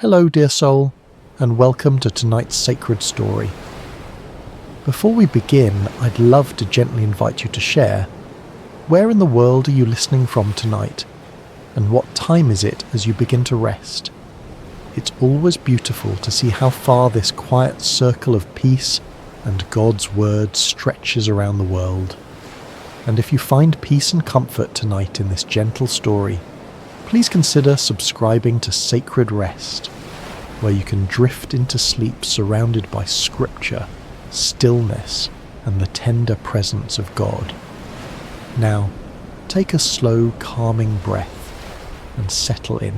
Hello, dear soul, and welcome to tonight's sacred story. Before we begin, I'd love to gently invite you to share. Where in the world are you listening from tonight? And what time is it as you begin to rest? It's always beautiful to see how far this quiet circle of peace and God's word stretches around the world. And if you find peace and comfort tonight in this gentle story, please consider subscribing to Sacred Rest, where you can drift into sleep surrounded by scripture, stillness, and the tender presence of God. Now, take a slow, calming breath and settle in.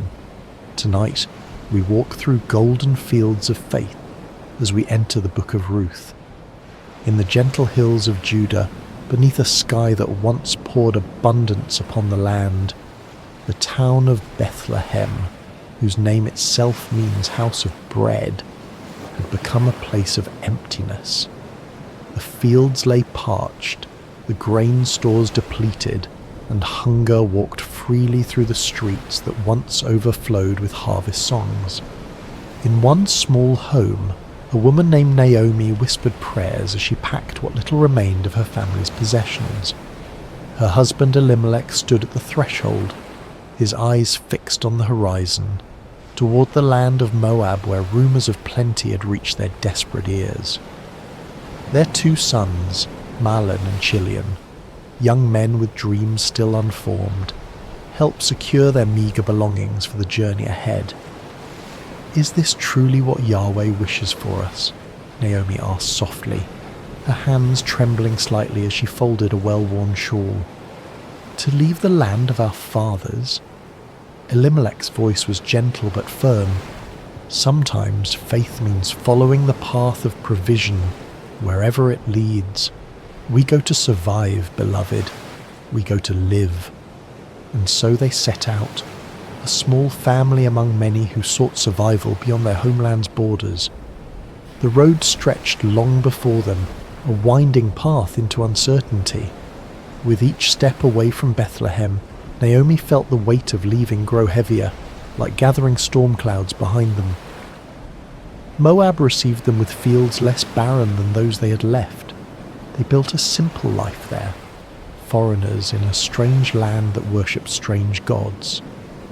Tonight, we walk through golden fields of faith as we enter the book of Ruth. In the gentle hills of Judah, beneath a sky that once poured abundance upon the land, the town of Bethlehem, whose name itself means house of bread, had become a place of emptiness. The fields lay parched, the grain stores depleted, and hunger walked freely through the streets that once overflowed with harvest songs. In one small home, a woman named Naomi whispered prayers as she packed what little remained of her family's possessions. Her husband Elimelech stood at the threshold, his eyes fixed on the horizon, toward the land of Moab where rumours of plenty had reached their desperate ears. Their two sons, Mahlon and Chilion, young men with dreams still unformed, helped secure their meagre belongings for the journey ahead. "Is this truly what Yahweh wishes for us?" Naomi asked softly, her hands trembling slightly as she folded a well-worn shawl. "To leave the land of our fathers?" Elimelech's voice was gentle but firm. "Sometimes faith means following the path of provision wherever it leads. We go to survive, beloved. We go to live." And so they set out, a small family among many who sought survival beyond their homeland's borders. The road stretched long before them, a winding path into uncertainty. With each step away from Bethlehem, Naomi felt the weight of leaving grow heavier, like gathering storm clouds behind them. Moab received them with fields less barren than those they had left. They built a simple life there, foreigners in a strange land that worshipped strange gods.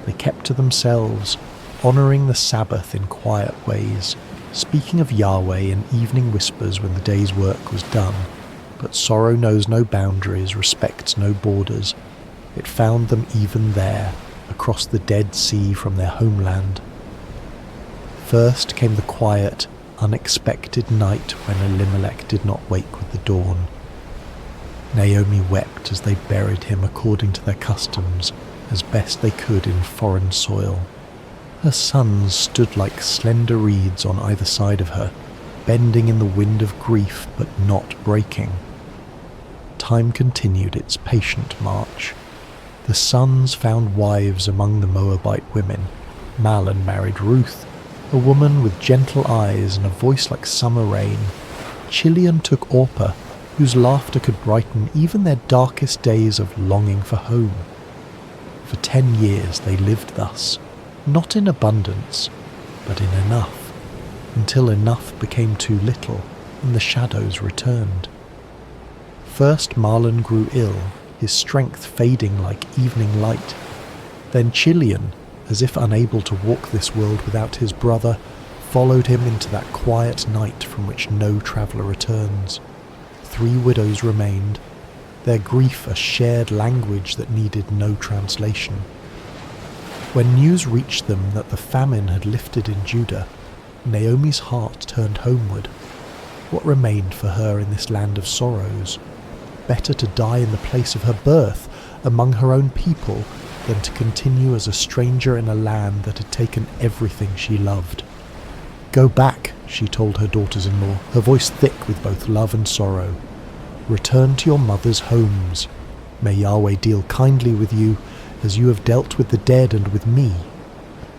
They kept to themselves, honouring the Sabbath in quiet ways, speaking of Yahweh in evening whispers when the day's work was done. But sorrow knows no boundaries, respects no borders. It found them even there, across the Dead Sea from their homeland. First came the quiet, unexpected night when Elimelech did not wake with the dawn. Naomi wept as they buried him according to their customs, as best they could in foreign soil. Her sons stood like slender reeds on either side of her, bending in the wind of grief but not breaking. Time continued its patient march. The sons found wives among the Moabite women. Mahlon married Ruth, a woman with gentle eyes and a voice like summer rain. Chilion took Orpah, whose laughter could brighten even their darkest days of longing for home. For 10 years they lived thus, not in abundance, but in enough, until enough became too little and the shadows returned. First Mahlon grew ill, his strength fading like evening light. Then Chilion, as if unable to walk this world without his brother, followed him into that quiet night from which no traveller returns. 3 widows remained, their grief a shared language that needed no translation. When news reached them that the famine had lifted in Judah, Naomi's heart turned homeward. What remained for her in this land of sorrows? Better to die in the place of her birth, among her own people, than to continue as a stranger in a land that had taken everything she loved. "Go back," she told her daughters-in-law, her voice thick with both love and sorrow. "Return to your mothers' homes. May Yahweh deal kindly with you, as you have dealt with the dead and with me."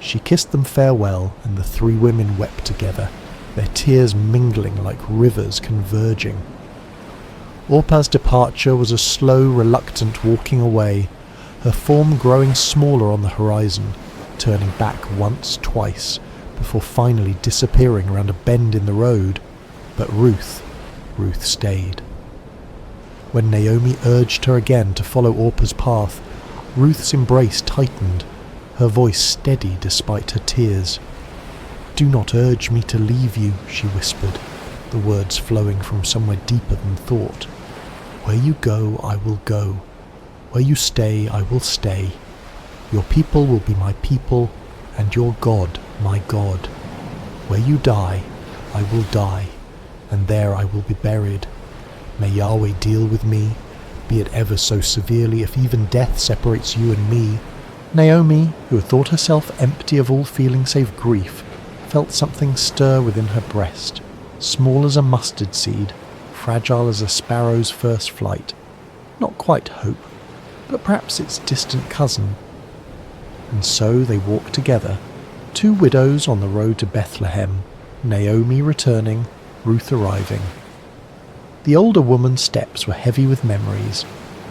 She kissed them farewell, and the 3 women wept together, their tears mingling like rivers converging. Orpah's departure was a slow, reluctant walking away, her form growing smaller on the horizon, turning back once, twice, before finally disappearing around a bend in the road. But Ruth stayed. When Naomi urged her again to follow Orpah's path, Ruth's embrace tightened, her voice steady despite her tears. "Do not urge me to leave you," she whispered, the words flowing from somewhere deeper than thought. "Where you go, I will go. Where you stay, I will stay. Your people will be my people, and your God, my God. Where you die, I will die, and there I will be buried. May Yahweh deal with me, be it ever so severely, if even death separates you and me." Naomi, who had thought herself empty of all feeling save grief, felt something stir within her breast, small as a mustard seed, fragile as a sparrow's first flight. Not quite hope, but perhaps its distant cousin. And so they walked together, two widows on the road to Bethlehem, Naomi returning, Ruth arriving. The older woman's steps were heavy with memories,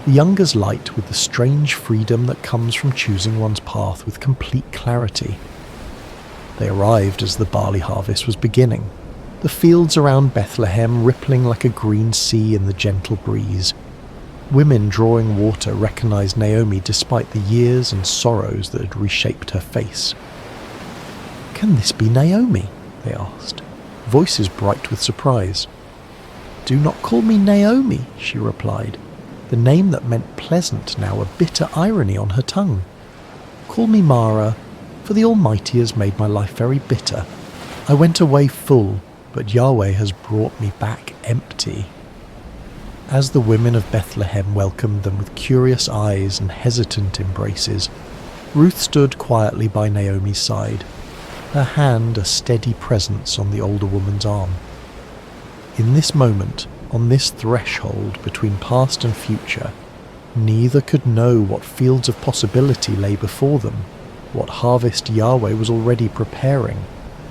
the younger's light with the strange freedom that comes from choosing one's path with complete clarity. They arrived as the barley harvest was beginning, the fields around Bethlehem rippling like a green sea in the gentle breeze. Women drawing water recognized Naomi despite the years and sorrows that had reshaped her face. "Can this be Naomi?" they asked, voices bright with surprise. "Do not call me Naomi," she replied, the name that meant pleasant now a bitter irony on her tongue. "Call me Mara, for the Almighty has made my life very bitter. I went away full, but Yahweh has brought me back empty." As the women of Bethlehem welcomed them with curious eyes and hesitant embraces, Ruth stood quietly by Naomi's side, her hand a steady presence on the older woman's arm. In this moment, on this threshold between past and future, neither could know what fields of possibility lay before them, what harvest Yahweh was already preparing,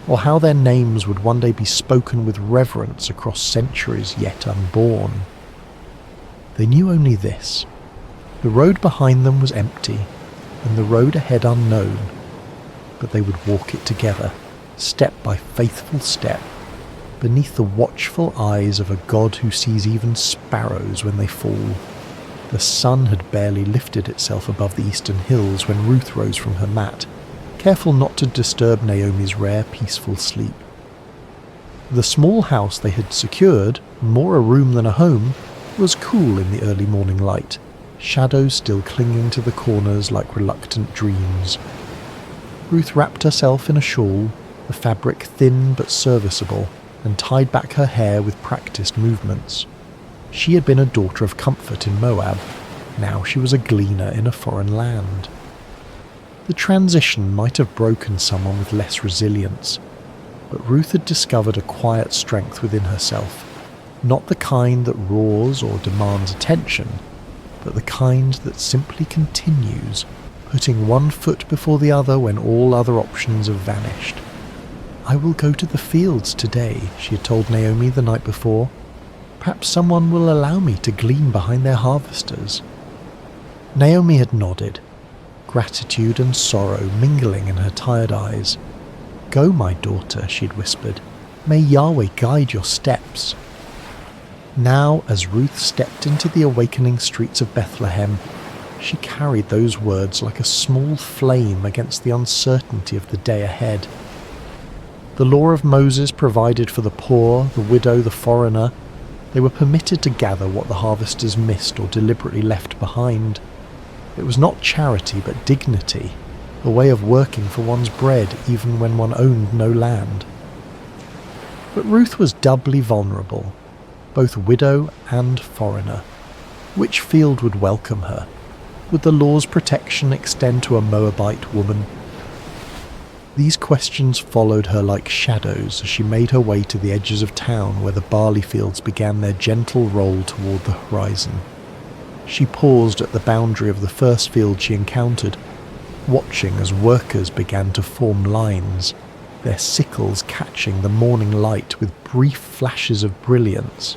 or how their names would one day be spoken with reverence across centuries yet unborn. They knew only this: the road behind them was empty, and the road ahead unknown, but they would walk it together, step by faithful step, beneath the watchful eyes of a God who sees even sparrows when they fall. The sun had barely lifted itself above the eastern hills when Ruth rose from her mat, careful not to disturb Naomi's rare peaceful sleep. The small house they had secured, more a room than a home, was cool in the early morning light, shadows still clinging to the corners like reluctant dreams. Ruth wrapped herself in a shawl, the fabric thin but serviceable, and tied back her hair with practiced movements. She had been a daughter of comfort in Moab. Now she was a gleaner in a foreign land. The transition might have broken someone with less resilience, but Ruth had discovered a quiet strength within herself, not the kind that roars or demands attention, but the kind that simply continues, putting one foot before the other when all other options have vanished. "I will go to the fields today," she had told Naomi the night before. "Perhaps someone will allow me to glean behind their harvesters." Naomi had nodded, gratitude and sorrow mingling in her tired eyes. "Go, my daughter," she had whispered. "May Yahweh guide your steps." Now, as Ruth stepped into the awakening streets of Bethlehem, she carried those words like a small flame against the uncertainty of the day ahead. The law of Moses provided for the poor, the widow, the foreigner. They were permitted to gather what the harvesters missed or deliberately left behind. It was not charity but dignity, a way of working for one's bread even when one owned no land. But Ruth was doubly vulnerable, both widow and foreigner. Which field would welcome her? Would the law's protection extend to a Moabite woman? These questions followed her like shadows as she made her way to the edges of town where the barley fields began their gentle roll toward the horizon. She paused at the boundary of the first field she encountered, watching as workers began to form lines, their sickles catching the morning light with brief flashes of brilliance.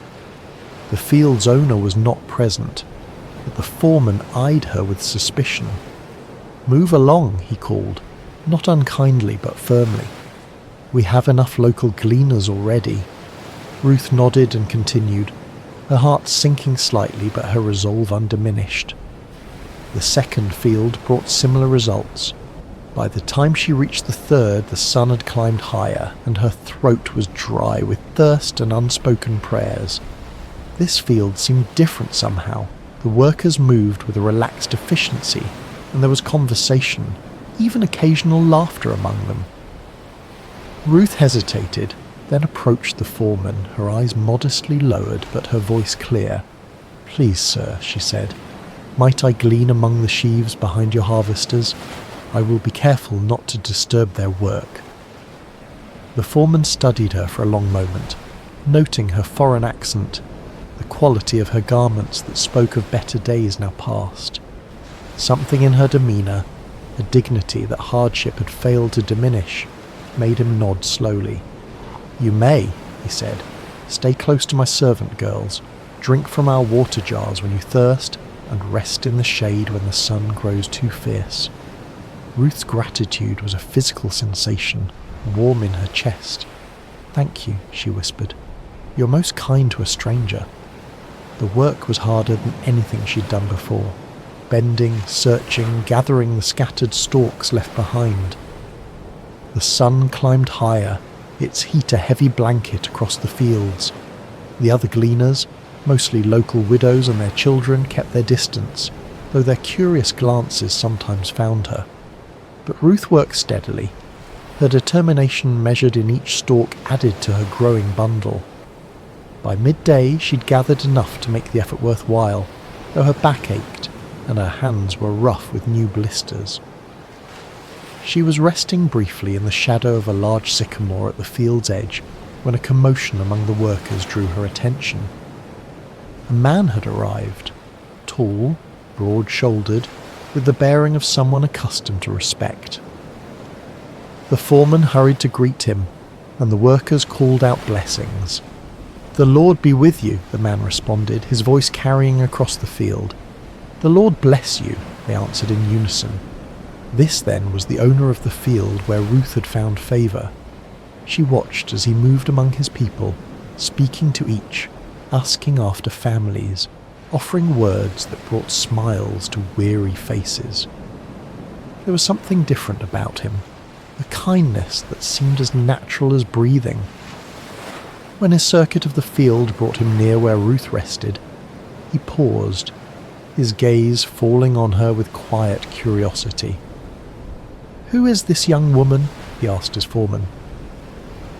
The field's owner was not present, but the foreman eyed her with suspicion. "Move along," he called, not unkindly but firmly. We have enough local gleaners already." Ruth nodded and continued, her heart sinking slightly but her resolve undiminished. The second field brought similar results. By the time she reached the third, the sun had climbed higher, and her throat was dry with thirst and unspoken prayers. This field seemed different somehow. The workers moved with a relaxed efficiency, and there was conversation, even occasional laughter among them. Ruth hesitated, then approached the foreman, her eyes modestly lowered but her voice clear. "Please, sir," she said, "might I glean among the sheaves behind your harvesters? I will be careful not to disturb their work." The foreman studied her for a long moment, noting her foreign accent, the quality of her garments that spoke of better days now past. Something in her demeanour, a dignity that hardship had failed to diminish, made him nod slowly. "You may," he said. "Stay close to my servant girls, drink from our water jars when you thirst, and rest in the shade when the sun grows too fierce." Ruth's gratitude was a physical sensation, warm in her chest. "Thank you," she whispered. "You're most kind to a stranger." The work was harder than anything she'd done before, bending, searching, gathering the scattered stalks left behind. The sun climbed higher, its heat a heavy blanket across the fields. The other gleaners, mostly local widows and their children, kept their distance, though their curious glances sometimes found her. But Ruth worked steadily. Her determination measured in each stalk added to her growing bundle. By midday she'd gathered enough to make the effort worthwhile, though her back ached and her hands were rough with new blisters. She was resting briefly in the shadow of a large sycamore at the field's edge when a commotion among the workers drew her attention. A man had arrived, tall, broad-shouldered, with the bearing of someone accustomed to respect. The foreman hurried to greet him, and the workers called out blessings. "The Lord be with you," the man responded, his voice carrying across the field. "The Lord bless you," they answered in unison. This, then, was the owner of the field where Ruth had found favour. She watched as he moved among his people, speaking to each, asking after families, offering words that brought smiles to weary faces. There was something different about him, a kindness that seemed as natural as breathing. When his circuit of the field brought him near where Ruth rested, he paused, his gaze falling on her with quiet curiosity. "Who is this young woman?" he asked his foreman.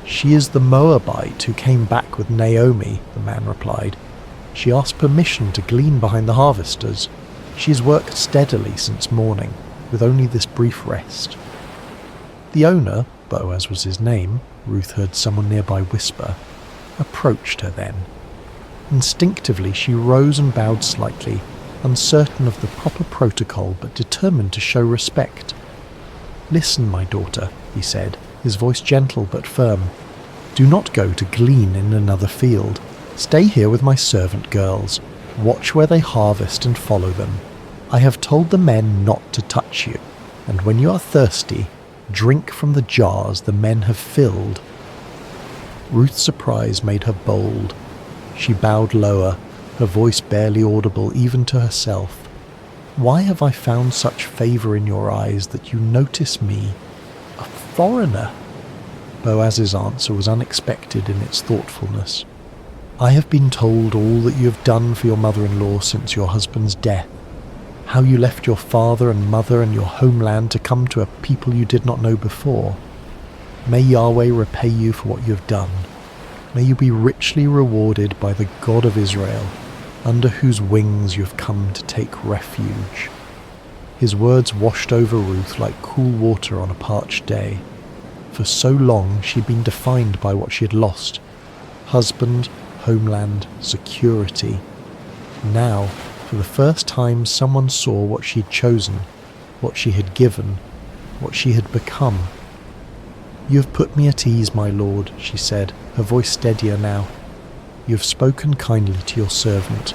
"She is the Moabite who came back with Naomi," the man replied. "She asked permission to glean behind the harvesters. She has worked steadily since morning, with only this brief rest." The owner, Boaz was his name, Ruth heard someone nearby whisper, approached her then. Instinctively she rose and bowed slightly, uncertain of the proper protocol but determined to show respect. "Listen, my daughter," he said, his voice gentle but firm. "Do not go to glean in another field. Stay here with my servant girls. Watch where they harvest and follow them. I have told the men not to touch you, and when you are thirsty, drink from the jars the men have filled." Ruth's surprise made her bold. She bowed lower, her voice barely audible even to herself. "Why have I found such favour in your eyes that you notice me, a foreigner?" Boaz's answer was unexpected in its thoughtfulness. "I have been told all that you have done for your mother-in-law since your husband's death, how you left your father and mother and your homeland to come to a people you did not know before. May Yahweh repay you for what you have done. May you be richly rewarded by the God of Israel, under whose wings you have come to take refuge." His words washed over Ruth like cool water on a parched day. For so long she had been defined by what she had lost: husband, homeland, security. Now, for the first time, someone saw what she had chosen, what she had given, what she had become. "You have put me at ease, my lord," she said, her voice steadier now. "You have spoken kindly to your servant,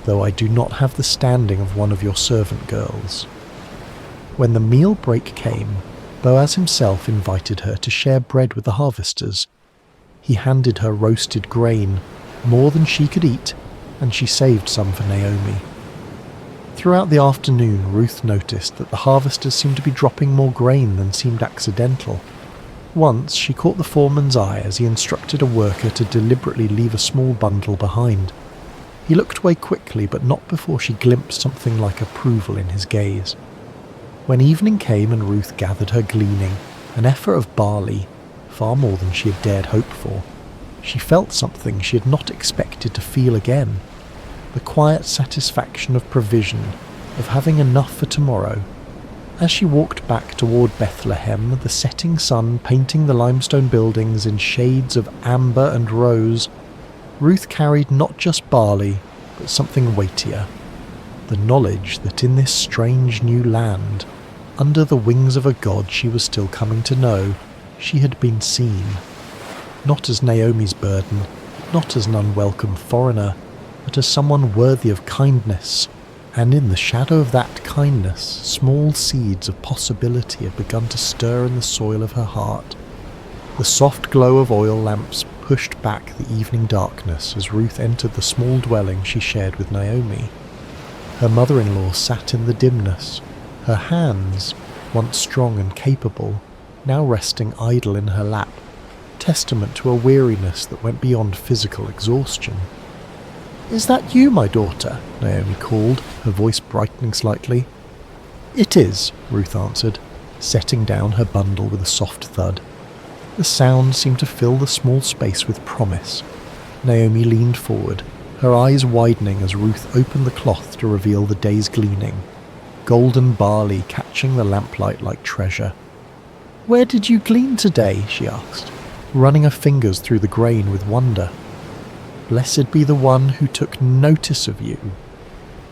though I do not have the standing of one of your servant girls." When the meal break came, Boaz himself invited her to share bread with the harvesters. He handed her roasted grain, more than she could eat, and she saved some for Naomi. Throughout the afternoon, Ruth noticed that the harvesters seemed to be dropping more grain than seemed accidental. Once she caught the foreman's eye as he instructed a worker to deliberately leave a small bundle behind. He looked away quickly, but not before she glimpsed something like approval in his gaze. When evening came and Ruth gathered her gleaning, an effort of barley, far more than she had dared hope for, she felt something she had not expected to feel again. The quiet satisfaction of provision, of having enough for tomorrow. As she walked back toward Bethlehem, the setting sun painting the limestone buildings in shades of amber and rose, Ruth carried not just barley, but something weightier. The knowledge that in this strange new land, under the wings of a God she was still coming to know, she had been seen. Not as Naomi's burden, not as an unwelcome foreigner, but as someone worthy of kindness, and in the shadow of that kindness, small seeds of possibility had begun to stir in the soil of her heart. The soft glow of oil lamps pushed back the evening darkness as Ruth entered the small dwelling she shared with Naomi. Her mother-in-law sat in the dimness, her hands, once strong and capable, now resting idle in her lap, testament to a weariness that went beyond physical exhaustion. "Is that you, my daughter?" Naomi called, her voice brightening slightly. "It is," Ruth answered, setting down her bundle with a soft thud. The sound seemed to fill the small space with promise. Naomi leaned forward, her eyes widening as Ruth opened the cloth to reveal the day's gleaning, golden barley catching the lamplight like treasure. "Where did you glean today?" she asked, running her fingers through the grain with wonder. "Blessed be the one who took notice of you."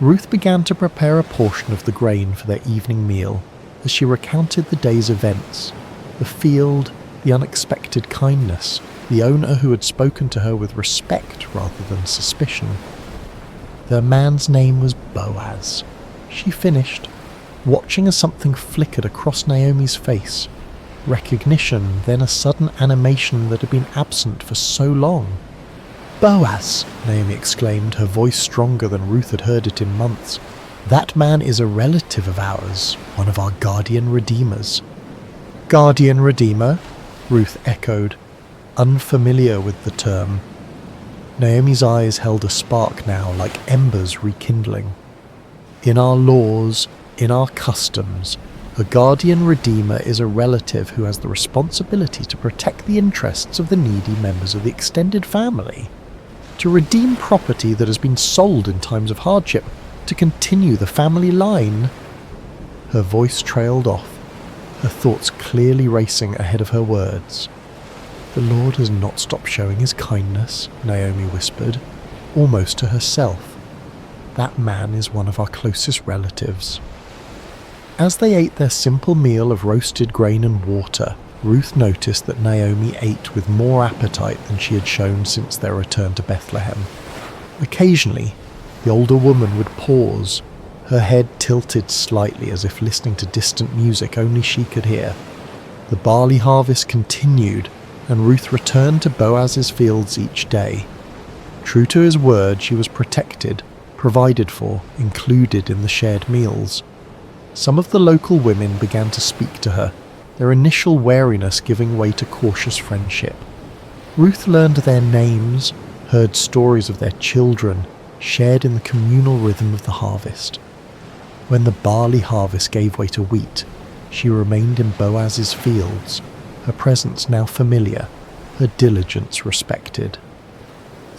Ruth began to prepare a portion of the grain for their evening meal as she recounted the day's events, the field, the unexpected kindness, the owner who had spoken to her with respect rather than suspicion. The man's name was Boaz. She finished, watching as something flickered across Naomi's face. Recognition, then a sudden animation that had been absent for so long. "Boaz!" Naomi exclaimed, her voice stronger than Ruth had heard it in months. "That man is a relative of ours, one of our guardian redeemers." "Guardian redeemer?" Ruth echoed, unfamiliar with the term. Naomi's eyes held a spark now, like embers rekindling. "In our laws, in our customs, a guardian redeemer is a relative who has the responsibility to protect the interests of the needy members of the extended family, to redeem property that has been sold in times of hardship, to continue the family line." Her voice trailed off, her thoughts clearly racing ahead of her words. "The Lord has not stopped showing his kindness," Naomi whispered, almost to herself. "That man is one of our closest relatives." As they ate their simple meal of roasted grain and water, Ruth noticed that Naomi ate with more appetite than she had shown since their return to Bethlehem. Occasionally, the older woman would pause, her head tilted slightly as if listening to distant music only she could hear. The barley harvest continued, and Ruth returned to Boaz's fields each day. True to his word, she was protected, provided for, included in the shared meals. Some of the local women began to speak to her, their initial wariness giving way to cautious friendship. Ruth learned their names, heard stories of their children, shared in the communal rhythm of the harvest. When the barley harvest gave way to wheat, she remained in Boaz's fields, her presence now familiar, her diligence respected.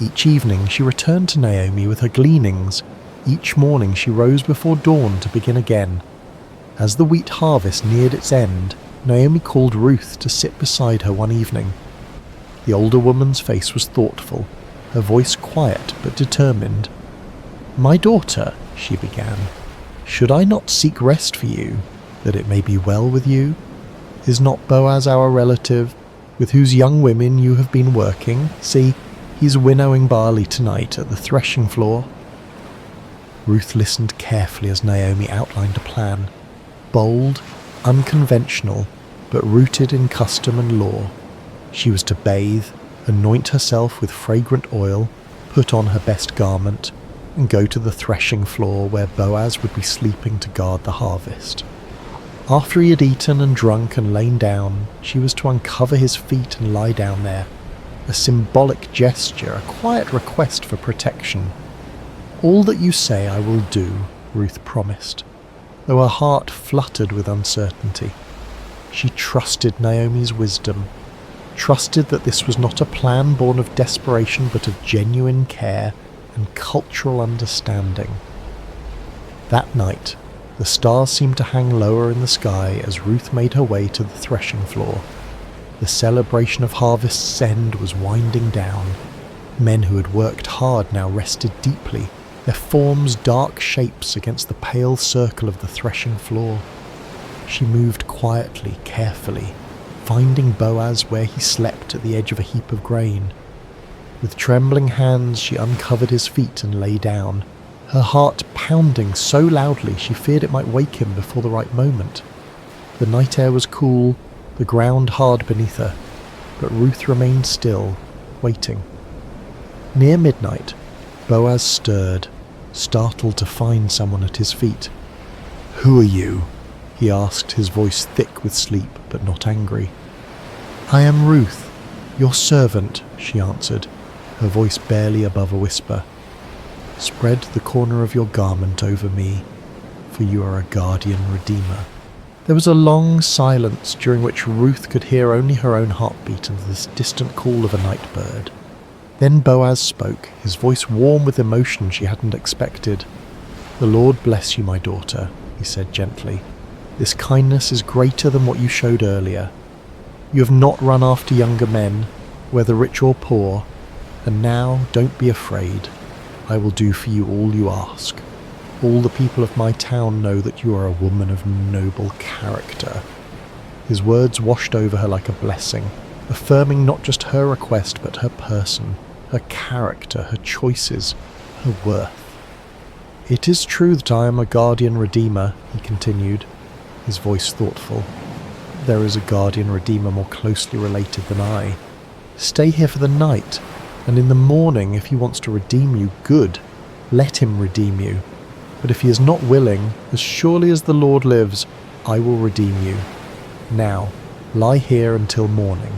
Each evening she returned to Naomi with her gleanings. Each morning she rose before dawn to begin again. As the wheat harvest neared its end, Naomi called Ruth to sit beside her one evening. The older woman's face was thoughtful, her voice quiet but determined. "My daughter," she began, "should I not seek rest for you, that it may be well with you? Is not Boaz our relative, with whose young women you have been working? See, he's winnowing barley tonight at the threshing floor." Ruth listened carefully as Naomi outlined a plan. Bold, unconventional, but rooted in custom and law. She was to bathe, anoint herself with fragrant oil, put on her best garment, and go to the threshing floor where Boaz would be sleeping to guard the harvest. After he had eaten and drunk and lain down, she was to uncover his feet and lie down there, a symbolic gesture, a quiet request for protection. "All that you say I will do," Ruth promised, though her heart fluttered with uncertainty. She trusted Naomi's wisdom, trusted that this was not a plan born of desperation but of genuine care and cultural understanding. That night, the stars seemed to hang lower in the sky as Ruth made her way to the threshing floor. The celebration of harvest's end was winding down. Men who had worked hard now rested deeply, their forms dark shapes against the pale circle of the threshing floor. She moved quietly, carefully, finding Boaz where he slept at the edge of a heap of grain. With trembling hands she uncovered his feet and lay down, her heart pounding so loudly she feared it might wake him before the right moment. The night air was cool, the ground hard beneath her, but Ruth remained still, waiting. Near midnight, Boaz stirred, startled to find someone at his feet. "Who are you?" he asked, his voice thick with sleep but not angry. "I am Ruth, your servant," she answered, her voice barely above a whisper. "Spread the corner of your garment over me, for you are a guardian redeemer." There was a long silence during which Ruth could hear only her own heartbeat and the distant call of a night bird. Then Boaz spoke, his voice warm with emotion she hadn't expected. "The Lord bless you, my daughter," he said gently. "This kindness is greater than what you showed earlier. You have not run after younger men, whether rich or poor, and now don't be afraid. I will do for you all you ask. All the people of my town know that you are a woman of noble character." His words washed over her like a blessing, affirming not just her request but her person, her character, her choices, her worth. "It is true that I am a guardian redeemer," he continued, his voice thoughtful. "There is a guardian redeemer more closely related than I. Stay here for the night, and in the morning, if he wants to redeem you, good, let him redeem you. But if he is not willing, as surely as the Lord lives, I will redeem you. Now, lie here until morning."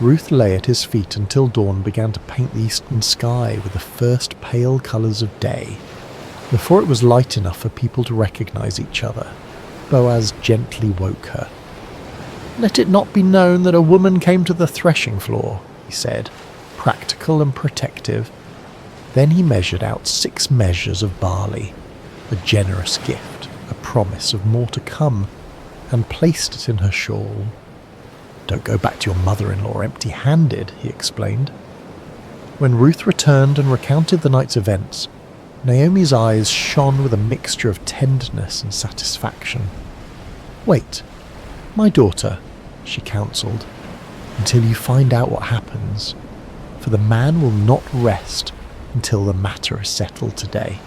Ruth lay at his feet until dawn began to paint the eastern sky with the first pale colours of day. Before it was light enough for people to recognize each other, Boaz gently woke her. "Let it not be known that a woman came to the threshing floor," he said, practical and protective. Then he measured out 6 measures of barley, a generous gift, a promise of more to come, and placed it in her shawl. "Don't go back to your mother-in-law empty-handed," he explained. When Ruth returned and recounted the night's events, Naomi's eyes shone with a mixture of tenderness and satisfaction. "Wait, my daughter," she counselled, "until you find out what happens, for the man will not rest until the matter is settled today."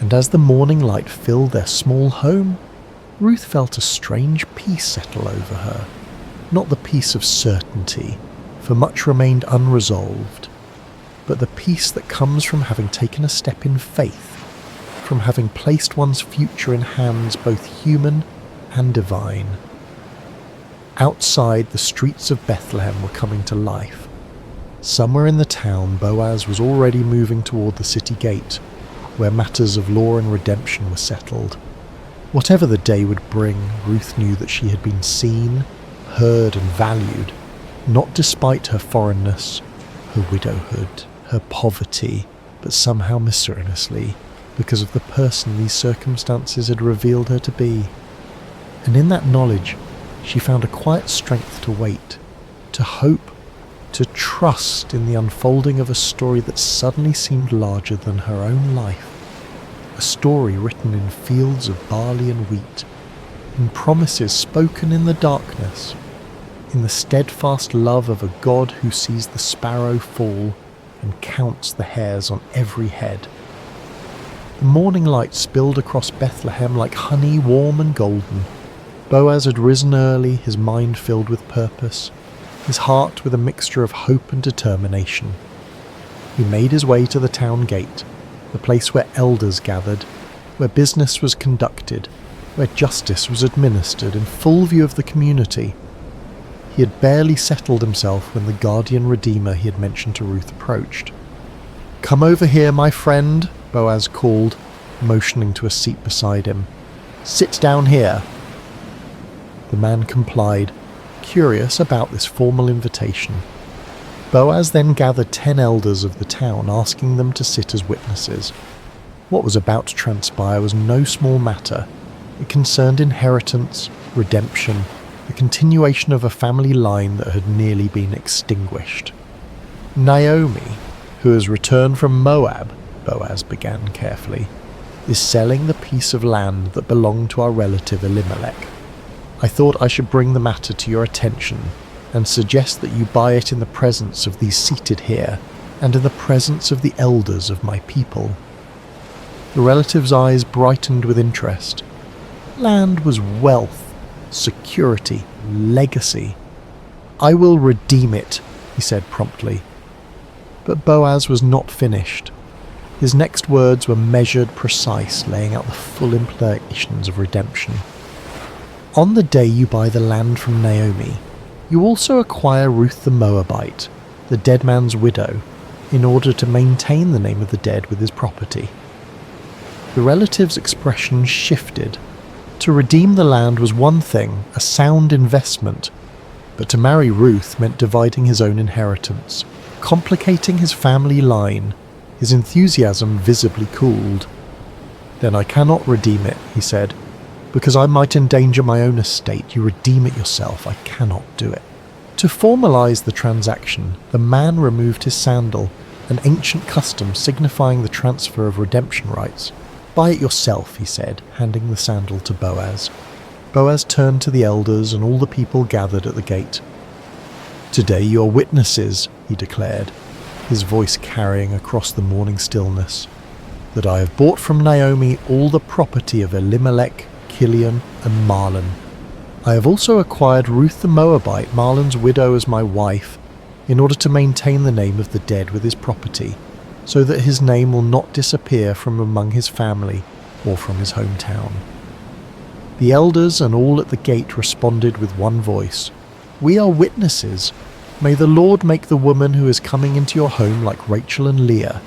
And as the morning light filled their small home, Ruth felt a strange peace settle over her. Not the peace of certainty, for much remained unresolved, but the peace that comes from having taken a step in faith, from having placed one's future in hands both human and divine. Outside, the streets of Bethlehem were coming to life. Somewhere in the town, Boaz was already moving toward the city gate, where matters of law and redemption were settled. Whatever the day would bring, Ruth knew that she had been seen, heard and valued, not despite her foreignness, her widowhood, her poverty, but somehow mysteriously, because of the person these circumstances had revealed her to be. And in that knowledge, she found a quiet strength to wait, to hope, to trust in the unfolding of a story that suddenly seemed larger than her own life. A story written in fields of barley and wheat, in promises spoken in the darkness, in the steadfast love of a God who sees the sparrow fall and counts the hairs on every head. The morning light spilled across Bethlehem like honey warm and golden. Boaz had risen early, his mind filled with purpose, his heart with a mixture of hope and determination. He made his way to the town gate, the place where elders gathered, where business was conducted, where justice was administered in full view of the community. He had barely settled himself when the guardian redeemer he had mentioned to Ruth approached. "Come over here, my friend," Boaz called, motioning to a seat beside him. "Sit down here." The man complied, curious about this formal invitation. Boaz then gathered 10 elders of the town, asking them to sit as witnesses. What was about to transpire was no small matter. It concerned inheritance, redemption, the continuation of a family line that had nearly been extinguished. "Naomi, who has returned from Moab," Boaz began carefully, "is selling the piece of land that belonged to our relative Elimelech. I thought I should bring the matter to your attention and suggest that you buy it in the presence of these seated here and in the presence of the elders of my people." The relative's eyes brightened with interest. Land was wealth, security, legacy. "I will redeem it," he said promptly. But Boaz was not finished. His next words were measured, precise, laying out the full implications of redemption. "On the day you buy the land from Naomi, you also acquire Ruth the Moabite, the dead man's widow, in order to maintain the name of the dead with his property." The relative's expression shifted. To redeem the land was one thing, a sound investment, but to marry Ruth meant dividing his own inheritance, complicating his family line. His enthusiasm visibly cooled. "Then I cannot redeem it," he said. "Because I might endanger my own estate. You redeem it yourself. I cannot do it." To formalize the transaction, the man removed his sandal, an ancient custom signifying the transfer of redemption rights. "Buy it yourself," he said, handing the sandal to Boaz. Boaz turned to the elders and all the people gathered at the gate. "Today you are witnesses," he declared, his voice carrying across the morning stillness, "that I have bought from Naomi all the property of Elimelech, Kilion, and Mahlon. I have also acquired Ruth the Moabite, Mahlon's widow, as my wife, in order to maintain the name of the dead with his property, so that his name will not disappear from among his family or from his hometown." The elders and all at the gate responded with one voice, "We are witnesses. May the Lord make the woman who is coming into your home like Rachel and Leah,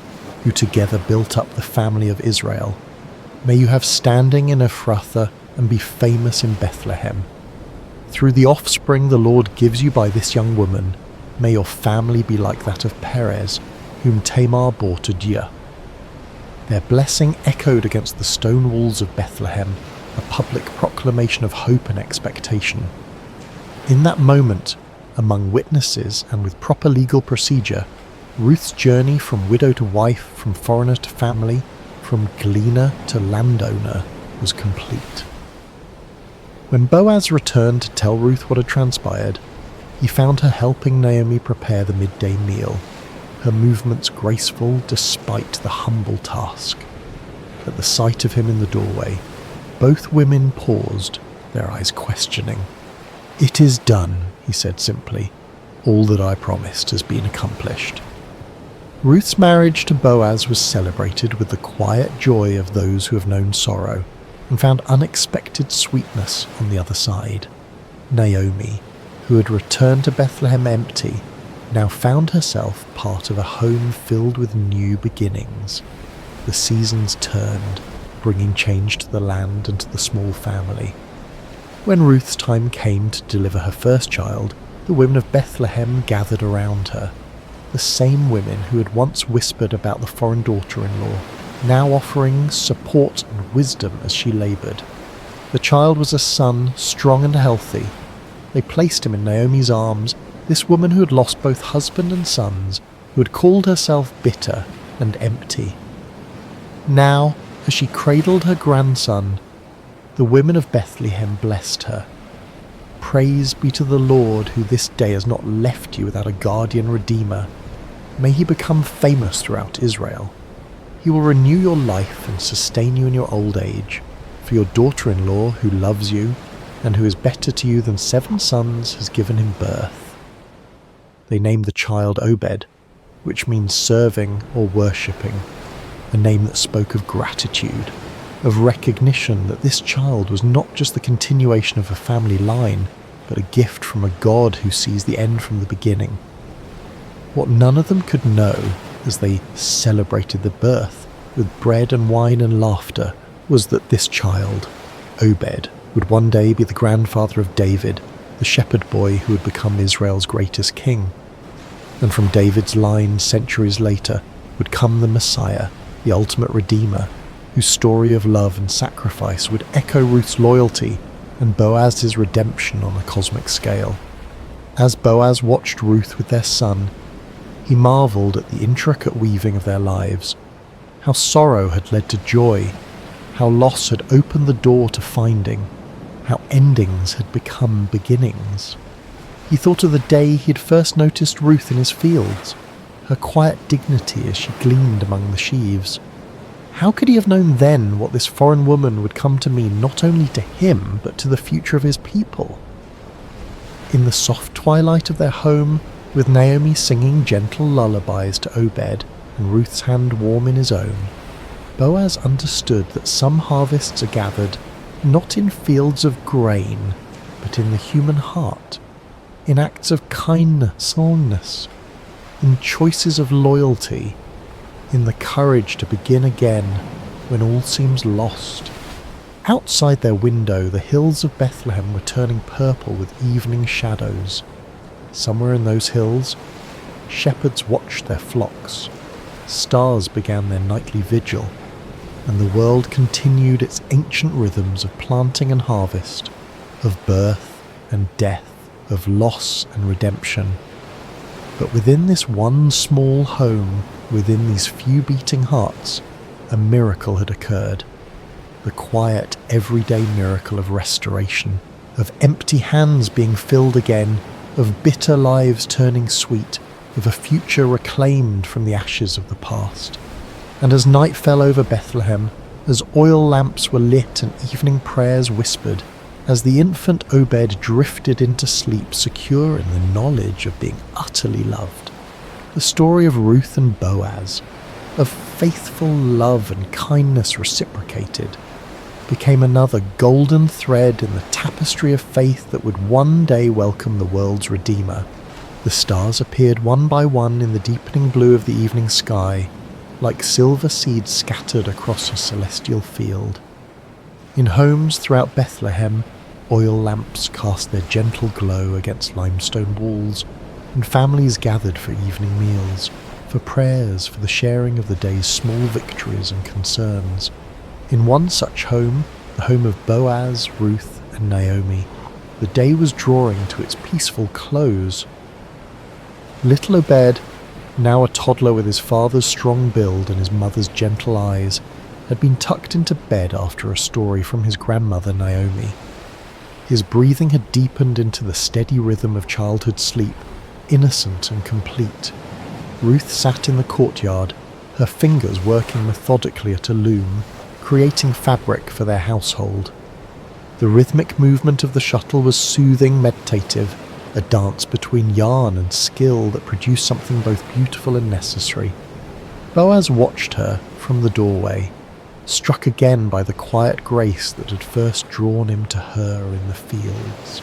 who together built up the family of Israel. May you have standing in Ephrathah and be famous in Bethlehem. Through the offspring the Lord gives you by this young woman, may your family be like that of Perez, whom Tamar bore to Judah." Their blessing echoed against the stone walls of Bethlehem, a public proclamation of hope and expectation. In that moment, among witnesses and with proper legal procedure, Ruth's journey from widow to wife, from foreigner to family, from gleaner to landowner was complete. When Boaz returned to tell Ruth what had transpired, he found her helping Naomi prepare the midday meal, her movements graceful despite the humble task. At the sight of him in the doorway, both women paused, their eyes questioning. "It is done," he said simply. "All that I promised has been accomplished." Ruth's marriage to Boaz was celebrated with the quiet joy of those who have known sorrow and found unexpected sweetness on the other side. Naomi, who had returned to Bethlehem empty, now found herself part of a home filled with new beginnings. The seasons turned, bringing change to the land and to the small family. When Ruth's time came to deliver her first child, the women of Bethlehem gathered around her. The same women who had once whispered about the foreign daughter-in-law, now offering support and wisdom as she laboured. The child was a son, strong and healthy. They placed him in Naomi's arms, this woman who had lost both husband and sons, who had called herself bitter and empty. Now, as she cradled her grandson, the women of Bethlehem blessed her. "Praise be to the Lord, who this day has not left you without a guardian redeemer. May he become famous throughout Israel. He will renew your life and sustain you in your old age. For your daughter-in-law, who loves you, and who is better to you than 7 sons has given him birth." They named the child Obed, which means serving or worshipping, a name that spoke of gratitude, of recognition that this child was not just the continuation of a family line, but a gift from a God who sees the end from the beginning. What none of them could know as they celebrated the birth with bread and wine and laughter was that this child, Obed, would one day be the grandfather of David, the shepherd boy who would become Israel's greatest king. And from David's line centuries later would come the Messiah, the ultimate redeemer, whose story of love and sacrifice would echo Ruth's loyalty and Boaz's redemption on a cosmic scale. As Boaz watched Ruth with their son, he marvelled at the intricate weaving of their lives, how sorrow had led to joy, how loss had opened the door to finding, how endings had become beginnings. He thought of the day he had first noticed Ruth in his fields, her quiet dignity as she gleaned among the sheaves. How could he have known then what this foreign woman would come to mean not only to him, but to the future of his people? In the soft twilight of their home, with Naomi singing gentle lullabies to Obed and Ruth's hand warm in his own, Boaz understood that some harvests are gathered not in fields of grain, but in the human heart, in acts of kindness, in choices of loyalty, in the courage to begin again when all seems lost. Outside their window, the hills of Bethlehem were turning purple with evening shadows. Somewhere in those hills, shepherds watched their flocks. Stars began their nightly vigil, and the world continued its ancient rhythms of planting and harvest, of birth and death, of loss and redemption. But within this one small home, within these few beating hearts, a miracle had occurred. The quiet, everyday miracle of restoration, of empty hands being filled again, of bitter lives turning sweet, of a future reclaimed from the ashes of the past. And as night fell over Bethlehem, as oil lamps were lit and evening prayers whispered, as the infant Obed drifted into sleep secure in the knowledge of being utterly loved, the story of Ruth and Boaz, of faithful love and kindness reciprocated, became another golden thread in the tapestry of faith that would one day welcome the world's Redeemer. The stars appeared one by one in the deepening blue of the evening sky, like silver seeds scattered across a celestial field. In homes throughout Bethlehem, oil lamps cast their gentle glow against limestone walls, and families gathered for evening meals, for prayers, for the sharing of the day's small victories and concerns. In one such home, the home of Boaz, Ruth, and Naomi, the day was drawing to its peaceful close. Little Obed, now a toddler with his father's strong build and his mother's gentle eyes, had been tucked into bed after a story from his grandmother Naomi. His breathing had deepened into the steady rhythm of childhood sleep, innocent and complete. Ruth sat in the courtyard, her fingers working methodically at a loom, creating fabric for their household. The rhythmic movement of the shuttle was soothing, meditative, a dance between yarn and skill that produced something both beautiful and necessary. Boaz watched her from the doorway, struck again by the quiet grace that had first drawn him to her in the fields.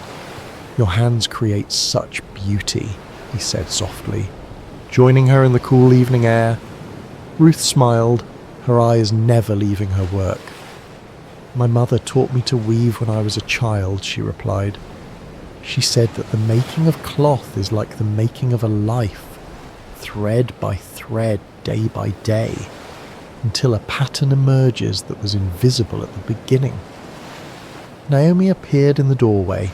"Your hands create such beauty," he said softly, joining her in the cool evening air. Ruth smiled, her eyes never leaving her work. "My mother taught me to weave when I was a child," she replied. "She said that the making of cloth is like the making of a life, thread by thread, day by day, until a pattern emerges that was invisible at the beginning." Naomi appeared in the doorway,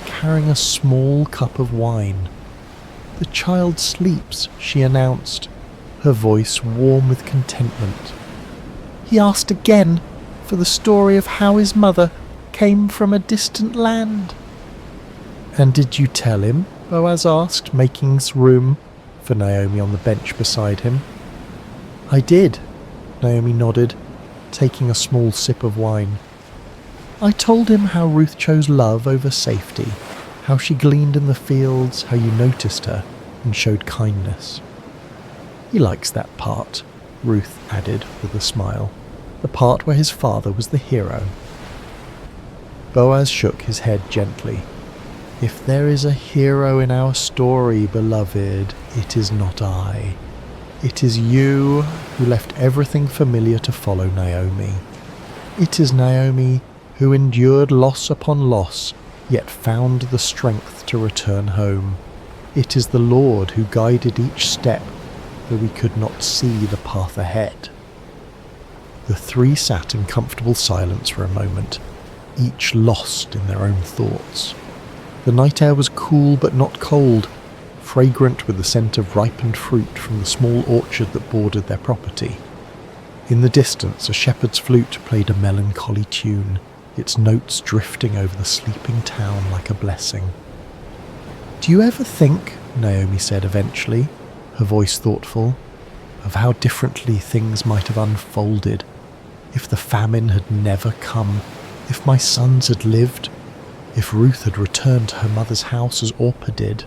carrying a small cup of wine. "The child sleeps," she announced, her voice warm with contentment. "He asked again for the story of how his mother came from a distant land." "And did you tell him?" Boaz asked, making room for Naomi on the bench beside him. "I did," Naomi nodded, taking a small sip of wine. I told him how Ruth chose love over safety, how she gleaned in the fields, how you noticed her and showed kindness. He likes that part, Ruth added with a smile, the part where his father was the hero. Boaz shook his head gently. If there is a hero in our story, beloved, it is not I. It is you who left everything familiar to follow Naomi. It is Naomi who endured loss upon loss, yet found the strength to return home. It is the Lord who guided each step, though we could not see the path ahead. The three sat in comfortable silence for a moment, each lost in their own thoughts. The night air was cool but not cold, fragrant with the scent of ripened fruit from the small orchard that bordered their property. In the distance, a shepherd's flute played a melancholy tune, its notes drifting over the sleeping town like a blessing. "Do you ever think," Naomi said eventually, her voice thoughtful, "of how differently things might have unfolded if the famine had never come, if my sons had lived, if Ruth had returned to her mother's house as Orpah did?"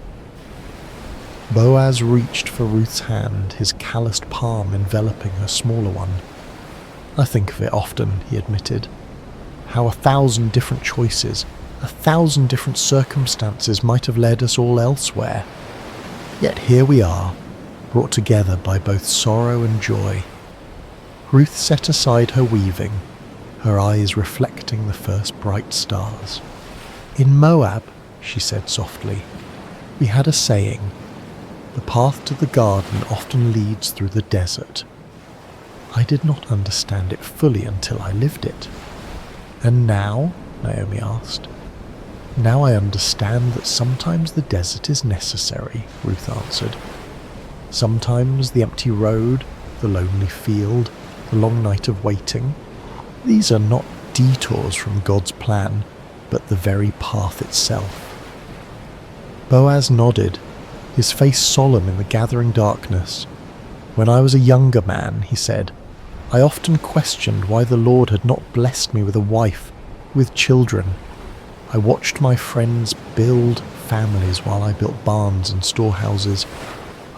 Boaz reached for Ruth's hand, his calloused palm enveloping her smaller one. "I think of it often," he admitted. "How 1,000 different choices, 1,000 different circumstances might have led us all elsewhere. Yet here we are, brought together by both sorrow and joy." Ruth set aside her weaving, her eyes reflecting the first bright stars. "In Moab," she said softly, "we had a saying, 'The path to the garden often leads through the desert.' I did not understand it fully until I lived it." "And now?" Naomi asked. "Now I understand that sometimes the desert is necessary," Ruth answered. "Sometimes the empty road, the lonely field, the long night of waiting, these are not detours from God's plan, but the very path itself." Boaz nodded, his face solemn in the gathering darkness. "When I was a younger man," he said, "I often questioned why the Lord had not blessed me with a wife, with children. I watched my friends build families while I built barns and storehouses.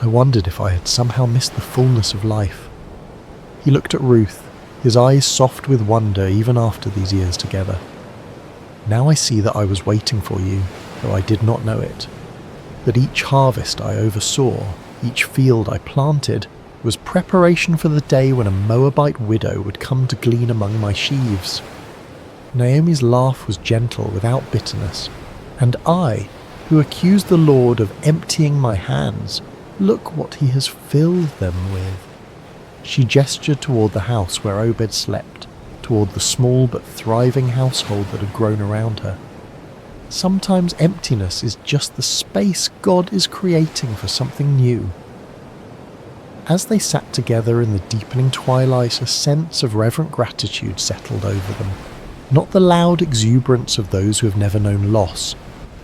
I wondered if I had somehow missed the fullness of life." He looked at Ruth, his eyes soft with wonder even after these years together. "Now I see that I was waiting for you, though I did not know it. That each harvest I oversaw, each field I planted, was preparation for the day when a Moabite widow would come to glean among my sheaves." Naomi's laugh was gentle, without bitterness. "And I, who accused the Lord of emptying my hands, look what he has filled them with." She gestured toward the house where Obed slept, toward the small but thriving household that had grown around her. Sometimes emptiness is just the space God is creating for something new. As they sat together in the deepening twilight, a sense of reverent gratitude settled over them. Not the loud exuberance of those who have never known loss,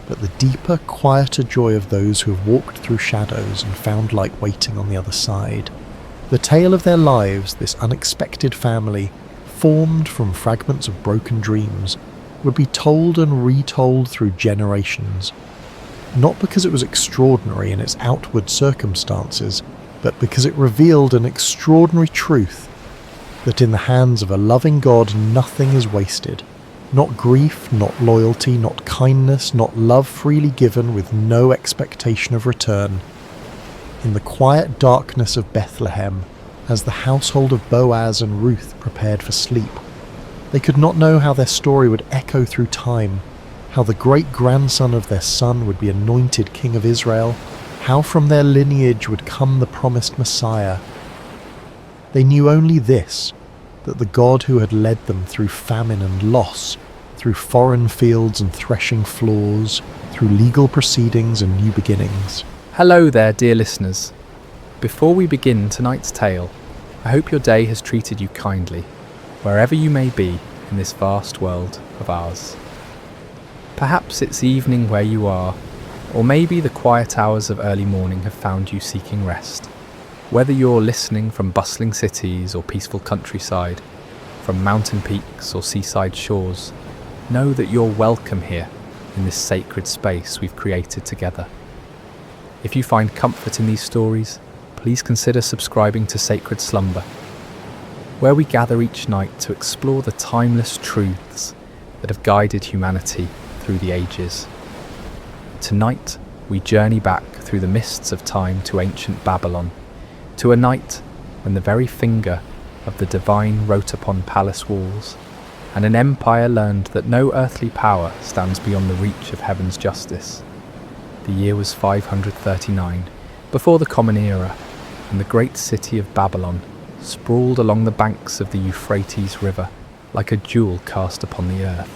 but the deeper, quieter joy of those who have walked through shadows and found light waiting on the other side. The tale of their lives, this unexpected family, formed from fragments of broken dreams, would be told and retold through generations. Not because it was extraordinary in its outward circumstances, but because it revealed an extraordinary truth, that in the hands of a loving God nothing is wasted. Not grief, not loyalty, not kindness, not love freely given with no expectation of return. In the quiet darkness of Bethlehem, as the household of Boaz and Ruth prepared for sleep, they could not know how their story would echo through time, how the great-grandson of their son would be anointed king of Israel, how from their lineage would come the promised Messiah. They knew only this, that the God who had led them through famine and loss, through foreign fields and threshing floors, through legal proceedings and new beginnings. Hello there, dear listeners. Before we begin tonight's tale, I hope your day has treated you kindly, wherever you may be in this vast world of ours. Perhaps it's evening where you are, or maybe the quiet hours of early morning have found you seeking rest. Whether you're listening from bustling cities or peaceful countryside, from mountain peaks or seaside shores, know that you're welcome here in this sacred space we've created together. If you find comfort in these stories, please consider subscribing to Sacred Slumber, where we gather each night to explore the timeless truths that have guided humanity through the ages. Tonight, we journey back through the mists of time to ancient Babylon, to a night when the very finger of the divine wrote upon palace walls, and an empire learned that no earthly power stands beyond the reach of heaven's justice. The year was 539, before the Common Era, and the great city of Babylon sprawled along the banks of the Euphrates River like a jewel cast upon the earth.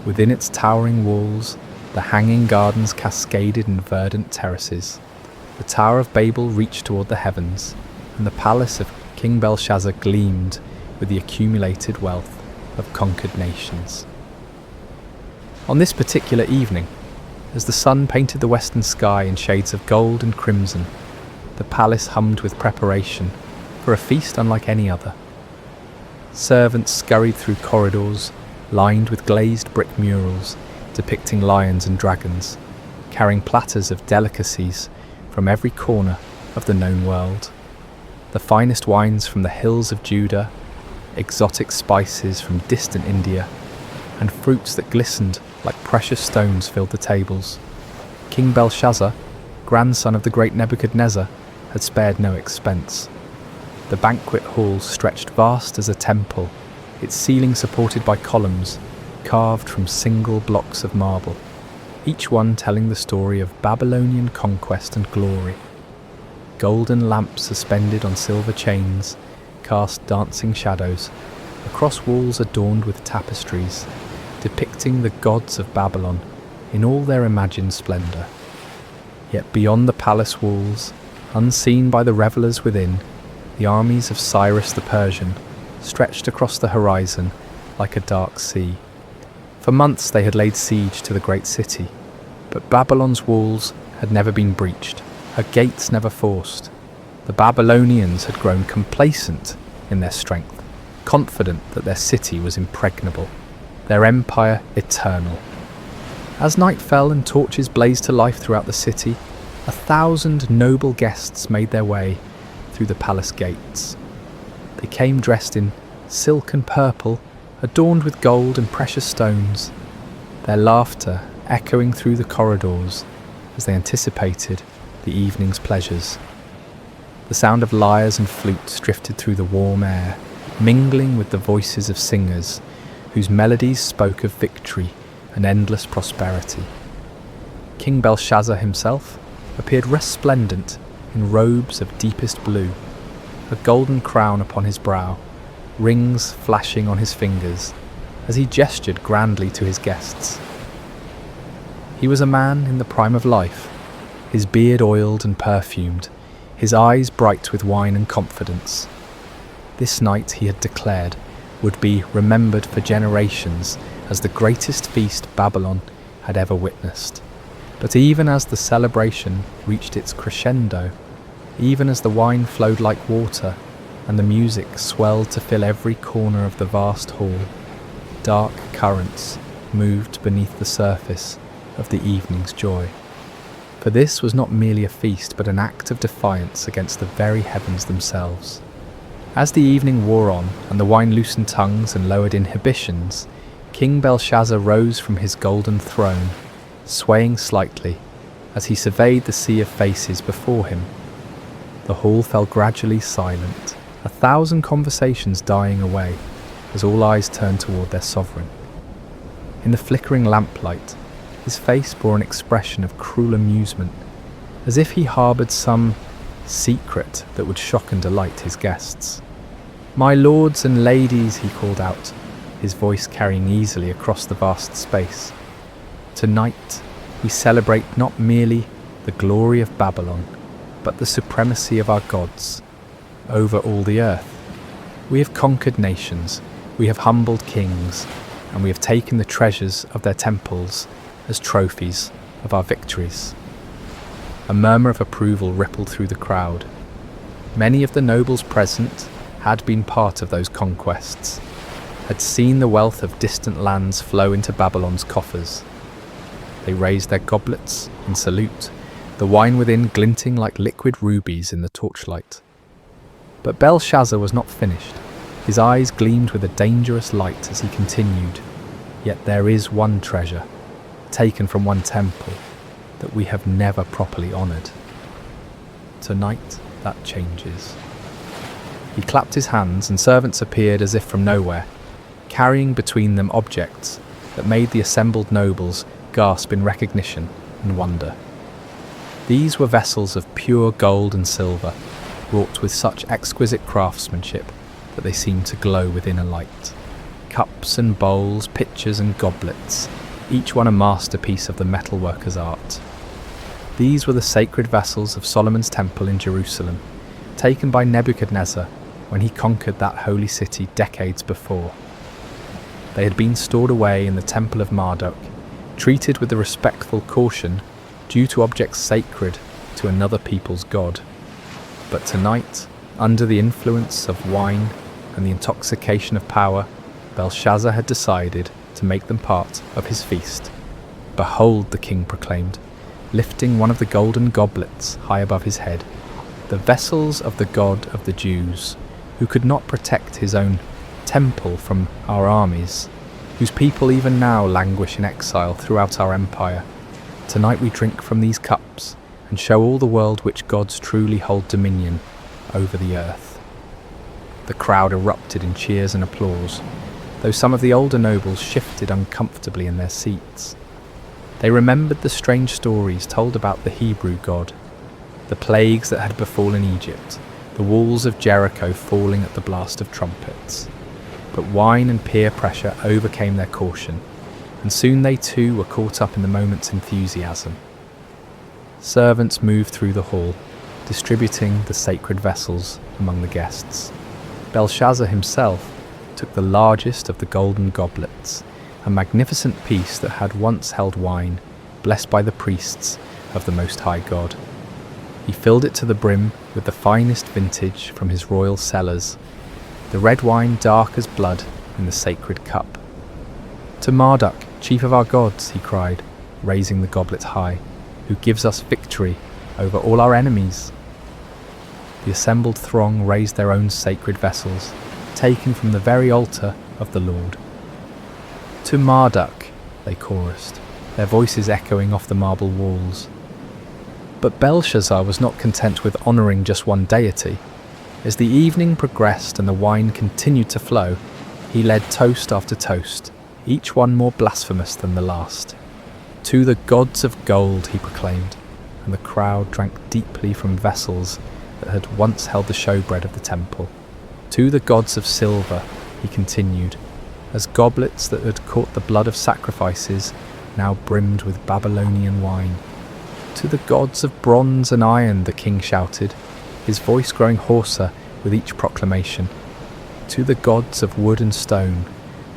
Within its towering walls, the hanging gardens cascaded in verdant terraces. The Tower of Babel reached toward the heavens, and the palace of King Belshazzar gleamed with the accumulated wealth of conquered nations. On this particular evening, as the sun painted the western sky in shades of gold and crimson, the palace hummed with preparation for a feast unlike any other. Servants scurried through corridors lined with glazed brick murals depicting lions and dragons, carrying platters of delicacies from every corner of the known world. The finest wines from the hills of Judah, exotic spices from distant India, and fruits that glistened like precious stones filled the tables. King Belshazzar, grandson of the great Nebuchadnezzar, had spared no expense. The banquet hall stretched vast as a temple, its ceiling supported by columns carved from single blocks of marble, each one telling the story of Babylonian conquest and glory. Golden lamps suspended on silver chains cast dancing shadows across walls adorned with tapestries, depicting the gods of Babylon in all their imagined splendour. Yet beyond the palace walls, unseen by the revellers within, the armies of Cyrus the Persian stretched across the horizon like a dark sea. For months they had laid siege to the great city, but Babylon's walls had never been breached, her gates never forced. The Babylonians had grown complacent in their strength, confident that their city was impregnable, their empire eternal. As night fell and torches blazed to life throughout the city, 1,000 noble guests made their way through the palace gates. They came dressed in silk and purple, adorned with gold and precious stones, their laughter echoing through the corridors as they anticipated the evening's pleasures. The sound of lyres and flutes drifted through the warm air, mingling with the voices of singers whose melodies spoke of victory and endless prosperity. King Belshazzar himself appeared resplendent in robes of deepest blue, a golden crown upon his brow, rings flashing on his fingers as he gestured grandly to his guests. He was a man in the prime of life, his beard oiled and perfumed, his eyes bright with wine and confidence. This night, he had declared, would be remembered for generations as the greatest feast Babylon had ever witnessed. But even as the celebration reached its crescendo, even as the wine flowed like water and the music swelled to fill every corner of the vast hall, dark currents moved beneath the surface of the evening's joy. For this was not merely a feast, but an act of defiance against the very heavens themselves. As the evening wore on and the wine loosened tongues and lowered inhibitions, King Belshazzar rose from his golden throne, swaying slightly as he surveyed the sea of faces before him. The hall fell gradually silent, 1,000 conversations dying away as all eyes turned toward their sovereign. In the flickering lamplight, his face bore an expression of cruel amusement, as if he harboured some secret that would shock and delight his guests. "My lords and ladies," he called out, his voice carrying easily across the vast space. "Tonight we celebrate not merely the glory of Babylon, but the supremacy of our gods over all the earth. We have conquered nations, we have humbled kings, and we have taken the treasures of their temples as trophies of our victories." A murmur of approval rippled through the crowd. Many of the nobles present had been part of those conquests. had seen the wealth of distant lands flow into Babylon's coffers. They raised their goblets in salute, the wine within glinting like liquid rubies in the torchlight. But Belshazzar was not finished. His eyes gleamed with a dangerous light as he continued, "Yet there is one treasure, taken from one temple, that we have never properly honoured. Tonight that changes." He clapped his hands, and servants appeared as if from nowhere, carrying between them objects that made the assembled nobles gasp in recognition and wonder. These were vessels of pure gold and silver, wrought with such exquisite craftsmanship that they seemed to glow within a light. Cups and bowls, pitchers and goblets, each one a masterpiece of the metalworker's art. These were the sacred vessels of Solomon's temple in Jerusalem, taken by Nebuchadnezzar when he conquered that holy city decades before. They had been stored away in the temple of Marduk, treated with the respectful caution due to objects sacred to another people's god. But tonight, under the influence of wine and the intoxication of power, Belshazzar had decided to make them part of his feast. "Behold," the king proclaimed, lifting one of the golden goblets high above his head, "the vessels of the God of the Jews, who could not protect his own temple from our armies, whose people even now languish in exile throughout our empire. Tonight we drink from these cups and show all the world which gods truly hold dominion over the earth." The crowd erupted in cheers and applause, though some of the older nobles shifted uncomfortably in their seats. They remembered the strange stories told about the Hebrew god, the plagues that had befallen Egypt, the walls of Jericho falling at the blast of trumpets. But wine and peer pressure overcame their caution, and soon they too were caught up in the moment's enthusiasm. Servants moved through the hall, distributing the sacred vessels among the guests. Belshazzar himself took the largest of the golden goblets, a magnificent piece that had once held wine, blessed by the priests of the Most High God. He filled it to the brim with the finest vintage from his royal cellars, the red wine dark as blood in the sacred cup. "To Marduk, chief of our gods," he cried, raising the goblet high, "who gives us victory over all our enemies." The assembled throng raised their own sacred vessels, taken from the very altar of the Lord. "To Marduk," they chorused, their voices echoing off the marble walls. But Belshazzar was not content with honouring just one deity. As the evening progressed and the wine continued to flow, he led toast after toast, each one more blasphemous than the last. "To the gods of gold," he proclaimed, and the crowd drank deeply from vessels that had once held the showbread of the temple. "To the gods of silver," he continued, as goblets that had caught the blood of sacrifices now brimmed with Babylonian wine. "To the gods of bronze and iron," the king shouted, his voice growing hoarser with each proclamation. "To the gods of wood and stone,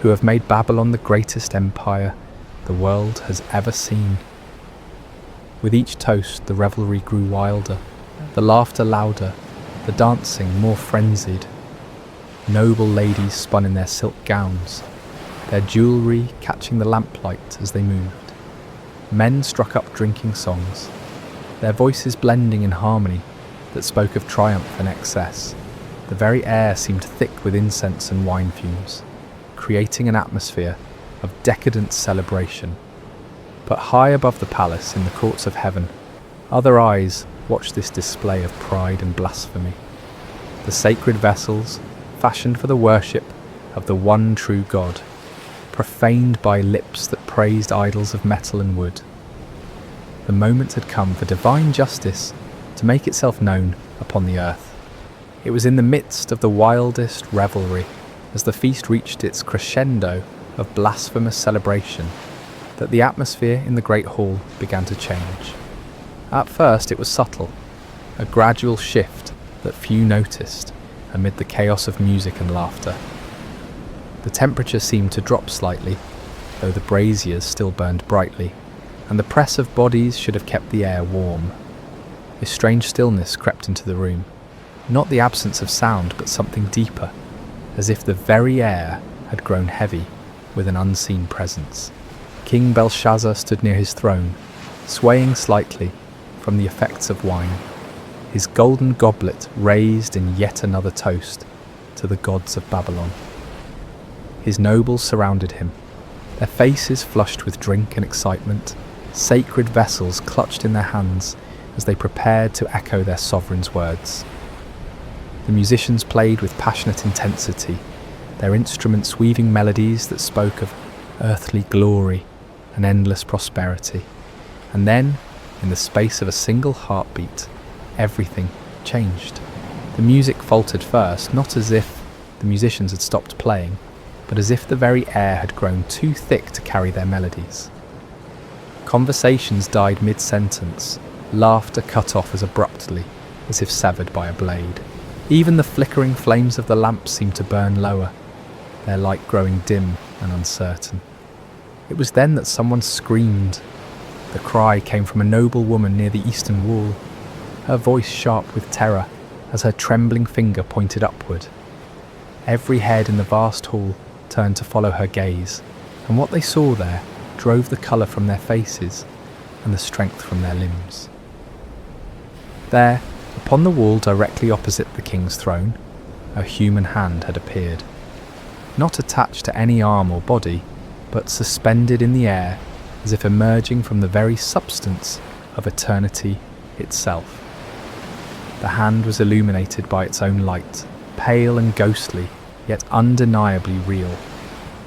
who have made Babylon the greatest empire the world has ever seen." With each toast the revelry grew wilder, the laughter louder, the dancing more frenzied. Noble ladies spun in their silk gowns, their jewellery catching the lamplight as they moved. Men struck up drinking songs, their voices blending in harmony that spoke of triumph and excess. The very air seemed thick with incense and wine fumes, creating an atmosphere of decadent celebration. But high above the palace, in the courts of heaven, other eyes watched this display of pride and blasphemy. The sacred vessels, fashioned for the worship of the one true God, profaned by lips that praised idols of metal and wood. The moment had come for divine justice to make itself known upon the earth. It was in the midst of the wildest revelry, as the feast reached its crescendo of blasphemous celebration, that the atmosphere in the great hall began to change. At first it was subtle, a gradual shift that few noticed amid the chaos of music and laughter. The temperature seemed to drop slightly, though the braziers still burned brightly, and the press of bodies should have kept the air warm. A strange stillness crept into the room, not the absence of sound, but something deeper, as if the very air had had grown heavy with an unseen presence. King Belshazzar stood near his throne, swaying slightly from the effects of wine, his golden goblet raised in yet another toast to the gods of Babylon. His nobles surrounded him, their faces flushed with drink and excitement, sacred vessels clutched in their hands as they prepared to echo their sovereign's words. The musicians played with passionate intensity, their instruments weaving melodies that spoke of earthly glory and endless prosperity. And then, in the space of a single heartbeat, everything changed. The music faltered first, not as if the musicians had stopped playing, but as if the very air had grown too thick to carry their melodies. Conversations died mid-sentence, laughter cut off as abruptly as if severed by a blade. Even the flickering flames of the lamps seemed to burn lower, their light growing dim and uncertain. It was then that someone screamed. The cry came from a noble woman near the eastern wall, her voice sharp with terror as her trembling finger pointed upward. Every head in the vast hall turned to follow her gaze, and what they saw there drove the colour from their faces and the strength from their limbs. There, upon the wall directly opposite the king's throne, a human hand had appeared, not attached to any arm or body, but suspended in the air as if emerging from the very substance of eternity itself. The hand was illuminated by its own light, pale and ghostly, yet undeniably real,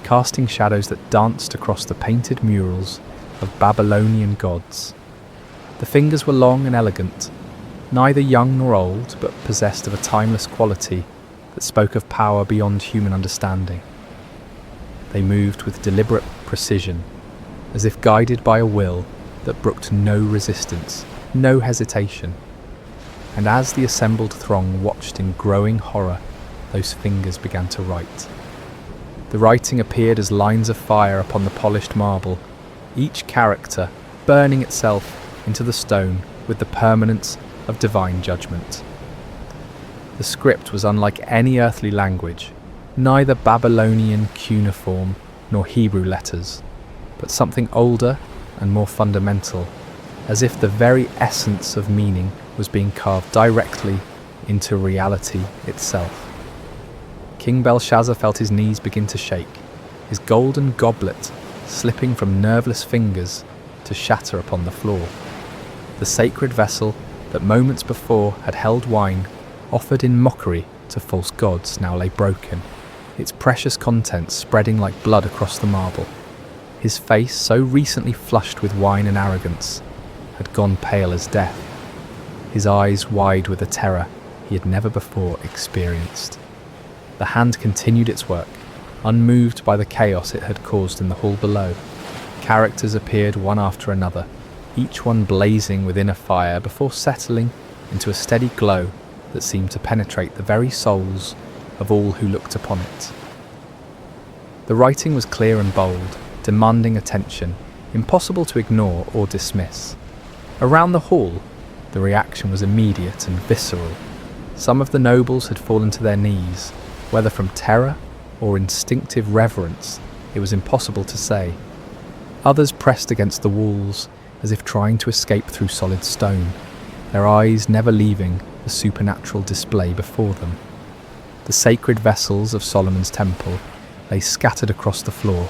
casting shadows that danced across the painted murals of Babylonian gods. The fingers were long and elegant, neither young nor old, but possessed of a timeless quality that spoke of power beyond human understanding. They moved with deliberate precision, as if guided by a will that brooked no resistance, no hesitation. And as the assembled throng watched in growing horror, those fingers began to write. The writing appeared as lines of fire upon the polished marble, each character burning itself into the stone with the permanence of divine judgment. The script was unlike any earthly language, neither Babylonian cuneiform nor Hebrew letters, but something older and more fundamental, as if the very essence of meaning was being carved directly into reality itself. King Belshazzar felt his knees begin to shake, his golden goblet slipping from nerveless fingers to shatter upon the floor. The sacred vessel that moments before had held wine, offered in mockery to false gods, now lay broken, its precious contents spreading like blood across the marble. His face, so recently flushed with wine and arrogance, had gone pale as death, his eyes wide with a terror he had never before experienced. The hand continued its work, unmoved by the chaos it had caused in the hall below. Characters appeared one after another, each one blazing within a fire before settling into a steady glow that seemed to penetrate the very souls of all who looked upon it. The writing was clear and bold, demanding attention, impossible to ignore or dismiss. Around the hall, the reaction was immediate and visceral. Some of the nobles had fallen to their knees, whether from terror or instinctive reverence, it was impossible to say. Others pressed against the walls, as if trying to escape through solid stone, their eyes never leaving the supernatural display before them. The sacred vessels of Solomon's temple lay scattered across the floor,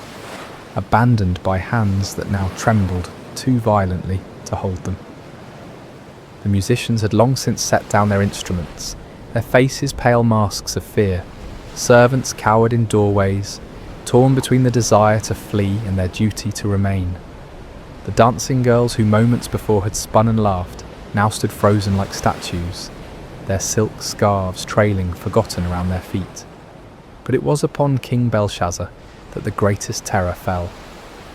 abandoned by hands that now trembled too violently to hold them. The musicians had long since set down their instruments, their faces pale masks of fear. Servants cowered in doorways, torn between the desire to flee and their duty to remain. The dancing girls who moments before had spun and laughed now stood frozen like statues, their silk scarves trailing forgotten around their feet. But it was upon King Belshazzar that the greatest terror fell.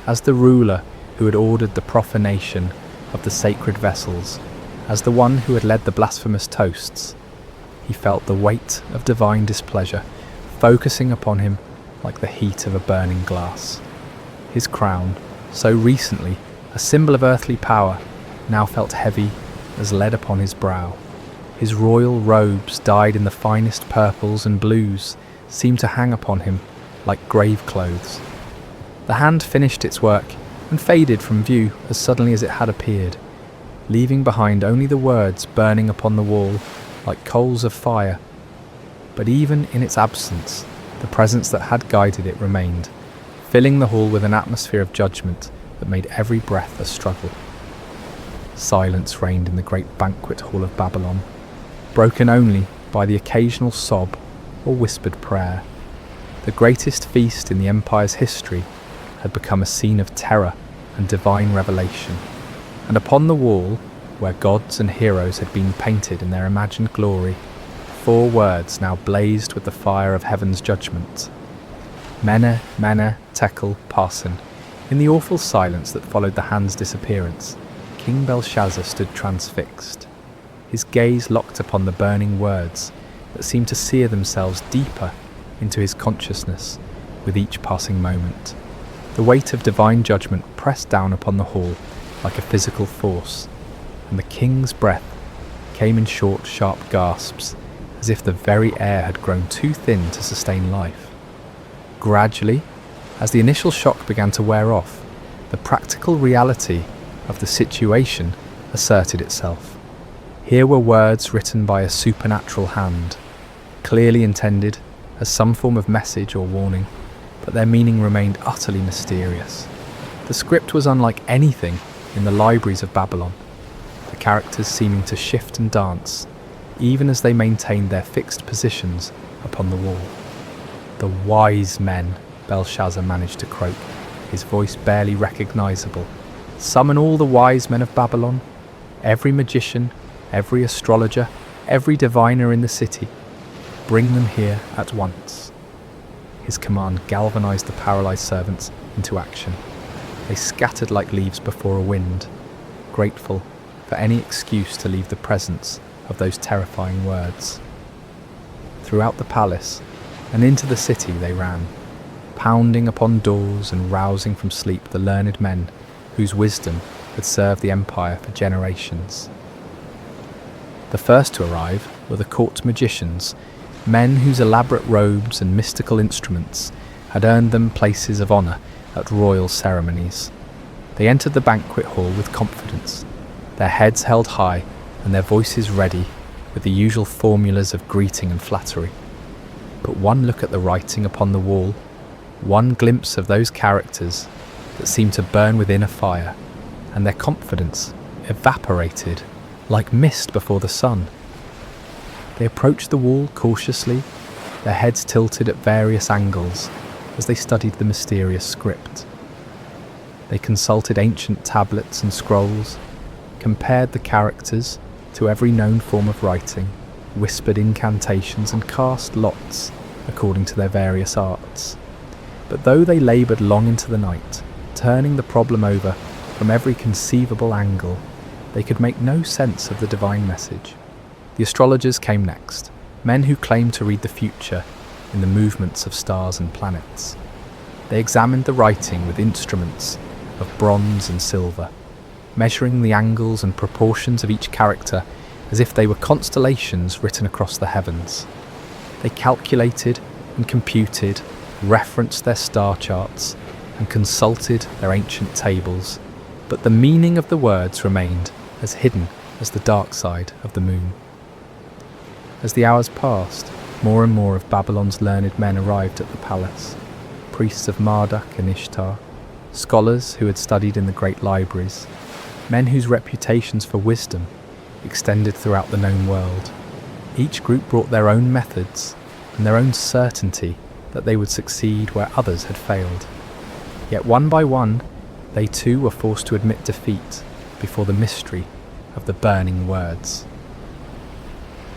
As the ruler who had ordered the profanation of the sacred vessels, as the one who had led the blasphemous toasts, he felt the weight of divine displeasure focusing upon him like the heat of a burning glass. His crown, so recently a symbol of earthly power, now felt heavy as lead upon his brow. His royal robes, dyed in the finest purples and blues, seemed to hang upon him like grave clothes. The hand finished its work and faded from view as suddenly as it had appeared, leaving behind only the words burning upon the wall like coals of fire. But even in its absence, the presence that had guided it remained, filling the hall with an atmosphere of judgment that made every breath a struggle. Silence reigned in the great banquet hall of Babylon, broken only by the occasional sob or whispered prayer. The greatest feast in the empire's history had become a scene of terror and divine revelation, and upon the wall, where gods and heroes had been painted in their imagined glory, 4 words now blazed with the fire of heaven's judgment. Mene, Mene, Tekel, Parsin. In the awful silence that followed the hand's disappearance, King Belshazzar stood transfixed, his gaze locked upon the burning words that seemed to sear themselves deeper into his consciousness with each passing moment. The weight of divine judgment pressed down upon the hall like a physical force, and the king's breath came in short, sharp gasps, as if the very air had grown too thin to sustain life. Gradually, as the initial shock began to wear off, the practical reality of the situation asserted itself. Here were words written by a supernatural hand, clearly intended as some form of message or warning, but their meaning remained utterly mysterious. The script was unlike anything in the libraries of Babylon, the characters seeming to shift and dance, even as they maintained their fixed positions upon the wall. "The wise men," Belshazzar managed to croak, his voice barely recognizable. "Summon all the wise men of Babylon, every magician, every astrologer, every diviner in the city. Bring them here at once." His command galvanized the paralyzed servants into action. They scattered like leaves before a wind, grateful for any excuse to leave the presence of those terrifying words. Throughout the palace and into the city they ran, pounding upon doors and rousing from sleep the learned men whose wisdom had served the empire for generations. The first to arrive were the court magicians, men whose elaborate robes and mystical instruments had earned them places of honour at royal ceremonies. They entered the banquet hall with confidence, their heads held high and their voices ready with the usual formulas of greeting and flattery. But one look at the writing upon the wall, one glimpse of those characters that seemed to burn within a fire, and their confidence evaporated like mist before the sun. They approached the wall cautiously, their heads tilted at various angles as they studied the mysterious script. They consulted ancient tablets and scrolls, compared the characters to every known form of writing, whispered incantations and cast lots according to their various arts. But though they laboured long into the night, turning the problem over from every conceivable angle, they could make no sense of the divine message. The astrologers came next, men who claimed to read the future in the movements of stars and planets. They examined the writing with instruments of bronze and silver, measuring the angles and proportions of each character as if they were constellations written across the heavens. They calculated and computed, referenced their star charts, and consulted their ancient tables, but the meaning of the words remained as hidden as the dark side of the moon. As the hours passed, more and more of Babylon's learned men arrived at the palace, priests of Marduk and Ishtar, scholars who had studied in the great libraries, men whose reputations for wisdom extended throughout the known world. Each group brought their own methods and their own certainty that they would succeed where others had failed. Yet one by one, they too were forced to admit defeat before the mystery of the burning words.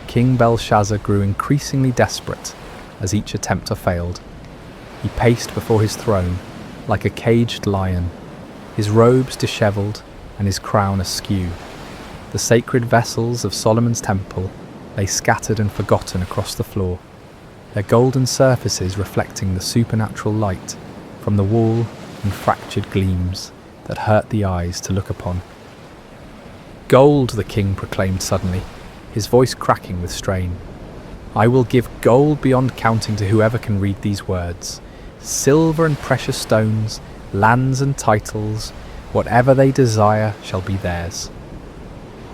King Belshazzar grew increasingly desperate as each attempt failed. He paced before his throne like a caged lion, his robes dishevelled and his crown askew. The sacred vessels of Solomon's temple lay scattered and forgotten across the floor, their golden surfaces reflecting the supernatural light from the wall in fractured gleams that hurt the eyes to look upon. "Gold," the king proclaimed suddenly, his voice cracking with strain. "I will give gold beyond counting to whoever can read these words. silver and precious stones, lands and titles, whatever they desire shall be theirs.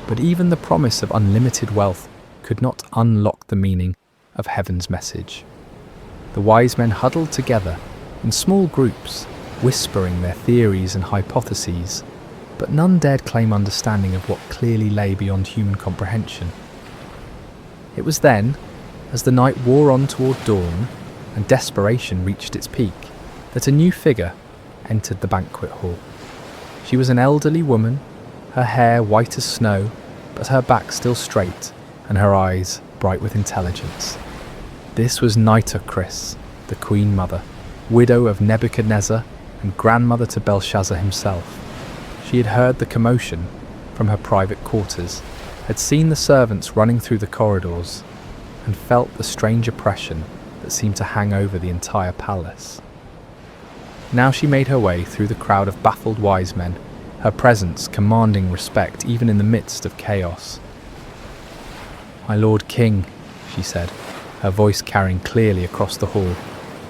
But even the promise of unlimited wealth could not unlock the meaning of heaven's message. The wise men huddled together in small groups, whispering their theories and hypotheses, but none dared claim understanding of what clearly lay beyond human comprehension. It was then, as the night wore on toward dawn and desperation reached its peak, that a new figure entered the banquet hall. She was an elderly woman, her hair white as snow, but her back still straight and her eyes bright with intelligence. This was Nitocris, the Queen Mother, widow of Nebuchadnezzar and grandmother to Belshazzar himself. She had heard the commotion from her private quarters, had seen the servants running through the corridors, and felt the strange oppression that seemed to hang over the entire palace. Now she made her way through the crowd of baffled wise men, her presence commanding respect even in the midst of chaos. "My Lord King," she said, her voice carrying clearly across the hall,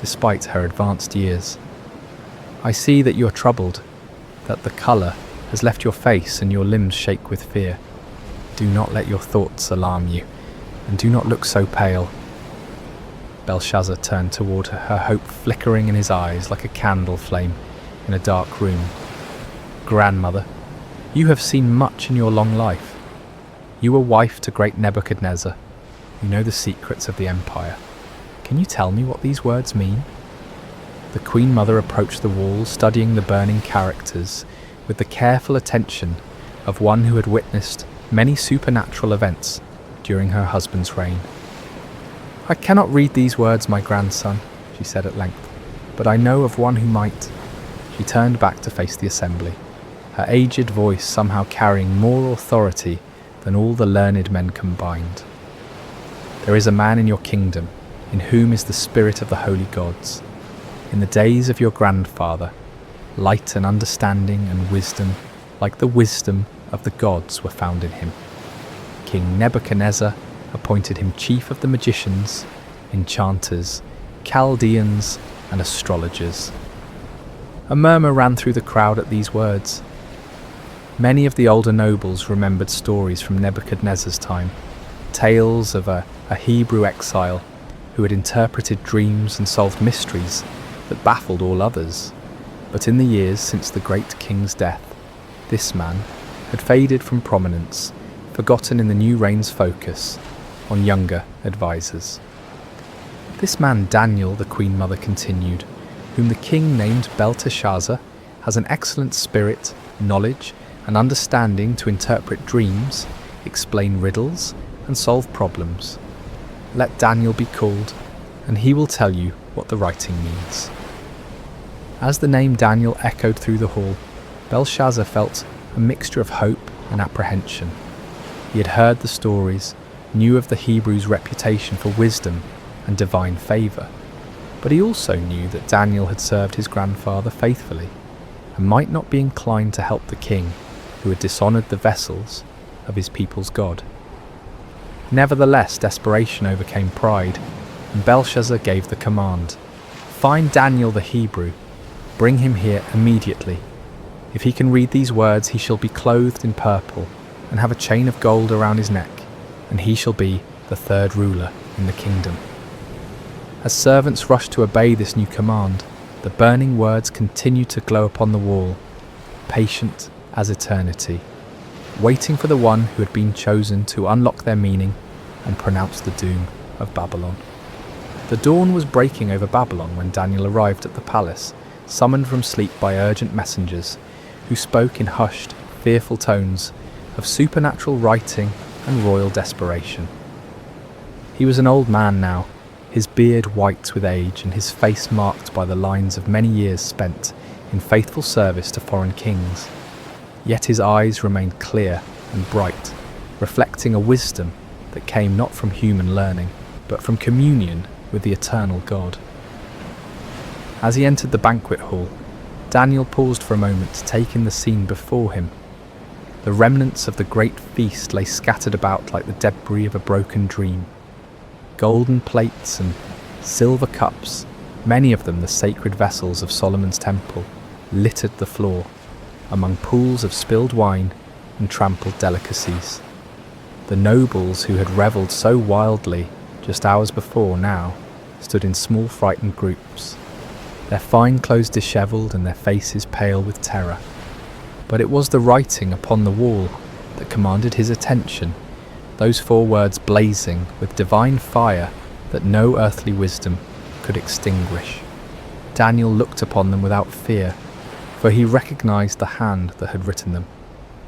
despite her advanced years. "I see that you are troubled, that the colour has left your face and your limbs shake with fear. Do not let your thoughts alarm you, and do not look so pale." Belshazzar turned toward her, her hope flickering in his eyes like a candle flame in a dark room. "Grandmother, you have seen much in your long life. You were wife to great Nebuchadnezzar. You know the secrets of the empire. Can you tell me what these words mean?" The Queen Mother approached the wall, studying the burning characters with the careful attention of one who had witnessed many supernatural events during her husband's reign. "I cannot read these words, my grandson," she said at length, "but I know of one who might." She turned back to face the assembly, her aged voice somehow carrying more authority than all the learned men combined. "There is a man in your kingdom, in whom is the spirit of the holy gods. In the days of your grandfather, light and understanding and wisdom, like the wisdom of the gods, were found in him. King Nebuchadnezzar appointed him chief of the magicians, enchanters, Chaldeans, and astrologers." A murmur ran through the crowd at these words. Many of the older nobles remembered stories from Nebuchadnezzar's time, tales of a Hebrew exile who had interpreted dreams and solved mysteries that baffled all others. But in the years since the great king's death, this man had faded from prominence, forgotten in the new reign's focus on younger advisors. "This man Daniel," the Queen Mother continued, "whom the king named Belteshazzar, has an excellent spirit, knowledge, and understanding to interpret dreams, explain riddles, and solve problems. Let Daniel be called, and he will tell you what the writing means." As the name Daniel echoed through the hall, Belshazzar felt a mixture of hope and apprehension. He had heard the stories, knew of the Hebrews' reputation for wisdom and divine favour, but he also knew that Daniel had served his grandfather faithfully and might not be inclined to help the king who had dishonoured the vessels of his people's God. Nevertheless, desperation overcame pride, and Belshazzar gave the command, "Find Daniel the Hebrew, bring him here immediately. If he can read these words, he shall be clothed in purple and have a chain of gold around his neck, and he shall be the third ruler in the kingdom." As servants rushed to obey this new command, the burning words continued to glow upon the wall, patient as eternity, waiting for the one who had been chosen to unlock their meaning and pronounce the doom of Babylon. The dawn was breaking over Babylon when Daniel arrived at the palace, summoned from sleep by urgent messengers, who spoke in hushed, fearful tones of supernatural writing and royal desperation. He was an old man now, his beard white with age and his face marked by the lines of many years spent in faithful service to foreign kings. Yet his eyes remained clear and bright, reflecting a wisdom that came not from human learning, but from communion with the eternal God. As he entered the banquet hall, Daniel paused for a moment to take in the scene before him. The remnants of the great feast lay scattered about like the debris of a broken dream. Golden plates and silver cups, many of them the sacred vessels of Solomon's temple, littered the floor, among pools of spilled wine and trampled delicacies. The nobles who had revelled so wildly just hours before now stood in small frightened groups, their fine clothes dishevelled and their faces pale with terror. But it was the writing upon the wall that commanded his attention, those 4 words blazing with divine fire that no earthly wisdom could extinguish. Daniel looked upon them without fear, for he recognised the hand that had written them,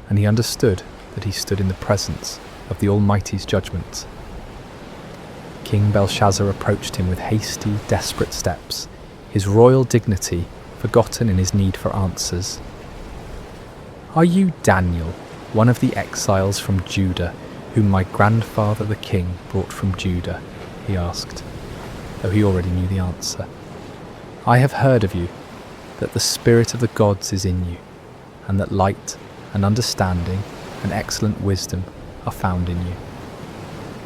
and he understood that he stood in the presence of the Almighty's judgment. King Belshazzar approached him with hasty, desperate steps, his royal dignity forgotten in his need for answers. "Are you Daniel, one of the exiles from Judah, whom my grandfather the king brought from Judah?" he asked, though he already knew the answer. "I have heard of you, that the spirit of the gods is in you, and that light and understanding and excellent wisdom are found in you."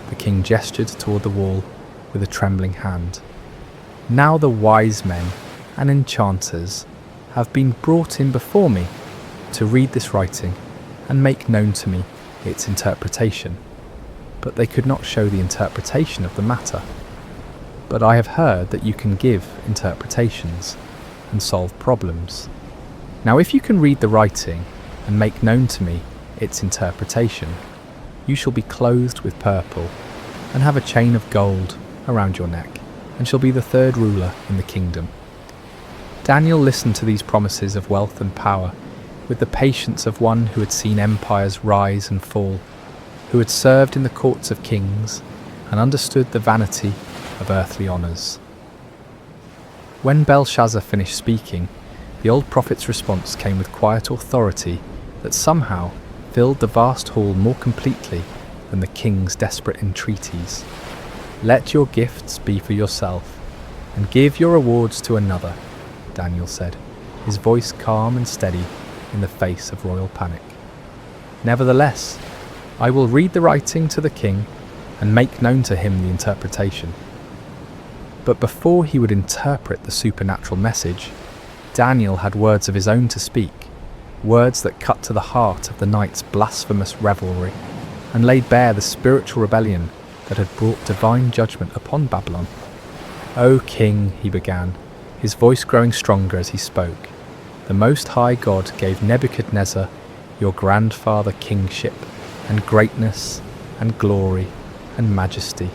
The king gestured toward the wall with a trembling hand. "Now the wise men and enchanters have been brought in before me to read this writing and make known to me its interpretation, but they could not show the interpretation of the matter. But I have heard that you can give interpretations and solve problems. Now if you can read the writing and make known to me its interpretation, you shall be clothed with purple and have a chain of gold around your neck, and shall be the 3rd ruler in the kingdom." Daniel listened to these promises of wealth and power with the patience of one who had seen empires rise and fall, who had served in the courts of kings and understood the vanity of earthly honours. When Belshazzar finished speaking, the old prophet's response came with quiet authority that somehow filled the vast hall more completely than the king's desperate entreaties. "Let your gifts be for yourself, and give your rewards to another," Daniel said, his voice calm and steady in the face of royal panic. "Nevertheless, I will read the writing to the king and make known to him the interpretation." But before he would interpret the supernatural message, Daniel had words of his own to speak, words that cut to the heart of the night's blasphemous revelry and laid bare the spiritual rebellion that had brought divine judgment upon Babylon. "O king," he began, his voice growing stronger as he spoke, "the Most High God gave Nebuchadnezzar, your grandfather, kingship and greatness and glory and majesty.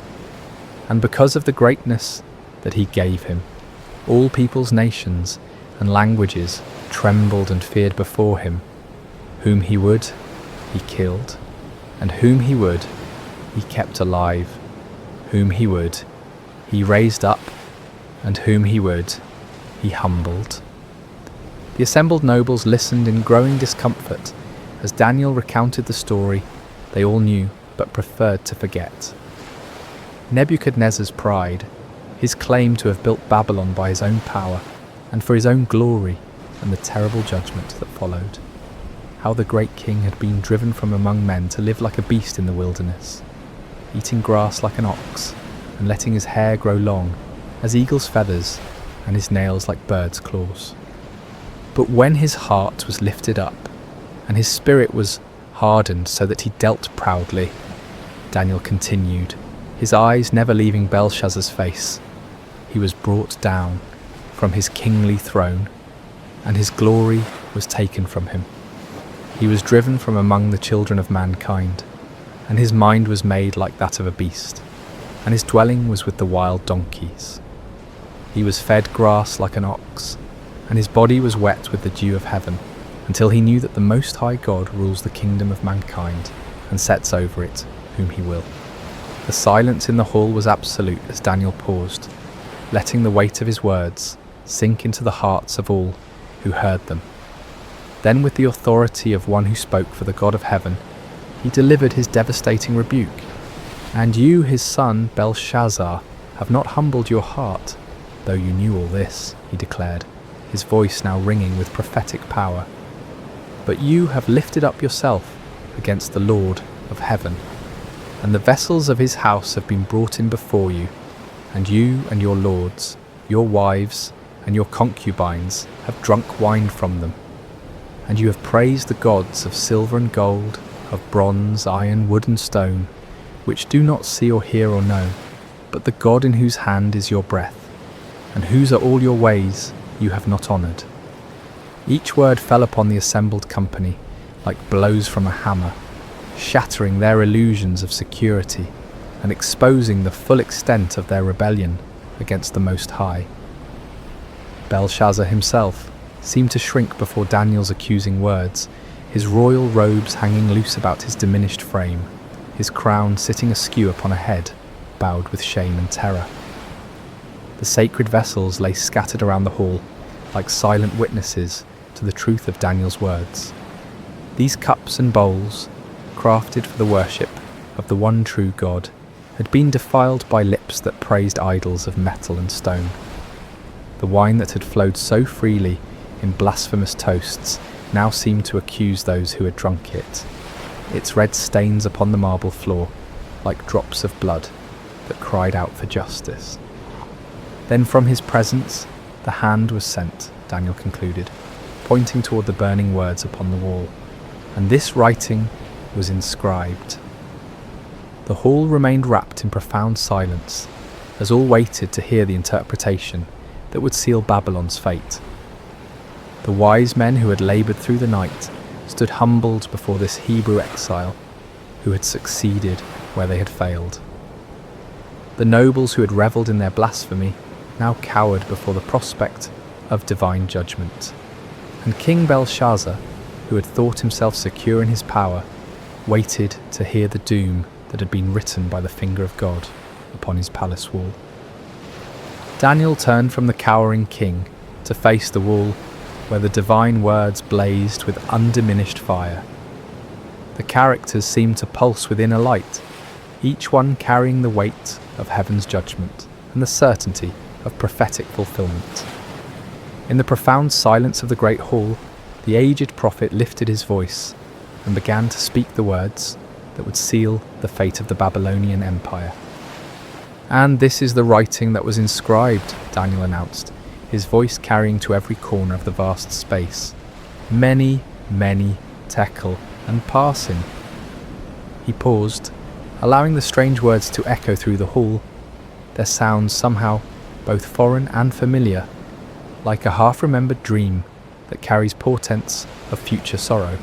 And because of the greatness that he gave him, all peoples, nations and languages trembled and feared before him. Whom he would, he killed, and whom he would, he kept alive. Whom he would, he raised up, and whom he would, he humbled." The assembled nobles listened in growing discomfort as Daniel recounted the story they all knew but preferred to forget. Nebuchadnezzar's pride, his claim to have built Babylon by his own power and for his own glory, and the terrible judgment that followed. How the great king had been driven from among men to live like a beast in the wilderness, eating grass like an ox, and letting his hair grow long as eagle's feathers and his nails like birds' claws. But when his heart was lifted up, and his spirit was hardened so that he dealt proudly, Daniel continued, his eyes never leaving Belshazzar's face, he was brought down from his kingly throne, and his glory was taken from him. He was driven from among the children of mankind, and his mind was made like that of a beast, and his dwelling was with the wild donkeys. He was fed grass like an ox, and his body was wet with the dew of heaven, until he knew that the Most High God rules the kingdom of mankind, and sets over it whom he will. The silence in the hall was absolute as Daniel paused, letting the weight of his words sink into the hearts of all who heard them. Then, with the authority of one who spoke for the God of heaven, he delivered his devastating rebuke. "And you, his son, Belshazzar, have not humbled your heart, though you knew all this," he declared, his voice now ringing with prophetic power. "But you have lifted up yourself against the Lord of heaven, and the vessels of his house have been brought in before you, and you and your lords your wives and your concubines have drunk wine from them, and you have praised the gods of silver and gold, of bronze, iron, wood and stone, which do not see or hear or know, but the God in whose hand is your breath, and whose are all your ways you have not honoured. Each word fell upon the assembled company like blows from a hammer, shattering their illusions of security and exposing the full extent of their rebellion against the Most High. Belshazzar himself seemed to shrink before Daniel's accusing words, his royal robes hanging loose about his diminished frame, his crown sitting askew upon a head bowed with shame and terror. The sacred vessels lay scattered around the hall like silent witnesses to the truth of Daniel's words. These cups and bowls, crafted for the worship of the one true God, had been defiled by lips that praised idols of metal and stone. The wine that had flowed so freely in blasphemous toasts now seemed to accuse those who had drunk it, its red stains upon the marble floor like drops of blood that cried out for justice. Then from his presence the hand was sent, Daniel concluded, pointing toward the burning words upon the wall, and this writing was inscribed. The hall remained wrapped in profound silence as all waited to hear the interpretation that would seal Babylon's fate. The wise men who had laboured through the night stood humbled before this Hebrew exile who had succeeded where they had failed. The nobles who had revelled in their blasphemy now cowered before the prospect of divine judgment, and King Belshazzar, who had thought himself secure in his power, waited to hear the doom that had been written by the finger of God upon his palace wall. Daniel turned from the cowering king to face the wall where the divine words blazed with undiminished fire. The characters seemed to pulse within a light, each one carrying the weight of heaven's judgment and the certainty of prophetic fulfillment. In the profound silence of the great hall, the aged prophet lifted his voice and began to speak the words that would seal the fate of the Babylonian Empire. "And this is the writing that was inscribed," Daniel announced, his voice carrying to every corner of the vast space. "Many, many, tekel, and parsin." He paused, allowing the strange words to echo through the hall, their sounds somehow both foreign and familiar, like a half-remembered dream that carries portents of future sorrow.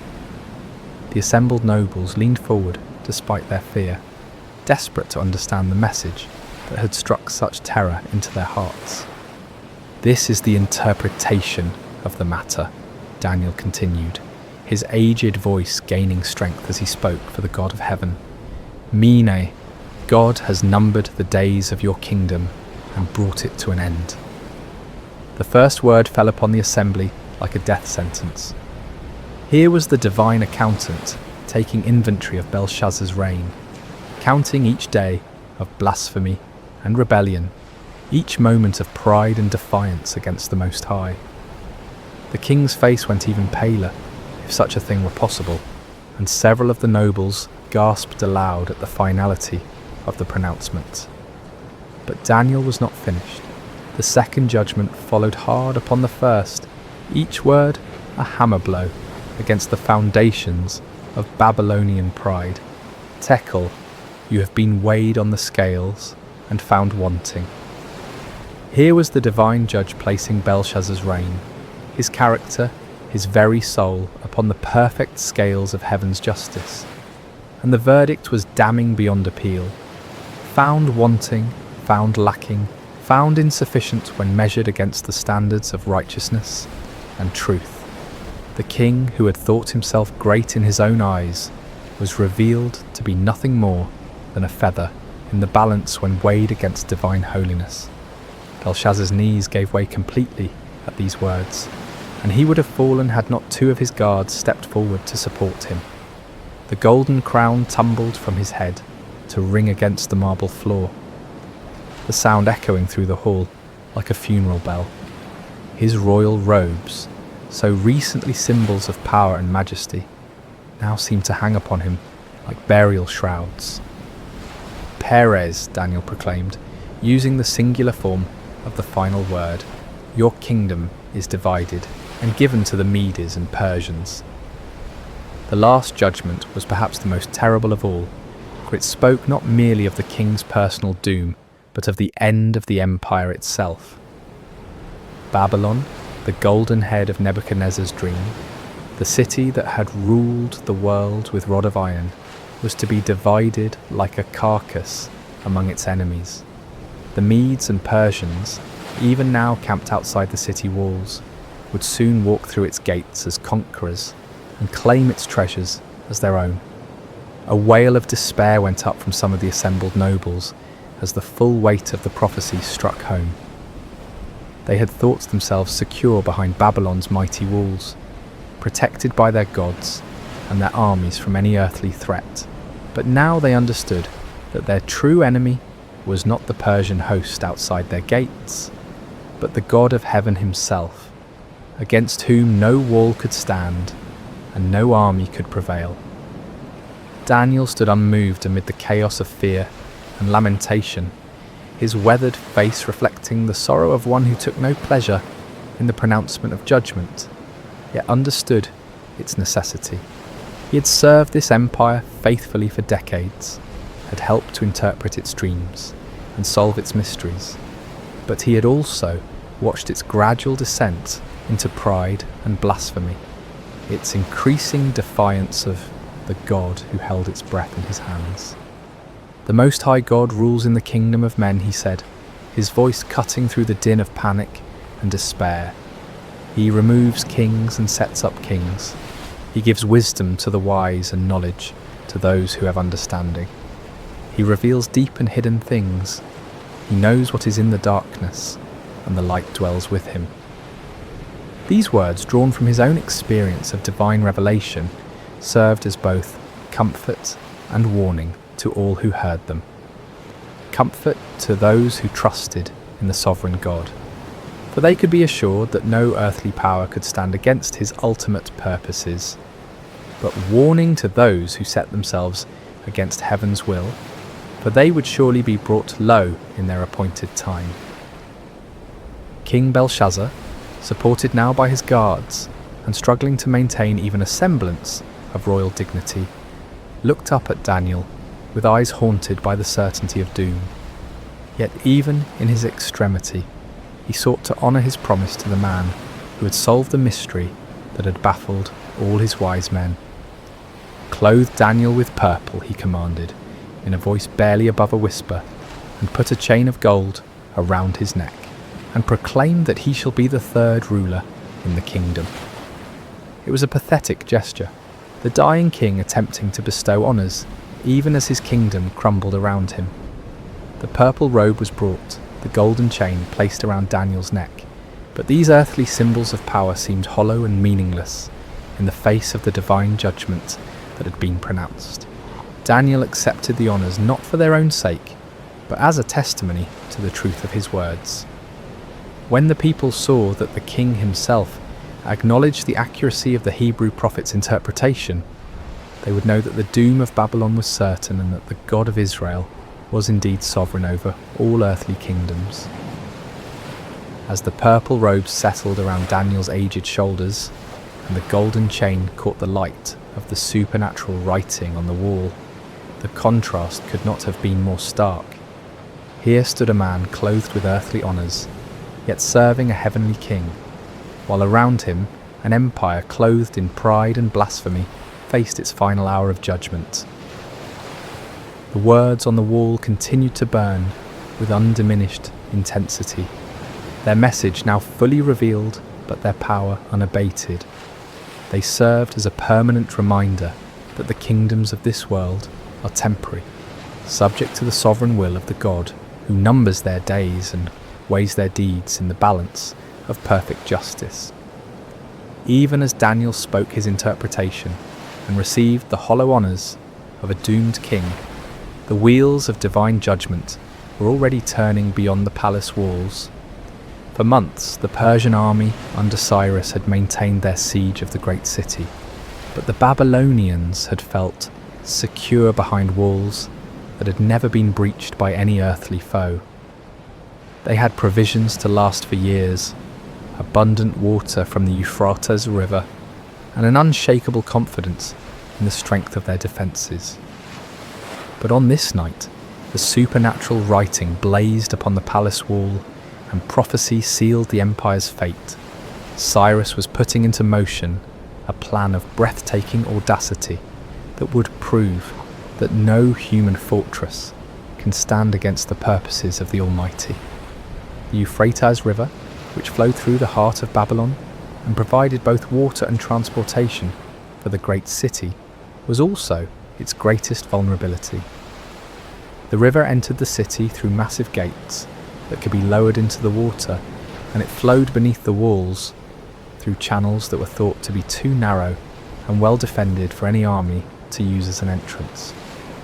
The assembled nobles leaned forward despite their fear, desperate to understand the message that had struck such terror into their hearts. "This is the interpretation of the matter," Daniel continued, his aged voice gaining strength as he spoke for the God of heaven. "Mene, God has numbered the days of your kingdom and brought it to an end." The first word fell upon the assembly like a death sentence. Here was the divine accountant taking inventory of Belshazzar's reign, counting each day of blasphemy and rebellion, each moment of pride and defiance against the Most High. The king's face went even paler, if such a thing were possible, and several of the nobles gasped aloud at the finality of the pronouncement. But Daniel was not finished. The second judgment followed hard upon the first, each word a hammer blow against the foundations of Babylonian pride. "Tekel, you have been weighed on the scales and found wanting." Here was the divine judge placing Belshazzar's reign, his character, his very soul, upon the perfect scales of heaven's justice. And the verdict was damning beyond appeal. Found wanting, found lacking, found insufficient when measured against the standards of righteousness and truth. The king, who had thought himself great in his own eyes, was revealed to be nothing more than a feather in the balance when weighed against divine holiness. Belshazzar's knees gave way completely at these words, and he would have fallen had not two of his guards stepped forward to support him. The golden crown tumbled from his head to ring against the marble floor, the sound echoing through the hall like a funeral bell. His royal robes, so recently symbols of power and majesty, now seemed to hang upon him like burial shrouds. "Perez," Daniel proclaimed, using the singular form of the final word, your kingdom is divided and given to the Medes and Persians. The last judgment was perhaps the most terrible of all, for it spoke not merely of the king's personal doom, but of the end of the empire itself. Babylon, the golden head of Nebuchadnezzar's dream, the city that had ruled the world with rod of iron, was to be divided like a carcass among its enemies. The Medes and Persians, even now camped outside the city walls, would soon walk through its gates as conquerors and claim its treasures as their own. A wail of despair went up from some of the assembled nobles as the full weight of the prophecy struck home. They had thought themselves secure behind Babylon's mighty walls, protected by their gods and their armies from any earthly threat. But now they understood that their true enemy was not the Persian host outside their gates, but the God of heaven himself, against whom no wall could stand and no army could prevail. Daniel stood unmoved amid the chaos of fear and lamentation, his weathered face reflecting the sorrow of one who took no pleasure in the pronouncement of judgment, yet understood its necessity. He had served this empire faithfully for decades, had helped to interpret its dreams and solve its mysteries, but he had also watched its gradual descent into pride and blasphemy, its increasing defiance of the God who held its breath in his hands. The Most High God rules in the kingdom of men, he said, his voice cutting through the din of panic and despair. He removes kings and sets up kings. He gives wisdom to the wise and knowledge to those who have understanding. He reveals deep and hidden things. He knows what is in the darkness, and the light dwells with him. These words, drawn from his own experience of divine revelation, served as both comfort and warning to all who heard them. Comfort to those who trusted in the sovereign God, for they could be assured that no earthly power could stand against his ultimate purposes, but warning to those who set themselves against heaven's will, for they would surely be brought low in their appointed time. King Belshazzar, supported now by his guards and struggling to maintain even a semblance of royal dignity, looked up at Daniel with eyes haunted by the certainty of doom. Yet even in his extremity, he sought to honour his promise to the man who had solved the mystery that had baffled all his wise men. "Clothe Daniel with purple," he commanded, in a voice barely above a whisper, "and put a chain of gold around his neck, and proclaim that he shall be the third ruler in the kingdom." It was a pathetic gesture, the dying king attempting to bestow honours, even as his kingdom crumbled around him. The purple robe was brought, the golden chain placed around Daniel's neck, but these earthly symbols of power seemed hollow and meaningless in the face of the divine judgment that had been pronounced. Daniel accepted the honours not for their own sake, but as a testimony to the truth of his words. When the people saw that the king himself acknowledged the accuracy of the Hebrew prophet's interpretation, they would know that the doom of Babylon was certain and that the God of Israel was indeed sovereign over all earthly kingdoms. As the purple robes settled around Daniel's aged shoulders and the golden chain caught the light of the supernatural writing on the wall, the contrast could not have been more stark. Here stood a man clothed with earthly honours, yet serving a heavenly king, while around him an empire clothed in pride and blasphemy faced its final hour of judgment. The words on the wall continued to burn with undiminished intensity, their message now fully revealed but their power unabated. They served as a permanent reminder that the kingdoms of this world are temporary, subject to the sovereign will of the God who numbers their days and weighs their deeds in the balance of perfect justice. Even as Daniel spoke his interpretation and received the hollow honours of a doomed king, the wheels of divine judgment were already turning beyond the palace walls. For months, the Persian army under Cyrus had maintained their siege of the great city, but the Babylonians had felt secure behind walls that had never been breached by any earthly foe. They had provisions to last for years, abundant water from the Euphrates River, and an unshakable confidence in the strength of their defences. But on this night, the supernatural writing blazed upon the palace wall, and prophecy sealed the empire's fate. Cyrus was putting into motion a plan of breathtaking audacity that would prove that no human fortress can stand against the purposes of the Almighty. The Euphrates River, which flowed through the heart of Babylon and provided both water and transportation for the great city, was also its greatest vulnerability. The river entered the city through massive gates that could be lowered into the water, and it flowed beneath the walls through channels that were thought to be too narrow and well defended for any army to use as an entrance.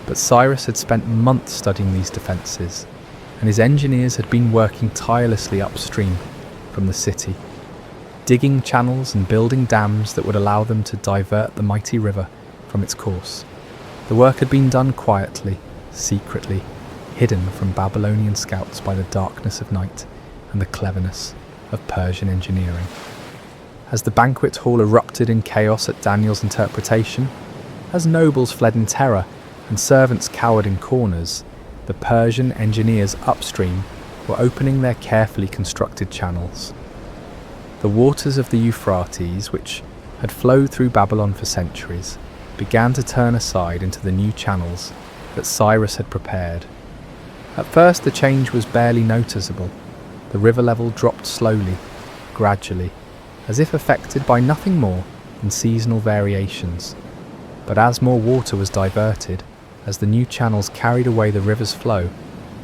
But Cyrus had spent months studying these defences, and his engineers had been working tirelessly upstream from the city, digging channels and building dams that would allow them to divert the mighty river from its course. The work had been done quietly, secretly, hidden from Babylonian scouts by the darkness of night and the cleverness of Persian engineering. As the banquet hall erupted in chaos at Daniel's interpretation, as nobles fled in terror and servants cowered in corners, the Persian engineers upstream were opening their carefully constructed channels. The waters of the Euphrates, which had flowed through Babylon for centuries, began to turn aside into the new channels that Cyrus had prepared. At first the change was barely noticeable. The river level dropped slowly, gradually, as if affected by nothing more than seasonal variations. But as more water was diverted, as the new channels carried away the river's flow,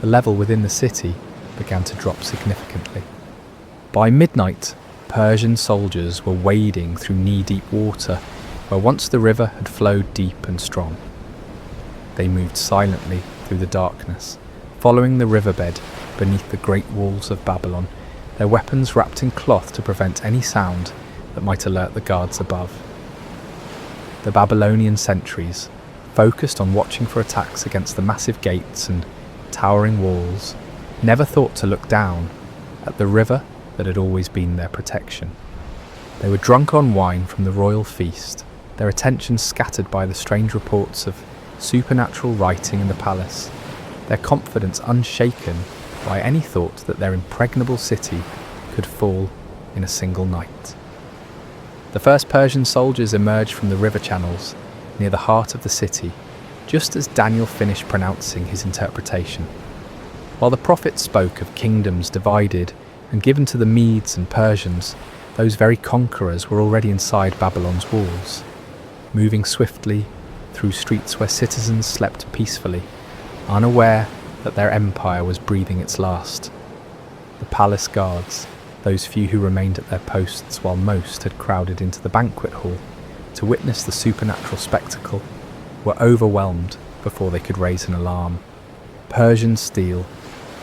the level within the city began to drop significantly. By midnight, Persian soldiers were wading through knee-deep water where once the river had flowed deep and strong. They moved silently through the darkness, following the riverbed beneath the great walls of Babylon, their weapons wrapped in cloth to prevent any sound that might alert the guards above. The Babylonian sentries, focused on watching for attacks against the massive gates and towering walls, never thought to look down at the river that had always been their protection. They were drunk on wine from the royal feast, their attention scattered by the strange reports of supernatural writing in the palace, their confidence unshaken by any thought that their impregnable city could fall in a single night. The first Persian soldiers emerged from the river channels near the heart of the city, just as Daniel finished pronouncing his interpretation. While the prophet spoke of kingdoms divided and given to the Medes and Persians, those very conquerors were already inside Babylon's walls, moving swiftly through streets where citizens slept peacefully, unaware that their empire was breathing its last. The palace guards, those few who remained at their posts while most had crowded into the banquet hall to witness the supernatural spectacle, were overwhelmed before they could raise an alarm. Persian steel,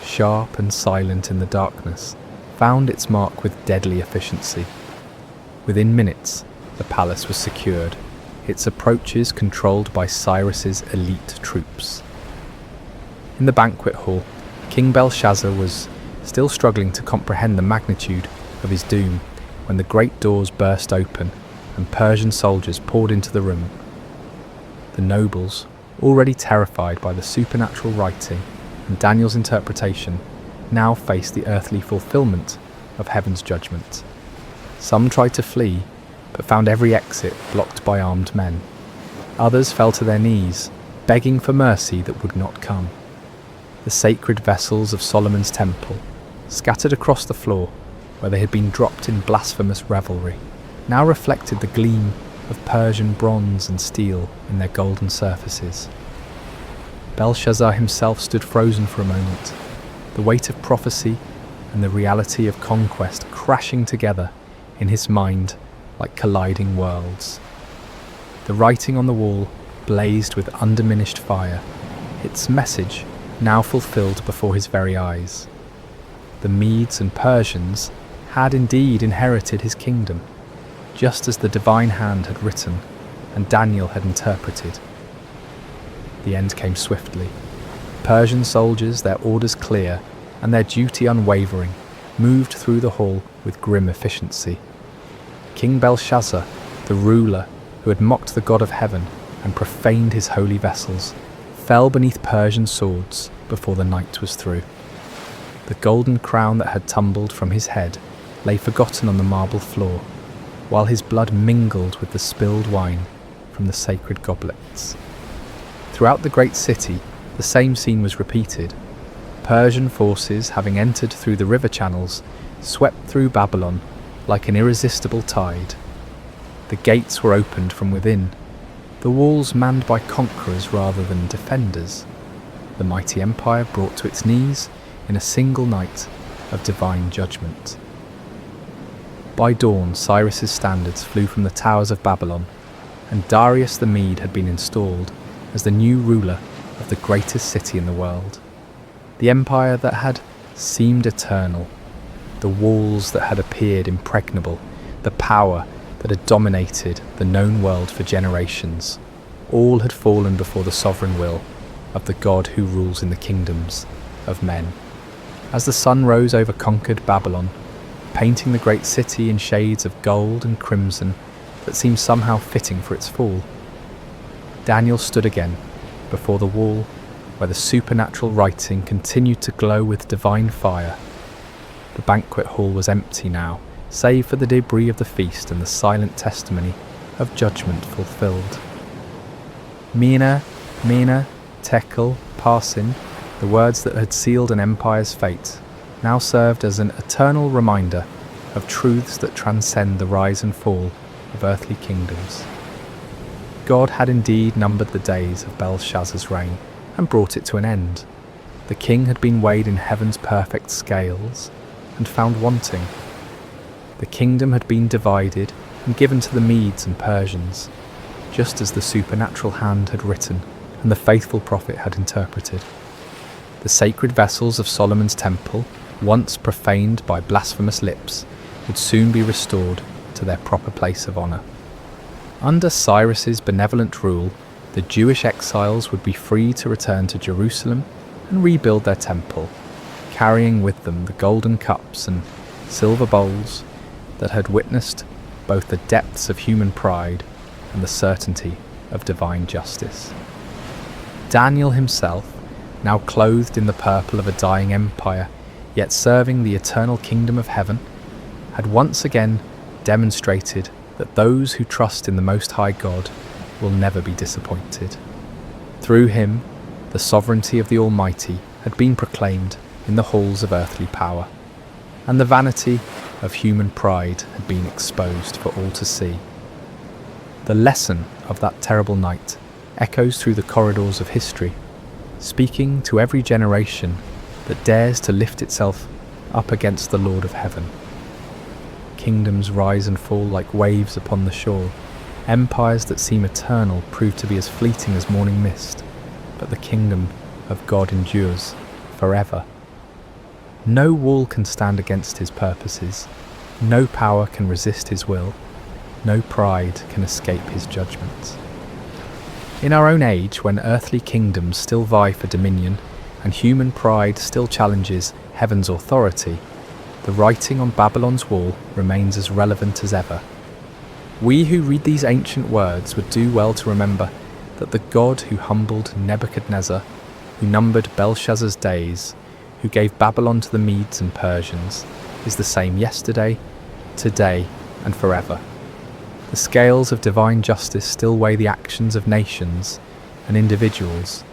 sharp and silent in the darkness, found its mark with deadly efficiency. Within minutes, the palace was secured, its approaches controlled by Cyrus's elite troops. In the banquet hall, King Belshazzar was still struggling to comprehend the magnitude of his doom when the great doors burst open and Persian soldiers poured into the room. The nobles, already terrified by the supernatural writing and Daniel's interpretation, now faced the earthly fulfillment of heaven's judgment. Some tried to flee, but found every exit blocked by armed men. Others fell to their knees, begging for mercy that would not come. The sacred vessels of Solomon's temple, scattered across the floor where they had been dropped in blasphemous revelry, now reflected the gleam of Persian bronze and steel in their golden surfaces. Belshazzar himself stood frozen for a moment, the weight of prophecy and the reality of conquest crashing together in his mind like colliding worlds. The writing on the wall blazed with undiminished fire, its message now fulfilled before his very eyes. The Medes and Persians had indeed inherited his kingdom, just as the divine hand had written and Daniel had interpreted. The end came swiftly. Persian soldiers, their orders clear, and their duty unwavering, moved through the hall with grim efficiency. King Belshazzar, the ruler who had mocked the God of heaven and profaned his holy vessels, fell beneath Persian swords before the night was through. The golden crown that had tumbled from his head lay forgotten on the marble floor, while his blood mingled with the spilled wine from the sacred goblets. Throughout the great city, the same scene was repeated. Persian forces, having entered through the river channels, swept through Babylon like an irresistible tide. The gates were opened from within, the walls manned by conquerors rather than defenders. The mighty empire brought to its knees in a single night of divine judgment. By dawn, Cyrus's standards flew from the towers of Babylon, and Darius the Mede had been installed as the new ruler of the greatest city in the world. The empire that had seemed eternal, the walls that had appeared impregnable, the power that had dominated the known world for generations, all had fallen before the sovereign will of the God who rules in the kingdoms of men. As the sun rose over conquered Babylon, painting the great city in shades of gold and crimson that seemed somehow fitting for its fall, Daniel stood again before the wall where the supernatural writing continued to glow with divine fire. The banquet hall was empty now, save for the debris of the feast and the silent testimony of judgment fulfilled. Mene, Mene, Tekel, Parsin, the words that had sealed an empire's fate, now served as an eternal reminder of truths that transcend the rise and fall of earthly kingdoms. God had indeed numbered the days of Belshazzar's reign and brought it to an end. The king had been weighed in heaven's perfect scales and found wanting. The kingdom had been divided and given to the Medes and Persians, just as the supernatural hand had written and the faithful prophet had interpreted. The sacred vessels of Solomon's temple, once profaned by blasphemous lips, would soon be restored to their proper place of honour. Under Cyrus's benevolent rule, the Jewish exiles would be free to return to Jerusalem and rebuild their temple, carrying with them the golden cups and silver bowls that had witnessed both the depths of human pride and the certainty of divine justice. Daniel himself, now clothed in the purple of a dying empire, yet serving the eternal kingdom of heaven, had once again demonstrated that those who trust in the Most High God will never be disappointed. Through him, the sovereignty of the Almighty had been proclaimed in the halls of earthly power, and the vanity of human pride had been exposed for all to see. The lesson of that terrible night echoes through the corridors of history, speaking to every generation that dares to lift itself up against the Lord of heaven. Kingdoms rise and fall like waves upon the shore. Empires that seem eternal prove to be as fleeting as morning mist, but the kingdom of God endures forever. No wall can stand against his purposes, no power can resist his will, no pride can escape his judgments. In our own age, when earthly kingdoms still vie for dominion and human pride still challenges heaven's authority, the writing on Babylon's wall remains as relevant as ever. We who read these ancient words would do well to remember that the God who humbled Nebuchadnezzar, who numbered Belshazzar's days, who gave Babylon to the Medes and Persians, is the same yesterday, today, and forever. The scales of divine justice still weigh the actions of nations and individuals.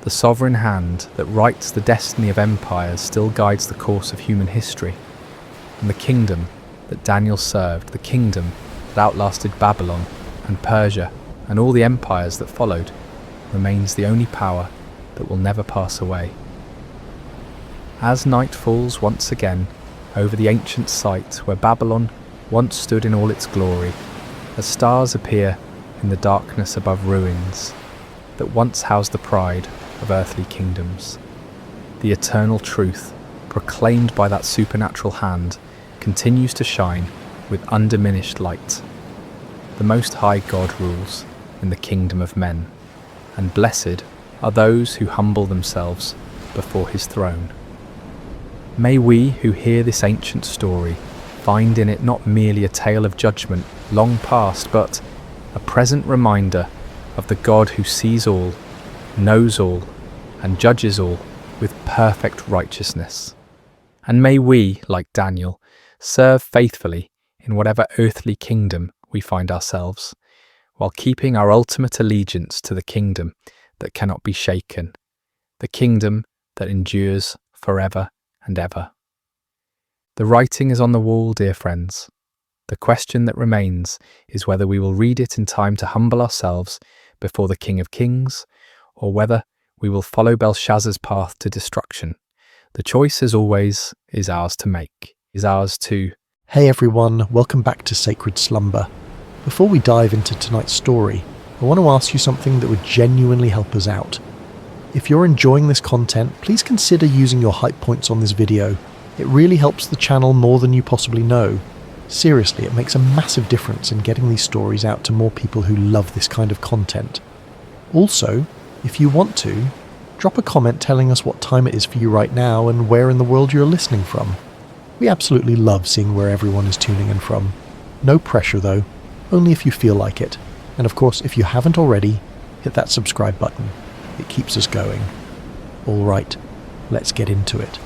The sovereign hand that writes the destiny of empires still guides the course of human history. And the kingdom that Daniel served, the kingdom that outlasted Babylon and Persia and all the empires that followed, remains the only power that will never pass away. As night falls once again over the ancient site where Babylon once stood in all its glory, as stars appear in the darkness above ruins that once housed the pride of earthly kingdoms, the eternal truth proclaimed by that supernatural hand continues to shine with undiminished light. The Most High God rules in the kingdom of men, and blessed are those who humble themselves before his throne. May we who hear this ancient story find in it not merely a tale of judgment long past, but a present reminder of the God who sees all, knows all, and judges all with perfect righteousness. And may we, like Daniel, serve faithfully in whatever earthly kingdom we find ourselves, while keeping our ultimate allegiance to the kingdom that cannot be shaken, the kingdom that endures forever and ever. The writing is on the wall, dear friends. The question that remains is whether we will read it in time to humble ourselves before the King of Kings, or whether we will follow Belshazzar's path to destruction. The choice, as always, is ours to make, Hey everyone, welcome back to Sacred Slumber. Before we dive into tonight's story, I want to ask you something that would genuinely help us out. If you're enjoying this content, please consider using your hype points on this video. It really helps the channel more than you possibly know. Seriously, it makes a massive difference in getting these stories out to more people who love this kind of content. Also, if you want to, drop a comment telling us what time it is for you right now and where in the world you're listening from. We absolutely love seeing where everyone is tuning in from. No pressure though, only if you feel like it. And of course, if you haven't already, hit that subscribe button. It keeps us going. Alright, let's get into it.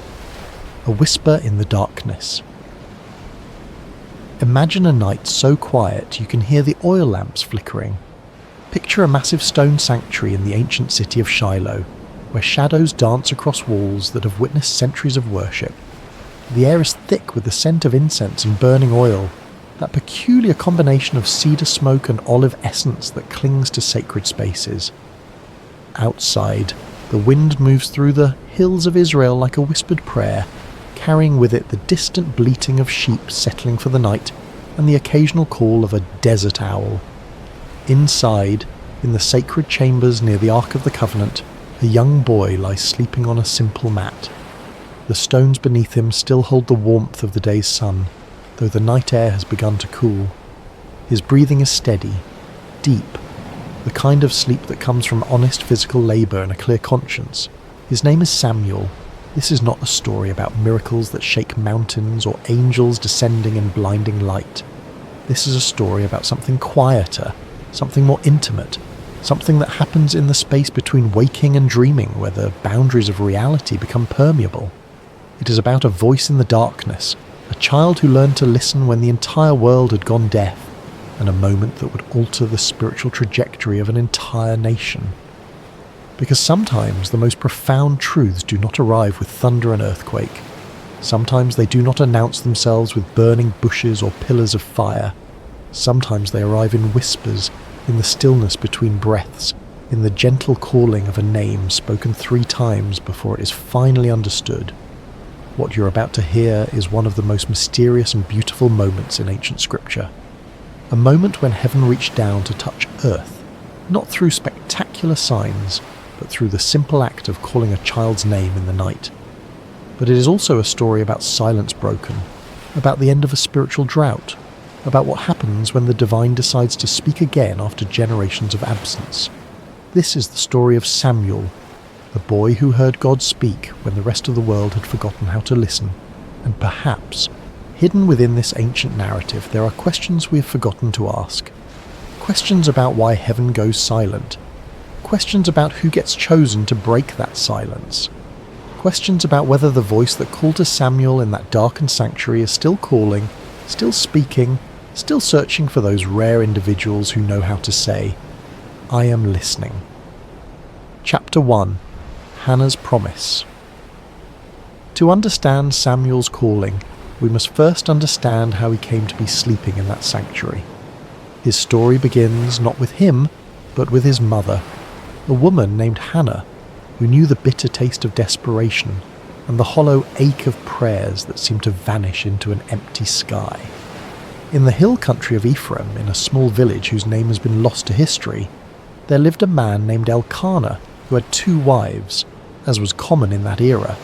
A whisper in the darkness. Imagine a night so quiet you can hear the oil lamps flickering. Picture a massive stone sanctuary in the ancient city of Shiloh, where shadows dance across walls that have witnessed centuries of worship. The air is thick with the scent of incense and burning oil, that peculiar combination of cedar smoke and olive essence that clings to sacred spaces. Outside, the wind moves through the hills of Israel like a whispered prayer, carrying with it the distant bleating of sheep settling for the night and the occasional call of a desert owl. Inside, in the sacred chambers near the Ark of the Covenant, a young boy lies sleeping on a simple mat. The stones beneath him still hold the warmth of the day's sun, though the night air has begun to cool. His breathing is steady, deep, the kind of sleep that comes from honest physical labour and a clear conscience. His name is Samuel. This is not a story about miracles that shake mountains or angels descending in blinding light. This is a story about something quieter, something more intimate, something that happens in the space between waking and dreaming, where the boundaries of reality become permeable. It is about a voice in the darkness, a child who learned to listen when the entire world had gone deaf, and a moment that would alter the spiritual trajectory of an entire nation. Because sometimes the most profound truths do not arrive with thunder and earthquake. Sometimes they do not announce themselves with burning bushes or pillars of fire. Sometimes they arrive in whispers, in the stillness between breaths, in the gentle calling of a name spoken 3 times before it is finally understood. What you're about to hear is one of the most mysterious and beautiful moments in ancient scripture. A moment when heaven reached down to touch earth, not through spectacular signs, but through the simple act of calling a child's name in the night. But it is also a story about silence broken, about the end of a spiritual drought, about what happens when the divine decides to speak again after generations of absence. This is the story of Samuel, the boy who heard God speak when the rest of the world had forgotten how to listen. And perhaps, hidden within this ancient narrative, there are questions we have forgotten to ask. Questions about why heaven goes silent. Questions about who gets chosen to break that silence. Questions about whether the voice that called to Samuel in that darkened sanctuary is still calling, still speaking, still searching for those rare individuals who know how to say, "I am listening." Chapter 1. Hannah's Promise. To understand Samuel's calling, we must first understand how he came to be sleeping in that sanctuary. His story begins not with him, but with his mother, a woman named Hannah, who knew the bitter taste of desperation and the hollow ache of prayers that seemed to vanish into an empty sky. In the hill country of Ephraim, in a small village whose name has been lost to history, there lived a man named Elkanah who had 2 wives, as was common in that era.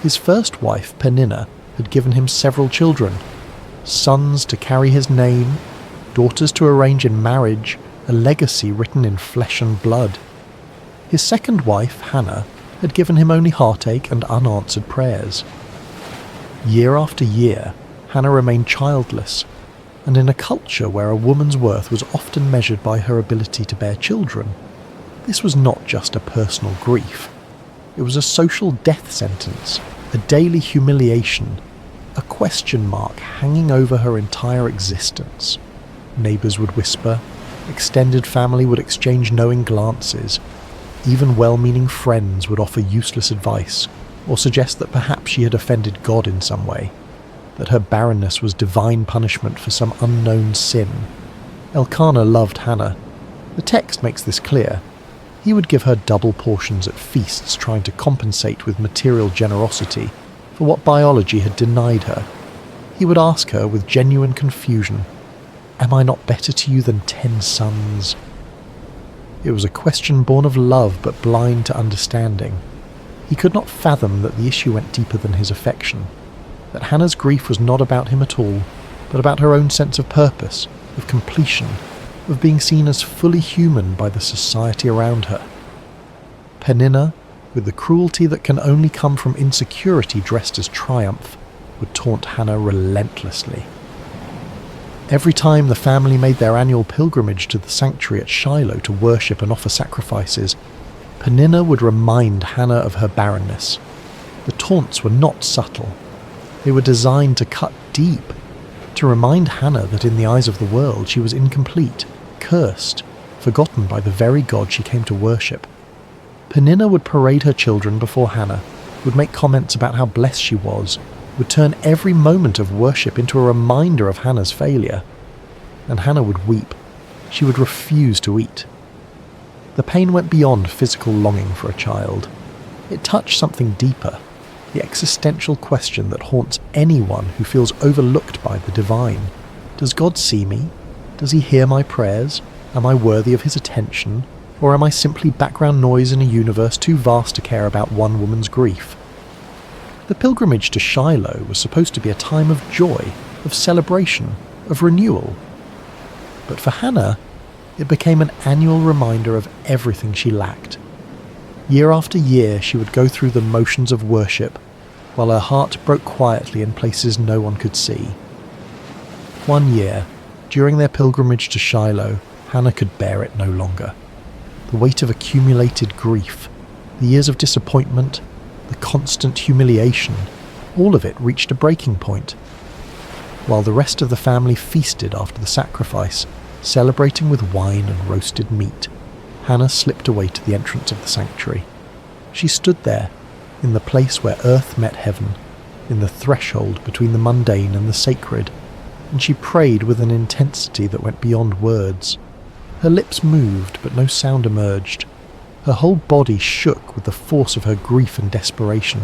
His first wife, Peninnah, had given him several children, sons to carry his name, daughters to arrange in marriage, a legacy written in flesh and blood. His second wife, Hannah, had given him only heartache and unanswered prayers. Year after year, Hannah remained childless, and in a culture where a woman's worth was often measured by her ability to bear children, this was not just a personal grief. It was a social death sentence, a daily humiliation, a question mark hanging over her entire existence. Neighbours would whisper, extended family would exchange knowing glances, even well-meaning friends would offer useless advice or suggest that perhaps she had offended God in some way, that her barrenness was divine punishment for some unknown sin. Elkanah loved Hannah. The text makes this clear. He would give her double portions at feasts, trying to compensate with material generosity for what biology had denied her. He would ask her with genuine confusion, "Am I not better to you than 10 sons?" It was a question born of love but blind to understanding. He could not fathom that the issue went deeper than his affection, that Hannah's grief was not about him at all, but about her own sense of purpose, of completion, of being seen as fully human by the society around her. Peninnah, with the cruelty that can only come from insecurity dressed as triumph, would taunt Hannah relentlessly. Every time the family made their annual pilgrimage to the sanctuary at Shiloh to worship and offer sacrifices, Peninnah would remind Hannah of her barrenness. The taunts were not subtle. They were designed to cut deep, to remind Hannah that in the eyes of the world she was incomplete, cursed, forgotten by the very God she came to worship. Peninnah would parade her children before Hannah, would make comments about how blessed she was, would turn every moment of worship into a reminder of Hannah's failure. And Hannah would weep. She would refuse to eat. The pain went beyond physical longing for a child. It touched something deeper, the existential question that haunts anyone who feels overlooked by the divine. Does God see me? Does he hear my prayers? Am I worthy of his attention? Or am I simply background noise in a universe too vast to care about one woman's grief? The pilgrimage to Shiloh was supposed to be a time of joy, of celebration, of renewal. But for Hannah, it became an annual reminder of everything she lacked. Year after year she would go through the motions of worship, while her heart broke quietly in places no one could see. One year, during their pilgrimage to Shiloh, Hannah could bear it no longer. The weight of accumulated grief, the years of disappointment, the constant humiliation, all of it reached a breaking point. While the rest of the family feasted after the sacrifice, celebrating with wine and roasted meat, Hannah slipped away to the entrance of the sanctuary. She stood there, in the place where earth met heaven, in the threshold between the mundane and the sacred, and she prayed with an intensity that went beyond words. Her lips moved, but no sound emerged. Her whole body shook with the force of her grief and desperation.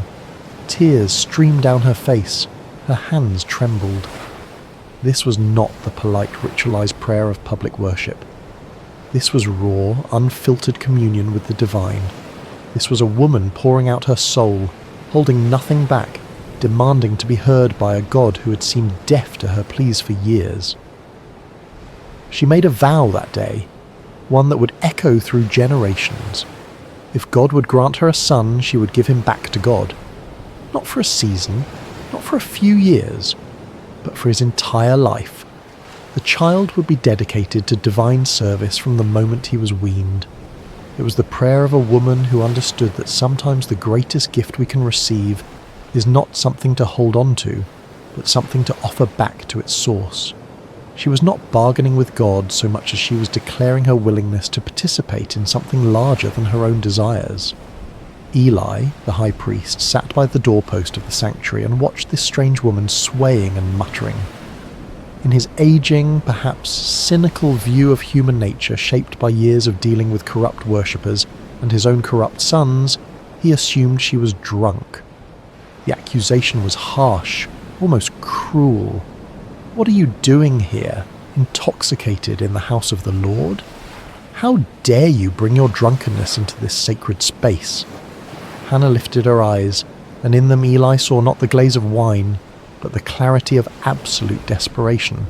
Tears streamed down her face. Her hands trembled. This was not the polite ritualized prayer of public worship. This was raw, unfiltered communion with the divine. This was a woman pouring out her soul, holding nothing back, demanding to be heard by a God who had seemed deaf to her pleas for years. She made a vow that day, one that would echo through generations. If God would grant her a son, she would give him back to God. Not for a season, not for a few years, but for his entire life. The child would be dedicated to divine service from the moment he was weaned. It was the prayer of a woman who understood that sometimes the greatest gift we can receive is not something to hold on to, but something to offer back to its source. She was not bargaining with God so much as she was declaring her willingness to participate in something larger than her own desires. Eli, the high priest, sat by the doorpost of the sanctuary and watched this strange woman swaying and muttering. In his aging, perhaps cynical view of human nature shaped by years of dealing with corrupt worshippers and his own corrupt sons, he assumed she was drunk. The accusation was harsh, almost cruel. What are you doing here, intoxicated in the house of the Lord? How dare you bring your drunkenness into this sacred space? Hannah lifted her eyes, and in them Eli saw not the glaze of wine, but the clarity of absolute desperation,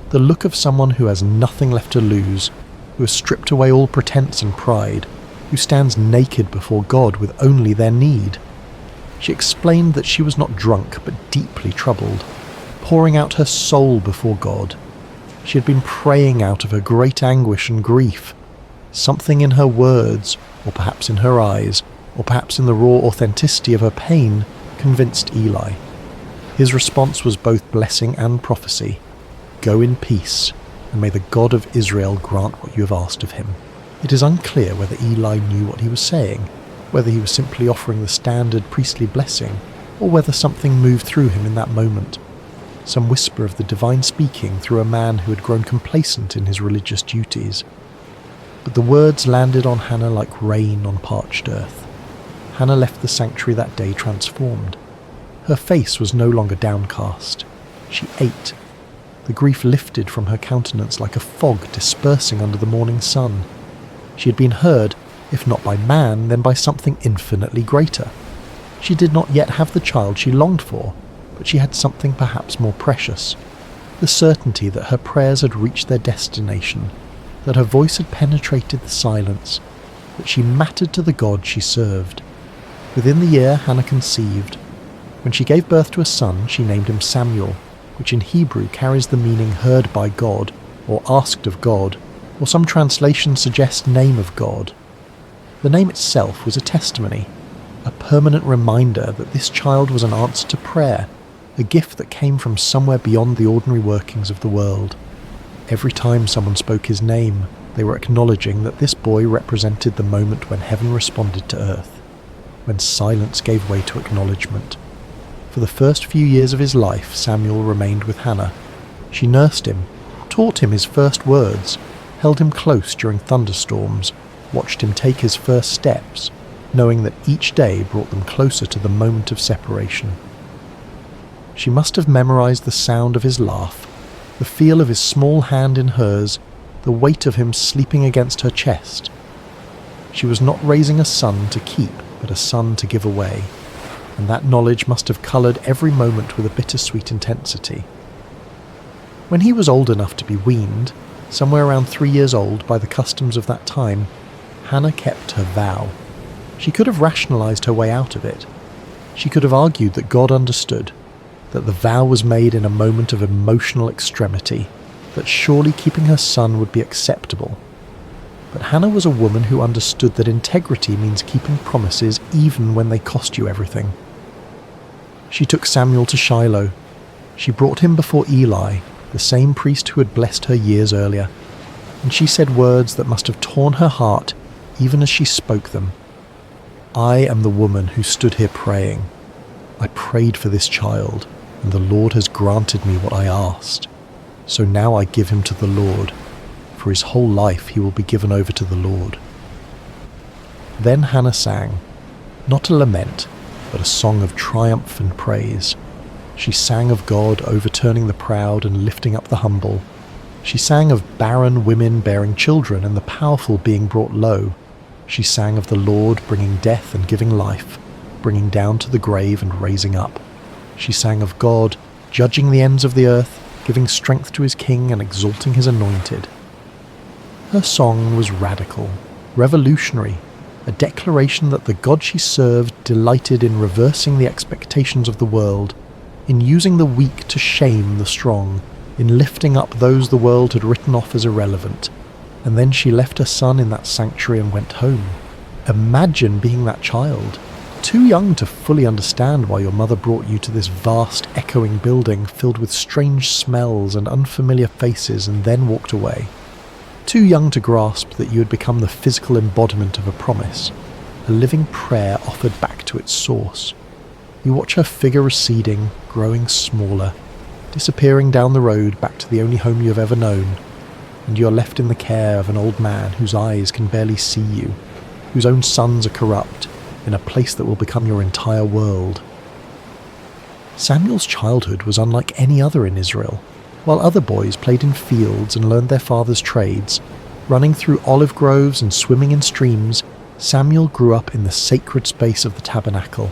the look of someone who has nothing left to lose, who has stripped away all pretense and pride, who stands naked before God with only their need. She explained that she was not drunk but deeply troubled, pouring out her soul before God. She had been praying out of her great anguish and grief. Something in her words, or perhaps in her eyes, or perhaps in the raw authenticity of her pain, convinced Eli. His response was both blessing and prophecy. Go in peace, and may the God of Israel grant what you have asked of him. It is unclear whether Eli knew what he was saying, whether he was simply offering the standard priestly blessing, or whether something moved through him in that moment. Some whisper of the divine speaking through a man who had grown complacent in his religious duties. But the words landed on Hannah like rain on parched earth. Hannah left the sanctuary that day transformed. Her face was no longer downcast. She ate. The grief lifted from her countenance like a fog dispersing under the morning sun. She had been heard, if not by man, then by something infinitely greater. She did not yet have the child she longed for, but she had something perhaps more precious. The certainty that her prayers had reached their destination, that her voice had penetrated the silence, that she mattered to the God she served. Within the year, Hannah conceived. When she gave birth to a son, she named him Samuel, which in Hebrew carries the meaning heard by God, or asked of God, or some translations suggest name of God. The name itself was a testimony, a permanent reminder that this child was an answer to prayer, a gift that came from somewhere beyond the ordinary workings of the world. Every time someone spoke his name, they were acknowledging that this boy represented the moment when heaven responded to earth, when silence gave way to acknowledgement. For the first few years of his life, Samuel remained with Hannah. She nursed him, taught him his first words, held him close during thunderstorms, watched him take his first steps, knowing that each day brought them closer to the moment of separation. She must have memorized the sound of his laugh, the feel of his small hand in hers, the weight of him sleeping against her chest. She was not raising a son to keep, but a son to give away, and that knowledge must have coloured every moment with a bittersweet intensity. When he was old enough to be weaned, somewhere around 3 years old by the customs of that time, Hannah kept her vow. She could have rationalised her way out of it. She could have argued that God understood, that the vow was made in a moment of emotional extremity, that surely keeping her son would be acceptable. But Hannah was a woman who understood that integrity means keeping promises even when they cost you everything. She took Samuel to Shiloh. She brought him before Eli, the same priest who had blessed her years earlier, and she said words that must have torn her heart even as she spoke them. I am the woman who stood here praying. I prayed for this child, and the Lord has granted me what I asked. So now I give him to the Lord. For his whole life he will be given over to the Lord. Then Hannah sang, not a lament, but a song of triumph and praise. She sang of God overturning the proud and lifting up the humble. She sang of barren women bearing children and the powerful being brought low. She sang of the Lord bringing death and giving life, bringing down to the grave and raising up. She sang of God judging the ends of the earth, giving strength to his king and exalting his anointed. Her song was radical, revolutionary, a declaration that the God she served delighted in reversing the expectations of the world, in using the weak to shame the strong, in lifting up those the world had written off as irrelevant. And then she left her son in that sanctuary and went home. Imagine being that child, too young to fully understand why your mother brought you to this vast, echoing building filled with strange smells and unfamiliar faces and then walked away. Too young to grasp that you had become the physical embodiment of a promise, a living prayer offered back to its source. You watch her figure receding, growing smaller, disappearing down the road back to the only home you have ever known, and you are left in the care of an old man whose eyes can barely see you, whose own sons are corrupt, in a place that will become your entire world. Samuel's childhood was unlike any other in Israel. While other boys played in fields and learned their father's trades, running through olive groves and swimming in streams, Samuel grew up in the sacred space of the tabernacle.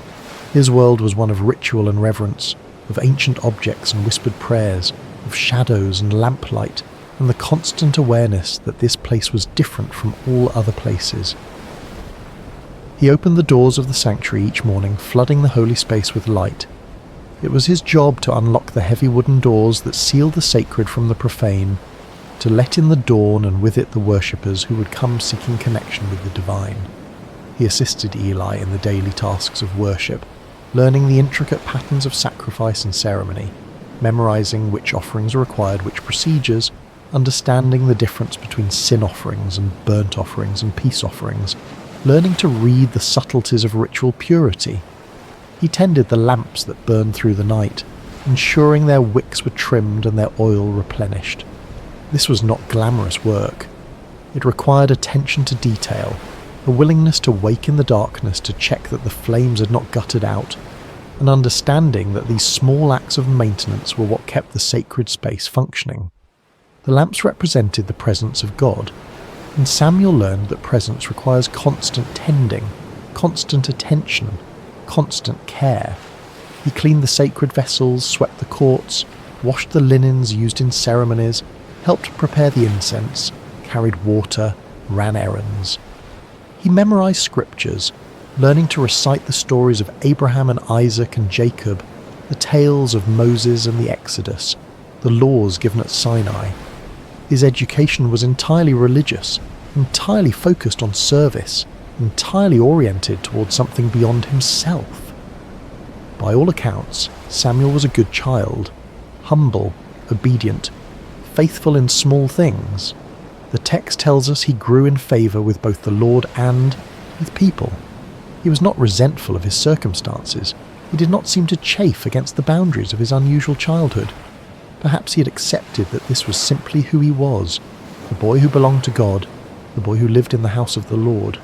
His world was one of ritual and reverence, of ancient objects and whispered prayers, of shadows and lamplight, and the constant awareness that this place was different from all other places. He opened the doors of the sanctuary each morning, flooding the holy space with light. It was his job to unlock the heavy wooden doors that sealed the sacred from the profane, to let in the dawn and with it the worshippers who would come seeking connection with the divine. He assisted Eli in the daily tasks of worship, learning the intricate patterns of sacrifice and ceremony, memorizing which offerings are required, which procedures, understanding the difference between sin offerings and burnt offerings and peace offerings, learning to read the subtleties of ritual purity. He tended the lamps that burned through the night, ensuring their wicks were trimmed and their oil replenished. This was not glamorous work. It required attention to detail, a willingness to wake in the darkness to check that the flames had not guttered out, an understanding that these small acts of maintenance were what kept the sacred space functioning. The lamps represented the presence of God, and Samuel learned that presence requires constant tending, constant attention, constant care. He cleaned the sacred vessels, swept the courts, washed the linens used in ceremonies, helped prepare the incense, carried water, ran errands. He memorized scriptures, learning to recite the stories of Abraham and Isaac and Jacob, the tales of Moses and the Exodus, the laws given at Sinai. His education was entirely religious, entirely focused on service, entirely oriented towards something beyond himself. By all accounts, Samuel was a good child, humble, obedient, faithful in small things. The text tells us he grew in favour with both the Lord and with people. He was not resentful of his circumstances. He did not seem to chafe against the boundaries of his unusual childhood. Perhaps he had accepted that this was simply who he was, the boy who belonged to God, the boy who lived in the house of the Lord.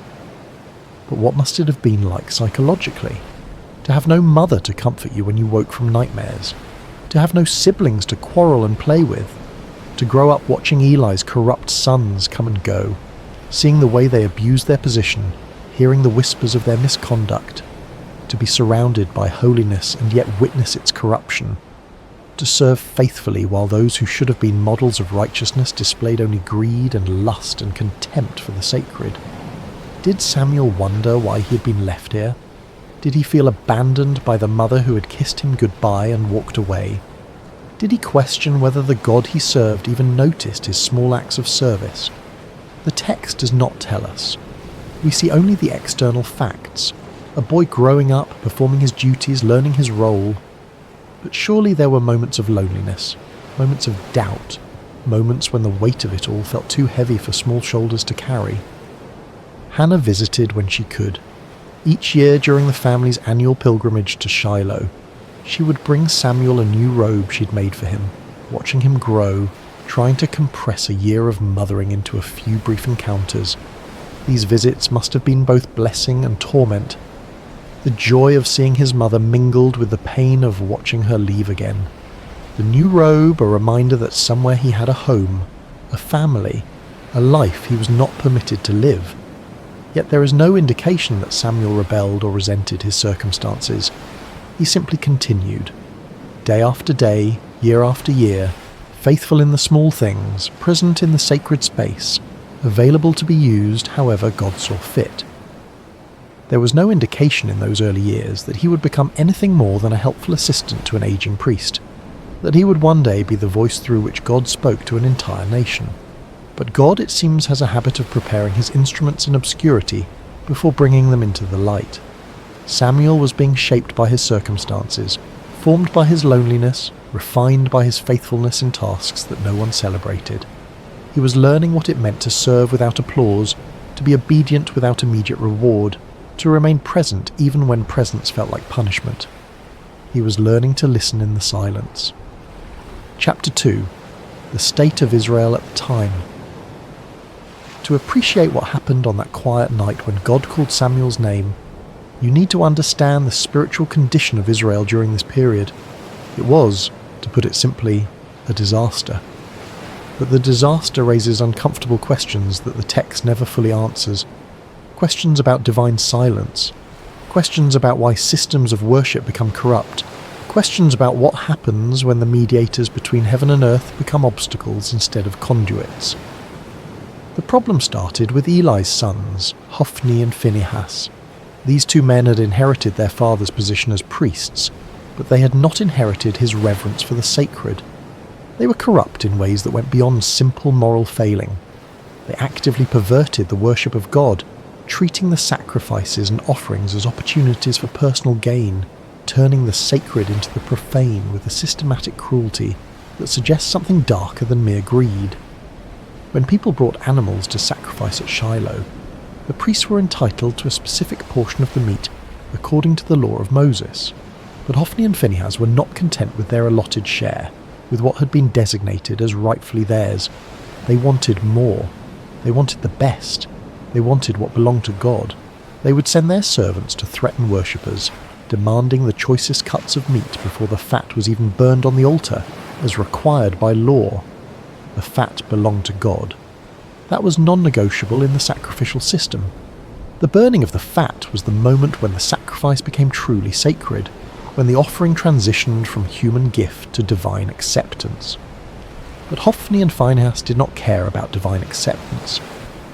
But what must it have been like psychologically? To have no mother to comfort you when you woke from nightmares, to have no siblings to quarrel and play with, to grow up watching Eli's corrupt sons come and go, seeing the way they abused their position, hearing the whispers of their misconduct, to be surrounded by holiness and yet witness its corruption, to serve faithfully while those who should have been models of righteousness displayed only greed and lust and contempt for the sacred. Did Samuel wonder why he had been left here? Did he feel abandoned by the mother who had kissed him goodbye and walked away? Did he question whether the God he served even noticed his small acts of service? The text does not tell us. We see only the external facts, a boy growing up, performing his duties, learning his role. But surely there were moments of loneliness, moments of doubt, moments when the weight of it all felt too heavy for small shoulders to carry. Hannah visited when she could. Each year during the family's annual pilgrimage to Shiloh, she would bring Samuel a new robe she'd made for him, watching him grow, trying to compress a year of mothering into a few brief encounters. These visits must have been both blessing and torment. The joy of seeing his mother mingled with the pain of watching her leave again. The new robe, a reminder that somewhere he had a home, a family, a life he was not permitted to live. Yet there is no indication that Samuel rebelled or resented his circumstances. He simply continued. Day after day, year after year, faithful in the small things, present in the sacred space, available to be used however God saw fit. There was no indication in those early years that he would become anything more than a helpful assistant to an aging priest, that he would one day be the voice through which God spoke to an entire nation. But God, it seems, has a habit of preparing his instruments in obscurity before bringing them into the light. Samuel was being shaped by his circumstances, formed by his loneliness, refined by his faithfulness in tasks that no one celebrated. He was learning what it meant to serve without applause, to be obedient without immediate reward, to remain present even when presence felt like punishment. He was learning to listen in the silence. Chapter 2. The State of Israel at the Time. To appreciate what happened on that quiet night when God called Samuel's name, you need to understand the spiritual condition of Israel during this period. It was, to put it simply, a disaster. But the disaster raises uncomfortable questions that the text never fully answers. Questions about divine silence. Questions about why systems of worship become corrupt. Questions about what happens when the mediators between heaven and earth become obstacles instead of conduits. The problem started with Eli's sons, Hophni and Phinehas. These two men had inherited their father's position as priests, but they had not inherited his reverence for the sacred. They were corrupt in ways that went beyond simple moral failing. They actively perverted the worship of God, treating the sacrifices and offerings as opportunities for personal gain, turning the sacred into the profane with a systematic cruelty that suggests something darker than mere greed. When people brought animals to sacrifice at Shiloh, the priests were entitled to a specific portion of the meat according to the law of Moses, but Hophni and Phinehas were not content with their allotted share, with what had been designated as rightfully theirs. They wanted more. They wanted the best. They wanted what belonged to God. They would send their servants to threaten worshippers, demanding the choicest cuts of meat before the fat was even burned on the altar, as required by law. The fat belonged to God. That was non-negotiable in the sacrificial system. The burning of the fat was the moment when the sacrifice became truly sacred, when the offering transitioned from human gift to divine acceptance. But Hophni and Phinehas did not care about divine acceptance.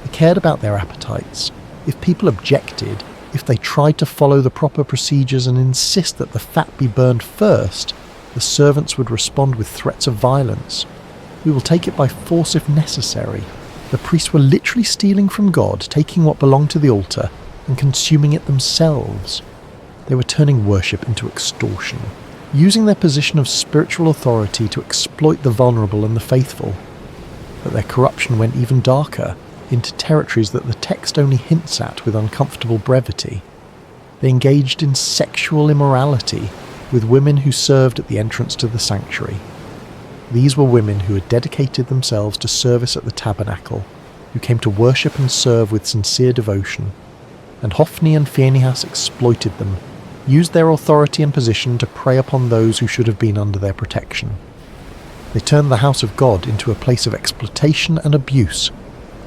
They cared about their appetites. If people objected, if they tried to follow the proper procedures and insist that the fat be burned first, the servants would respond with threats of violence. "We will take it by force if necessary." The priests were literally stealing from God, taking what belonged to the altar and consuming it themselves. They were turning worship into extortion, using their position of spiritual authority to exploit the vulnerable and the faithful. But their corruption went even darker, into territories that the text only hints at with uncomfortable brevity. They engaged in sexual immorality with women who served at the entrance to the sanctuary. These were women who had dedicated themselves to service at the tabernacle, who came to worship and serve with sincere devotion. And Hophni and Phinehas exploited them, used their authority and position to prey upon those who should have been under their protection. They turned the house of God into a place of exploitation and abuse,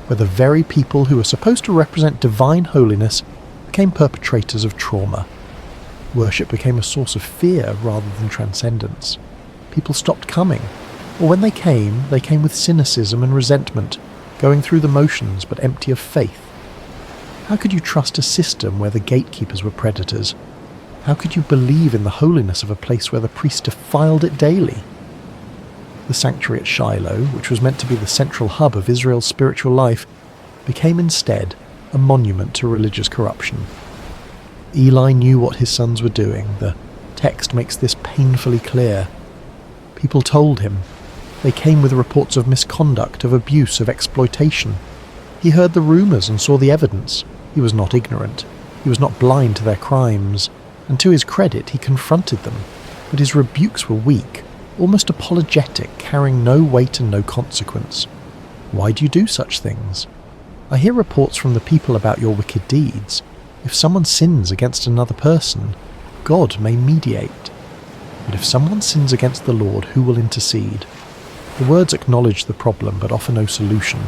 where the very people who were supposed to represent divine holiness became perpetrators of trauma. Worship became a source of fear rather than transcendence. People stopped coming, or when they came with cynicism and resentment, going through the motions but empty of faith. How could you trust a system where the gatekeepers were predators? How could you believe in the holiness of a place where the priests defiled it daily? The sanctuary at Shiloh, which was meant to be the central hub of Israel's spiritual life, became instead a monument to religious corruption. Eli knew what his sons were doing. The text makes this painfully clear. People told him. They came with reports of misconduct, of abuse, of exploitation. He heard the rumours and saw the evidence. He was not ignorant. He was not blind to their crimes. And to his credit, he confronted them. But his rebukes were weak, almost apologetic, carrying no weight and no consequence. Why do you do such things? I hear reports from the people about your wicked deeds. If someone sins against another person, God may mediate. But if someone sins against the Lord, who will intercede? The words acknowledge the problem but offer no solution.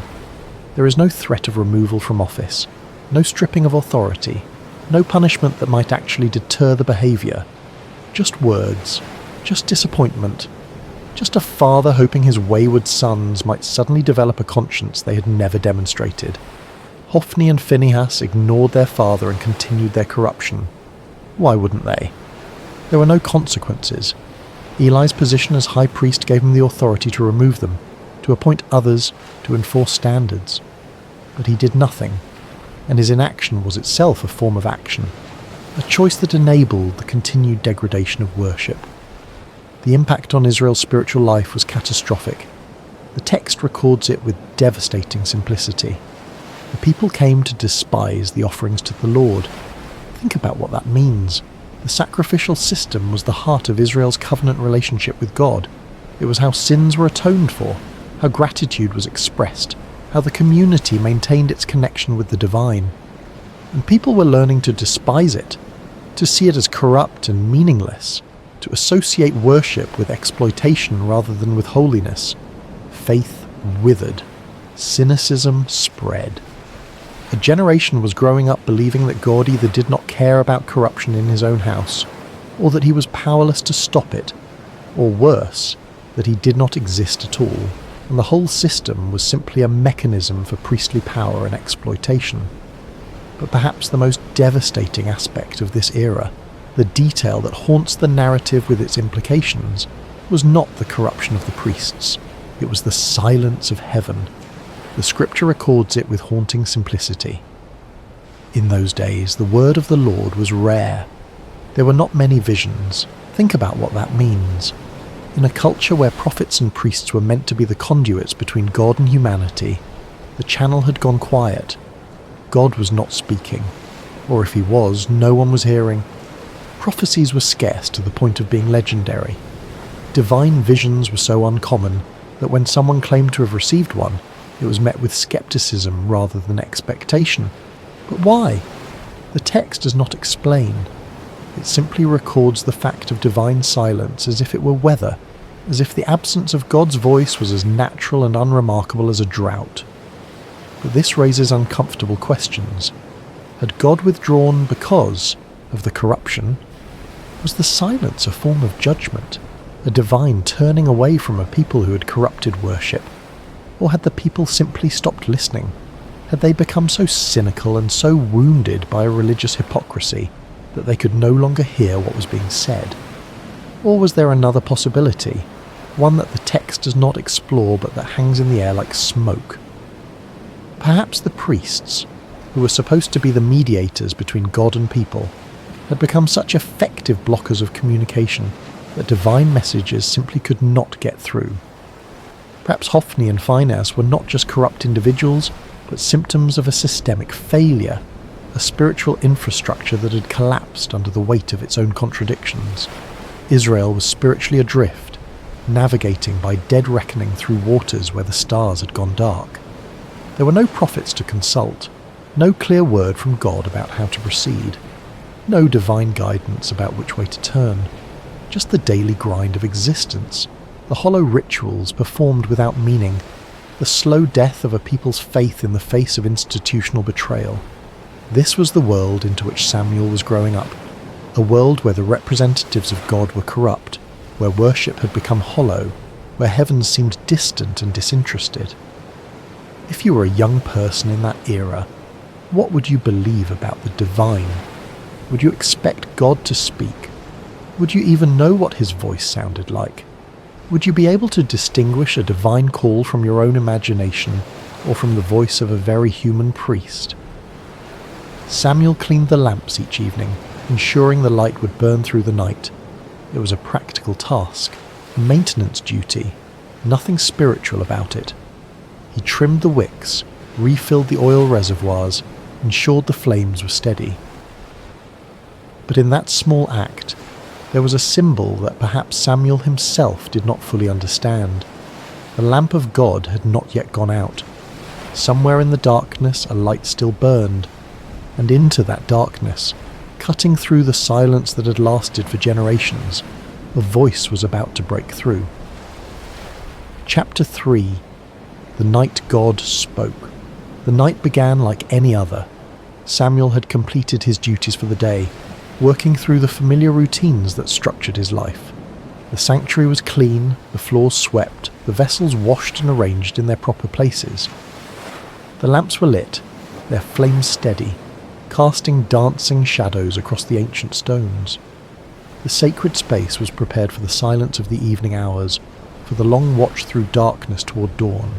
There is no threat of removal from office, no stripping of authority, no punishment that might actually deter the behaviour. Just words, just disappointment, just a father hoping his wayward sons might suddenly develop a conscience they had never demonstrated. Hophni and Phinehas ignored their father and continued their corruption. Why wouldn't they? There were no consequences. Eli's position as high priest gave him the authority to remove them, to appoint others, to enforce standards. But he did nothing, and his inaction was itself a form of action, a choice that enabled the continued degradation of worship. The impact on Israel's spiritual life was catastrophic. The text records it with devastating simplicity. The people came to despise the offerings to the Lord. Think about what that means. The sacrificial system was the heart of Israel's covenant relationship with God. It was how sins were atoned for, how gratitude was expressed, how the community maintained its connection with the divine. And people were learning to despise it, to see it as corrupt and meaningless, to associate worship with exploitation rather than with holiness. Faith withered. Cynicism spread. A generation was growing up believing that God either did not care about corruption in his own house, or that he was powerless to stop it, or worse, that he did not exist at all, and the whole system was simply a mechanism for priestly power and exploitation. But perhaps the most devastating aspect of this era, the detail that haunts the narrative with its implications, was not the corruption of the priests. It was the silence of heaven. The scripture records it with haunting simplicity. In those days, the word of the Lord was rare. There were not many visions. Think about what that means. In a culture where prophets and priests were meant to be the conduits between God and humanity, the channel had gone quiet. God was not speaking. Or if he was, no one was hearing. Prophecies were scarce to the point of being legendary. Divine visions were so uncommon that when someone claimed to have received one, it was met with skepticism rather than expectation. But why? The text does not explain. It simply records the fact of divine silence as if it were weather, as if the absence of God's voice was as natural and unremarkable as a drought. But this raises uncomfortable questions. Had God withdrawn because of the corruption? Was the silence a form of judgment, a divine turning away from a people who had corrupted worship? Or had the people simply stopped listening? Had they become so cynical and so wounded by a religious hypocrisy that they could no longer hear what was being said? Or was there another possibility, one that the text does not explore but that hangs in the air like smoke? Perhaps the priests, who were supposed to be the mediators between God and people, had become such effective blockers of communication that divine messages simply could not get through. Perhaps Hophni and Phinehas were not just corrupt individuals, but symptoms of a systemic failure, a spiritual infrastructure that had collapsed under the weight of its own contradictions. Israel was spiritually adrift, navigating by dead reckoning through waters where the stars had gone dark. There were no prophets to consult, no clear word from God about how to proceed, no divine guidance about which way to turn, just the daily grind of existence, the hollow rituals performed without meaning, the slow death of a people's faith in the face of institutional betrayal. This was the world into which Samuel was growing up, a world where the representatives of God were corrupt, where worship had become hollow, where heaven seemed distant and disinterested. If you were a young person in that era, what would you believe about the divine? Would you expect God to speak? Would you even know what his voice sounded like? Would you be able to distinguish a divine call from your own imagination or from the voice of a very human priest? Samuel cleaned the lamps each evening, ensuring the light would burn through the night. It was a practical task, a maintenance duty, nothing spiritual about it. He trimmed the wicks, refilled the oil reservoirs, ensured the flames were steady. But in that small act, there was a symbol that perhaps Samuel himself did not fully understand. The lamp of God had not yet gone out. Somewhere in the darkness a light still burned, and into that darkness, cutting through the silence that had lasted for generations, a voice was about to break through. Chapter 3. The night God spoke. The night began like any other. Samuel had completed his duties for the day, working through the familiar routines that structured his life. The sanctuary was clean, the floors swept, the vessels washed and arranged in their proper places. The lamps were lit, their flames steady, casting dancing shadows across the ancient stones. The sacred space was prepared for the silence of the evening hours, for the long watch through darkness toward dawn.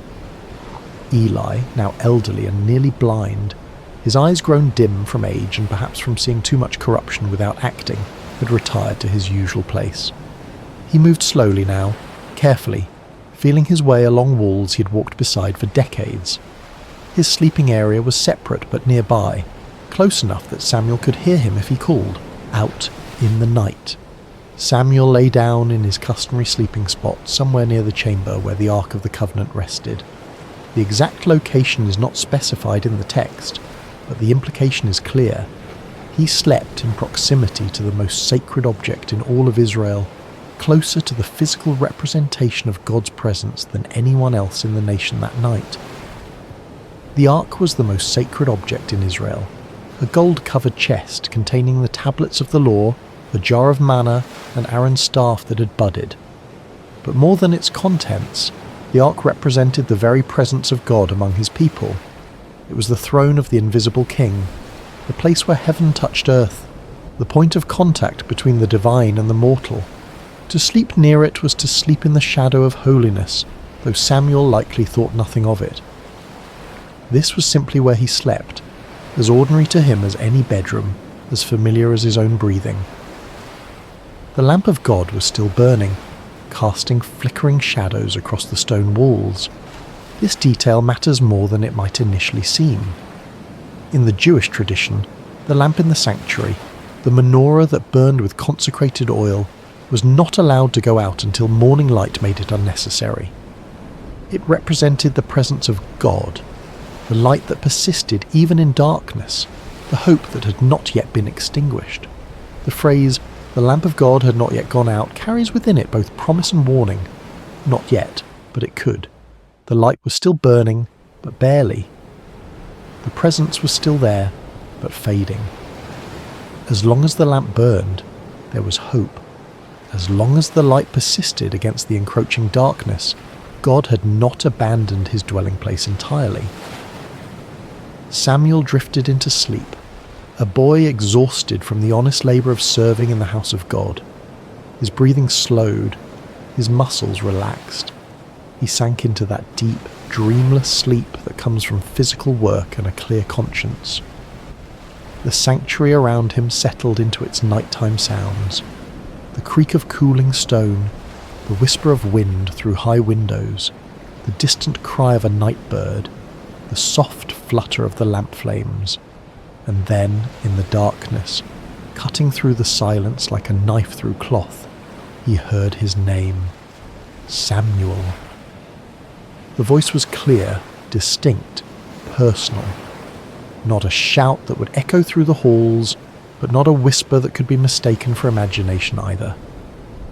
Eli, now elderly and nearly blind, his eyes grown dim from age and perhaps from seeing too much corruption without acting, had retired to his usual place. He moved slowly now, carefully, feeling his way along walls he had walked beside for decades. His sleeping area was separate but nearby, close enough that Samuel could hear him if he called, out in the night. Samuel lay down in his customary sleeping spot somewhere near the chamber where the Ark of the Covenant rested. The exact location is not specified in the text, but the implication is clear. He slept in proximity to the most sacred object in all of Israel, closer to the physical representation of God's presence than anyone else in the nation that night. The Ark was the most sacred object in Israel, a gold-covered chest containing the tablets of the law, a jar of manna, and Aaron's staff that had budded. But more than its contents, the Ark represented the very presence of God among his people. It was the throne of the invisible king, the place where heaven touched earth, the point of contact between the divine and the mortal. To sleep near it was to sleep in the shadow of holiness, though Samuel likely thought nothing of it. This was simply where he slept, as ordinary to him as any bedroom, as familiar as his own breathing. The lamp of God was still burning, casting flickering shadows across the stone walls. This detail matters more than it might initially seem. In the Jewish tradition, the lamp in the sanctuary, the menorah that burned with consecrated oil, was not allowed to go out until morning light made it unnecessary. It represented the presence of God, the light that persisted even in darkness, the hope that had not yet been extinguished. The phrase, "the lamp of God had not yet gone out," carries within it both promise and warning. Not yet, but it could. The light was still burning, but barely. The presence was still there, but fading. As long as the lamp burned, there was hope. As long as the light persisted against the encroaching darkness, God had not abandoned his dwelling place entirely. Samuel drifted into sleep, a boy exhausted from the honest labour of serving in the house of God. His breathing slowed, his muscles relaxed. He sank into that deep, dreamless sleep that comes from physical work and a clear conscience. The sanctuary around him settled into its nighttime sounds. The creak of cooling stone, the whisper of wind through high windows, the distant cry of a night bird, the soft flutter of the lamp flames, and then, in the darkness, cutting through the silence like a knife through cloth, he heard his name, Samuel. The voice was clear, distinct, personal. Not a shout that would echo through the halls, but not a whisper that could be mistaken for imagination either.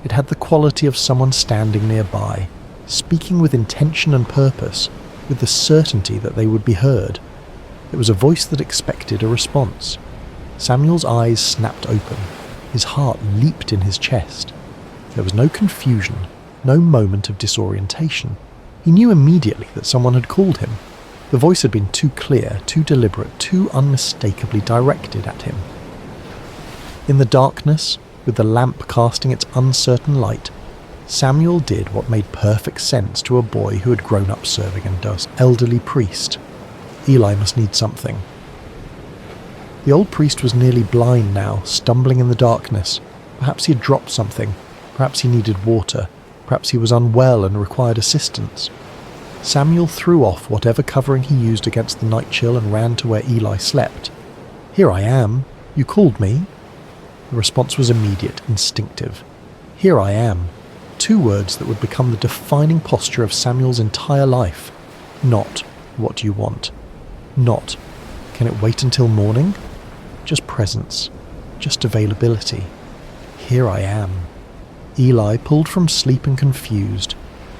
It had the quality of someone standing nearby, speaking with intention and purpose, with the certainty that they would be heard. It was a voice that expected a response. Samuel's eyes snapped open. His heart leaped in his chest. There was no confusion, no moment of disorientation. He knew immediately that someone had called him. The voice had been too clear, too deliberate, too unmistakably directed at him. In the darkness, with the lamp casting its uncertain light, Samuel did what made perfect sense to a boy who had grown up serving under an elderly priest. Eli must need something. The old priest was nearly blind now, stumbling in the darkness. Perhaps he had dropped something. Perhaps he needed water. Perhaps he was unwell and required assistance. Samuel threw off whatever covering he used against the night chill and ran to where Eli slept. "Here I am. You called me?" The response was immediate, instinctive. "Here I am." Two words that would become the defining posture of Samuel's entire life. Not, "What do you want?" Not, "Can it wait until morning?" Just presence. Just availability. Here I am. Eli, pulled from sleep and confused,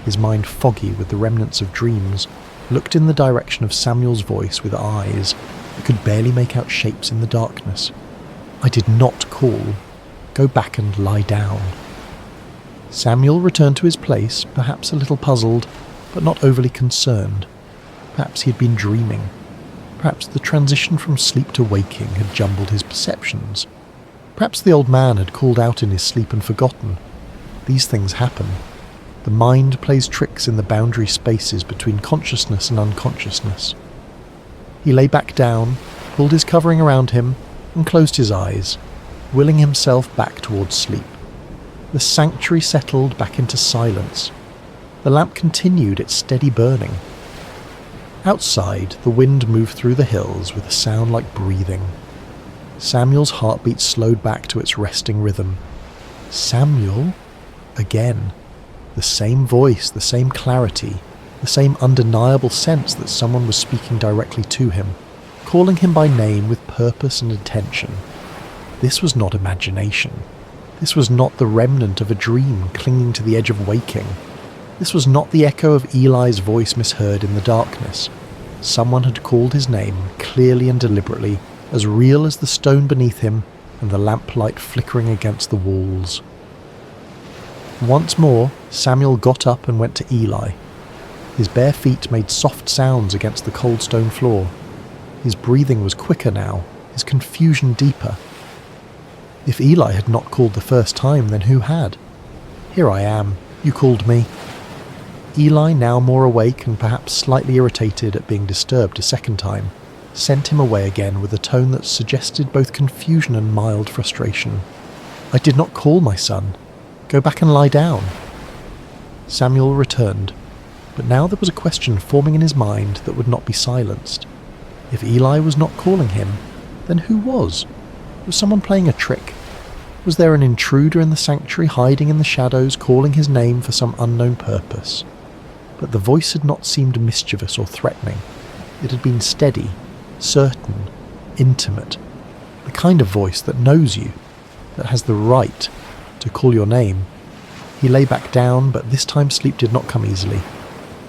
his mind foggy with the remnants of dreams, looked in the direction of Samuel's voice with eyes that could barely make out shapes in the darkness. "I did not call. Go back and lie down." Samuel returned to his place, perhaps a little puzzled, but not overly concerned. Perhaps he had been dreaming. Perhaps the transition from sleep to waking had jumbled his perceptions. Perhaps the old man had called out in his sleep and forgotten. These things happen. The mind plays tricks in the boundary spaces between consciousness and unconsciousness. He lay back down, pulled his covering around him, and closed his eyes, willing himself back towards sleep. The sanctuary settled back into silence. The lamp continued its steady burning. Outside, the wind moved through the hills with a sound like breathing. Samuel's heartbeat slowed back to its resting rhythm. Samuel? Again. The same voice, the same clarity, the same undeniable sense that someone was speaking directly to him, calling him by name with purpose and intention. This was not imagination. This was not the remnant of a dream clinging to the edge of waking. This was not the echo of Eli's voice misheard in the darkness. Someone had called his name, clearly and deliberately, as real as the stone beneath him and the lamplight flickering against the walls. Once more, Samuel got up and went to Eli. His bare feet made soft sounds against the cold stone floor. His breathing was quicker now, his confusion deeper. If Eli had not called the first time, then who had? "Here I am, you called me." Eli, now more awake and perhaps slightly irritated at being disturbed a second time, sent him away again with a tone that suggested both confusion and mild frustration. "I did not call, my son. Go back and lie down." Samuel returned, but now there was a question forming in his mind that would not be silenced. If Eli was not calling him, then who was? Was someone playing a trick? Was there an intruder in the sanctuary hiding in the shadows, calling his name for some unknown purpose? But the voice had not seemed mischievous or threatening. It had been steady, certain, intimate, the kind of voice that knows you, that has the right to call your name. He lay back down, but this time sleep did not come easily.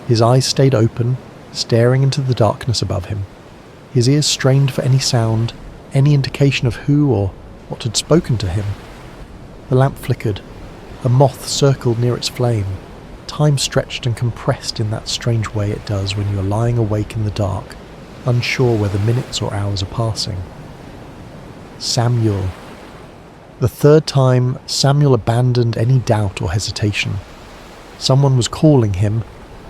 His eyes stayed open, staring into the darkness above him. His ears strained for any sound, any indication of who or what had spoken to him. The lamp flickered. A moth circled near its flame. Time stretched and compressed in that strange way it does when you are lying awake in the dark, unsure whether minutes or hours are passing. Samuel. The third time, Samuel abandoned any doubt or hesitation. Someone was calling him,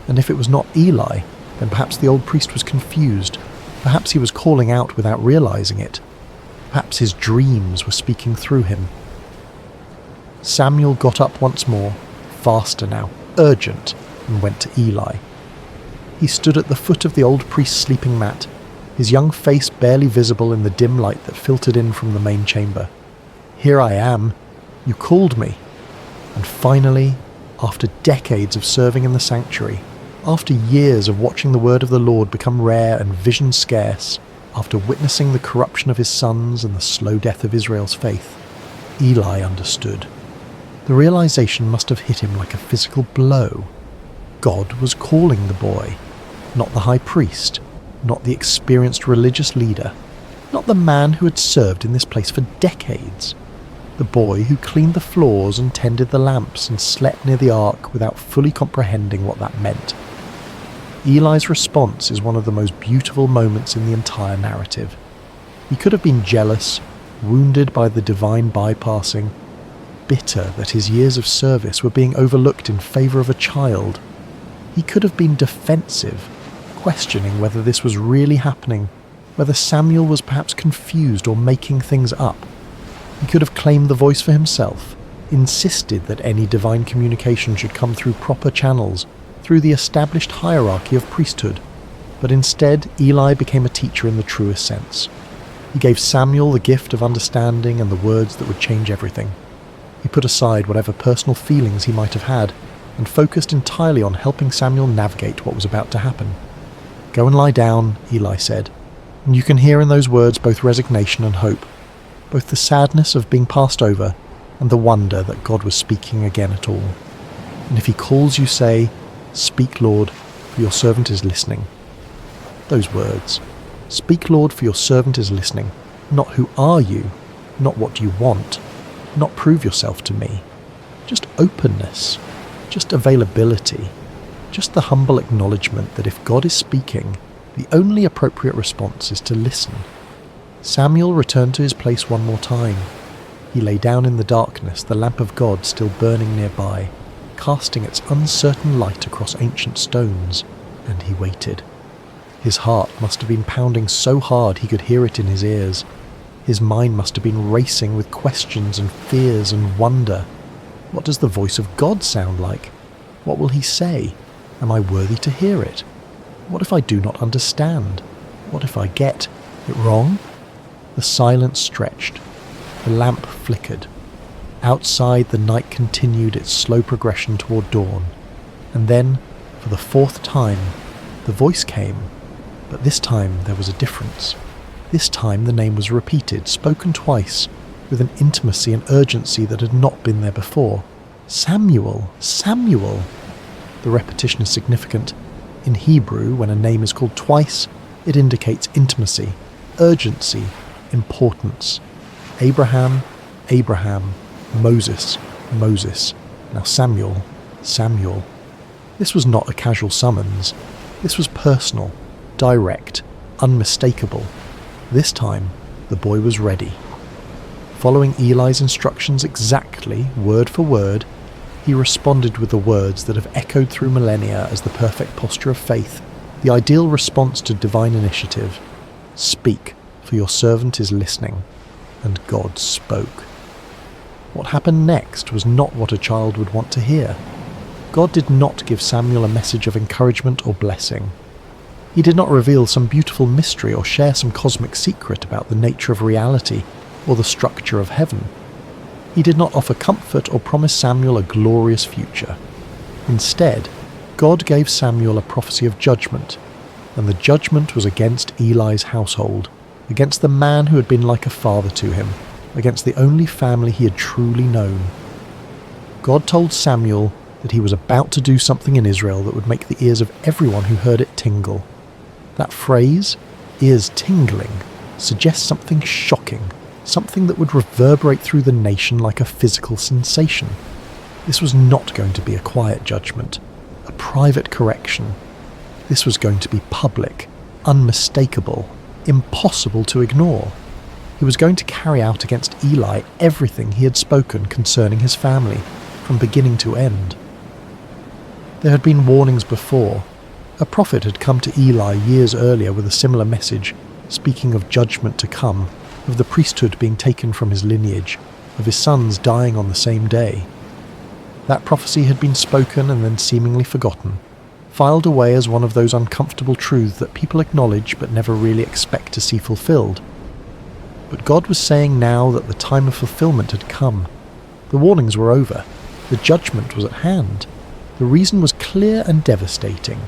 and if it was not Eli, then perhaps the old priest was confused. Perhaps he was calling out without realizing it. Perhaps his dreams were speaking through him. Samuel got up once more, faster now, urgent, and went to Eli. He stood at the foot of the old priest's sleeping mat, his young face barely visible in the dim light that filtered in from the main chamber. "Here I am. You called me." And finally, after decades of serving in the sanctuary, after years of watching the word of the Lord become rare and vision scarce, after witnessing the corruption of his sons and the slow death of Israel's faith, Eli understood. The realization must have hit him like a physical blow. God was calling the boy, not the high priest, not the experienced religious leader, not the man who had served in this place for decades. The boy who cleaned the floors and tended the lamps and slept near the ark without fully comprehending what that meant. Eli's response is one of the most beautiful moments in the entire narrative. He could have been jealous, wounded by the divine bypassing, bitter that his years of service were being overlooked in favour of a child. He could have been defensive, questioning whether this was really happening, whether Samuel was perhaps confused or making things up. He could have claimed the voice for himself, insisted that any divine communication should come through proper channels, through the established hierarchy of priesthood. But instead, Eli became a teacher in the truest sense. He gave Samuel the gift of understanding and the words that would change everything. He put aside whatever personal feelings he might have had, and focused entirely on helping Samuel navigate what was about to happen. "Go and lie down," Eli said, and you can hear in those words both resignation and hope, both the sadness of being passed over and the wonder that God was speaking again at all. And if he calls you, say, "Speak, Lord, for your servant is listening." Those words, "Speak, Lord, for your servant is listening," not "Who are you?" not "What do you want?" not "Prove yourself to me." Just openness, just availability, just the humble acknowledgement that if God is speaking, the only appropriate response is to listen. Samuel returned to his place one more time. He lay down in the darkness, the lamp of God still burning nearby, casting its uncertain light across ancient stones, and he waited. His heart must have been pounding so hard he could hear it in his ears. His mind must have been racing with questions and fears and wonder. What does the voice of God sound like? What will he say? Am I worthy to hear it? What if I do not understand? What if I get it wrong? The silence stretched. The lamp flickered. Outside, the night continued its slow progression toward dawn. And then, for the fourth time, the voice came. But this time there was a difference. This time the name was repeated, spoken twice, with an intimacy and urgency that had not been there before. "Samuel! Samuel!" The repetition is significant. In Hebrew, when a name is called twice, it indicates intimacy, urgency, importance. Abraham, Abraham, Moses, Moses. Now Samuel, Samuel. This was not a casual summons. This was personal, direct, unmistakable. This time, the boy was ready. Following Eli's instructions exactly, word for word, he responded with the words that have echoed through millennia as the perfect posture of faith, the ideal response to divine initiative. "Speak, for your servant is listening." And God spoke. What happened next was not what a child would want to hear. God did not give Samuel a message of encouragement or blessing. He did not reveal some beautiful mystery or share some cosmic secret about the nature of reality or the structure of heaven. He did not offer comfort or promise Samuel a glorious future. Instead, God gave Samuel a prophecy of judgment, and the judgment was against Eli's household, against the man who had been like a father to him, against the only family he had truly known. God told Samuel that he was about to do something in Israel that would make the ears of everyone who heard it tingle. That phrase, ears tingling, suggests something shocking, something that would reverberate through the nation like a physical sensation. This was not going to be a quiet judgment, a private correction. This was going to be public, unmistakable, impossible to ignore. He was going to carry out against Eli everything he had spoken concerning his family, from beginning to end. There had been warnings before. A prophet had come to Eli years earlier with a similar message, speaking of judgment to come, of the priesthood being taken from his lineage, of his sons dying on the same day. That prophecy had been spoken and then seemingly forgotten, filed away as one of those uncomfortable truths that people acknowledge but never really expect to see fulfilled. But God was saying now that the time of fulfillment had come. The warnings were over. The judgment was at hand. The reason was clear and devastating.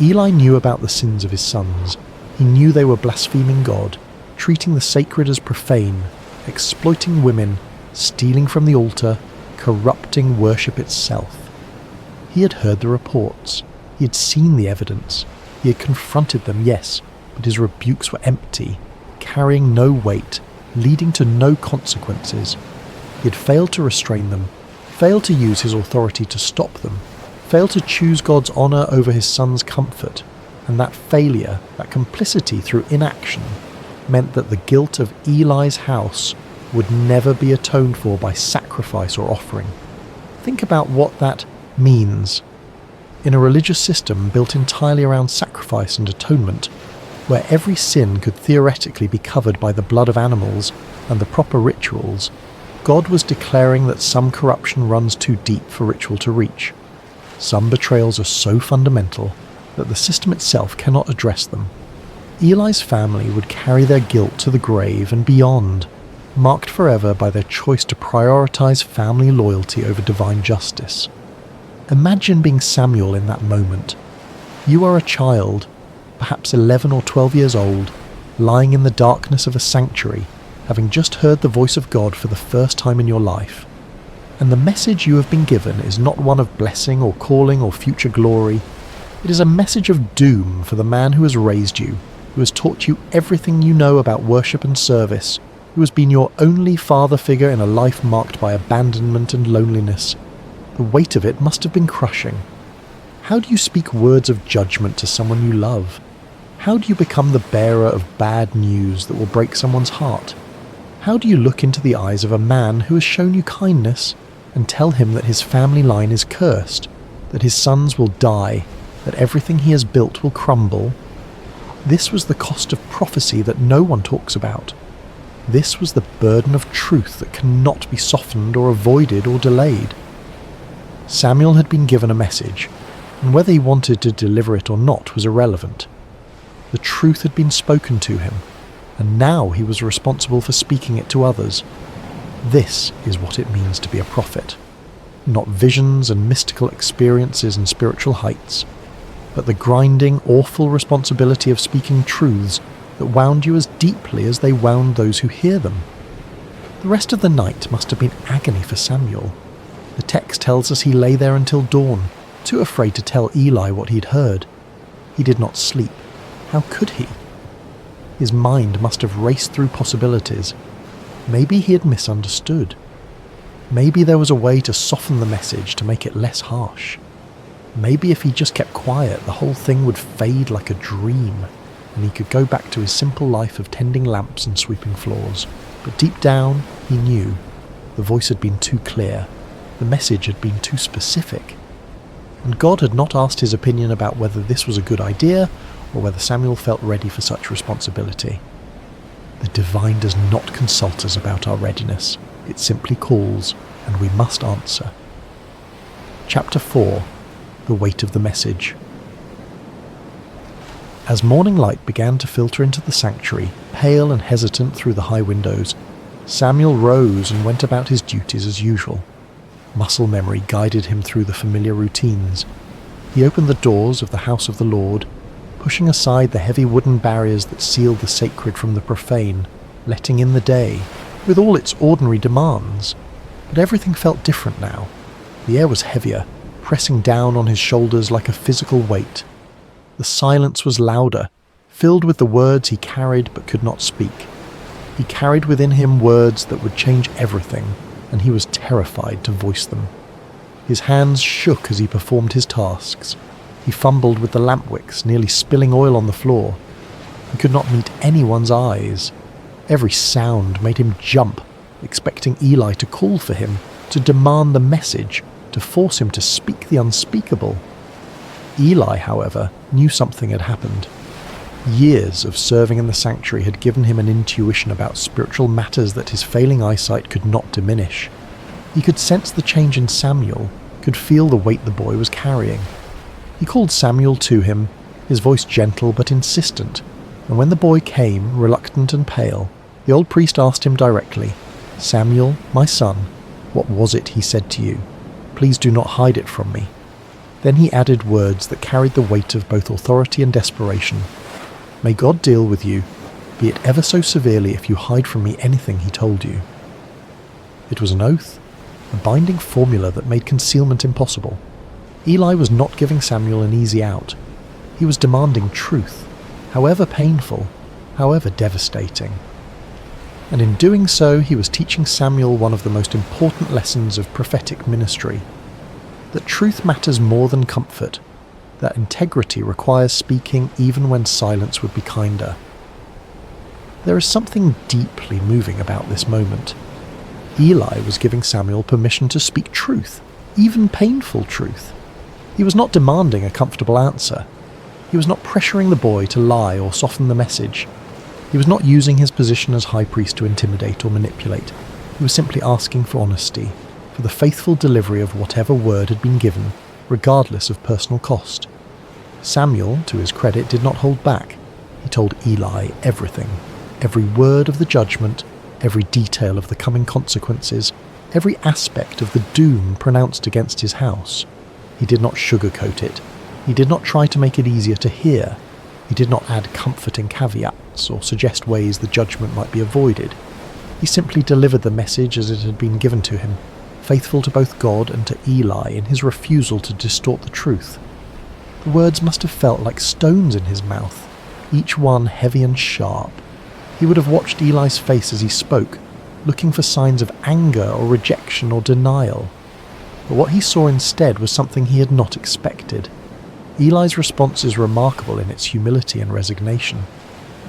Eli knew about the sins of his sons. He knew they were blaspheming God, treating the sacred as profane, exploiting women, stealing from the altar, corrupting worship itself. He had heard the reports. He had seen the evidence. He had confronted them, yes, but his rebukes were empty, carrying no weight, leading to no consequences. He had failed to restrain them, failed to use his authority to stop them, failed to choose God's honour over his son's comfort, and that failure, that complicity through inaction, meant that the guilt of Eli's house would never be atoned for by sacrifice or offering. Think about what that means. In a religious system built entirely around sacrifice and atonement, where every sin could theoretically be covered by the blood of animals and the proper rituals, God was declaring that some corruption runs too deep for ritual to reach. Some betrayals are so fundamental that the system itself cannot address them. Eli's family would carry their guilt to the grave and beyond, marked forever by their choice to prioritize family loyalty over divine justice. Imagine being Samuel in that moment. You are a child, perhaps 11 or 12 years old, lying in the darkness of a sanctuary, having just heard the voice of God for the first time in your life. And the message you have been given is not one of blessing or calling or future glory. It is a message of doom for the man who has raised you, who has taught you everything you know about worship and service, who has been your only father figure in a life marked by abandonment and loneliness. The weight of it must have been crushing. How do you speak words of judgment to someone you love? How do you become the bearer of bad news that will break someone's heart? How do you look into the eyes of a man who has shown you kindness and tell him that his family line is cursed, that his sons will die, that everything he has built will crumble? This was the cost of prophecy that no one talks about. This was the burden of truth that cannot be softened or avoided or delayed. Samuel had been given a message, and whether he wanted to deliver it or not was irrelevant. The truth had been spoken to him, and now he was responsible for speaking it to others. This is what it means to be a prophet. Not visions and mystical experiences and spiritual heights, but the grinding, awful responsibility of speaking truths that wound you as deeply as they wound those who hear them. The rest of the night must have been agony for Samuel. The text tells us he lay there until dawn, too afraid to tell Eli what he'd heard. He did not sleep. How could he? His mind must have raced through possibilities. Maybe he had misunderstood. Maybe there was a way to soften the message to make it less harsh. Maybe if he just kept quiet, the whole thing would fade like a dream, and he could go back to his simple life of tending lamps and sweeping floors. But deep down, he knew the voice had been too clear, the message had been too specific. And God had not asked his opinion about whether this was a good idea or whether Samuel felt ready for such responsibility. The divine does not consult us about our readiness. It simply calls, and we must answer. Chapter 4. The Weight of the Message. As morning light began to filter into the sanctuary, pale and hesitant through the high windows, Samuel rose and went about his duties as usual. Muscle memory guided him through the familiar routines. He opened the doors of the house of the Lord, pushing aside the heavy wooden barriers that sealed the sacred from the profane, letting in the day, with all its ordinary demands. But everything felt different now. The air was heavier, pressing down on his shoulders like a physical weight. The silence was louder, filled with the words he carried but could not speak. He carried within him words that would change everything, and he was terrified to voice them. His hands shook as he performed his tasks. He fumbled with the lamp wicks, nearly spilling oil on the floor. He could not meet anyone's eyes. Every sound made him jump, expecting Eli to call for him, to demand the message, to force him to speak the unspeakable. Eli, however, knew something had happened. Years of serving in the sanctuary had given him an intuition about spiritual matters that his failing eyesight could not diminish. He could sense the change in Samuel, could feel the weight the boy was carrying. He called Samuel to him, his voice gentle but insistent, and when the boy came, reluctant and pale, the old priest asked him directly, "Samuel, my son, what was it he said to you? Please do not hide it from me." Then he added words that carried the weight of both authority and desperation. "May God deal with you, be it ever so severely if you hide from me anything he told you." It was an oath, a binding formula that made concealment impossible. Eli was not giving Samuel an easy out. He was demanding truth, however painful, however devastating. And in doing so, he was teaching Samuel one of the most important lessons of prophetic ministry: that truth matters more than comfort, that integrity requires speaking even when silence would be kinder. There is something deeply moving about this moment. Eli was giving Samuel permission to speak truth, even painful truth. He was not demanding a comfortable answer. He was not pressuring the boy to lie or soften the message. He was not using his position as high priest to intimidate or manipulate. He was simply asking for honesty, for the faithful delivery of whatever word had been given, regardless of personal cost. Samuel, to his credit, did not hold back. He told Eli everything, every word of the judgment, every detail of the coming consequences, every aspect of the doom pronounced against his house. He did not sugarcoat it. He did not try to make it easier to hear. He did not add comforting caveats or suggest ways the judgment might be avoided. He simply delivered the message as it had been given to him, faithful to both God and to Eli in his refusal to distort the truth. The words must have felt like stones in his mouth, each one heavy and sharp. He would have watched Eli's face as he spoke, looking for signs of anger or rejection or denial. But what he saw instead was something he had not expected. Eli's response is remarkable in its humility and resignation.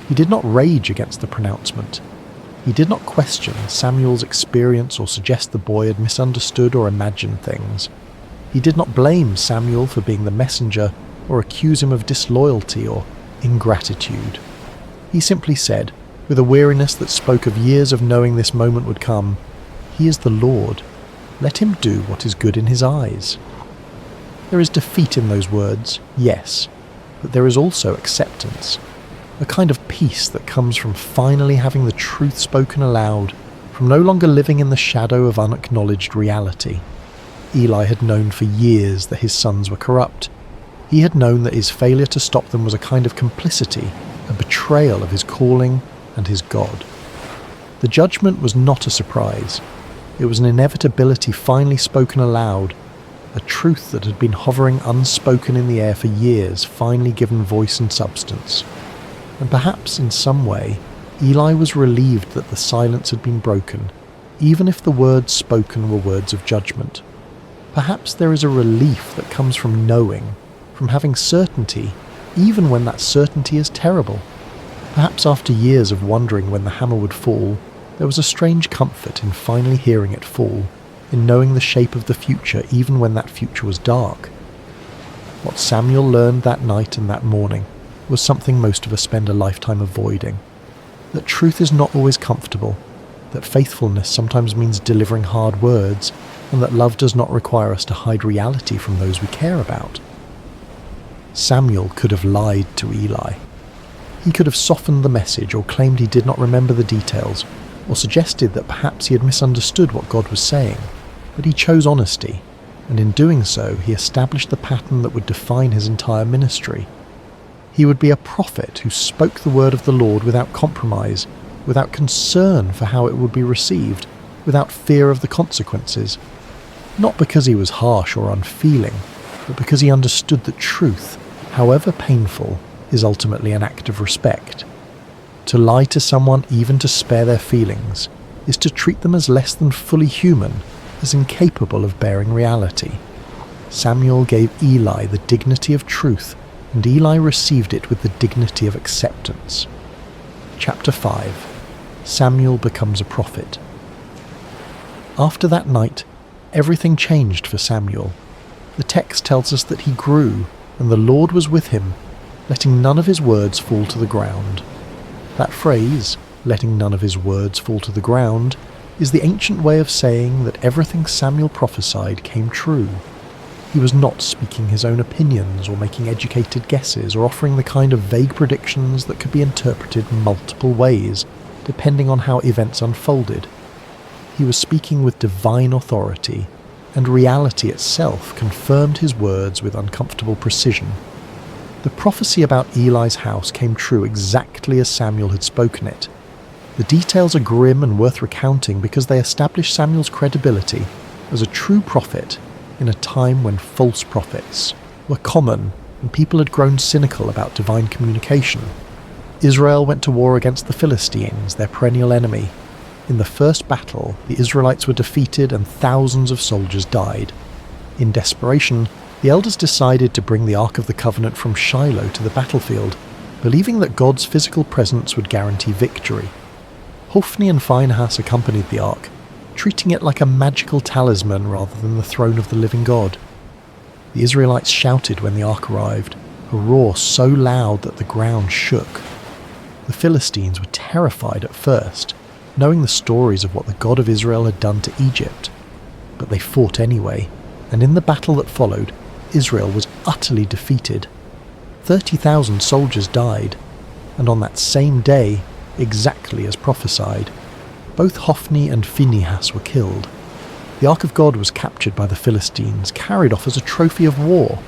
He did not rage against the pronouncement. He did not question Samuel's experience or suggest the boy had misunderstood or imagined things. He did not blame Samuel for being the messenger or accuse him of disloyalty or ingratitude. He simply said, with a weariness that spoke of years of knowing this moment would come, "He is the Lord. Let him do what is good in his eyes." There is defeat in those words, yes, but there is also acceptance, a kind of peace that comes from finally having the truth spoken aloud, from no longer living in the shadow of unacknowledged reality. Eli had known for years that his sons were corrupt. He had known that his failure to stop them was a kind of complicity, a betrayal of his calling and his God. The judgment was not a surprise. It was an inevitability finally spoken aloud, a truth that had been hovering unspoken in the air for years finally given voice and substance. And perhaps in some way, Eli was relieved that the silence had been broken, even if the words spoken were words of judgment. Perhaps there is a relief that comes from knowing, from having certainty, even when that certainty is terrible. Perhaps after years of wondering when the hammer would fall, there was a strange comfort in finally hearing it fall, in knowing the shape of the future even when that future was dark. What Samuel learned that night and that morning was something most of us spend a lifetime avoiding. That truth is not always comfortable, that faithfulness sometimes means delivering hard words, and that love does not require us to hide reality from those we care about. Samuel could have lied to Eli. He could have softened the message or claimed he did not remember the details, or suggested that perhaps he had misunderstood what God was saying, but he chose honesty, and in doing so he established the pattern that would define his entire ministry. He would be a prophet who spoke the word of the Lord without compromise, without concern for how it would be received, without fear of the consequences. Not because he was harsh or unfeeling, but because he understood that truth, however painful, is ultimately an act of respect. To lie to someone, even to spare their feelings, is to treat them as less than fully human, as incapable of bearing reality. Samuel gave Eli the dignity of truth, and Eli received it with the dignity of acceptance. Chapter 5. Samuel becomes a prophet. After that night, everything changed for Samuel. The text tells us that he grew, and the Lord was with him, letting none of his words fall to the ground. That phrase, letting none of his words fall to the ground, is the ancient way of saying that everything Samuel prophesied came true. He was not speaking his own opinions or making educated guesses or offering the kind of vague predictions that could be interpreted multiple ways, depending on how events unfolded. He was speaking with divine authority, and reality itself confirmed his words with uncomfortable precision. The prophecy about Eli's house came true exactly as Samuel had spoken it. The details are grim and worth recounting because they establish Samuel's credibility as a true prophet in a time when false prophets were common and people had grown cynical about divine communication. Israel went to war against the Philistines, their perennial enemy. In the first battle, the Israelites were defeated and thousands of soldiers died. In desperation, the elders decided to bring the Ark of the Covenant from Shiloh to the battlefield, believing that God's physical presence would guarantee victory. Hophni and Phinehas accompanied the Ark, treating it like a magical talisman rather than the throne of the living God. The Israelites shouted when the Ark arrived, a roar so loud that the ground shook. The Philistines were terrified at first, knowing the stories of what the God of Israel had done to Egypt. But they fought anyway, and in the battle that followed, Israel was utterly defeated. 30,000 soldiers died, and on that same day, exactly as prophesied, both Hophni and Phinehas were killed. The Ark of God was captured by the Philistines, carried off as a trophy of war.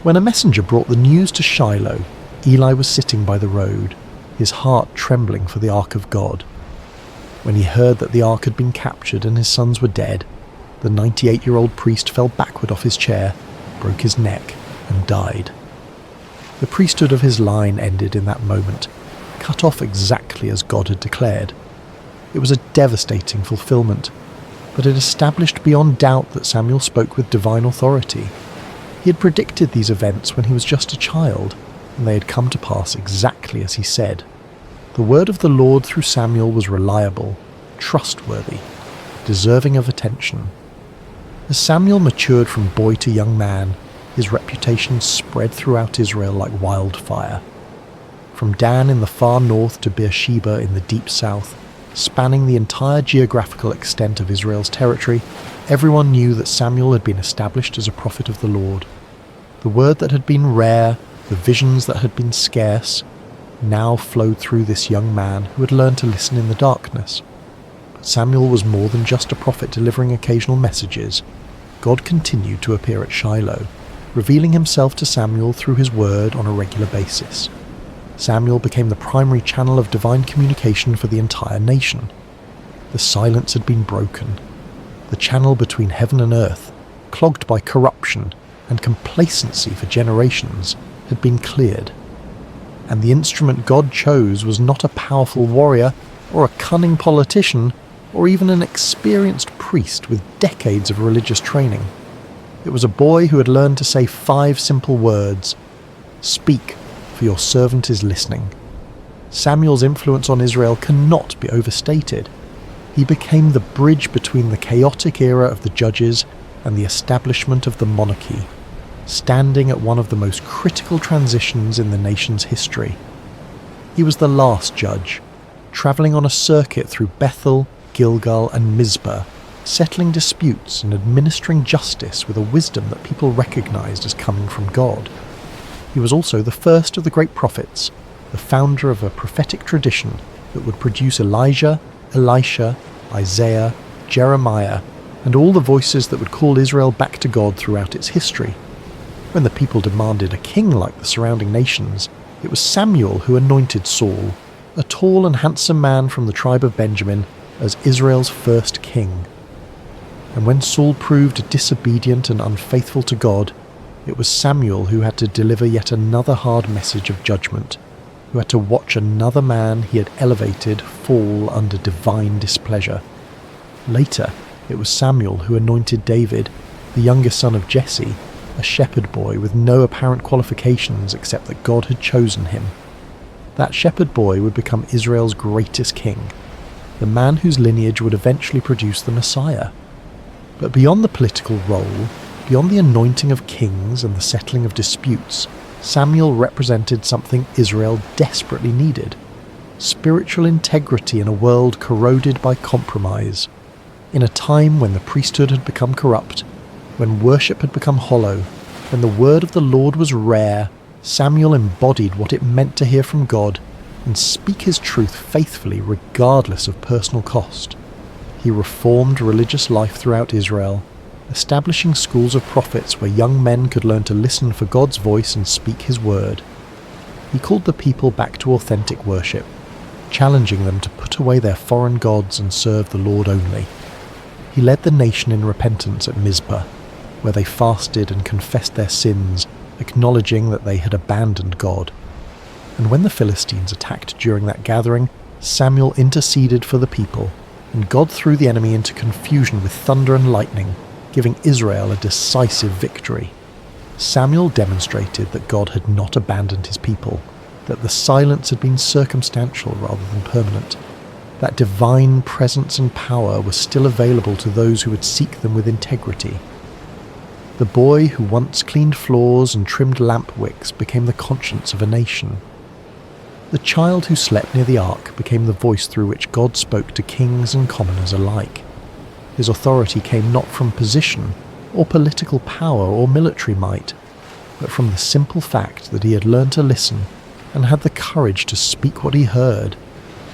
When a messenger brought the news to Shiloh, Eli was sitting by the road, his heart trembling for the Ark of God. When he heard that the Ark had been captured and his sons were dead, the 98-year-old priest fell backward off his chair, broke his neck, and died. The priesthood of his line ended in that moment, cut off exactly as God had declared. It was a devastating fulfillment, but it established beyond doubt that Samuel spoke with divine authority. He had predicted these events when he was just a child, and they had come to pass exactly as he said. The word of the Lord through Samuel was reliable, trustworthy, deserving of attention. As Samuel matured from boy to young man, his reputation spread throughout Israel like wildfire. From Dan in the far north to Beersheba in the deep south, spanning the entire geographical extent of Israel's territory, everyone knew that Samuel had been established as a prophet of the Lord. The word that had been rare, the visions that had been scarce, now flowed through this young man who had learned to listen in the darkness. But Samuel was more than just a prophet delivering occasional messages. God continued to appear at Shiloh, revealing himself to Samuel through his word on a regular basis. Samuel became the primary channel of divine communication for the entire nation. The silence had been broken. The channel between heaven and earth, clogged by corruption and complacency for generations, had been cleared. And the instrument God chose was not a powerful warrior or a cunning politician or even an experienced priest with decades of religious training. It was a boy who had learned to say 5 simple words: "Speak, for your servant is listening." Samuel's influence on Israel cannot be overstated. He became the bridge between the chaotic era of the judges and the establishment of the monarchy, standing at one of the most critical transitions in the nation's history. He was the last judge, travelling on a circuit through Bethel, Gilgal and Mizpah, settling disputes and administering justice with a wisdom that people recognised as coming from God. He was also the first of the great prophets, the founder of a prophetic tradition that would produce Elijah, Elisha, Isaiah, Jeremiah, and all the voices that would call Israel back to God throughout its history. When the people demanded a king like the surrounding nations, it was Samuel who anointed Saul, a tall and handsome man from the tribe of Benjamin, as Israel's first king. And when Saul proved disobedient and unfaithful to God, it was Samuel who had to deliver yet another hard message of judgment, who had to watch another man he had elevated fall under divine displeasure. Later, it was Samuel who anointed David, the younger son of Jesse, a shepherd boy with no apparent qualifications except that God had chosen him. That shepherd boy would become Israel's greatest king, the man whose lineage would eventually produce the Messiah. But beyond the political role, beyond the anointing of kings and the settling of disputes, Samuel represented something Israel desperately needed: spiritual integrity in a world corroded by compromise. In a time when the priesthood had become corrupt, when worship had become hollow, when the word of the Lord was rare, Samuel embodied what it meant to hear from God and speak his truth faithfully regardless of personal cost. He reformed religious life throughout Israel, establishing schools of prophets where young men could learn to listen for God's voice and speak his word. He called the people back to authentic worship, challenging them to put away their foreign gods and serve the Lord only. He led the nation in repentance at Mizpah, where they fasted and confessed their sins, acknowledging that they had abandoned God. And when the Philistines attacked during that gathering, Samuel interceded for the people, and God threw the enemy into confusion with thunder and lightning, giving Israel a decisive victory. Samuel demonstrated that God had not abandoned his people, that the silence had been circumstantial rather than permanent, that divine presence and power were still available to those who would seek them with integrity. The boy who once cleaned floors and trimmed lamp wicks became the conscience of a nation. The child who slept near the ark became the voice through which God spoke to kings and commoners alike. His authority came not from position, or political power, or military might, but from the simple fact that he had learned to listen and had the courage to speak what he heard,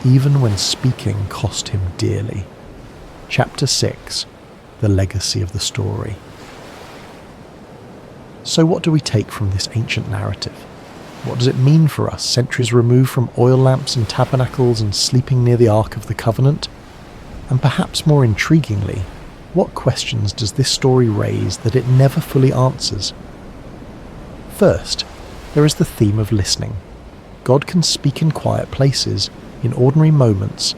even when speaking cost him dearly. Chapter 6. The Legacy of the Story. So what do we take from this ancient narrative? What does it mean for us, centuries removed from oil lamps and tabernacles and sleeping near the Ark of the Covenant? And perhaps more intriguingly, what questions does this story raise that it never fully answers? First, there is the theme of listening. God can speak in quiet places, in ordinary moments,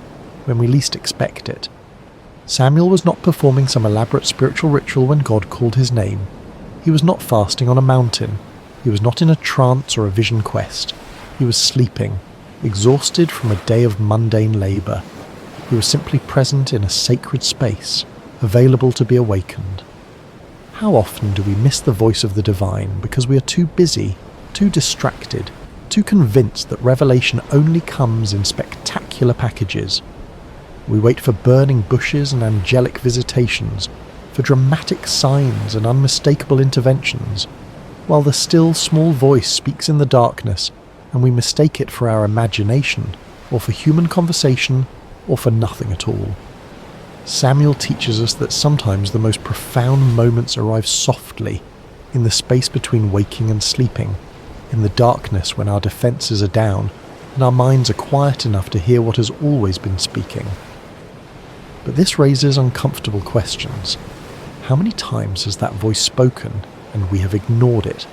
when we least expect it. Samuel was not performing some elaborate spiritual ritual when God called his name. He was not fasting on a mountain. He was not in a trance or a vision quest. He was sleeping, exhausted from a day of mundane labour. He was simply present in a sacred space, available to be awakened. How often do we miss the voice of the divine because we are too busy, too distracted, too convinced that revelation only comes in spectacular packages? We wait for burning bushes and angelic visitations, for dramatic signs and unmistakable interventions, while the still small voice speaks in the darkness and we mistake it for our imagination, or for human conversation, or for nothing at all. Samuel teaches us that sometimes the most profound moments arrive softly, in the space between waking and sleeping, in the darkness when our defences are down and our minds are quiet enough to hear what has always been speaking. But this raises uncomfortable questions. How many times has that voice spoken and we have ignored it?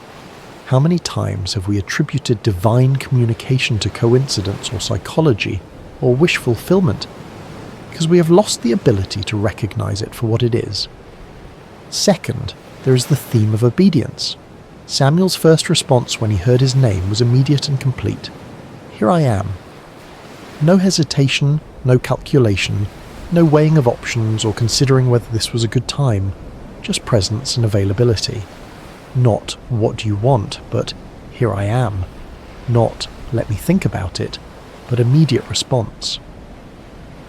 How many times have we attributed divine communication to coincidence or psychology or wish fulfillment because we have lost the ability to recognize it for what it is? Second, there is the theme of obedience. Samuel's first response when he heard his name was immediate and complete. "Here I am." No hesitation, no calculation, no weighing of options or considering whether this was a good time, just presence and availability. Not, what do you want, but here I am. Not, let me think about it, but immediate response.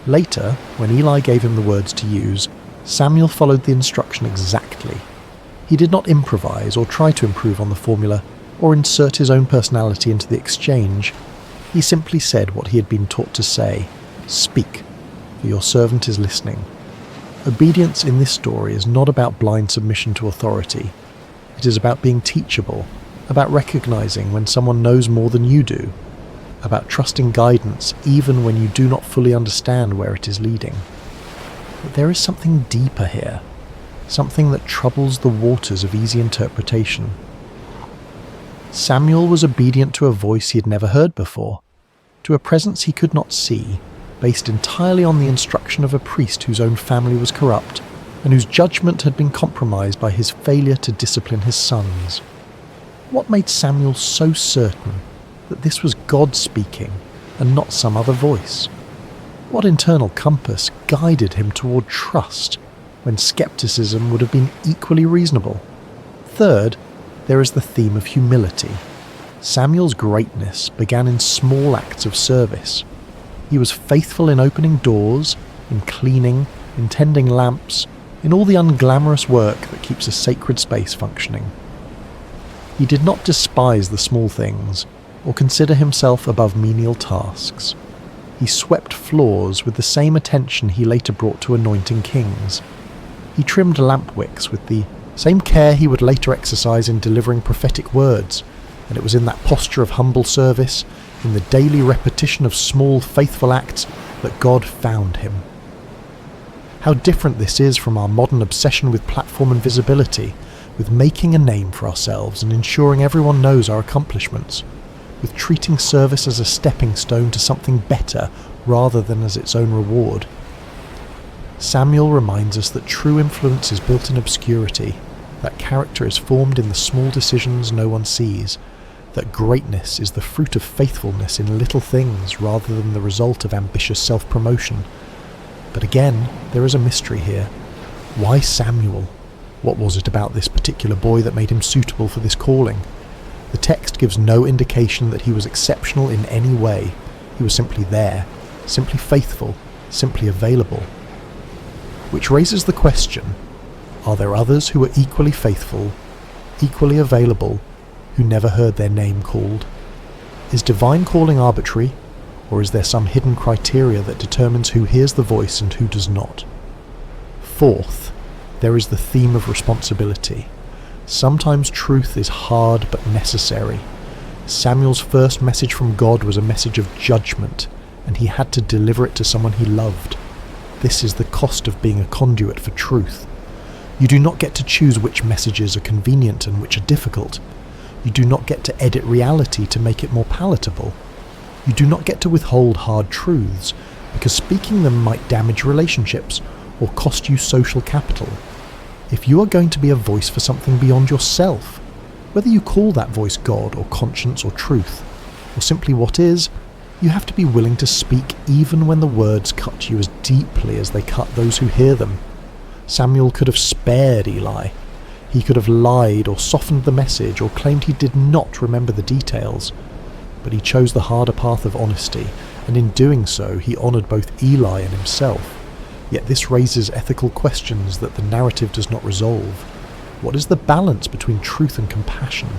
Later, when Eli gave him the words to use, Samuel followed the instruction exactly. He did not improvise or try to improve on the formula or insert his own personality into the exchange. He simply said what he had been taught to say, "Speak, for your servant is listening." Obedience in this story is not about blind submission to authority. It is about being teachable, about recognizing when someone knows more than you do, about trusting guidance even when you do not fully understand where it is leading. But there is something deeper here, something that troubles the waters of easy interpretation. Samuel was obedient to a voice he had never heard before, to a presence he could not see, based entirely on the instruction of a priest whose own family was corrupt, and whose judgment had been compromised by his failure to discipline his sons. What made Samuel so certain that this was God speaking and not some other voice? What internal compass guided him toward trust when skepticism would have been equally reasonable? Third, there is the theme of humility. Samuel's greatness began in small acts of service. He was faithful in opening doors, in cleaning, in tending lamps, in all the unglamorous work that keeps a sacred space functioning. He did not despise the small things, or consider himself above menial tasks. He swept floors with the same attention he later brought to anointing kings. He trimmed lamp wicks with the same care he would later exercise in delivering prophetic words, and it was in that posture of humble service, in the daily repetition of small faithful acts, that God found him. How different this is from our modern obsession with platform and visibility, with making a name for ourselves and ensuring everyone knows our accomplishments, with treating service as a stepping stone to something better rather than as its own reward. Samuel reminds us that true influence is built in obscurity, that character is formed in the small decisions no one sees, that greatness is the fruit of faithfulness in little things rather than the result of ambitious self-promotion. But again, there is a mystery here. Why Samuel? What was it about this particular boy that made him suitable for this calling? The text gives no indication that he was exceptional in any way. He was simply there, simply faithful, simply available. Which raises the question, are there others who are equally faithful, equally available, who never heard their name called? Is divine calling arbitrary, or is there some hidden criteria that determines who hears the voice and who does not? Fourth, there is the theme of responsibility. Sometimes truth is hard but necessary. Samuel's first message from God was a message of judgment, and he had to deliver it to someone he loved. This is the cost of being a conduit for truth. You do not get to choose which messages are convenient and which are difficult. You do not get to edit reality to make it more palatable. You do not get to withhold hard truths, because speaking them might damage relationships or cost you social capital. If you are going to be a voice for something beyond yourself, whether you call that voice God or conscience or truth, or simply what is, you have to be willing to speak even when the words cut you as deeply as they cut those who hear them. Samuel could have spared Eli. He could have lied or softened the message or claimed he did not remember the details. But he chose the harder path of honesty, and in doing so he honoured both Eli and himself. Yet this raises ethical questions that the narrative does not resolve. What is the balance between truth and compassion?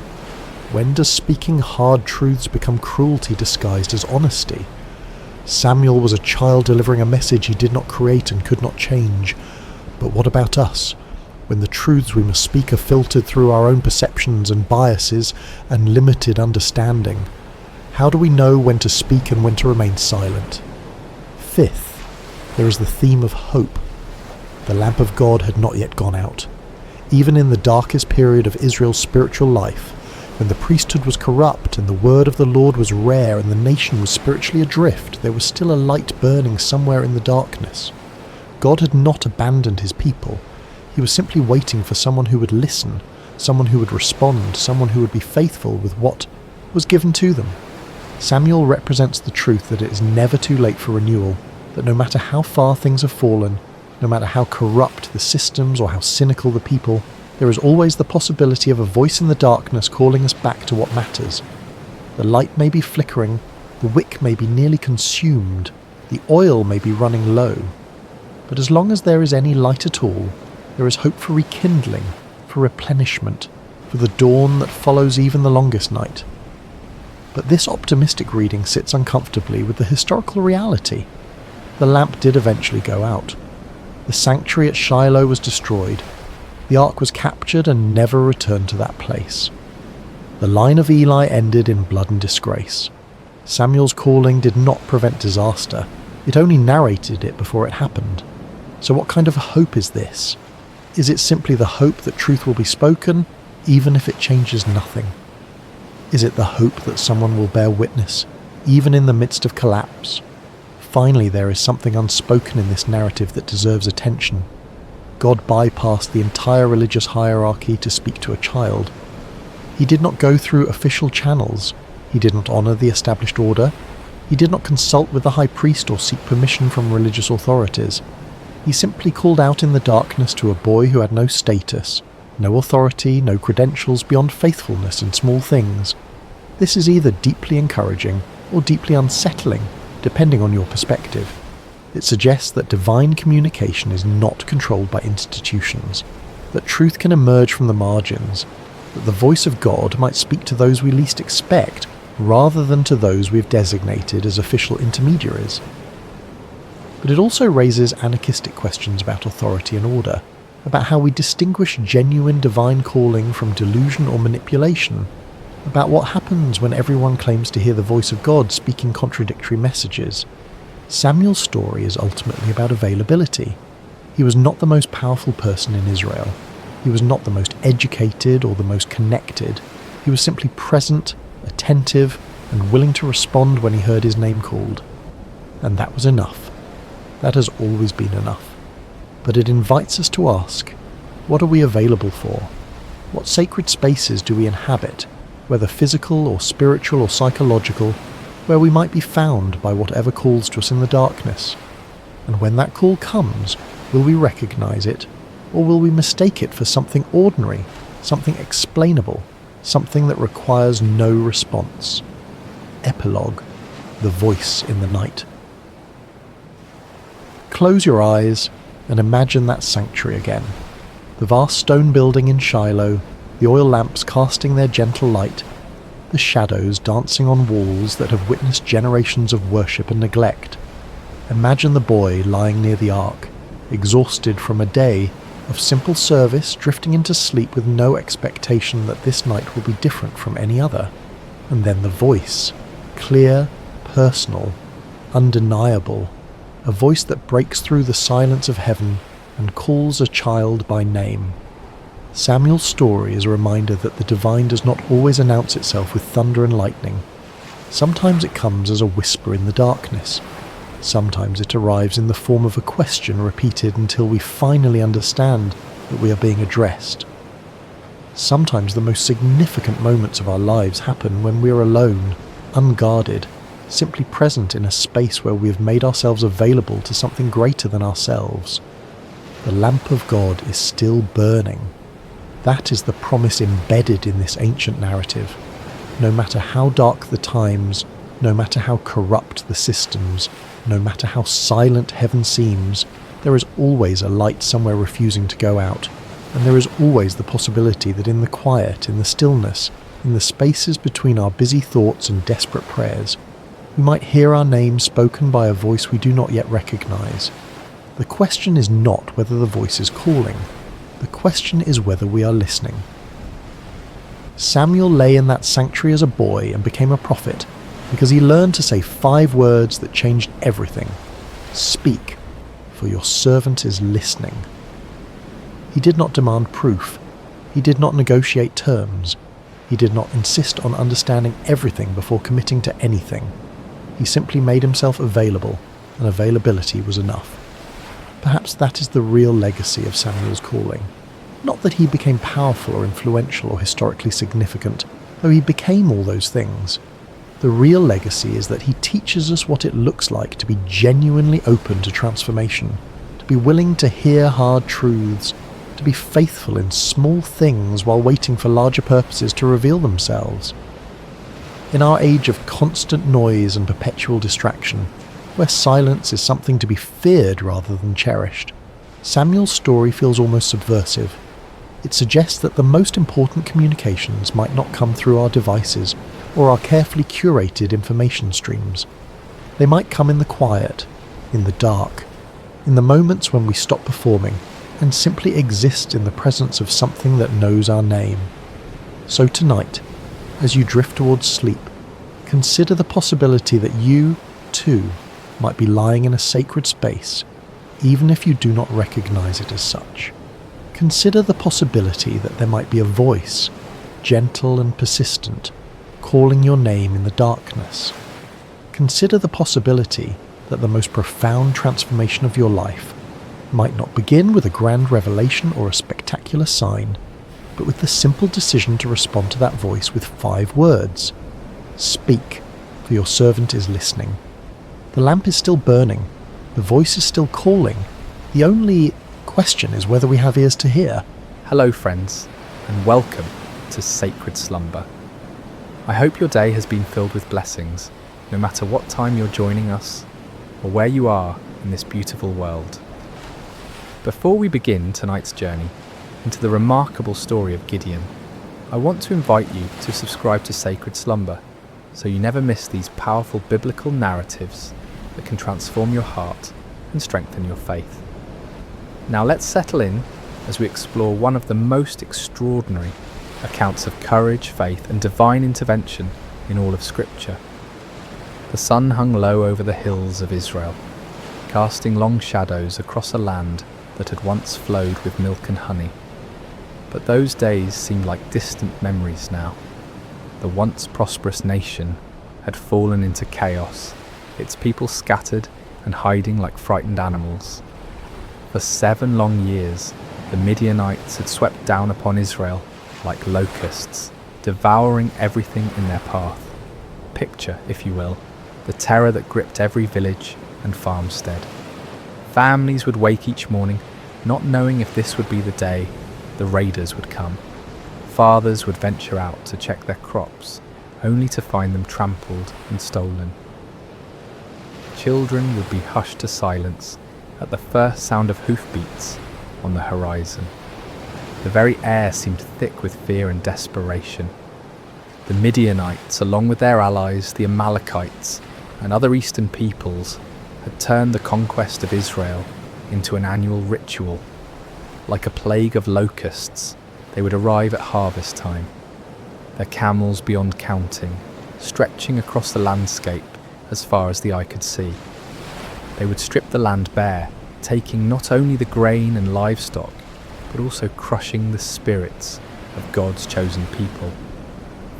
When does speaking hard truths become cruelty disguised as honesty? Samuel was a child delivering a message he did not create and could not change. But what about us? When the truths we must speak are filtered through our own perceptions and biases and limited understanding, how do we know when to speak and when to remain silent? Fifth, there is the theme of hope. The lamp of God had not yet gone out. Even in the darkest period of Israel's spiritual life, when the priesthood was corrupt and the word of the Lord was rare and the nation was spiritually adrift, there was still a light burning somewhere in the darkness. God had not abandoned his people. He was simply waiting for someone who would listen, someone who would respond, someone who would be faithful with what was given to them. Samuel represents the truth that it is never too late for renewal, that no matter how far things have fallen, no matter how corrupt the systems or how cynical the people, there is always the possibility of a voice in the darkness calling us back to what matters. The light may be flickering, the wick may be nearly consumed, the oil may be running low, but as long as there is any light at all, there is hope for rekindling, for replenishment, for the dawn that follows even the longest night. But this optimistic reading sits uncomfortably with the historical reality. The lamp did eventually go out. The sanctuary at Shiloh was destroyed. The ark was captured and never returned to that place. The line of Eli ended in blood and disgrace. Samuel's calling did not prevent disaster. It only narrated it before it happened. So what kind of hope is this? Is it simply the hope that truth will be spoken, even if it changes nothing? Is it the hope that someone will bear witness, even in the midst of collapse? Finally, there is something unspoken in this narrative that deserves attention. God bypassed the entire religious hierarchy to speak to a child. He did not go through official channels. He did not honour the established order. He did not consult with the high priest or seek permission from religious authorities. He simply called out in the darkness to a boy who had no status, no authority, no credentials beyond faithfulness in small things. This is either deeply encouraging or deeply unsettling, depending on your perspective. It suggests that divine communication is not controlled by institutions, that truth can emerge from the margins, that the voice of God might speak to those we least expect, rather than to those we've designated as official intermediaries. But it also raises anarchistic questions about authority and order, about how we distinguish genuine divine calling from delusion or manipulation, about what happens when everyone claims to hear the voice of God speaking contradictory messages. Samuel's story is ultimately about availability. He was not the most powerful person in Israel. He was not the most educated or the most connected. He was simply present, attentive, and willing to respond when he heard his name called. And that was enough. That has always been enough. But it invites us to ask, what are we available for? What sacred spaces do we inhabit, whether physical or spiritual or psychological, where we might be found by whatever calls to us in the darkness? And when that call comes, will we recognize it, or will we mistake it for something ordinary, something explainable, something that requires no response? Epilogue: The Voice in the Night. Close your eyes and imagine that sanctuary again. The vast stone building in Shiloh, the oil lamps casting their gentle light, the shadows dancing on walls that have witnessed generations of worship and neglect. Imagine the boy lying near the ark, exhausted from a day of simple service, drifting into sleep with no expectation that this night will be different from any other. And then the voice, clear, personal, undeniable, a voice that breaks through the silence of heaven and calls a child by name. Samuel's story is a reminder that the divine does not always announce itself with thunder and lightning. Sometimes it comes as a whisper in the darkness. Sometimes it arrives in the form of a question repeated until we finally understand that we are being addressed. Sometimes the most significant moments of our lives happen when we are alone, unguarded, simply present in a space where we have made ourselves available to something greater than ourselves. The lamp of God is still burning. That is the promise embedded in this ancient narrative. No matter how dark the times, no matter how corrupt the systems, no matter how silent heaven seems, there is always a light somewhere refusing to go out, and there is always the possibility that in the quiet, in the stillness, in the spaces between our busy thoughts and desperate prayers, we might hear our name spoken by a voice we do not yet recognize. The question is not whether the voice is calling. The question is whether we are listening. Samuel lay in that sanctuary as a boy and became a prophet because he learned to say 5 words that changed everything. Speak, for your servant is listening. He did not demand proof. He did not negotiate terms. He did not insist on understanding everything before committing to anything. He simply made himself available, and availability was enough. Perhaps that is the real legacy of Samuel's calling. Not that he became powerful or influential or historically significant, though he became all those things. The real legacy is that he teaches us what it looks like to be genuinely open to transformation, to be willing to hear hard truths, to be faithful in small things while waiting for larger purposes to reveal themselves. In our age of constant noise and perpetual distraction, where silence is something to be feared rather than cherished, Samuel's story feels almost subversive. It suggests that the most important communications might not come through our devices or our carefully curated information streams. They might come in the quiet, in the dark, in the moments when we stop performing and simply exist in the presence of something that knows our name. So tonight, as you drift towards sleep, consider the possibility that you, too, might be lying in a sacred space, even if you do not recognize it as such. Consider the possibility that there might be a voice, gentle and persistent, calling your name in the darkness. Consider the possibility that the most profound transformation of your life might not begin with a grand revelation or a spectacular sign, but with the simple decision to respond to that voice with 5 words. Speak, for your servant is listening. The lamp is still burning. The voice is still calling. The only question is whether we have ears to hear. Hello friends, and welcome to Sacred Slumber. I hope your day has been filled with blessings, no matter what time you're joining us or where you are in this beautiful world. Before we begin tonight's journey into the remarkable story of Gideon, I want to invite you to subscribe to Sacred Slumber so you never miss these powerful biblical narratives that can transform your heart and strengthen your faith. Now let's settle in as we explore one of the most extraordinary accounts of courage, faith and divine intervention in all of Scripture. The sun hung low over the hills of Israel, casting long shadows across a land that had once flowed with milk and honey. But those days seemed like distant memories now. The once prosperous nation had fallen into chaos, its people scattered and hiding like frightened animals. For 7 long years, the Midianites had swept down upon Israel like locusts, devouring everything in their path. Picture, if you will, the terror that gripped every village and farmstead. Families would wake each morning not knowing if this would be the day the raiders would come. Fathers would venture out to check their crops, only to find them trampled and stolen. Children would be hushed to silence at the first sound of hoofbeats on the horizon. The very air seemed thick with fear and desperation. The Midianites, along with their allies, the Amalekites, and other eastern peoples, had turned the conquest of Israel into an annual ritual. Like a plague of locusts, they would arrive at harvest time, their camels beyond counting, stretching across the landscape as far as the eye could see. They would strip the land bare, taking not only the grain and livestock, but also crushing the spirits of God's chosen people.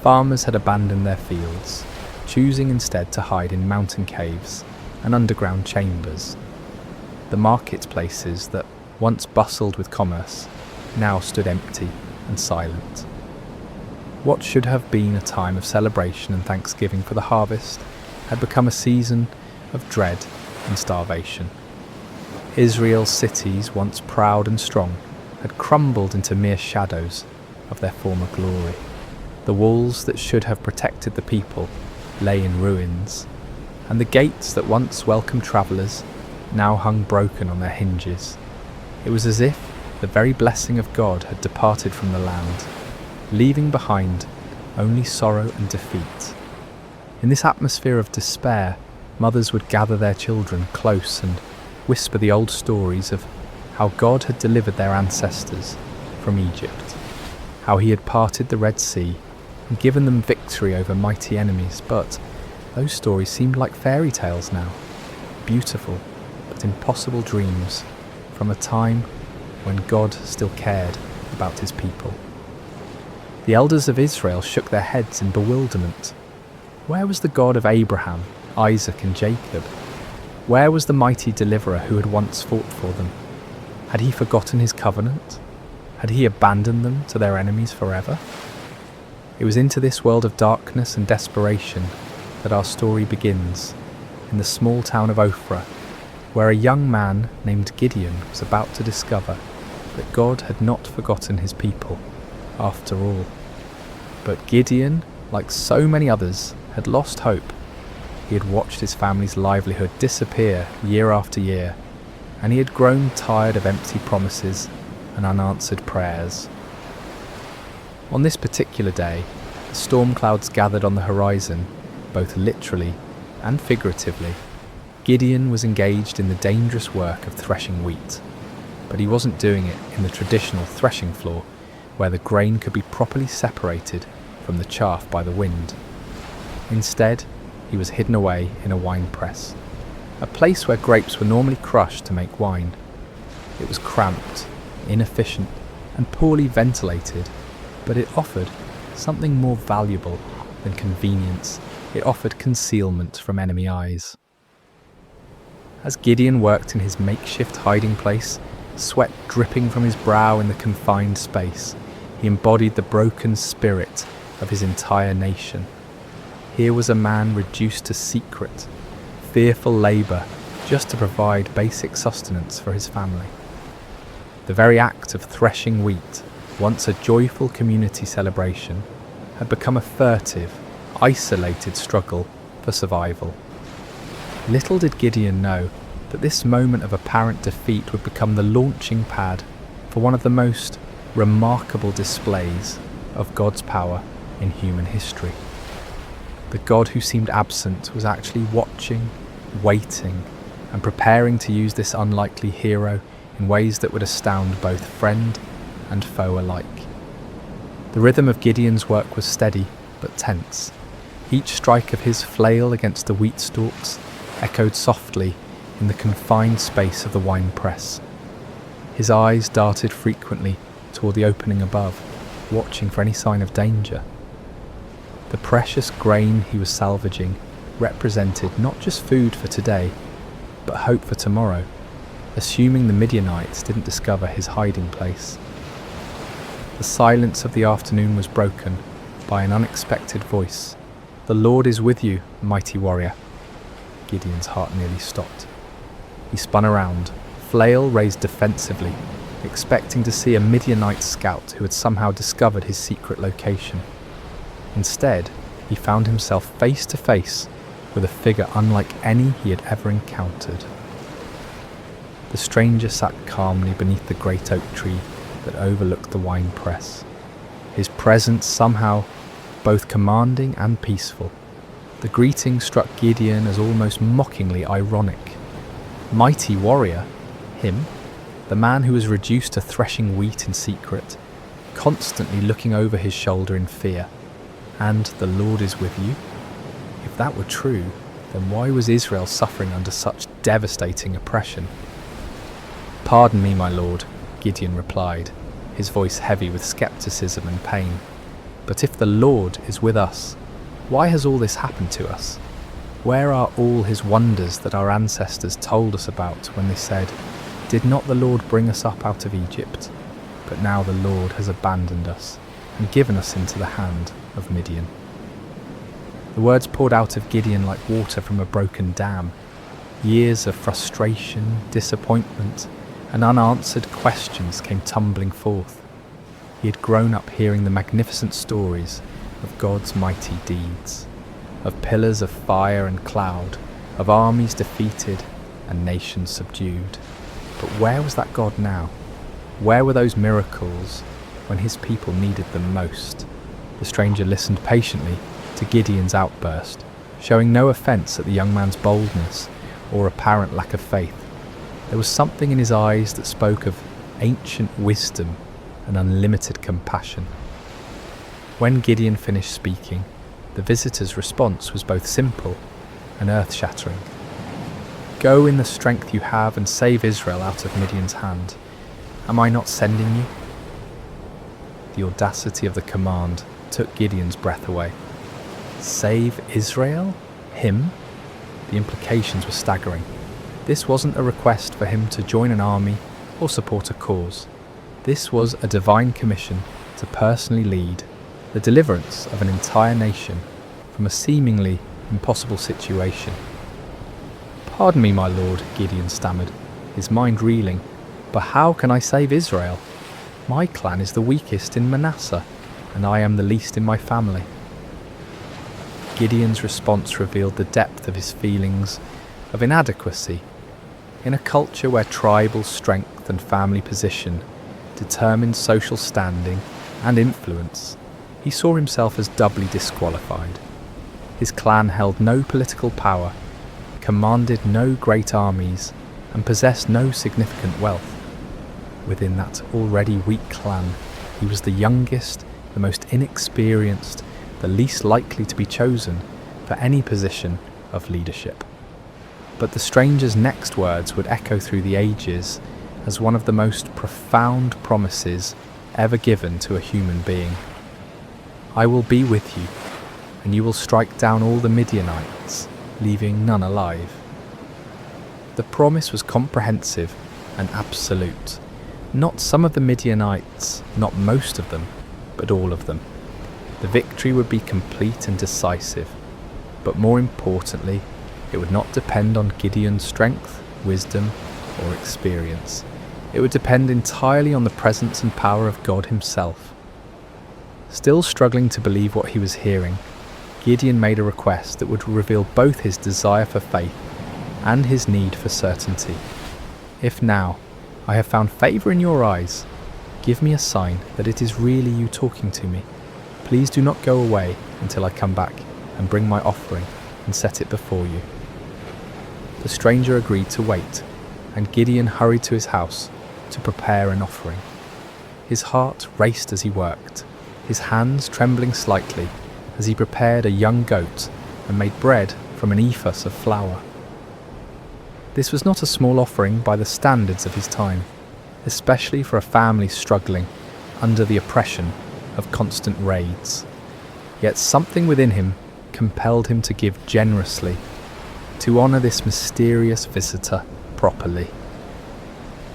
Farmers had abandoned their fields, choosing instead to hide in mountain caves and underground chambers. The marketplaces that once bustled with commerce now stood empty and silent. What should have been a time of celebration and thanksgiving for the harvest had become a season of dread and starvation. Israel's cities, once proud and strong, had crumbled into mere shadows of their former glory. The walls that should have protected the people lay in ruins, and the gates that once welcomed travellers now hung broken on their hinges. It was as if the very blessing of God had departed from the land, leaving behind only sorrow and defeat. In this atmosphere of despair, mothers would gather their children close and whisper the old stories of how God had delivered their ancestors from Egypt, how he had parted the Red Sea and given them victory over mighty enemies. But those stories seemed like fairy tales now, beautiful but impossible dreams from a time when God still cared about his people. The elders of Israel shook their heads in bewilderment. Where was the God of Abraham, Isaac and Jacob? Where was the mighty deliverer who had once fought for them? Had he forgotten his covenant? Had he abandoned them to their enemies forever? It was into this world of darkness and desperation that our story begins, in the small town of Ophrah, where a young man named Gideon was about to discover that God had not forgotten his people, after all. But Gideon, like so many others, had lost hope. He had watched his family's livelihood disappear year after year, and he had grown tired of empty promises and unanswered prayers. On this particular day, the storm clouds gathered on the horizon, both literally and figuratively. Gideon was engaged in the dangerous work of threshing wheat, but he wasn't doing it in the traditional threshing floor, where the grain could be properly separated from the chaff by the wind. Instead, he was hidden away in a wine press, a place where grapes were normally crushed to make wine. It was cramped, inefficient, and poorly ventilated, but it offered something more valuable than convenience. It offered concealment from enemy eyes. As Gideon worked in his makeshift hiding place, sweat dripping from his brow in the confined space, he embodied the broken spirit of his entire nation. Here was a man reduced to secret, fearful labour just to provide basic sustenance for his family. The very act of threshing wheat, once a joyful community celebration, had become a furtive, isolated struggle for survival. Little did Gideon know that this moment of apparent defeat would become the launching pad for one of the most remarkable displays of God's power in human history. The God who seemed absent was actually watching, waiting, and preparing to use this unlikely hero in ways that would astound both friend and foe alike. The rhythm of Gideon's work was steady but tense. Each strike of his flail against the wheat stalks echoed softly in the confined space of the wine press. His eyes darted frequently toward the opening above, watching for any sign of danger. The precious grain he was salvaging represented not just food for today, but hope for tomorrow, assuming the Midianites didn't discover his hiding place. The silence of the afternoon was broken by an unexpected voice. "The Lord is with you, mighty warrior." Gideon's heart nearly stopped. He spun around, flail raised defensively, expecting to see a Midianite scout who had somehow discovered his secret location. Instead, he found himself face to face with a figure unlike any he had ever encountered. The stranger sat calmly beneath the great oak tree that overlooked the wine press, his presence somehow both commanding and peaceful. The greeting struck Gideon as almost mockingly ironic. Mighty warrior? Him? The man who was reduced to threshing wheat in secret, constantly looking over his shoulder in fear. And the Lord is with you? If that were true, then why was Israel suffering under such devastating oppression? "Pardon me, my lord," Gideon replied, his voice heavy with skepticism and pain. "But if the Lord is with us, why has all this happened to us? Where are all his wonders that our ancestors told us about when they said, 'Did not the Lord bring us up out of Egypt?' But now the Lord has abandoned us and given us into the hand of Midian." The words poured out of Gideon like water from a broken dam. Years of frustration, disappointment, and unanswered questions came tumbling forth. He had grown up hearing the magnificent stories of God's mighty deeds, of pillars of fire and cloud, of armies defeated and nations subdued. But where was that God now? Where were those miracles when his people needed them most? The stranger listened patiently to Gideon's outburst, showing no offence at the young man's boldness or apparent lack of faith. There was something in his eyes that spoke of ancient wisdom and unlimited compassion. When Gideon finished speaking, the visitor's response was both simple and earth-shattering. "Go in the strength you have and save Israel out of Midian's hand. Am I not sending you?" The audacity of the command took Gideon's breath away. Save Israel? Him? The implications were staggering. This wasn't a request for him to join an army or support a cause. This was a divine commission to personally lead the deliverance of an entire nation from a seemingly impossible situation. "Pardon me, my lord," Gideon stammered, his mind reeling, "but how can I save Israel? My clan is the weakest in Manasseh, and I am the least in my family." Gideon's response revealed the depth of his feelings of inadequacy. In a culture where tribal strength and family position determined social standing and influence, he saw himself as doubly disqualified. His clan held no political power, commanded no great armies, and possessed no significant wealth. Within that already weak clan, he was the youngest, the most inexperienced, the least likely to be chosen for any position of leadership. But the stranger's next words would echo through the ages as one of the most profound promises ever given to a human being. "I will be with you, and you will strike down all the Midianites, leaving none alive." The promise was comprehensive and absolute. Not some of the Midianites, not most of them, but all of them. The victory would be complete and decisive, but more importantly, it would not depend on Gideon's strength, wisdom, or experience. It would depend entirely on the presence and power of God himself. Still struggling to believe what he was hearing, Gideon made a request that would reveal both his desire for faith and his need for certainty. "If now I have found favour in your eyes, give me a sign that it is really you talking to me. Please do not go away until I come back and bring my offering and set it before you." The stranger agreed to wait, and Gideon hurried to his house to prepare an offering. His heart raced as he worked, his hands trembling slightly as he prepared a young goat and made bread from an ephah of flour. This was not a small offering by the standards of his time, especially for a family struggling under the oppression of constant raids. Yet something within him compelled him to give generously, to honour this mysterious visitor properly.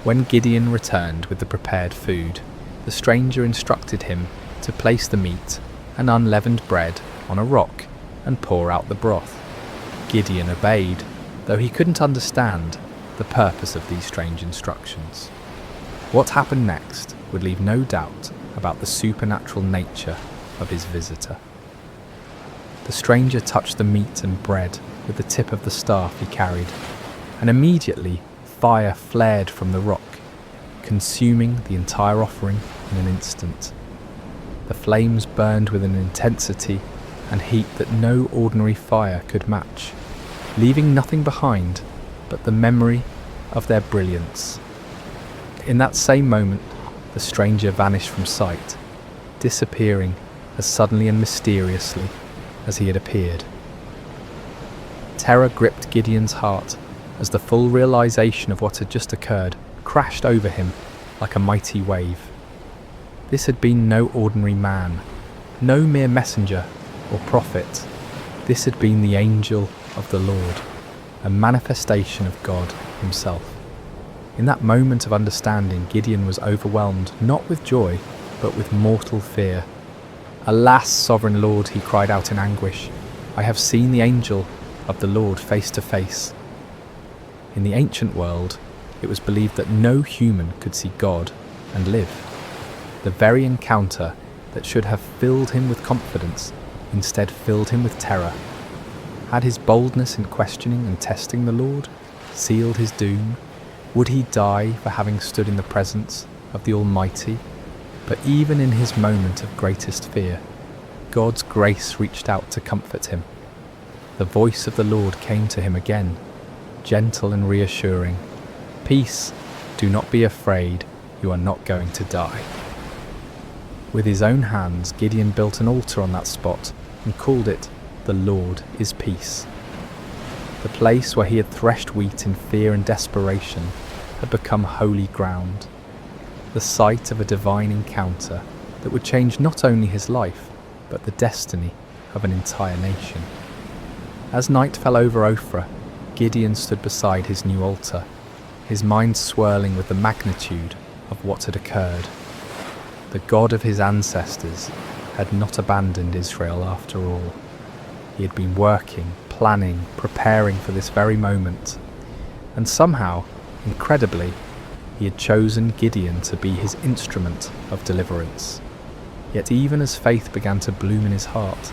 When Gideon returned with the prepared food, the stranger instructed him to place the meat and unleavened bread on a rock and pour out the broth. Gideon obeyed, though he couldn't understand the purpose of these strange instructions. What happened next would leave no doubt about the supernatural nature of his visitor. The stranger touched the meat and bread with the tip of the staff he carried, and immediately fire flared from the rock, consuming the entire offering in an instant. The flames burned with an intensity and heat that no ordinary fire could match, leaving nothing behind but the memory of their brilliance. In that same moment, the stranger vanished from sight, disappearing as suddenly and mysteriously as he had appeared. Terror gripped Gideon's heart as the full realization of what had just occurred crashed over him like a mighty wave. This had been no ordinary man, no mere messenger or prophet. This had been the angel of the Lord, a manifestation of God himself. In that moment of understanding, Gideon was overwhelmed not with joy, but with mortal fear. "Alas, sovereign Lord," he cried out in anguish, "I have seen the angel of the Lord face to face." In the ancient world, it was believed that no human could see God and live. The very encounter that should have filled him with confidence instead filled him with terror. Had his boldness in questioning and testing the Lord sealed his doom? Would he die for having stood in the presence of the Almighty? But even in his moment of greatest fear, God's grace reached out to comfort him. The voice of the Lord came to him again, gentle and reassuring. "Peace, do not be afraid, you are not going to die." With his own hands, Gideon built an altar on that spot and called it "The Lord is Peace." The place where he had threshed wheat in fear and desperation had become holy ground, the site of a divine encounter that would change not only his life, but the destiny of an entire nation. As night fell over Ophrah, Gideon stood beside his new altar, his mind swirling with the magnitude of what had occurred. The God of his ancestors had not abandoned Israel after all. He had been working, planning, preparing for this very moment. And somehow, incredibly, he had chosen Gideon to be his instrument of deliverance. Yet even as faith began to bloom in his heart,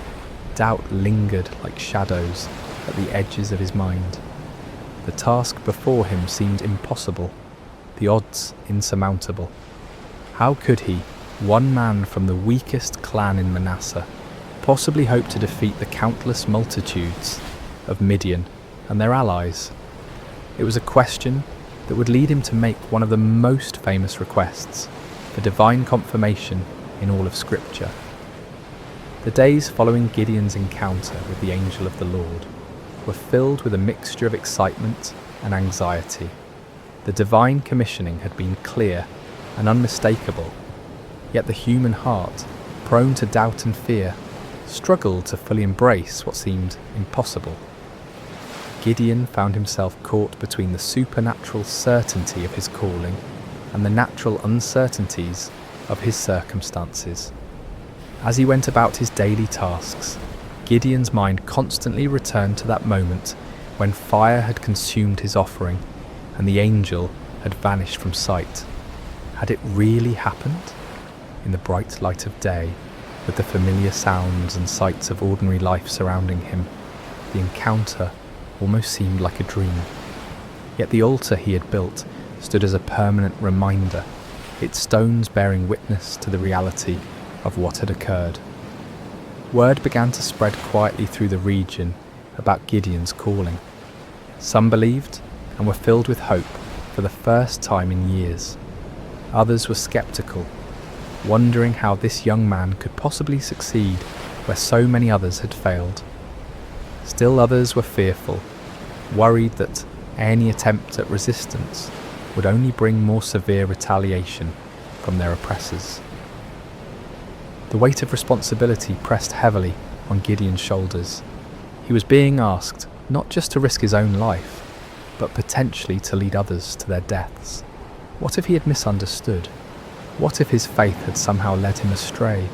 doubt lingered like shadows at the edges of his mind. The task before him seemed impossible, the odds insurmountable. How could he, one man from the weakest clan in Manasseh, possibly hope to defeat the countless multitudes of Midian and their allies? It was a question that would lead him to make one of the most famous requests for divine confirmation in all of Scripture. The days following Gideon's encounter with the angel of the Lord were filled with a mixture of excitement and anxiety. The divine commissioning had been clear and unmistakable, yet the human heart, prone to doubt and fear, struggled to fully embrace what seemed impossible. Gideon found himself caught between the supernatural certainty of his calling and the natural uncertainties of his circumstances. As he went about his daily tasks, Gideon's mind constantly returned to that moment when fire had consumed his offering and the angel had vanished from sight. Had it really happened? In the bright light of day, with the familiar sounds and sights of ordinary life surrounding him, the encounter almost seemed like a dream. Yet the altar he had built stood as a permanent reminder, its stones bearing witness to the reality of what had occurred. Word began to spread quietly through the region about Gideon's calling. Some believed and were filled with hope for the first time in years. Others were skeptical, wondering how this young man could possibly succeed where so many others had failed. Still others were fearful, worried that any attempt at resistance would only bring more severe retaliation from their oppressors. The weight of responsibility pressed heavily on Gideon's shoulders. He was being asked not just to risk his own life, but potentially to lead others to their deaths. What if he had misunderstood? What if his faith had somehow led him astray?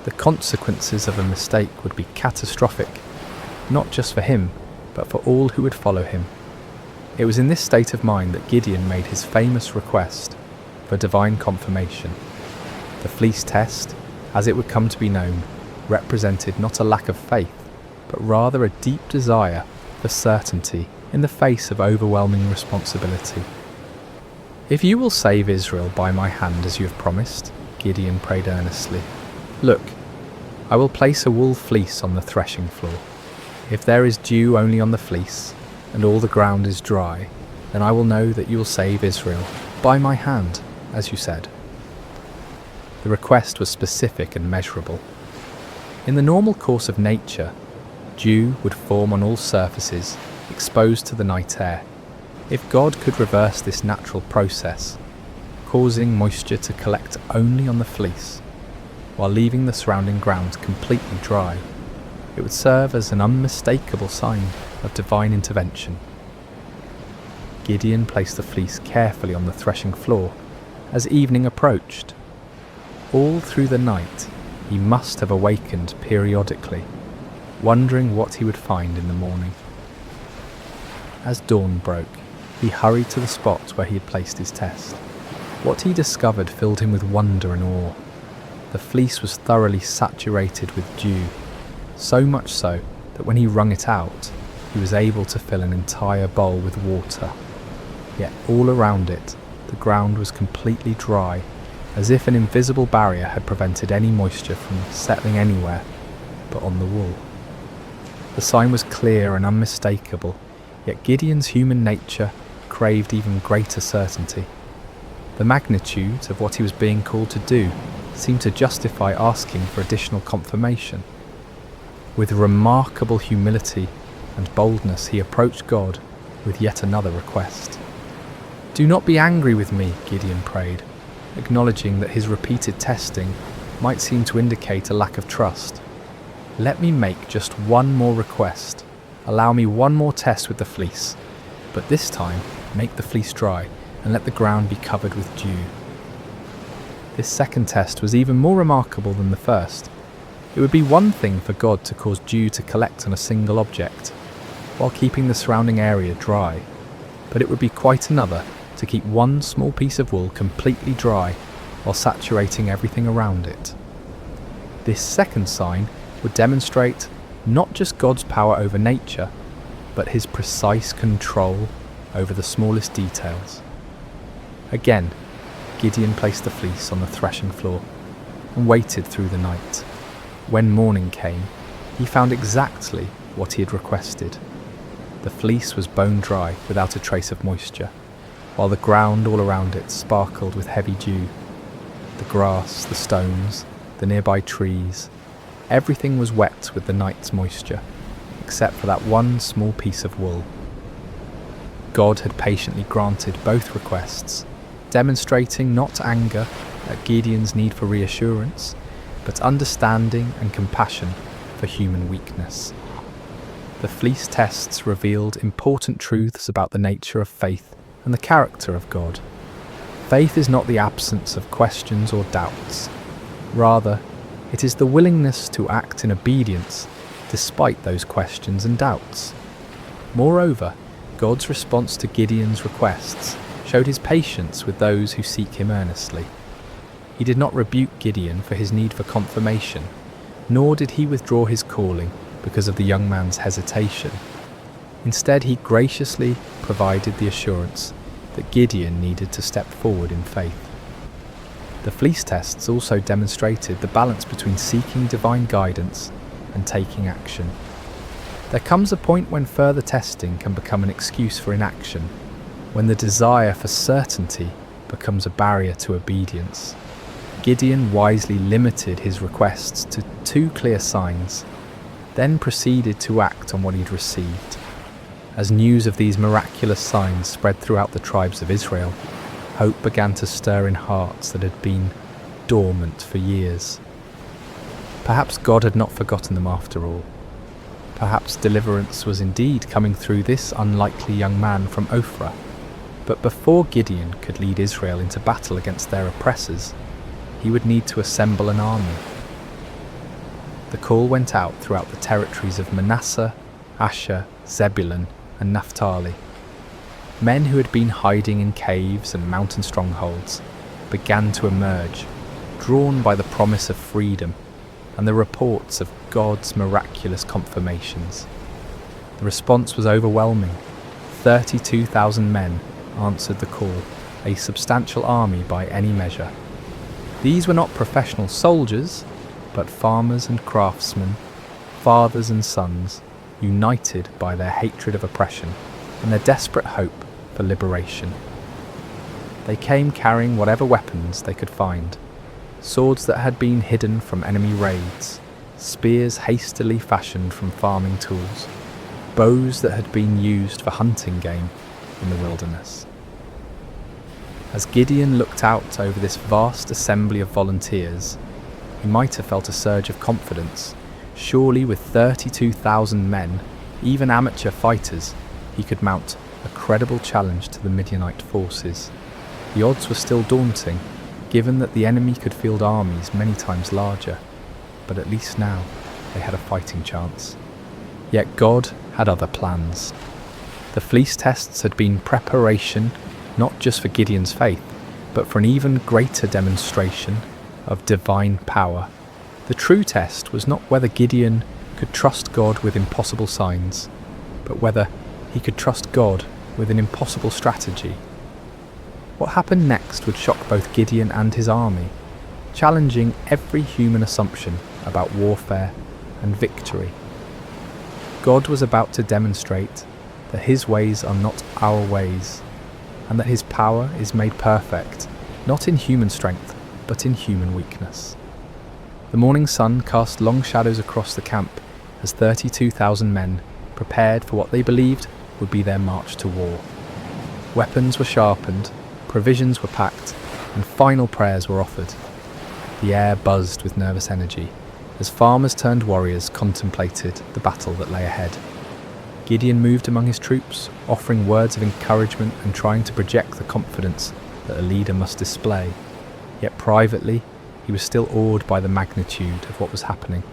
The consequences of a mistake would be catastrophic, not just for him, but for all who would follow him. It was in this state of mind that Gideon made his famous request for divine confirmation. The fleece test, as it would come to be known, represented not a lack of faith, but rather a deep desire for certainty in the face of overwhelming responsibility. "If you will save Israel by my hand as you have promised," Gideon prayed earnestly, "look, I will place a wool fleece on the threshing floor. If there is dew only on the fleece, and all the ground is dry, then I will know that you will save Israel by my hand, as you said." The request was specific and measurable. In the normal course of nature, dew would form on all surfaces exposed to the night air. If God could reverse this natural process, causing moisture to collect only on the fleece, while leaving the surrounding ground completely dry, it would serve as an unmistakable sign of divine intervention. Gideon placed the fleece carefully on the threshing floor as evening approached. All through the night, he must have awakened periodically, wondering what he would find in the morning. As dawn broke, he hurried to the spot where he had placed his test. What he discovered filled him with wonder and awe. The fleece was thoroughly saturated with dew, so much so that when he wrung it out, he was able to fill an entire bowl with water. Yet all around it, the ground was completely dry, as if an invisible barrier had prevented any moisture from settling anywhere but on the wool. The sign was clear and unmistakable, yet Gideon's human nature craved even greater certainty. The magnitude of what he was being called to do seemed to justify asking for additional confirmation. With remarkable humility and boldness, he approached God with yet another request. "Do not be angry with me," Gideon prayed, acknowledging that his repeated testing might seem to indicate a lack of trust. "Let me make just one more request. Allow me one more test with the fleece, but this time make the fleece dry and let the ground be covered with dew." This second test was even more remarkable than the first. It would be one thing for God to cause dew to collect on a single object, while keeping the surrounding area dry, but it would be quite another to keep one small piece of wool completely dry while saturating everything around it. This second sign would demonstrate not just God's power over nature, but his precise control over the smallest details. Again, Gideon placed the fleece on the threshing floor and waited through the night. When morning came, he found exactly what he had requested. The fleece was bone dry without a trace of moisture, while the ground all around it sparkled with heavy dew. The grass, the stones, the nearby trees, everything was wet with the night's moisture, except for that one small piece of wool. God had patiently granted both requests, demonstrating not anger at Gideon's need for reassurance, but understanding and compassion for human weakness. The fleece tests revealed important truths about the nature of faith and the character of God. Faith is not the absence of questions or doubts. Rather, it is the willingness to act in obedience despite those questions and doubts. Moreover, God's response to Gideon's requests showed his patience with those who seek him earnestly. He did not rebuke Gideon for his need for confirmation, nor did he withdraw his calling because of the young man's hesitation. Instead, he graciously provided the assurance that Gideon needed to step forward in faith. The fleece tests also demonstrated the balance between seeking divine guidance and taking action. There comes a point when further testing can become an excuse for inaction, when the desire for certainty becomes a barrier to obedience. Gideon wisely limited his requests to 2 clear signs, then proceeded to act on what he'd received. As news of these miraculous signs spread throughout the tribes of Israel, hope began to stir in hearts that had been dormant for years. Perhaps God had not forgotten them after all. Perhaps deliverance was indeed coming through this unlikely young man from Ophrah. But before Gideon could lead Israel into battle against their oppressors, he would need to assemble an army. The call went out throughout the territories of Manasseh, Asher, Zebulun, and Naphtali. Men who had been hiding in caves and mountain strongholds began to emerge, drawn by the promise of freedom and the reports of God's miraculous confirmations. The response was overwhelming. 32,000 men answered the call, a substantial army by any measure. These were not professional soldiers, but farmers and craftsmen, fathers and sons, united by their hatred of oppression and their desperate hope for liberation. They came carrying whatever weapons they could find, swords that had been hidden from enemy raids, spears hastily fashioned from farming tools, bows that had been used for hunting game in the wilderness. As Gideon looked out over this vast assembly of volunteers, he might have felt a surge of confidence. Surely with 32,000 men, even amateur fighters, he could mount a credible challenge to the Midianite forces. The odds were still daunting, given that the enemy could field armies many times larger, but at least now they had a fighting chance. Yet God had other plans. The fleece tests had been preparation not just for Gideon's faith, but for an even greater demonstration of divine power. The true test was not whether Gideon could trust God with impossible signs, but whether he could trust God with an impossible strategy. What happened next would shock both Gideon and his army, challenging every human assumption about warfare and victory. God was about to demonstrate that his ways are not our ways, and that his power is made perfect, not in human strength, but in human weakness. The morning sun cast long shadows across the camp as 32,000 men prepared for what they believed would be their march to war. Weapons were sharpened, provisions were packed, and final prayers were offered. The air buzzed with nervous energy as farmers turned warriors contemplated the battle that lay ahead. Gideon moved among his troops, offering words of encouragement and trying to project the confidence that a leader must display. Yet privately, he was still awed by the magnitude of what was happening.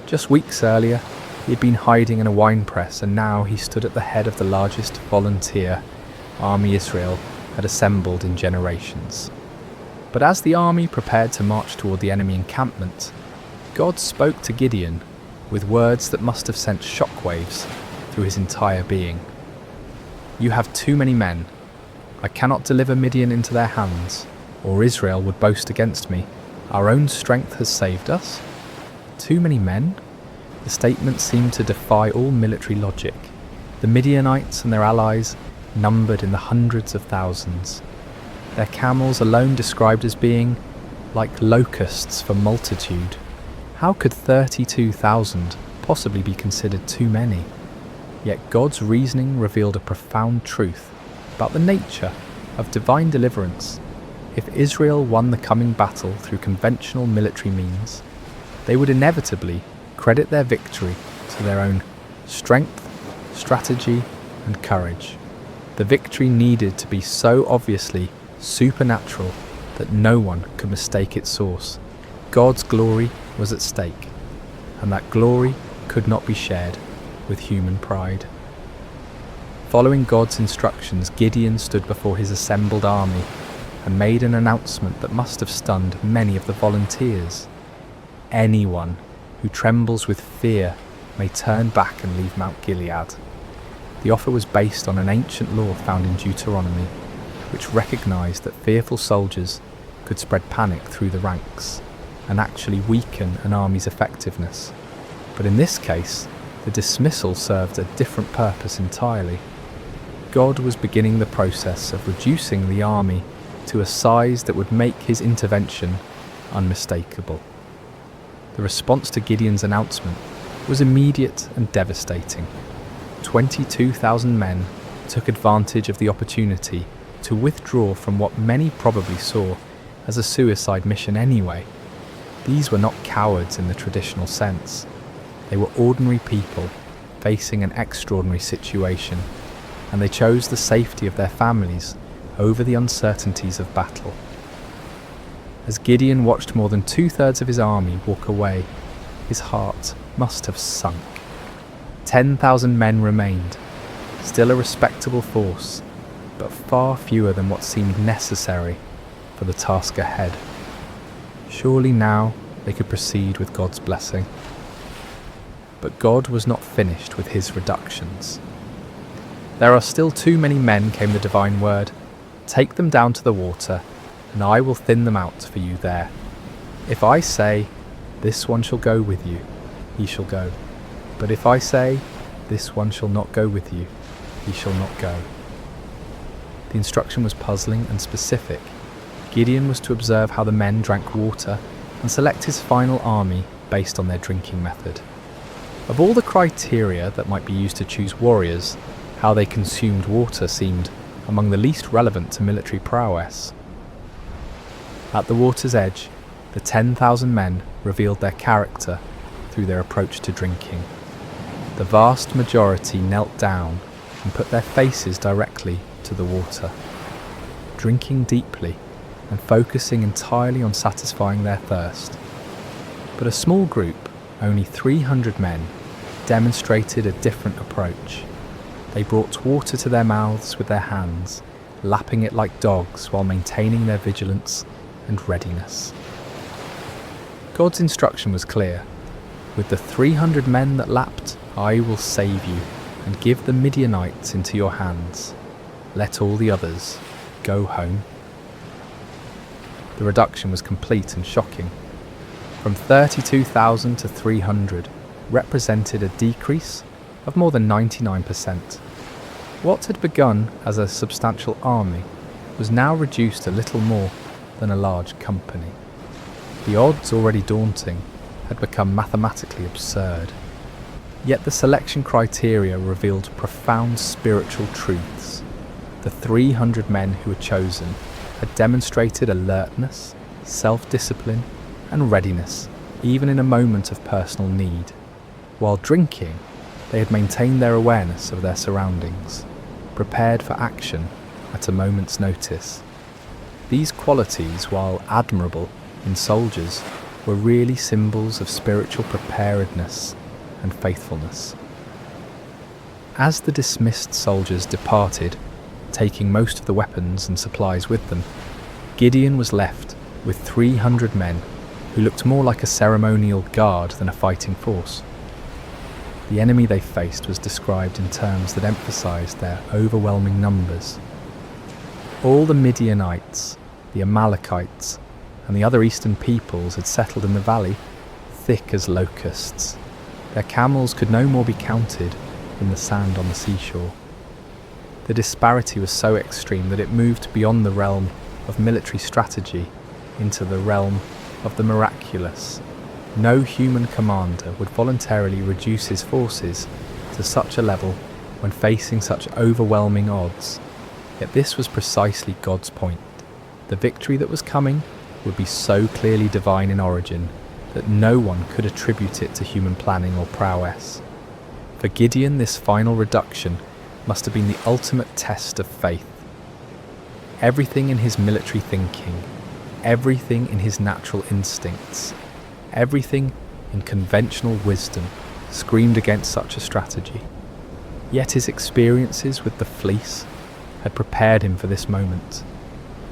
Just weeks earlier, He had been hiding in a winepress, and now he stood at the head of the largest volunteer army Israel had assembled in generations. But as the army prepared to march toward the enemy encampment, God spoke to Gideon with words that must have sent shockwaves through his entire being. "You have too many men. I cannot deliver Midian into their hands, or Israel would boast against me. Our own strength has saved us." Too many men? The statement seemed to defy all military logic. The Midianites and their allies numbered in the hundreds of thousands. Their camels alone described as being like locusts for multitude. How could 32,000 possibly be considered too many? Yet God's reasoning revealed a profound truth about the nature of divine deliverance. If Israel won the coming battle through conventional military means, they would inevitably credit their victory to their own strength, strategy, and courage. The victory needed to be so obviously supernatural that no one could mistake its source. God's glory was at stake, and that glory could not be shared with human pride. Following God's instructions, Gideon stood before his assembled army and made an announcement that must have stunned many of the volunteers. Anyone who trembles with fear may turn back and leave Mount Gilead. The offer was based on an ancient law found in Deuteronomy, which recognised that fearful soldiers could spread panic through the ranks and actually weaken an army's effectiveness. But in this case, the dismissal served a different purpose entirely. God was beginning the process of reducing the army to a size that would make his intervention unmistakable. The response to Gideon's announcement was immediate and devastating. 22,000 men took advantage of the opportunity to withdraw from what many probably saw as a suicide mission anyway. These were not cowards in the traditional sense. They were ordinary people facing an extraordinary situation, and they chose the safety of their families over the uncertainties of battle. As Gideon watched more than 2/3 of his army walk away, his heart must have sunk. 10,000 men remained, still a respectable force, but far fewer than what seemed necessary for the task ahead. Surely now they could proceed with God's blessing. But God was not finished with his reductions. "There are still too many men," came the divine word. "Take them down to the water, and I will thin them out for you there. If I say, 'This one shall go with you,' he shall go. But if I say, 'This one shall not go with you,' he shall not go." The instruction was puzzling and specific. Gideon was to observe how the men drank water and select his final army based on their drinking method. Of all the criteria that might be used to choose warriors, how they consumed water seemed among the least relevant to military prowess. At the water's edge, the 10,000 men revealed their character through their approach to drinking. The vast majority knelt down and put their faces directly to the water, drinking deeply and focusing entirely on satisfying their thirst. But a small group, only 300 men, demonstrated a different approach. They brought water to their mouths with their hands, lapping it like dogs while maintaining their vigilance and readiness. God's instruction was clear. "With the 300 men that lapped, I will save you and give the Midianites into your hands. Let all the others go home." The reduction was complete and shocking. From 32,000 to 300 represented a decrease of more than 99%. What had begun as a substantial army was now reduced to little more than a large company. The odds, already daunting, had become mathematically absurd. Yet the selection criteria revealed profound spiritual truths. The 300 men who were chosen had demonstrated alertness, self-discipline, and readiness, even in a moment of personal need. While drinking, they had maintained their awareness of their surroundings, prepared for action at a moment's notice. These qualities, while admirable in soldiers, were really symbols of spiritual preparedness. and faithfulness. As the dismissed soldiers departed, taking most of the weapons and supplies with them, Gideon was left with 300 men who looked more like a ceremonial guard than a fighting force. The enemy they faced was described in terms that emphasized their overwhelming numbers. All the Midianites, the Amalekites, and the other eastern peoples had settled in the valley, thick as locusts. Their camels could no more be counted than the sand on the seashore. The disparity was so extreme that it moved beyond the realm of military strategy into the realm of the miraculous. No human commander would voluntarily reduce his forces to such a level when facing such overwhelming odds. Yet this was precisely God's point. The victory that was coming would be so clearly divine in origin that no one could attribute it to human planning or prowess. For Gideon, this final reduction must have been the ultimate test of faith. Everything in his military thinking, everything in his natural instincts, everything in conventional wisdom screamed against such a strategy. Yet his experiences with the fleece had prepared him for this moment.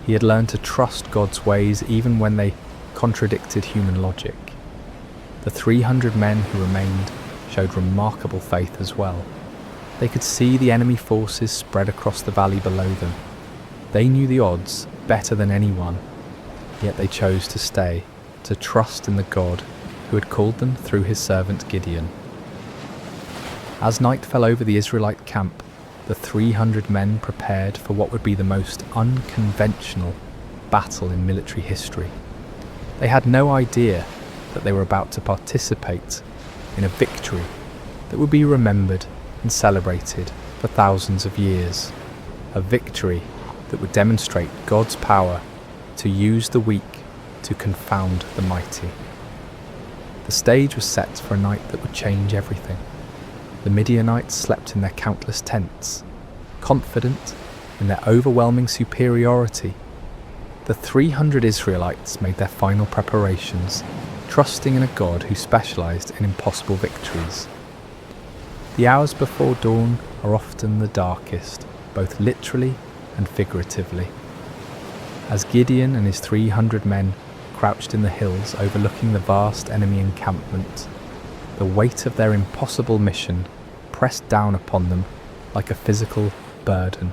He had learned to trust God's ways even when they contradicted human logic. The 300 men who remained showed remarkable faith as well. They could see the enemy forces spread across the valley below them. They knew the odds better than anyone, yet they chose to stay, to trust in the God who had called them through his servant Gideon. As night fell over the Israelite camp, the 300 men prepared for what would be the most unconventional battle in military history. They had no idea that they were about to participate in a victory that would be remembered and celebrated for thousands of years. A victory that would demonstrate God's power to use the weak to confound the mighty. The stage was set for a night that would change everything. The Midianites slept in their countless tents, confident in their overwhelming superiority. The 300 Israelites made their final preparations, trusting in a God who specialized in impossible victories. The hours before dawn are often the darkest, both literally and figuratively. As Gideon and his 300 men crouched in the hills overlooking the vast enemy encampment, the weight of their impossible mission pressed down upon them like a physical burden.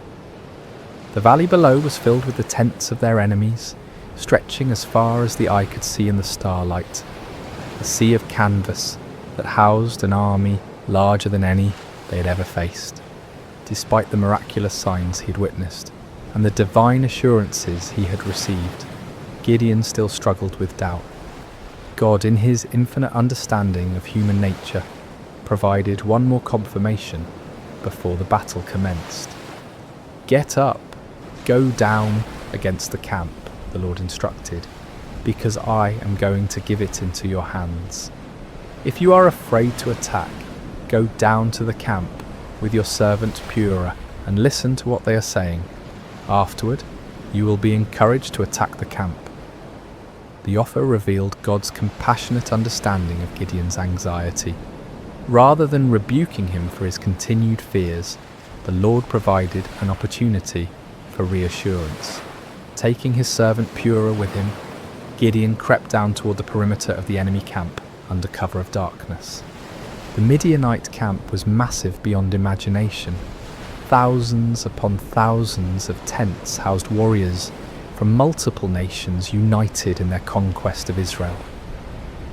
The valley below was filled with the tents of their enemies, stretching as far as the eye could see in the starlight, a sea of canvas that housed an army larger than any they had ever faced. Despite the miraculous signs he had witnessed and the divine assurances he had received, Gideon still struggled with doubt. God, in his infinite understanding of human nature, provided one more confirmation before the battle commenced. "Get up, go down against the camp," the Lord instructed, "because I am going to give it into your hands. If you are afraid to attack, go down to the camp with your servant Purah and listen to what they are saying. Afterward, you will be encouraged to attack the camp." The offer revealed God's compassionate understanding of Gideon's anxiety. Rather than rebuking him for his continued fears, the Lord provided an opportunity for reassurance. Taking his servant Purah with him, Gideon crept down toward the perimeter of the enemy camp under cover of darkness. The Midianite camp was massive beyond imagination. Thousands upon thousands of tents housed warriors from multiple nations united in their conquest of Israel.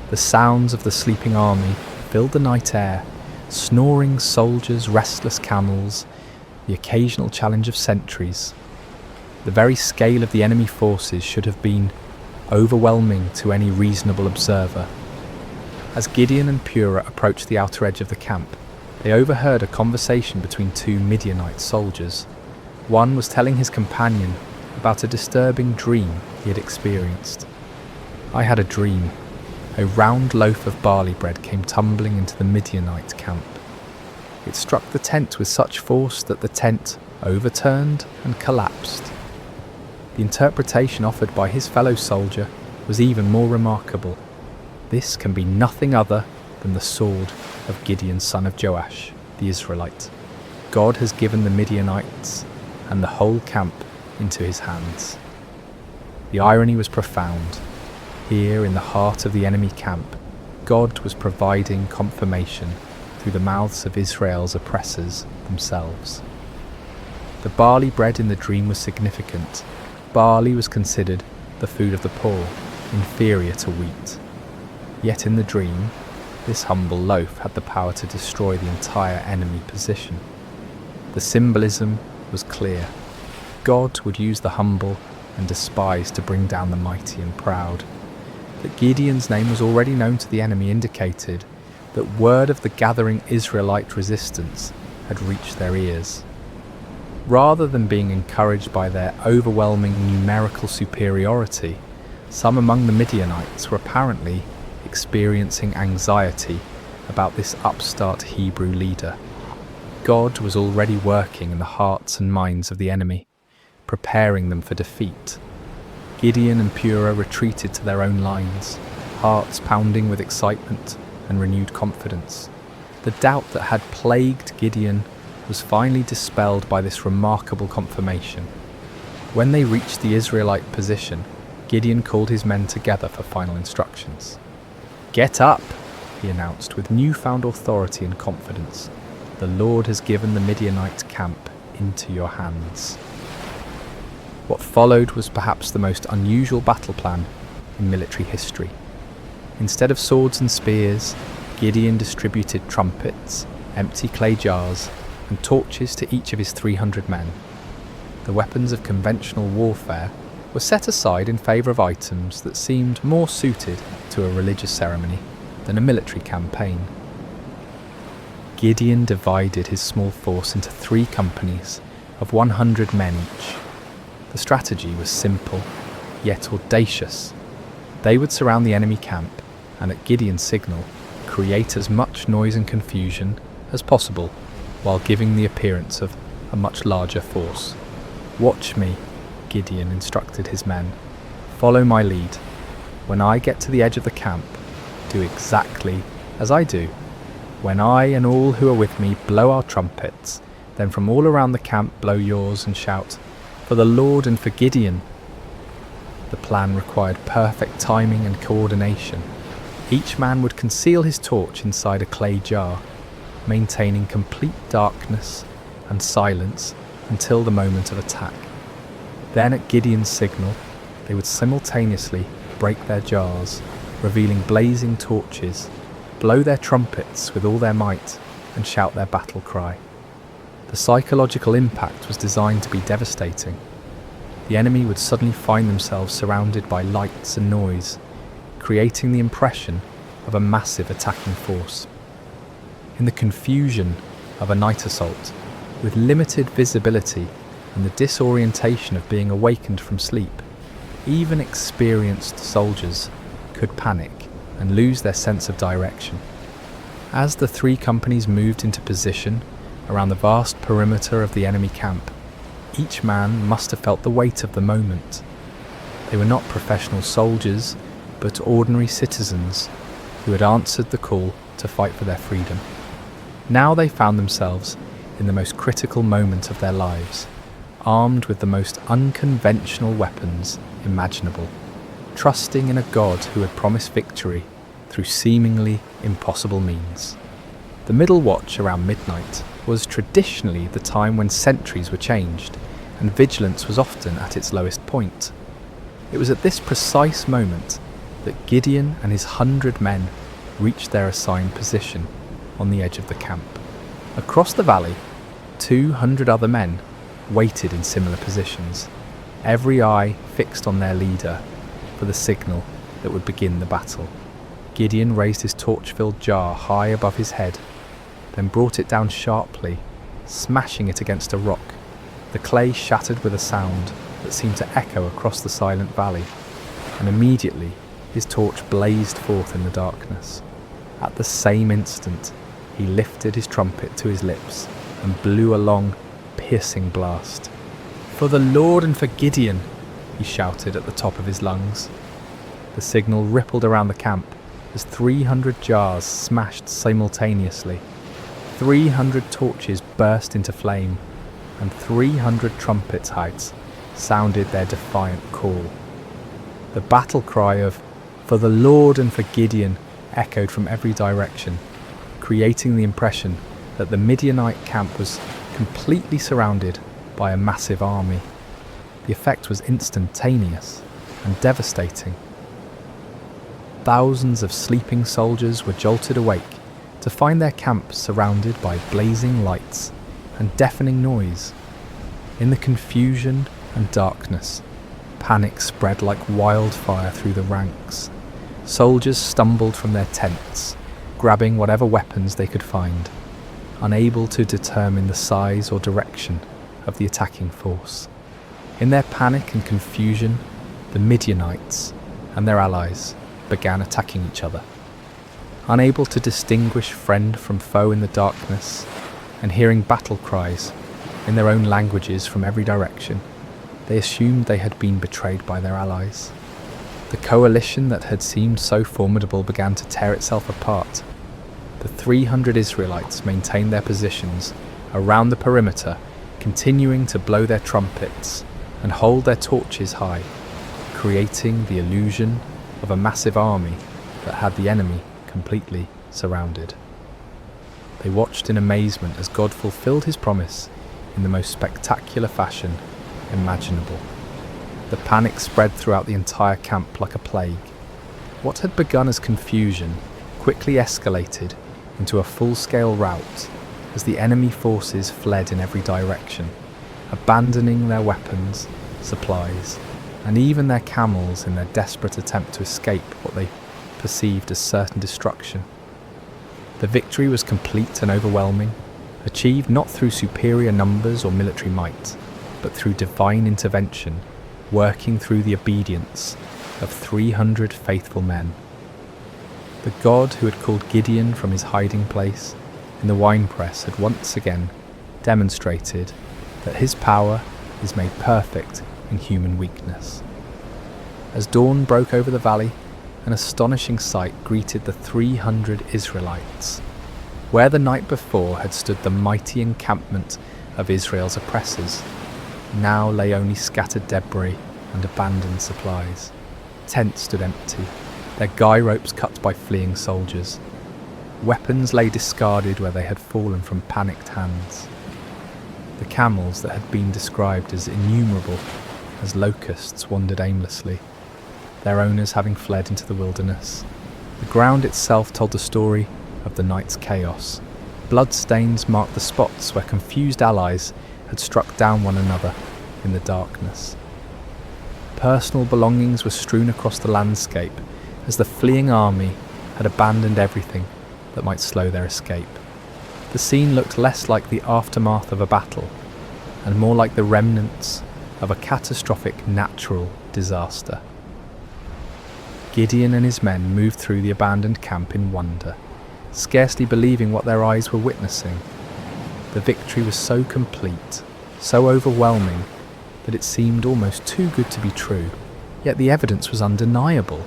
The sounds of the sleeping army filled the night air, snoring soldiers, restless camels, the occasional challenge of sentries. The very scale of the enemy forces should have been overwhelming to any reasonable observer. As Gideon and Purah approached the outer edge of the camp, they overheard a conversation between two Midianite soldiers. One was telling his companion about a disturbing dream he had experienced. "I had a dream. A round loaf of barley bread came tumbling into the Midianite camp. It struck the tent with such force that the tent overturned and collapsed." The interpretation offered by his fellow soldier was even more remarkable. "This can be nothing other than the sword of Gideon son of Joash, the Israelite. God has given the Midianites and the whole camp into his hands. The irony was profound. Here in the heart of the enemy camp, God was providing confirmation through the mouths of Israel's oppressors themselves. The barley bread in the dream was significant. Barley was considered the food of the poor, inferior to wheat. Yet in the dream, this humble loaf had the power to destroy the entire enemy position. The symbolism was clear. God would use the humble and despised to bring down the mighty and proud. That Gideon's name was already known to the enemy indicated that word of the gathering Israelite resistance had reached their ears. Rather than being encouraged by their overwhelming numerical superiority, some among the Midianites were apparently experiencing anxiety about this upstart Hebrew leader. God was already working in the hearts and minds of the enemy, preparing them for defeat. Gideon and Purah retreated to their own lines, hearts pounding with excitement and renewed confidence. The doubt that had plagued Gideon was finally dispelled by this remarkable confirmation. When they reached the Israelite position, Gideon called his men together for final instructions. "Get up," he announced with newfound authority and confidence. "The Lord has given the Midianite camp into your hands." What followed was perhaps the most unusual battle plan in military history. Instead of swords and spears, Gideon distributed trumpets, empty clay jars, and torches to each of his 300 men. The weapons of conventional warfare were set aside in favour of items that seemed more suited to a religious ceremony than a military campaign. Gideon divided his small force into 3 companies of 100 men each. The strategy was simple, yet audacious. They would surround the enemy camp and, at Gideon's signal, create as much noise and confusion as possible while giving the appearance of a much larger force. "Watch me," Gideon instructed his men. "Follow my lead. When I get to the edge of the camp, do exactly as I do. When I and all who are with me blow our trumpets, then from all around the camp blow yours and shout, 'For the Lord and for Gideon.'" The plan required perfect timing and coordination. Each man would conceal his torch inside a clay jar, maintaining complete darkness and silence until the moment of attack. Then at Gideon's signal, they would simultaneously break their jars, revealing blazing torches, blow their trumpets with all their might, and shout their battle cry. The psychological impact was designed to be devastating. The enemy would suddenly find themselves surrounded by lights and noise, creating the impression of a massive attacking force. In the confusion of a night assault, with limited visibility and the disorientation of being awakened from sleep, even experienced soldiers could panic and lose their sense of direction. As the 3 companies moved into position around the vast perimeter of the enemy camp, each man must have felt the weight of the moment. They were not professional soldiers, but ordinary citizens who had answered the call to fight for their freedom. Now they found themselves in the most critical moment of their lives, armed with the most unconventional weapons imaginable, trusting in a God who had promised victory through seemingly impossible means. The middle watch around midnight was traditionally the time when sentries were changed, and vigilance was often at its lowest point. It was at this precise moment that Gideon and his 100 men reached their assigned position on the edge of the camp. Across the valley, 200 other men waited in similar positions, every eye fixed on their leader for the signal that would begin the battle. Gideon raised his torch-filled jar high above his head, then brought it down sharply, smashing it against a rock. The clay shattered with a sound that seemed to echo across the silent valley, and immediately his torch blazed forth in the darkness. At the same instant, he lifted his trumpet to his lips and blew a long, piercing blast. "For the Lord and for Gideon," he shouted at the top of his lungs. The signal rippled around the camp, as 300 jars smashed simultaneously, 300 torches burst into flame, and 300 trumpets' heights sounded their defiant call. The battle cry of "For the Lord and for Gideon" echoed from every direction, creating the impression that the Midianite camp was completely surrounded by a massive army. The effect was instantaneous and devastating. Thousands of sleeping soldiers were jolted awake to find their camp surrounded by blazing lights and deafening noise. In the confusion and darkness, panic spread like wildfire through the ranks. Soldiers stumbled from their tents, grabbing whatever weapons they could find, unable to determine the size or direction of the attacking force. In their panic and confusion, the Midianites and their allies began attacking each other. Unable to distinguish friend from foe in the darkness, and hearing battle cries in their own languages from every direction, they assumed they had been betrayed by their allies. The coalition that had seemed so formidable began to tear itself apart. The 300 Israelites maintained their positions around the perimeter, continuing to blow their trumpets and hold their torches high, creating the illusion of a massive army that had the enemy completely surrounded. They watched in amazement as God fulfilled his promise in the most spectacular fashion imaginable. The panic spread throughout the entire camp like a plague. What had begun as confusion quickly escalated into a full-scale rout as the enemy forces fled in every direction, abandoning their weapons, supplies, and even their camels in their desperate attempt to escape what they perceived as certain destruction. The victory was complete and overwhelming, achieved not through superior numbers or military might, but through divine intervention, working through the obedience of 300 faithful men. The God who had called Gideon from his hiding place in the winepress had once again demonstrated that his power is made perfect in human weakness. As dawn broke over the valley, an astonishing sight greeted the 300 Israelites. Where the night before had stood the mighty encampment of Israel's oppressors, now lay only scattered debris and abandoned supplies. Tents stood empty, their guy ropes cut by fleeing soldiers. Weapons lay discarded where they had fallen from panicked hands. The camels that had been described as innumerable as locusts wandered aimlessly, their owners having fled into the wilderness. The ground itself told the story of the night's chaos. Bloodstains marked the spots where confused allies had struck down one another in the darkness. Personal belongings were strewn across the landscape as the fleeing army had abandoned everything that might slow their escape. The scene looked less like the aftermath of a battle and more like the remnants of a catastrophic natural disaster. Gideon and his men moved through the abandoned camp in wonder, scarcely believing what their eyes were witnessing. The victory was so complete, so overwhelming, that it seemed almost too good to be true. Yet the evidence was undeniable.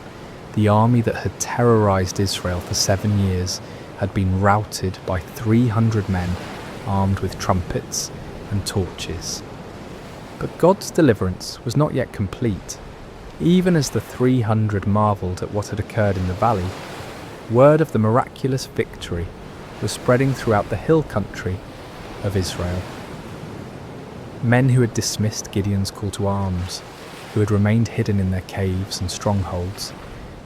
The army that had terrorized Israel for 7 years had been routed by 300 men armed with trumpets and torches. But God's deliverance was not yet complete. Even as the 300 marvelled at what had occurred in the valley, word of the miraculous victory was spreading throughout the hill country of Israel. Men who had dismissed Gideon's call to arms, who had remained hidden in their caves and strongholds,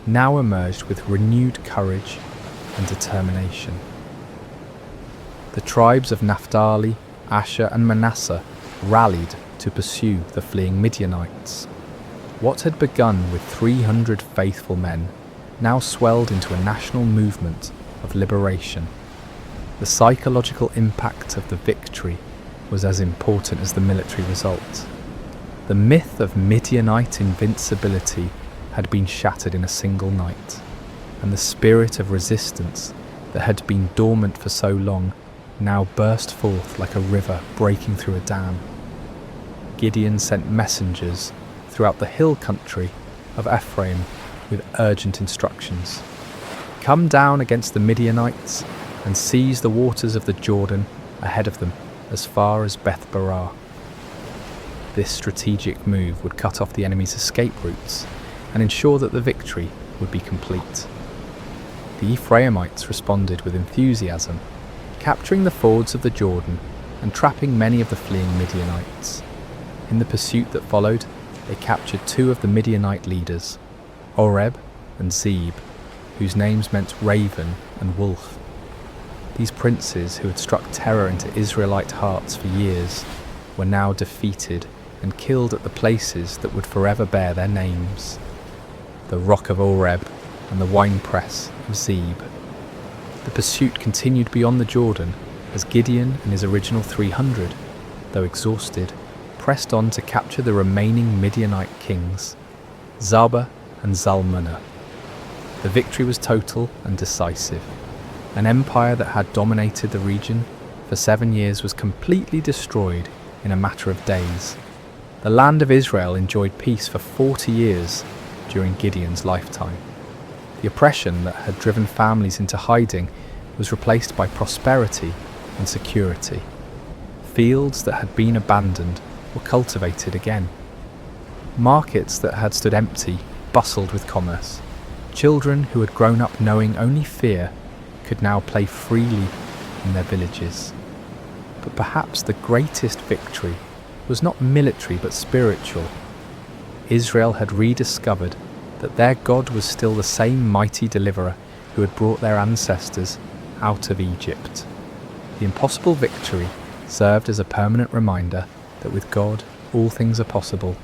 now emerged with renewed courage and determination. The tribes of Naphtali, Asher and Manasseh rallied to pursue the fleeing Midianites. What had begun with 300 faithful men now swelled into a national movement of liberation. The psychological impact of the victory was as important as the military result. The myth of Midianite invincibility had been shattered in a single night, and the spirit of resistance that had been dormant for so long now burst forth like a river breaking through a dam. Gideon sent messengers throughout the hill country of Ephraim with urgent instructions. come down against the Midianites and seize the waters of the Jordan ahead of them as far as Beth-barah. This strategic move would cut off the enemy's escape routes and ensure that the victory would be complete. The Ephraimites responded with enthusiasm, capturing the fords of the Jordan and trapping many of the fleeing Midianites. In the pursuit that followed, they captured two of the Midianite leaders, Oreb and Zeb, whose names meant raven and wolf. These princes, who had struck terror into Israelite hearts for years, were now defeated and killed at the places that would forever bear their names: the rock of Oreb and the winepress of Zeb. The pursuit continued beyond the Jordan as Gideon and his original 300, though exhausted, pressed on to capture the remaining Midianite kings, Zebah and Zalmunna. The victory was total and decisive. An empire that had dominated the region for 7 years was completely destroyed in a matter of days. The land of Israel enjoyed peace for 40 years during Gideon's lifetime. The oppression that had driven families into hiding was replaced by prosperity and security. Fields that had been abandoned were cultivated again. Markets that had stood empty bustled with commerce. Children who had grown up knowing only fear could now play freely in their villages. But perhaps the greatest victory was not military but spiritual. Israel had rediscovered that their God was still the same mighty deliverer who had brought their ancestors out of Egypt. The impossible victory served as a permanent reminder that with God all things are possible.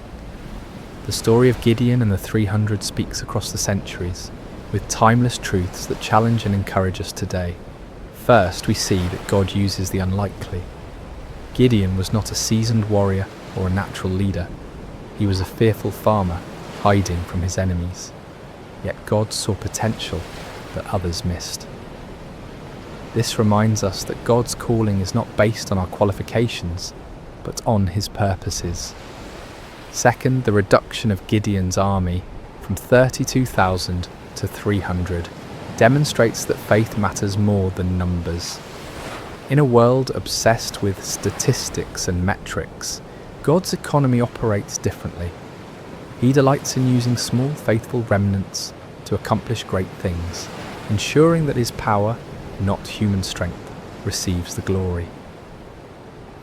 The story of Gideon and the 300 speaks across the centuries, with timeless truths that challenge and encourage us today. First, we see that God uses the unlikely. Gideon was not a seasoned warrior or a natural leader. He was a fearful farmer, hiding from his enemies. Yet God saw potential that others missed. This reminds us that God's calling is not based on our qualifications, but on his purposes. Second, the reduction of Gideon's army from 32,000 to 300 demonstrates that faith matters more than numbers. In a world obsessed with statistics and metrics, God's economy operates differently. He delights in using small, faithful remnants to accomplish great things, ensuring that his power, not human strength, receives the glory.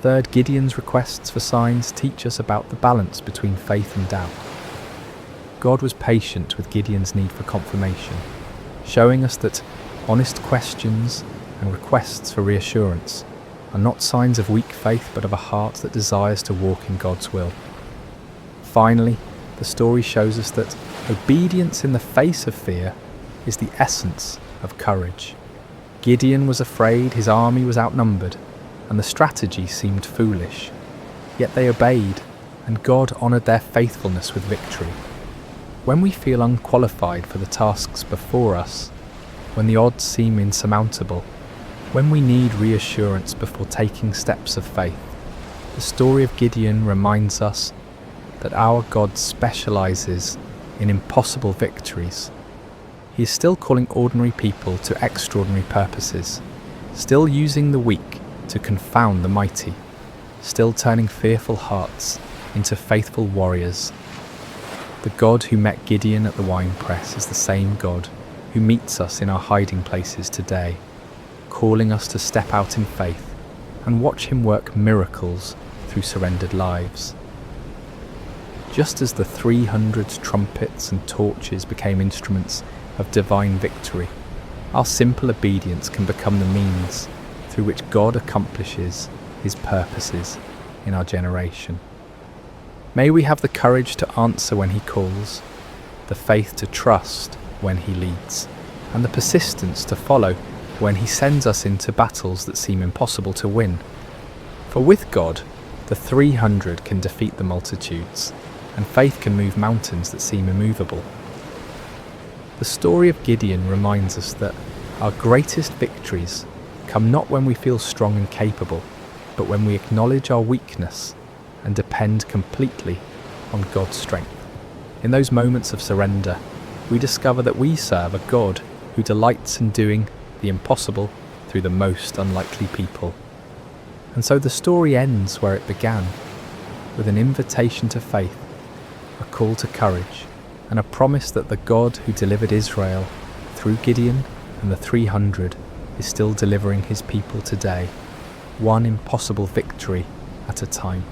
Third, Gideon's requests for signs teach us about the balance between faith and doubt. God was patient with Gideon's need for confirmation, showing us that honest questions and requests for reassurance are not signs of weak faith but of a heart that desires to walk in God's will. Finally, the story shows us that obedience in the face of fear is the essence of courage. Gideon was afraid, his army was outnumbered, and the strategy seemed foolish. Yet they obeyed, and God honoured their faithfulness with victory. When we feel unqualified for the tasks before us, when the odds seem insurmountable, when we need reassurance before taking steps of faith, the story of Gideon reminds us that our God specialises in impossible victories. He is still calling ordinary people to extraordinary purposes, still using the weak to confound the mighty, still turning fearful hearts into faithful warriors. The God who met Gideon at the winepress is the same God who meets us in our hiding places today, calling us to step out in faith and watch him work miracles through surrendered lives. Just as the 300 trumpets and torches became instruments of divine victory, our simple obedience can become the means through which God accomplishes his purposes in our generation. May we have the courage to answer when he calls, the faith to trust when he leads, and the persistence to follow when he sends us into battles that seem impossible to win. For with God, the 300 can defeat the multitudes, and faith can move mountains that seem immovable. The story of Gideon reminds us that our greatest victories come not when we feel strong and capable, but when we acknowledge our weakness and depend completely on God's strength. In those moments of surrender, we discover that we serve a God who delights in doing the impossible through the most unlikely people. And so the story ends where it began, with an invitation to faith, a call to courage, and a promise that the God who delivered Israel through Gideon and the 300 is still delivering his people today, one impossible victory at a time.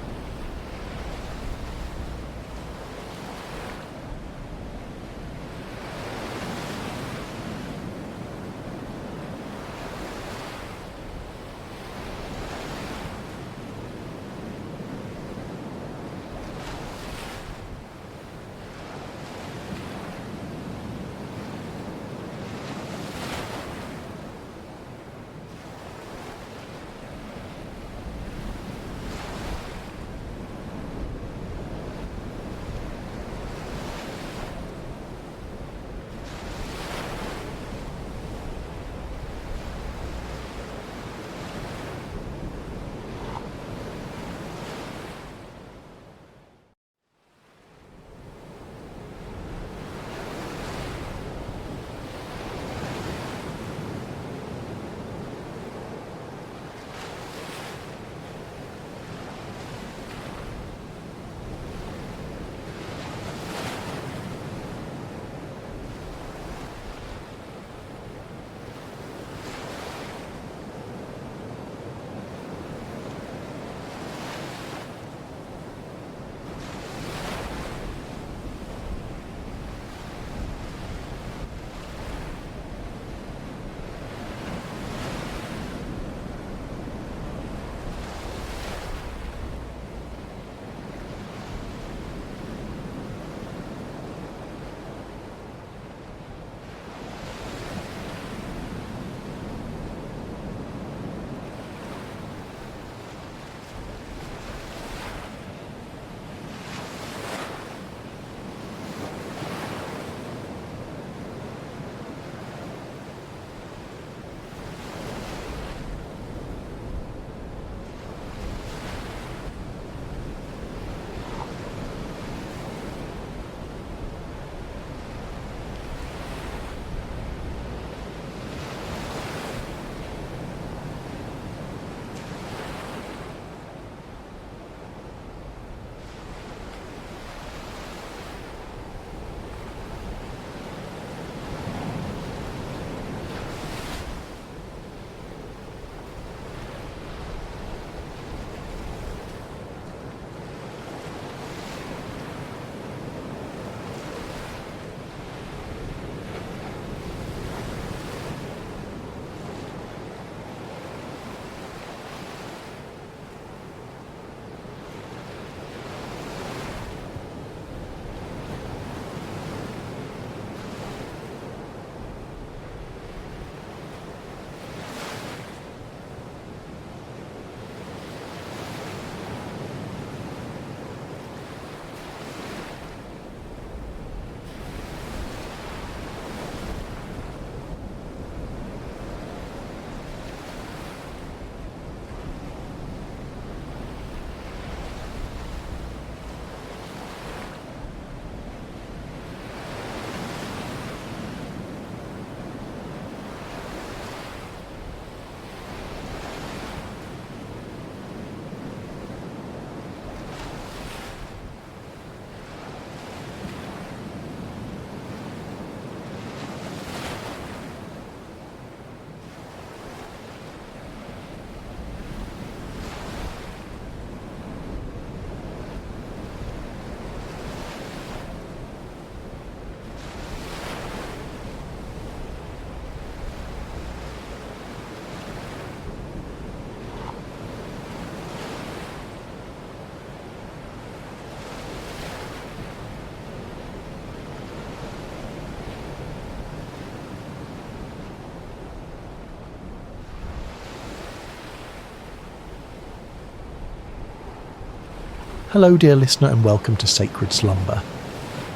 Hello dear listener and welcome to Sacred Slumber.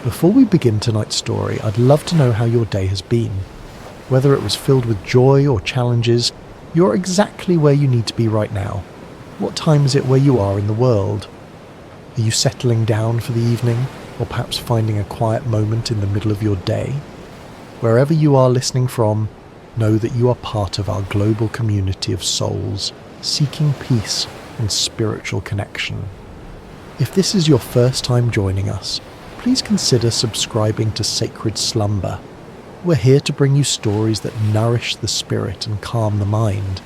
Before we begin tonight's story, I'd love to know how your day has been. Whether it was filled with joy or challenges, you're exactly where you need to be right now. What time is it where you are in the world? Are you settling down for the evening, or perhaps finding a quiet moment in the middle of your day? Wherever you are listening from, know that you are part of our global community of souls seeking peace and spiritual connection. If this is your first time joining us, please consider subscribing to Sacred Slumber. We're here to bring you stories that nourish the spirit and calm the mind.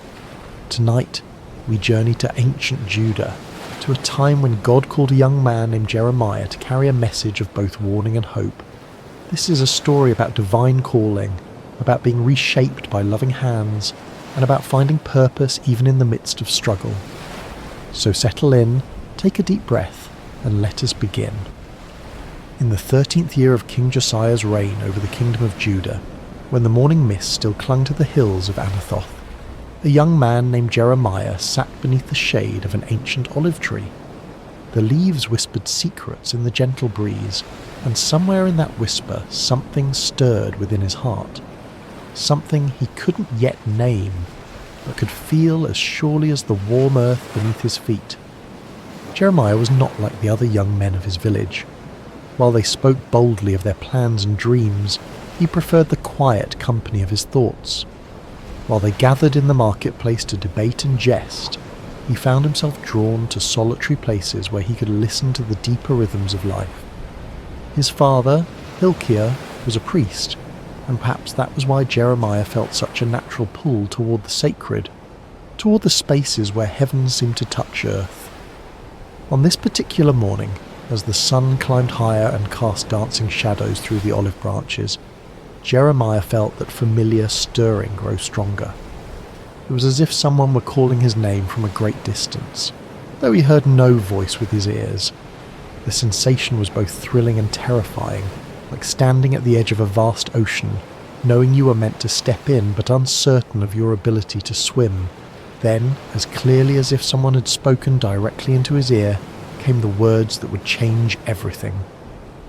Tonight, we journey to ancient Judah, to a time when God called a young man named Jeremiah to carry a message of both warning and hope. This is a story about divine calling, about being reshaped by loving hands, and about finding purpose even in the midst of struggle. So settle in, take a deep breath, and let us begin. In the 13th year of King Josiah's reign over the kingdom of Judah, when the morning mist still clung to the hills of Anathoth, a young man named Jeremiah sat beneath the shade of an ancient olive tree. The leaves whispered secrets in the gentle breeze, and somewhere in that whisper something stirred within his heart. Something he couldn't yet name, but could feel as surely as the warm earth beneath his feet. Jeremiah was not like the other young men of his village. While they spoke boldly of their plans and dreams, he preferred the quiet company of his thoughts. While they gathered in the marketplace to debate and jest, he found himself drawn to solitary places where he could listen to the deeper rhythms of life. His father, Hilkiah, was a priest, and perhaps that was why Jeremiah felt such a natural pull toward the sacred, toward the spaces where heaven seemed to touch earth. On this particular morning, as the sun climbed higher and cast dancing shadows through the olive branches, Jeremiah felt that familiar stirring grow stronger. It was as if someone were calling his name from a great distance, though he heard no voice with his ears. The sensation was both thrilling and terrifying, like standing at the edge of a vast ocean, knowing you were meant to step in but uncertain of your ability to swim. Then, as clearly as if someone had spoken directly into his ear, came the words that would change everything.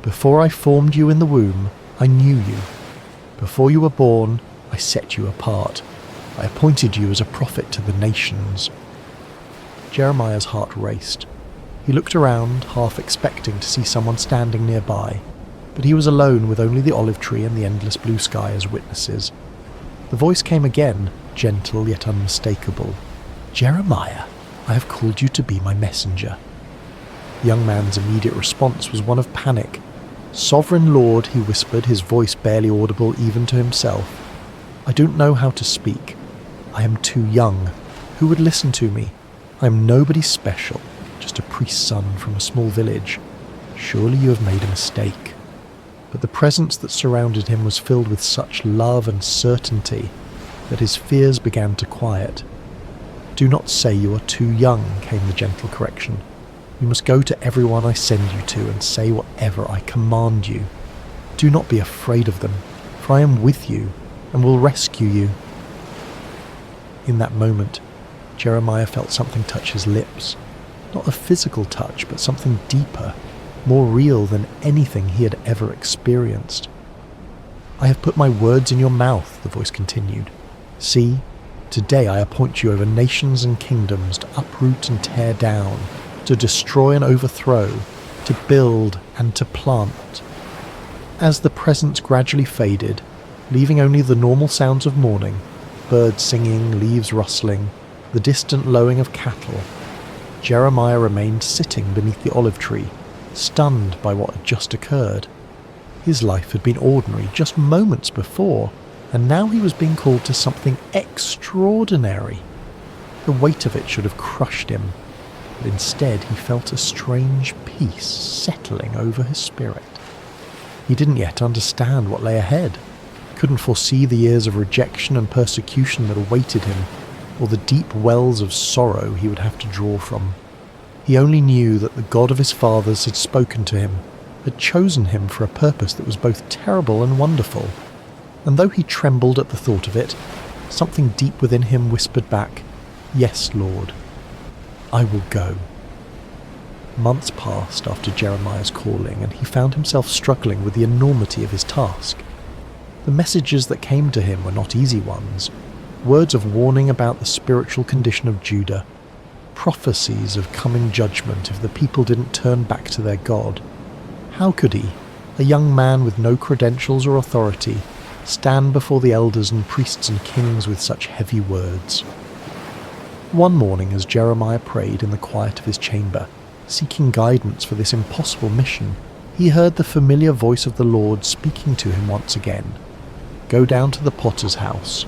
Before I formed you in the womb, I knew you. Before you were born, I set you apart. I appointed you as a prophet to the nations. Jeremiah's heart raced. He looked around, half expecting to see someone standing nearby, but he was alone with only the olive tree and the endless blue sky as witnesses. The voice came again, gentle yet unmistakable. Jeremiah, I have called you to be my messenger. The young man's immediate response was one of panic. Sovereign Lord, he whispered, his voice barely audible even to himself. I don't know how to speak. I am too young. Who would listen to me? I am nobody special, just a priest's son from a small village. Surely you have made a mistake. But the presence that surrounded him was filled with such love and certainty that his fears began to quiet. Do not say you are too young, came the gentle correction. You must go to everyone I send you to and say whatever I command you. Do not be afraid of them, for I am with you and will rescue you. In that moment, Jeremiah felt something touch his lips. Not a physical touch, but something deeper, more real than anything he had ever experienced. I have put my words in your mouth, the voice continued. See, today I appoint you over nations and kingdoms to uproot and tear down, to destroy and overthrow, to build and to plant. As the presence gradually faded, leaving only the normal sounds of morning, birds singing, leaves rustling, the distant lowing of cattle, Jeremiah remained sitting beneath the olive tree, stunned by what had just occurred. His life had been ordinary just moments before, and now he was being called to something extraordinary. The weight of it should have crushed him, but instead he felt a strange peace settling over his spirit. He didn't yet understand what lay ahead, couldn't foresee the years of rejection and persecution that awaited him, or the deep wells of sorrow he would have to draw from. He only knew that the God of his fathers had spoken to him, had chosen him for a purpose that was both terrible and wonderful. And though he trembled at the thought of it, something deep within him whispered back, "Yes, Lord, I will go." Months passed after Jeremiah's calling, and he found himself struggling with the enormity of his task. The messages that came to him were not easy ones. Words of warning about the spiritual condition of Judah, prophecies of coming judgment if the people didn't turn back to their God. How could he, a young man with no credentials or authority, stand before the elders and priests and kings with such heavy words. One morning, as Jeremiah prayed in the quiet of his chamber, seeking guidance for this impossible mission, he heard the familiar voice of the Lord speaking to him once again. "Go down to the potter's house,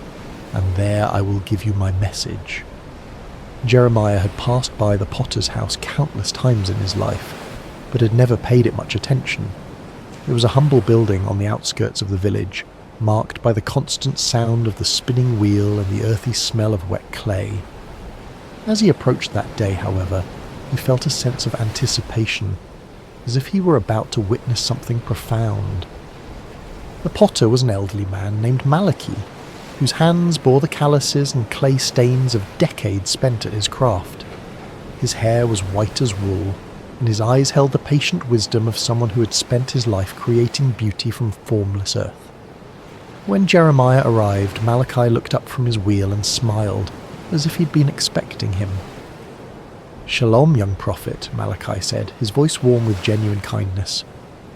and there I will give you my message." Jeremiah had passed by the potter's house countless times in his life, but had never paid it much attention. It was a humble building on the outskirts of the village, marked by the constant sound of the spinning wheel and the earthy smell of wet clay. As he approached that day, however, he felt a sense of anticipation, as if he were about to witness something profound. The potter was an elderly man named Malachi, whose hands bore the calluses and clay stains of decades spent at his craft. His hair was white as wool, and his eyes held the patient wisdom of someone who had spent his life creating beauty from formless earth. When Jeremiah arrived, Malachi looked up from his wheel and smiled, as if he'd been expecting him. "Shalom, young prophet," Malachi said, his voice warm with genuine kindness.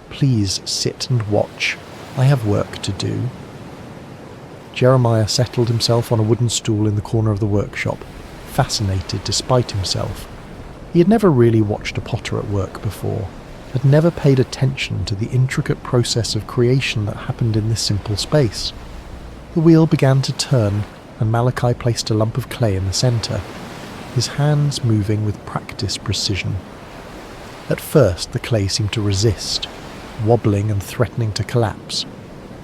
"Please sit and watch. I have work to do." Jeremiah settled himself on a wooden stool in the corner of the workshop, fascinated despite himself. He had never really watched a potter at work before, had never paid attention to the intricate process of creation that happened in this simple space. The wheel began to turn, and Malachi placed a lump of clay in the centre, his hands moving with practiced precision. At first the clay seemed to resist, wobbling and threatening to collapse,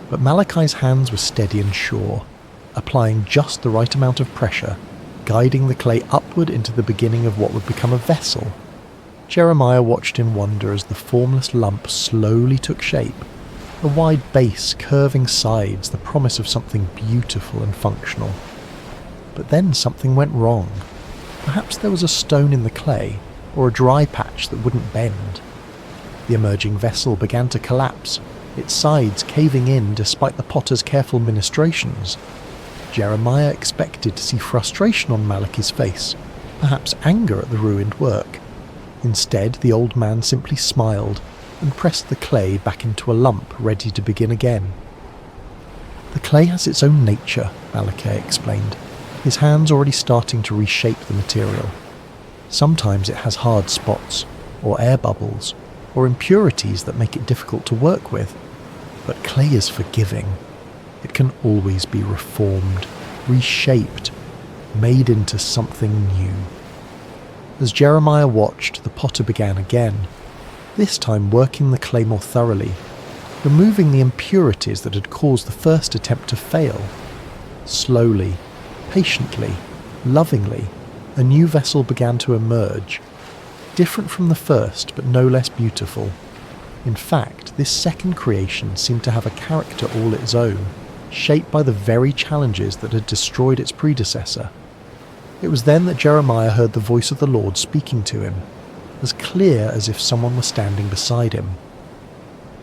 but Malachi's hands were steady and sure, applying just the right amount of pressure, guiding the clay upward into the beginning of what would become a vessel. Jeremiah watched in wonder as the formless lump slowly took shape, a wide base, curving sides, the promise of something beautiful and functional. But then something went wrong. Perhaps there was a stone in the clay, or a dry patch that wouldn't bend. The emerging vessel began to collapse, its sides caving in despite the potter's careful ministrations. Jeremiah expected to see frustration on Malachi's face, perhaps anger at the ruined work. Instead, the old man simply smiled and pressed the clay back into a lump, ready to begin again. "The clay has its own nature," Malachi explained, his hands already starting to reshape the material. "Sometimes it has hard spots, or air bubbles, or impurities that make it difficult to work with. But clay is forgiving. It can always be reformed, reshaped, made into something new." As Jeremiah watched, the potter began again, this time working the clay more thoroughly, removing the impurities that had caused the first attempt to fail. Slowly, patiently, lovingly, a new vessel began to emerge, different from the first but no less beautiful. In fact, this second creation seemed to have a character all its own, shaped by the very challenges that had destroyed its predecessor. It was then that Jeremiah heard the voice of the Lord speaking to him, as clear as if someone were standing beside him.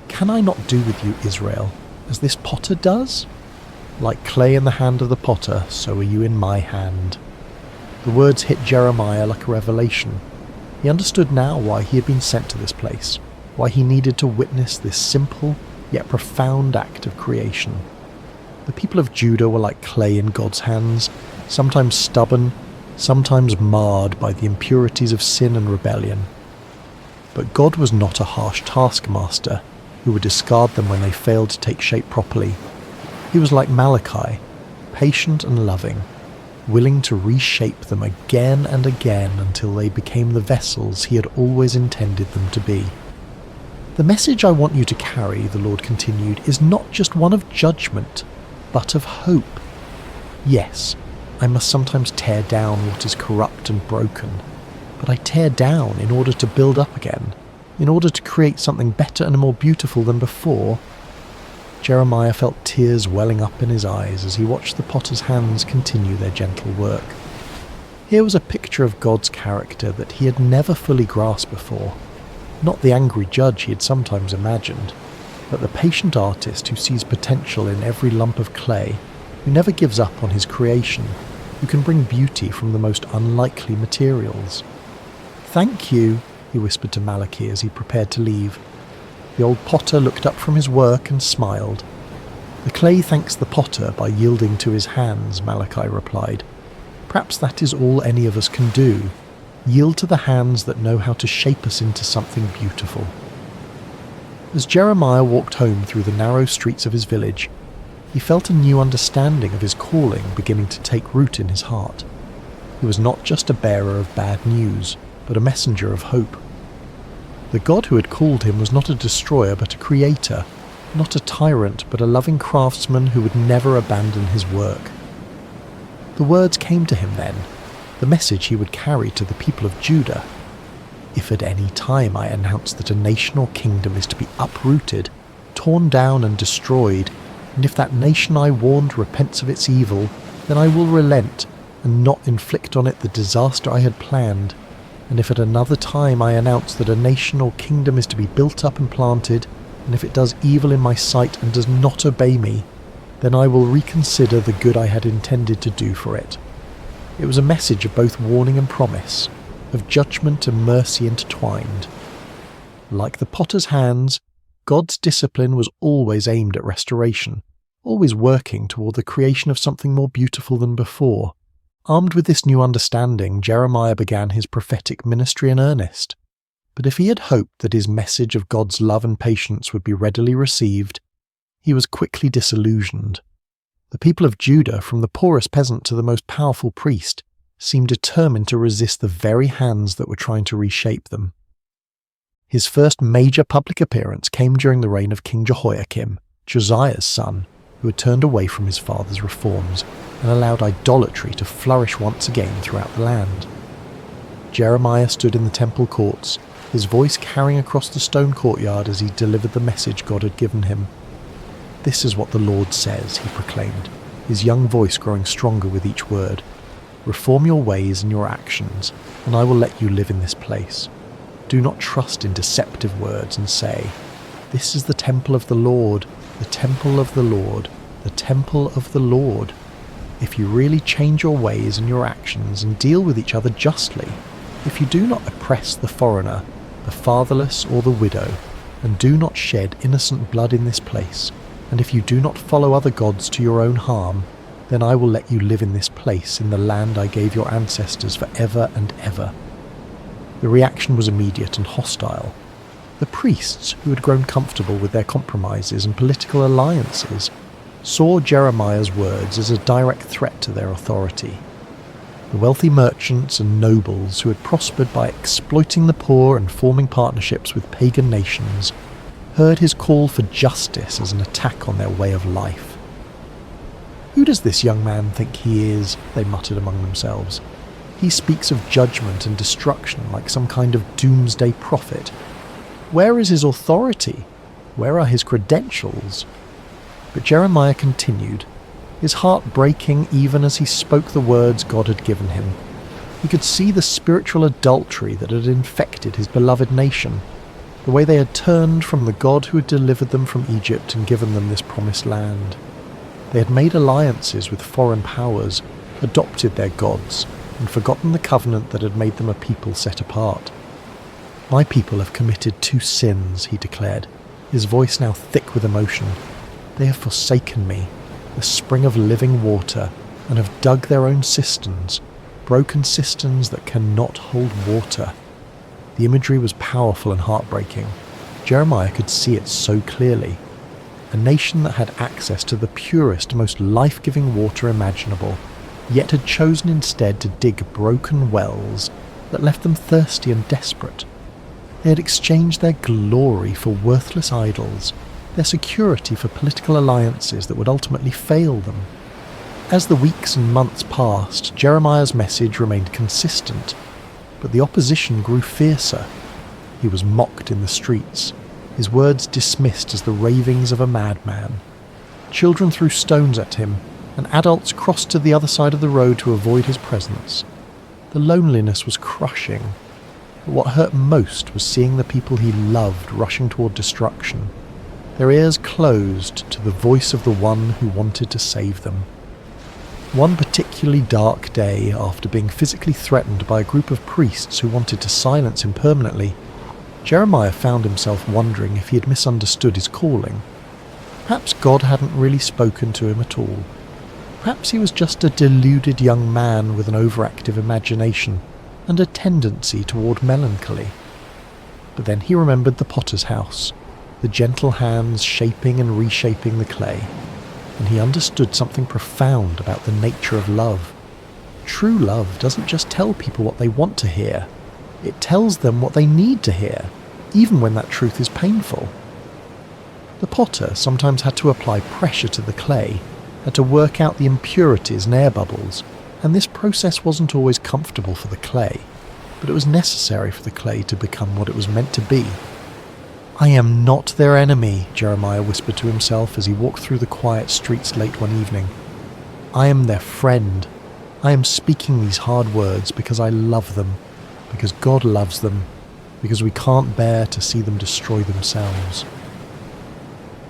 "Can I not do with you, Israel, as this potter does? Like clay in the hand of the potter, so are you in my hand." The words hit Jeremiah like a revelation. He understood now why he had been sent to this place, why he needed to witness this simple yet profound act of creation. The people of Judah were like clay in God's hands, sometimes stubborn, sometimes marred by the impurities of sin and rebellion. But God was not a harsh taskmaster who would discard them when they failed to take shape properly. He was like Malachi, patient and loving, willing to reshape them again and again until they became the vessels he had always intended them to be. "The message I want you to carry," the Lord continued, "is not just one of judgment, but of hope. Yes, I must sometimes tear down what is corrupt and broken, but I tear down in order to build up again, in order to create something better and more beautiful than before." Jeremiah felt tears welling up in his eyes as he watched the potter's hands continue their gentle work. Here was a picture of God's character that he had never fully grasped before. Not the angry judge he had sometimes imagined, but the patient artist who sees potential in every lump of clay, who never gives up on his creation, who can bring beauty from the most unlikely materials. "Thank you," he whispered to Malachi as he prepared to leave. The old potter looked up from his work and smiled. "The clay thanks the potter by yielding to his hands," Malachi replied. "Perhaps that is all any of us can do, yield to the hands that know how to shape us into something beautiful." As Jeremiah walked home through the narrow streets of his village, he felt a new understanding of his calling beginning to take root in his heart. He was not just a bearer of bad news, but a messenger of hope. The God who had called him was not a destroyer but a creator, not a tyrant but a loving craftsman who would never abandon his work. The words came to him then, the message he would carry to the people of Judah. "If at any time I announce that a nation or kingdom is to be uprooted, torn down and destroyed, and if that nation I warned repents of its evil, then I will relent and not inflict on it the disaster I had planned. And if at another time I announce that a nation or kingdom is to be built up and planted, and if it does evil in my sight and does not obey me, then I will reconsider the good I had intended to do for it." It was a message of both warning and promise, of judgment and mercy intertwined. Like the potter's hands, God's discipline was always aimed at restoration, always working toward the creation of something more beautiful than before. Armed with this new understanding, Jeremiah began his prophetic ministry in earnest. But if he had hoped that his message of God's love and patience would be readily received, he was quickly disillusioned. The people of Judah, from the poorest peasant to the most powerful priest, seemed determined to resist the very hands that were trying to reshape them. His first major public appearance came during the reign of King Jehoiakim, Josiah's son, who had turned away from his father's reforms and allowed idolatry to flourish once again throughout the land. Jeremiah stood in the temple courts, his voice carrying across the stone courtyard as he delivered the message God had given him. "This is what the Lord says," he proclaimed, his young voice growing stronger with each word. "Reform your ways and your actions, and I will let you live in this place. Do not trust in deceptive words and say, 'This is the temple of the Lord, the temple of the Lord, the temple of the Lord.' If you really change your ways and your actions and deal with each other justly, if you do not oppress the foreigner, the fatherless or the widow, and do not shed innocent blood in this place, and if you do not follow other gods to your own harm, then I will let you live in this place in the land I gave your ancestors for ever and ever." The reaction was immediate and hostile. The priests, who had grown comfortable with their compromises and political alliances, saw Jeremiah's words as a direct threat to their authority. The wealthy merchants and nobles who had prospered by exploiting the poor and forming partnerships with pagan nations heard his call for justice as an attack on their way of life. "Who does this young man think he is?" they muttered among themselves. "He speaks of judgment and destruction like some kind of doomsday prophet. Where is his authority? Where are his credentials?" But Jeremiah continued, his heart breaking even as he spoke the words God had given him. He could see the spiritual adultery that had infected his beloved nation, the way they had turned from the God who had delivered them from Egypt and given them this promised land. They had made alliances with foreign powers, adopted their gods, and forgotten the covenant that had made them a people set apart. "My people have committed two sins," he declared, his voice now thick with emotion. "They have forsaken me, the spring of living water, and have dug their own cisterns, broken cisterns that cannot hold water." The imagery was powerful and heartbreaking. Jeremiah could see it so clearly. A nation that had access to the purest, most life-giving water imaginable, yet had chosen instead to dig broken wells that left them thirsty and desperate. They had exchanged their glory for worthless idols, their security for political alliances that would ultimately fail them. As the weeks and months passed, Jeremiah's message remained consistent, but the opposition grew fiercer. He was mocked in the streets, his words dismissed as the ravings of a madman. Children threw stones at him, and adults crossed to the other side of the road to avoid his presence. The loneliness was crushing, but what hurt most was seeing the people he loved rushing toward destruction, their ears closed to the voice of the one who wanted to save them. One particularly dark day, after being physically threatened by a group of priests who wanted to silence him permanently, Jeremiah found himself wondering if he had misunderstood his calling. Perhaps God hadn't really spoken to him at all. Perhaps he was just a deluded young man with an overactive imagination and a tendency toward melancholy. But then he remembered the potter's house, the gentle hands shaping and reshaping the clay, and he understood something profound about the nature of love. True love doesn't just tell people what they want to hear, it tells them what they need to hear, even when that truth is painful. The potter sometimes had to apply pressure to the clay, had to work out the impurities and air bubbles, and this process wasn't always comfortable for the clay, but it was necessary for the clay to become what it was meant to be. "I am not their enemy," Jeremiah whispered to himself as he walked through the quiet streets late one evening. "I am their friend. I am speaking these hard words because I love them, because God loves them, because we can't bear to see them destroy themselves."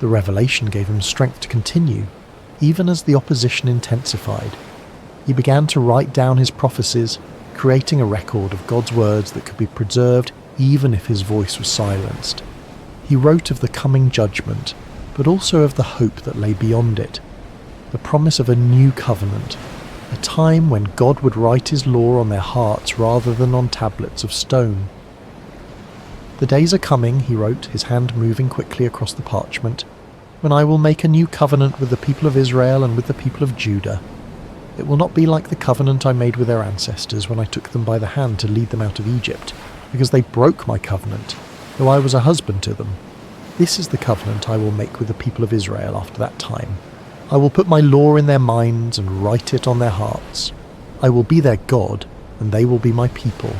The revelation gave him strength to continue, even as the opposition intensified. He began to write down his prophecies, creating a record of God's words that could be preserved even if his voice was silenced. He wrote of the coming judgment, but also of the hope that lay beyond it, the promise of a new covenant, a time when God would write his law on their hearts rather than on tablets of stone. "The days are coming," he wrote, his hand moving quickly across the parchment, "when I will make a new covenant with the people of Israel and with the people of Judah. It will not be like the covenant I made with their ancestors when I took them by the hand to lead them out of Egypt, because they broke my covenant, though I was a husband to them. This is the covenant I will make with the people of Israel after that time. I will put my law in their minds and write it on their hearts. I will be their God, and they will be my people."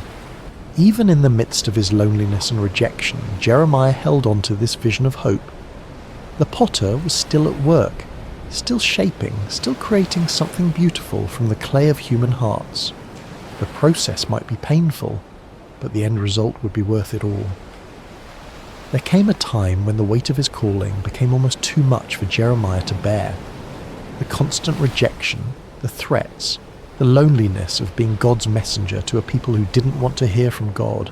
Even in the midst of his loneliness and rejection, Jeremiah held on to this vision of hope. The potter was still at work, still shaping, still creating something beautiful from the clay of human hearts. The process might be painful, but the end result would be worth it all. There came a time when the weight of his calling became almost too much for Jeremiah to bear. The constant rejection, the threats, the loneliness of being God's messenger to a people who didn't want to hear from God.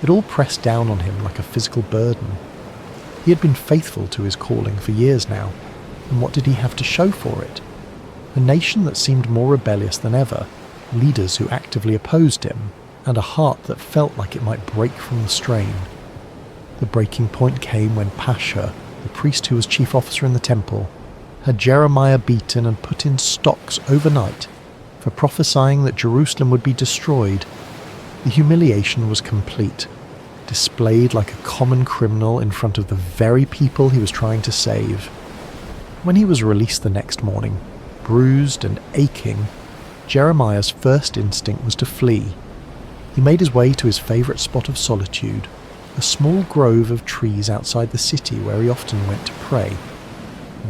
It all pressed down on him like a physical burden. He had been faithful to his calling for years now, and what did he have to show for it? A nation that seemed more rebellious than ever, leaders who actively opposed him, and a heart that felt like it might break from the strain. The breaking point came when Pashur, the priest who was chief officer in the temple, had Jeremiah beaten and put in stocks overnight for prophesying that Jerusalem would be destroyed. The humiliation was complete, displayed like a common criminal in front of the very people he was trying to save. When he was released the next morning, bruised and aching, Jeremiah's first instinct was to flee. He made his way to his favourite spot of solitude, a small grove of trees outside the city where he often went to pray.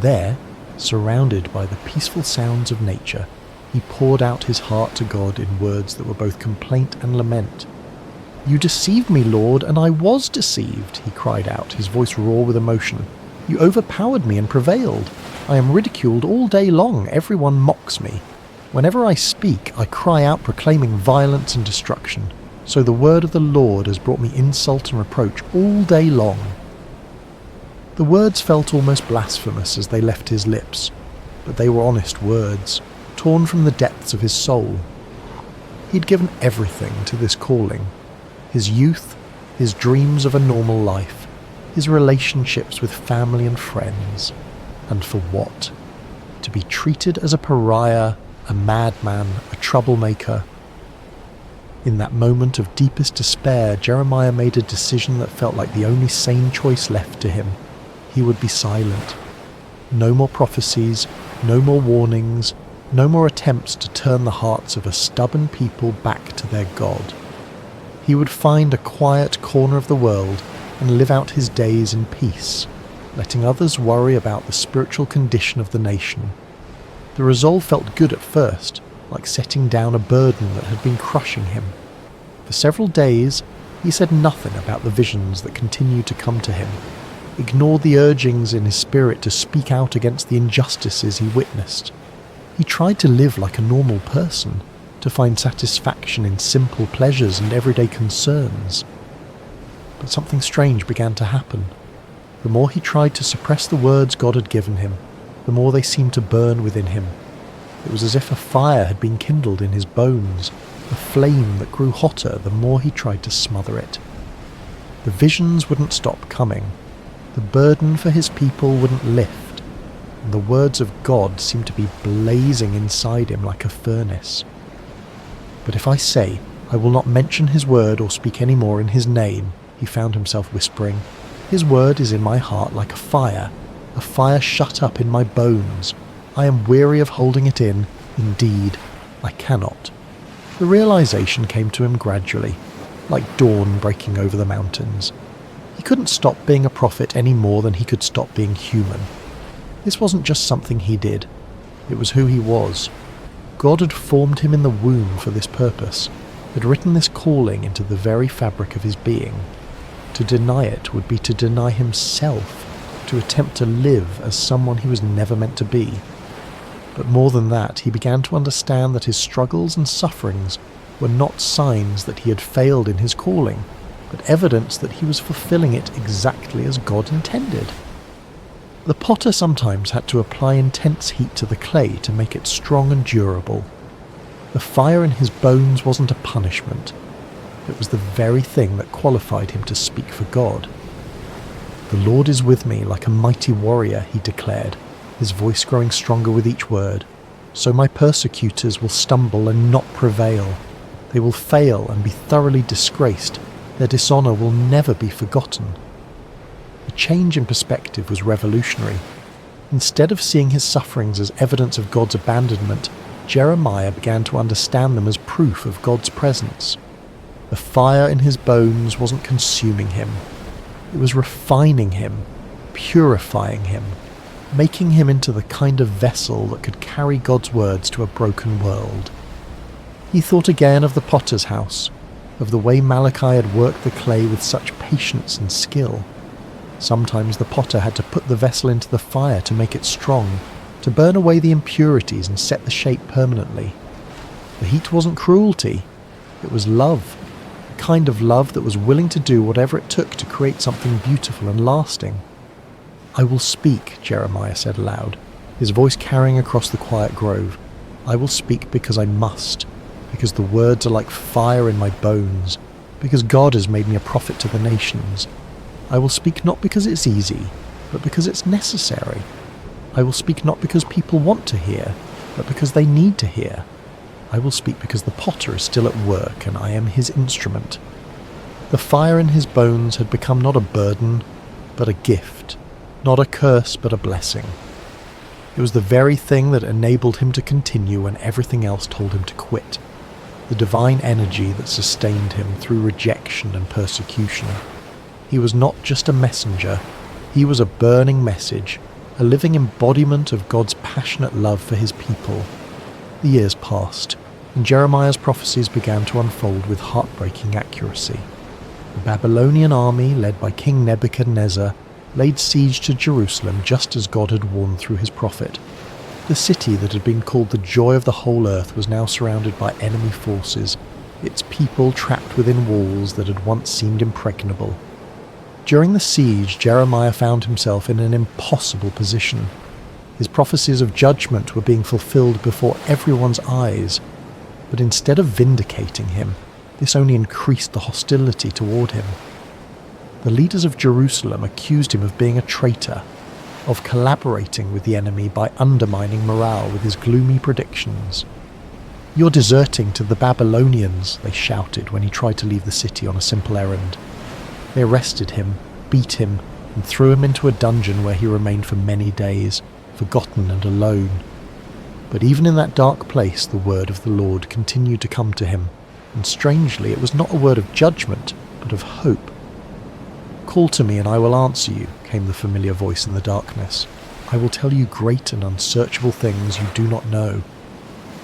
There, surrounded by the peaceful sounds of nature, he poured out his heart to God in words that were both complaint and lament. "You deceived me, Lord, and I was deceived," he cried out, his voice raw with emotion. "You overpowered me and prevailed. I am ridiculed all day long. Everyone mocks me. Whenever I speak, I cry out proclaiming violence and destruction. So the word of the Lord has brought me insult and reproach all day long." The words felt almost blasphemous as they left his lips, but they were honest words, torn from the depths of his soul. He'd given everything to this calling. His youth, his dreams of a normal life, his relationships with family and friends. And for what? To be treated as a pariah, a madman, a troublemaker. In that moment of deepest despair, Jeremiah made a decision that felt like the only sane choice left to him. He would be silent. No more prophecies, no more warnings, no more attempts to turn the hearts of a stubborn people back to their God. He would find a quiet corner of the world and live out his days in peace, letting others worry about the spiritual condition of the nation. The resolve felt good at first, like setting down a burden that had been crushing him. For several days, he said nothing about the visions that continued to come to him, ignored the urgings in his spirit to speak out against the injustices he witnessed. He tried to live like a normal person, to find satisfaction in simple pleasures and everyday concerns. But something strange began to happen. The more he tried to suppress the words God had given him, the more they seemed to burn within him. It was as if a fire had been kindled in his bones, a flame that grew hotter the more he tried to smother it. The visions wouldn't stop coming. The burden for his people wouldn't lift, and the words of God seemed to be blazing inside him like a furnace. But if I say, I will not mention his word or speak any more in his name, he found himself whispering, his word is in my heart like a fire shut up in my bones. I am weary of holding it in. Indeed, I cannot. The realization came to him gradually, like dawn breaking over the mountains. He couldn't stop being a prophet any more than he could stop being human. This wasn't just something he did. It was who he was. God had formed him in the womb for this purpose, had written this calling into the very fabric of his being. To deny it would be to deny himself, to attempt to live as someone he was never meant to be. But more than that, he began to understand that his struggles and sufferings were not signs that he had failed in his calling, but evidence that he was fulfilling it exactly as God intended. The potter sometimes had to apply intense heat to the clay to make it strong and durable. The fire in his bones wasn't a punishment. It was the very thing that qualified him to speak for God. The Lord is with me like a mighty warrior, he declared, his voice growing stronger with each word. So my persecutors will stumble and not prevail. They will fail and be thoroughly disgraced. Their dishonor will never be forgotten. The change in perspective was revolutionary. Instead of seeing his sufferings as evidence of God's abandonment, Jeremiah began to understand them as proof of God's presence. The fire in his bones wasn't consuming him. It was refining him, purifying him, making him into the kind of vessel that could carry God's words to a broken world. He thought again of the potter's house, of the way Malachi had worked the clay with such patience and skill. Sometimes the potter had to put the vessel into the fire to make it strong, to burn away the impurities and set the shape permanently. The heat wasn't cruelty, it was love, a kind of love that was willing to do whatever it took to create something beautiful and lasting. I will speak, Jeremiah said aloud, his voice carrying across the quiet grove. I will speak because I must, because the words are like fire in my bones, because God has made me a prophet to the nations. I will speak not because it's easy, but because it's necessary. I will speak not because people want to hear, but because they need to hear. I will speak because the potter is still at work and I am his instrument. The fire in his bones had become not a burden, but a gift, not a curse, but a blessing. It was the very thing that enabled him to continue when everything else told him to quit, the divine energy that sustained him through rejection and persecution. He was not just a messenger, he was a burning message, a living embodiment of God's passionate love for his people. The years passed, and Jeremiah's prophecies began to unfold with heartbreaking accuracy. The Babylonian army, led by King Nebuchadnezzar, laid siege to Jerusalem just as God had warned through his prophet. The city that had been called the joy of the whole earth was now surrounded by enemy forces, its people trapped within walls that had once seemed impregnable. During the siege, Jeremiah found himself in an impossible position. His prophecies of judgment were being fulfilled before everyone's eyes, but instead of vindicating him, this only increased the hostility toward him. The leaders of Jerusalem accused him of being a traitor, of collaborating with the enemy by undermining morale with his gloomy predictions. "You're deserting to the Babylonians," they shouted when he tried to leave the city on a simple errand. They arrested him, beat him, and threw him into a dungeon where he remained for many days, forgotten and alone. But even in that dark place, the word of the Lord continued to come to him, and strangely, it was not a word of judgment, but of hope. "Call to me and I will answer you," came the familiar voice in the darkness. "I will tell you great and unsearchable things you do not know."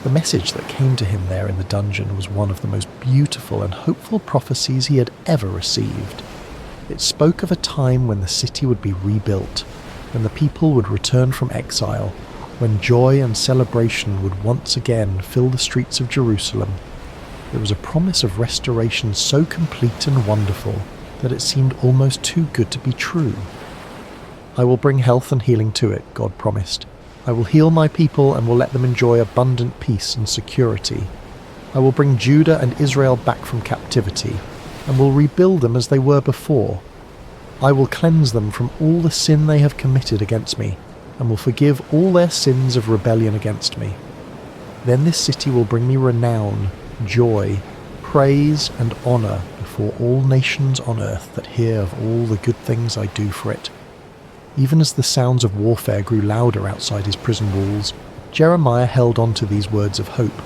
The message that came to him there in the dungeon was one of the most beautiful and hopeful prophecies he had ever received. It spoke of a time when the city would be rebuilt, when the people would return from exile, when joy and celebration would once again fill the streets of Jerusalem. It was a promise of restoration so complete and wonderful that it seemed almost too good to be true. I will bring health and healing to it, God promised. I will heal my people and will let them enjoy abundant peace and security. I will bring Judah and Israel back from captivity, and will rebuild them as they were before. I will cleanse them from all the sin they have committed against me, and will forgive all their sins of rebellion against me. Then this city will bring me renown, joy, praise, and honour before all nations on earth that hear of all the good things I do for it. Even as the sounds of warfare grew louder outside his prison walls, Jeremiah held on to these words of hope.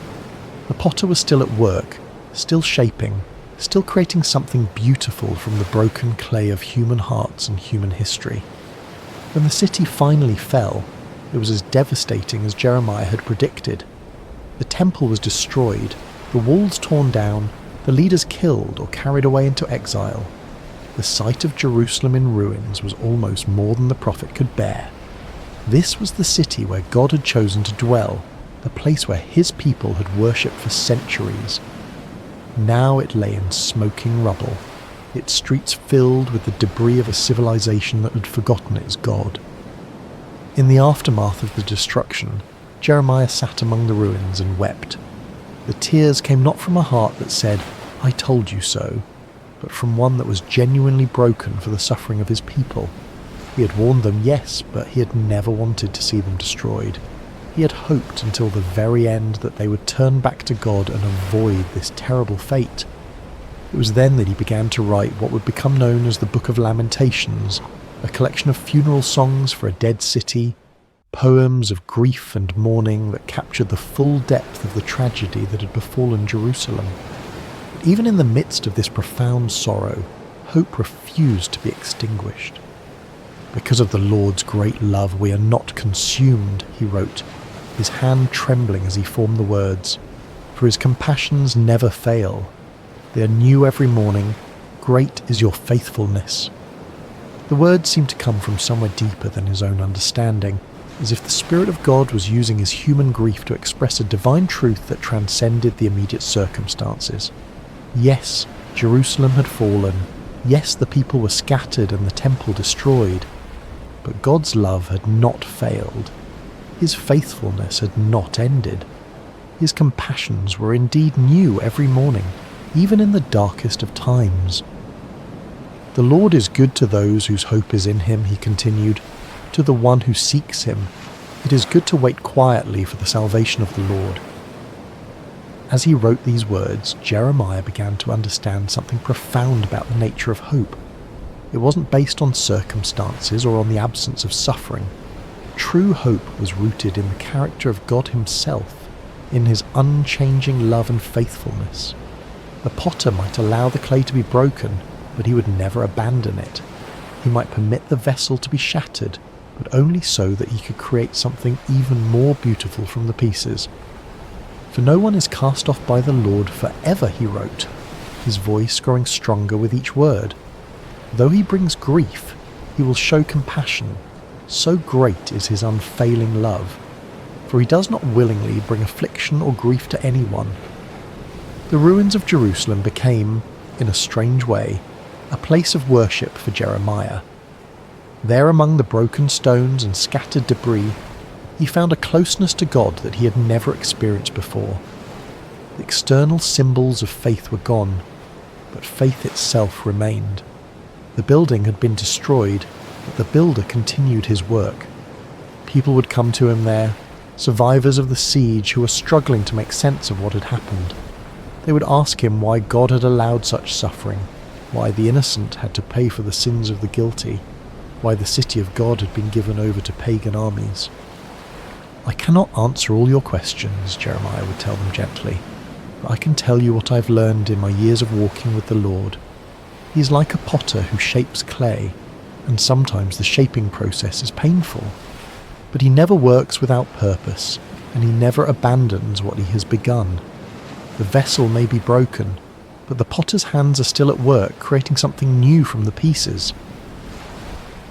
The potter was still at work, still shaping, still creating something beautiful from the broken clay of human hearts and human history. When the city finally fell, it was as devastating as Jeremiah had predicted. The temple was destroyed, the walls torn down, the leaders killed or carried away into exile. The sight of Jerusalem in ruins was almost more than the prophet could bear. This was the city where God had chosen to dwell, the place where his people had worshipped for centuries. Now it lay in smoking rubble, its streets filled with the debris of a civilization that had forgotten its God. In the aftermath of the destruction, Jeremiah sat among the ruins and wept. The tears came not from a heart that said, "I told you so," but from one that was genuinely broken for the suffering of his people. He had warned them, yes, but he had never wanted to see them destroyed. He had hoped until the very end that they would turn back to God and avoid this terrible fate. It was then that he began to write what would become known as the Book of Lamentations, a collection of funeral songs for a dead city, poems of grief and mourning that captured the full depth of the tragedy that had befallen Jerusalem. But even in the midst of this profound sorrow, hope refused to be extinguished. "Because of the Lord's great love we are not consumed," he wrote, his hand trembling as he formed the words, "for his compassions never fail. They are new every morning. Great is your faithfulness." The words seemed to come from somewhere deeper than his own understanding, as if the Spirit of God was using his human grief to express a divine truth that transcended the immediate circumstances. Yes, Jerusalem had fallen. Yes, the people were scattered and the temple destroyed. But God's love had not failed. His faithfulness had not ended. His compassions were indeed new every morning, even in the darkest of times. "The Lord is good to those whose hope is in him," he continued. "To the one who seeks him, it is good to wait quietly for the salvation of the Lord." As he wrote these words, Jeremiah began to understand something profound about the nature of hope. It wasn't based on circumstances or on the absence of suffering. True hope was rooted in the character of God himself, in his unchanging love and faithfulness. The potter might allow the clay to be broken, but he would never abandon it. He might permit the vessel to be shattered, but only so that he could create something even more beautiful from the pieces. "For no one is cast off by the Lord forever," he wrote, his voice growing stronger with each word. "Though he brings grief, he will show compassion. So great is his unfailing love. For he does not willingly bring affliction or grief to anyone." The ruins of Jerusalem became, in a strange way, a place of worship for Jeremiah. There among the broken stones and scattered debris, he found a closeness to God that he had never experienced before. The external symbols of faith were gone, but faith itself remained. The building had been destroyed, but the builder continued his work. People would come to him there, survivors of the siege who were struggling to make sense of what had happened. They would ask him why God had allowed such suffering, why the innocent had to pay for the sins of the guilty, why the city of God had been given over to pagan armies. "I cannot answer all your questions," Jeremiah would tell them gently, "but I can tell you what I've learned in my years of walking with the Lord. He is like a potter who shapes clay, and sometimes the shaping process is painful. But he never works without purpose, and he never abandons what he has begun. The vessel may be broken, but the potter's hands are still at work creating something new from the pieces."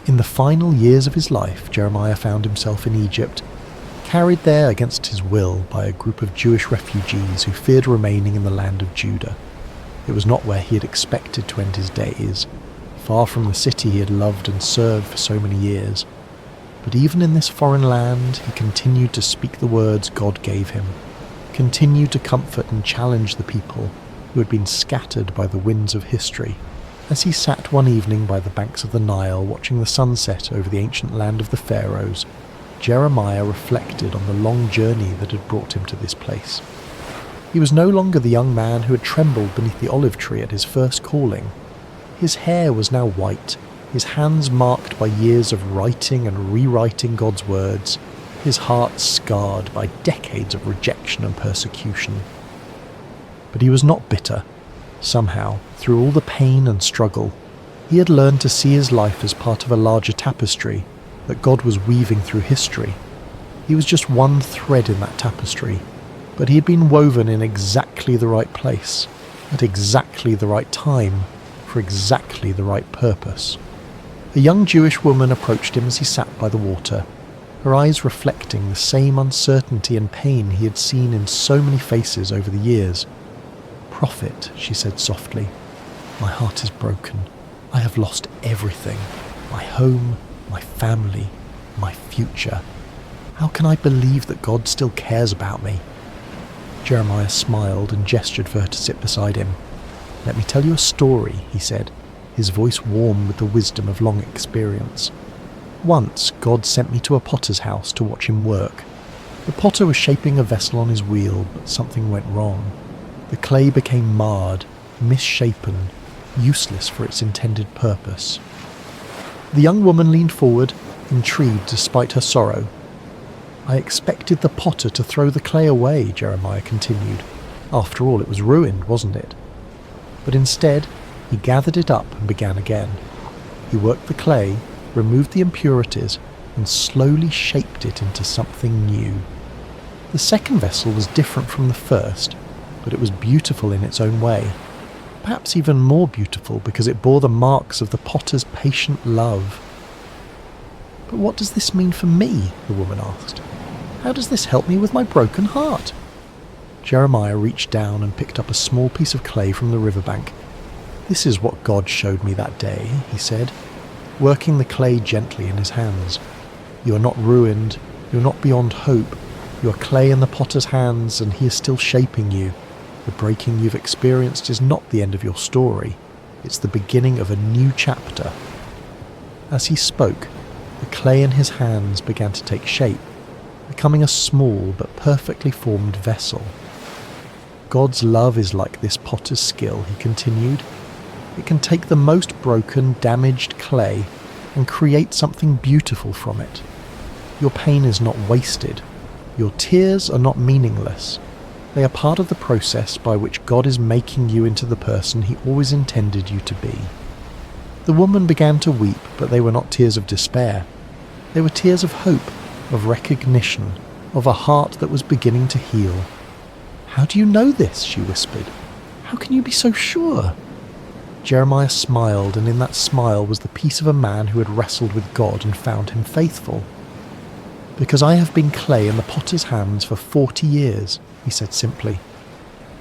In the final years of his life, Jeremiah found himself in Egypt, carried there against his will by a group of Jewish refugees who feared remaining in the land of Judah. It was not where he had expected to end his days. far from the city he had loved and served for so many years. But even in this foreign land, he continued to speak the words God gave him, continued to comfort and challenge the people who had been scattered by the winds of history. As he sat one evening by the banks of the Nile watching the sunset over the ancient land of the Pharaohs, Jeremiah reflected on the long journey that had brought him to this place. He was no longer the young man who had trembled beneath the olive tree at his first calling. His hair was now white, his hands marked by years of writing and rewriting God's words, his heart scarred by decades of rejection and persecution. But he was not bitter. Somehow, through all the pain and struggle, he had learned to see his life as part of a larger tapestry that God was weaving through history. He was just one thread in that tapestry, but he had been woven in exactly the right place, at exactly the right time, for exactly the right purpose. A young Jewish woman approached him as he sat by the water, her eyes reflecting the same uncertainty and pain he had seen in so many faces over the years. "Prophet," she said softly, "my heart is broken. I have lost everything. My home, my family, my future. How can I believe that God still cares about me?" Jeremiah smiled and gestured for her to sit beside him. "Let me tell you a story," he said, his voice warm with the wisdom of long experience. "Once, God sent me to a potter's house to watch him work. The potter was shaping a vessel on his wheel, but something went wrong. The clay became marred, misshapen, useless for its intended purpose." The young woman leaned forward, intrigued despite her sorrow. "I expected the potter to throw the clay away," Jeremiah continued. "After all, it was ruined, wasn't it? But instead, he gathered it up and began again. He worked the clay, removed the impurities, and slowly shaped it into something new. The second vessel was different from the first, but it was beautiful in its own way. Perhaps even more beautiful because it bore the marks of the potter's patient love." "But what does this mean for me?" the woman asked. "How does this help me with my broken heart?" Jeremiah reached down and picked up a small piece of clay from the riverbank. "This is what God showed me that day," he said, working the clay gently in his hands. "You are not ruined, you are not beyond hope. You are clay in the potter's hands, and he is still shaping you. The breaking you've experienced is not the end of your story. It's the beginning of a new chapter." As he spoke, the clay in his hands began to take shape, becoming a small but perfectly formed vessel. "God's love is like this potter's skill," he continued. "It can take the most broken, damaged clay and create something beautiful from it. Your pain is not wasted. Your tears are not meaningless. They are part of the process by which God is making you into the person he always intended you to be." The woman began to weep, but they were not tears of despair. They were tears of hope, of recognition, of a heart that was beginning to heal. "How do you know this?" she whispered. "How can you be so sure?" Jeremiah smiled, and in that smile was the peace of a man who had wrestled with God and found him faithful. "Because I have been clay in the potter's hands for 40 years, he said simply.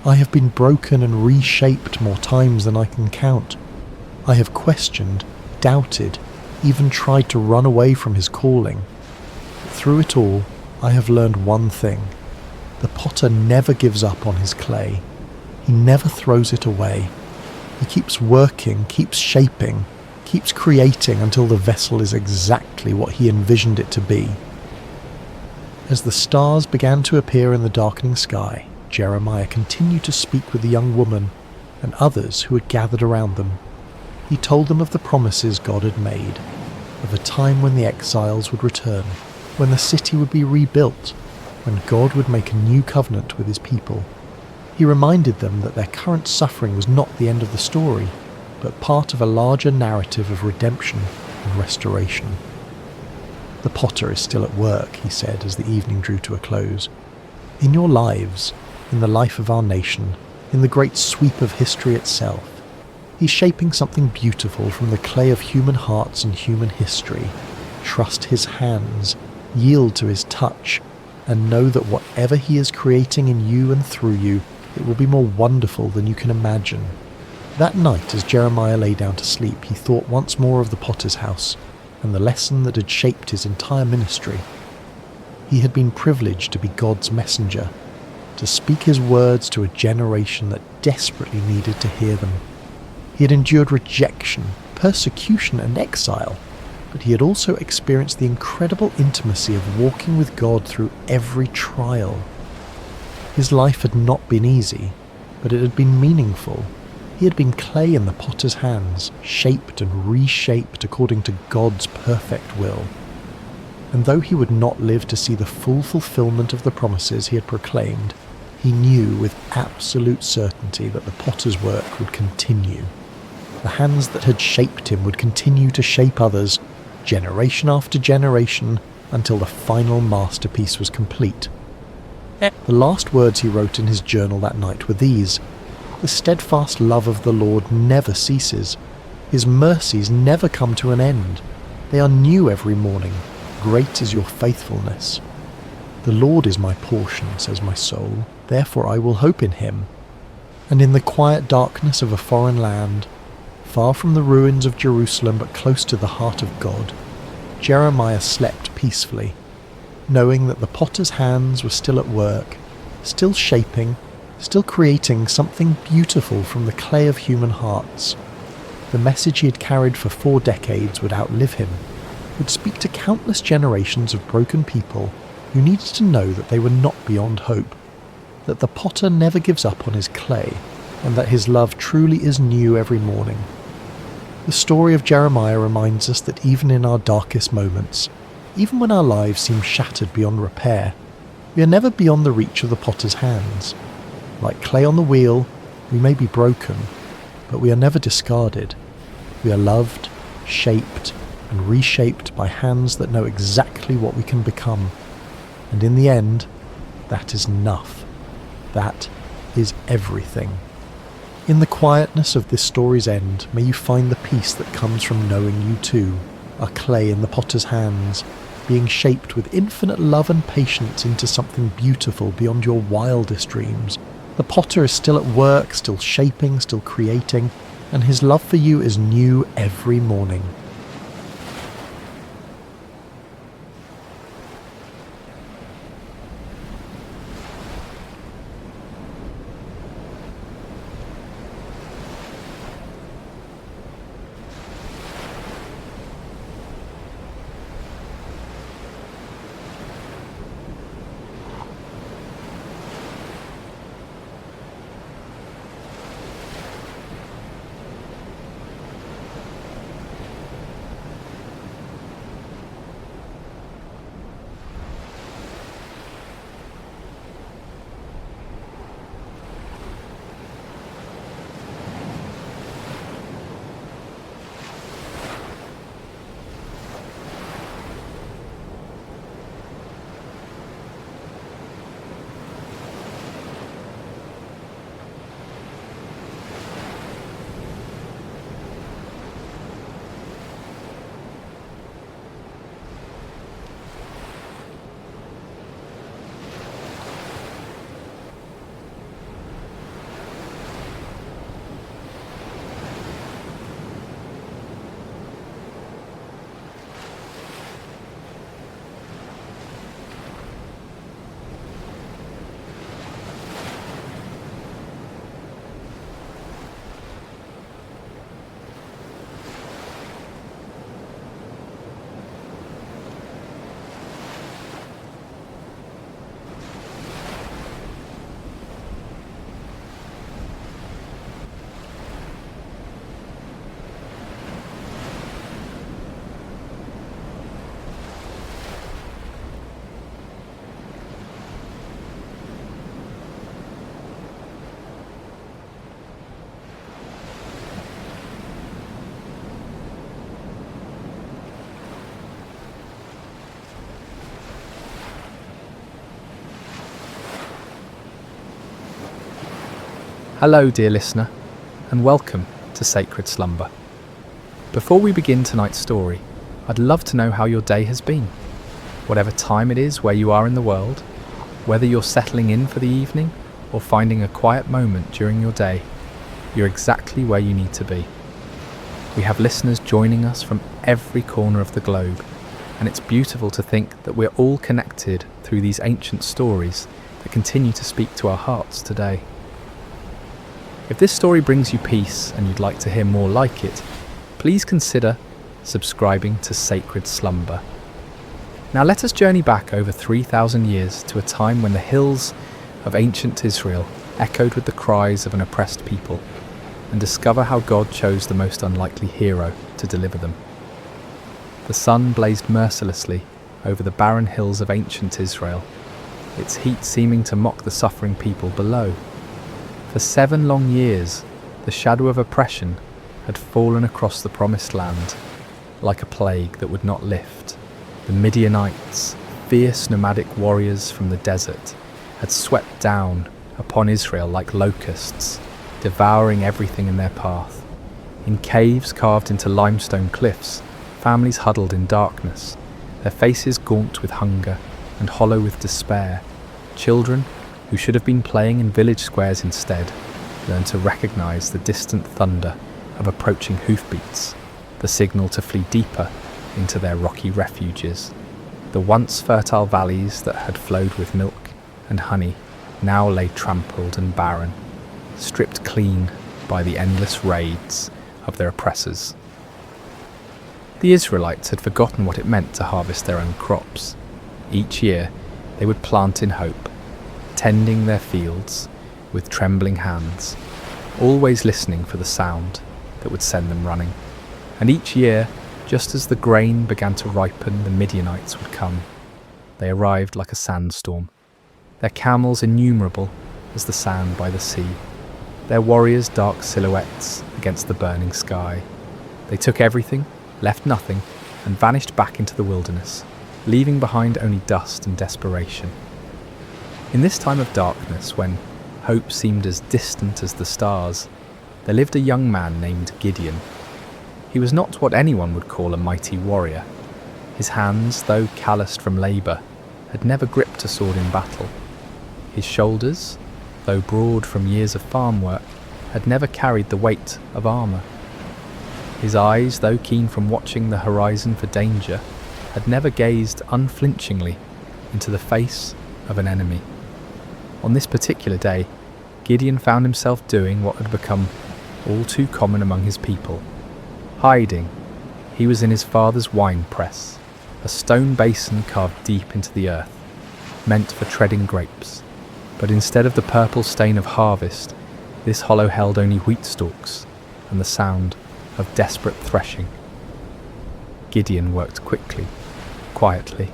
"I have been broken and reshaped more times than I can count. I have questioned, doubted, even tried to run away from his calling. But through it all, I have learned one thing. The potter never gives up on his clay. He never throws it away. He keeps working, keeps shaping, keeps creating until the vessel is exactly what he envisioned it to be." As the stars began to appear in the darkening sky, Jeremiah continued to speak with the young woman and others who had gathered around them. He told them of the promises God had made, of a time when the exiles would return, when the city would be rebuilt, when God would make a new covenant with his people. He reminded them that their current suffering was not the end of the story, but part of a larger narrative of redemption and restoration. "The potter is still at work," he said as the evening drew to a close. "In your lives, in the life of our nation, in the great sweep of history itself, he's shaping something beautiful from the clay of human hearts and human history. Trust his hands, yield to his touch, and know that whatever he is creating in you and through you, it will be more wonderful than you can imagine." That night, as Jeremiah lay down to sleep, he thought once more of the potter's house and the lesson that had shaped his entire ministry. He had been privileged to be God's messenger, to speak his words to a generation that desperately needed to hear them. He had endured rejection, persecution, and exile, but he had also experienced the incredible intimacy of walking with God through every trial. His life had not been easy, but it had been meaningful. He had been clay in the potter's hands, shaped and reshaped according to God's perfect will. And though he would not live to see the full fulfillment of the promises he had proclaimed, he knew with absolute certainty that the potter's work would continue. The hands that had shaped him would continue to shape others, generation after generation, until the final masterpiece was complete. The last words he wrote in his journal that night were these: "The steadfast love of the Lord never ceases. His mercies never come to an end. They are new every morning. Great is your faithfulness. The Lord is my portion, says my soul, therefore I will hope in him." And in the quiet darkness of a foreign land, far from the ruins of Jerusalem but close to the heart of God, Jeremiah slept peacefully, knowing that the potter's hands were still at work, still shaping, still creating something beautiful from the clay of human hearts. The message he had carried for 4 decades would outlive him, would speak to countless generations of broken people who needed to know that they were not beyond hope, that the potter never gives up on his clay, and that his love truly is new every morning. The story of Jeremiah reminds us that even in our darkest moments, even when our lives seem shattered beyond repair, we are never beyond the reach of the potter's hands. Like clay on the wheel, we may be broken, but we are never discarded. We are loved, shaped, and reshaped by hands that know exactly what we can become. And in the end, that is enough. That is everything. In the quietness of this story's end, may you find the peace that comes from knowing you too are clay in the potter's hands, being shaped with infinite love and patience into something beautiful beyond your wildest dreams. The potter is still at work, still shaping, still creating, and his love for you is new every morning. Hello, dear listener, and welcome to Sacred Slumber. Before we begin tonight's story, I'd love to know how your day has been. Whatever time it is where you are in the world, whether you're settling in for the evening or finding a quiet moment during your day, you're exactly where you need to be. We have listeners joining us from every corner of the globe, and it's beautiful to think that we're all connected through these ancient stories that continue to speak to our hearts today. If this story brings you peace and you'd like to hear more like it, please consider subscribing to Sacred Slumber. Now let us journey back over 3,000 years to a time when the hills of ancient Israel echoed with the cries of an oppressed people, and discover how God chose the most unlikely hero to deliver them. The sun blazed mercilessly over the barren hills of ancient Israel, its heat seeming to mock the suffering people below. For 7 long years, the shadow of oppression had fallen across the promised land, like a plague that would not lift. The Midianites, fierce nomadic warriors from the desert, had swept down upon Israel like locusts, devouring everything in their path. In caves carved into limestone cliffs, families huddled in darkness, their faces gaunt with hunger and hollow with despair. Children, who should have been playing in village squares instead, learned to recognize the distant thunder of approaching hoofbeats, the signal to flee deeper into their rocky refuges. The once fertile valleys that had flowed with milk and honey now lay trampled and barren, stripped clean by the endless raids of their oppressors. The Israelites had forgotten what it meant to harvest their own crops. Each year they would plant in hope, tending their fields with trembling hands, always listening for the sound that would send them running. And each year, just as the grain began to ripen, the Midianites would come. They arrived like a sandstorm, their camels innumerable as the sand by the sea, their warriors dark silhouettes against the burning sky. They took everything, left nothing, and vanished back into the wilderness, leaving behind only dust and desperation. In this time of darkness, when hope seemed as distant as the stars, there lived a young man named Gideon. He was not what anyone would call a mighty warrior. His hands, though calloused from labour, had never gripped a sword in battle. His shoulders, though broad from years of farm work, had never carried the weight of armour. His eyes, though keen from watching the horizon for danger, had never gazed unflinchingly into the face of an enemy. On this particular day, Gideon found himself doing what had become all too common among his people. Hiding. He was in his father's wine press, a stone basin carved deep into the earth, meant for treading grapes. But instead of the purple stain of harvest, this hollow held only wheat stalks and the sound of desperate threshing. Gideon worked quickly, quietly,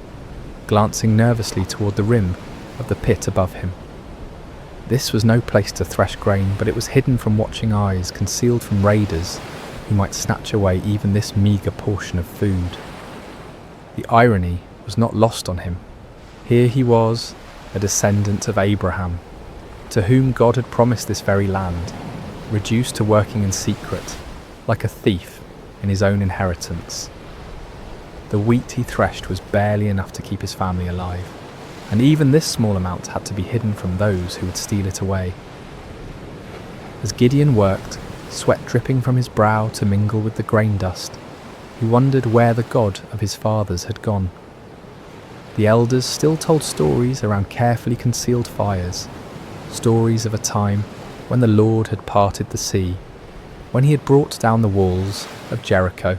glancing nervously toward the rim of the pit above him. This was no place to thresh grain, but it was hidden from watching eyes, concealed from raiders who might snatch away even this meagre portion of food. The irony was not lost on him. Here he was, a descendant of Abraham, to whom God had promised this very land, reduced to working in secret, like a thief in his own inheritance. The wheat he threshed was barely enough to keep his family alive, and even this small amount had to be hidden from those who would steal it away. As Gideon worked, sweat dripping from his brow to mingle with the grain dust, he wondered where the God of his fathers had gone. The elders still told stories around carefully concealed fires, stories of a time when the Lord had parted the sea, when he had brought down the walls of Jericho,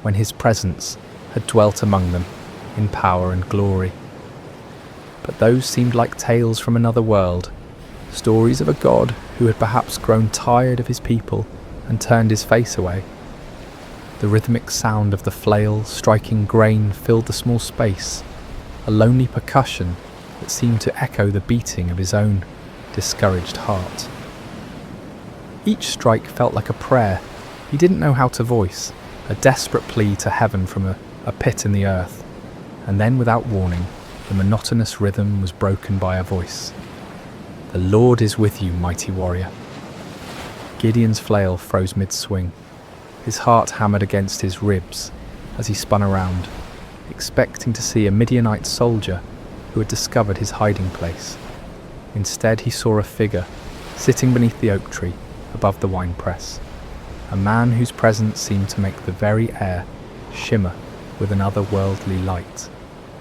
when his presence had dwelt among them in power and glory. But those seemed like tales from another world, stories of a God who had perhaps grown tired of his people and turned his face away. The rhythmic sound of the flail striking grain filled the small space, a lonely percussion that seemed to echo the beating of his own discouraged heart. Each strike felt like a prayer he didn't know how to voice, a desperate plea to heaven from a pit in the earth, and then without warning, the monotonous rhythm was broken by a voice. "The Lord is with you, mighty warrior." Gideon's flail froze mid-swing. His heart hammered against his ribs as he spun around, expecting to see a Midianite soldier who had discovered his hiding place. Instead, he saw a figure sitting beneath the oak tree, above the winepress, a man whose presence seemed to make the very air shimmer with an otherworldly light.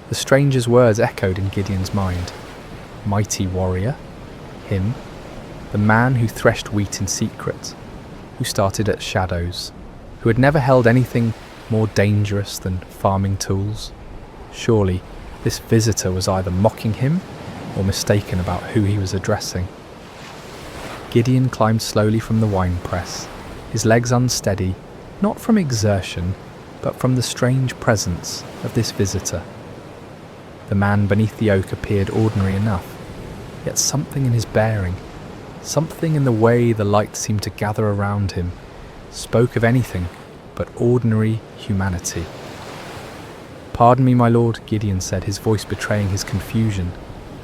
The stranger's words echoed in Gideon's mind. Mighty warrior? Him? The man who threshed wheat in secret, who started at shadows, who had never held anything more dangerous than farming tools? Surely this visitor was either mocking him or mistaken about who he was addressing. Gideon climbed slowly from the winepress, his legs unsteady, not from exertion, but from the strange presence of this visitor. The man beneath the oak appeared ordinary enough, yet something in his bearing, something in the way the light seemed to gather around him, spoke of anything but ordinary humanity. "Pardon me, my lord," Gideon said, his voice betraying his confusion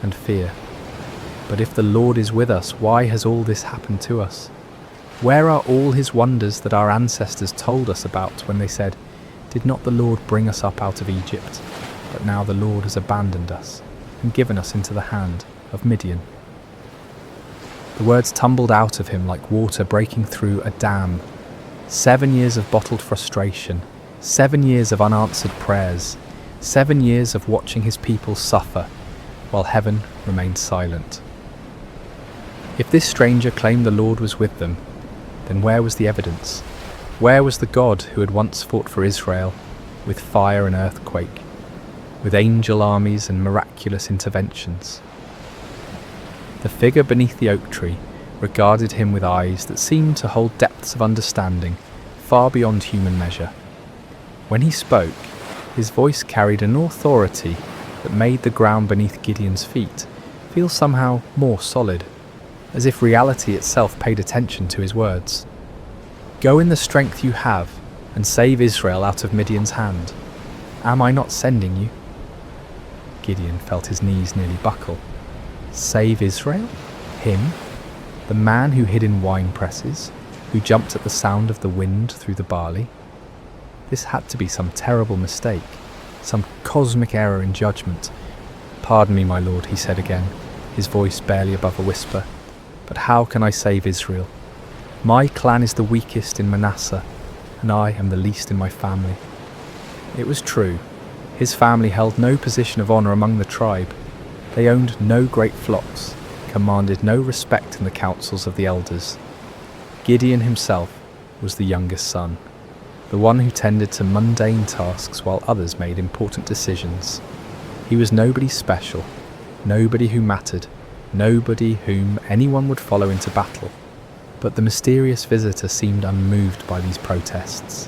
and fear. "But if the Lord is with us, why has all this happened to us? Where are all his wonders that our ancestors told us about when they said, 'Did not the Lord bring us up out of Egypt? But now the Lord has abandoned us and given us into the hand of Midian.'" The words tumbled out of him like water breaking through a dam. 7 years of bottled frustration, 7 years of unanswered prayers, 7 years of watching his people suffer, while heaven remained silent. If this stranger claimed the Lord was with them, then where was the evidence? Where was the God who had once fought for Israel with fire and earthquake, with angel armies and miraculous interventions? The figure beneath the oak tree regarded him with eyes that seemed to hold depths of understanding far beyond human measure. When he spoke, his voice carried an authority that made the ground beneath Gideon's feet feel somehow more solid, as if reality itself paid attention to his words. "Go in the strength you have and save Israel out of Midian's hand. Am I not sending you?" Gideon felt his knees nearly buckle. Save Israel? Him? The man who hid in wine presses, who jumped at the sound of the wind through the barley? This had to be some terrible mistake, some cosmic error in judgment. "Pardon me, my lord," he said again, his voice barely above a whisper, "but how can I save Israel? My clan is the weakest in Manasseh, and I am the least in my family." It was true. His family held no position of honour among the tribe. They owned no great flocks, commanded no respect in the councils of the elders. Gideon himself was the youngest son, the one who tended to mundane tasks while others made important decisions. He was nobody special, nobody who mattered, nobody whom anyone would follow into battle. But the mysterious visitor seemed unmoved by these protests.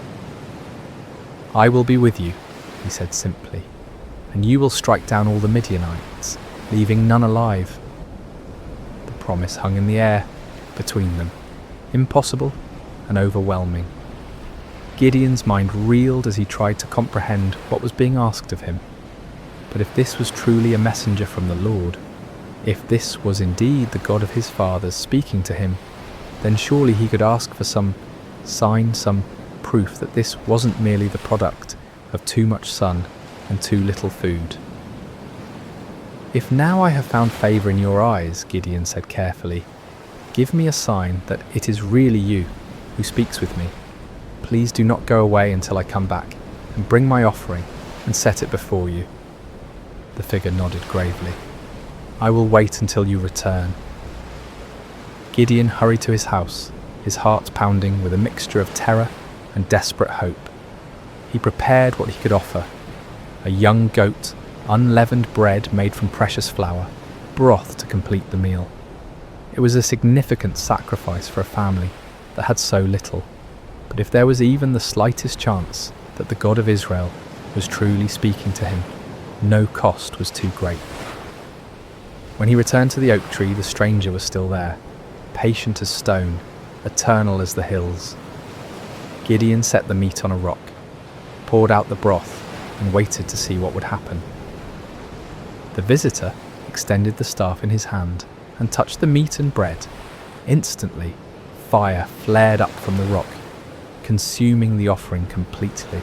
"I will be with you," he said simply, "and you will strike down all the Midianites, leaving none alive." The promise hung in the air between them, impossible and overwhelming. Gideon's mind reeled as he tried to comprehend what was being asked of him. But if this was truly a messenger from the Lord, if this was indeed the God of his fathers speaking to him, then surely he could ask for some sign, some proof that this wasn't merely the product of too much sun and too little food. "If now I have found favour in your eyes," Gideon said carefully, "give me a sign that it is really you who speaks with me. Please do not go away until I come back, and bring my offering and set it before you." The figure nodded gravely. "I will wait until you return." Gideon hurried to his house, his heart pounding with a mixture of terror and desperate hope. He prepared what he could offer: a young goat, unleavened bread made from precious flour, broth to complete the meal. It was a significant sacrifice for a family that had so little, but if there was even the slightest chance that the God of Israel was truly speaking to him, no cost was too great. When he returned to the oak tree, the stranger was still there, patient as stone, eternal as the hills. Gideon set the meat on a rock, poured out the broth, and waited to see what would happen. The visitor extended the staff in his hand and touched the meat and bread. Instantly, fire flared up from the rock, consuming the offering completely.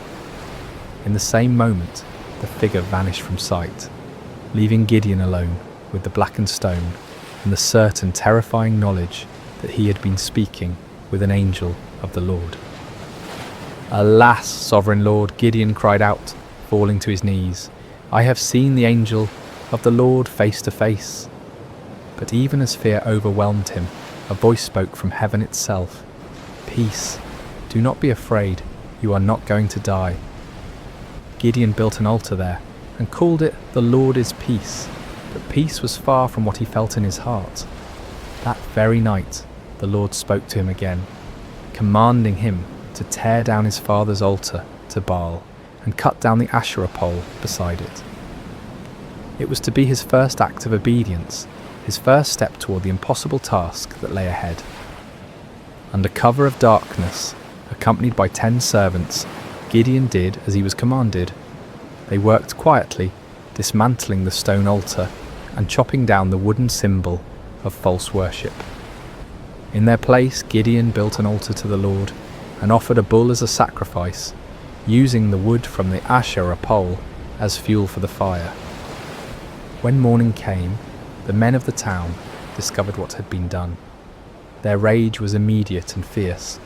In the same moment, the figure vanished from sight, leaving Gideon alone with the blackened stone and the certain terrifying knowledge that he had been speaking with an angel of the Lord. "Alas, sovereign Lord," Gideon cried out, falling to his knees, "I have seen the angel of the Lord face to face." But even as fear overwhelmed him, a voice spoke from heaven itself. "Peace, do not be afraid, you are not going to die." Gideon built an altar there and called it "The Lord is Peace," but peace was far from what he felt in his heart. That very night, the Lord spoke to him again, commanding him to tear down his father's altar to Baal and cut down the Asherah pole beside it. It was to be his first act of obedience, his first step toward the impossible task that lay ahead. Under cover of darkness, accompanied by 10 servants, Gideon did as he was commanded. They worked quietly, dismantling the stone altar and chopping down the wooden symbol of false worship. In their place, Gideon built an altar to the Lord and offered a bull as a sacrifice, using the wood from the Asherah pole as fuel for the fire. When morning came, the men of the town discovered what had been done. Their rage was immediate and fierce.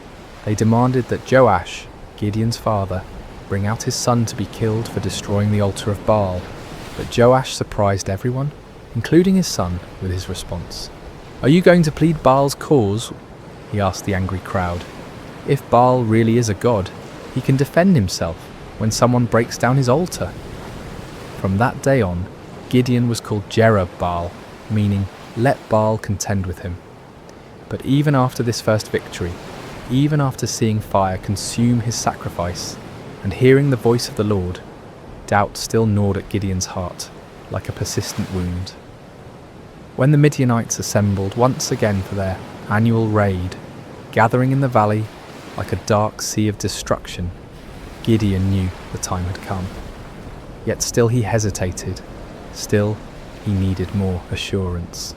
They demanded that Joash, Gideon's father, bring out his son to be killed for destroying the altar of Baal. But Joash surprised everyone, including his son, with his response. "Are you going to plead Baal's cause?" he asked the angry crowd. "If Baal really is a god, he can defend himself when someone breaks down his altar." From that day on, Gideon was called Jerub-Baal, meaning "let Baal contend with him." But even after this first victory, even after seeing fire consume his sacrifice and hearing the voice of the Lord, doubt still gnawed at Gideon's heart like a persistent wound. When the Midianites assembled once again for their annual raid, gathering in the valley like a dark sea of destruction, Gideon knew the time had come. Yet still he hesitated, still he needed more assurance.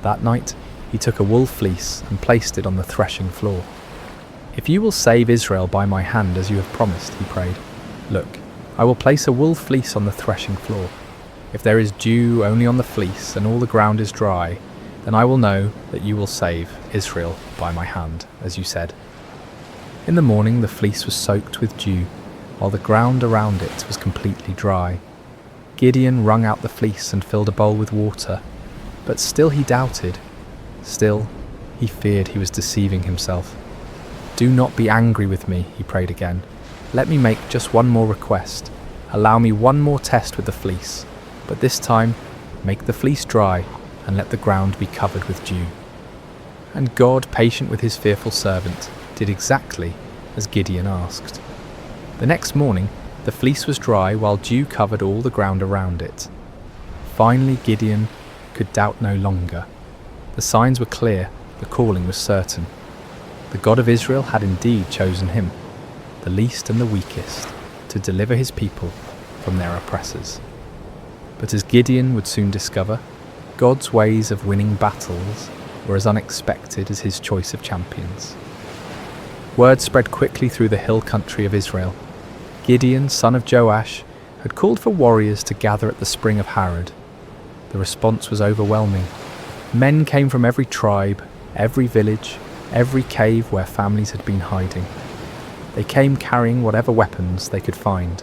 That night he took a wool fleece and placed it on the threshing floor. "If you will save Israel by my hand as you have promised," he prayed, "look, I will place a wool fleece on the threshing floor. If there is dew only on the fleece and all the ground is dry, then I will know that you will save Israel by my hand, as you said." In the morning the fleece was soaked with dew, while the ground around it was completely dry. Gideon wrung out the fleece and filled a bowl with water, but still he doubted. Still, he feared he was deceiving himself. "Do not be angry with me," he prayed again. "Let me make just one more request. Allow me one more test with the fleece, but this time make the fleece dry and let the ground be covered with dew." And God, patient with his fearful servant, did exactly as Gideon asked. The next morning, the fleece was dry while dew covered all the ground around it. Finally, Gideon could doubt no longer. The signs were clear, the calling was certain. The God of Israel had indeed chosen him, the least and the weakest, to deliver his people from their oppressors. But as Gideon would soon discover, God's ways of winning battles were as unexpected as his choice of champions. Word spread quickly through the hill country of Israel. Gideon, son of Joash, had called for warriors to gather at the spring of Harod. The response was overwhelming. Men came from every tribe, every village, every cave where families had been hiding. They came carrying whatever weapons they could find.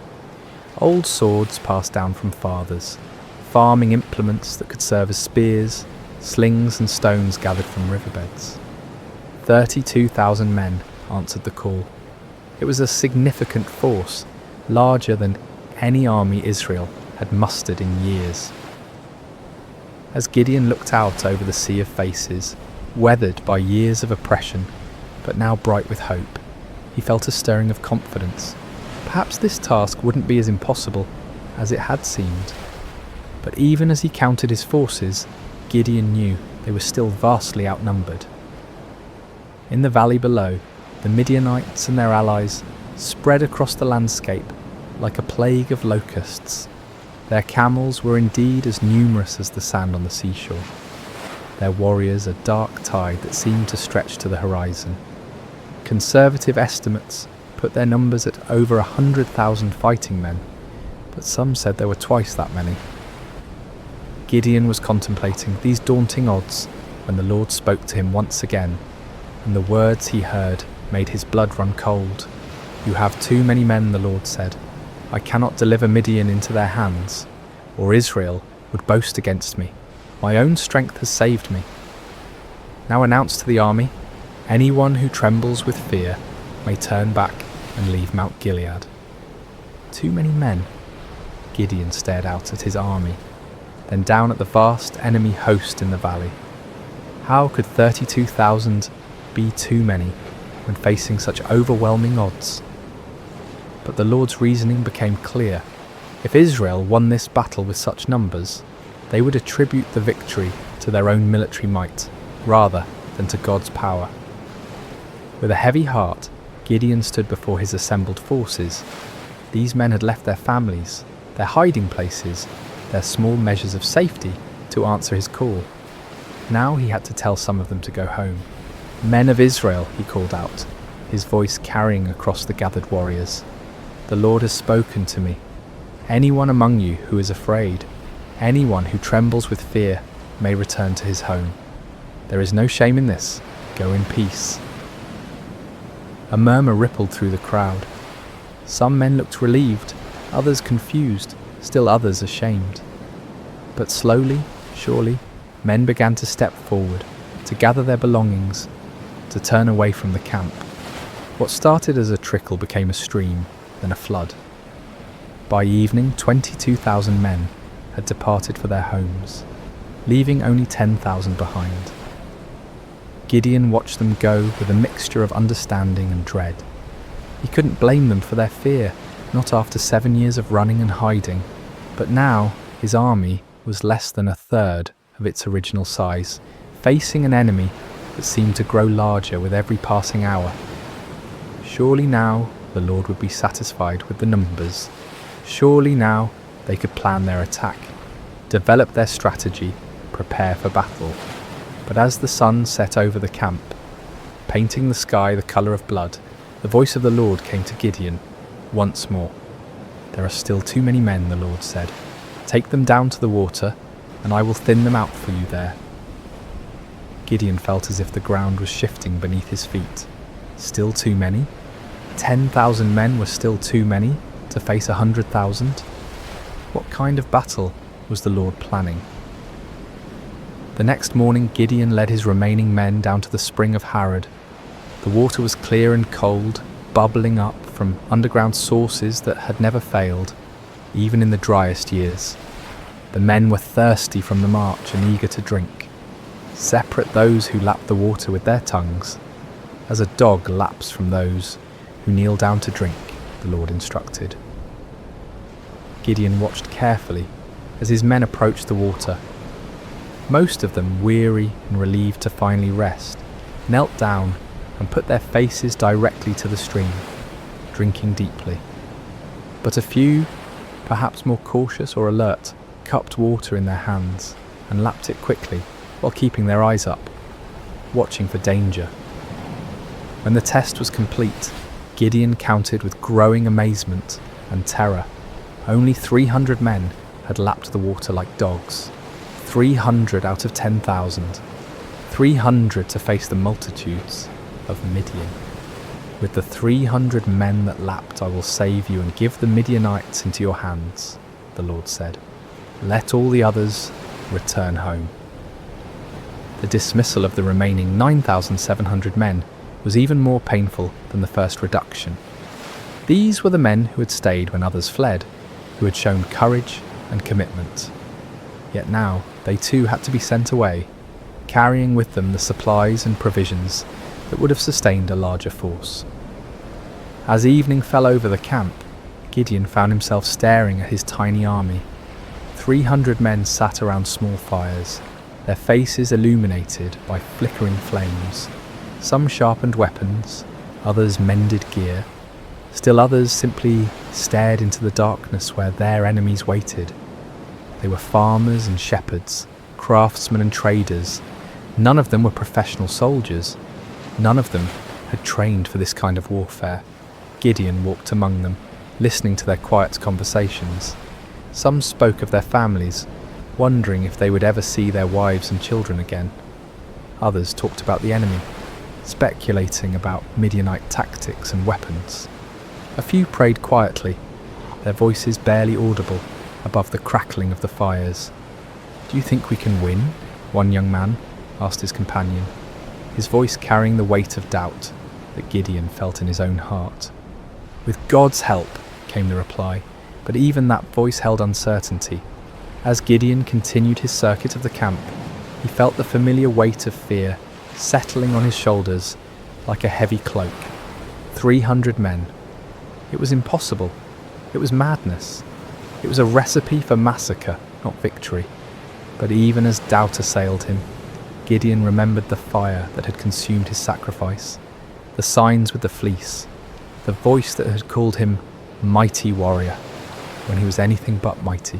Old swords passed down from fathers, farming implements that could serve as spears, slings and stones gathered from riverbeds. 32,000 men answered the call. It was a significant force, larger than any army Israel had mustered in years. As Gideon looked out over the sea of faces, weathered by years of oppression, but now bright with hope, he felt a stirring of confidence. Perhaps this task wouldn't be as impossible as it had seemed. But even as he counted his forces, Gideon knew they were still vastly outnumbered. In the valley below, the Midianites and their allies spread across the landscape like a plague of locusts. Their camels were indeed as numerous as the sand on the seashore. Their warriors a dark tide that seemed to stretch to the horizon. Conservative estimates put their numbers at over 100,000 fighting men, but some said there were twice that many. Gideon was contemplating these daunting odds when the Lord spoke to him once again, and the words he heard made his blood run cold. "You have too many men," the Lord said. "I cannot deliver Midian into their hands, or Israel would boast against me. My own strength has saved me. Now announce to the army, anyone who trembles with fear may turn back and leave Mount Gilead." Too many men? Gideon stared out at his army, then down at the vast enemy host in the valley. How could 32,000 be too many when facing such overwhelming odds? But the Lord's reasoning became clear. If Israel won this battle with such numbers, they would attribute the victory to their own military might, rather than to God's power. With a heavy heart, Gideon stood before his assembled forces. These men had left their families, their hiding places, their small measures of safety to answer his call. Now he had to tell some of them to go home. "Men of Israel," he called out, his voice carrying across the gathered warriors. "The Lord has spoken to me. Anyone among you who is afraid, anyone who trembles with fear, may return to his home. There is no shame in this. Go in peace." A murmur rippled through the crowd. Some men looked relieved, others confused, still others ashamed. But slowly, surely, men began to step forward, to gather their belongings, to turn away from the camp. What started as a trickle became a stream, then a flood. By evening, 22,000 men had departed for their homes, leaving only 10,000 behind. Gideon watched them go with a mixture of understanding and dread. He couldn't blame them for their fear, not after 7 years of running and hiding, but now his army was less than a third of its original size, facing an enemy that seemed to grow larger with every passing hour. Surely now the Lord would be satisfied with the numbers. Surely now they could plan their attack, develop their strategy, prepare for battle. But as the sun set over the camp, painting the sky the colour of blood, the voice of the Lord came to Gideon once more. "There are still too many men," the Lord said. "Take them down to the water, and I will thin them out for you there." Gideon felt as if the ground was shifting beneath his feet. Still too many? 10,000 men were still too many to face 100,000? What kind of battle was the Lord planning? The next morning, Gideon led his remaining men down to the spring of Harod. The water was clear and cold, bubbling up from underground sources that had never failed, even in the driest years. The men were thirsty from the march and eager to drink. Separate those who lapped the water with their tongues, as a dog laps from those who kneel down to drink, the Lord instructed. Gideon watched carefully as his men approached the water. Most of them, weary and relieved to finally rest, knelt down and put their faces directly to the stream, drinking deeply. But a few, perhaps more cautious or alert, cupped water in their hands and lapped it quickly while keeping their eyes up, watching for danger. When the test was complete, Gideon counted with growing amazement and terror. Only 300 men had lapped the water like dogs. 300 out of 10,000. 300 to face the multitudes of Midian. "With the 300 men that lapped I will save you and give the Midianites into your hands," the Lord said. "Let all the others return home." The dismissal of the remaining 9,700 men was even more painful than the first reduction. These were the men who had stayed when others fled, who had shown courage and commitment. Yet now they too had to be sent away, carrying with them the supplies and provisions that would have sustained a larger force. As evening fell over the camp, Gideon found himself staring at his tiny army. 300 men sat around small fires, their faces illuminated by flickering flames. Some sharpened weapons, others mended gear, still others simply stared into the darkness where their enemies waited. They were farmers and shepherds, craftsmen and traders. None of them were professional soldiers. None of them had trained for this kind of warfare. Gideon walked among them, listening to their quiet conversations. Some spoke of their families, wondering if they would ever see their wives and children again. Others talked about the enemy, speculating about Midianite tactics and weapons. A few prayed quietly, their voices barely audible above the crackling of the fires. "Do you think we can win?" one young man asked his companion, his voice carrying the weight of doubt that Gideon felt in his own heart. "With God's help," came the reply, but even that voice held uncertainty. As Gideon continued his circuit of the camp, he felt the familiar weight of fear settling on his shoulders like a heavy cloak. 300 men. It was impossible. It was madness. It was a recipe for massacre, not victory. But even as doubt assailed him, Gideon remembered the fire that had consumed his sacrifice, the signs with the fleece, the voice that had called him mighty warrior when he was anything but mighty.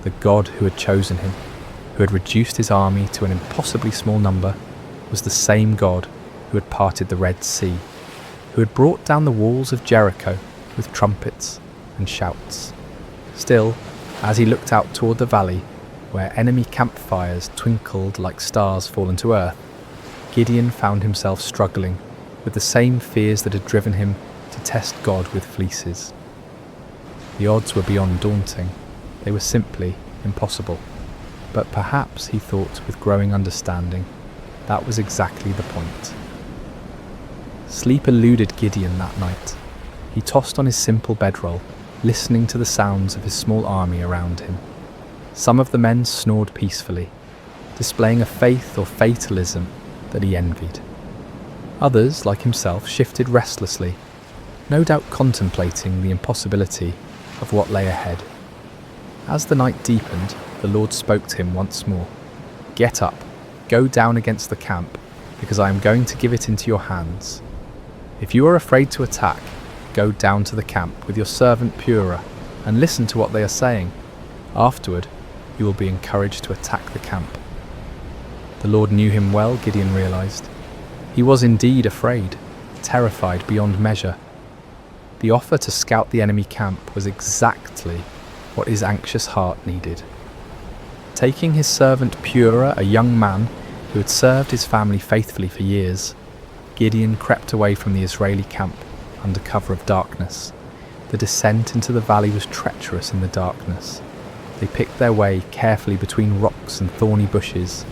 The God who had chosen him, who had reduced his army to an impossibly small number, was the same God who had parted the Red Sea, who had brought down the walls of Jericho with trumpets and shouts. Still, as he looked out toward the valley, where enemy campfires twinkled like stars fallen to earth, Gideon found himself struggling with the same fears that had driven him to test God with fleeces. The odds were beyond daunting. They were simply impossible. But perhaps, he thought with growing understanding, that was exactly the point. Sleep eluded Gideon that night. He tossed on his simple bedroll, listening to the sounds of his small army around him. Some of the men snored peacefully, displaying a faith or fatalism that he envied. Others, like himself, shifted restlessly, no doubt contemplating the impossibility of what lay ahead. As the night deepened, the Lord spoke to him once more. "Get up, go down against the camp, because I am going to give it into your hands. If you are afraid to attack, go down to the camp with your servant Purah and listen to what they are saying. Afterward, you will be encouraged to attack the camp." The Lord knew him well, Gideon realized. He was indeed afraid, terrified beyond measure. The offer to scout the enemy camp was exactly what his anxious heart needed. Taking his servant Purah, a young man who had served his family faithfully for years, Gideon crept away from the Israeli camp under cover of darkness. The descent into the valley was treacherous in the darkness. They picked their way carefully between rocks and thorny bushes,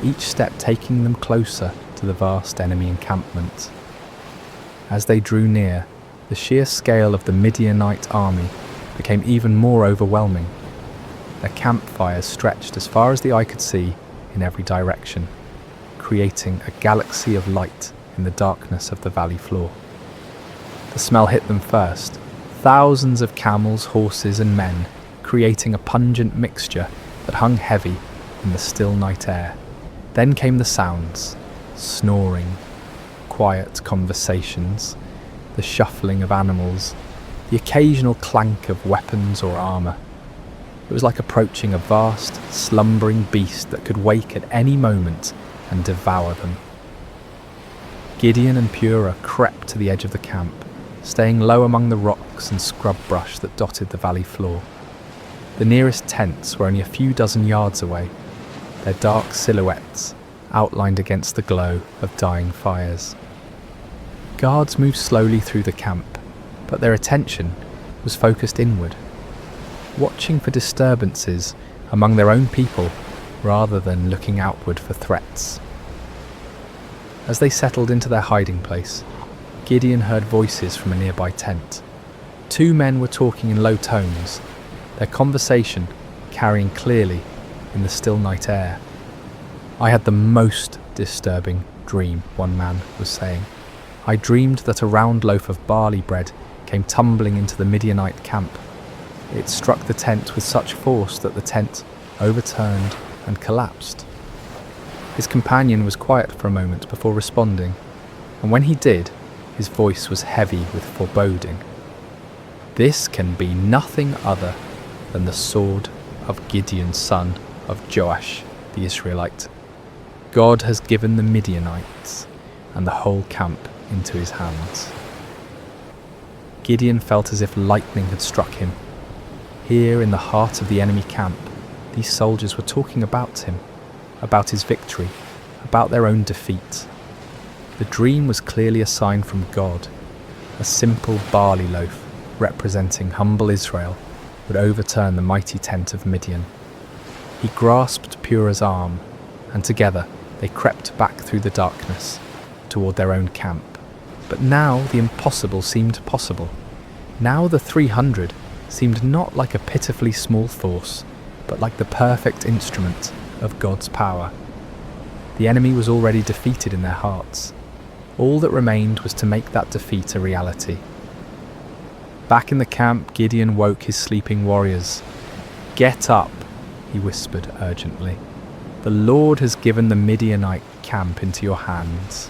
each step taking them closer to the vast enemy encampment. As they drew near, the sheer scale of the Midianite army became even more overwhelming. Their campfires stretched as far as the eye could see in every direction, creating a galaxy of light in the darkness of the valley floor. The smell hit them first, thousands of camels, horses and men, creating a pungent mixture that hung heavy in the still night air. Then came the sounds, snoring, quiet conversations, the shuffling of animals, the occasional clank of weapons or armour. It was like approaching a vast, slumbering beast that could wake at any moment and devour them. Gideon and Purah crept to the edge of the camp, staying low among the rocks and scrub brush that dotted the valley floor. The nearest tents were only a few dozen yards away, their dark silhouettes outlined against the glow of dying fires. Guards moved slowly through the camp, but their attention was focused inward, watching for disturbances among their own people rather than looking outward for threats. As they settled into their hiding place, Gideon heard voices from a nearby tent. Two men were talking in low tones, their conversation carrying clearly in the still night air. "I had the most disturbing dream," one man was saying. "I dreamed that a round loaf of barley bread came tumbling into the Midianite camp. It struck the tent with such force that the tent overturned and collapsed." His companion was quiet for a moment before responding, and when he did, his voice was heavy with foreboding. "This can be nothing other than the sword of Gideon, son of Joash, the Israelite. God has given the Midianites and the whole camp into his hands." Gideon felt as if lightning had struck him. Here in the heart of the enemy camp, these soldiers were talking about him, about his victory, about their own defeat. The dream was clearly a sign from God. A simple barley loaf, representing humble Israel, would overturn the mighty tent of Midian. He grasped Purah's arm, and together they crept back through the darkness toward their own camp. But now the impossible seemed possible. Now the 300 seemed not like a pitifully small force, but like the perfect instrument of God's power. The enemy was already defeated in their hearts. All that remained was to make that defeat a reality. Back in the camp, Gideon woke his sleeping warriors. "Get up," he whispered urgently. "The Lord has given the Midianite camp into your hands."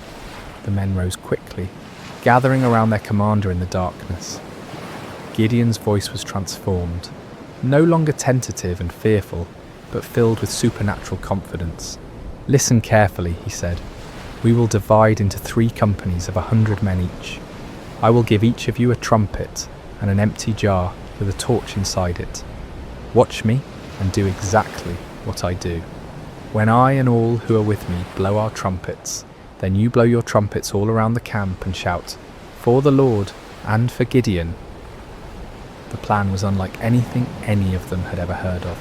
The men rose quickly, gathering around their commander in the darkness. Gideon's voice was transformed, no longer tentative and fearful, but filled with supernatural confidence. "Listen carefully," he said. "We will divide into 3 companies of 100 men each. I will give each of you a trumpet and an empty jar with a torch inside it. Watch me and do exactly what I do. When I and all who are with me blow our trumpets, then you blow your trumpets all around the camp and shout, 'For the Lord and for Gideon.'" The plan was unlike anything any of them had ever heard of.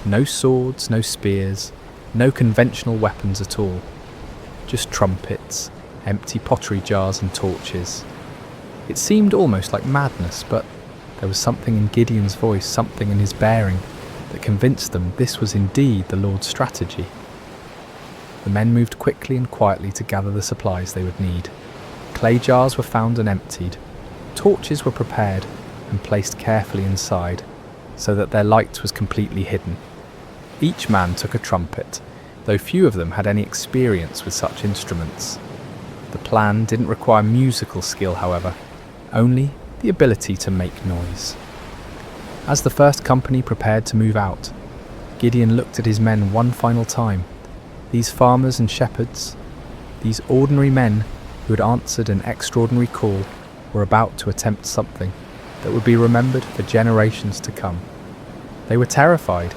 No swords, no spears, no conventional weapons at all. Just trumpets, empty pottery jars and torches. It seemed almost like madness, but there was something in Gideon's voice, something in his bearing, that convinced them this was indeed the Lord's strategy. The men moved quickly and quietly to gather the supplies they would need. Clay jars were found and emptied. Torches were prepared and placed carefully inside, so that their light was completely hidden. Each man took a trumpet, though few of them had any experience with such instruments. The plan didn't require musical skill, however, only the ability to make noise. As the first company prepared to move out, Gideon looked at his men one final time. These farmers and shepherds, these ordinary men who had answered an extraordinary call, were about to attempt something that would be remembered for generations to come. They were terrified.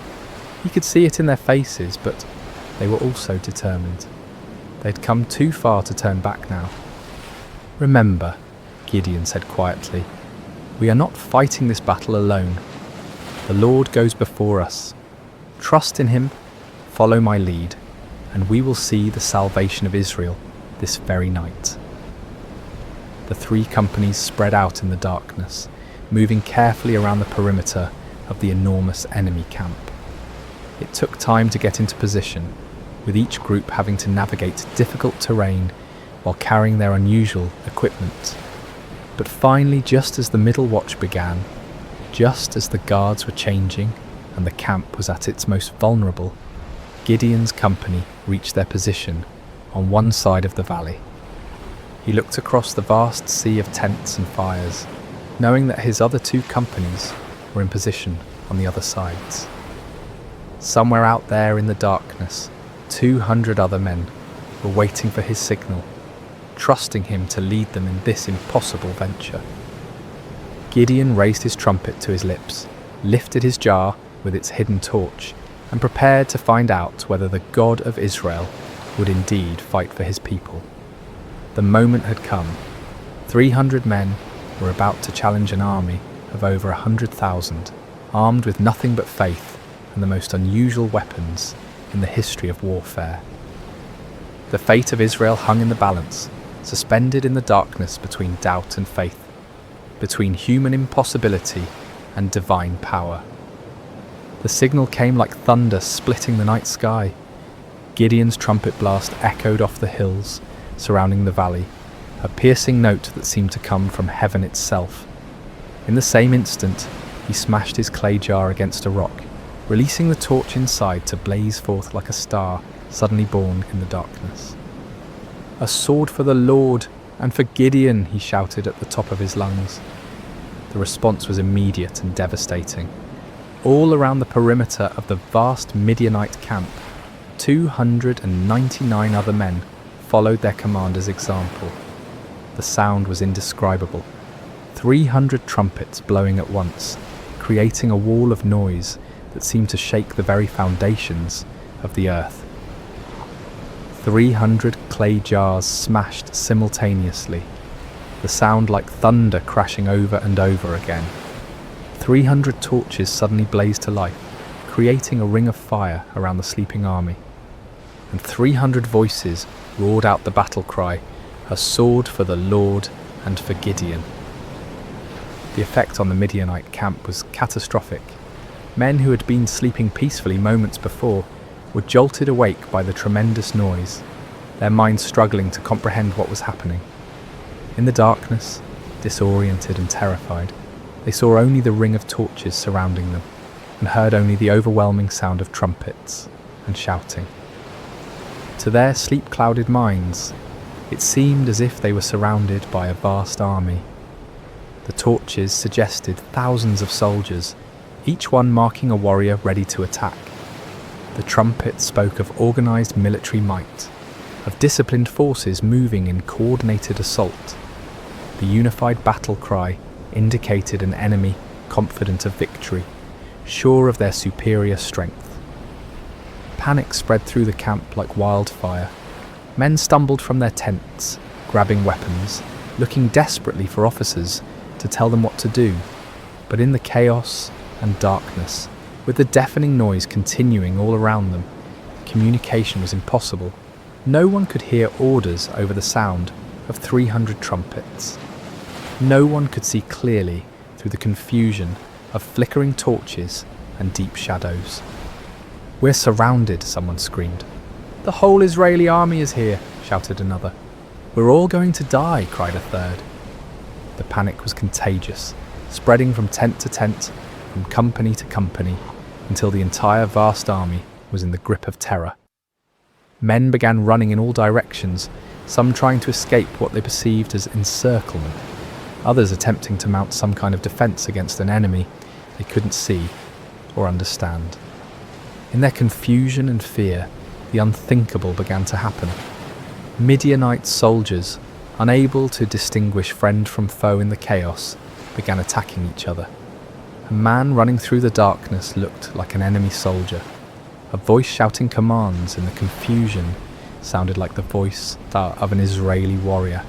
He could see it in their faces, but they were also determined. They'd come too far to turn back now. "Remember," Gideon said quietly, "we are not fighting this battle alone. The Lord goes before us. Trust in him, follow my lead, and we will see the salvation of Israel this very night." The 3 companies spread out in the darkness, moving carefully around the perimeter of the enormous enemy camp. It took time to get into position, with each group having to navigate difficult terrain while carrying their unusual equipment. But finally, just as the middle watch began, just as the guards were changing and the camp was at its most vulnerable, Gideon's company reached their position on one side of the valley. He looked across the vast sea of tents and fires, knowing that his other 2 companies were in position on the other sides. Somewhere out there in the darkness, 200 other men were waiting for his signal, trusting him to lead them in this impossible venture. Gideon raised his trumpet to his lips, lifted his jar with its hidden torch, and prepared to find out whether the God of Israel would indeed fight for his people. The moment had come. 300 men were about to challenge an army of over 100,000, armed with nothing but faith and the most unusual weapons in the history of warfare. The fate of Israel hung in the balance, suspended in the darkness between doubt and faith, between human impossibility and divine power. The signal came like thunder splitting the night sky. Gideon's trumpet blast echoed off the hills surrounding the valley, a piercing note that seemed to come from heaven itself. In the same instant, he smashed his clay jar against a rock, releasing the torch inside to blaze forth like a star suddenly born in the darkness. "A sword for the Lord and for Gideon," he shouted at the top of his lungs. The response was immediate and devastating. All around the perimeter of the vast Midianite camp, 299 other men followed their commander's example. The sound was indescribable. 300 trumpets blowing at once, creating a wall of noise that seemed to shake the very foundations of the earth. 300 clay jars smashed simultaneously, the sound like thunder crashing over and over again. 300 torches suddenly blazed to life, creating a ring of fire around the sleeping army. And 300 voices roared out the battle cry, "A sword for the Lord and for Gideon." The effect on the Midianite camp was catastrophic. Men who had been sleeping peacefully moments before were jolted awake by the tremendous noise, their minds struggling to comprehend what was happening. In the darkness, disoriented and terrified, they saw only the ring of torches surrounding them and heard only the overwhelming sound of trumpets and shouting. To their sleep-clouded minds, it seemed as if they were surrounded by a vast army. The torches suggested thousands of soldiers, each one marking a warrior ready to attack. The trumpet spoke of organised military might, of disciplined forces moving in coordinated assault. The unified battle cry indicated an enemy confident of victory, sure of their superior strength. Panic spread through the camp like wildfire. Men stumbled from their tents, grabbing weapons, looking desperately for officers to tell them what to do. But in the chaos and darkness, with the deafening noise continuing all around them, communication was impossible. No one could hear orders over the sound of 300 trumpets. No one could see clearly through the confusion of flickering torches and deep shadows. "We're surrounded," someone screamed. "The whole Israeli army is here," shouted another. "We're all going to die," cried a third. The panic was contagious, spreading from tent to tent, from company to company, until the entire vast army was in the grip of terror. Men began running in all directions, some trying to escape what they perceived as encirclement, others attempting to mount some kind of defence against an enemy they couldn't see or understand. In their confusion and fear, the unthinkable began to happen. Midianite soldiers, unable to distinguish friend from foe in the chaos, began attacking each other. A man running through the darkness looked like an enemy soldier. A voice shouting commands in the confusion sounded like the voice of an Israeli warrior.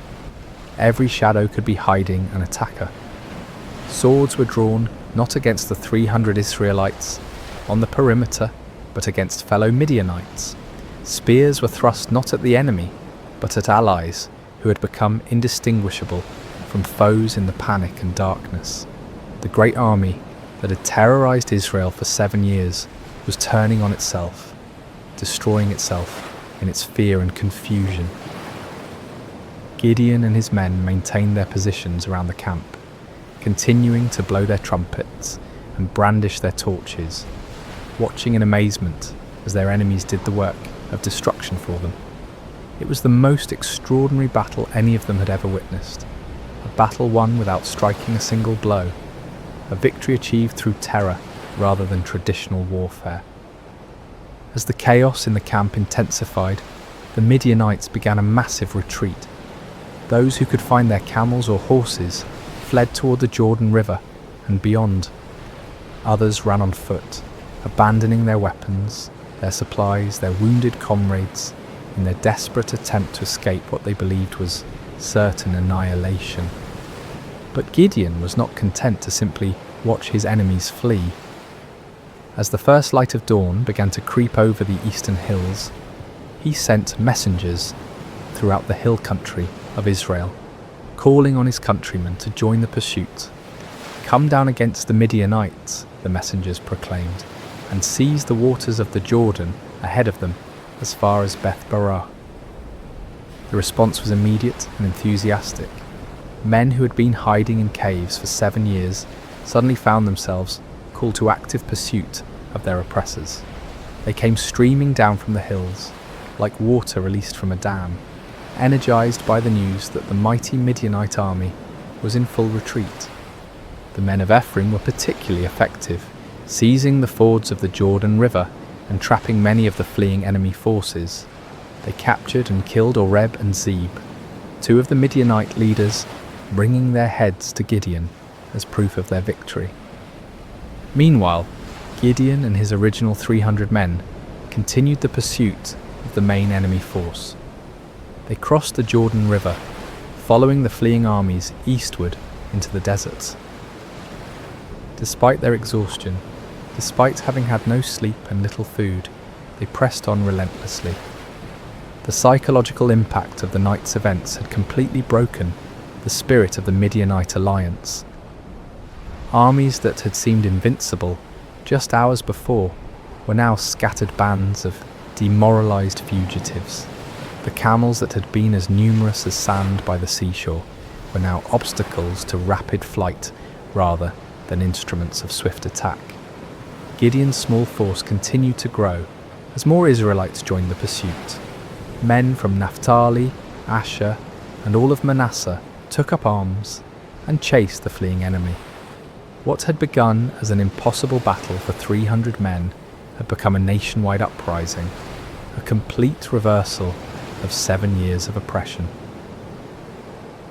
Every shadow could be hiding an attacker. Swords were drawn not against the 300 Israelites on the perimeter, but against fellow Midianites. Spears were thrust not at the enemy, but at allies who had become indistinguishable from foes in the panic and darkness. The great army that had terrorized Israel for 7 years was turning on itself, destroying itself in its fear and confusion. Gideon and his men maintained their positions around the camp, continuing to blow their trumpets and brandish their torches, watching in amazement as their enemies did the work of destruction for them. It was the most extraordinary battle any of them had ever witnessed, a battle won without striking a single blow, a victory achieved through terror rather than traditional warfare. As the chaos in the camp intensified, the Midianites began a massive retreat. Those who could find their camels or horses fled toward the Jordan River and beyond. Others ran on foot, abandoning their weapons, their supplies, their wounded comrades, in their desperate attempt to escape what they believed was certain annihilation. But Gideon was not content to simply watch his enemies flee. As the first light of dawn began to creep over the eastern hills, he sent messengers throughout the hill country of Israel, calling on his countrymen to join the pursuit. "Come down against the Midianites," the messengers proclaimed, "and seize the waters of the Jordan ahead of them as far as Beth-barah." The response was immediate and enthusiastic. Men who had been hiding in caves for 7 years suddenly found themselves called to active pursuit of their oppressors. They came streaming down from the hills, like water released from a dam, energized by the news that the mighty Midianite army was in full retreat. The men of Ephraim were particularly effective, seizing the fords of the Jordan River and trapping many of the fleeing enemy forces. They captured and killed Oreb and Zeb, 2 of the Midianite leaders, bringing their heads to Gideon as proof of their victory. Meanwhile, Gideon and his original 300 men continued the pursuit of of the main enemy force. They crossed the Jordan River, following the fleeing armies eastward into the deserts. Despite their exhaustion, despite having had no sleep and little food, they pressed on relentlessly. The psychological impact of the night's events had completely broken the spirit of the Midianite alliance. Armies that had seemed invincible just hours before were now scattered bands of demoralized fugitives. The camels that had been as numerous as sand by the seashore were now obstacles to rapid flight rather than instruments of swift attack. Gideon's small force continued to grow as more Israelites joined the pursuit. Men from Naphtali, Asher, and all of Manasseh took up arms and chased the fleeing enemy. What had begun as an impossible battle for 300 men had become a nationwide uprising, a complete reversal of 7 years of oppression.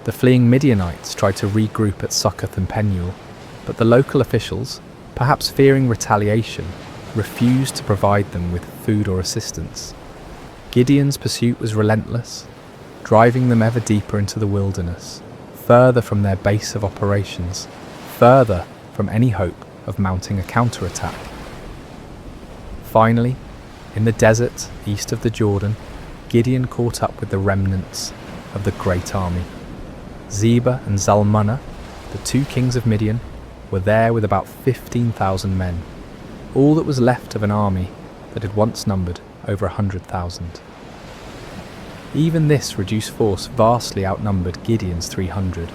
The fleeing Midianites tried to regroup at Succoth and Penuel, but the local officials, perhaps fearing retaliation, refused to provide them with food or assistance. Gideon's pursuit was relentless, driving them ever deeper into the wilderness, further from their base of operations, further from any hope of mounting a counterattack. Finally, in the desert east of the Jordan, Gideon caught up with the remnants of the great army. Zebah and Zalmunna, the two kings of Midian, were there with about 15,000 men, all that was left of an army that had once numbered over 100,000. Even this reduced force vastly outnumbered Gideon's 300,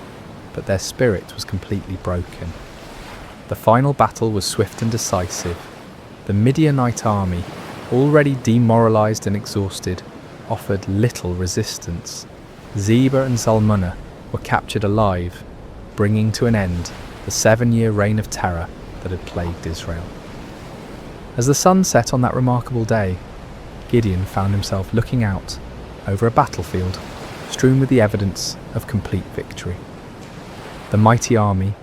but their spirit was completely broken. The final battle was swift and decisive. The Midianite army, already demoralized and exhausted, offered little resistance. Zebah and Zalmunna were captured alive, bringing to an end the 7-year reign of terror that had plagued Israel. As the sun set on that remarkable day, Gideon found himself looking out over a battlefield strewn with the evidence of complete victory. The mighty army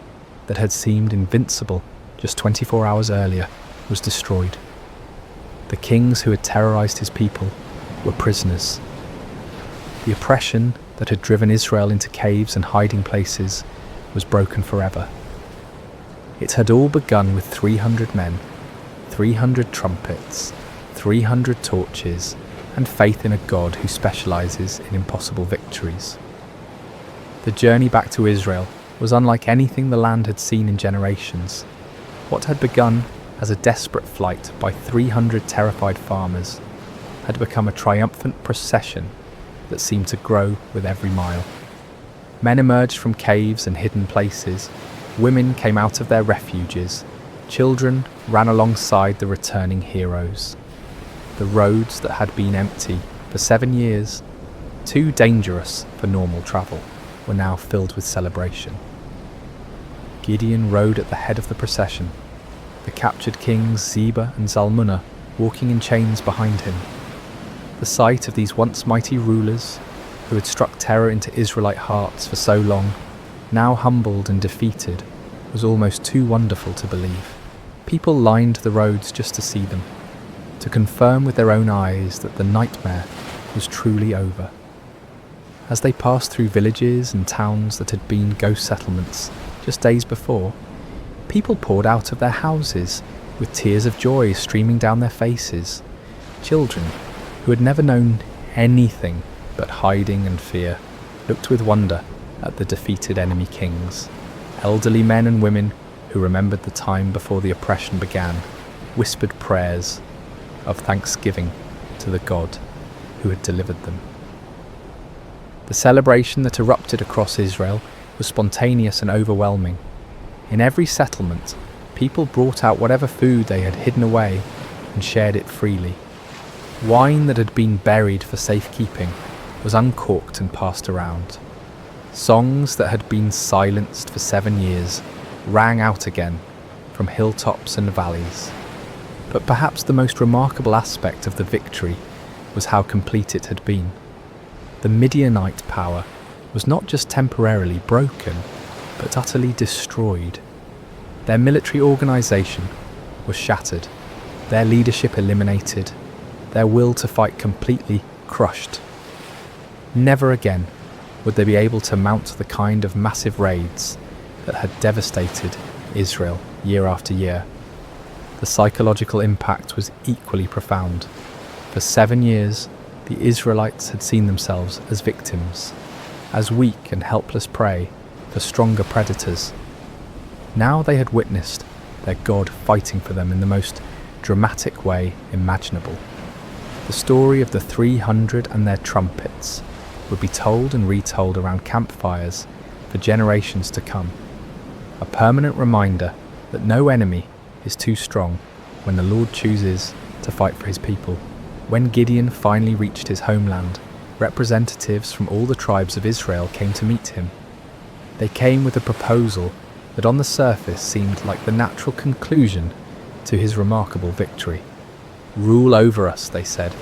that had seemed invincible just 24 hours earlier was destroyed. The kings who had terrorized his people were prisoners. The oppression that had driven Israel into caves and hiding places was broken forever. It had all begun with 300 men, 300 trumpets, 300 torches, and faith in a God who specializes in impossible victories. The journey back to Israel was unlike anything the land had seen in generations. What had begun as a desperate flight by 300 terrified farmers had become a triumphant procession that seemed to grow with every mile. Men emerged from caves and hidden places, women came out of their refuges, children ran alongside the returning heroes. The roads that had been empty for 7 years, too dangerous for normal travel, were now filled with celebration. Gideon rode at the head of the procession, the captured kings Zebah and Zalmunna walking in chains behind him. The sight of these once mighty rulers, who had struck terror into Israelite hearts for so long, now humbled and defeated, was almost too wonderful to believe. People lined the roads just to see them, to confirm with their own eyes that the nightmare was truly over. As they passed through villages and towns that had been ghost settlements just days before, people poured out of their houses with tears of joy streaming down their faces. Children, who had never known anything but hiding and fear, looked with wonder at the defeated enemy kings. Elderly men and women who remembered the time before the oppression began whispered prayers of thanksgiving to the God who had delivered them. The celebration that erupted across Israel was spontaneous and overwhelming. In every settlement, people brought out whatever food they had hidden away and shared it freely. Wine that had been buried for safekeeping was uncorked and passed around. Songs that had been silenced for 7 years rang out again from hilltops and valleys. But perhaps the most remarkable aspect of the victory was how complete it had been. The Midianite power was not just temporarily broken, but utterly destroyed. Their military organisation was shattered, their leadership eliminated, their will to fight completely crushed. Never again would they be able to mount the kind of massive raids that had devastated Israel year after year. The psychological impact was equally profound. For 7 years, the Israelites had seen themselves as victims, as weak and helpless prey for stronger predators. Now they had witnessed their God fighting for them in the most dramatic way imaginable. The story of the 300 and their trumpets would be told and retold around campfires for generations to come. A permanent reminder that no enemy is too strong when the Lord chooses to fight for his people. When Gideon finally reached his homeland, representatives from all the tribes of Israel came to meet him. They came with a proposal that on the surface seemed like the natural conclusion to his remarkable victory. "Rule over us," they said,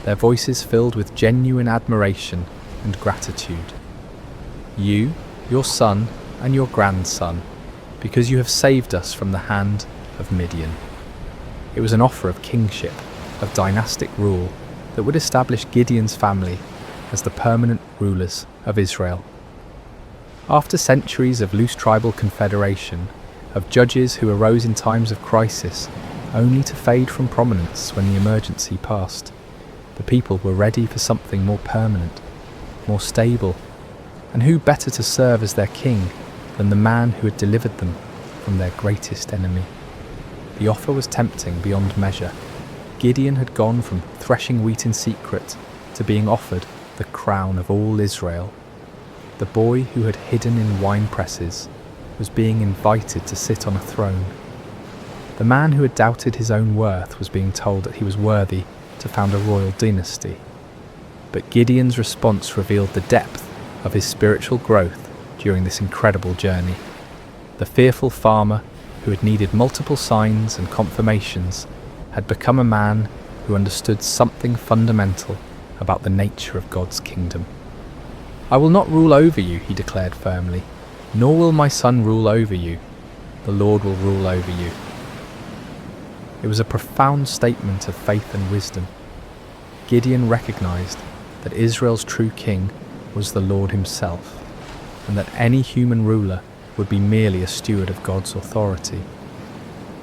their voices filled with genuine admiration and gratitude. "You, your son, and your grandson, because you have saved us from the hand of Midian." It was an offer of kingship, of dynastic rule, that would establish Gideon's family as the permanent rulers of Israel. After centuries of loose tribal confederation, of judges who arose in times of crisis, only to fade from prominence when the emergency passed, the people were ready for something more permanent, more stable, and who better to serve as their king than the man who had delivered them from their greatest enemy? The offer was tempting beyond measure. Gideon had gone from threshing wheat in secret to being offered the crown of all Israel. The boy who had hidden in wine presses was being invited to sit on a throne. The man who had doubted his own worth was being told that he was worthy to found a royal dynasty. But Gideon's response revealed the depth of his spiritual growth during this incredible journey. The fearful farmer who had needed multiple signs and confirmations had become a man who understood something fundamental about the nature of God's kingdom. "I will not rule over you," he declared firmly, "nor will my son rule over you. The Lord will rule over you." It was a profound statement of faith and wisdom. Gideon recognized that Israel's true king was the Lord himself, and that any human ruler would be merely a steward of God's authority.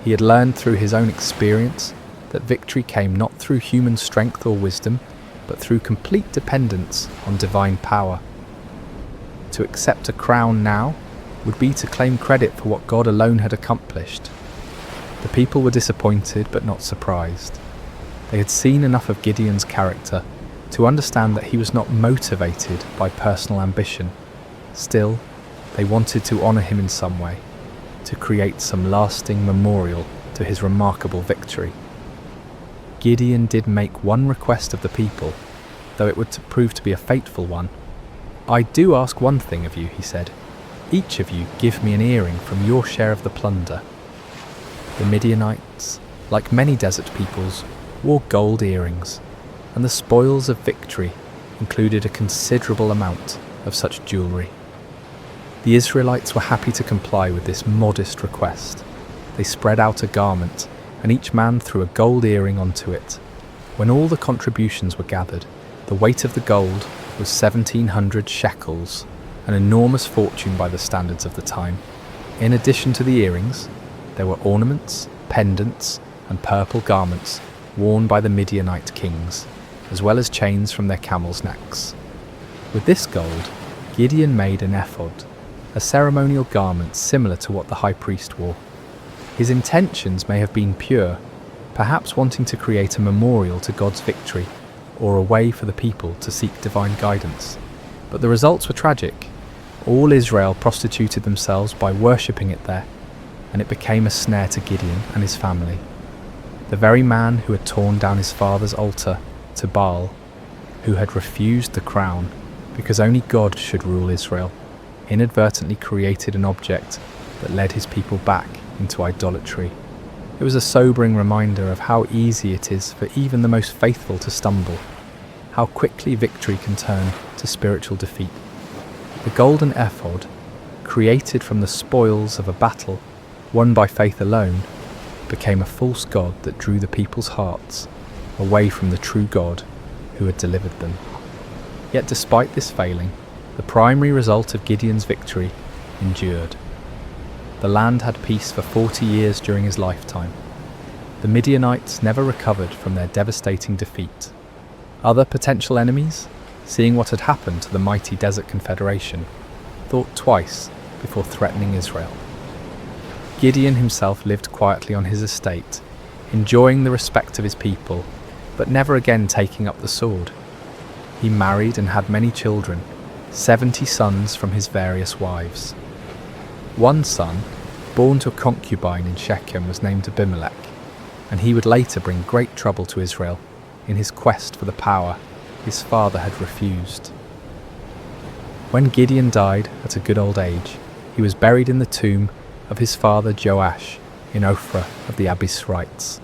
He had learned through his own experience that victory came not through human strength or wisdom, but through complete dependence on divine power. To accept a crown now would be to claim credit for what God alone had accomplished. The people were disappointed but not surprised. They had seen enough of Gideon's character to understand that he was not motivated by personal ambition. Still, they wanted to honour him in some way, to create some lasting memorial to his remarkable victory. Gideon did make one request of the people, though it would prove to be a fateful one. "I do ask one thing of you," he said. "Each of you give me an earring from your share of the plunder." The Midianites, like many desert peoples, wore gold earrings, and the spoils of victory included a considerable amount of such jewellery. The Israelites were happy to comply with this modest request. They spread out a garment, and each man threw a gold earring onto it. When all the contributions were gathered, the weight of the gold was 1,700 shekels, an enormous fortune by the standards of the time. In addition to the earrings, there were ornaments, pendants, and purple garments worn by the Midianite kings, as well as chains from their camels' necks. With this gold, Gideon made an ephod, a ceremonial garment similar to what the high priest wore. His intentions may have been pure, perhaps wanting to create a memorial to God's victory, or a way for the people to seek divine guidance. But the results were tragic. All Israel prostituted themselves by worshipping it there, and it became a snare to Gideon and his family. The very man who had torn down his father's altar to Baal, who had refused the crown because only God should rule Israel, inadvertently created an object that led his people back into idolatry. It was a sobering reminder of how easy it is for even the most faithful to stumble, how quickly victory can turn to spiritual defeat. The golden ephod, created from the spoils of a battle won by faith alone, became a false god that drew the people's hearts. away from the true God who had delivered them. Yet despite this failing, the primary result of Gideon's victory endured. The land had peace for 40 years during his lifetime. The Midianites never recovered from their devastating defeat. Other potential enemies, seeing what had happened to the mighty Desert Confederation, thought twice before threatening Israel. Gideon himself lived quietly on his estate, enjoying the respect of his people, but never again taking up the sword. He married and had many children, 70 sons from his various wives. One son, born to a concubine in Shechem, was named Abimelech, and he would later bring great trouble to Israel in his quest for the power his father had refused. When Gideon died at a good old age, he was buried in the tomb of his father Joash in Ophrah of the Abiezrites.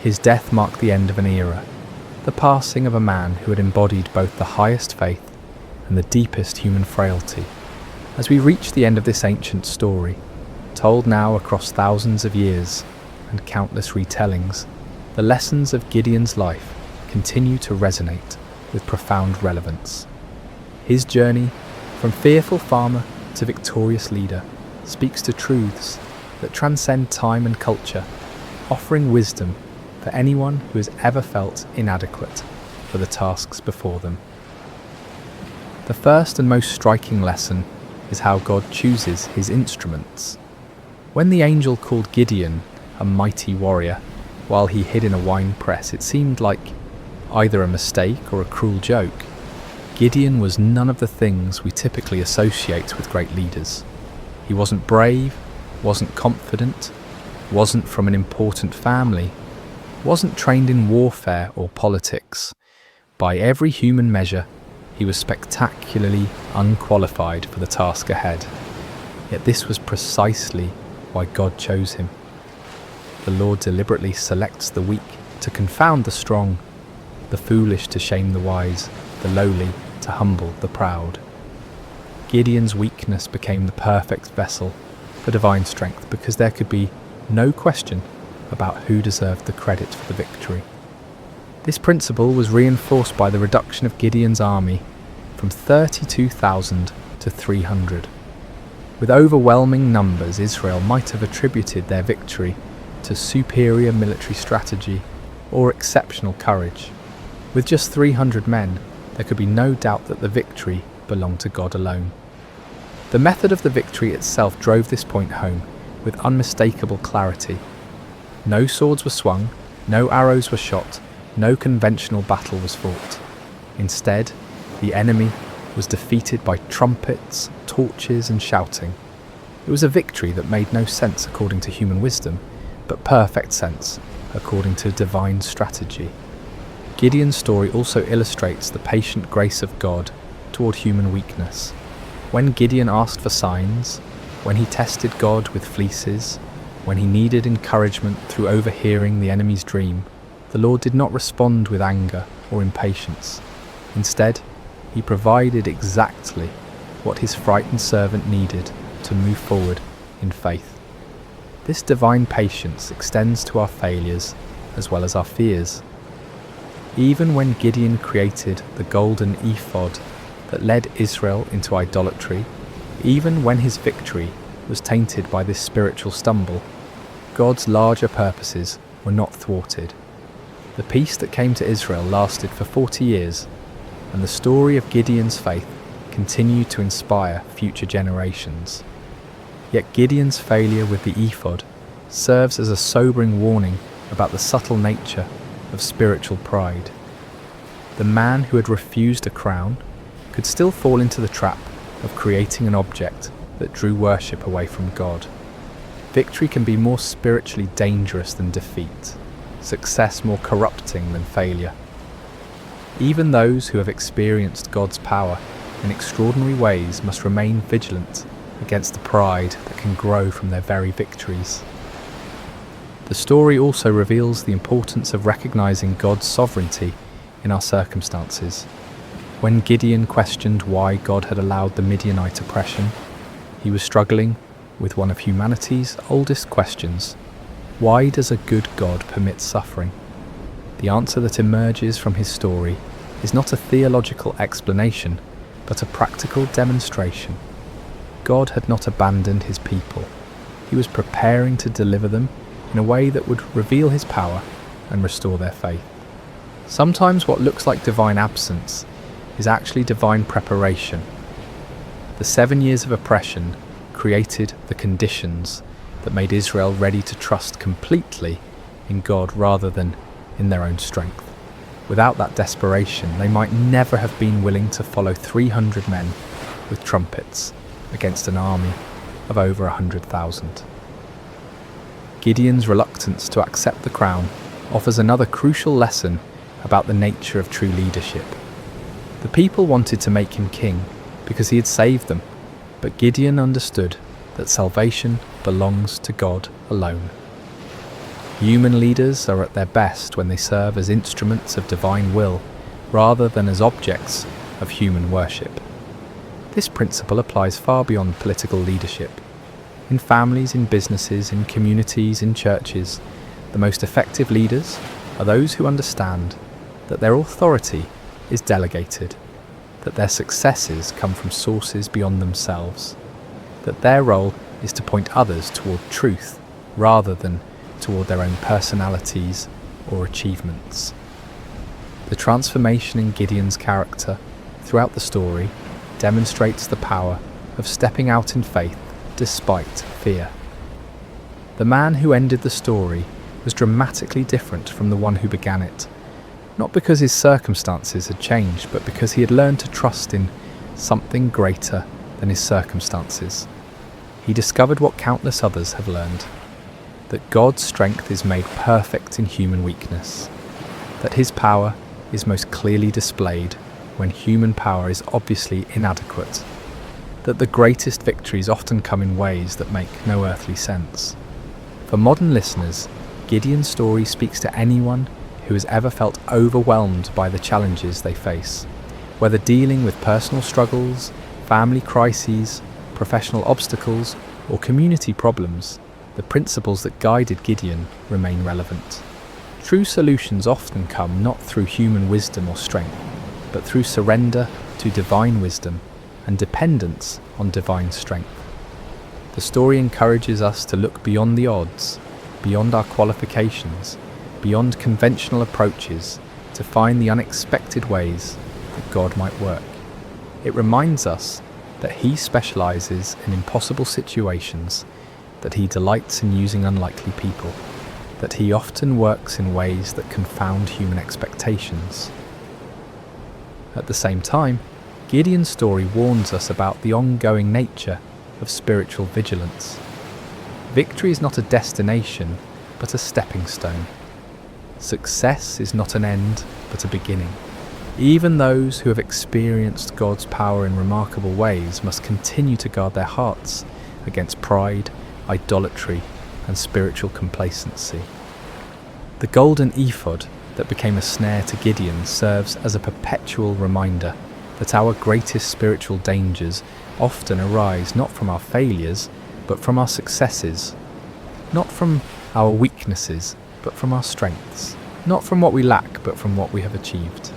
His death marked the end of an era, the passing of a man who had embodied both the highest faith and the deepest human frailty. As we reach the end of this ancient story, told now across thousands of years and countless retellings, the lessons of Gideon's life continue to resonate with profound relevance. His journey from fearful farmer to victorious leader speaks to truths that transcend time and culture, offering wisdom for anyone who has ever felt inadequate for the tasks before them. The first and most striking lesson is how God chooses his instruments. When the angel called Gideon a mighty warrior while he hid in a wine press, it seemed like either a mistake or a cruel joke. Gideon was none of the things we typically associate with great leaders. He wasn't brave, wasn't confident, wasn't from an important family, wasn't trained in warfare or politics. By every human measure, he was spectacularly unqualified for the task ahead. Yet this was precisely why God chose him. The Lord deliberately selects the weak to confound the strong, the foolish to shame the wise, the lowly to humble the proud. Gideon's weakness became the perfect vessel for divine strength because there could be no question about who deserved the credit for the victory. This principle was reinforced by the reduction of Gideon's army from 32,000 to 300. With overwhelming numbers, Israel might have attributed their victory to superior military strategy or exceptional courage. With just 300 men, there could be no doubt that the victory belonged to God alone. The method of the victory itself drove this point home with unmistakable clarity. No swords were swung, no arrows were shot, no conventional battle was fought. Instead, the enemy was defeated by trumpets, torches, and shouting. It was a victory that made no sense according to human wisdom, but perfect sense according to divine strategy. Gideon's story also illustrates the patient grace of God toward human weakness. When Gideon asked for signs, when he tested God with fleeces, when he needed encouragement through overhearing the enemy's dream, the Lord did not respond with anger or impatience. Instead, he provided exactly what his frightened servant needed to move forward in faith. This divine patience extends to our failures as well as our fears. Even when Gideon created the golden ephod that led Israel into idolatry, even when his victory was tainted by this spiritual stumble, God's larger purposes were not thwarted. The peace that came to Israel lasted for 40 years, and the story of Gideon's faith continued to inspire future generations. Yet Gideon's failure with the ephod serves as a sobering warning about the subtle nature of spiritual pride. The man who had refused a crown could still fall into the trap of creating an object that drew worship away from God. Victory can be more spiritually dangerous than defeat, success more corrupting than failure. Even those who have experienced God's power in extraordinary ways must remain vigilant against the pride that can grow from their very victories. The story also reveals the importance of recognizing God's sovereignty in our circumstances. When Gideon questioned why God had allowed the Midianite oppression, he was struggling with one of humanity's oldest questions: why does a good God permit suffering? The answer that emerges from his story is not a theological explanation, but a practical demonstration. God had not abandoned his people. He was preparing to deliver them in a way that would reveal his power and restore their faith. Sometimes what looks like divine absence is actually divine preparation. The 7 years of oppression created the conditions that made Israel ready to trust completely in God rather than in their own strength. Without that desperation, they might never have been willing to follow 300 men with trumpets against an army of over 100,000. Gideon's reluctance to accept the crown offers another crucial lesson about the nature of true leadership. The people wanted to make him king because he had saved them, but Gideon understood that salvation belongs to God alone. Human leaders are at their best when they serve as instruments of divine will rather than as objects of human worship. This principle applies far beyond political leadership. In families, in businesses, in communities, in churches, the most effective leaders are those who understand that their authority is delegated, that their successes come from sources beyond themselves, that their role is to point others toward truth rather than toward their own personalities or achievements. The transformation in Gideon's character throughout the story demonstrates the power of stepping out in faith despite fear. The man who ended the story was dramatically different from the one who began it, not because his circumstances had changed, but because he had learned to trust in something greater than his circumstances. He discovered what countless others have learned, that God's strength is made perfect in human weakness, that his power is most clearly displayed when human power is obviously inadequate, that the greatest victories often come in ways that make no earthly sense. For modern listeners, Gideon's story speaks to anyone who has ever felt overwhelmed by the challenges they face, whether dealing with personal struggles, family crises, professional obstacles, or community problems. The principles that guided Gideon remain relevant. True solutions often come not through human wisdom or strength, but through surrender to divine wisdom and dependence on divine strength. The story encourages us to look beyond the odds, beyond our qualifications, beyond conventional approaches, to find the unexpected ways that God might work. It reminds us that He specializes in impossible situations, that He delights in using unlikely people, that He often works in ways that confound human expectations. At the same time, Gideon's story warns us about the ongoing nature of spiritual vigilance. Victory is not a destination, but a stepping stone. Success is not an end, but a beginning. Even those who have experienced God's power in remarkable ways must continue to guard their hearts against pride, idolatry, and spiritual complacency. The golden ephod that became a snare to Gideon serves as a perpetual reminder that our greatest spiritual dangers often arise not from our failures, but from our successes, not from our weaknesses, but from our strengths, not from what we lack, but from what we have achieved.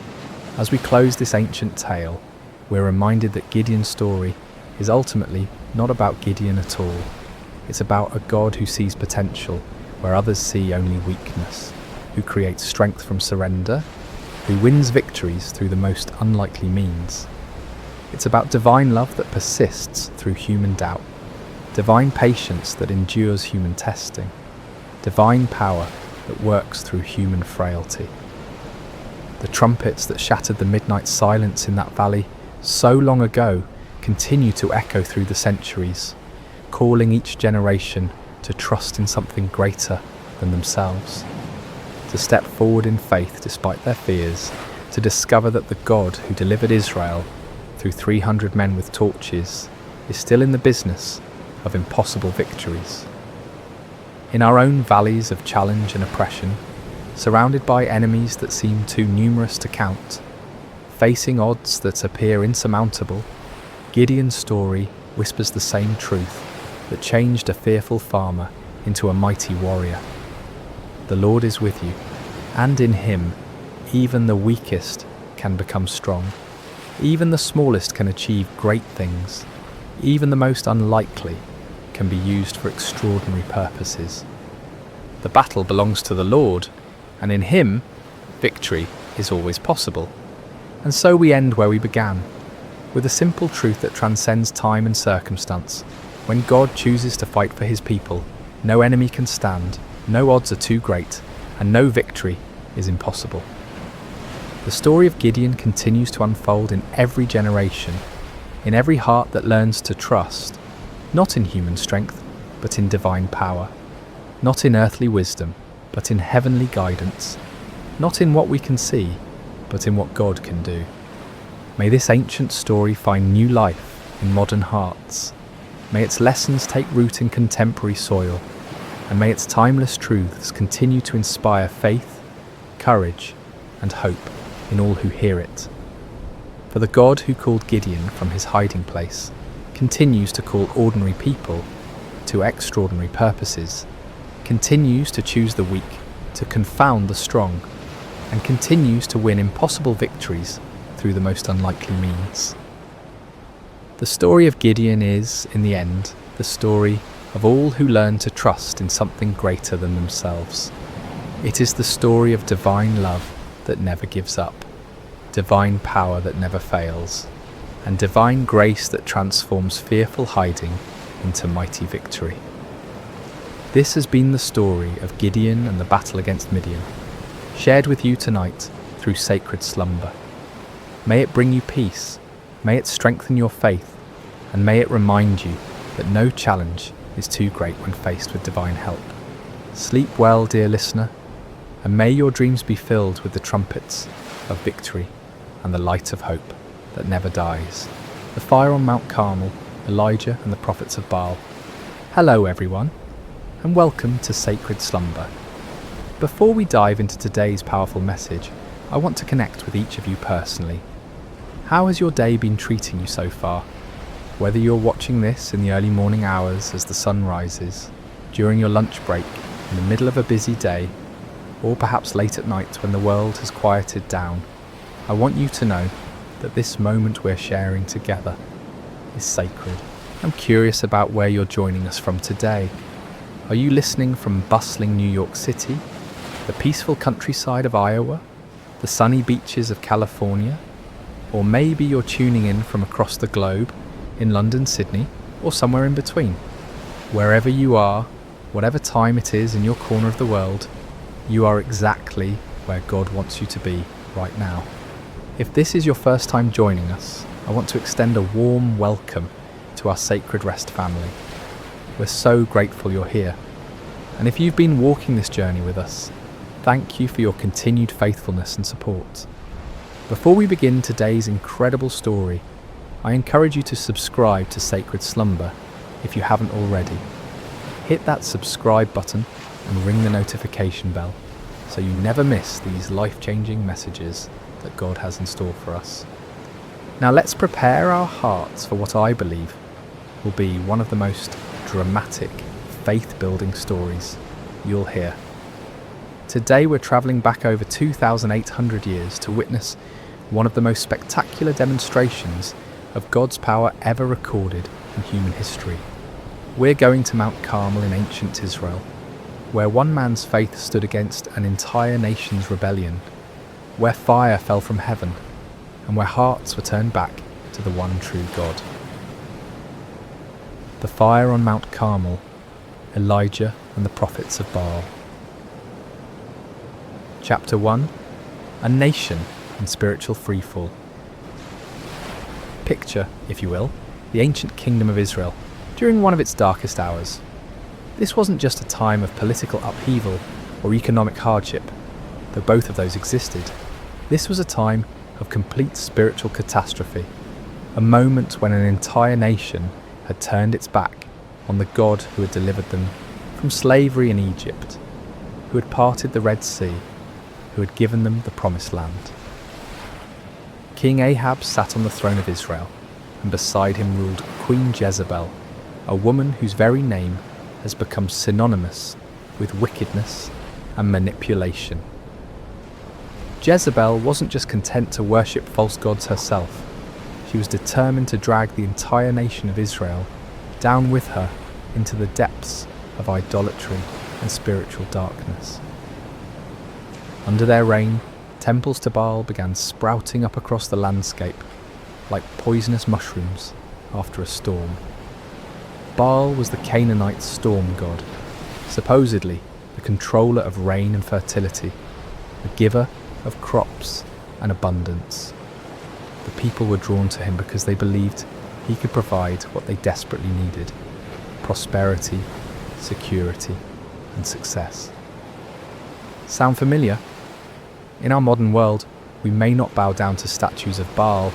As we close this ancient tale, we're reminded that Gideon's story is ultimately not about Gideon at all. It's about a God who sees potential where others see only weakness, who creates strength from surrender, who wins victories through the most unlikely means. It's about divine love that persists through human doubt, divine patience that endures human testing, divine power that works through human frailty. The trumpets that shattered the midnight silence in that valley so long ago continue to echo through the centuries, calling each generation to trust in something greater than themselves, to step forward in faith despite their fears, to discover that the God who delivered Israel through 300 men with torches is still in the business of impossible victories. In our own valleys of challenge and oppression, surrounded by enemies that seem too numerous to count, facing odds that appear insurmountable, Gideon's story whispers the same truth that changed a fearful farmer into a mighty warrior. The Lord is with you. And in him, even the weakest can become strong. Even the smallest can achieve great things. Even the most unlikely can be used for extraordinary purposes. The battle belongs to the Lord, and in him, victory is always possible. And so we end where we began, with a simple truth that transcends time and circumstance. When God chooses to fight for his people, no enemy can stand, no odds are too great, and no victory is impossible. The story of Gideon continues to unfold in every generation, in every heart that learns to trust, not in human strength, but in divine power, not in earthly wisdom, but in heavenly guidance, not in what we can see, but in what God can do. May this ancient story find new life in modern hearts. May its lessons take root in contemporary soil, and may its timeless truths continue to inspire faith, courage, and hope in all who hear it. For the God who called Gideon from his hiding place continues to call ordinary people to extraordinary purposes, continues to choose the weak to confound the strong, and continues to win impossible victories through the most unlikely means. The story of Gideon is, in the end, the story of all who learn to trust in something greater than themselves. It is the story of divine love that never gives up, divine power that never fails, and divine grace that transforms fearful hiding into mighty victory. This has been the story of Gideon and the battle against Midian, shared with you tonight through sacred slumber. May it bring you peace, may it strengthen your faith, and may it remind you that no challenge is too great when faced with divine help. Sleep well, dear listener, and may your dreams be filled with the trumpets of victory and the light of hope that never dies. The fire on Mount Carmel, Elijah and the prophets of Baal. Hello everyone, and welcome to Sacred Slumber. Before we dive into today's powerful message, I want to connect with each of you personally. How has your day been treating you so far? Whether you're watching this in the early morning hours as the sun rises, during your lunch break, in the middle of a busy day, or perhaps late at night when the world has quieted down, I want you to know that this moment we're sharing together is sacred. I'm curious about where you're joining us from today. Are you listening from bustling New York City, the peaceful countryside of Iowa, the sunny beaches of California, or maybe you're tuning in from across the globe in London, Sydney, or somewhere in between? Wherever you are, whatever time it is in your corner of the world, you are exactly where God wants you to be right now. If this is your first time joining us, I want to extend a warm welcome to our Sacred Rest family. We're so grateful you're here. And if you've been walking this journey with us, thank you for your continued faithfulness and support. Before we begin today's incredible story, I encourage you to subscribe to Sacred Slumber if you haven't already. Hit that subscribe button and ring the notification bell so you never miss these life-changing messages that God has in store for us. Now let's prepare our hearts for what I believe will be one of the most dramatic, faith-building stories you'll hear. Today we're travelling back over 2,800 years to witness one of the most spectacular demonstrations of God's power ever recorded in human history. We're going to Mount Carmel in ancient Israel, where one man's faith stood against an entire nation's rebellion, where fire fell from heaven, and where hearts were turned back to the one true God. The fire on Mount Carmel, Elijah and the prophets of Baal. Chapter 1. A nation in spiritual freefall. Picture, if you will, the ancient kingdom of Israel during one of its darkest hours. This wasn't just a time of political upheaval or economic hardship, though both of those existed. This was a time of complete spiritual catastrophe, a moment when an entire nation had turned its back on the God who had delivered them from slavery in Egypt, who had parted the Red Sea, who had given them the Promised Land. King Ahab sat on the throne of Israel, and beside him ruled Queen Jezebel, a woman whose very name has become synonymous with wickedness and manipulation. Jezebel wasn't just content to worship false gods herself. She was determined to drag the entire nation of Israel down with her into the depths of idolatry and spiritual darkness. Under their reign, temples to Baal began sprouting up across the landscape like poisonous mushrooms after a storm. Baal was the Canaanite storm god, supposedly the controller of rain and fertility, the giver of crops and abundance. The people were drawn to him because they believed he could provide what they desperately needed: prosperity, security, and success. Sound familiar? In our modern world, we may not bow down to statues of Baal,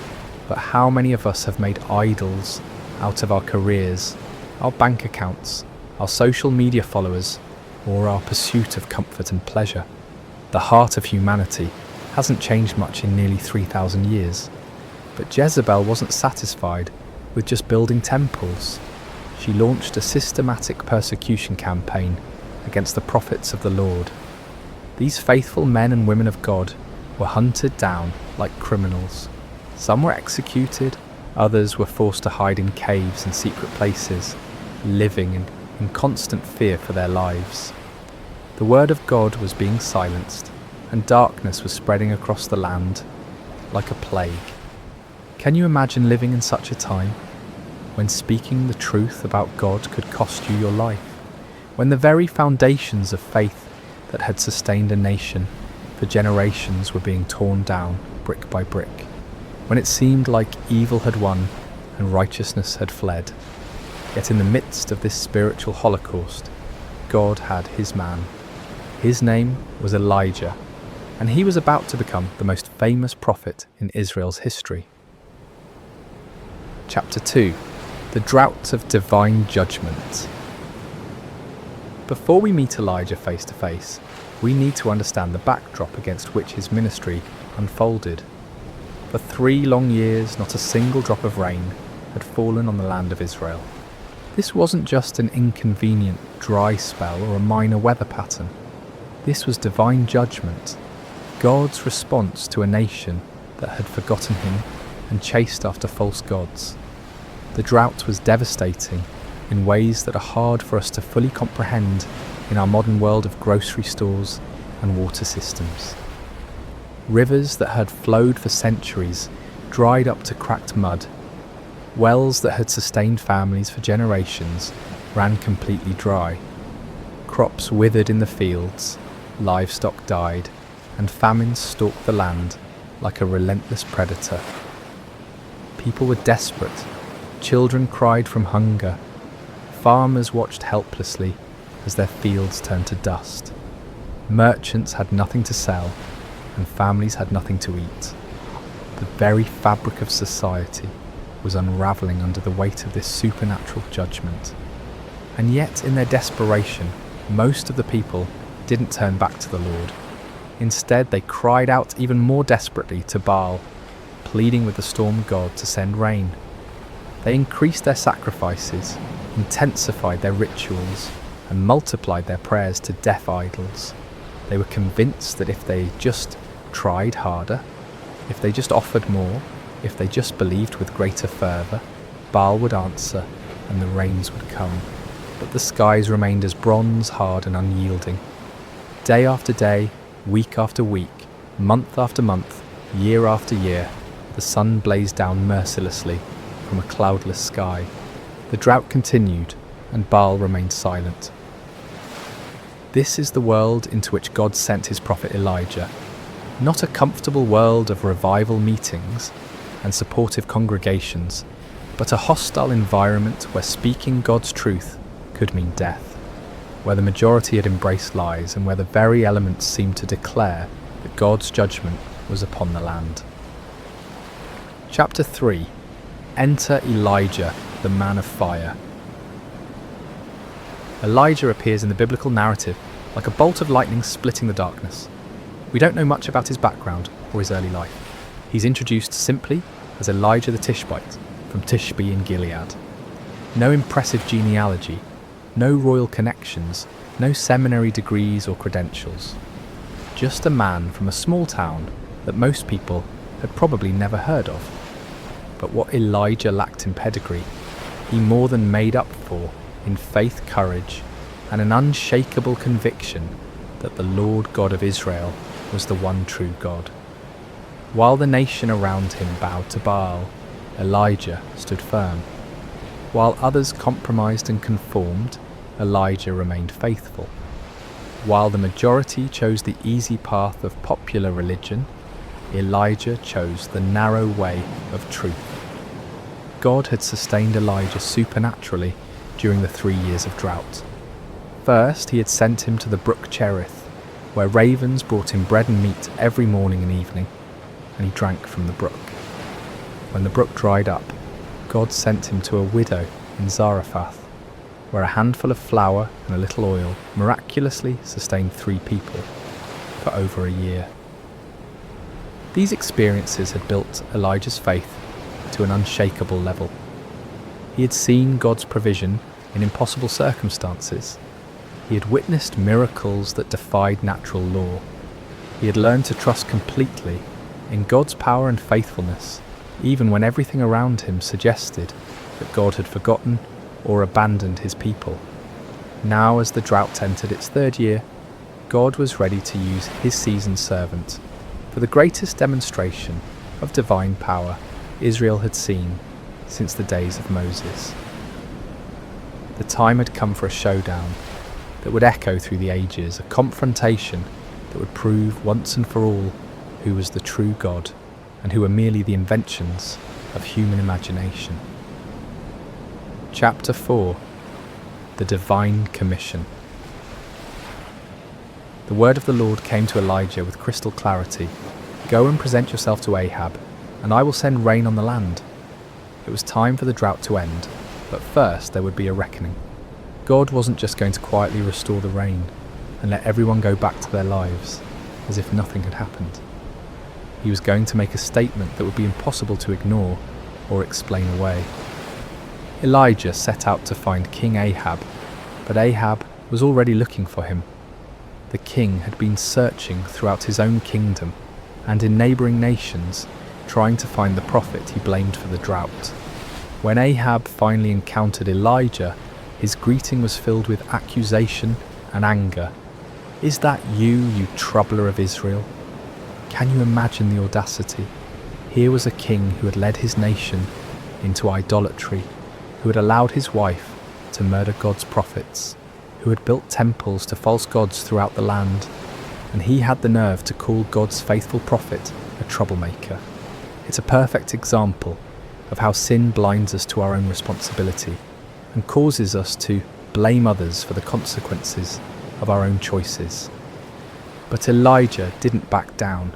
but how many of us have made idols out of our careers, our bank accounts, our social media followers, or our pursuit of comfort and pleasure? The heart of humanity hasn't changed much in nearly 3,000 years. But Jezebel wasn't satisfied with just building temples. She launched a systematic persecution campaign against the prophets of the Lord. These faithful men and women of God were hunted down like criminals. Some were executed, others were forced to hide in caves and secret places, living in constant fear for their lives. The word of God was being silenced, and darkness was spreading across the land like a plague. Can you imagine living in such a time, when speaking the truth about God could cost you your life, when the very foundations of faith that had sustained a nation for generations were being torn down brick by brick, when it seemed like evil had won and righteousness had fled? Yet in the midst of this spiritual holocaust, God had his man. His name was Elijah, and he was about to become the most famous prophet in Israel's history. Chapter 2. The Drought of Divine Judgment. Before we meet Elijah face to face, we need to understand the backdrop against which his ministry unfolded. For 3 long years, not a single drop of rain had fallen on the land of Israel. This wasn't just an inconvenient dry spell or a minor weather pattern. This was divine judgment, God's response to a nation that had forgotten him and chased after false gods. The drought was devastating in ways that are hard for us to fully comprehend in our modern world of grocery stores and water systems. Rivers that had flowed for centuries dried up to cracked mud. Wells that had sustained families for generations ran completely dry. Crops withered in the fields, livestock died, and famine stalked the land like a relentless predator. People were desperate. Children cried from hunger. Farmers watched helplessly as their fields turned to dust. Merchants had nothing to sell, and families had nothing to eat. The very fabric of society was unravelling under the weight of this supernatural judgment. And yet, in their desperation, most of the people didn't turn back to the Lord. Instead, they cried out even more desperately to Baal, pleading with the storm god to send rain. They increased their sacrifices, intensified their rituals, and multiplied their prayers to deaf idols. They were convinced that if they just tried harder, if they just offered more, if they just believed with greater fervour, Baal would answer and the rains would come. But the skies remained as bronze hard and unyielding. Day after day, week after week, month after month, year after year, the sun blazed down mercilessly from a cloudless sky. The drought continued, and Baal remained silent. This is the world into which God sent his prophet Elijah. Not a comfortable world of revival meetings and supportive congregations, but a hostile environment where speaking God's truth could mean death, where the majority had embraced lies, and where the very elements seemed to declare that God's judgment was upon the land. Chapter 3. Enter Elijah, the man of fire. Elijah appears in the biblical narrative like a bolt of lightning splitting the darkness. We don't know much about his background or his early life. He's introduced simply as Elijah the Tishbite from Tishbe in Gilead. No impressive genealogy, no royal connections, no seminary degrees or credentials. just a man from a small town that most people had probably never heard of. But what Elijah lacked in pedigree, he more than made up for in faith, courage, and an unshakable conviction that the Lord God of Israel was the one true God. While the nation around him bowed to Baal, Elijah stood firm. While others compromised and conformed, Elijah remained faithful. While the majority chose the easy path of popular religion, Elijah chose the narrow way of truth. God had sustained Elijah supernaturally during the 3 years of drought. First, he had sent him to the brook Cherith, where ravens brought him bread and meat every morning and evening, and he drank from the brook. When the brook dried up, God sent him to a widow in Zarephath, where a handful of flour and a little oil miraculously sustained 3 people for over a year. These experiences had built Elijah's faith to an unshakable level. He had seen God's provision in impossible circumstances. He had witnessed miracles that defied natural law. He had learned to trust completely in God's power and faithfulness, even when everything around him suggested that God had forgotten or abandoned his people. Now, as the drought entered its 3rd year, God was ready to use his seasoned servant for the greatest demonstration of divine power Israel had seen since the days of Moses. The time had come for a showdown that would echo through the ages, a confrontation that would prove once and for all who was the true God and who were merely the inventions of human imagination. Chapter 4. The Divine Commission. The word of the Lord came to Elijah with crystal clarity. Go and present yourself to Ahab, and I will send rain on the land. It was time for the drought to end, but first there would be a reckoning. God wasn't just going to quietly restore the rain and let everyone go back to their lives as if nothing had happened. He was going to make a statement that would be impossible to ignore or explain away. Elijah set out to find King Ahab, but Ahab was already looking for him. The king had been searching throughout his own kingdom and in neighbouring nations, trying to find the prophet he blamed for the drought. When Ahab finally encountered Elijah, his greeting was filled with accusation and anger. "Is that you troubler of Israel?" Can you imagine the audacity? Here was a king who had led his nation into idolatry, who had allowed his wife to murder God's prophets, who had built temples to false gods throughout the land, and he had the nerve to call God's faithful prophet a troublemaker. It's a perfect example of how sin blinds us to our own responsibility and causes us to blame others for the consequences of our own choices. But Elijah didn't back down.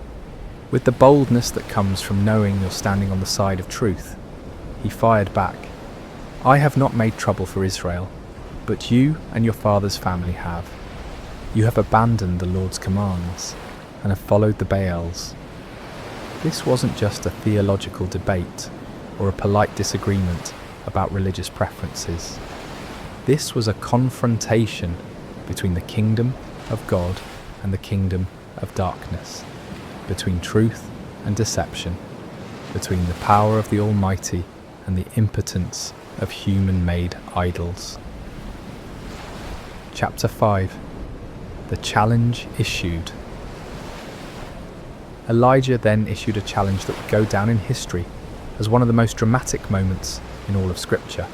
With the boldness that comes from knowing you're standing on the side of truth, he fired back. "I have not made trouble for Israel, but you and your father's family have. You have abandoned the Lord's commands and have followed the Baals." This wasn't just a theological debate or a polite disagreement about religious preferences. This was a confrontation between the kingdom of God and the kingdom of darkness, between truth and deception, between the power of the Almighty and the impotence of human-made idols. Chapter 5. The challenge issued. Elijah then issued a challenge that would go down in history as one of the most dramatic moments in all of Scripture.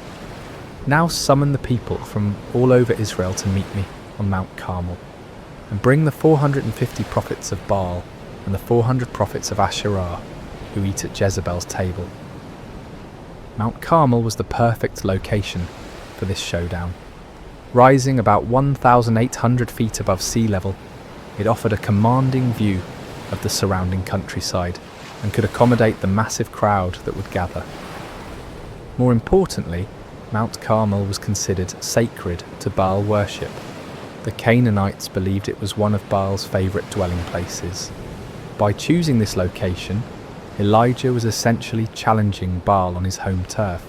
"Now summon the people from all over Israel to meet me on Mount Carmel, and bring the 450 prophets of Baal and the 400 prophets of Asherah who eat at Jezebel's table." Mount Carmel was the perfect location for this showdown. Rising about 1,800 feet above sea level, it offered a commanding view of the surrounding countryside and could accommodate the massive crowd that would gather. More importantly, Mount Carmel was considered sacred to Baal worship. The Canaanites believed it was one of Baal's favourite dwelling places. By choosing this location, Elijah was essentially challenging Baal on his home turf.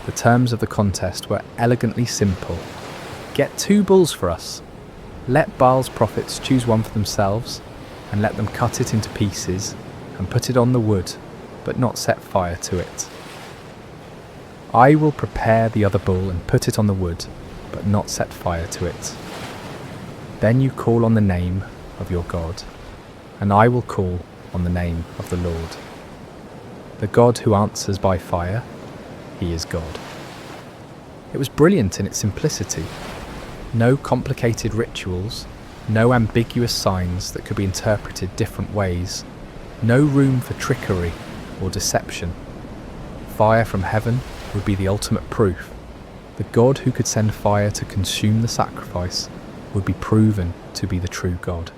The terms of the contest were elegantly simple. Get 2 bulls for us. Let Baal's prophets choose one for themselves, and let them cut it into pieces and put it on the wood, but not set fire to it. I will prepare the other bull and put it on the wood, but not set fire to it. Then you call on the name of your God, and I will call on the name of the Lord. The God who answers by fire, he is God. It was brilliant in its simplicity. No complicated rituals, no ambiguous signs that could be interpreted different ways, no room for trickery or deception. Fire from heaven would be the ultimate proof. The God who could send fire to consume the sacrifice would be proven to be the true God.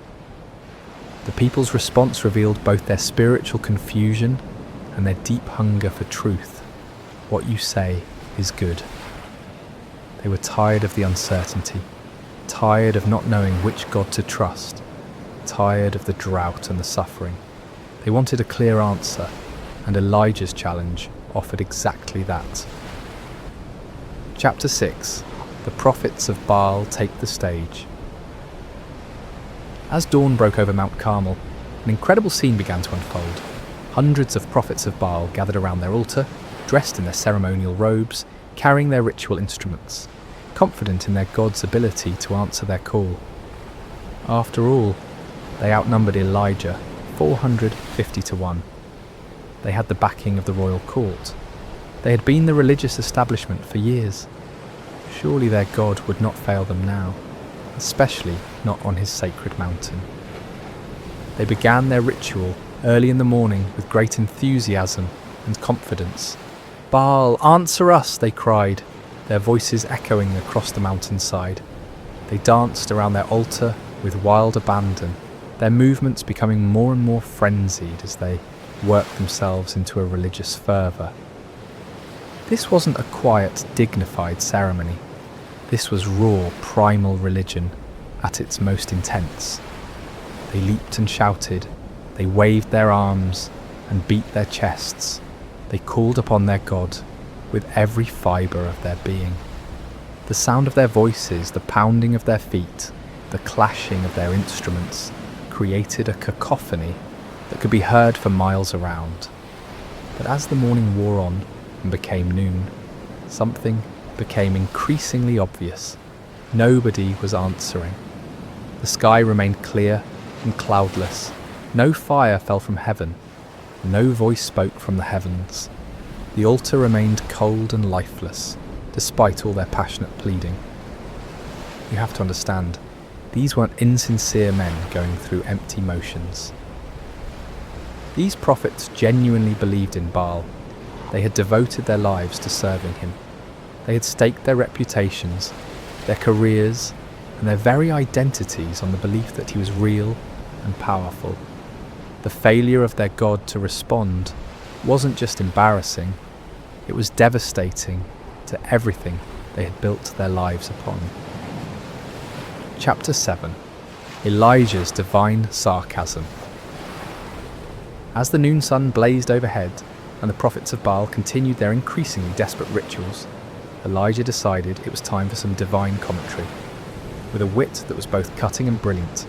The people's response revealed both their spiritual confusion and their deep hunger for truth. What you say is good. They were tired of the uncertainty, tired of not knowing which God to trust, tired of the drought and the suffering. They wanted a clear answer, and Elijah's challenge offered exactly that. Chapter 6. The prophets of Baal take the stage. As dawn broke over Mount Carmel, an incredible scene began to unfold. Hundreds of prophets of Baal gathered around their altar, dressed in their ceremonial robes, carrying their ritual instruments, confident in their God's ability to answer their call. After all, they outnumbered Elijah 450 to 1. They had the backing of the royal court. They had been the religious establishment for years. Surely their God would not fail them now, especially not on his sacred mountain. They began their ritual early in the morning with great enthusiasm and confidence. "Baal, answer us," they cried, their voices echoing across the mountainside. They danced around their altar with wild abandon, their movements becoming more and more frenzied as they worked themselves into a religious fervour. This wasn't a quiet, dignified ceremony. This was raw, primal religion at its most intense. They leaped and shouted, they waved their arms and beat their chests. They called upon their God with every fibre of their being. The sound of their voices, the pounding of their feet, the clashing of their instruments created a cacophony that could be heard for miles around. But as the morning wore on and became noon, something became increasingly obvious. Nobody was answering. The sky remained clear and cloudless. No fire fell from heaven. No voice spoke from the heavens. The altar remained cold and lifeless, despite all their passionate pleading. You have to understand, these weren't insincere men going through empty motions. These prophets genuinely believed in Baal. They had devoted their lives to serving him. They had staked their reputations, their careers, and their very identities on the belief that he was real and powerful. The failure of their God to respond wasn't just embarrassing, it was devastating to everything they had built their lives upon. Chapter 7. Elijah's Divine Sarcasm. As the noon sun blazed overhead and the prophets of Baal continued their increasingly desperate rituals, Elijah decided it was time for some divine commentary. With a wit that was both cutting and brilliant,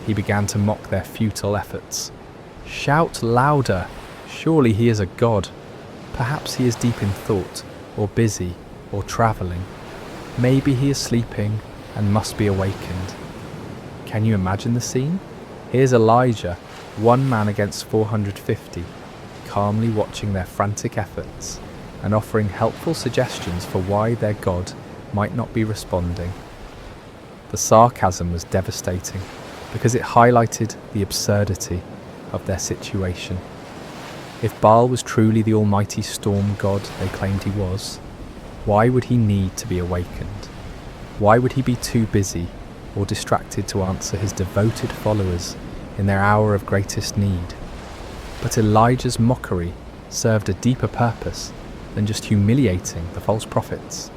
he began to mock their futile efforts. "Shout louder! Surely he is a god. Perhaps he is deep in thought, or busy, or travelling. Maybe he is sleeping and must be awakened." Can you imagine the scene? Here's Elijah, one man against 450, calmly watching their frantic efforts and offering helpful suggestions for why their God might not be responding. The sarcasm was devastating because it highlighted the absurdity of their situation. If Baal was truly the almighty storm god they claimed he was, why would he need to be awakened? Why would he be too busy or distracted to answer his devoted followers in their hour of greatest need? But Elijah's mockery served a deeper purpose than just humiliating the false prophets.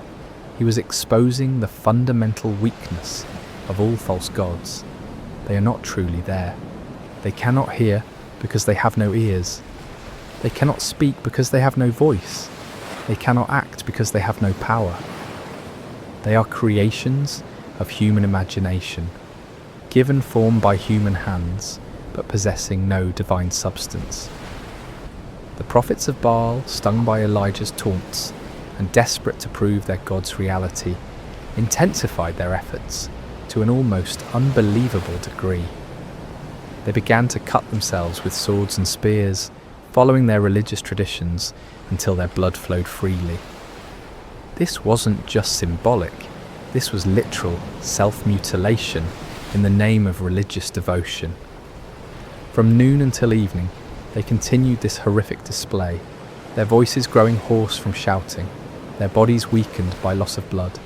He was exposing the fundamental weakness of all false gods. They are not truly there. They cannot hear because they have no ears. They cannot speak because they have no voice. They cannot act because they have no power. They are creations of human imagination, given form by human hands, but possessing no divine substance. The prophets of Baal, stung by Elijah's taunts and desperate to prove their God's reality, intensified their efforts to an almost unbelievable degree. They began to cut themselves with swords and spears, following their religious traditions until their blood flowed freely. This wasn't just symbolic, this was literal self-mutilation in the name of religious devotion. From noon until evening, they continued this horrific display, their voices growing hoarse from shouting, their bodies weakened by loss of blood,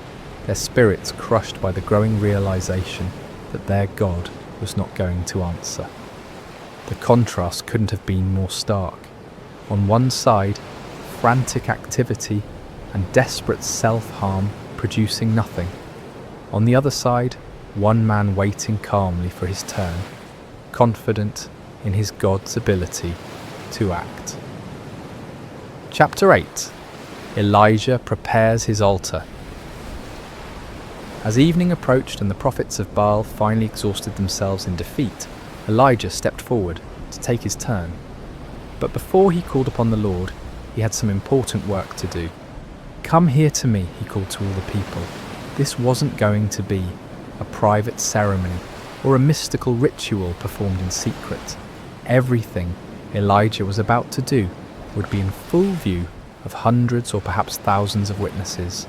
their spirits crushed by the growing realization that their God was not going to answer. The contrast couldn't have been more stark. On one side, frantic activity and desperate self-harm producing nothing. On the other side, one man waiting calmly for his turn, confident in his God's ability to act. Chapter 8. Elijah prepares his altar. As evening approached and the prophets of Baal finally exhausted themselves in defeat, Elijah stepped forward to take his turn. But before he called upon the Lord, he had some important work to do. "Come here to me," he called to all the people. This wasn't going to be a private ceremony or a mystical ritual performed in secret. Everything Elijah was about to do would be in full view of hundreds or perhaps thousands of witnesses.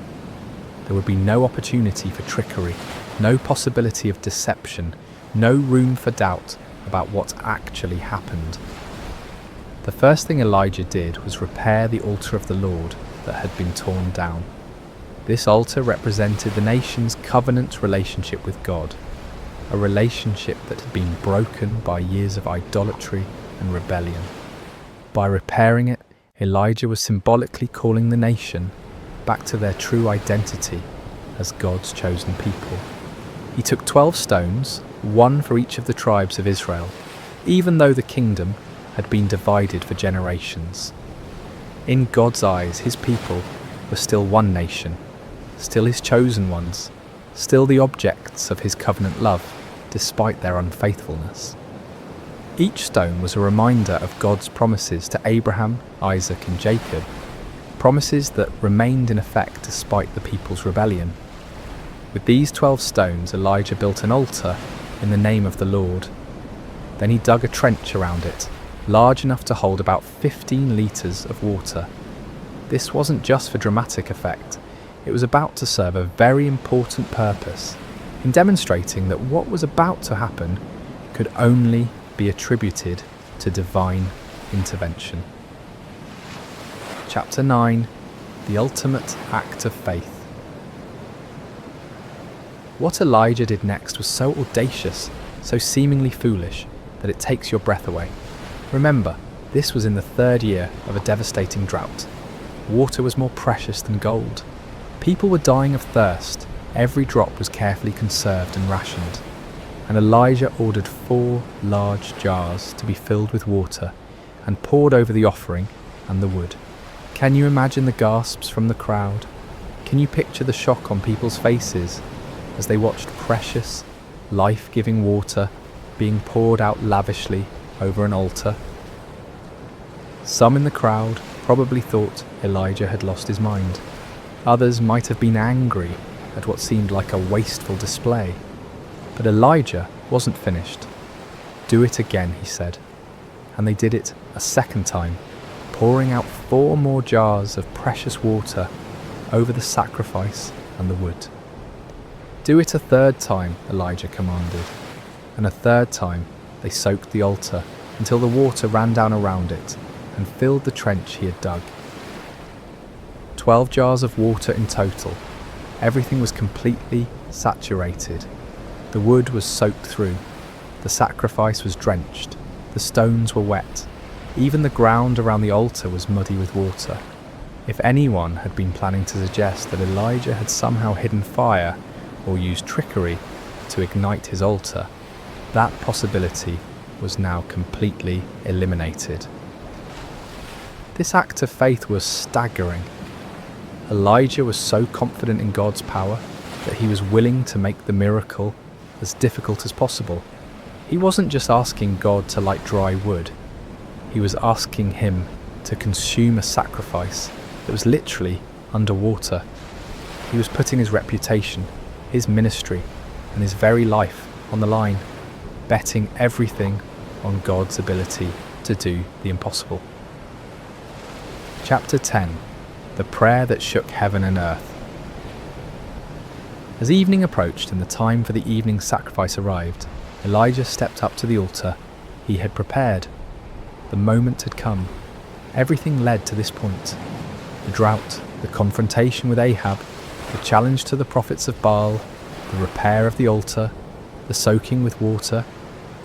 There would be no opportunity for trickery, no possibility of deception, no room for doubt about what actually happened. The first thing Elijah did was repair the altar of the Lord that had been torn down. This altar represented the nation's covenant relationship with God, a relationship that had been broken by years of idolatry and rebellion. By repairing it, Elijah was symbolically calling the nation back to their true identity as God's chosen people. He took 12 stones, one for each of the tribes of Israel, even though the kingdom had been divided for generations. In God's eyes, his people were still one nation, still his chosen ones, still the objects of his covenant love, despite their unfaithfulness. Each stone was a reminder of God's promises to Abraham, Isaac, and Jacob, promises that remained in effect despite the people's rebellion. With these 12 stones, Elijah built an altar in the name of the Lord. Then he dug a trench around it, large enough to hold about 15 litres of water. This wasn't just for dramatic effect, it was about to serve a very important purpose in demonstrating that what was about to happen could only be attributed to divine intervention. Chapter 9. The ultimate act of faith. What Elijah did next was so audacious, so seemingly foolish, that it takes your breath away. Remember, this was in the 3rd year of a devastating drought. Water was more precious than gold. People were dying of thirst. Every drop was carefully conserved and rationed. And Elijah ordered 4 large jars to be filled with water and poured over the offering and the wood. Can you imagine the gasps from the crowd? Can you picture the shock on people's faces as they watched precious, life-giving water being poured out lavishly over an altar? Some in the crowd probably thought Elijah had lost his mind. Others might have been angry at what seemed like a wasteful display. But Elijah wasn't finished. "Do it again," he said. And they did it a second time, pouring out 4 more jars of precious water over the sacrifice and the wood. "Do it a 3rd time," Elijah commanded. And a 3rd time they soaked the altar until the water ran down around it and filled the trench he had dug. 12 jars of water in total. Everything was completely saturated. The wood was soaked through. The sacrifice was drenched. The stones were wet. Even the ground around the altar was muddy with water. If anyone had been planning to suggest that Elijah had somehow hidden fire or used trickery to ignite his altar, that possibility was now completely eliminated. This act of faith was staggering. Elijah was so confident in God's power that he was willing to make the miracle as difficult as possible. He wasn't just asking God to light dry wood. He was asking him to consume a sacrifice that was literally underwater. He was putting his reputation, his ministry, and his very life on the line, betting everything on God's ability to do the impossible. Chapter 10. The Prayer That Shook Heaven and Earth. As evening approached and the time for the evening sacrifice arrived, Elijah stepped up to the altar he had prepared. The moment had come. Everything led to this point. The drought, the confrontation with Ahab, the challenge to the prophets of Baal, the repair of the altar, the soaking with water,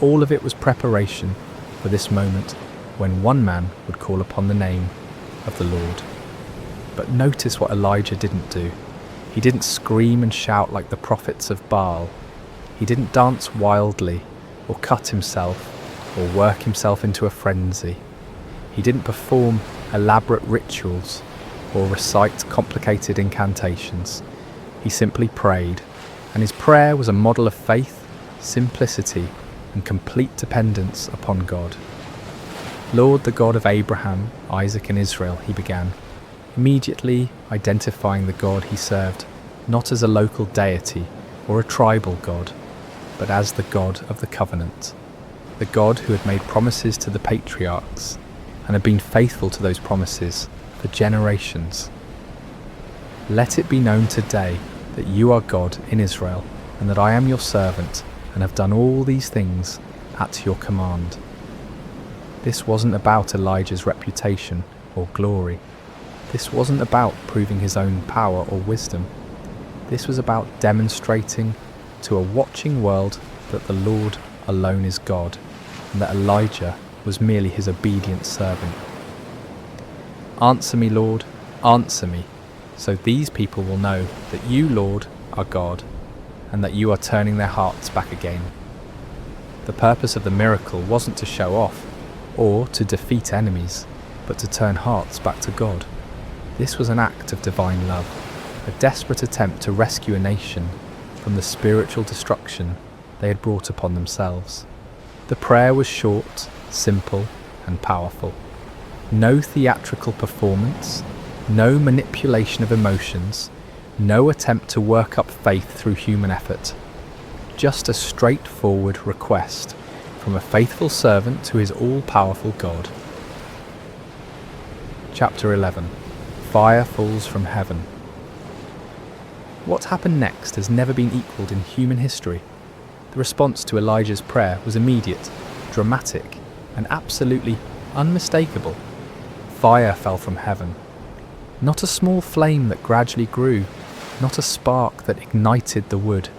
all of it was preparation for this moment when one man would call upon the name of the Lord. But notice what Elijah didn't do. He didn't scream and shout like the prophets of Baal. He didn't dance wildly or cut himself or work himself into a frenzy. He didn't perform elaborate rituals or recite complicated incantations. He simply prayed, and his prayer was a model of faith, simplicity, and complete dependence upon God. Lord, the God of Abraham, Isaac, and Israel, he began, immediately identifying the God he served not as a local deity or a tribal God, but as the God of the covenant, the God who had made promises to the patriarchs and had been faithful to those promises for generations. Let it be known today that you are God in Israel, and that I am your servant, and have done all these things at your command. This wasn't about Elijah's reputation or glory. This wasn't about proving his own power or wisdom. This was about demonstrating to a watching world that the Lord alone is God, and that Elijah was merely his obedient servant. Answer me, Lord, answer me, so these people will know that you, Lord, are God, and that you are turning their hearts back again. The purpose of the miracle wasn't to show off or to defeat enemies, but to turn hearts back to God. This was an act of divine love, a desperate attempt to rescue a nation from the spiritual destruction they had brought upon themselves. The prayer was short, simple, and powerful. No theatrical performance, no manipulation of emotions, no attempt to work up faith through human effort. Just a straightforward request from a faithful servant to his all-powerful God. Chapter 11. Fire falls from heaven. What happened next has never been equalled in human history. The response to Elijah's prayer was immediate, dramatic, and absolutely unmistakable. Fire fell from heaven. Not a small flame that gradually grew, not a spark that ignited the wood,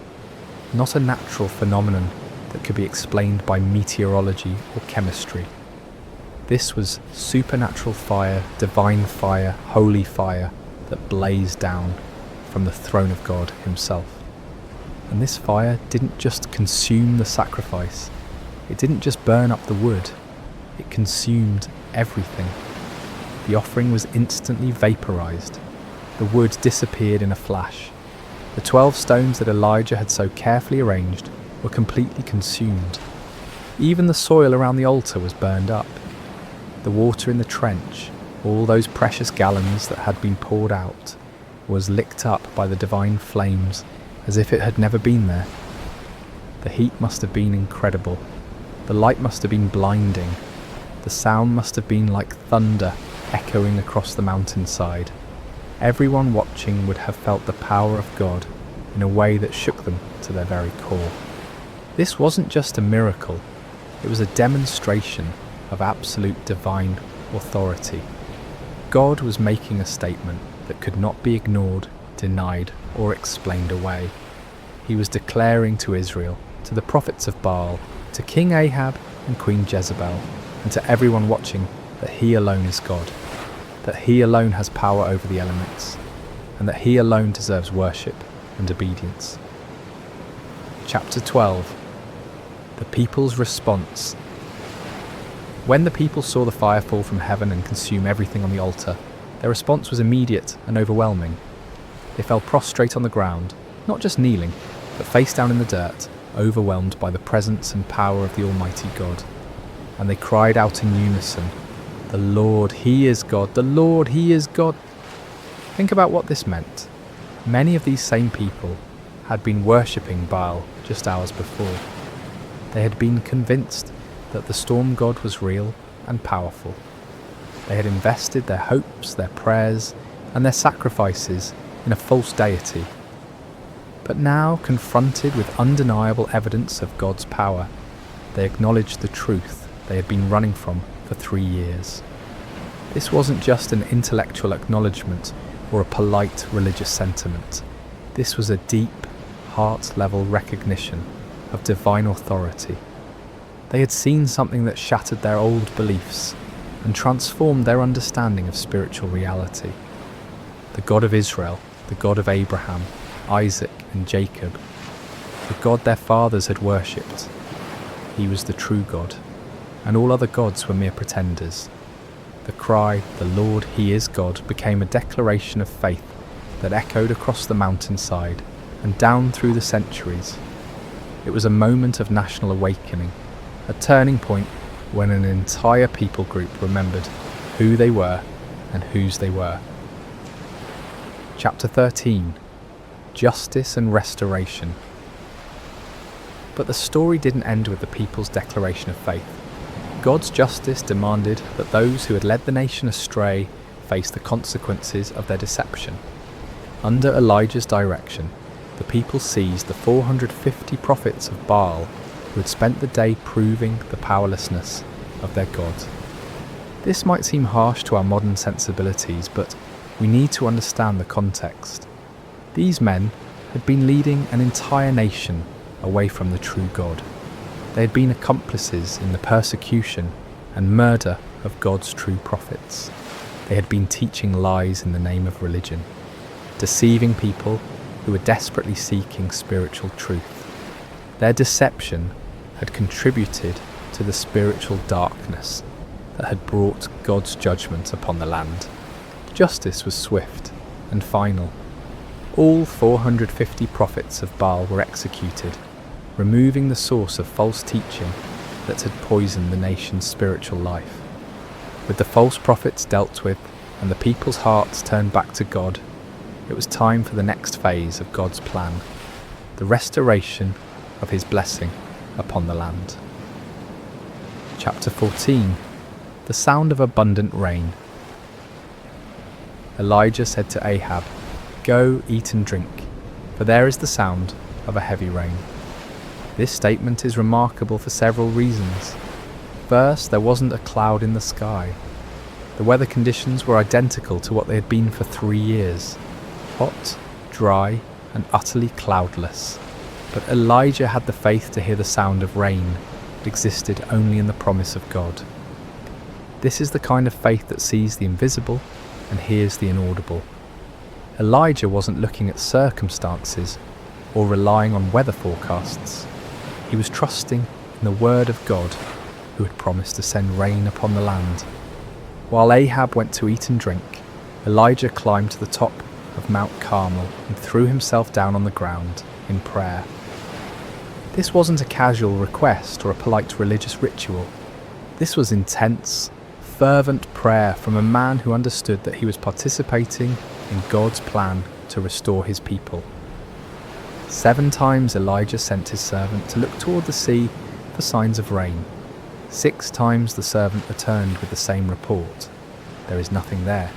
not a natural phenomenon that could be explained by meteorology or chemistry. This was supernatural fire, divine fire, holy fire that blazed down from the throne of God himself. And this fire didn't just consume the sacrifice. It didn't just burn up the wood. It consumed everything. The offering was instantly vaporized. The wood disappeared in a flash. The 12 stones that Elijah had so carefully arranged were completely consumed. Even the soil around the altar was burned up. The water in the trench, all those precious gallons that had been poured out, was licked up by the divine flames as if it had never been there. The heat must have been incredible. The light must have been blinding. The sound must have been like thunder echoing across the mountainside. Everyone watching would have felt the power of God in a way that shook them to their very core. This wasn't just a miracle, it was a demonstration of absolute divine authority. God was making a statement that could not be ignored, denied, or explained away. He was declaring to Israel, to the prophets of Baal, to King Ahab and Queen Jezebel, and to everyone watching, that he alone is God, that he alone has power over the elements, and that he alone deserves worship and obedience. Chapter 12. The people's response. When the people saw the fire fall from heaven and consume everything on the altar, their response was immediate and overwhelming. They fell prostrate on the ground, not just kneeling, but face down in the dirt, overwhelmed by the presence and power of the Almighty God. And they cried out in unison, "The Lord, He is God! The Lord, He is God!" Think about what this meant. Many of these same people had been worshipping Baal just hours before. They had been convinced that the storm god was real and powerful. They had invested their hopes, their prayers, and their sacrifices in a false deity. But now, confronted with undeniable evidence of God's power, they acknowledged the truth they had been running from for 3 years. This wasn't just an intellectual acknowledgement or a polite religious sentiment. This was a deep, heart-level recognition of divine authority. They had seen something that shattered their old beliefs and transformed their understanding of spiritual reality. The God of Israel, the God of Abraham, Isaac and Jacob, the God their fathers had worshipped. He was the true God, and all other gods were mere pretenders. The cry, "The Lord, He is God," became a declaration of faith that echoed across the mountainside and down through the centuries. It was a moment of national awakening, a turning point when an entire people group remembered who they were and whose they were. Chapter 13. Justice and Restoration. But the story didn't end with the people's declaration of faith. God's justice demanded that those who had led the nation astray face the consequences of their deception. Under Elijah's direction, the people seized the 450 prophets of Baal who had spent the day proving the powerlessness of their God. This might seem harsh to our modern sensibilities, but we need to understand the context. These men had been leading an entire nation away from the true God. They had been accomplices in the persecution and murder of God's true prophets. They had been teaching lies in the name of religion, deceiving people who were desperately seeking spiritual truth. Their deception had contributed to the spiritual darkness that had brought God's judgment upon the land. Justice was swift and final. All 450 prophets of Baal were executed, removing the source of false teaching that had poisoned the nation's spiritual life. With the false prophets dealt with and the people's hearts turned back to God, it was time for the next phase of God's plan, the restoration of His blessing upon the land. Chapter 14. The sound of abundant rain. Elijah said to Ahab, "Go, eat and drink, for there is the sound of a heavy rain." This statement is remarkable for several reasons. First, there wasn't a cloud in the sky. The weather conditions were identical to what they had been for 3 years. Hot, dry, and utterly cloudless. But Elijah had the faith to hear the sound of rain that existed only in the promise of God. This is the kind of faith that sees the invisible and hears the inaudible. Elijah wasn't looking at circumstances or relying on weather forecasts. He was trusting in the word of God, who had promised to send rain upon the land. While Ahab went to eat and drink, Elijah climbed to the top of Mount Carmel and threw himself down on the ground in prayer. This wasn't a casual request or a polite religious ritual. This was intense, fervent prayer from a man who understood that he was participating in God's plan to restore His people. 7 times Elijah sent his servant to look toward the sea for signs of rain. 6 times the servant returned with the same report. There is nothing there.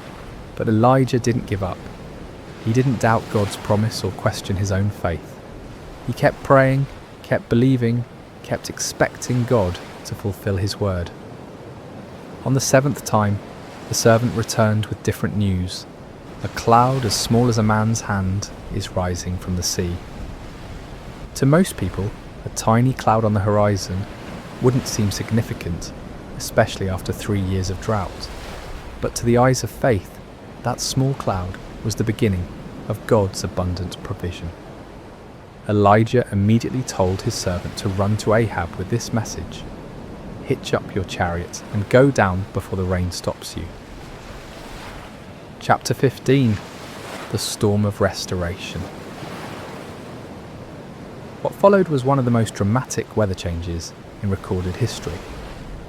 But Elijah didn't give up. He didn't doubt God's promise or question his own faith. He kept praying, kept believing, kept expecting God to fulfill His word. On the 7th time, the servant returned with different news. A cloud as small as a man's hand is rising from the sea. To most people, a tiny cloud on the horizon wouldn't seem significant, especially after 3 years of drought. But to the eyes of faith, that small cloud was the beginning of God's abundant provision. Elijah immediately told his servant to run to Ahab with this message: "Hitch up your chariot and go down before the rain stops you." Chapter 15. The Storm of Restoration. What followed was one of the most dramatic weather changes in recorded history.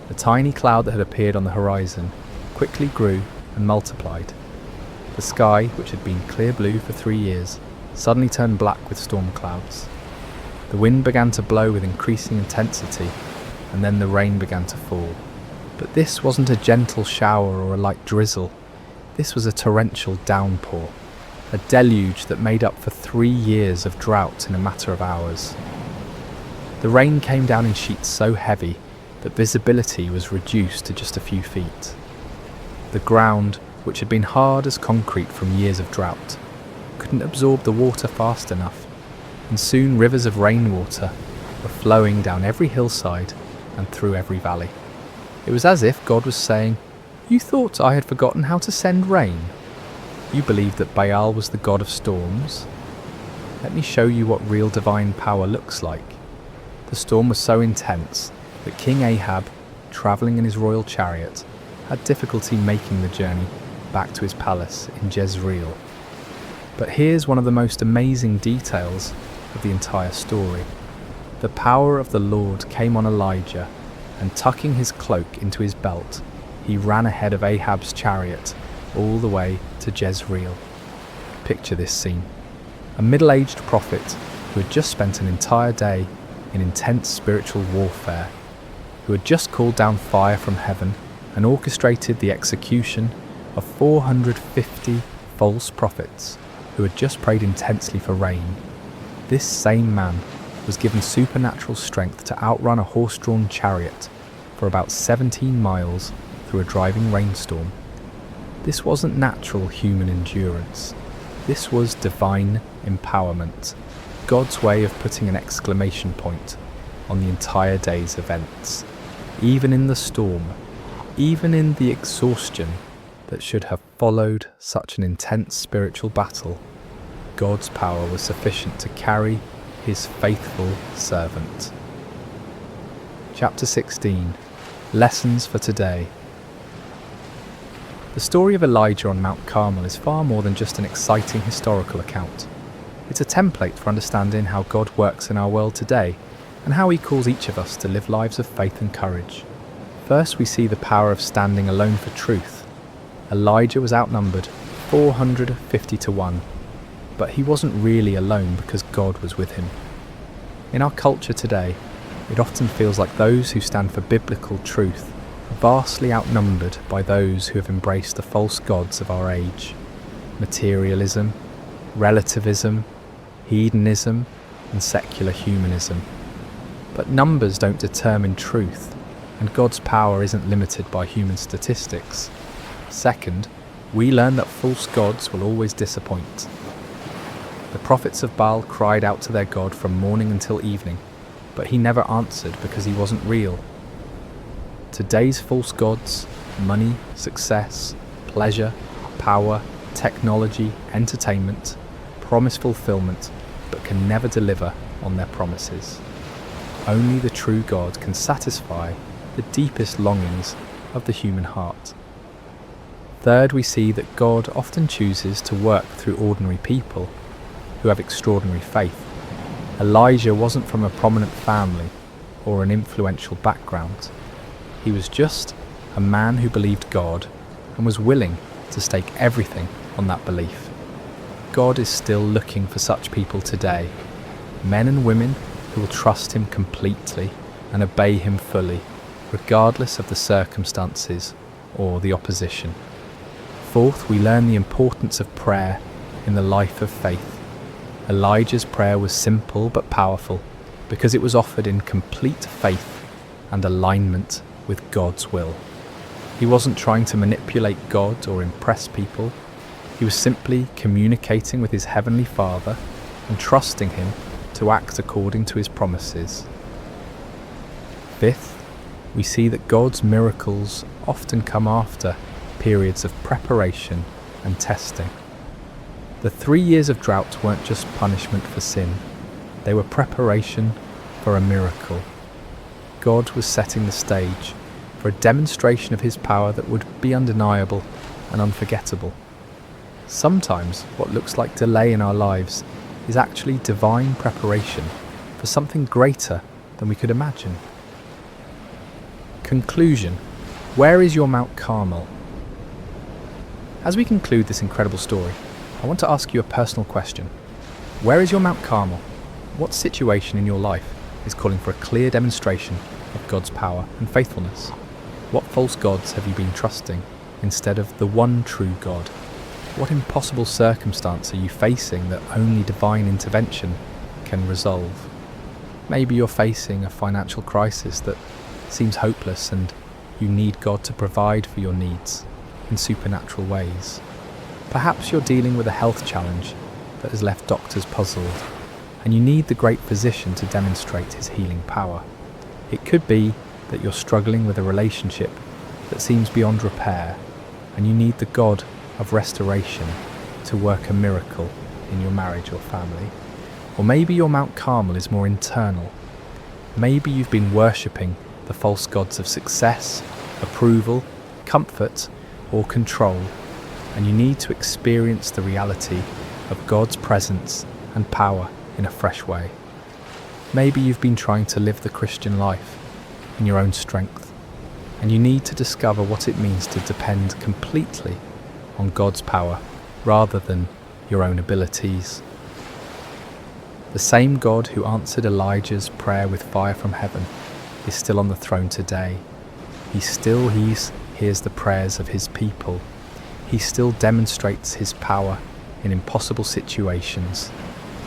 The tiny cloud that had appeared on the horizon quickly grew and multiplied. The sky, which had been clear blue for 3 years, suddenly turned black with storm clouds. The wind began to blow with increasing intensity, and then the rain began to fall. But this wasn't a gentle shower or a light drizzle. This was a torrential downpour, a deluge that made up for 3 years of drought in a matter of hours. The rain came down in sheets so heavy that visibility was reduced to just a few feet. The ground, which had been hard as concrete from years of drought, couldn't absorb the water fast enough, and soon rivers of rainwater were flowing down every hillside and through every valley. It was as if God was saying, "You thought I had forgotten how to send rain? You believed that Baal was the god of storms? Let me show you what real divine power looks like." The storm was so intense that King Ahab, travelling in his royal chariot, had difficulty making the journey back to his palace in Jezreel. But here's one of the most amazing details of the entire story. The power of the Lord came on Elijah, and tucking his cloak into his belt, he ran ahead of Ahab's chariot all the way to Jezreel. Picture this scene. A middle-aged prophet who had just spent an entire day in intense spiritual warfare, who had just called down fire from heaven and orchestrated the execution of 450 false prophets who had just prayed intensely for rain. This same man was given supernatural strength to outrun a horse-drawn chariot for about 17 miles through a driving rainstorm. This wasn't natural human endurance. This was divine empowerment, God's way of putting an exclamation point on the entire day's events. Even in the storm, even in the exhaustion that should have followed such an intense spiritual battle, God's power was sufficient to carry his faithful servant. Chapter 16. Lessons for today. The story of Elijah on Mount Carmel is far more than just an exciting historical account. It's a template for understanding how God works in our world today and how he calls each of us to live lives of faith and courage. First, we see the power of standing alone for truth. Elijah was outnumbered 450 to 1, but he wasn't really alone because God was with him. In our culture today, it often feels like those who stand for biblical truth are vastly outnumbered by those who have embraced the false gods of our age. Materialism, relativism, hedonism, and secular humanism. But numbers don't determine truth, and God's power isn't limited by human statistics. Second, we learn that false gods will always disappoint. The prophets of Baal cried out to their God from morning until evening, but he never answered because he wasn't real. Today's false gods, money, success, pleasure, power, technology, entertainment, promise fulfillment, but can never deliver on their promises. Only the true God can satisfy the deepest longings of the human heart. Third, we see that God often chooses to work through ordinary people who have extraordinary faith. Elijah wasn't from a prominent family or an influential background. He was just a man who believed God and was willing to stake everything on that belief. God is still looking for such people today, men and women who will trust him completely and obey him fully, regardless of the circumstances or the opposition. Fourth, we learn the importance of prayer in the life of faith. Elijah's prayer was simple but powerful because it was offered in complete faith and alignment with God's will. He wasn't trying to manipulate God or impress people. He was simply communicating with his heavenly Father and trusting him to act according to his promises. Fifth, we see that God's miracles often come after periods of preparation and testing. The 3 years of drought weren't just punishment for sin, they were preparation for a miracle. God was setting the stage for a demonstration of his power that would be undeniable and unforgettable. Sometimes what looks like delay in our lives is actually divine preparation for for something greater than we could imagine. Conclusion. Where is your Mount Carmel? As we conclude this incredible story, I want to ask you a personal question. Where is your Mount Carmel? What situation in your life is calling for a clear demonstration of God's power and faithfulness? What false gods have you been trusting instead of the one true God? What impossible circumstance are you facing that only divine intervention can resolve? Maybe you're facing a financial crisis that seems hopeless and you need God to provide for your needs in supernatural ways. Perhaps you're dealing with a health challenge that has left doctors puzzled, and you need the great physician to demonstrate his healing power. It could be that you're struggling with a relationship that seems beyond repair, and you need the God of restoration to work a miracle in your marriage or family. Or maybe your Mount Carmel is more internal. Maybe you've been worshipping the false gods of success, approval, comfort, or control, and you need to experience the reality of God's presence and power in a fresh way. Maybe you've been trying to live the Christian life in your own strength, and you need to discover what it means to depend completely on God's power rather than your own abilities. The same God who answered Elijah's prayer with fire from heaven is still on the throne today. He still hears the prayers of his people. He still demonstrates his power in impossible situations.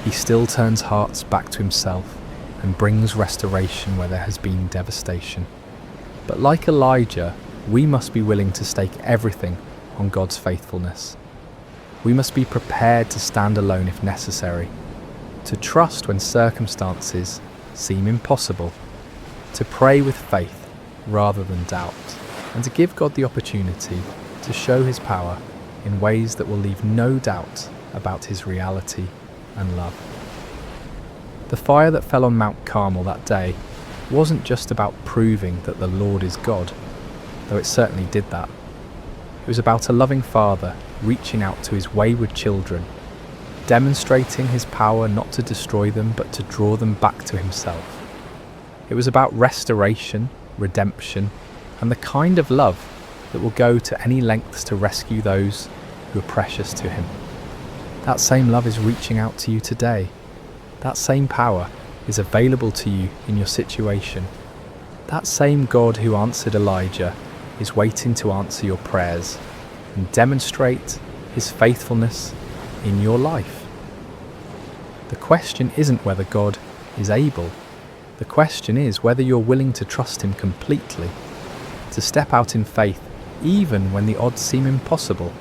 He still turns hearts back to himself and brings restoration where there has been devastation. But like Elijah, we must be willing to stake everything on God's faithfulness. We must be prepared to stand alone if necessary, to trust when circumstances seem impossible, to pray with faith rather than doubt, and to give God the opportunity to show his power in ways that will leave no doubt about his reality and love. The fire that fell on Mount Carmel that day wasn't just about proving that the Lord is God, though it certainly did that. It was about a loving father reaching out to his wayward children, demonstrating his power not to destroy them but to draw them back to himself. It was about restoration, redemption, and the kind of love that will go to any lengths to rescue those who are precious to him. That same love is reaching out to you today. That same power is available to you in your situation. That same God who answered Elijah is waiting to answer your prayers and demonstrate his faithfulness in your life. The question isn't whether God is able. The question is whether you're willing to trust him completely, to step out in faith even when the odds seem impossible,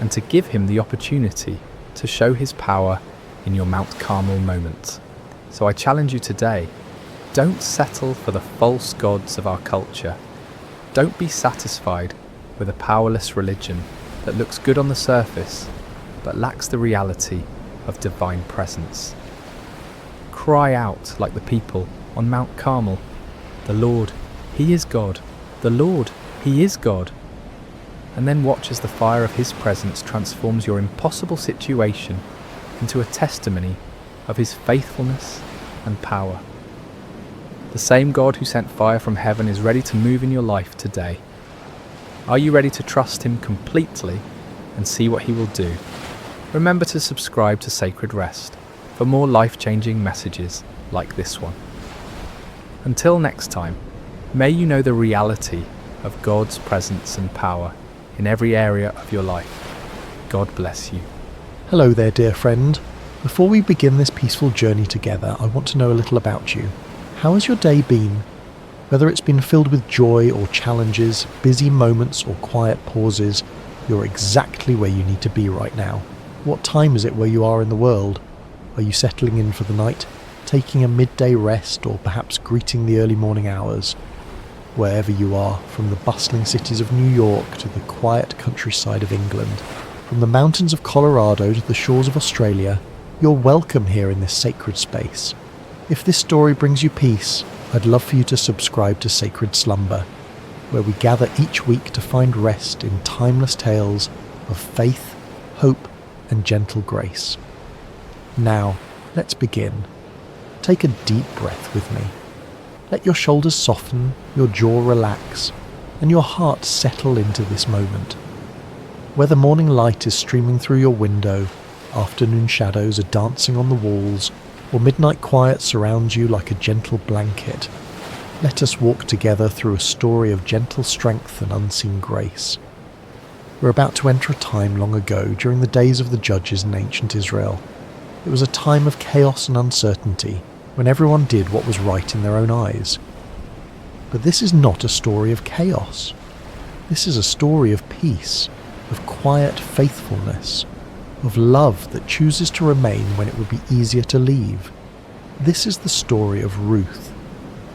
and to give him the opportunity to show his power in your Mount Carmel moment. So I challenge you today, don't settle for the false gods of our culture. Don't be satisfied with a powerless religion that looks good on the surface but lacks the reality of divine presence. Cry out like the people on Mount Carmel, "The Lord, he is God. The Lord, he is God." And then watch as the fire of his presence transforms your impossible situation into a testimony of his faithfulness and power. The same God who sent fire from heaven is ready to move in your life today. Are you ready to trust him completely and see what he will do? Remember to subscribe to Sacred Rest for more life-changing messages like this one. Until next time, may you know the reality of God's presence and power in every area of your life. God bless you. Hello there, dear friend. Before we begin this peaceful journey together, I want to know a little about you. How has your day been? Whether it's been filled with joy or challenges, busy moments or quiet pauses, you're exactly where you need to be right now. What time is it where you are in the world? Are you settling in for the night, taking a midday rest, or perhaps greeting the early morning hours? Wherever you are, from the bustling cities of New York to the quiet countryside of England, from the mountains of Colorado to the shores of Australia, you're welcome here in this sacred space. If this story brings you peace, I'd love for you to subscribe to Sacred Slumber, where we gather each week to find rest in timeless tales of faith, hope, and gentle grace. Now, let's begin. take a deep breath with me. Let your shoulders soften, your jaw relax, and your heart settle into this moment. Whether morning light is streaming through your window, afternoon shadows are dancing on the walls, or midnight quiet surrounds you like a gentle blanket, let us walk together through a story of gentle strength and unseen grace. We're about to enter a time long ago during the days of the judges in ancient Israel. It was a time of chaos and uncertainty, when everyone did what was right in their own eyes. But this is not a story of chaos. This is a story of peace, of quiet faithfulness, of love that chooses to remain when it would be easier to leave. This is the story of Ruth,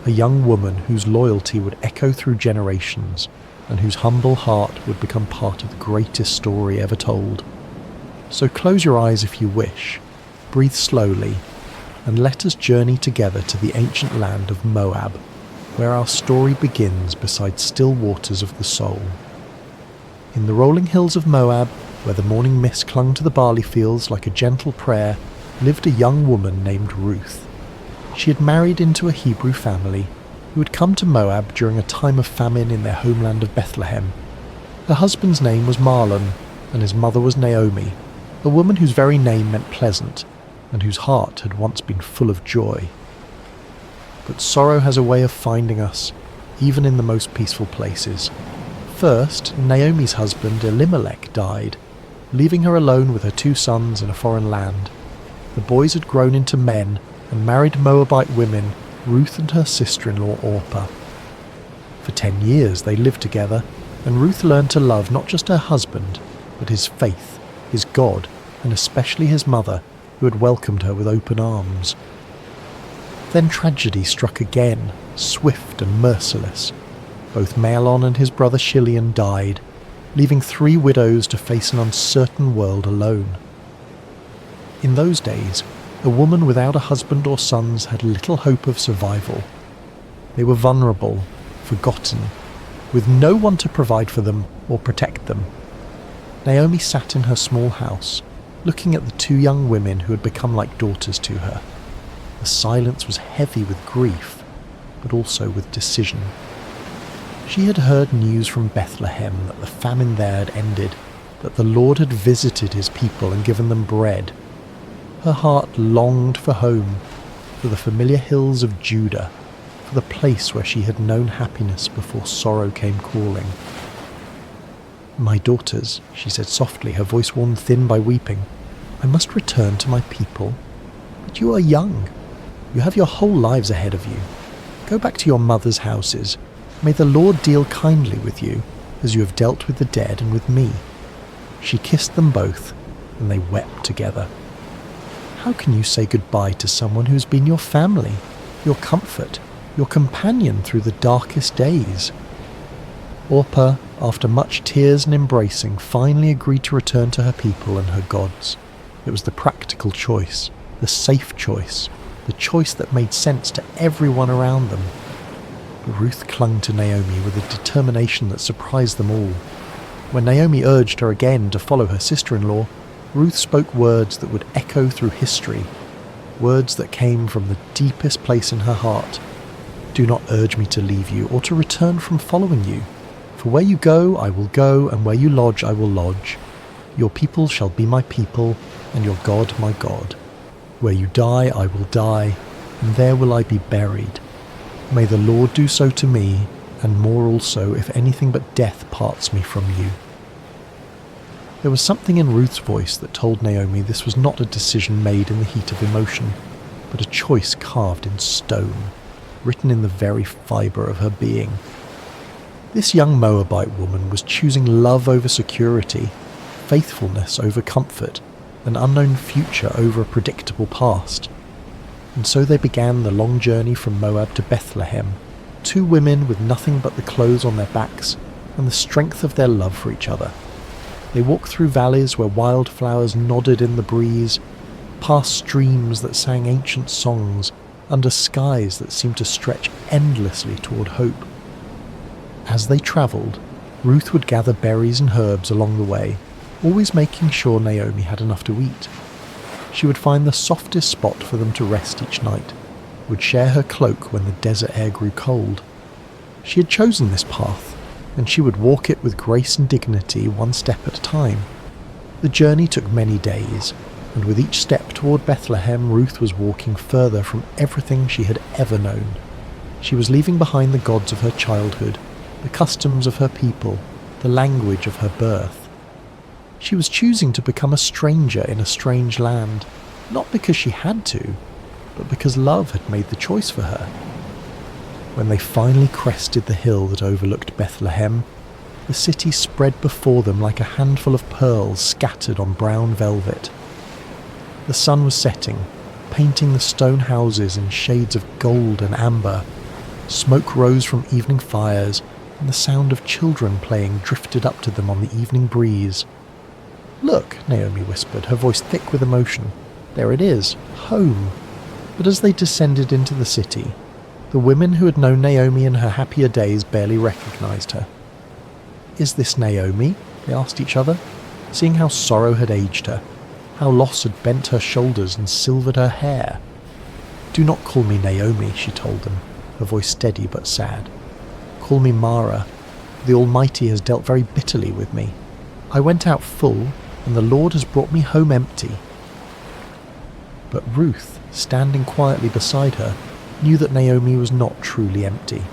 a young woman whose loyalty would echo through generations and whose humble heart would become part of the greatest story ever told. So close your eyes if you wish, breathe slowly, and let us journey together to the ancient land of Moab, where our story begins beside still waters of the soul. In the rolling hills of Moab, where the morning mist clung to the barley fields like a gentle prayer, lived a young woman named Ruth. She had married into a Hebrew family who had come to Moab during a time of famine in their homeland of Bethlehem. Her husband's name was Mahlon, and his mother was Naomi, a woman whose very name meant pleasant, and whose heart had once been full of joy. But sorrow has a way of finding us, even in the most peaceful places. First, Naomi's husband Elimelech died, leaving her alone with her 2 sons in a foreign land. The boys had grown into men and married Moabite women, Ruth and her sister-in-law Orpah. For 10 years they lived together, and Ruth learned to love not just her husband, but his faith, his God, and especially his mother, who had welcomed her with open arms. Then tragedy struck again, swift and merciless. Both Mahlon and his brother Chilion died, leaving 3 widows to face an uncertain world alone. In those days, a woman without a husband or sons had little hope of survival. They were vulnerable, forgotten, with no one to provide for them or protect them. Naomi sat in her small house, looking at the 2 young women who had become like daughters to her. The silence was heavy with grief, but also with decision. She had heard news from Bethlehem that the famine there had ended, that the Lord had visited his people and given them bread. Her heart longed for home, for the familiar hills of Judah, for the place where she had known happiness before sorrow came calling. "My daughters," she said softly, her voice worn thin by weeping, "I must return to my people. But you are young. You have your whole lives ahead of you. Go back to your mothers' houses. May the Lord deal kindly with you, as you have dealt with the dead and with me." She kissed them both, and they wept together. How can you say goodbye to someone who has been your family, your comfort, your companion through the darkest days? Orpah, after much tears and embracing, finally agreed to return to her people and her gods. It was the practical choice, the safe choice, the choice that made sense to everyone around them. But Ruth clung to Naomi with a determination that surprised them all. When Naomi urged her again to follow her sister-in-law, Ruth spoke words that would echo through history, words that came from the deepest place in her heart. "Do not urge me to leave you or to return from following you. For where you go, I will go, and where you lodge, I will lodge. Your people shall be my people, and your God my God. Where you die, I will die, and there will I be buried. May the Lord do so to me, and more also, if anything but death parts me from you." There was something in Ruth's voice that told Naomi this was not a decision made in the heat of emotion, but a choice carved in stone, written in the very fibre of her being. This young Moabite woman was choosing love over security, faithfulness over comfort, an unknown future over a predictable past. And so they began the long journey from Moab to Bethlehem, 2 women with nothing but the clothes on their backs and the strength of their love for each other. They walked through valleys where wildflowers nodded in the breeze, past streams that sang ancient songs, under skies that seemed to stretch endlessly toward hope. As they travelled, Ruth would gather berries and herbs along the way, always making sure Naomi had enough to eat. She would find the softest spot for them to rest each night, would share her cloak when the desert air grew cold. She had chosen this path, and she would walk it with grace and dignity, one step at a time. The journey took many days, and with each step toward Bethlehem, Ruth was walking further from everything she had ever known. She was leaving behind the gods of her childhood, the customs of her people, the language of her birth. She was choosing to become a stranger in a strange land, not because she had to, but because love had made the choice for her. When they finally crested the hill that overlooked Bethlehem, the city spread before them like a handful of pearls scattered on brown velvet. The sun was setting, painting the stone houses in shades of gold and amber. Smoke rose from evening fires, and the sound of children playing drifted up to them on the evening breeze. "Look," Naomi whispered, her voice thick with emotion. "There it is, home." But as they descended into the city, the women who had known Naomi in her happier days barely recognized her. "Is this Naomi?" they asked each other, seeing how sorrow had aged her, how loss had bent her shoulders and silvered her hair. "Do not call me Naomi," she told them, her voice steady but sad. "Call me Mara. The Almighty has dealt very bitterly with me. I went out full, and the Lord has brought me home empty." But Ruth, standing quietly beside her, knew that Naomi was not truly empty.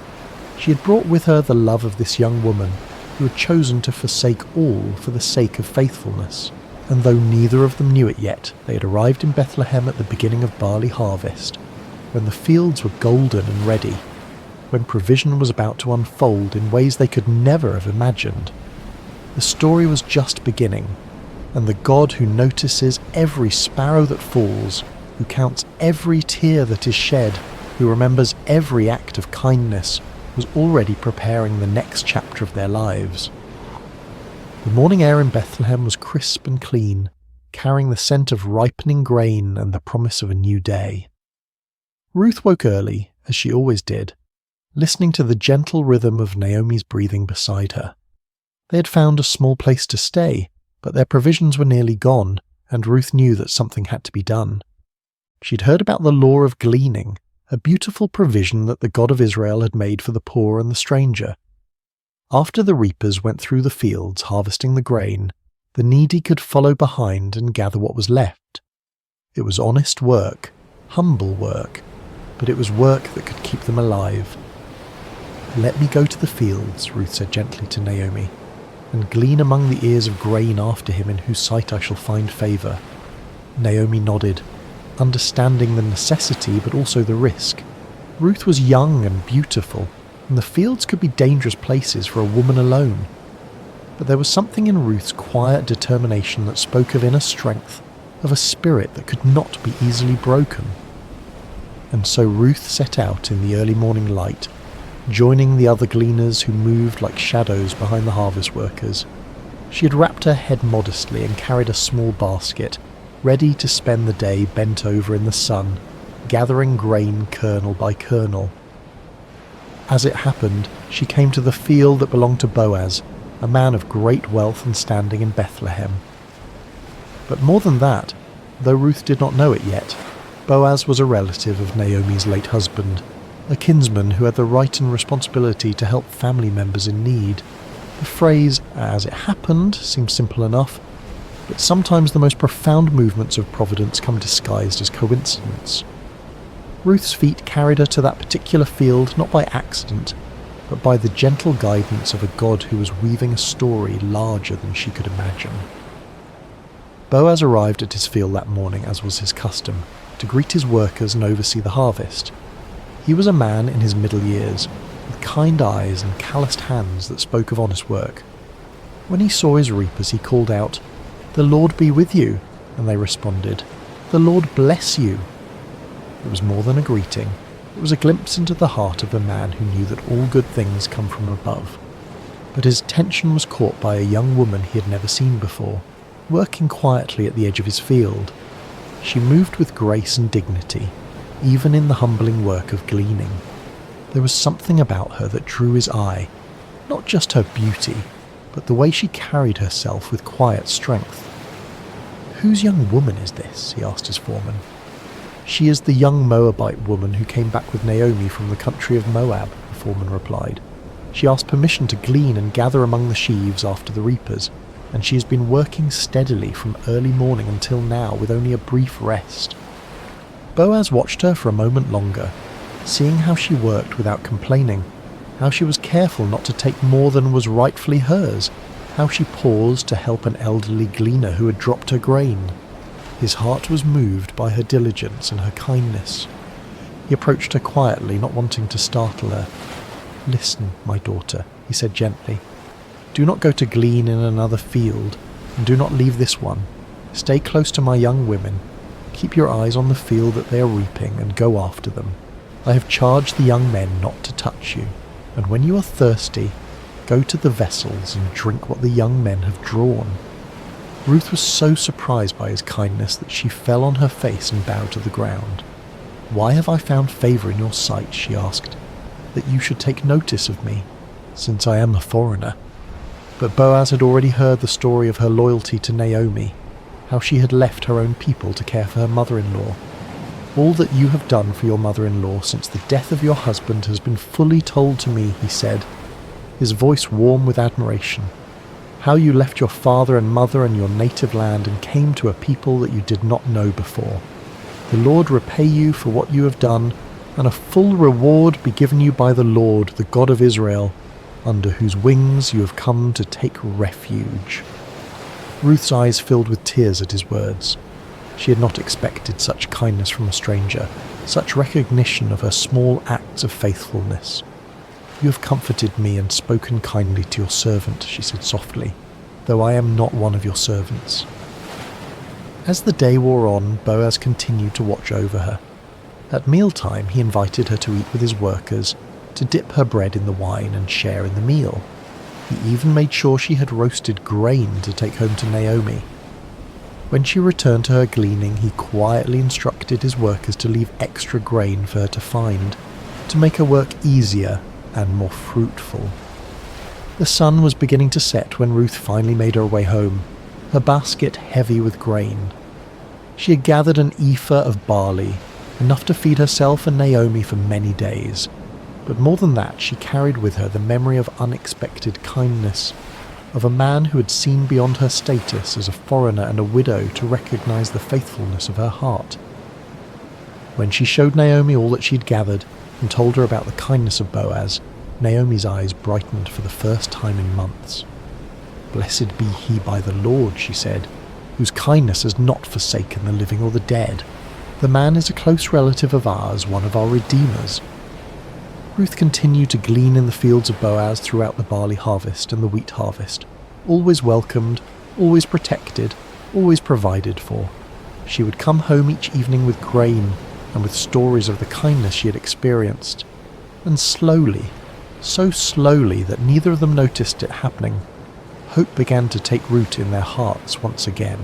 She had brought with her the love of this young woman who had chosen to forsake all for the sake of faithfulness. And though neither of them knew it yet, they had arrived in Bethlehem at the beginning of barley harvest, when the fields were golden and ready, when provision was about to unfold in ways they could never have imagined. The story was just beginning, and the God who notices every sparrow that falls, who counts every tear that is shed, who remembers every act of kindness, was already preparing the next chapter of their lives. The morning air in Bethlehem was crisp and clean, carrying the scent of ripening grain and the promise of a new day. Ruth woke early, as she always did, listening to the gentle rhythm of Naomi's breathing beside her. They had found a small place to stay, but their provisions were nearly gone, and Ruth knew that something had to be done. She'd heard about the law of gleaning, a beautiful provision that the God of Israel had made for the poor and the stranger. After the reapers went through the fields harvesting the grain, the needy could follow behind and gather what was left. It was honest work, humble work, but it was work that could keep them alive. "Let me go to the fields," Ruth said gently to Naomi, "and glean among the ears of grain after him in whose sight I shall find favour." Naomi nodded, understanding the necessity but also the risk. Ruth was young and beautiful, and the fields could be dangerous places for a woman alone. But there was something in Ruth's quiet determination that spoke of inner strength, of a spirit that could not be easily broken. And so Ruth set out in the early morning light, joining the other gleaners who moved like shadows behind the harvest workers. She had wrapped her head modestly and carried a small basket, ready to spend the day bent over in the sun, gathering grain kernel by kernel. As it happened, she came to the field that belonged to Boaz, a man of great wealth and standing in Bethlehem. But more than that, though Ruth did not know it yet, Boaz was a relative of Naomi's late husband, a kinsman who had the right and responsibility to help family members in need. The phrase, "as it happened," seems simple enough, but sometimes the most profound movements of providence come disguised as coincidence. Ruth's feet carried her to that particular field not by accident, but by the gentle guidance of a God who was weaving a story larger than she could imagine. Boaz arrived at his field that morning, as was his custom, to greet his workers and oversee the harvest. He was a man in his middle years, with kind eyes and calloused hands that spoke of honest work. When he saw his reapers, he called out, "The Lord be with you," and they responded, "The Lord bless you." It was more than a greeting. It was a glimpse into the heart of a man who knew that all good things come from above. But his attention was caught by a young woman he had never seen before, working quietly at the edge of his field. She moved with grace and dignity, even in the humbling work of gleaning. There was something about her that drew his eye, not just her beauty, but the way she carried herself with quiet strength. "Whose young woman is this?" he asked his foreman. "She is the young Moabite woman who came back with Naomi from the country of Moab," the foreman replied. "She asked permission to glean and gather among the sheaves after the reapers, and she has been working steadily from early morning until now with only a brief rest." Boaz watched her for a moment longer, seeing how she worked without complaining, how she was careful not to take more than was rightfully hers, how she paused to help an elderly gleaner who had dropped her grain. His heart was moved by her diligence and her kindness. He approached her quietly, not wanting to startle her. "Listen, my daughter," he said gently. "Do not go to glean in another field, and do not leave this one. Stay close to my young women. Keep your eyes on the field that they are reaping, and go after them. I have charged the young men not to touch you, and when you are thirsty, go to the vessels and drink what the young men have drawn." Ruth was so surprised by his kindness that she fell on her face and bowed to the ground. "Why have I found favour in your sight," she asked, "that you should take notice of me, since I am a foreigner?" But Boaz had already heard the story of her loyalty to Naomi, how she had left her own people to care for her mother-in-law. "All that you have done for your mother-in-law since the death of your husband has been fully told to me," he said, his voice warm with admiration. "How you left your father and mother and your native land and came to a people that you did not know before. The Lord repay you for what you have done, and a full reward be given you by the Lord, the God of Israel, under whose wings you have come to take refuge." Ruth's eyes filled with tears at his words. She had not expected such kindness from a stranger, such recognition of her small acts of faithfulness. "You have comforted me and spoken kindly to your servant," she said softly, "though I am not one of your servants." As the day wore on, Boaz continued to watch over her. At mealtime, he invited her to eat with his workers, to dip her bread in the wine and share in the meal. He even made sure she had roasted grain to take home to Naomi. When she returned to her gleaning, he quietly instructed his workers to leave extra grain for her to find, to make her work easier and more fruitful. The sun was beginning to set when Ruth finally made her way home, her basket heavy with grain. She had gathered an ephah of barley, enough to feed herself and Naomi for many days. But more than that, she carried with her the memory of unexpected kindness, of a man who had seen beyond her status as a foreigner and a widow to recognize the faithfulness of her heart. When she showed Naomi all that she'd gathered and told her about the kindness of Boaz, Naomi's eyes brightened for the first time in months. "Blessed be he by the Lord," she said, "whose kindness has not forsaken the living or the dead. The man is a close relative of ours, one of our redeemers." Ruth continued to glean in the fields of Boaz throughout the barley harvest and the wheat harvest, always welcomed, always protected, always provided for. She would come home each evening with grain and with stories of the kindness she had experienced. And slowly, so slowly that neither of them noticed it happening, hope began to take root in their hearts once again.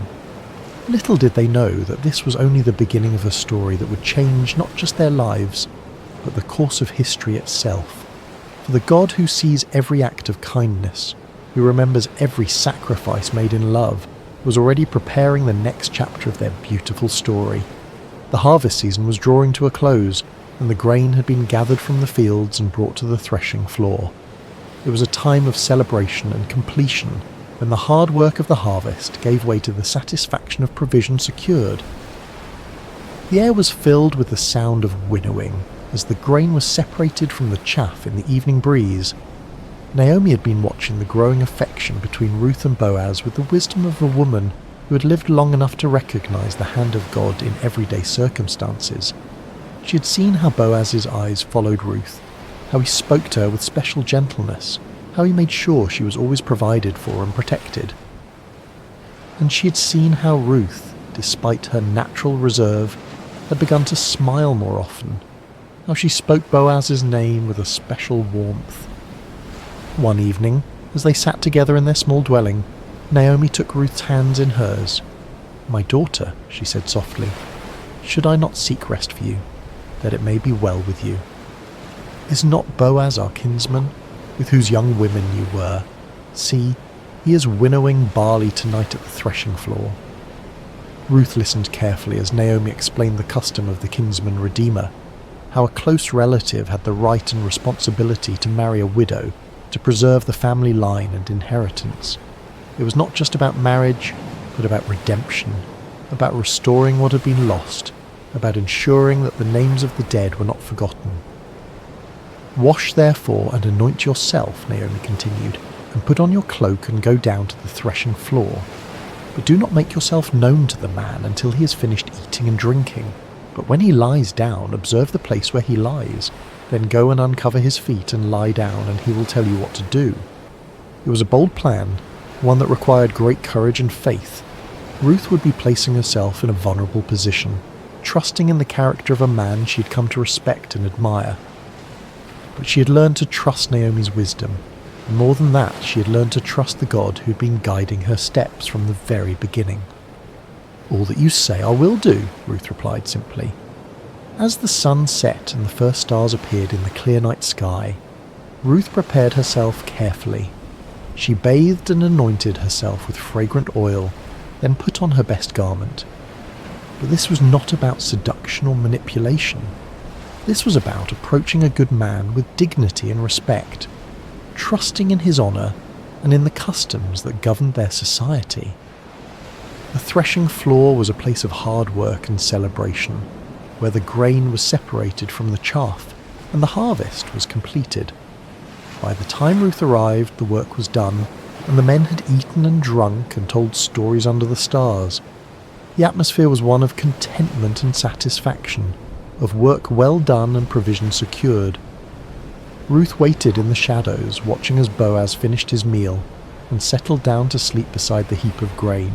Little did they know that this was only the beginning of a story that would change not just their lives, but the course of history itself. For the God who sees every act of kindness, who remembers every sacrifice made in love, was already preparing the next chapter of their beautiful story. The harvest season was drawing to a close, and the grain had been gathered from the fields and brought to the threshing floor. It was a time of celebration and completion, when the hard work of the harvest gave way to the satisfaction of provision secured. The air was filled with the sound of winnowing, as the grain was separated from the chaff in the evening breeze. Naomi had been watching the growing affection between Ruth and Boaz with the wisdom of a woman who had lived long enough to recognize the hand of God in everyday circumstances. She had seen how Boaz's eyes followed Ruth, how he spoke to her with special gentleness, how he made sure she was always provided for and protected. And she had seen how Ruth, despite her natural reserve, had begun to smile more often, how she spoke Boaz's name with a special warmth. One evening, as they sat together in their small dwelling, Naomi took Ruth's hands in hers. "My daughter," she said softly, "should I not seek rest for you, that it may be well with you? Is not Boaz our kinsman, with whose young women you were? See, he is winnowing barley tonight at the threshing floor." Ruth listened carefully as Naomi explained the custom of the kinsman redeemer, how a close relative had the right and responsibility to marry a widow to preserve the family line and inheritance. It was not just about marriage, but about redemption, about restoring what had been lost, about ensuring that the names of the dead were not forgotten. "Wash therefore and anoint yourself," Naomi continued, "and put on your cloak and go down to the threshing floor. But do not make yourself known to the man until he has finished eating and drinking. But when he lies down, observe the place where he lies. Then go and uncover his feet and lie down, and he will tell you what to do." It was a bold plan, one that required great courage and faith. Ruth would be placing herself in a vulnerable position, trusting in the character of a man she had come to respect and admire. But she had learned to trust Naomi's wisdom, and more than that, she had learned to trust the God who had been guiding her steps from the very beginning. "All that you say I will do," Ruth replied simply. As the sun set and the first stars appeared in the clear night sky, Ruth prepared herself carefully. She bathed and anointed herself with fragrant oil, then put on her best garment. But this was not about seduction or manipulation. This was about approaching a good man with dignity and respect, trusting in his honour and in the customs that governed their society. The threshing floor was a place of hard work and celebration, where the grain was separated from the chaff and the harvest was completed. By the time Ruth arrived, the work was done, and the men had eaten and drunk and told stories under the stars. The atmosphere was one of contentment and satisfaction, of work well done and provision secured. Ruth waited in the shadows, watching as Boaz finished his meal and settled down to sleep beside the heap of grain.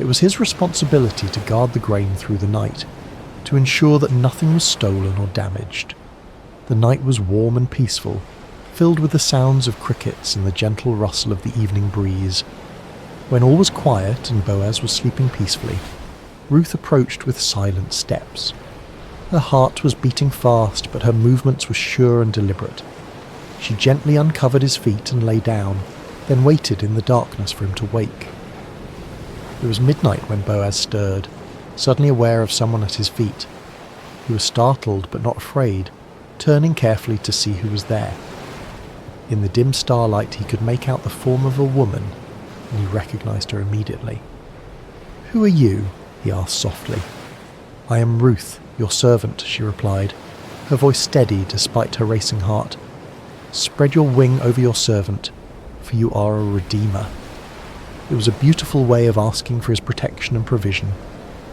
It was his responsibility to guard the grain through the night, to ensure that nothing was stolen or damaged. The night was warm and peaceful, filled with the sounds of crickets and the gentle rustle of the evening breeze. When all was quiet and Boaz was sleeping peacefully, Ruth approached with silent steps. Her heart was beating fast, but her movements were sure and deliberate. She gently uncovered his feet and lay down, then waited in the darkness for him to wake. It was midnight when Boaz stirred, suddenly aware of someone at his feet. He was startled but not afraid, turning carefully to see who was there. In the dim starlight he could make out the form of a woman, and he recognized her immediately. "Who are you?" he asked softly. "I am Ruth, your servant," she replied, her voice steady despite her racing heart. "Spread your wing over your servant, for you are a redeemer." It was a beautiful way of asking for his protection and provision,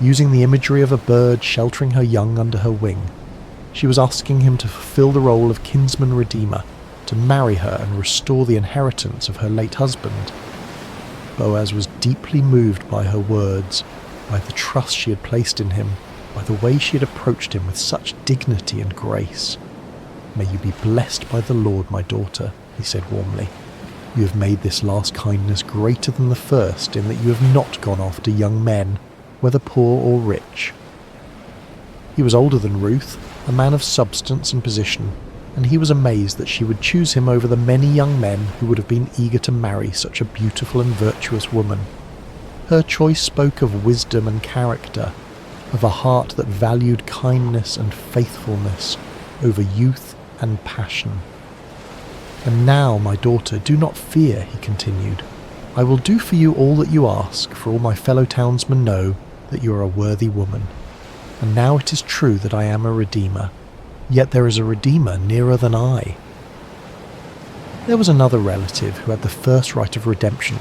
using the imagery of a bird sheltering her young under her wing. She was asking him to fulfill the role of kinsman redeemer, to marry her and restore the inheritance of her late husband. Boaz was deeply moved by her words, by the trust she had placed in him, by the way she had approached him with such dignity and grace. "May you be blessed by the Lord, my daughter," he said warmly. "You have made this last kindness greater than the first, in that you have not gone after young men, whether poor or rich." He was older than Ruth, a man of substance and position, and he was amazed that she would choose him over the many young men who would have been eager to marry such a beautiful and virtuous woman. Her choice spoke of wisdom and character, of a heart that valued kindness and faithfulness over youth and passion. "And now, my daughter, do not fear," he continued. "I will do for you all that you ask, for all my fellow townsmen know that you are a worthy woman. And now it is true that I am a redeemer, yet there is a redeemer nearer than I." There was another relative who had the first right of redemption,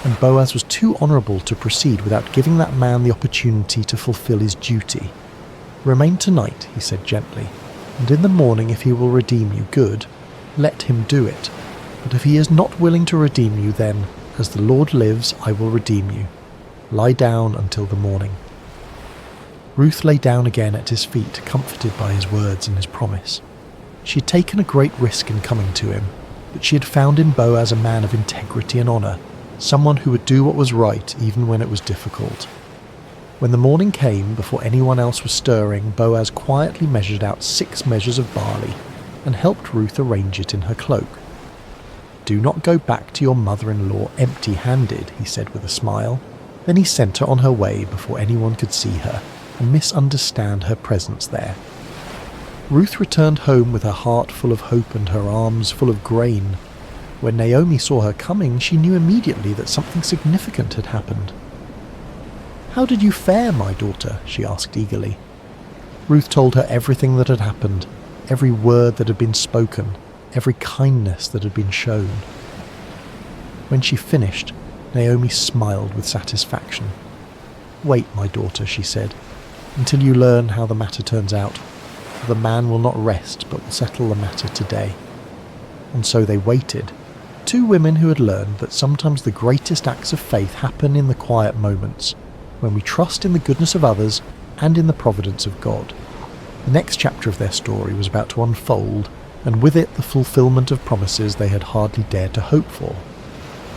and Boaz was too honourable to proceed without giving that man the opportunity to fulfil his duty. "Remain tonight," he said gently, "and in the morning if he will redeem you, good, let him do it. But if he is not willing to redeem you, then, as the Lord lives, I will redeem you. Lie down until the morning." Ruth lay down again at his feet, comforted by his words and his promise. She had taken a great risk in coming to him, but she had found in Boaz a man of integrity and honour, someone who would do what was right even when it was difficult. When the morning came, before anyone else was stirring, Boaz quietly measured out 6 measures of barley and helped Ruth arrange it in her cloak. "Do not go back to your mother-in-law empty-handed," he said with a smile. Then he sent her on her way before anyone could see her and misunderstand her presence there. Ruth returned home with her heart full of hope and her arms full of grain. When Naomi saw her coming, she knew immediately that something significant had happened. "How did you fare, my daughter?" she asked eagerly. Ruth told her everything that had happened, every word that had been spoken, every kindness that had been shown. When she finished, Naomi smiled with satisfaction. "Wait, my daughter," she said, "until you learn how the matter turns out. For the man will not rest, but will settle the matter today." And so they waited. Two women who had learned that sometimes the greatest acts of faith happen in the quiet moments, when we trust in the goodness of others and in the providence of God. The next chapter of their story was about to unfold, and with it the fulfillment of promises they had hardly dared to hope for.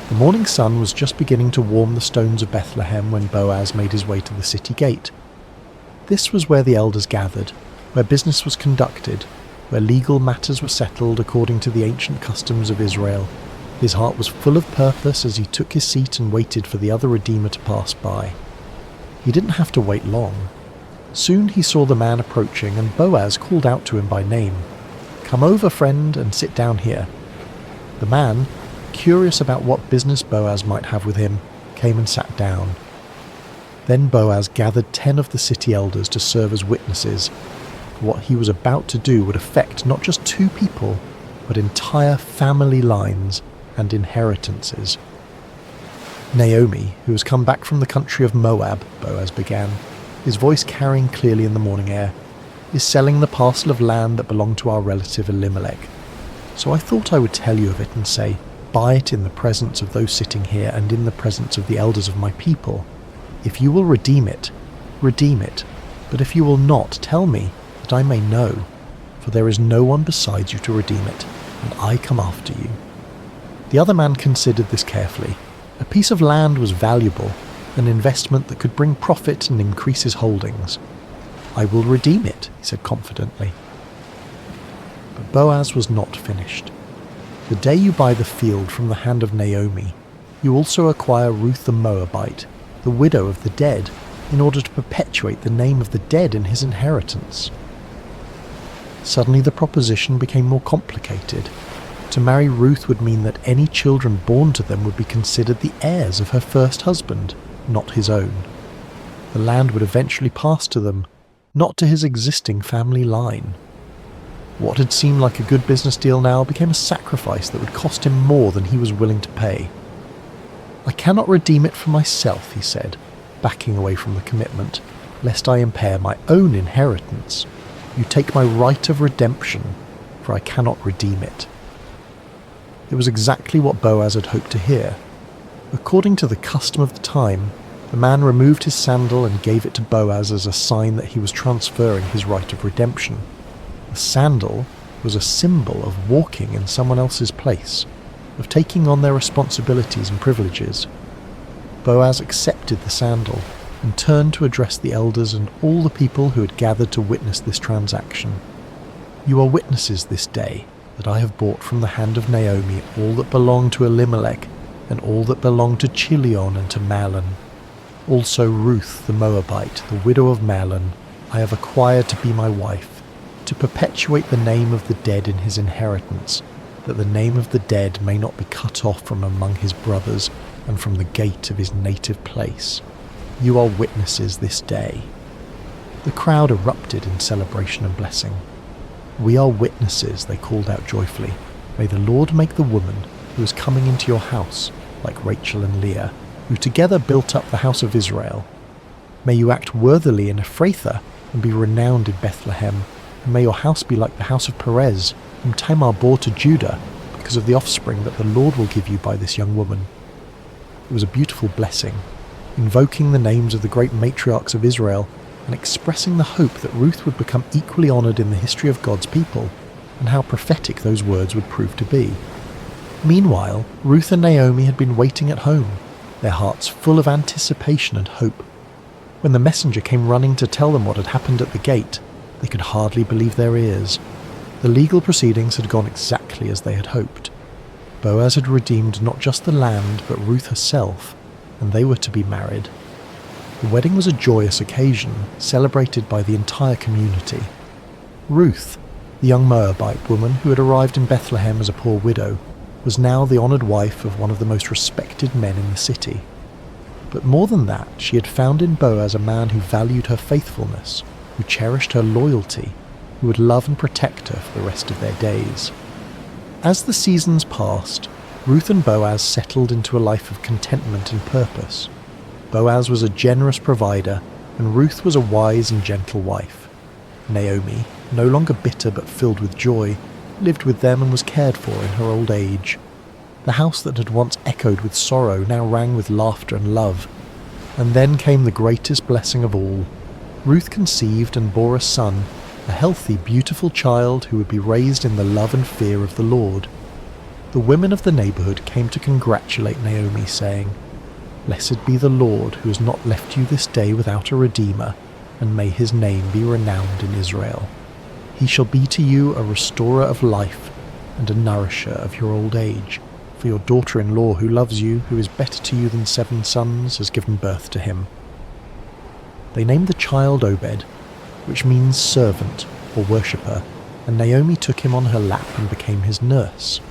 The morning sun was just beginning to warm the stones of Bethlehem when Boaz made his way to the city gate. This was where the elders gathered, where business was conducted, where legal matters were settled according to the ancient customs of Israel. His heart was full of purpose as he took his seat and waited for the other Redeemer to pass by. He didn't have to wait long. Soon he saw the man approaching, and Boaz called out to him by name. "Come over, friend, and sit down here." The man, curious about what business Boaz might have with him, came and sat down. Then Boaz gathered 10 of the city elders to serve as witnesses. What he was about to do would affect not just 2 people, but entire family lines and inheritances. "Naomi, who has come back from the country of Moab," Boaz began, his voice carrying clearly in the morning air, "is selling the parcel of land that belonged to our relative Elimelech. So I thought I would tell you of it and say, buy it in the presence of those sitting here and in the presence of the elders of my people. If you will redeem it, redeem it. But if you will not, tell me, that I may know, for there is no one besides you to redeem it, and I come after you." The other man considered this carefully. A piece of land was valuable, an investment that could bring profit and increase his holdings. "I will redeem it," he said confidently. But Boaz was not finished. "The day you buy the field from the hand of Naomi, you also acquire Ruth the Moabite, the widow of the dead, in order to perpetuate the name of the dead in his inheritance." Suddenly the proposition became more complicated. To marry Ruth would mean that any children born to them would be considered the heirs of her first husband, not his own. The land would eventually pass to them, not to his existing family line. What had seemed like a good business deal now became a sacrifice that would cost him more than he was willing to pay. "I cannot redeem it for myself," he said, backing away from the commitment, "lest I impair my own inheritance. You take my right of redemption, for I cannot redeem it." It was exactly what Boaz had hoped to hear. According to the custom of the time, the man removed his sandal and gave it to Boaz as a sign that he was transferring his right of redemption. The sandal was a symbol of walking in someone else's place, of taking on their responsibilities and privileges. Boaz accepted the sandal and turned to address the elders and all the people who had gathered to witness this transaction. "You are witnesses this day that I have bought from the hand of Naomi all that belonged to Elimelech and all that belonged to Chilion and to Mahlon. Also Ruth the Moabite, the widow of Mahlon, I have acquired to be my wife, to perpetuate the name of the dead in his inheritance, that the name of the dead may not be cut off from among his brothers and from the gate of his native place. You are witnesses this day." The crowd erupted in celebration and blessing. "We are witnesses," they called out joyfully. "May the Lord make the woman who is coming into your house like Rachel and Leah, who together built up the house of Israel. May you act worthily in Ephrathah and be renowned in Bethlehem, and may your house be like the house of Perez, whom Tamar bore to Judah, because of the offspring that the Lord will give you by this young woman." It was a beautiful blessing, invoking the names of the great matriarchs of Israel and expressing the hope that Ruth would become equally honoured in the history of God's people, and how prophetic those words would prove to be. Meanwhile, Ruth and Naomi had been waiting at home, their hearts full of anticipation and hope. When the messenger came running to tell them what had happened at the gate, they could hardly believe their ears. The legal proceedings had gone exactly as they had hoped. Boaz had redeemed not just the land, but Ruth herself, and they were to be married. The wedding was a joyous occasion, celebrated by the entire community. Ruth, the young Moabite woman who had arrived in Bethlehem as a poor widow, was now the honoured wife of one of the most respected men in the city. But more than that, she had found in Boaz a man who valued her faithfulness, who cherished her loyalty, who would love and protect her for the rest of their days. As the seasons passed, Ruth and Boaz settled into a life of contentment and purpose. Boaz was a generous provider, and Ruth was a wise and gentle wife. Naomi, no longer bitter but filled with joy, lived with them and was cared for in her old age. The house that had once echoed with sorrow now rang with laughter and love. And then came the greatest blessing of all. Ruth conceived and bore a son, a healthy, beautiful child who would be raised in the love and fear of the Lord. The women of the neighbourhood came to congratulate Naomi, saying, "Blessed be the Lord, who has not left you this day without a redeemer, and may his name be renowned in Israel. He shall be to you a restorer of life, and a nourisher of your old age. For your daughter-in-law who loves you, who is better to you than 7 sons, has given birth to him." They named the child Obed, which means servant or worshipper, and Naomi took him on her lap and became his nurse.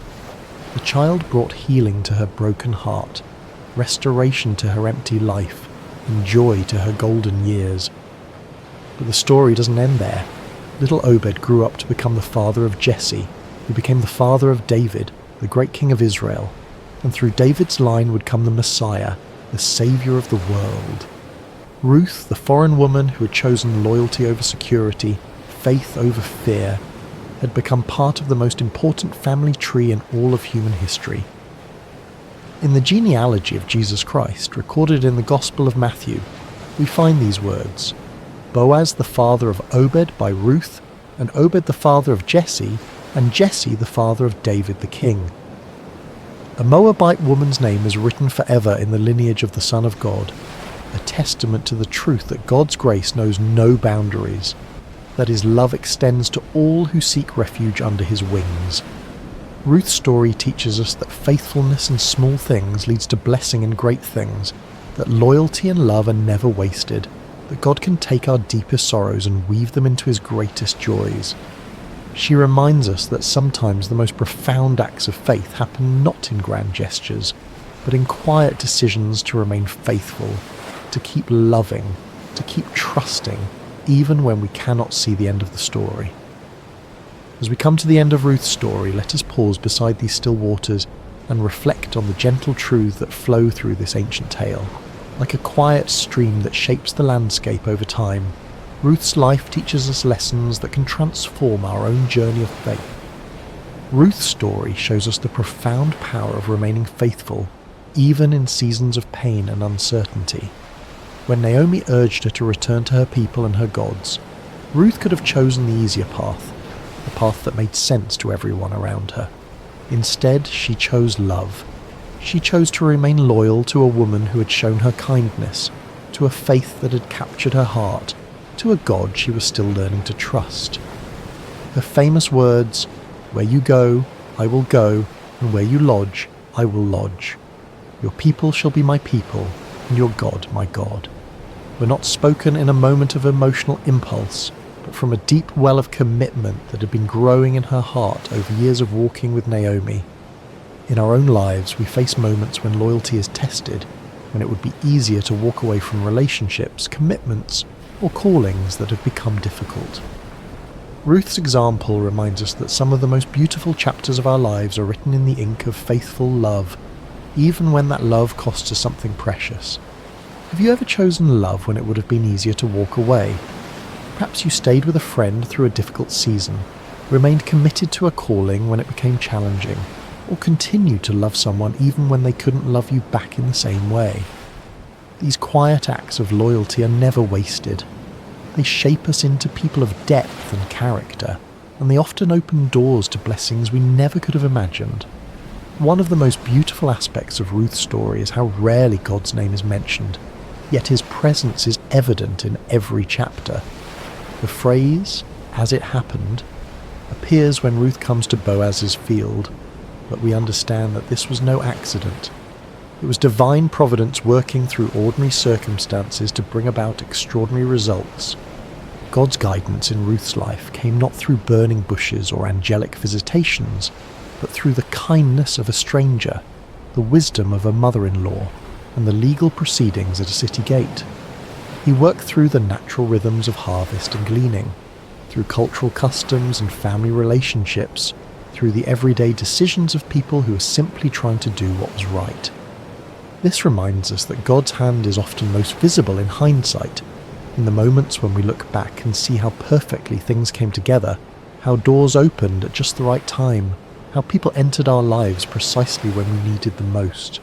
The child brought healing to her broken heart, restoration to her empty life, and joy to her golden years. But the story doesn't end there. Little Obed grew up to become the father of Jesse, who became the father of David, the great king of Israel, and through David's line would come the Messiah, the Saviour of the world. Ruth, the foreign woman who had chosen loyalty over security, faith over fear, had become part of the most important family tree in all of human history. In the genealogy of Jesus Christ, recorded in the Gospel of Matthew, we find these words: Boaz the father of Obed by Ruth, and Obed the father of Jesse, and Jesse the father of David the king. A Moabite woman's name is written forever in the lineage of the Son of God, a testament to the truth that God's grace knows no boundaries, that his love extends to all who seek refuge under his wings. Ruth's story teaches us that faithfulness in small things leads to blessing in great things, that loyalty and love are never wasted, that God can take our deepest sorrows and weave them into his greatest joys. She reminds us that sometimes the most profound acts of faith happen not in grand gestures, but in quiet decisions to remain faithful, to keep loving, to keep trusting, even when we cannot see the end of the story. As we come to the end of Ruth's story, let us pause beside these still waters and reflect on the gentle truths that flow through this ancient tale. Like a quiet stream that shapes the landscape over time, Ruth's life teaches us lessons that can transform our own journey of faith. Ruth's story shows us the profound power of remaining faithful, even in seasons of pain and uncertainty. When Naomi urged her to return to her people and her gods, Ruth could have chosen the easier path, the path that made sense to everyone around her. Instead, she chose love. She chose to remain loyal to a woman who had shown her kindness, to a faith that had captured her heart, to a God she was still learning to trust. Her famous words, "Where you go, I will go, and where you lodge, I will lodge. Your people shall be my people, and your God my God," were not spoken in a moment of emotional impulse, but from a deep well of commitment that had been growing in her heart over years of walking with Naomi. In our own lives, we face moments when loyalty is tested, when it would be easier to walk away from relationships, commitments, or callings that have become difficult. Ruth's example reminds us that some of the most beautiful chapters of our lives are written in the ink of faithful love, even when that love costs us something precious. Have you ever chosen love when it would have been easier to walk away? Perhaps you stayed with a friend through a difficult season, remained committed to a calling when it became challenging, or continued to love someone even when they couldn't love you back in the same way. These quiet acts of loyalty are never wasted. They shape us into people of depth and character, and they often open doors to blessings we never could have imagined. One of the most beautiful aspects of Ruth's story is how rarely God's name is mentioned, yet his presence is evident in every chapter. The phrase, "as it happened," appears when Ruth comes to Boaz's field, but we understand that this was no accident. It was divine providence working through ordinary circumstances to bring about extraordinary results. God's guidance in Ruth's life came not through burning bushes or angelic visitations, but through the kindness of a stranger, the wisdom of a mother-in-law, and the legal proceedings at a city gate. He worked through the natural rhythms of harvest and gleaning, through cultural customs and family relationships, through the everyday decisions of people who are simply trying to do what was right. This reminds us that God's hand is often most visible in hindsight, in the moments when we look back and see how perfectly things came together, how doors opened at just the right time, how people entered our lives precisely when we needed them most.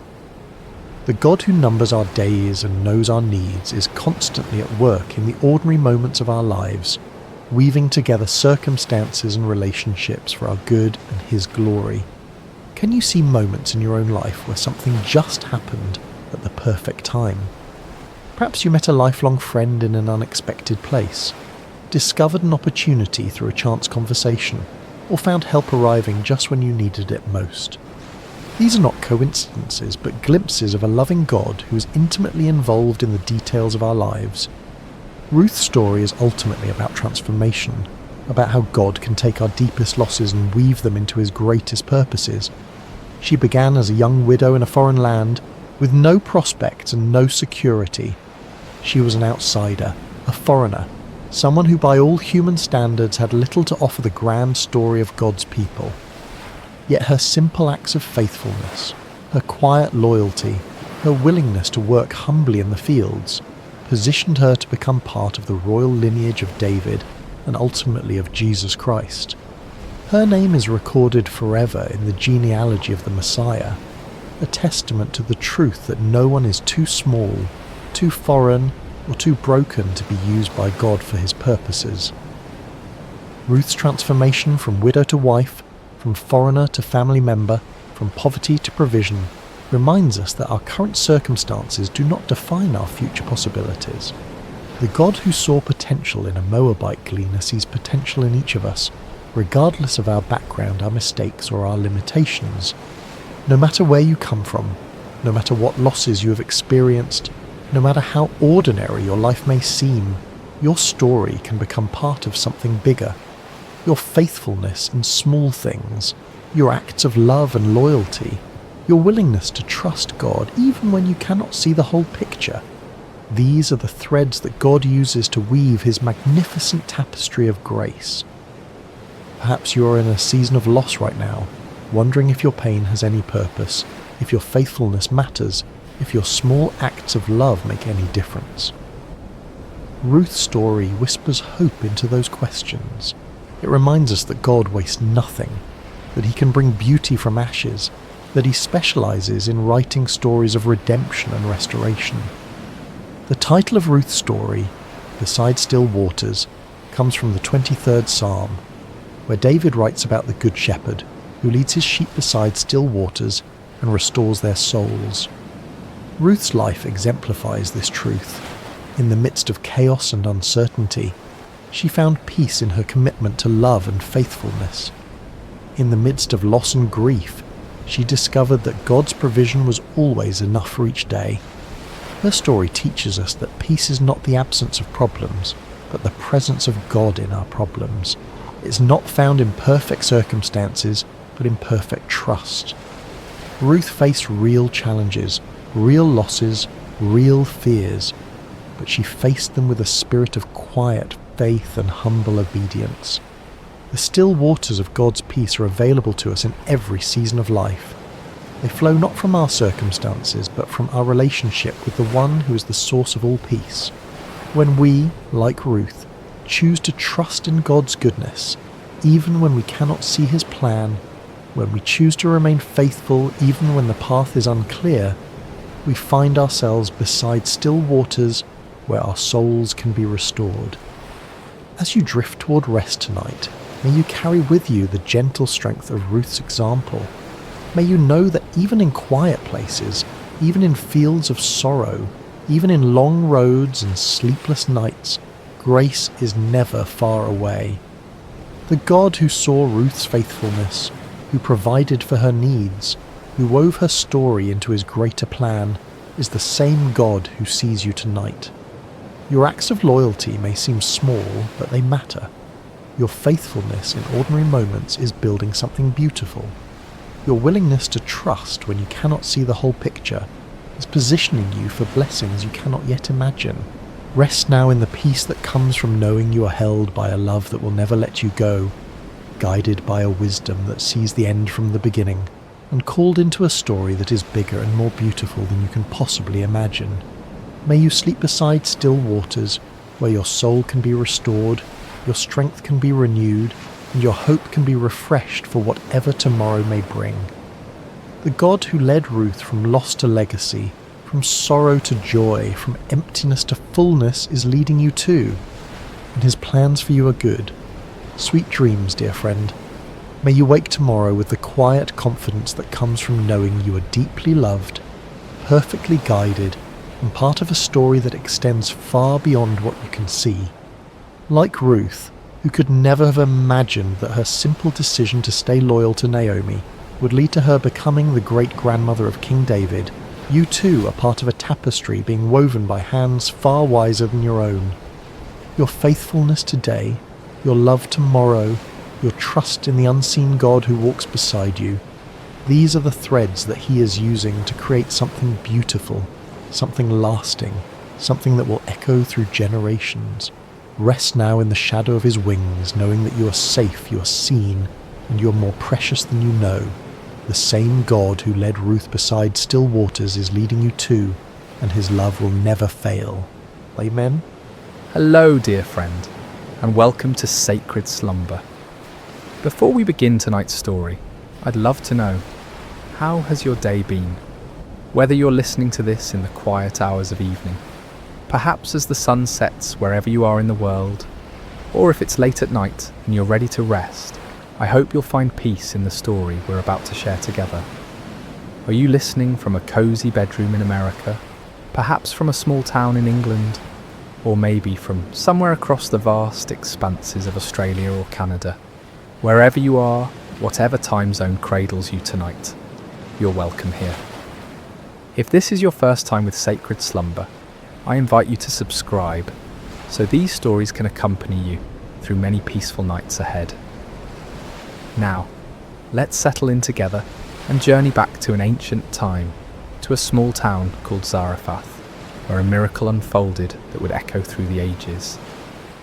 The God who numbers our days and knows our needs is constantly at work in the ordinary moments of our lives, weaving together circumstances and relationships for our good and His glory. Can you see moments in your own life where something just happened at the perfect time? Perhaps you met a lifelong friend in an unexpected place, discovered an opportunity through a chance conversation, or found help arriving just when you needed it most. These are not coincidences, but glimpses of a loving God who is intimately involved in the details of our lives. Ruth's story is ultimately about transformation, about how God can take our deepest losses and weave them into His greatest purposes. She began as a young widow in a foreign land, with no prospects and no security. She was an outsider, a foreigner, someone who by all human standards had little to offer the grand story of God's people. Yet her simple acts of faithfulness, her quiet loyalty, her willingness to work humbly in the fields, positioned her to become part of the royal lineage of David and ultimately of Jesus Christ. Her name is recorded forever in the genealogy of the Messiah, a testament to the truth that no one is too small, too foreign, or too broken to be used by God for His purposes. Ruth's transformation from widow to wife, from foreigner to family member, from poverty to provision, reminds us that our current circumstances do not define our future possibilities. The God who saw potential in a Moabite gleaner sees potential in each of us, regardless of our background, our mistakes, or our limitations. No matter where you come from, no matter what losses you have experienced, no matter how ordinary your life may seem, your story can become part of something bigger. Your faithfulness in small things, your acts of love and loyalty, your willingness to trust God even when you cannot see the whole picture. These are the threads that God uses to weave His magnificent tapestry of grace. Perhaps you are in a season of loss right now, wondering if your pain has any purpose, if your faithfulness matters, if your small acts of love make any difference. Ruth's story whispers hope into those questions. It reminds us that God wastes nothing, that He can bring beauty from ashes, that He specializes in writing stories of redemption and restoration. The title of Ruth's story, Beside Still Waters, comes from the 23rd Psalm, where David writes about the Good Shepherd, who leads his sheep beside still waters and restores their souls. Ruth's life exemplifies this truth. In the midst of chaos and uncertainty, she found peace in her commitment to love and faithfulness. In the midst of loss and grief, she discovered that God's provision was always enough for each day. Her story teaches us that peace is not the absence of problems, but the presence of God in our problems. It's not found in perfect circumstances, but in perfect trust. Ruth faced real challenges, real losses, real fears, but she faced them with a spirit of quiet faith and humble obedience. The still waters of God's peace are available to us in every season of life. They flow not from our circumstances, but from our relationship with the one who is the source of all peace. When we, like Ruth, choose to trust in God's goodness, even when we cannot see His plan, when we choose to remain faithful even when the path is unclear, we find ourselves beside still waters where our souls can be restored. As you drift toward rest tonight, may you carry with you the gentle strength of Ruth's example. May you know that even in quiet places, even in fields of sorrow, even in long roads and sleepless nights, grace is never far away. The God who saw Ruth's faithfulness, who provided for her needs, who wove her story into his greater plan, is the same God who sees you tonight. Your acts of loyalty may seem small, but they matter. Your faithfulness in ordinary moments is building something beautiful. Your willingness to trust when you cannot see the whole picture is positioning you for blessings you cannot yet imagine. Rest now in the peace that comes from knowing you are held by a love that will never let you go, guided by a wisdom that sees the end from the beginning, and called into a story that is bigger and more beautiful than you can possibly imagine. May you sleep beside still waters, where your soul can be restored, your strength can be renewed, and your hope can be refreshed for whatever tomorrow may bring. The God who led Ruth from loss to legacy, from sorrow to joy, from emptiness to fullness, is leading you too, and his plans for you are good. Sweet dreams, dear friend. May you wake tomorrow with the quiet confidence that comes from knowing you are deeply loved, perfectly guided, and part of a story that extends far beyond what you can see. Like Ruth, who could never have imagined that her simple decision to stay loyal to Naomi would lead to her becoming the great-grandmother of King David, you too are part of a tapestry being woven by hands far wiser than your own. Your faithfulness today, your love tomorrow, your trust in the unseen God who walks beside you, these are the threads that he is using to create something beautiful, something lasting, something that will echo through generations. Rest now in the shadow of his wings, knowing that you are safe, you are seen, and you are more precious than you know. The same God who led Ruth beside still waters is leading you too, and his love will never fail. Amen? Hello, dear friend, and welcome to Sacred Slumber. Before we begin tonight's story, I'd love to know, how has your day been? Whether you're listening to this in the quiet hours of evening, perhaps as the sun sets wherever you are in the world, or if it's late at night and you're ready to rest, I hope you'll find peace in the story we're about to share together. Are you listening from a cosy bedroom in America, perhaps from a small town in England, or maybe from somewhere across the vast expanses of Australia or Canada? Wherever you are, whatever time zone cradles you tonight, you're welcome here. If this is your first time with Sacred Slumber, I invite you to subscribe so these stories can accompany you through many peaceful nights ahead. Now, let's settle in together and journey back to an ancient time, to a small town called Zarephath, where a miracle unfolded that would echo through the ages.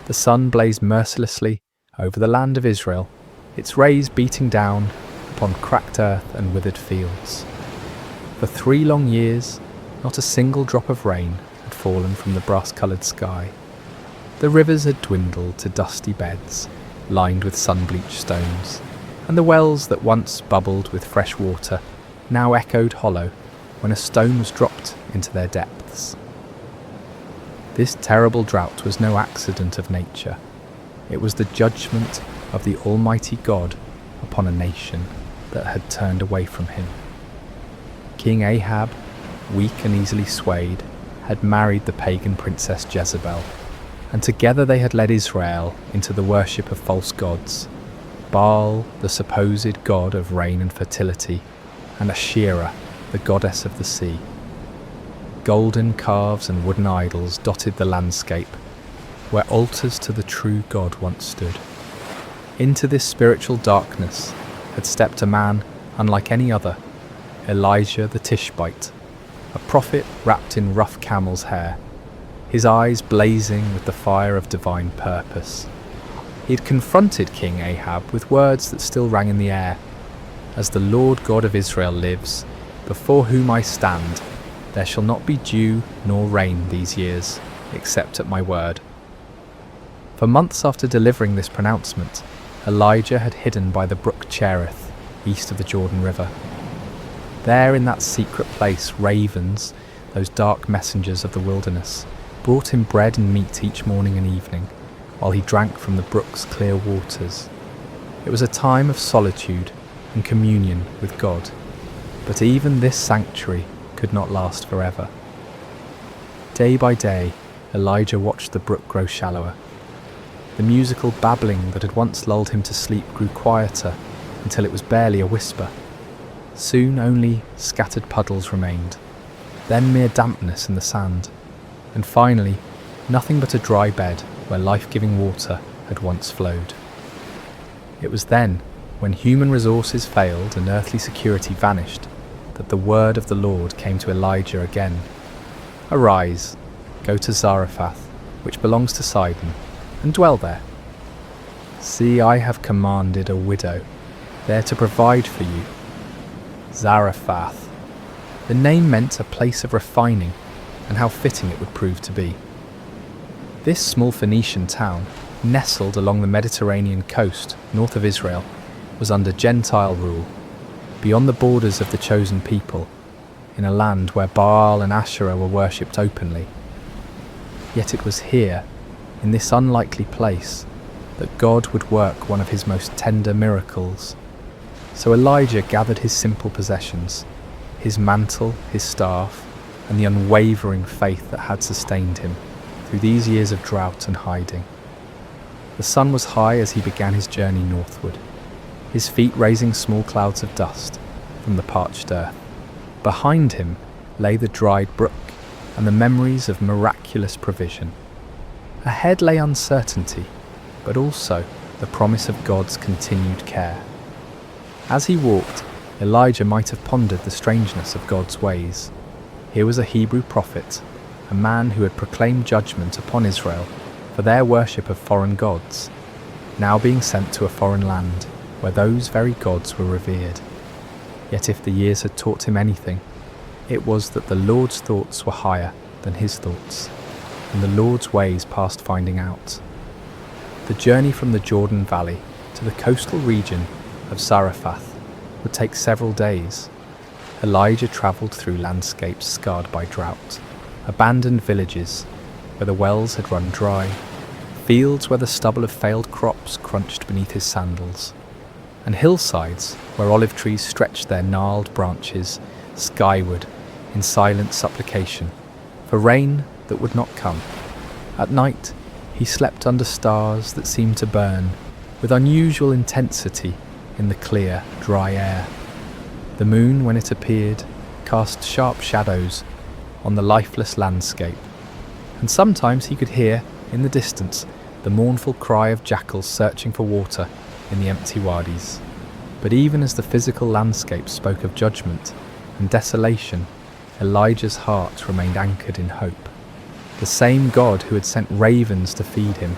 The sun blazed mercilessly over the land of Israel, its rays beating down upon cracked earth and withered fields. For 3 long years, not a single drop of rain had fallen from the brass-coloured sky. The rivers had dwindled to dusty beds, lined with sun-bleached stones, and the wells that once bubbled with fresh water now echoed hollow when a stone was dropped into their depths. This terrible drought was no accident of nature. It was the judgment of the Almighty God upon a nation that had turned away from him. King Ahab, weak and easily swayed, had married the pagan princess Jezebel, and together they had led Israel into the worship of false gods, Baal, the supposed god of rain and fertility, and Asherah, the goddess of the sea. Golden calves and wooden idols dotted the landscape, where altars to the true God once stood. Into this spiritual darkness had stepped a man unlike any other, Elijah the Tishbite, a prophet wrapped in rough camel's hair, his eyes blazing with the fire of divine purpose. He had confronted King Ahab with words that still rang in the air. As the Lord God of Israel lives, before whom I stand, there shall not be dew nor rain these years, except at my word. For months after delivering this pronouncement, Elijah had hidden by the brook Cherith, east of the Jordan River. There in that secret place, ravens, those dark messengers of the wilderness, brought him bread and meat each morning and evening, while he drank from the brook's clear waters. It was a time of solitude and communion with God, but even this sanctuary could not last forever. Day by day, Elijah watched the brook grow shallower. The musical babbling that had once lulled him to sleep grew quieter until it was barely a whisper. Soon only scattered puddles remained, then mere dampness in the sand, and finally nothing but a dry bed where life-giving water had once flowed. It was then, when human resources failed and earthly security vanished, that the word of the Lord came to Elijah again. "Arise, go to Zarephath, which belongs to Sidon, and dwell there. See, I have commanded a widow there to provide for you." Zarephath. The name meant a place of refining, and how fitting it would prove to be. This small Phoenician town, nestled along the Mediterranean coast north of Israel, was under Gentile rule, beyond the borders of the chosen people, in a land where Baal and Asherah were worshipped openly. Yet it was here, in this unlikely place, that God would work one of his most tender miracles. So Elijah gathered his simple possessions, his mantle, his staff, and the unwavering faith that had sustained him through these years of drought and hiding. The sun was high as he began his journey northward, his feet raising small clouds of dust from the parched earth. Behind him lay the dried brook and the memories of miraculous provision. Ahead lay uncertainty, but also the promise of God's continued care. As he walked, Elijah might have pondered the strangeness of God's ways. Here was a Hebrew prophet, a man who had proclaimed judgment upon Israel for their worship of foreign gods, now being sent to a foreign land where those very gods were revered. Yet if the years had taught him anything, it was that the Lord's thoughts were higher than his thoughts, and the Lord's ways past finding out. The journey from the Jordan Valley to the coastal region of Zarephath would take several days. Elijah travelled through landscapes scarred by drought, abandoned villages where the wells had run dry, fields where the stubble of failed crops crunched beneath his sandals, and hillsides where olive trees stretched their gnarled branches skyward in silent supplication for rain that would not come. At night, he slept under stars that seemed to burn with unusual intensity in the clear, dry air. The moon, when it appeared, cast sharp shadows on the lifeless landscape, and sometimes he could hear, in the distance, the mournful cry of jackals searching for water in the empty wadis. But even as the physical landscape spoke of judgment and desolation, Elijah's heart remained anchored in hope. The same God who had sent ravens to feed him,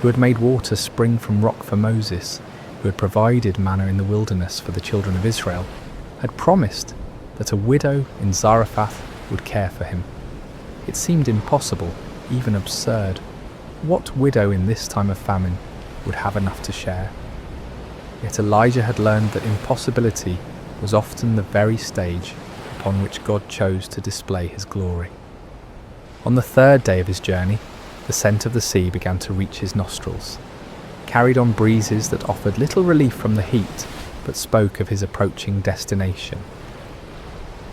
who had made water spring from rock for Moses, who had provided manna in the wilderness for the children of Israel, had promised that a widow in Zarephath would care for him. It seemed impossible, even absurd. What widow in this time of famine would have enough to share? Yet Elijah had learned that impossibility was often the very stage upon which God chose to display his glory. On the third day of his journey, the scent of the sea began to reach his nostrils, carried on breezes that offered little relief from the heat, but spoke of his approaching destination.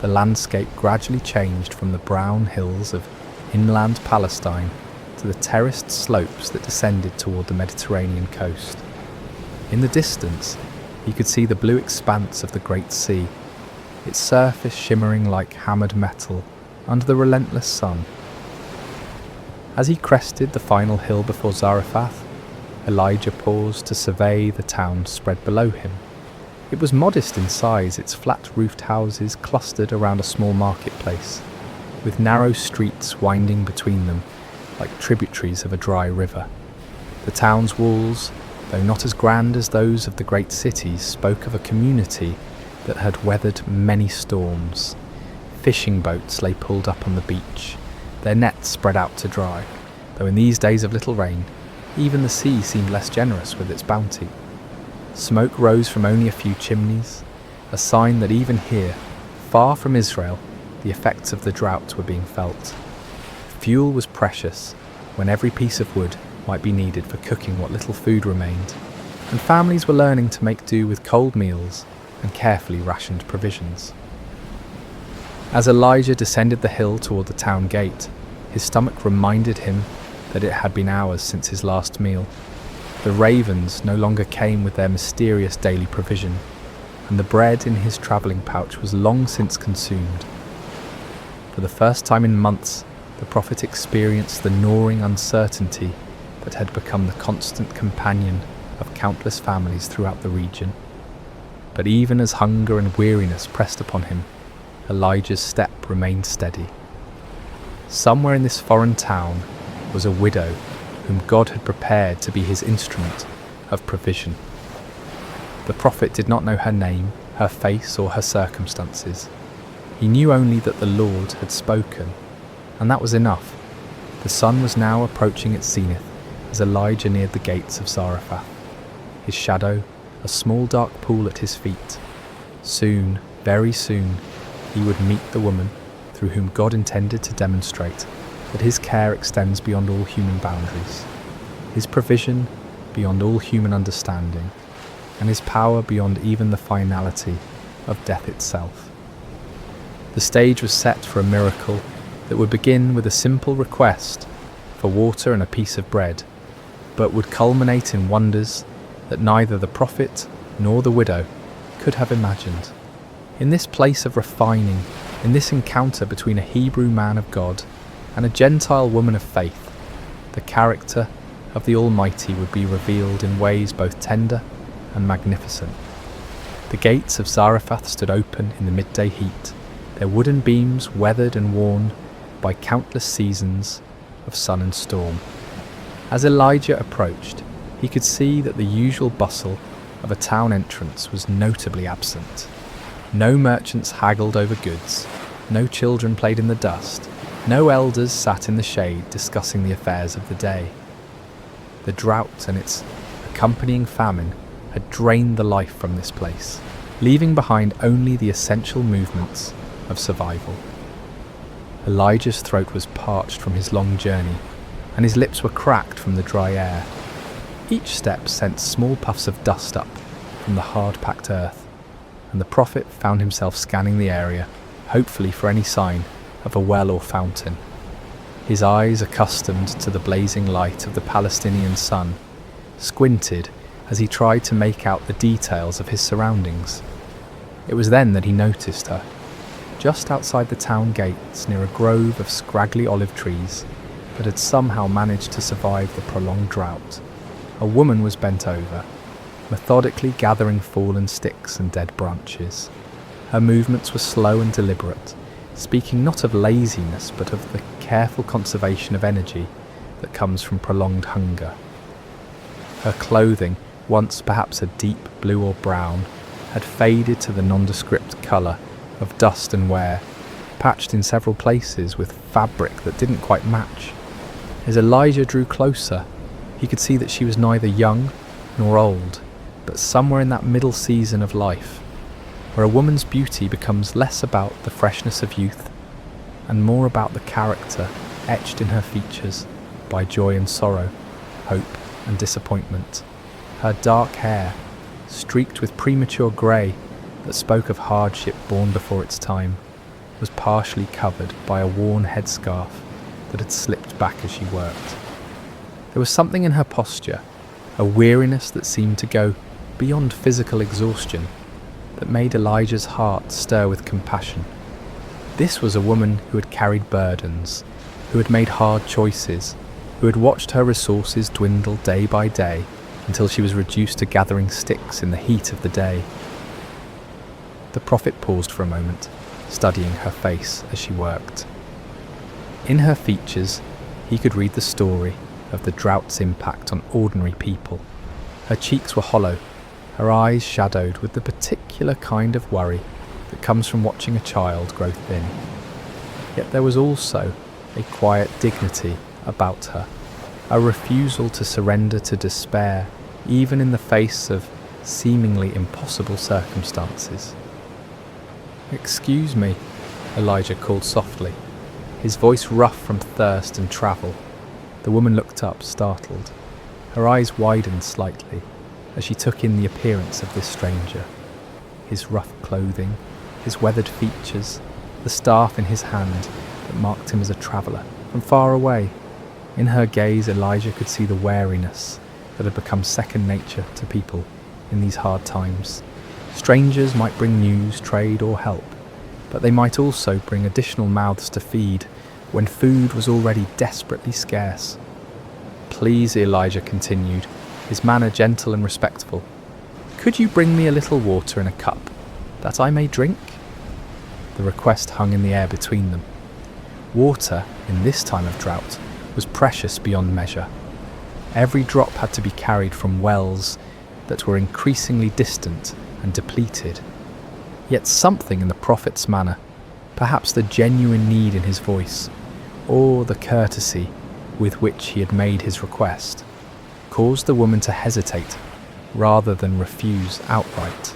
The landscape gradually changed from the brown hills of inland Palestine to the terraced slopes that descended toward the Mediterranean coast. In the distance, he could see the blue expanse of the Great Sea, its surface shimmering like hammered metal under the relentless sun. As he crested the final hill before Zarephath, Elijah paused to survey the town spread below him. It was modest in size, its flat-roofed houses clustered around a small marketplace, with narrow streets winding between them like tributaries of a dry river. The town's walls, though not as grand as those of the great cities, spoke of a community that had weathered many storms. Fishing boats lay pulled up on the beach, their nets spread out to dry, though in these days of little rain, even the sea seemed less generous with its bounty. Smoke rose from only a few chimneys, a sign that even here, far from Israel, the effects of the drought were being felt. Fuel was precious, when every piece of wood might be needed for cooking what little food remained, and families were learning to make do with cold meals and carefully rationed provisions. As Elijah descended the hill toward the town gate, his stomach reminded him that it had been hours since his last meal. The ravens no longer came with their mysterious daily provision, and the bread in his travelling pouch was long since consumed. For the first time in months, the prophet experienced the gnawing uncertainty that had become the constant companion of countless families throughout the region. But even as hunger and weariness pressed upon him, Elijah's step remained steady. Somewhere in this foreign town was a widow whom God had prepared to be his instrument of provision. The prophet did not know her name, her face, or her circumstances. He knew only that the Lord had spoken, and that was enough. The sun was now approaching its zenith as Elijah neared the gates of Zarephath. His shadow, a small dark pool at his feet. Soon, very soon, he would meet the woman through whom God intended to demonstrate that his care extends beyond all human boundaries, his provision beyond all human understanding, and his power beyond even the finality of death itself. The stage was set for a miracle that would begin with a simple request for water and a piece of bread, but would culminate in wonders that neither the prophet nor the widow could have imagined. In this place of refining, in this encounter between a Hebrew man of God and a Gentile woman of faith, the character of the Almighty would be revealed in ways both tender and magnificent. The gates of Zarephath stood open in the midday heat, their wooden beams weathered and worn by countless seasons of sun and storm. As Elijah approached, he could see that the usual bustle of a town entrance was notably absent. No merchants haggled over goods, no children played in the dust, no elders sat in the shade discussing the affairs of the day. The drought and its accompanying famine had drained the life from this place, leaving behind only the essential movements of survival. Elijah's throat was parched from his long journey, and his lips were cracked from the dry air. Each step sent small puffs of dust up from the hard-packed earth, and the prophet found himself scanning the area, hopefully for any sign of a well or fountain. His eyes, accustomed to the blazing light of the Palestinian sun, squinted as he tried to make out the details of his surroundings. It was then that he noticed her, just outside the town gates near a grove of scraggly olive trees that had somehow managed to survive the prolonged drought. A woman was bent over, methodically gathering fallen sticks and dead branches. Her movements were slow and deliberate, speaking not of laziness but of the careful conservation of energy that comes from prolonged hunger. Her clothing, once perhaps a deep blue or brown, had faded to the nondescript colour of dust and wear, patched in several places with fabric that didn't quite match. As Elijah drew closer, he could see that she was neither young nor old, but somewhere in that middle season of life, where a woman's beauty becomes less about the freshness of youth and more about the character etched in her features by joy and sorrow, hope and disappointment. Her dark hair, streaked with premature grey that spoke of hardship born before its time, was partially covered by a worn headscarf that had slipped back as she worked. There was something in her posture, a weariness that seemed to go beyond physical exhaustion, that made Elijah's heart stir with compassion. This was a woman who had carried burdens, who had made hard choices, who had watched her resources dwindle day by day until she was reduced to gathering sticks in the heat of the day. The prophet paused for a moment, studying her face as she worked. In her features, he could read the story of the drought's impact on ordinary people. Her cheeks were hollow, her eyes shadowed with the particular kind of worry that comes from watching a child grow thin. Yet there was also a quiet dignity about her, a refusal to surrender to despair, even in the face of seemingly impossible circumstances. "Excuse me," Elijah called softly, his voice rough from thirst and travel. The woman looked up, startled. Her eyes widened slightly as she took in the appearance of this stranger. His rough clothing, his weathered features, the staff in his hand that marked him as a traveller from far away. In her gaze, Elijah could see the wariness that had become second nature to people in these hard times. Strangers might bring news, trade, or help, but they might also bring additional mouths to feed when food was already desperately scarce. "Please," Elijah continued, his manner gentle and respectful, "could you bring me a little water in a cup, that I may drink?" The request hung in the air between them. Water, in this time of drought, was precious beyond measure. Every drop had to be carried from wells that were increasingly distant and depleted. Yet something in the prophet's manner, perhaps the genuine need in his voice, or the courtesy with which he had made his request, caused the woman to hesitate rather than refuse outright.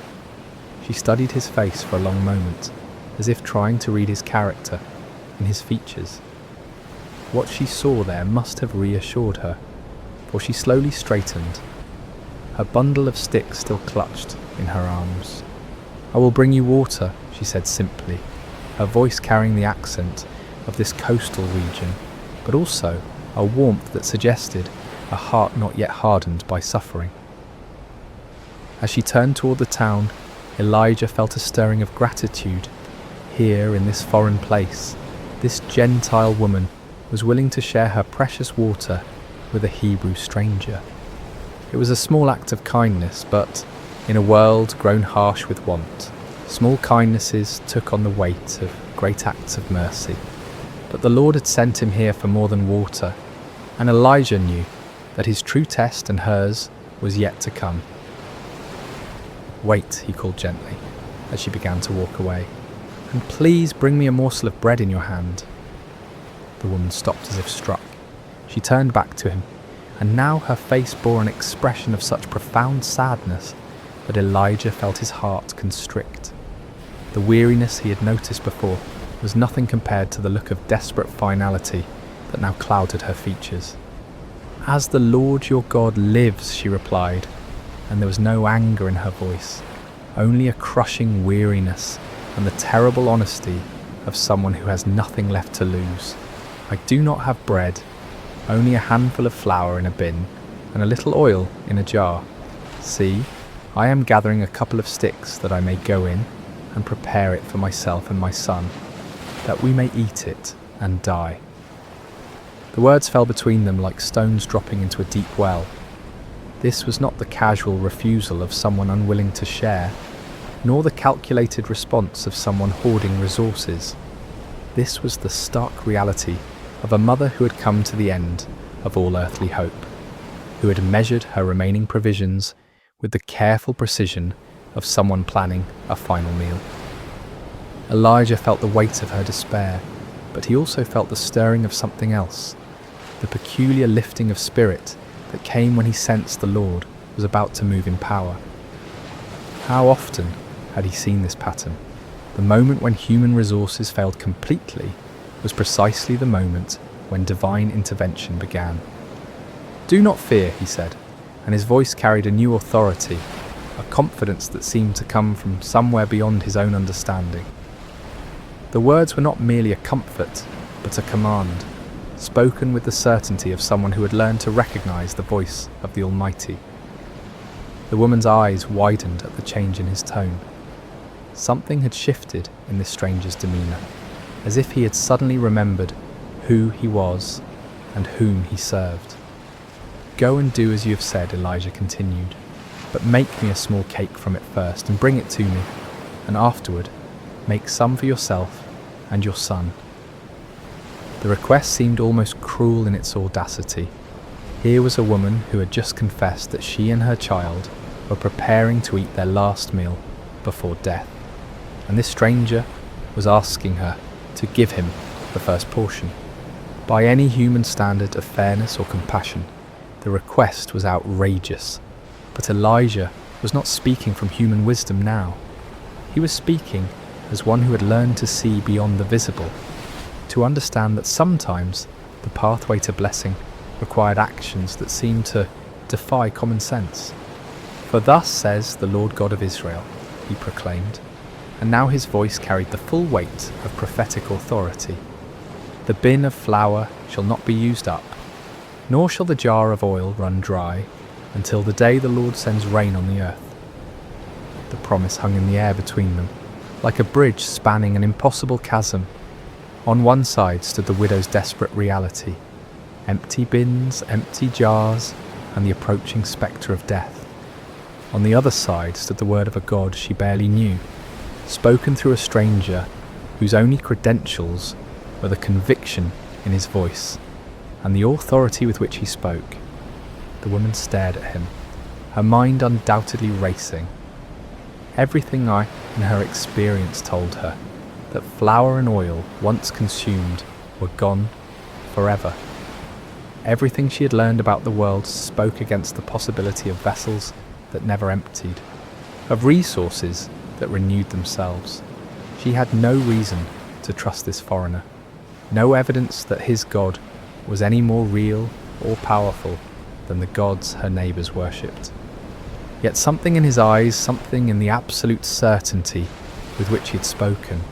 She studied his face for a long moment, as if trying to read his character in his features. What she saw there must have reassured her, for she slowly straightened, her bundle of sticks still clutched in her arms. "I will bring you water," she said simply, her voice carrying the accent of this coastal region, but also a warmth that suggested a heart not yet hardened by suffering. As she turned toward the town, Elijah felt a stirring of gratitude. Here, in this foreign place, this Gentile woman was willing to share her precious water with a Hebrew stranger. It was a small act of kindness, but in a world grown harsh with want, small kindnesses took on the weight of great acts of mercy. But the Lord had sent him here for more than water, and Elijah knew that his true test and hers was yet to come. "Wait," he called gently, as she began to walk away, "and please bring me a morsel of bread in your hand." The woman stopped as if struck. She turned back to him, and now her face bore an expression of such profound sadness that Elijah felt his heart constrict. The weariness he had noticed before was nothing compared to the look of desperate finality that now clouded her features. "As the Lord your God lives," she replied, and there was no anger in her voice, only a crushing weariness and the terrible honesty of someone who has nothing left to lose. "I do not have bread, only a handful of flour in a bin and a little oil in a jar. See, I am gathering a couple of sticks that I may go in and prepare it for myself and my son, that we may eat it and die." The words fell between them like stones dropping into a deep well. This was not the casual refusal of someone unwilling to share, nor the calculated response of someone hoarding resources. This was the stark reality of a mother who had come to the end of all earthly hope, who had measured her remaining provisions with the careful precision of someone planning a final meal. Elijah felt the weight of her despair, but he also felt the stirring of something else, the peculiar lifting of spirit that came when he sensed the Lord was about to move in power. How often had he seen this pattern? The moment when human resources failed completely was precisely the moment when divine intervention began. "Do not fear," he said, and his voice carried a new authority, a confidence that seemed to come from somewhere beyond his own understanding. The words were not merely a comfort, but a command, spoken with the certainty of someone who had learned to recognize the voice of the Almighty. The woman's eyes widened at the change in his tone. Something had shifted in this stranger's demeanor, as if he had suddenly remembered who he was and whom he served. "Go and do as you have said," Elijah continued, "but make me a small cake from it first and bring it to me, and afterward make some for yourself and your son." The request seemed almost cruel in its audacity. Here was a woman who had just confessed that she and her child were preparing to eat their last meal before death, and this stranger was asking her to give him the first portion. By any human standard of fairness or compassion, the request was outrageous, but Elijah was not speaking from human wisdom now. He was speaking as one who had learned to see beyond the visible, to understand that sometimes the pathway to blessing required actions that seemed to defy common sense. "For thus says the Lord God of Israel," he proclaimed, and now his voice carried the full weight of prophetic authority. "The bin of flour shall not be used up, nor shall the jar of oil run dry, until the day the Lord sends rain on the earth." The promise hung in the air between them, like a bridge spanning an impossible chasm. On one side stood the widow's desperate reality, empty bins, empty jars, and the approaching spectre of death. On the other side stood the word of a God she barely knew, spoken through a stranger whose only credentials were the conviction in his voice and the authority with which he spoke. The woman stared at him, her mind undoubtedly racing. Everything in her experience told her that flour and oil, once consumed, were gone forever. Everything she had learned about the world spoke against the possibility of vessels that never emptied, of resources that renewed themselves. She had no reason to trust this foreigner, no evidence that his God was any more real or powerful than the gods her neighbours worshipped. Yet something in his eyes, something in the absolute certainty with which he had spoken,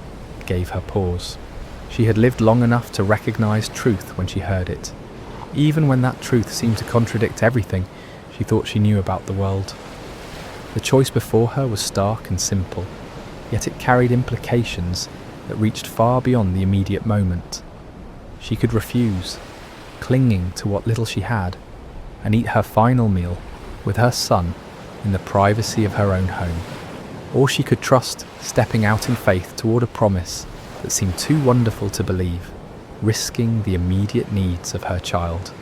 gave her pause. She had lived long enough to recognise truth when she heard it, even when that truth seemed to contradict everything she thought she knew about the world. The choice before her was stark and simple, yet it carried implications that reached far beyond the immediate moment. She could refuse, clinging to what little she had, and eat her final meal with her son in the privacy of her own home. Or she could trust stepping out in faith toward a promise that seemed too wonderful to believe, risking the immediate needs of her child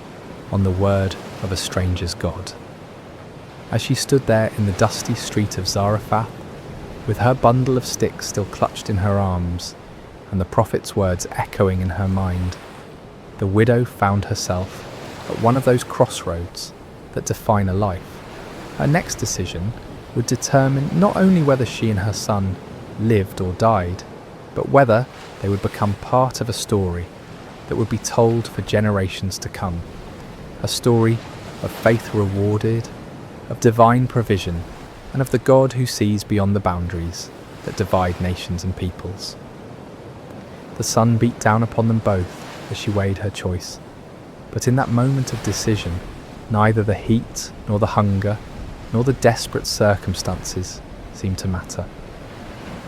on the word of a stranger's God. As she stood there in the dusty street of Zarephath, with her bundle of sticks still clutched in her arms, and the prophet's words echoing in her mind, the widow found herself at one of those crossroads that define a life. Her next decision would determine not only whether she and her son lived or died, but whether they would become part of a story that would be told for generations to come. A story of faith rewarded, of divine provision, and of the God who sees beyond the boundaries that divide nations and peoples. The sun beat down upon them both as she weighed her choice, but in that moment of decision, neither the heat nor the hunger nor the desperate circumstances seemed to matter.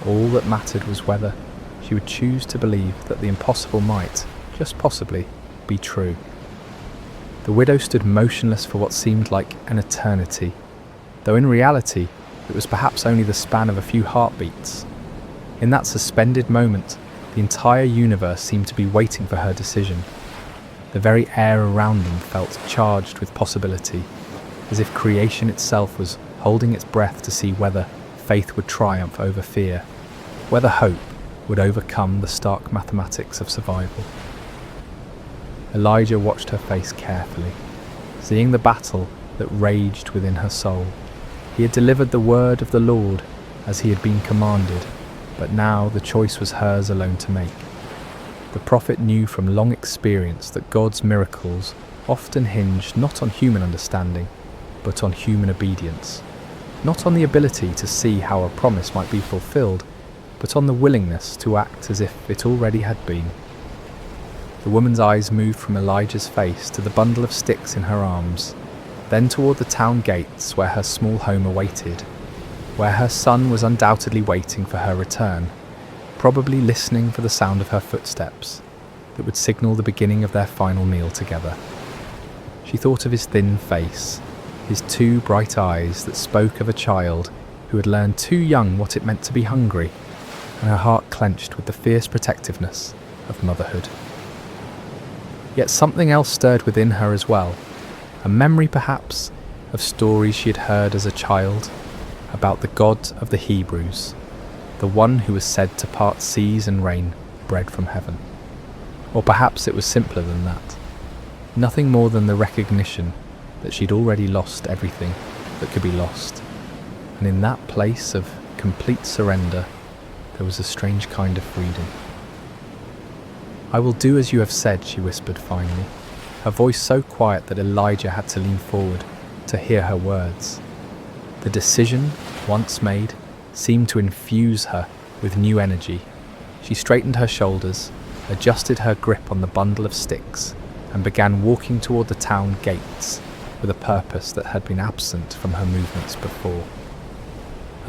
All that mattered was whether she would choose to believe that the impossible might, just possibly, be true. The widow stood motionless for what seemed like an eternity, though in reality it was perhaps only the span of a few heartbeats. In that suspended moment, the entire universe seemed to be waiting for her decision. The very air around them felt charged with possibility, as if creation itself was holding its breath to see whether faith would triumph over fear, whether hope would overcome the stark mathematics of survival. Elijah watched her face carefully, seeing the battle that raged within her soul. He had delivered the word of the Lord as he had been commanded, but now the choice was hers alone to make. The prophet knew from long experience that God's miracles often hinged not on human understanding, but on human obedience, not on the ability to see how a promise might be fulfilled, but on the willingness to act as if it already had been. The woman's eyes moved from Elijah's face to the bundle of sticks in her arms, then toward the town gates where her small home awaited, where her son was undoubtedly waiting for her return, probably listening for the sound of her footsteps that would signal the beginning of their final meal together. She thought of his thin face, his two bright eyes that spoke of a child who had learned too young what it meant to be hungry, and her heart clenched with the fierce protectiveness of motherhood. Yet something else stirred within her as well, a memory perhaps of stories she had heard as a child about the God of the Hebrews, the one who was said to part seas and rain bread from heaven. Or perhaps it was simpler than that, nothing more than the recognition that she'd already lost everything that could be lost, and in that place of complete surrender there was a strange kind of freedom. "I will do as you have said," she whispered finally, her voice so quiet that Elijah had to lean forward to hear her words. The decision, once made, seemed to infuse her with new energy. She straightened her shoulders, adjusted her grip on the bundle of sticks, and began walking toward the town gates with a purpose that had been absent from her movements before.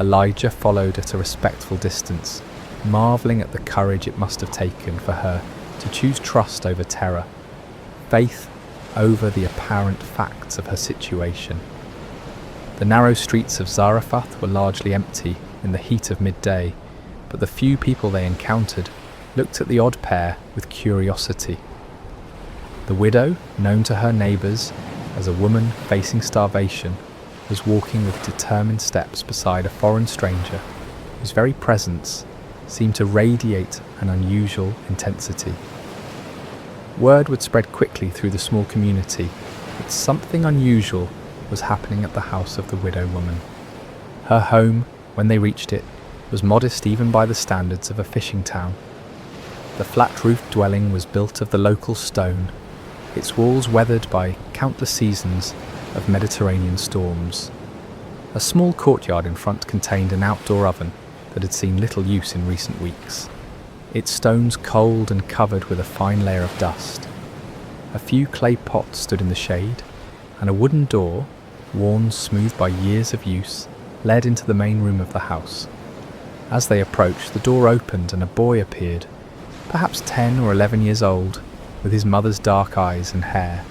Elijah followed at a respectful distance, marvelling at the courage it must have taken for her to choose trust over terror, faith over the apparent facts of her situation. The narrow streets of Zarephath were largely empty in the heat of midday, but the few people they encountered looked at the odd pair with curiosity. The widow, known to her neighbours as a woman facing starvation, was walking with determined steps beside a foreign stranger whose very presence seemed to radiate an unusual intensity. Word would spread quickly through the small community that something unusual was happening at the house of the widow woman. Her home, when they reached it, was modest even by the standards of a fishing town. The flat-roofed dwelling was built of the local stone, its walls weathered by countless seasons of Mediterranean storms. A small courtyard in front contained an outdoor oven that had seen little use in recent weeks, its stones cold and covered with a fine layer of dust. A few clay pots stood in the shade, and a wooden door, worn smooth by years of use, led into the main room of the house. As they approached, the door opened and a boy appeared, perhaps 10 or 11 years old, with his mother's dark eyes and hair.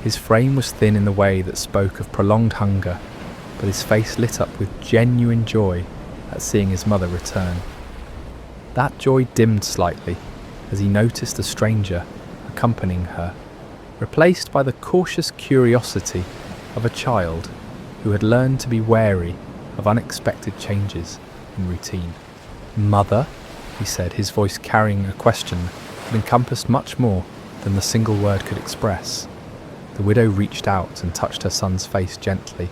His frame was thin in the way that spoke of prolonged hunger, but his face lit up with genuine joy at seeing his mother return. That joy dimmed slightly as he noticed a stranger accompanying her, replaced by the cautious curiosity of a child who had learned to be wary of unexpected changes in routine. "Mother," he said, his voice carrying a question that encompassed much more than the single word could express. The widow reached out and touched her son's face gently,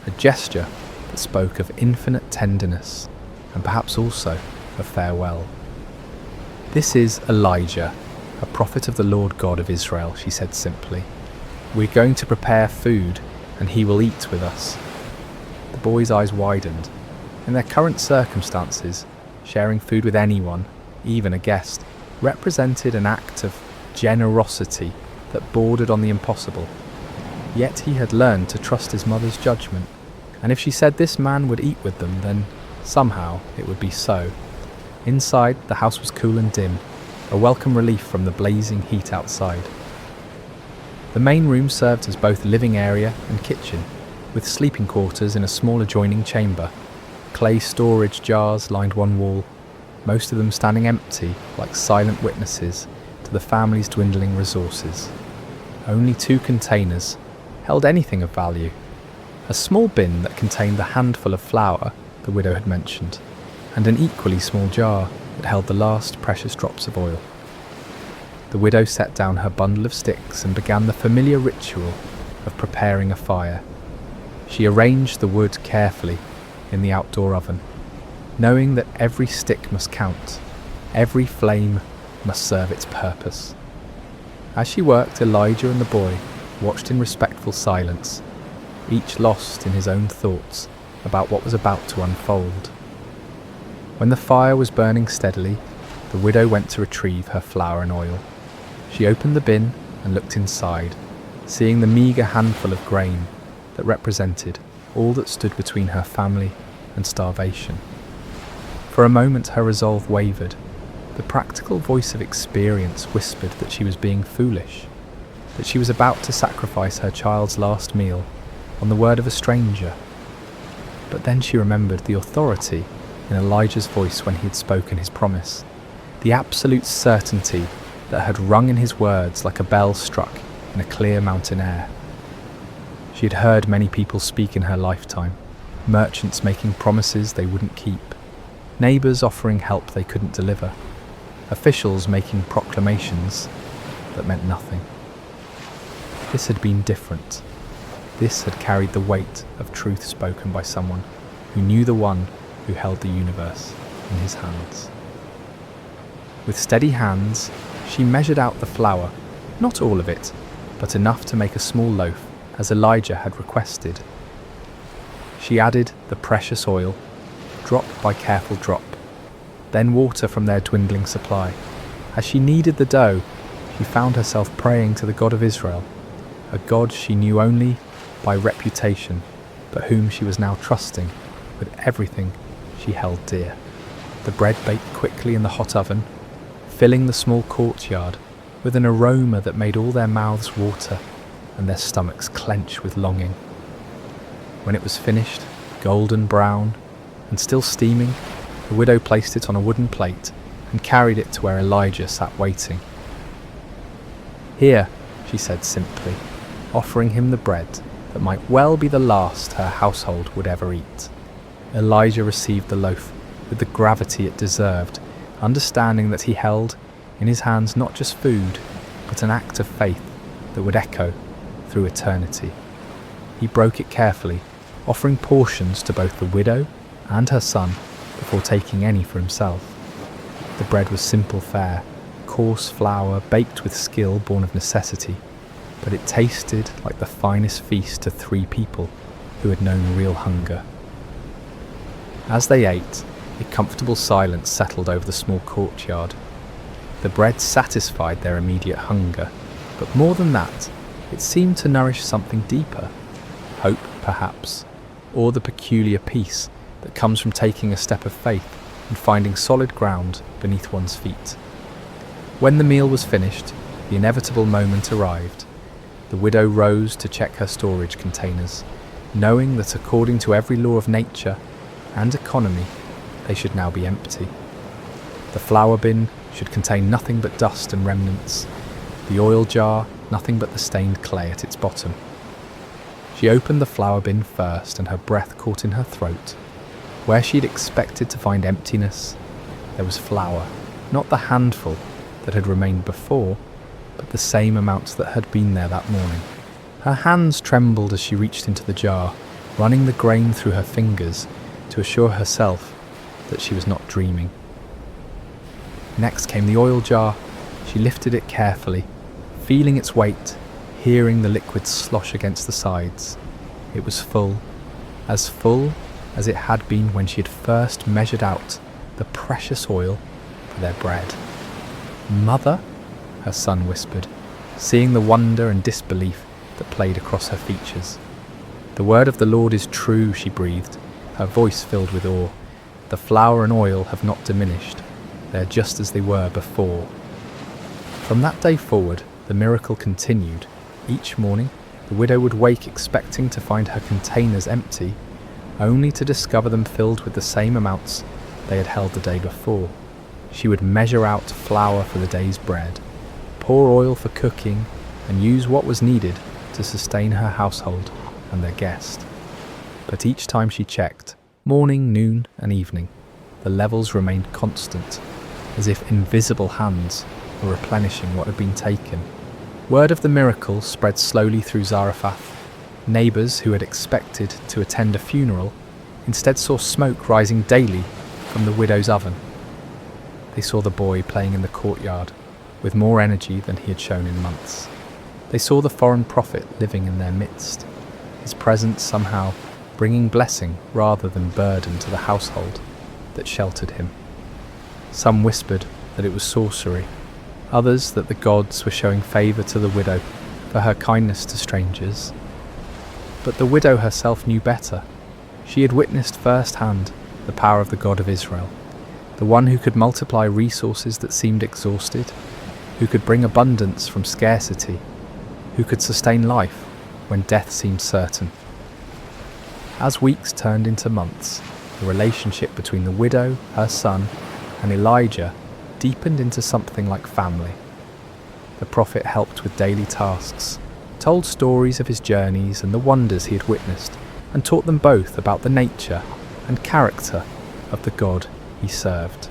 a gesture that spoke of infinite tenderness and perhaps also of farewell. "This is Elijah, a prophet of the Lord God of Israel," she said simply. "We're going to prepare food and he will eat with us." The boy's eyes widened. In their current circumstances, sharing food with anyone, even a guest, represented an act of generosity that bordered on the impossible. Yet he had learned to trust his mother's judgment, and if she said this man would eat with them, then somehow it would be so. Inside, the house was cool and dim, a welcome relief from the blazing heat outside. The main room served as both living area and kitchen, with sleeping quarters in a small adjoining chamber. Clay storage jars lined one wall, most of them standing empty like silent witnesses to the family's dwindling resources. Only 2 containers held anything of value. A small bin that contained the handful of flour the widow had mentioned, and an equally small jar that held the last precious drops of oil. The widow set down her bundle of sticks and began the familiar ritual of preparing a fire. She arranged the wood carefully in the outdoor oven, knowing that every stick must count, every flame must serve its purpose. As she worked, Elijah and the boy watched in respectful silence, each lost in his own thoughts about what was about to unfold. When the fire was burning steadily, the widow went to retrieve her flour and oil. She opened the bin and looked inside, seeing the meagre handful of grain that represented all that stood between her family and starvation. For a moment her resolve wavered. The practical voice of experience whispered that she was being foolish, that she was about to sacrifice her child's last meal on the word of a stranger. But then she remembered the authority in Elijah's voice when he had spoken his promise, the absolute certainty that had rung in his words like a bell struck in a clear mountain air. She had heard many people speak in her lifetime, merchants making promises they wouldn't keep, neighbours offering help they couldn't deliver, officials making proclamations that meant nothing. This had been different. This had carried the weight of truth spoken by someone who knew the one who held the universe in his hands. With steady hands, she measured out the flour, not all of it, but enough to make a small loaf, as Elijah had requested. She added the precious oil, drop by careful drop, then water from their dwindling supply. As she kneaded the dough, she found herself praying to the God of Israel, a God she knew only by reputation, but whom she was now trusting with everything she held dear. The bread baked quickly in the hot oven, filling the small courtyard with an aroma that made all their mouths water and their stomachs clench with longing. When it was finished, golden brown and still steaming, the widow placed it on a wooden plate and carried it to where Elijah sat waiting. "Here," she said simply, offering him the bread that might well be the last her household would ever eat. Elijah received the loaf with the gravity it deserved, understanding that he held in his hands not just food, but an act of faith that would echo through eternity. He broke it carefully, offering portions to both the widow and her son before taking any for himself. The bread was simple fare, coarse flour baked with skill born of necessity, but it tasted like the finest feast to 3 people who had known real hunger. As they ate, a comfortable silence settled over the small courtyard. The bread satisfied their immediate hunger, but more than that, it seemed to nourish something deeper. Hope, perhaps, or the peculiar peace that comes from taking a step of faith and finding solid ground beneath one's feet. When the meal was finished, the inevitable moment arrived. The widow rose to check her storage containers, knowing that according to every law of nature and economy, they should now be empty. The flour bin should contain nothing but dust and remnants, the oil jar nothing but the stained clay at its bottom. She opened the flour bin first, and her breath caught in her throat. Where she'd expected to find emptiness, there was flour, not the handful that had remained before, but the same amount that had been there that morning. Her hands trembled as she reached into the jar, running the grain through her fingers to assure herself that she was not dreaming. Next came the oil jar. She lifted it carefully, feeling its weight, hearing the liquid slosh against the sides. It was full as it had been when she had first measured out the precious oil for their bread. "Mother?" her son whispered, seeing the wonder and disbelief that played across her features. "The word of the Lord is true," she breathed, her voice filled with awe. "The flour and oil have not diminished. They are just as they were before." From that day forward, the miracle continued. Each morning, the widow would wake expecting to find her containers empty, only to discover them filled with the same amounts they had held the day before. She would measure out flour for the day's bread, pour oil for cooking, and use what was needed to sustain her household and their guest. But each time she checked, morning, noon, and evening, the levels remained constant, as if invisible hands were replenishing what had been taken. Word of the miracle spread slowly through Zarephath. Neighbours who had expected to attend a funeral instead saw smoke rising daily from the widow's oven. They saw the boy playing in the courtyard with more energy than he had shown in months. They saw the foreign prophet living in their midst, his presence somehow bringing blessing rather than burden to the household that sheltered him. Some whispered that it was sorcery, others that the gods were showing favour to the widow for her kindness to strangers. But the widow herself knew better. She had witnessed firsthand the power of the God of Israel, the one who could multiply resources that seemed exhausted, who could bring abundance from scarcity, who could sustain life when death seemed certain. As weeks turned into months, the relationship between the widow, her son, and Elijah deepened into something like family. The prophet helped with daily tasks, told stories of his journeys and the wonders he had witnessed, and taught them both about the nature and character of the God he served.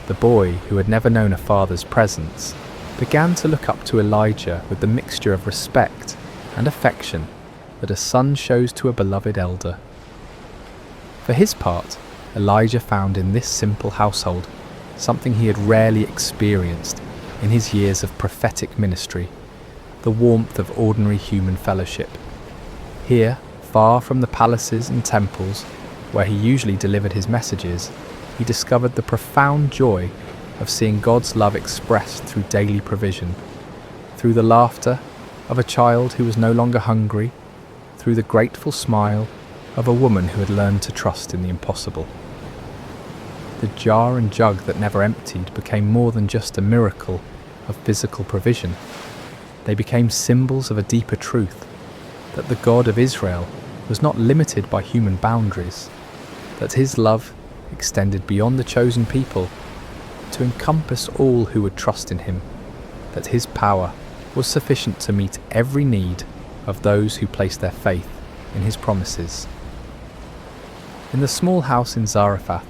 The boy, who had never known a father's presence, began to look up to Elijah with the mixture of respect and affection that a son shows to a beloved elder. For his part, Elijah found in this simple household something he had rarely experienced in his years of prophetic ministry, the warmth of ordinary human fellowship. Here, far from the palaces and temples where he usually delivered his messages, he discovered the profound joy of seeing God's love expressed through daily provision, through the laughter of a child who was no longer hungry, through the grateful smile of a woman who had learned to trust in the impossible. The jar and jug that never emptied became more than just a miracle of physical provision. They became symbols of a deeper truth, that the God of Israel was not limited by human boundaries, that his love extended beyond the chosen people to encompass all who would trust in him, that his power was sufficient to meet every need of those who placed their faith in his promises. In the small house in Zarephath,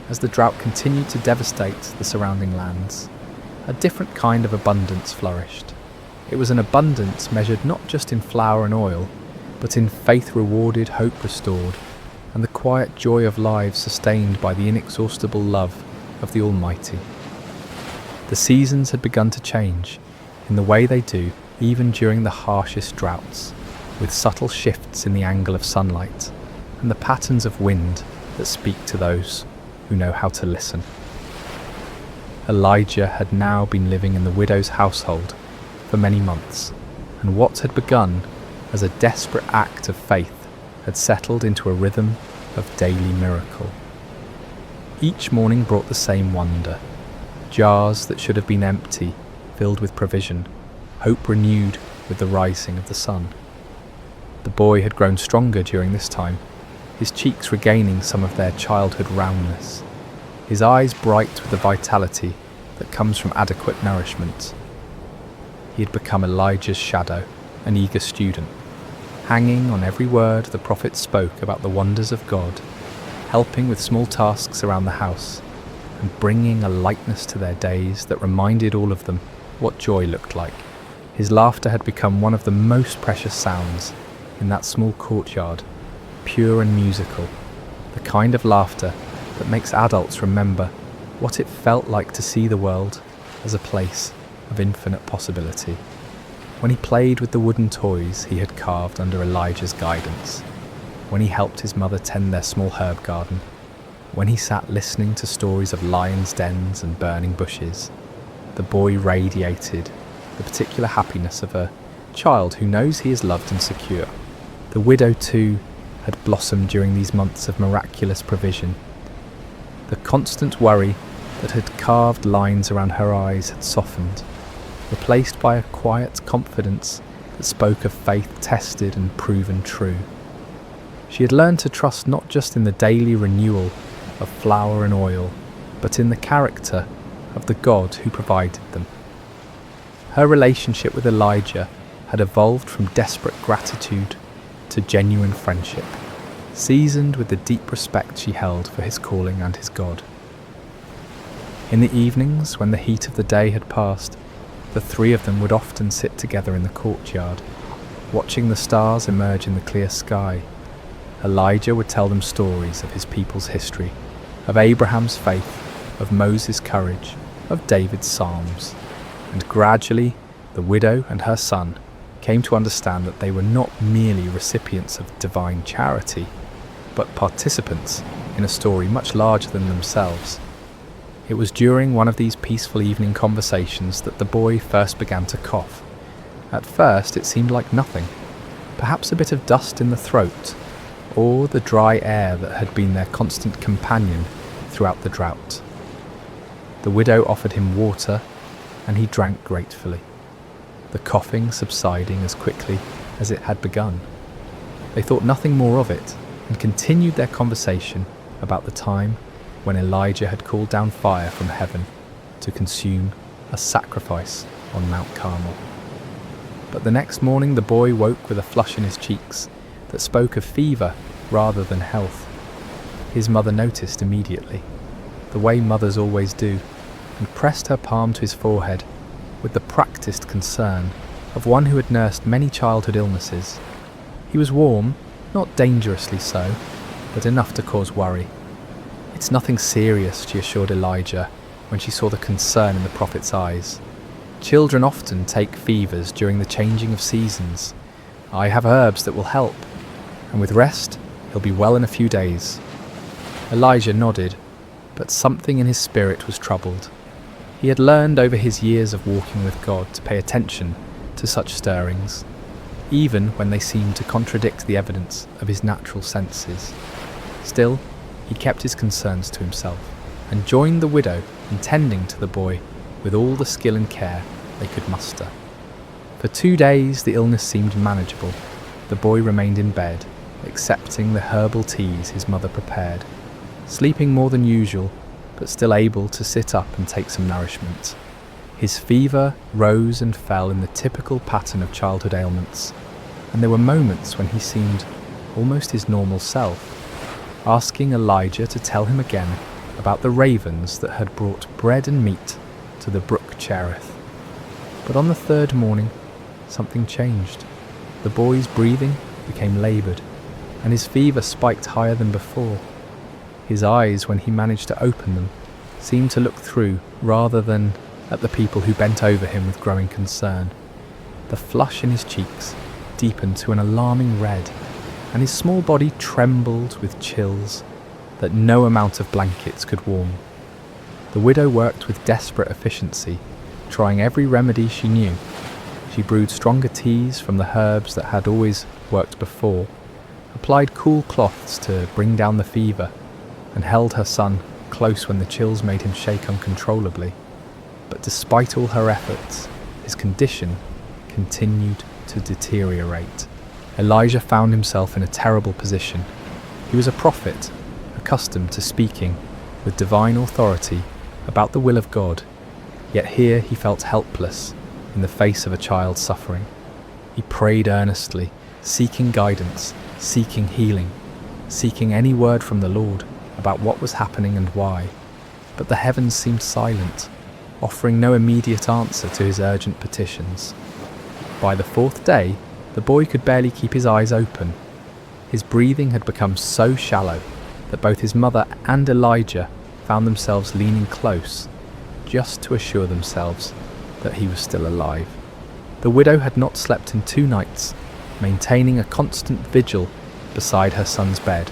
as the drought continued to devastate the surrounding lands, a different kind of abundance flourished. It was an abundance measured not just in flour and oil, but in faith rewarded, hope restored, and the quiet joy of lives sustained by the inexhaustible love of the Almighty. The seasons had begun to change, in the way they do even during the harshest droughts, with subtle shifts in the angle of sunlight and the patterns of wind that speak to those who know how to listen. Elijah had now been living in the widow's household for many months, and what had begun as a desperate act of faith had settled into a rhythm of daily miracle. Each morning brought the same wonder: jars that should have been empty filled with provision, hope renewed with the rising of the sun. The boy had grown stronger during this time, his cheeks regaining some of their childhood roundness, his eyes bright with the vitality that comes from adequate nourishment. He had become Elijah's shadow, an eager student, hanging on every word the prophet spoke about the wonders of God, helping with small tasks around the house, and bringing a lightness to their days that reminded all of them what joy looked like. His laughter had become one of the most precious sounds in that small courtyard, pure and musical, the kind of laughter that makes adults remember what it felt like to see the world as a place of infinite possibility. When he played with the wooden toys he had carved under Elijah's guidance, when he helped his mother tend their small herb garden, when he sat listening to stories of lions' dens and burning bushes, the boy radiated the particular happiness of a child who knows he is loved and secure. The widow, too, had blossomed during these months of miraculous provision. The constant worry that had carved lines around her eyes had softened, replaced by a quiet confidence that spoke of faith tested and proven true. She had learned to trust not just in the daily renewal of flour and oil, but in the character of the God who provided them. Her relationship with Elijah had evolved from desperate gratitude to genuine friendship, seasoned with the deep respect she held for his calling and his God. In the evenings, when the heat of the day had passed, the three of them would often sit together in the courtyard, watching the stars emerge in the clear sky. Elijah would tell them stories of his people's history, of Abraham's faith, of Moses' courage, of David's psalms, and gradually the widow and her son came to understand that they were not merely recipients of divine charity, but participants in a story much larger than themselves. It was during one of these peaceful evening conversations that the boy first began to cough. At first it seemed like nothing, perhaps a bit of dust in the throat, or the dry air that had been their constant companion throughout the drought. The widow offered him water, and he drank gratefully, the coughing subsiding as quickly as it had begun. They thought nothing more of it, and continued their conversation about the time when Elijah had called down fire from heaven to consume a sacrifice on Mount Carmel. But the next morning the boy woke with a flush in his cheeks that spoke of fever rather than health. His mother noticed immediately, the way mothers always do, and pressed her palm to his forehead with the practiced concern of one who had nursed many childhood illnesses. He was warm, not dangerously so, but enough to cause worry. "It's nothing serious," she assured Elijah when she saw the concern in the prophet's eyes. "Children often take fevers during the changing of seasons. I have herbs that will help, and with rest, he'll be well in a few days." Elijah nodded, but something in his spirit was troubled. He had learned over his years of walking with God to pay attention to such stirrings. even when they seemed to contradict the evidence of his natural senses. Still, he kept his concerns to himself and joined the widow in tending to the boy with all the skill and care they could muster. For 2 days the illness seemed manageable. The boy remained in bed, accepting the herbal teas his mother prepared, sleeping more than usual, but still able to sit up and take some nourishment. His fever rose and fell in the typical pattern of childhood ailments, and there were moments when he seemed almost his normal self, asking Elijah to tell him again about the ravens that had brought bread and meat to the brook Cherith. But on the 3rd morning, something changed. The boy's breathing became laboured, and his fever spiked higher than before. His eyes, when he managed to open them, seemed to look through rather than at the people who bent over him with growing concern. The flush in his cheeks deepened to an alarming red, and his small body trembled with chills that no amount of blankets could warm. The widow worked with desperate efficiency, trying every remedy she knew. She brewed stronger teas from the herbs that had always worked before, applied cool cloths to bring down the fever, and held her son close when the chills made him shake uncontrollably. But despite all her efforts, his condition continued to deteriorate. Elijah found himself in a terrible position. He was a prophet, accustomed to speaking with divine authority about the will of God, yet here he felt helpless in the face of a child suffering. He prayed earnestly, seeking guidance, seeking healing, seeking any word from the Lord about what was happening and why. But the heavens seemed silent, offering no immediate answer to his urgent petitions. By the 4th day, the boy could barely keep his eyes open. His breathing had become so shallow that both his mother and Elijah found themselves leaning close, just to assure themselves that he was still alive. The widow had not slept in 2 nights, maintaining a constant vigil beside her son's bed,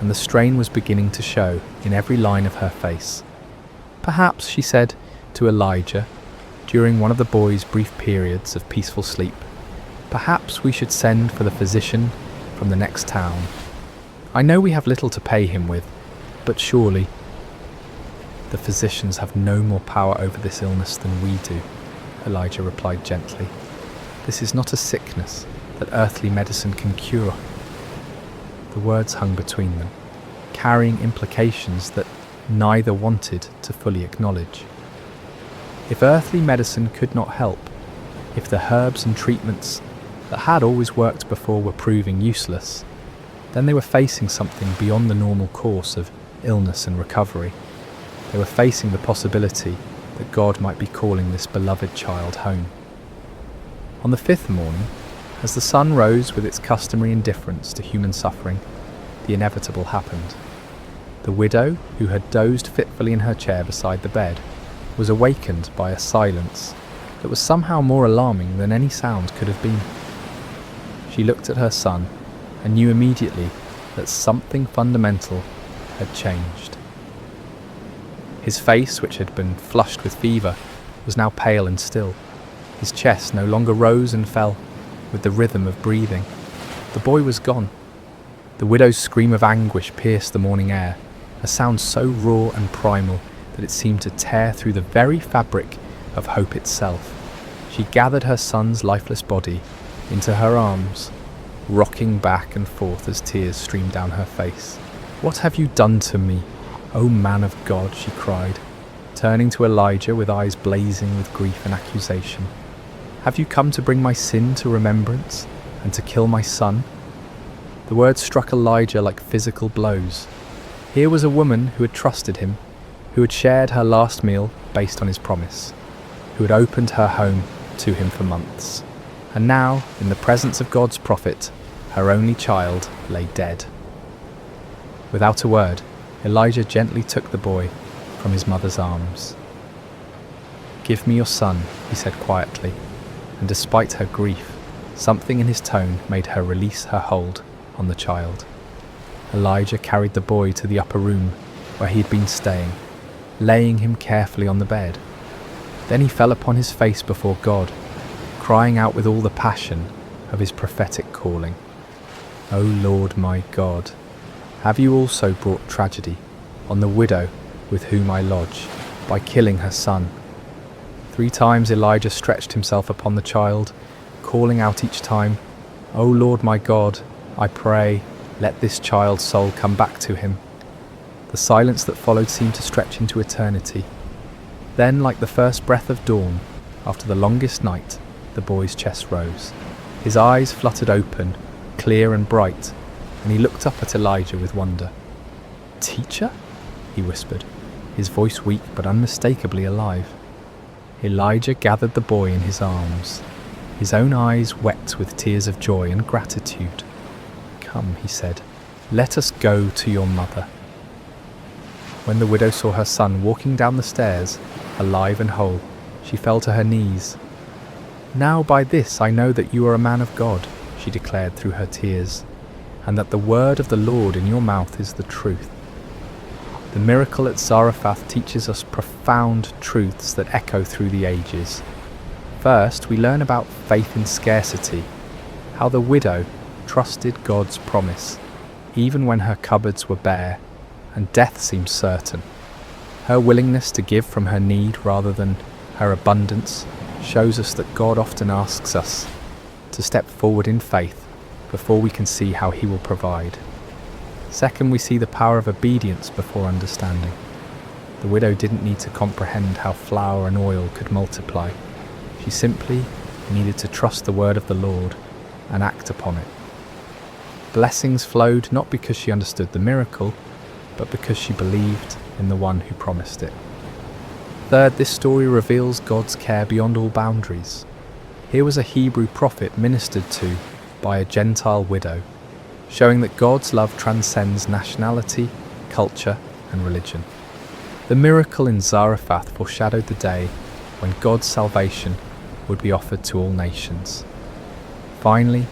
and the strain was beginning to show in every line of her face. Perhaps, she said to Elijah, during one of the boy's brief periods of peaceful sleep, perhaps we should send for the physician from the next town. I know we have little to pay him with, but surely the physicians have no more power over this illness than we do, Elijah replied gently. This is not a sickness that earthly medicine can cure. The words hung between them, carrying implications that neither wanted to fully acknowledge. If earthly medicine could not help, if the herbs and treatments that had always worked before were proving useless, then they were facing something beyond the normal course of illness and recovery. They were facing the possibility that God might be calling this beloved child home. On the 5th morning, as the sun rose with its customary indifference to human suffering, the inevitable happened. The widow, who had dozed fitfully in her chair beside the bed, was awakened by a silence that was somehow more alarming than any sound could have been. She looked at her son and knew immediately that something fundamental had changed. His face, which had been flushed with fever, was now pale and still. His chest no longer rose and fell with the rhythm of breathing. The boy was gone. The widow's scream of anguish pierced the morning air, a sound so raw and primal that it seemed to tear through the very fabric of hope itself. She gathered her son's lifeless body into her arms, rocking back and forth as tears streamed down her face. "What have you done to me, O man of God?" she cried, turning to Elijah with eyes blazing with grief and accusation. "Have you come to bring my sin to remembrance and to kill my son?" The words struck Elijah like physical blows. Here was a woman who had trusted him, who had shared her last meal based on his promise, who had opened her home to him for months. And now, in the presence of God's prophet, her only child lay dead. Without a word, Elijah gently took the boy from his mother's arms. "Give me your son," he said quietly, and despite her grief, something in his tone made her release her hold on the child. Elijah carried the boy to the upper room where he had been staying, laying him carefully on the bed. Then he fell upon his face before God, crying out with all the passion of his prophetic calling. O Lord my God, have you also brought tragedy on the widow with whom I lodge, by killing her son? 3 times Elijah stretched himself upon the child, calling out each time, O Lord my God, I pray, let this child's soul come back to him. The silence that followed seemed to stretch into eternity. Then, like the first breath of dawn, after the longest night, the boy's chest rose. His eyes fluttered open, clear and bright, and he looked up at Elijah with wonder. Teacher? He whispered, his voice weak but unmistakably alive. Elijah gathered the boy in his arms, his own eyes wet with tears of joy and gratitude. Come, he said, let us go to your mother. When the widow saw her son walking down the stairs, alive and whole, she fell to her knees. Now by this I know that you are a man of God, she declared through her tears, and that the word of the Lord in your mouth is the truth. The miracle at Zarephath teaches us profound truths that echo through the ages. First, we learn about faith in scarcity, how the widow trusted God's promise, even when her cupboards were bare and death seemed certain. Her willingness to give from her need rather than her abundance shows us that God often asks us to step forward in faith before we can see how he will provide. Second, we see the power of obedience before understanding. The widow didn't need to comprehend how flour and oil could multiply. She simply needed to trust the word of the Lord and act upon it. Blessings flowed not because she understood the miracle, but because she believed in the one who promised it. Third, this story reveals God's care beyond all boundaries. Here was a Hebrew prophet ministered to by a Gentile widow, showing that God's love transcends nationality, culture, and religion. The miracle in Zarephath foreshadowed the day when God's salvation would be offered to all nations. Finally,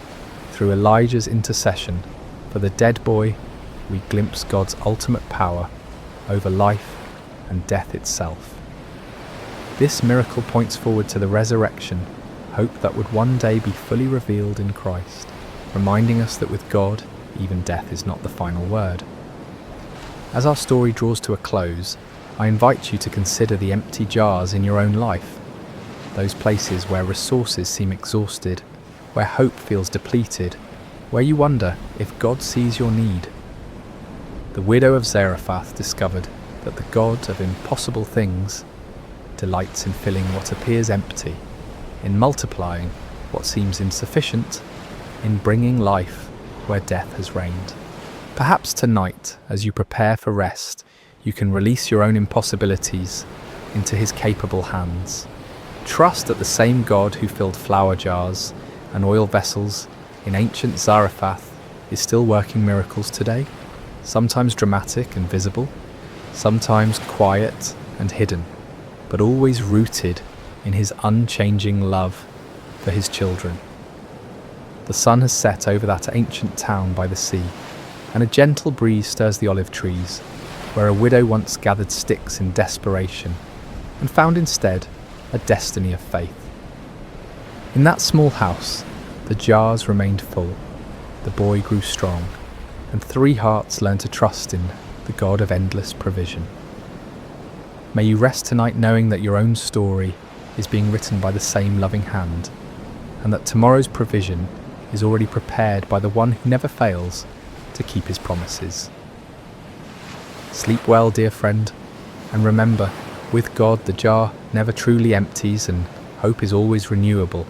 through Elijah's intercession for the dead boy, we glimpse God's ultimate power over life and death itself. This miracle points forward to the resurrection, hope that would one day be fully revealed in Christ, reminding us that with God, even death is not the final word. As our story draws to a close, I invite you to consider the empty jars in your own life, those places where resources seem exhausted, where hope feels depleted, where you wonder if God sees your need. The widow of Zarephath discovered that the God of impossible things delights in filling what appears empty, in multiplying what seems insufficient, in bringing life where death has reigned. Perhaps tonight, as you prepare for rest, you can release your own impossibilities into his capable hands. Trust that the same God who filled flour jars and oil vessels in ancient Zarephath is still working miracles today, sometimes dramatic and visible, sometimes quiet and hidden, but always rooted in his unchanging love for his children. The sun has set over that ancient town by the sea, and a gentle breeze stirs the olive trees, where a widow once gathered sticks in desperation and found instead a destiny of faith. In that small house, the jars remained full, the boy grew strong, and 3 hearts learned to trust in the God of endless provision. May you rest tonight knowing that your own story is being written by the same loving hand, and that tomorrow's provision is already prepared by the one who never fails to keep his promises. Sleep well, dear friend, and remember, with God the jar never truly empties and hope is always renewable.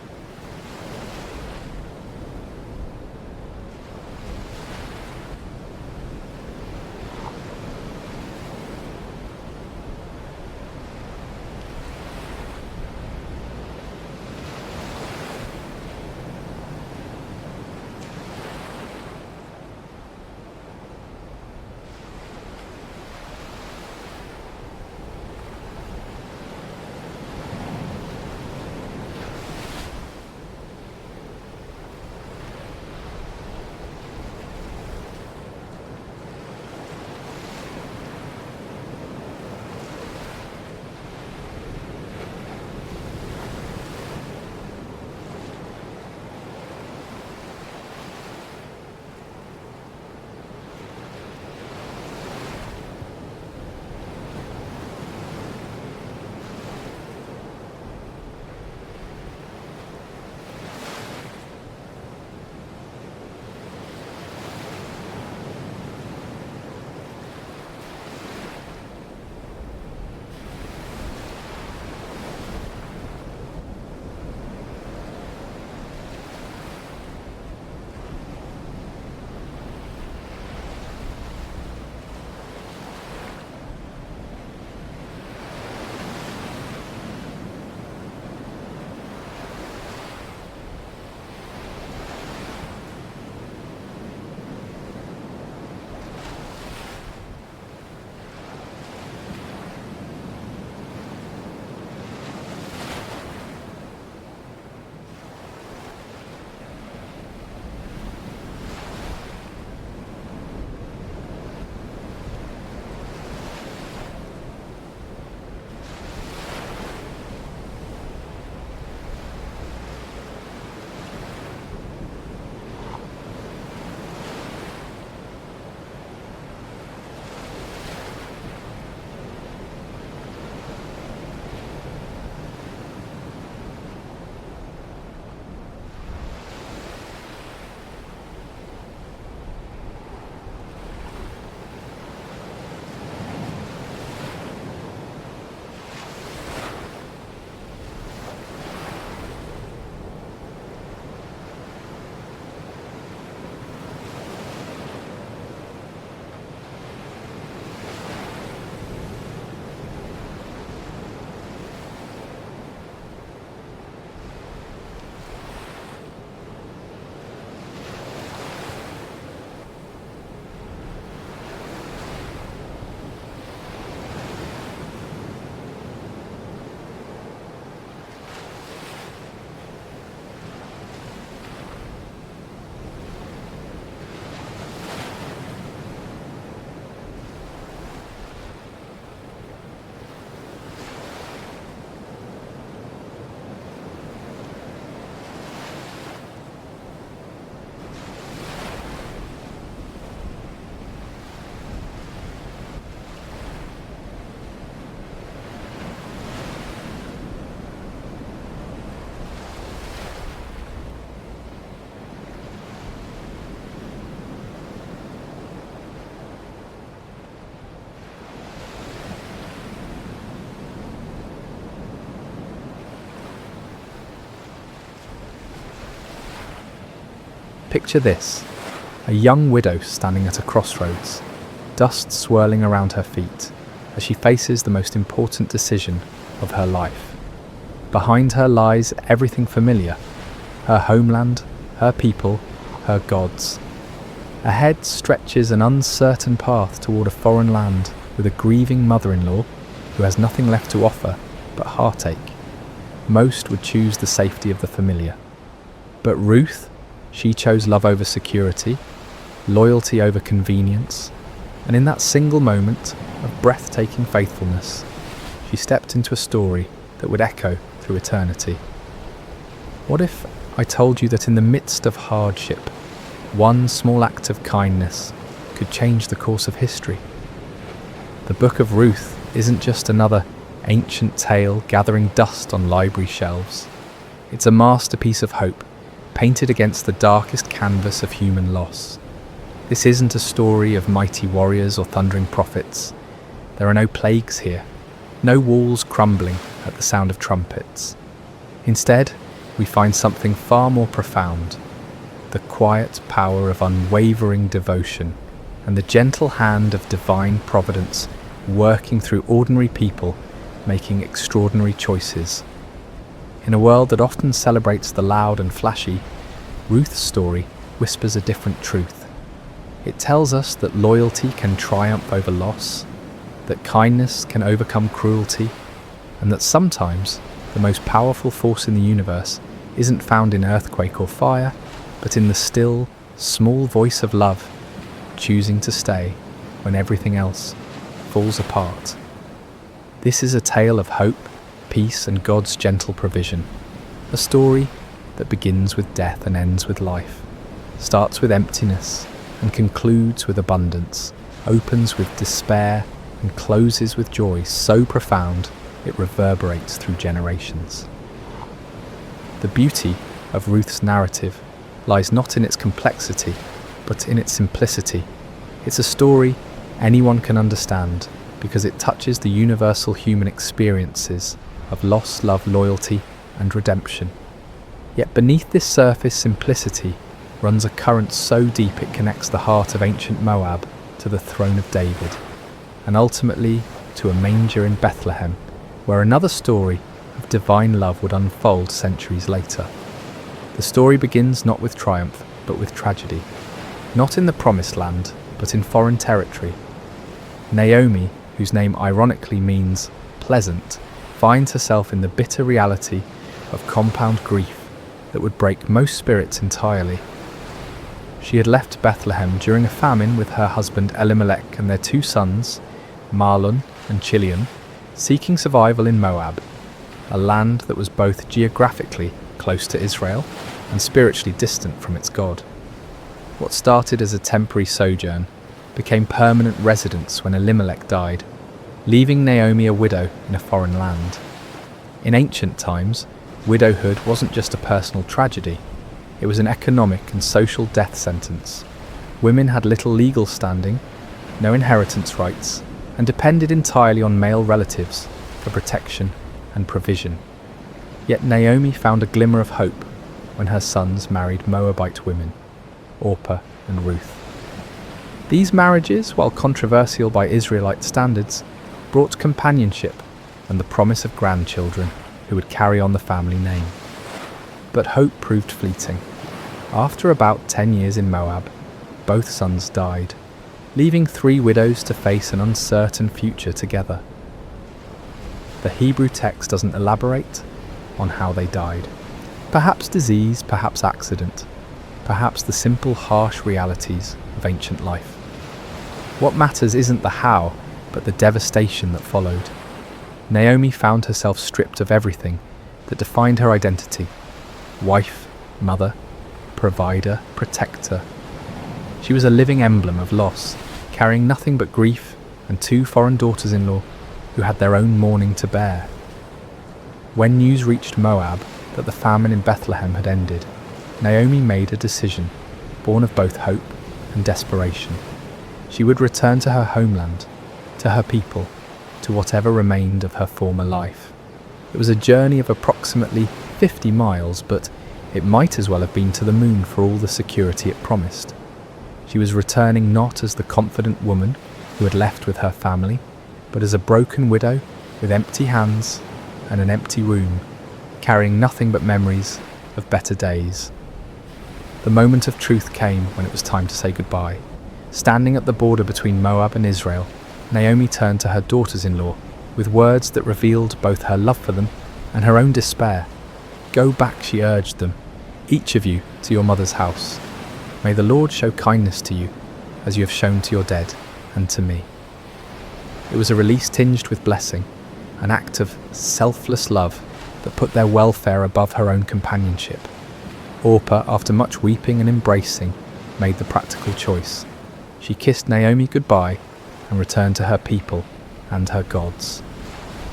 Picture this: a young widow standing at a crossroads, dust swirling around her feet as she faces the most important decision of her life. Behind her lies everything familiar: her homeland, her people, her gods. Ahead stretches an uncertain path toward a foreign land with a grieving mother-in-law who has nothing left to offer but heartache. Most would choose the safety of the familiar. But Ruth, she chose love over security, loyalty over convenience, and in that single moment of breathtaking faithfulness, she stepped into a story that would echo through eternity. What if I told you that in the midst of hardship, one small act of kindness could change the course of history? The book of Ruth isn't just another ancient tale gathering dust on library shelves. It's a masterpiece of hope, painted against the darkest canvas of human loss. This isn't a story of mighty warriors or thundering prophets. There are no plagues here, no walls crumbling at the sound of trumpets. Instead, we find something far more profound: the quiet power of unwavering devotion and the gentle hand of divine providence working through ordinary people making extraordinary choices. In a world that often celebrates the loud and flashy, Ruth's story whispers a different truth. It tells us that loyalty can triumph over loss, that kindness can overcome cruelty, and that sometimes the most powerful force in the universe isn't found in earthquake or fire, but in the still, small voice of love, choosing to stay when everything else falls apart. This is a tale of hope, peace, and God's gentle provision. A story that begins with death and ends with life, starts with emptiness and concludes with abundance, opens with despair and closes with joy so profound it reverberates through generations. The beauty of Ruth's narrative lies not in its complexity, but in its simplicity. It's a story anyone can understand because it touches the universal human experiences of loss, love, loyalty, and redemption. Yet beneath this surface simplicity runs a current so deep it connects the heart of ancient Moab to the throne of David, and ultimately to a manger in Bethlehem, where another story of divine love would unfold centuries later. The story begins not with triumph, but with tragedy. Not in the promised land, but in foreign territory. Naomi, whose name ironically means pleasant, finds herself in the bitter reality of compound grief that would break most spirits entirely. She had left Bethlehem during a famine with her husband Elimelech and their 2 sons, Mahlon and Chilion, seeking survival in Moab, a land that was both geographically close to Israel and spiritually distant from its God. What started as a temporary sojourn became permanent residence when Elimelech died, leaving Naomi a widow in a foreign land. In ancient times, widowhood wasn't just a personal tragedy, it was an economic and social death sentence. Women had little legal standing, no inheritance rights, and depended entirely on male relatives for protection and provision. Yet Naomi found a glimmer of hope when her sons married Moabite women, Orpah and Ruth. These marriages, while controversial by Israelite standards, brought companionship and the promise of grandchildren who would carry on the family name. But hope proved fleeting. After about 10 years in Moab, both sons died, leaving 3 widows to face an uncertain future together. The Hebrew text doesn't elaborate on how they died. Perhaps disease, perhaps accident, perhaps the simple harsh realities of ancient life. What matters isn't the how, but the devastation that followed. Naomi found herself stripped of everything that defined her identity: wife, mother, provider, protector. She was a living emblem of loss, carrying nothing but grief and 2 foreign daughters-in-law who had their own mourning to bear. When news reached Moab that the famine in Bethlehem had ended, Naomi made a decision, born of both hope and desperation. She would return to her homeland, to her people, to whatever remained of her former life. It was a journey of approximately 50 miles, but It might as well have been to the moon for all the security it promised. She was returning not as the confident woman who had left with her family, but as a broken widow with empty hands and an empty room, carrying nothing but memories of better days. The moment of truth came when it was time to say goodbye. Standing at the border between Moab and Israel, Naomi turned to her daughters-in-law with words that revealed both her love for them and her own despair. "Go back," she urged them, "each of you to your mother's house. May the Lord show kindness to you, as you have shown to your dead and to me." It was a release tinged with blessing, an act of selfless love that put their welfare above her own companionship. Orpah, after much weeping and embracing, made the practical choice. She kissed Naomi goodbye and returned to her people and her gods.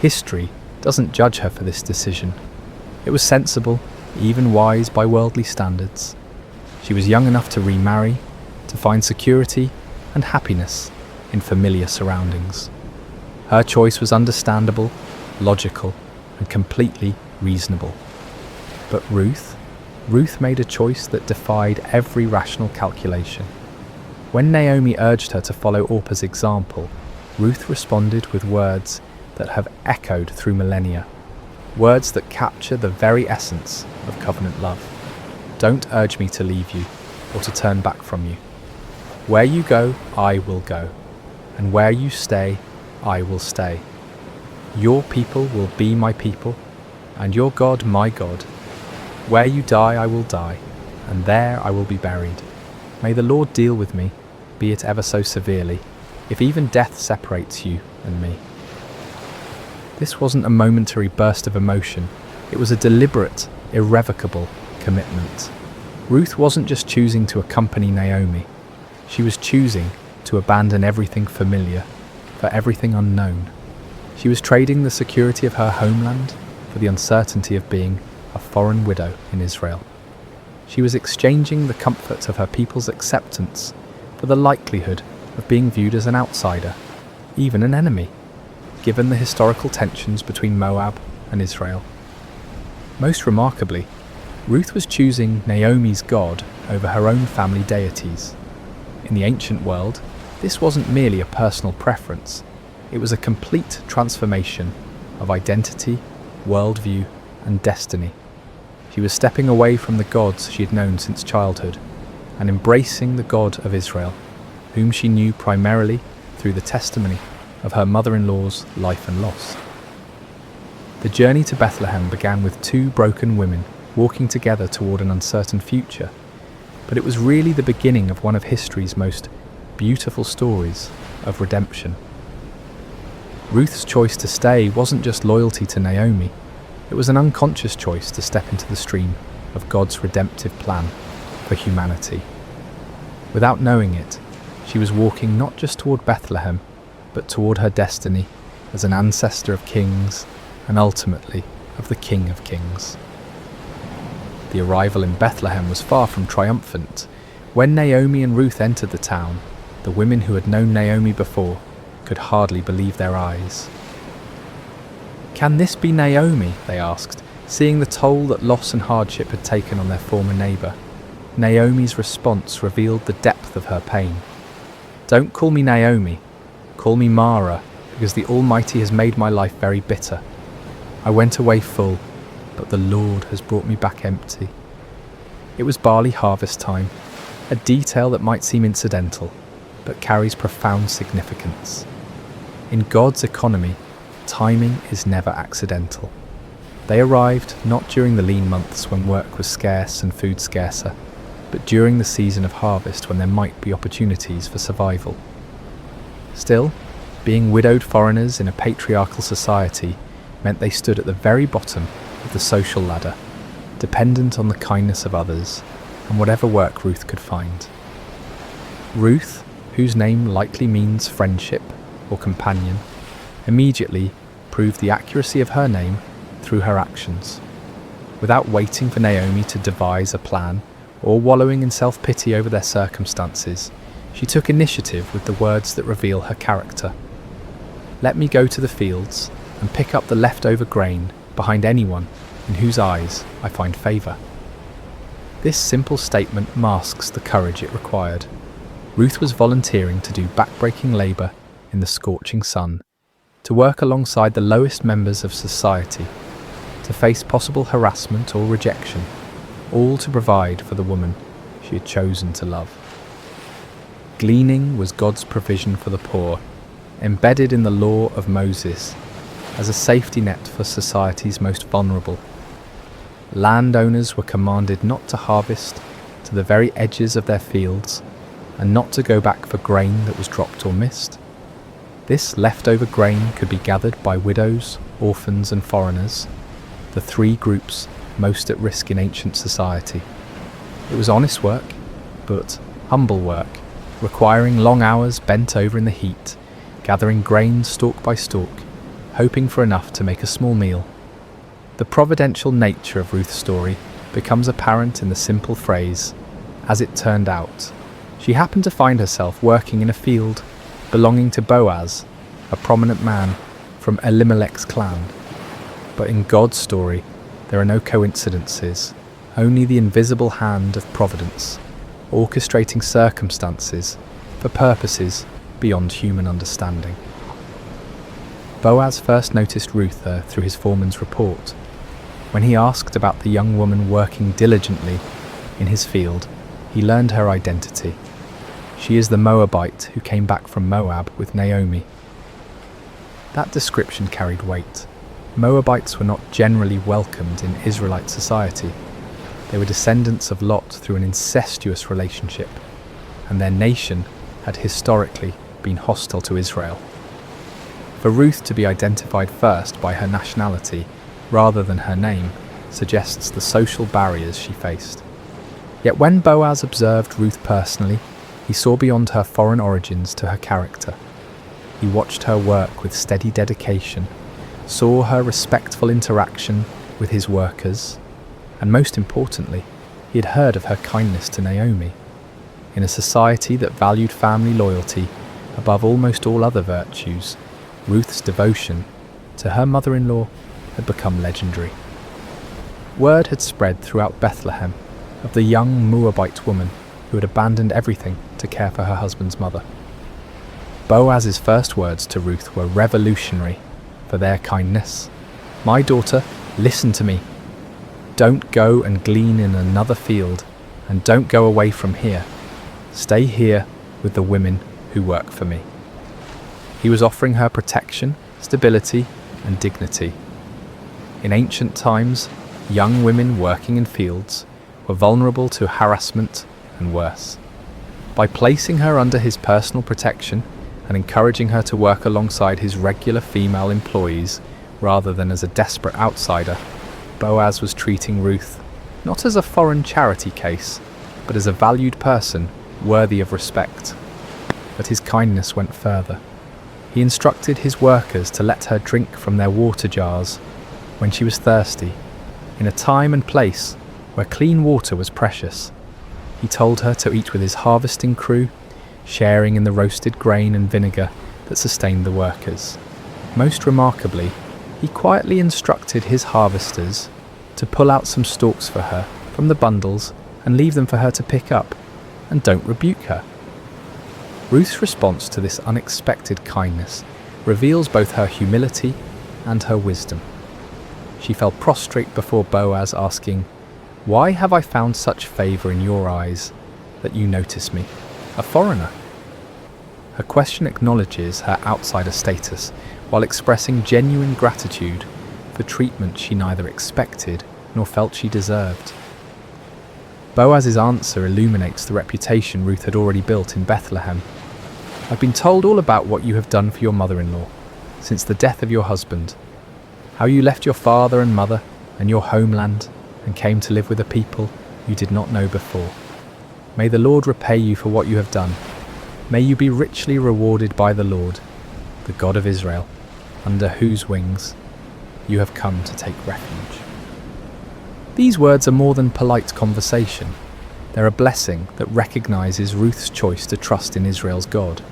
History doesn't judge her for this decision. It was sensible, even wise by worldly standards. She was young enough to remarry, to find security and happiness in familiar surroundings. Her choice was understandable, logical, and completely reasonable. But Ruth made a choice that defied every rational calculation. When Naomi urged her to follow Orpah's example, Ruth responded with words that have echoed through millennia, words that capture the very essence of covenant love. "Don't urge me to leave you or to turn back from you. Where you go, I will go, and where you stay, I will stay. Your people will be my people, and your God my God. Where you die, I will die, and there I will be buried. May the Lord deal with me, be it ever so severely, if even death separates you and me." This wasn't a momentary burst of emotion. It was a deliberate, irrevocable commitment. Ruth wasn't just choosing to accompany Naomi. She was choosing to abandon everything familiar for everything unknown. She was trading the security of her homeland for the uncertainty of being a foreign widow in Israel. She was exchanging the comfort of her people's acceptance for the likelihood of being viewed as an outsider, even an enemy, given the historical tensions between Moab and Israel. Most remarkably, Ruth was choosing Naomi's God over her own family deities. In the ancient world, this wasn't merely a personal preference, it was a complete transformation of identity, worldview, and destiny. She was stepping away from the gods she had known since childhood and embracing the God of Israel, whom she knew primarily through the testimony of her mother-in-law's life and loss. The journey to Bethlehem began with two broken women walking together toward an uncertain future, but it was really the beginning of one of history's most beautiful stories of redemption. Ruth's choice to stay wasn't just loyalty to Naomi, it was an unconscious choice to step into the stream of God's redemptive plan for humanity. Without knowing it, she was walking not just toward Bethlehem, but toward her destiny as an ancestor of kings and ultimately of the King of Kings. The arrival in Bethlehem was far from triumphant. When Naomi and Ruth entered the town, the women who had known Naomi before could hardly believe their eyes. "Can this be Naomi?" they asked, seeing the toll that loss and hardship had taken on their former neighbour. Naomi's response revealed the depth of her pain. "Don't call me Naomi, call me Mara, because the Almighty has made my life very bitter. I went away full, but the Lord has brought me back empty." It was barley harvest time, a detail that might seem incidental, but carries profound significance. In God's economy, timing is never accidental. They arrived not during the lean months when work was scarce and food scarcer, but during the season of harvest when there might be opportunities for survival. Still, being widowed foreigners in a patriarchal society meant they stood at the very bottom of the social ladder, dependent on the kindness of others and whatever work Ruth could find. Ruth, whose name likely means friendship or companion, immediately proved the accuracy of her name through her actions. Without waiting for Naomi to devise a plan or wallowing in self-pity over their circumstances, she took initiative with the words that reveal her character. "Let me go to the fields and pick up the leftover grain behind anyone in whose eyes I find favour." This simple statement masks the courage it required. Ruth was volunteering to do backbreaking labour in the scorching sun, to work alongside the lowest members of society, to face possible harassment or rejection, all to provide for the woman she had chosen to love. Gleaning was God's provision for the poor, embedded in the law of Moses as a safety net for society's most vulnerable. Landowners were commanded not to harvest to the very edges of their fields and not to go back for grain that was dropped or missed. This leftover grain could be gathered by widows, orphans and foreigners, the three groups most at risk in ancient society. It was honest work, but humble work, requiring long hours bent over in the heat, gathering grain stalk by stalk, hoping for enough to make a small meal. The providential nature of Ruth's story becomes apparent in the simple phrase, "as it turned out." She happened to find herself working in a field belonging to Boaz, a prominent man from Elimelech's clan. But in God's story, there are no coincidences, only the invisible hand of providence, orchestrating circumstances for purposes beyond human understanding. Boaz first noticed Ruth through his foreman's report. When he asked about the young woman working diligently in his field, he learned her identity. She is the Moabite who came back from Moab with Naomi. That description carried weight. Moabites were not generally welcomed in Israelite society. They were descendants of Lot through an incestuous relationship, and their nation had historically been hostile to Israel. For Ruth to be identified first by her nationality rather than her name suggests the social barriers she faced. Yet when Boaz observed Ruth personally, he saw beyond her foreign origins to her character. He watched her work with steady dedication, saw her respectful interaction with his workers, and most importantly, he had heard of her kindness to Naomi. In a society that valued family loyalty above almost all other virtues, Ruth's devotion to her mother-in-law had become legendary. Word had spread throughout Bethlehem of the young Moabite woman who had abandoned everything to care for her husband's mother. Boaz's first words to Ruth were revolutionary for their kindness. "My daughter, listen to me. Don't go and glean in another field, and don't go away from here. Stay here with the women who work for me." He was offering her protection, stability, and dignity. In ancient times, young women working in fields were vulnerable to harassment and worse. By placing her under his personal protection and encouraging her to work alongside his regular female employees rather than as a desperate outsider, Boaz was treating Ruth not as a foreign charity case, but as a valued person worthy of respect. But his kindness went further. He instructed his workers to let her drink from their water jars when she was thirsty, in a time and place where clean water was precious. He told her to eat with his harvesting crew, sharing in the roasted grain and vinegar that sustained the workers. Most remarkably, he quietly instructed his harvesters to pull out some stalks for her from the bundles and leave them for her to pick up, and don't rebuke her. Ruth's response to this unexpected kindness reveals both her humility and her wisdom. She fell prostrate before Boaz, asking, "Why have I found such favour in your eyes that you notice me, a foreigner?" Her question acknowledges her outsider status while expressing genuine gratitude for treatment she neither expected nor felt she deserved. Boaz's answer illuminates the reputation Ruth had already built in Bethlehem. "I've been told all about what you have done for your mother-in-law since the death of your husband, how you left your father and mother and your homeland and came to live with a people you did not know before. May the Lord repay you for what you have done. May you be richly rewarded by the Lord, the God of Israel, under whose wings you have come to take refuge." These words are more than polite conversation. They're a blessing that recognizes Ruth's choice to trust in Israel's God.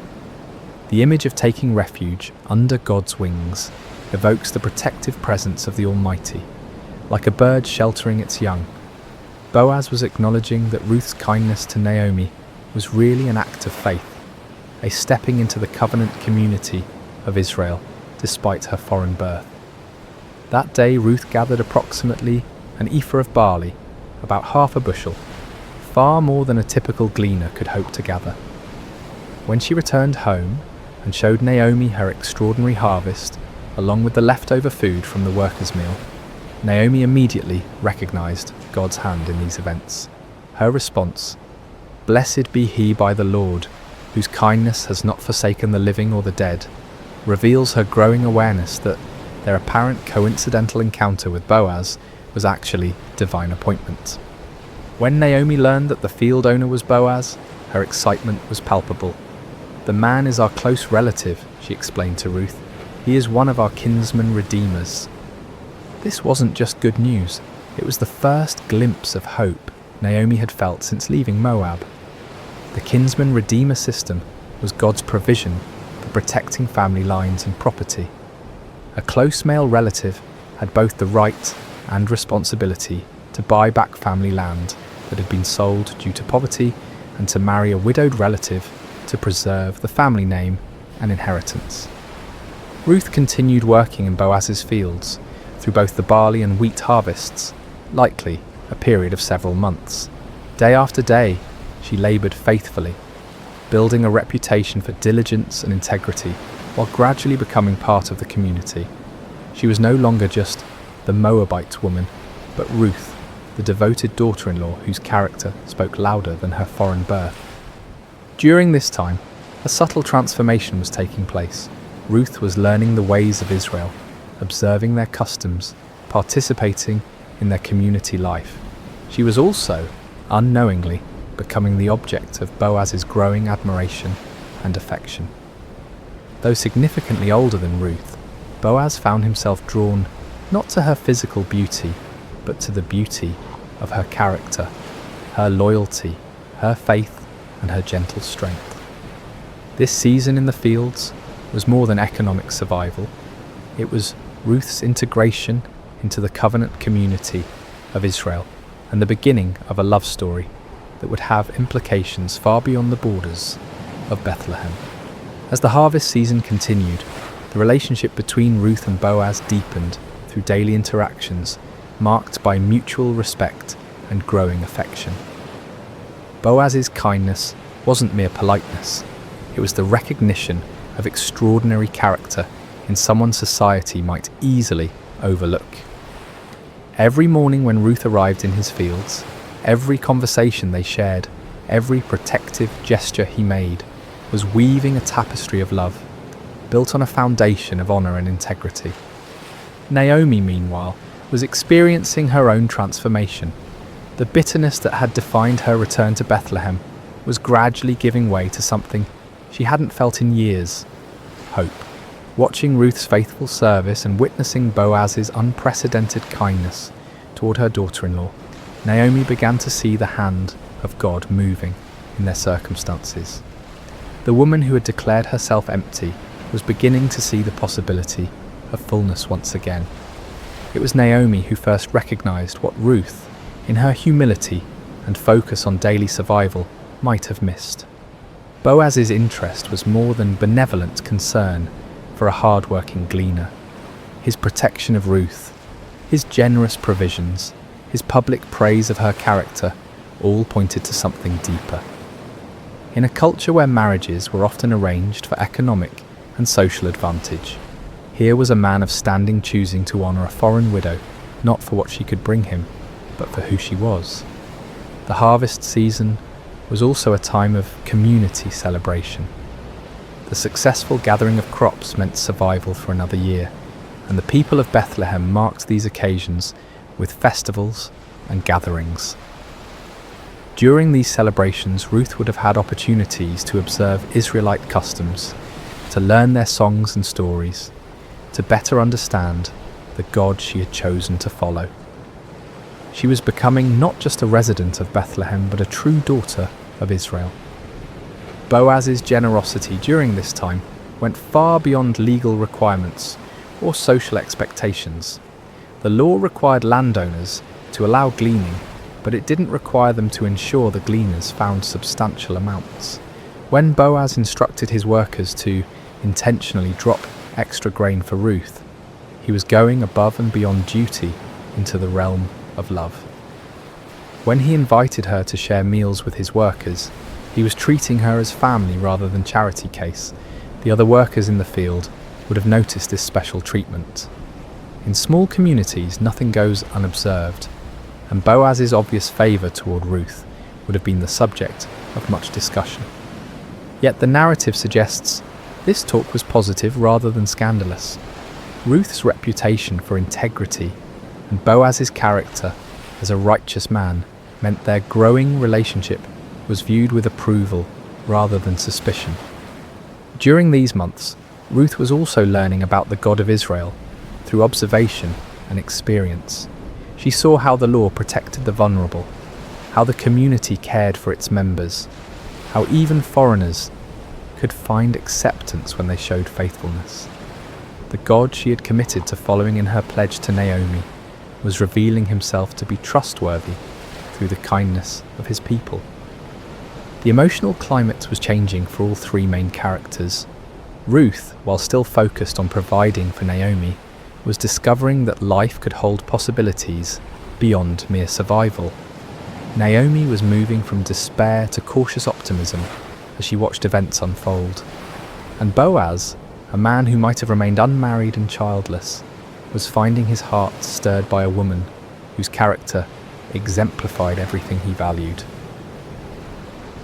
The image of taking refuge under God's wings evokes the protective presence of the Almighty, like a bird sheltering its young. Boaz was acknowledging that Ruth's kindness to Naomi was really an act of faith, a stepping into the covenant community of Israel despite her foreign birth. That day Ruth gathered approximately an ephah of barley, about half a bushel, far more than a typical gleaner could hope to gather. When she returned home and showed Naomi her extraordinary harvest, along with the leftover food from the workers' meal, Naomi immediately recognized God's hand in these events. Her response, "Blessed be he by the Lord, whose kindness has not forsaken the living or the dead," reveals her growing awareness that their apparent coincidental encounter with Boaz was actually divine appointment. When Naomi learned that the field owner was Boaz, her excitement was palpable. "The man is our close relative," she explained to Ruth. "He is one of our kinsman redeemers." This wasn't just good news, it was the first glimpse of hope Naomi had felt since leaving Moab. The kinsman redeemer system was God's provision for protecting family lines and property. A close male relative had both the right and responsibility to buy back family land that had been sold due to poverty and to marry a widowed relative to preserve the family name and inheritance. Ruth continued working in Boaz's fields through both the barley and wheat harvests, likely a period of several months. Day after day, she laboured faithfully, building a reputation for diligence and integrity while gradually becoming part of the community. She was no longer just the Moabite woman, but Ruth, the devoted daughter-in-law whose character spoke louder than her foreign birth. During this time, a subtle transformation was taking place. Ruth was learning the ways of Israel, observing their customs, participating in their community life. She was also, unknowingly, becoming the object of Boaz's growing admiration and affection. Though significantly older than Ruth, Boaz found himself drawn not to her physical beauty, but to the beauty of her character, her loyalty, her faith, and her gentle strength. This season in the fields was more than economic survival. It was Ruth's integration into the covenant community of Israel and the beginning of a love story that would have implications far beyond the borders of Bethlehem. As the harvest season continued, the relationship between Ruth and Boaz deepened through daily interactions marked by mutual respect and growing affection. Boaz's kindness wasn't mere politeness, it was the recognition of extraordinary character in someone society might easily overlook. Every morning when Ruth arrived in his fields, every conversation they shared, every protective gesture he made, was weaving a tapestry of love, built on a foundation of honour and integrity. Naomi, meanwhile, was experiencing her own transformation. The bitterness that had defined her return to Bethlehem was gradually giving way to something she hadn't felt in years: hope. Watching Ruth's faithful service and witnessing Boaz's unprecedented kindness toward her daughter-in-law, Naomi began to see the hand of God moving in their circumstances. The woman who had declared herself empty was beginning to see the possibility of fullness once again. It was Naomi who first recognized what Ruth, in her humility and focus on daily survival, might have missed. Boaz's interest was more than benevolent concern for a hard-working gleaner. His protection of Ruth, his generous provisions, his public praise of her character, all pointed to something deeper. In a culture where marriages were often arranged for economic and social advantage, here was a man of standing choosing to honour a foreign widow, not for what she could bring him, but for who she was. The harvest season was also a time of community celebration. The successful gathering of crops meant survival for another year, and the people of Bethlehem marked these occasions with festivals and gatherings. During these celebrations, Ruth would have had opportunities to observe Israelite customs, to learn their songs and stories, to better understand the God she had chosen to follow. She was becoming not just a resident of Bethlehem, but a true daughter of Israel. Boaz's generosity during this time went far beyond legal requirements or social expectations. The law required landowners to allow gleaning, but it didn't require them to ensure the gleaners found substantial amounts. When Boaz instructed his workers to intentionally drop extra grain for Ruth, he was going above and beyond duty into the realm of love. When he invited her to share meals with his workers, he was treating her as family rather than charity case. The other workers in the field would have noticed this special treatment. In small communities, nothing goes unobserved, and Boaz's obvious favour toward Ruth would have been the subject of much discussion. Yet the narrative suggests this talk was positive rather than scandalous. Ruth's reputation for integrity and Boaz's character as a righteous man meant their growing relationship was viewed with approval rather than suspicion. During these months, Ruth was also learning about the God of Israel through observation and experience. She saw how the law protected the vulnerable, how the community cared for its members, how even foreigners could find acceptance when they showed faithfulness. The God she had committed to following in her pledge to Naomi was revealing himself to be trustworthy through the kindness of his people. The emotional climate was changing for all three main characters. Ruth, while still focused on providing for Naomi, was discovering that life could hold possibilities beyond mere survival. Naomi was moving from despair to cautious optimism as she watched events unfold. And Boaz, a man who might have remained unmarried and childless, was finding his heart stirred by a woman whose character exemplified everything he valued.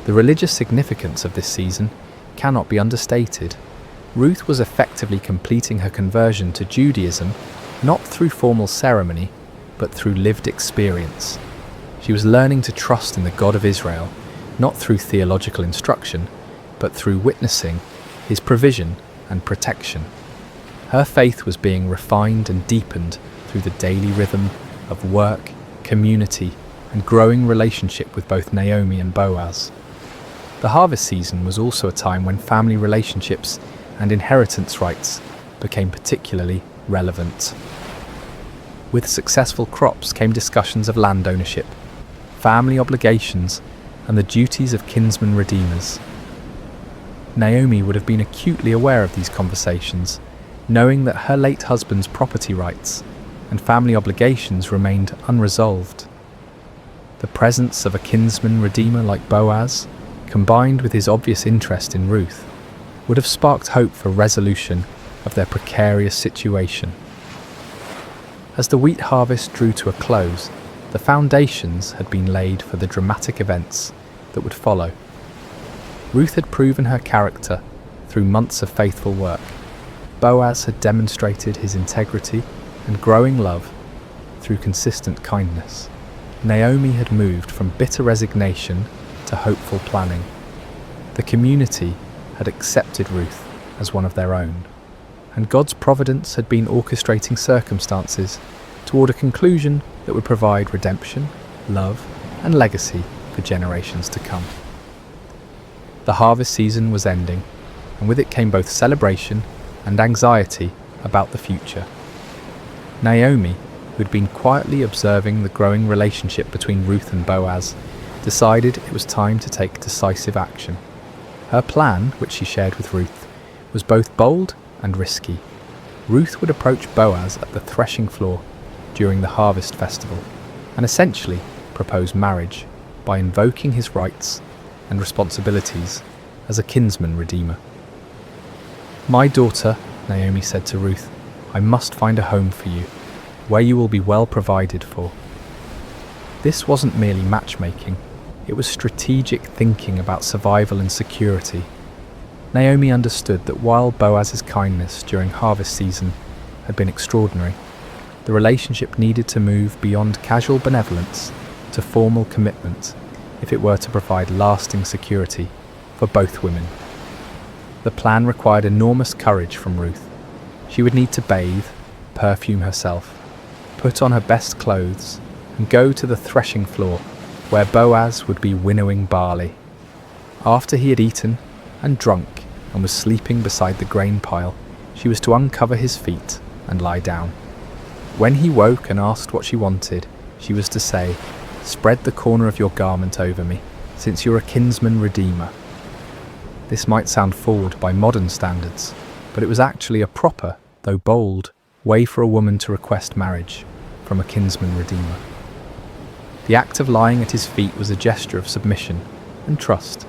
The religious significance of this season cannot be understated. Ruth was effectively completing her conversion to Judaism not through formal ceremony, but through lived experience. She was learning to trust in the God of Israel, not through theological instruction, but through witnessing his provision and protection. Her faith was being refined and deepened through the daily rhythm of work, community, and growing relationship with both Naomi and Boaz. The harvest season was also a time when family relationships and inheritance rights became particularly relevant. With successful crops came discussions of land ownership, family obligations, and the duties of kinsman redeemers. Naomi would have been acutely aware of these conversations, knowing that her late husband's property rights and family obligations remained unresolved. The presence of a kinsman redeemer like Boaz, combined with his obvious interest in Ruth, would have sparked hope for resolution of their precarious situation. As the wheat harvest drew to a close, the foundations had been laid for the dramatic events that would follow. Ruth had proven her character through months of faithful work. Boaz had demonstrated his integrity and growing love through consistent kindness. Naomi had moved from bitter resignation to hopeful planning. The community had accepted Ruth as one of their own, and God's providence had been orchestrating circumstances toward a conclusion that would provide redemption, love, and legacy for generations to come. The harvest season was ending, and with it came both celebration and anxiety about the future. Naomi, who had been quietly observing the growing relationship between Ruth and Boaz, decided it was time to take decisive action. Her plan, which she shared with Ruth, was both bold and risky. Ruth would approach Boaz at the threshing floor during the harvest festival and essentially propose marriage by invoking his rights and responsibilities as a kinsman redeemer. "My daughter," Naomi said to Ruth, "I must find a home for you, where you will be well provided for." This wasn't merely matchmaking, it was strategic thinking about survival and security. Naomi understood that while Boaz's kindness during harvest season had been extraordinary, the relationship needed to move beyond casual benevolence to formal commitment if it were to provide lasting security for both women. The plan required enormous courage from Ruth. She would need to bathe, perfume herself, put on her best clothes, and go to the threshing floor where Boaz would be winnowing barley. After he had eaten and drunk and was sleeping beside the grain pile, she was to uncover his feet and lie down. When he woke and asked what she wanted, she was to say, Spread the corner of your garment over me, since you're a kinsman redeemer. This might sound forward by modern standards, but it was actually a proper, though bold, way for a woman to request marriage from a kinsman redeemer. The act of lying at his feet was a gesture of submission and trust.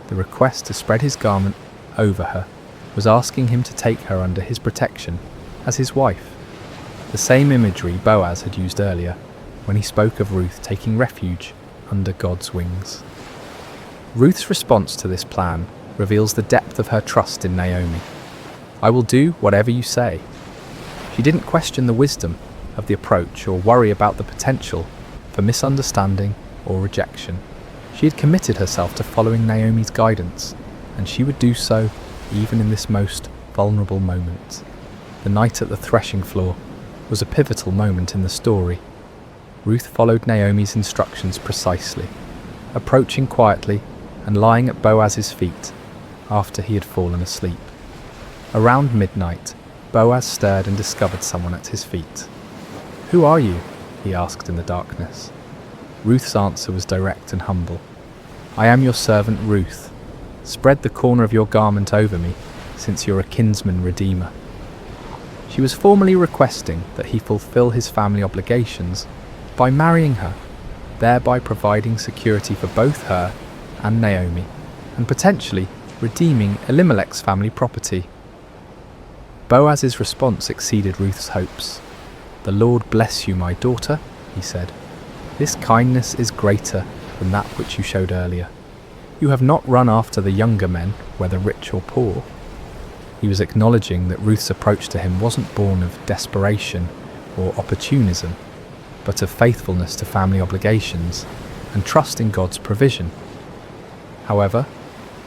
The request to spread his garment over her was asking him to take her under his protection as his wife. The same imagery Boaz had used earlier when he spoke of Ruth taking refuge under God's wings. Ruth's response to this plan reveals the depth of her trust in Naomi. I will do whatever you say. She didn't question the wisdom of the approach or worry about the potential for misunderstanding or rejection. She had committed herself to following Naomi's guidance, and she would do so even in this most vulnerable moment. The night at the threshing floor was a pivotal moment in the story. Ruth followed Naomi's instructions precisely, approaching quietly and lying at Boaz's feet after he had fallen asleep. Around midnight, Boaz stirred and discovered someone at his feet. "Who are you?" he asked in the darkness. Ruth's answer was direct and humble. "I am your servant Ruth. Spread the corner of your garment over me, since you're a kinsman redeemer." She was formally requesting that he fulfill his family obligations by marrying her, thereby providing security for both her and Naomi, and potentially redeeming Elimelech's family property. Boaz's response exceeded Ruth's hopes. "The Lord bless you, my daughter," he said. "This kindness is greater than that which you showed earlier. You have not run after the younger men, whether rich or poor." He was acknowledging that Ruth's approach to him wasn't born of desperation or opportunism, but of faithfulness to family obligations and trust in God's provision. However,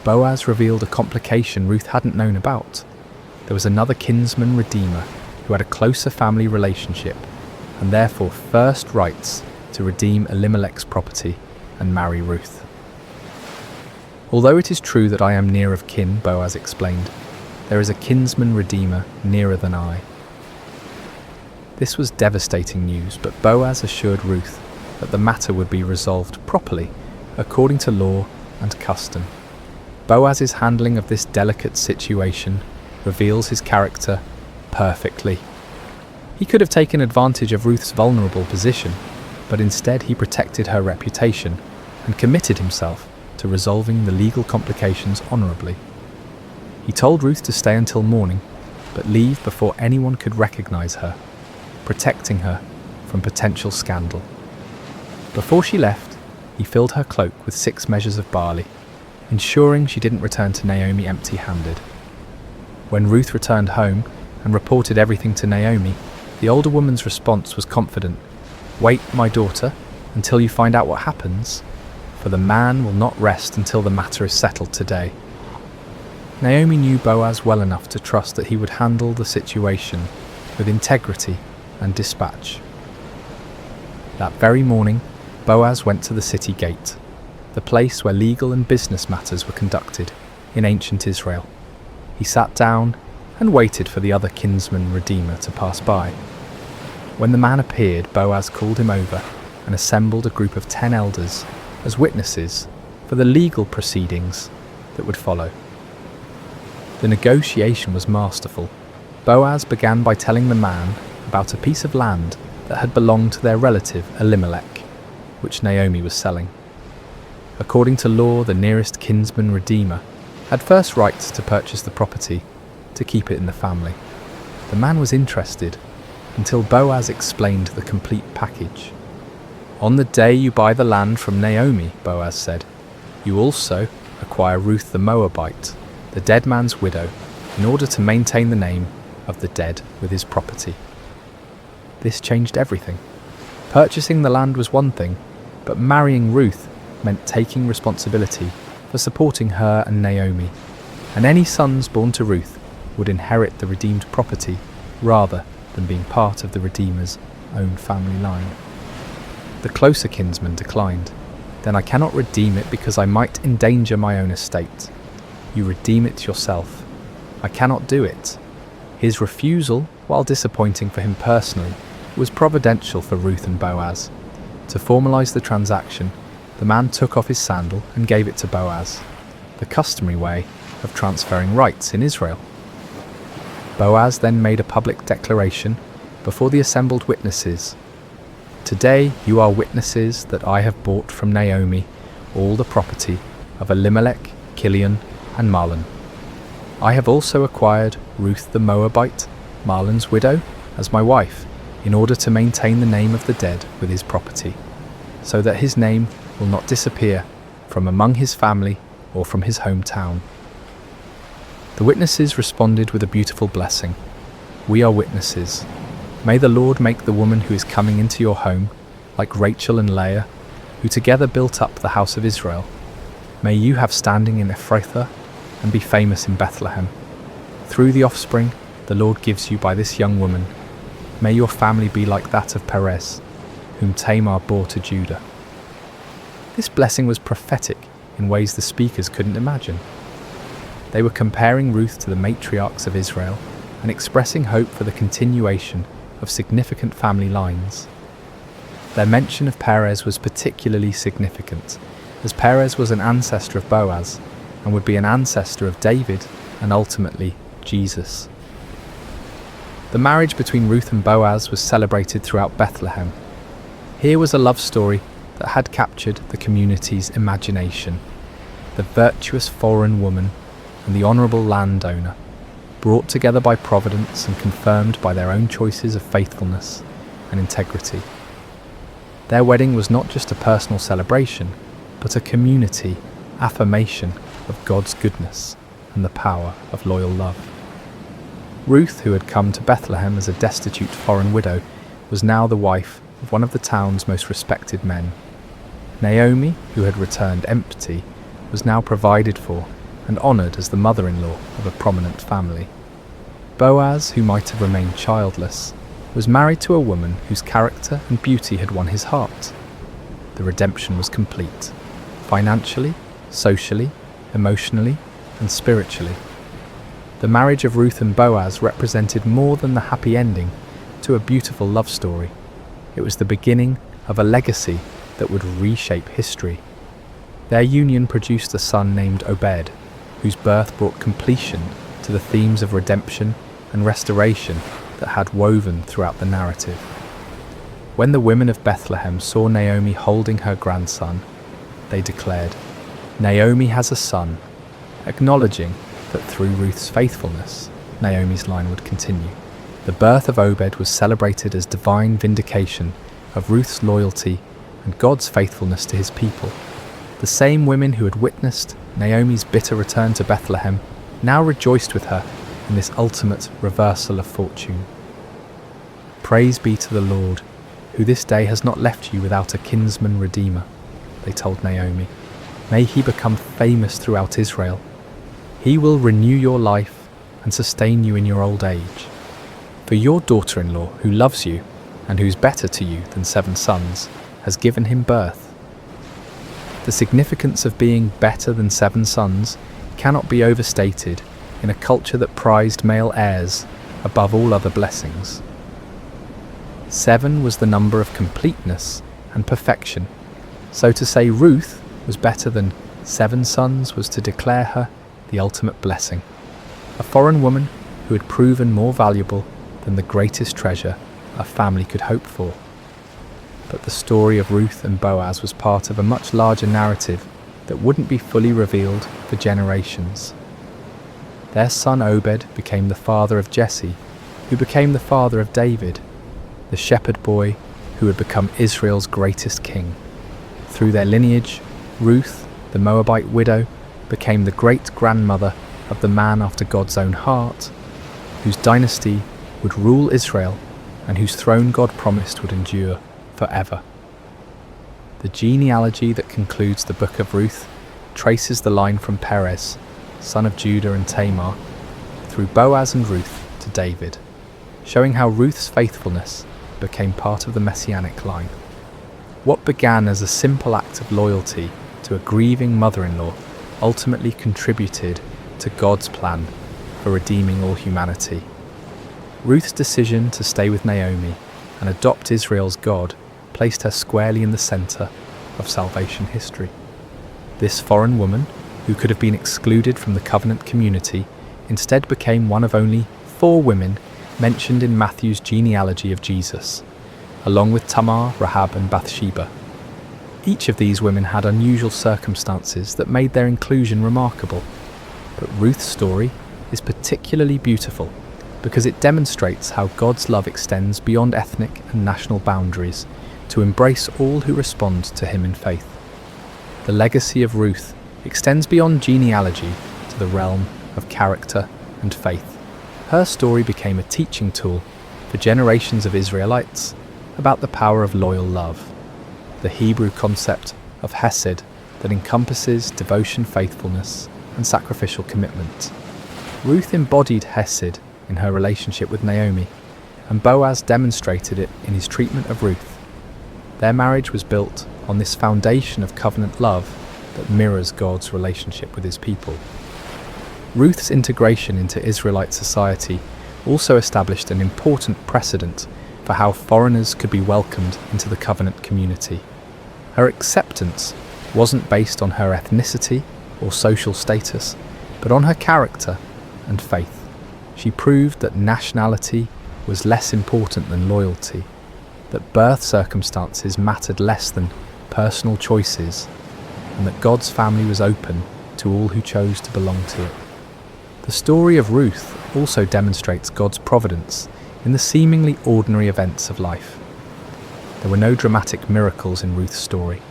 Boaz revealed a complication Ruth hadn't known about. There was another kinsman redeemer who had a closer family relationship and therefore first rights to redeem Elimelech's property and marry Ruth. "Although it is true that I am near of kin," Boaz explained, "there is a kinsman redeemer nearer than I." This was devastating news, but Boaz assured Ruth that the matter would be resolved properly, according to law and custom. Boaz's handling of this delicate situation reveals his character perfectly. He could have taken advantage of Ruth's vulnerable position, but instead he protected her reputation and committed himself to resolving the legal complications honourably. He told Ruth to stay until morning, but leave before anyone could recognise her, protecting her from potential scandal. Before she left, he filled her cloak with 6 measures of barley, ensuring she didn't return to Naomi empty-handed. When Ruth returned home and reported everything to Naomi, the older woman's response was confident. "Wait, my daughter, until you find out what happens, for the man will not rest until the matter is settled today." Naomi knew Boaz well enough to trust that he would handle the situation with integrity and dispatch. That very morning, Boaz went to the city gate, the place where legal and business matters were conducted in ancient Israel. He sat down and waited for the other kinsman redeemer to pass by. When the man appeared, Boaz called him over and assembled a group of 10 elders as witnesses for the legal proceedings that would follow. The negotiation was masterful. Boaz began by telling the man about a piece of land that had belonged to their relative Elimelech, which Naomi was selling. According to law, the nearest kinsman redeemer had first rights to purchase the property, to keep it in the family. The man was interested until Boaz explained the complete package. "On the day you buy the land from Naomi," Boaz said, "you also acquire Ruth the Moabite, the dead man's widow, in order to maintain the name of the dead with his property." This changed everything. Purchasing the land was one thing, but marrying Ruth meant taking responsibility for supporting her and Naomi, and any sons born to Ruth would inherit the redeemed property rather than being part of the Redeemer's own family line. The closer kinsman declined. "Then I cannot redeem it because I might endanger my own estate. You redeem it yourself. I cannot do it." His refusal, while disappointing for him personally, was providential for Ruth and Boaz. To formalize the transaction, the man took off his sandal and gave it to Boaz, the customary way of transferring rights in Israel. Boaz then made a public declaration before the assembled witnesses. "Today you are witnesses that I have bought from Naomi all the property of Elimelech, Kilion, and Mahlon. I have also acquired Ruth the Moabite, Mahlon's widow, as my wife, in order to maintain the name of the dead with his property, so that his name will not disappear from among his family or from his hometown." The witnesses responded with a beautiful blessing. "We are witnesses. May the Lord make the woman who is coming into your home like Rachel and Leah, who together built up the house of Israel. May you have standing in Ephrathah and be famous in Bethlehem. Through the offspring the Lord gives you by this young woman, may your family be like that of Perez, whom Tamar bore to Judah." This blessing was prophetic in ways the speakers couldn't imagine. They were comparing Ruth to the matriarchs of Israel and expressing hope for the continuation of significant family lines. Their mention of Perez was particularly significant, as Perez was an ancestor of Boaz and would be an ancestor of David and ultimately Jesus. The marriage between Ruth and Boaz was celebrated throughout Bethlehem. Here was a love story that had captured the community's imagination. The virtuous foreign woman and the honourable landowner, brought together by providence and confirmed by their own choices of faithfulness and integrity. Their wedding was not just a personal celebration, but a community affirmation of God's goodness and the power of loyal love. Ruth, who had come to Bethlehem as a destitute foreign widow, was now the wife of one of the town's most respected men. Naomi, who had returned empty, was now provided for and honoured as the mother-in-law of a prominent family. Boaz, who might have remained childless, was married to a woman whose character and beauty had won his heart. The redemption was complete, financially, socially, emotionally, and spiritually. The marriage of Ruth and Boaz represented more than the happy ending to a beautiful love story. It was the beginning of a legacy that would reshape history. Their union produced a son named Obed, whose birth brought completion to the themes of redemption and restoration that had woven throughout the narrative. When the women of Bethlehem saw Naomi holding her grandson, they declared, "Naomi has a son," acknowledging that through Ruth's faithfulness, Naomi's line would continue. The birth of Obed was celebrated as divine vindication of Ruth's loyalty and God's faithfulness to his people. The same women who had witnessed Naomi's bitter return to Bethlehem now rejoiced with her in this ultimate reversal of fortune. "Praise be to the Lord, who this day has not left you without a kinsman redeemer," they told Naomi. "May he become famous throughout Israel. He will renew your life and sustain you in your old age. For your daughter-in-law, who loves you and who's better to you than 7 sons, has given him birth." The significance of being better than 7 sons cannot be overstated in a culture that prized male heirs above all other blessings. 7 was the number of completeness and perfection, so to say Ruth was better than 7 sons was to declare her the ultimate blessing, a foreign woman who had proven more valuable than the greatest treasure a family could hope for. But the story of Ruth and Boaz was part of a much larger narrative that wouldn't be fully revealed for generations. Their son Obed became the father of Jesse, who became the father of David, the shepherd boy who would become Israel's greatest king. Through their lineage, Ruth, the Moabite widow, became the great-grandmother of the man after God's own heart, whose dynasty would rule Israel and whose throne God promised would endure forever. The genealogy that concludes the book of Ruth traces the line from Perez, son of Judah and Tamar, through Boaz and Ruth to David, showing how Ruth's faithfulness became part of the messianic line. What began as a simple act of loyalty to a grieving mother-in-law ultimately contributed to God's plan for redeeming all humanity. Ruth's decision to stay with Naomi and adopt Israel's God placed her squarely in the centre of salvation history. This foreign woman, who could have been excluded from the covenant community, instead became one of only 4 women mentioned in Matthew's genealogy of Jesus, along with Tamar, Rahab and Bathsheba. Each of these women had unusual circumstances that made their inclusion remarkable, but Ruth's story is particularly beautiful because it demonstrates how God's love extends beyond ethnic and national boundaries to embrace all who respond to him in faith. The legacy of Ruth extends beyond genealogy to the realm of character and faith. Her story became a teaching tool for generations of Israelites about the power of loyal love, the Hebrew concept of hesed that encompasses devotion, faithfulness, and sacrificial commitment. Ruth embodied hesed in her relationship with Naomi, and Boaz demonstrated it in his treatment of Ruth. Their marriage was built on this foundation of covenant love that mirrors God's relationship with his people. Ruth's integration into Israelite society also established an important precedent for how foreigners could be welcomed into the covenant community. Her acceptance wasn't based on her ethnicity or social status, but on her character and faith. She proved that nationality was less important than loyalty, that birth circumstances mattered less than personal choices, and that God's family was open to all who chose to belong to it. The story of Ruth also demonstrates God's providence in the seemingly ordinary events of life. There were no dramatic miracles in Ruth's story,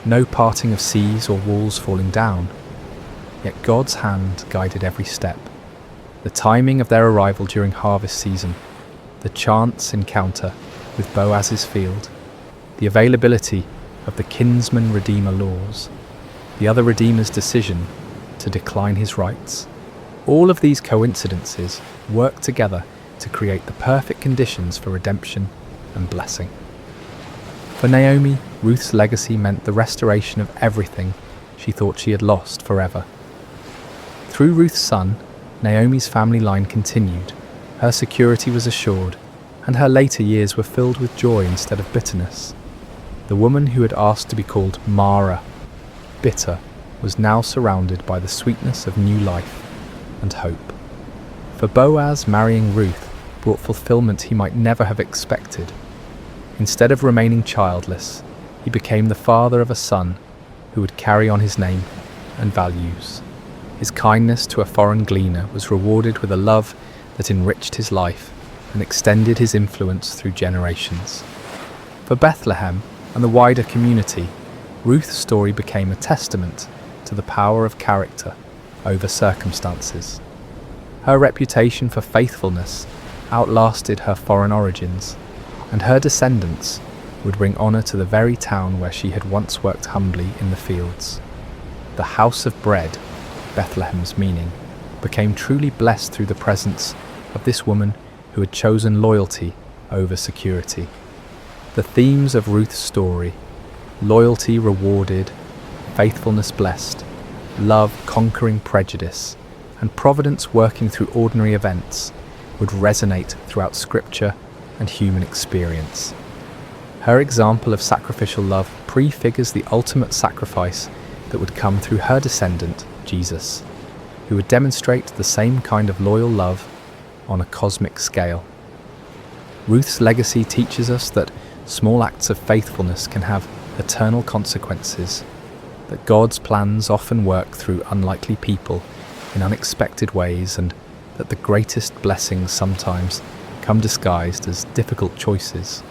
no parting of seas or walls falling down, yet God's hand guided every step. The timing of their arrival during harvest season, the chance encounter with Boaz's field, the availability of the kinsman-redeemer laws, the other redeemer's decision to decline his rights. All of these coincidences work together to create the perfect conditions for redemption and blessing. For Naomi, Ruth's legacy meant the restoration of everything she thought she had lost forever. Through Ruth's son, Naomi's family line continued, her security was assured, and her later years were filled with joy instead of bitterness. The woman who had asked to be called Mara, bitter, was now surrounded by the sweetness of new life and hope. For Boaz, marrying Ruth brought fulfillment he might never have expected. Instead of remaining childless, he became the father of a son who would carry on his name and values. His kindness to a foreign gleaner was rewarded with a love that enriched his life and extended his influence through generations. For Bethlehem and the wider community, Ruth's story became a testament to the power of character over circumstances. Her reputation for faithfulness outlasted her foreign origins, and her descendants would bring honour to the very town where she had once worked humbly in the fields. The house of bread, Bethlehem's meaning, became truly blessed through the presence of this woman who had chosen loyalty over security. The themes of Ruth's story, loyalty rewarded, faithfulness blessed, love conquering prejudice, and providence working through ordinary events, would resonate throughout Scripture and human experience. Her example of sacrificial love prefigures the ultimate sacrifice that would come through her descendant, Jesus, who would demonstrate the same kind of loyal love on a cosmic scale. Ruth's legacy teaches us that small acts of faithfulness can have eternal consequences, that God's plans often work through unlikely people in unexpected ways, and that the greatest blessings sometimes come disguised as difficult choices.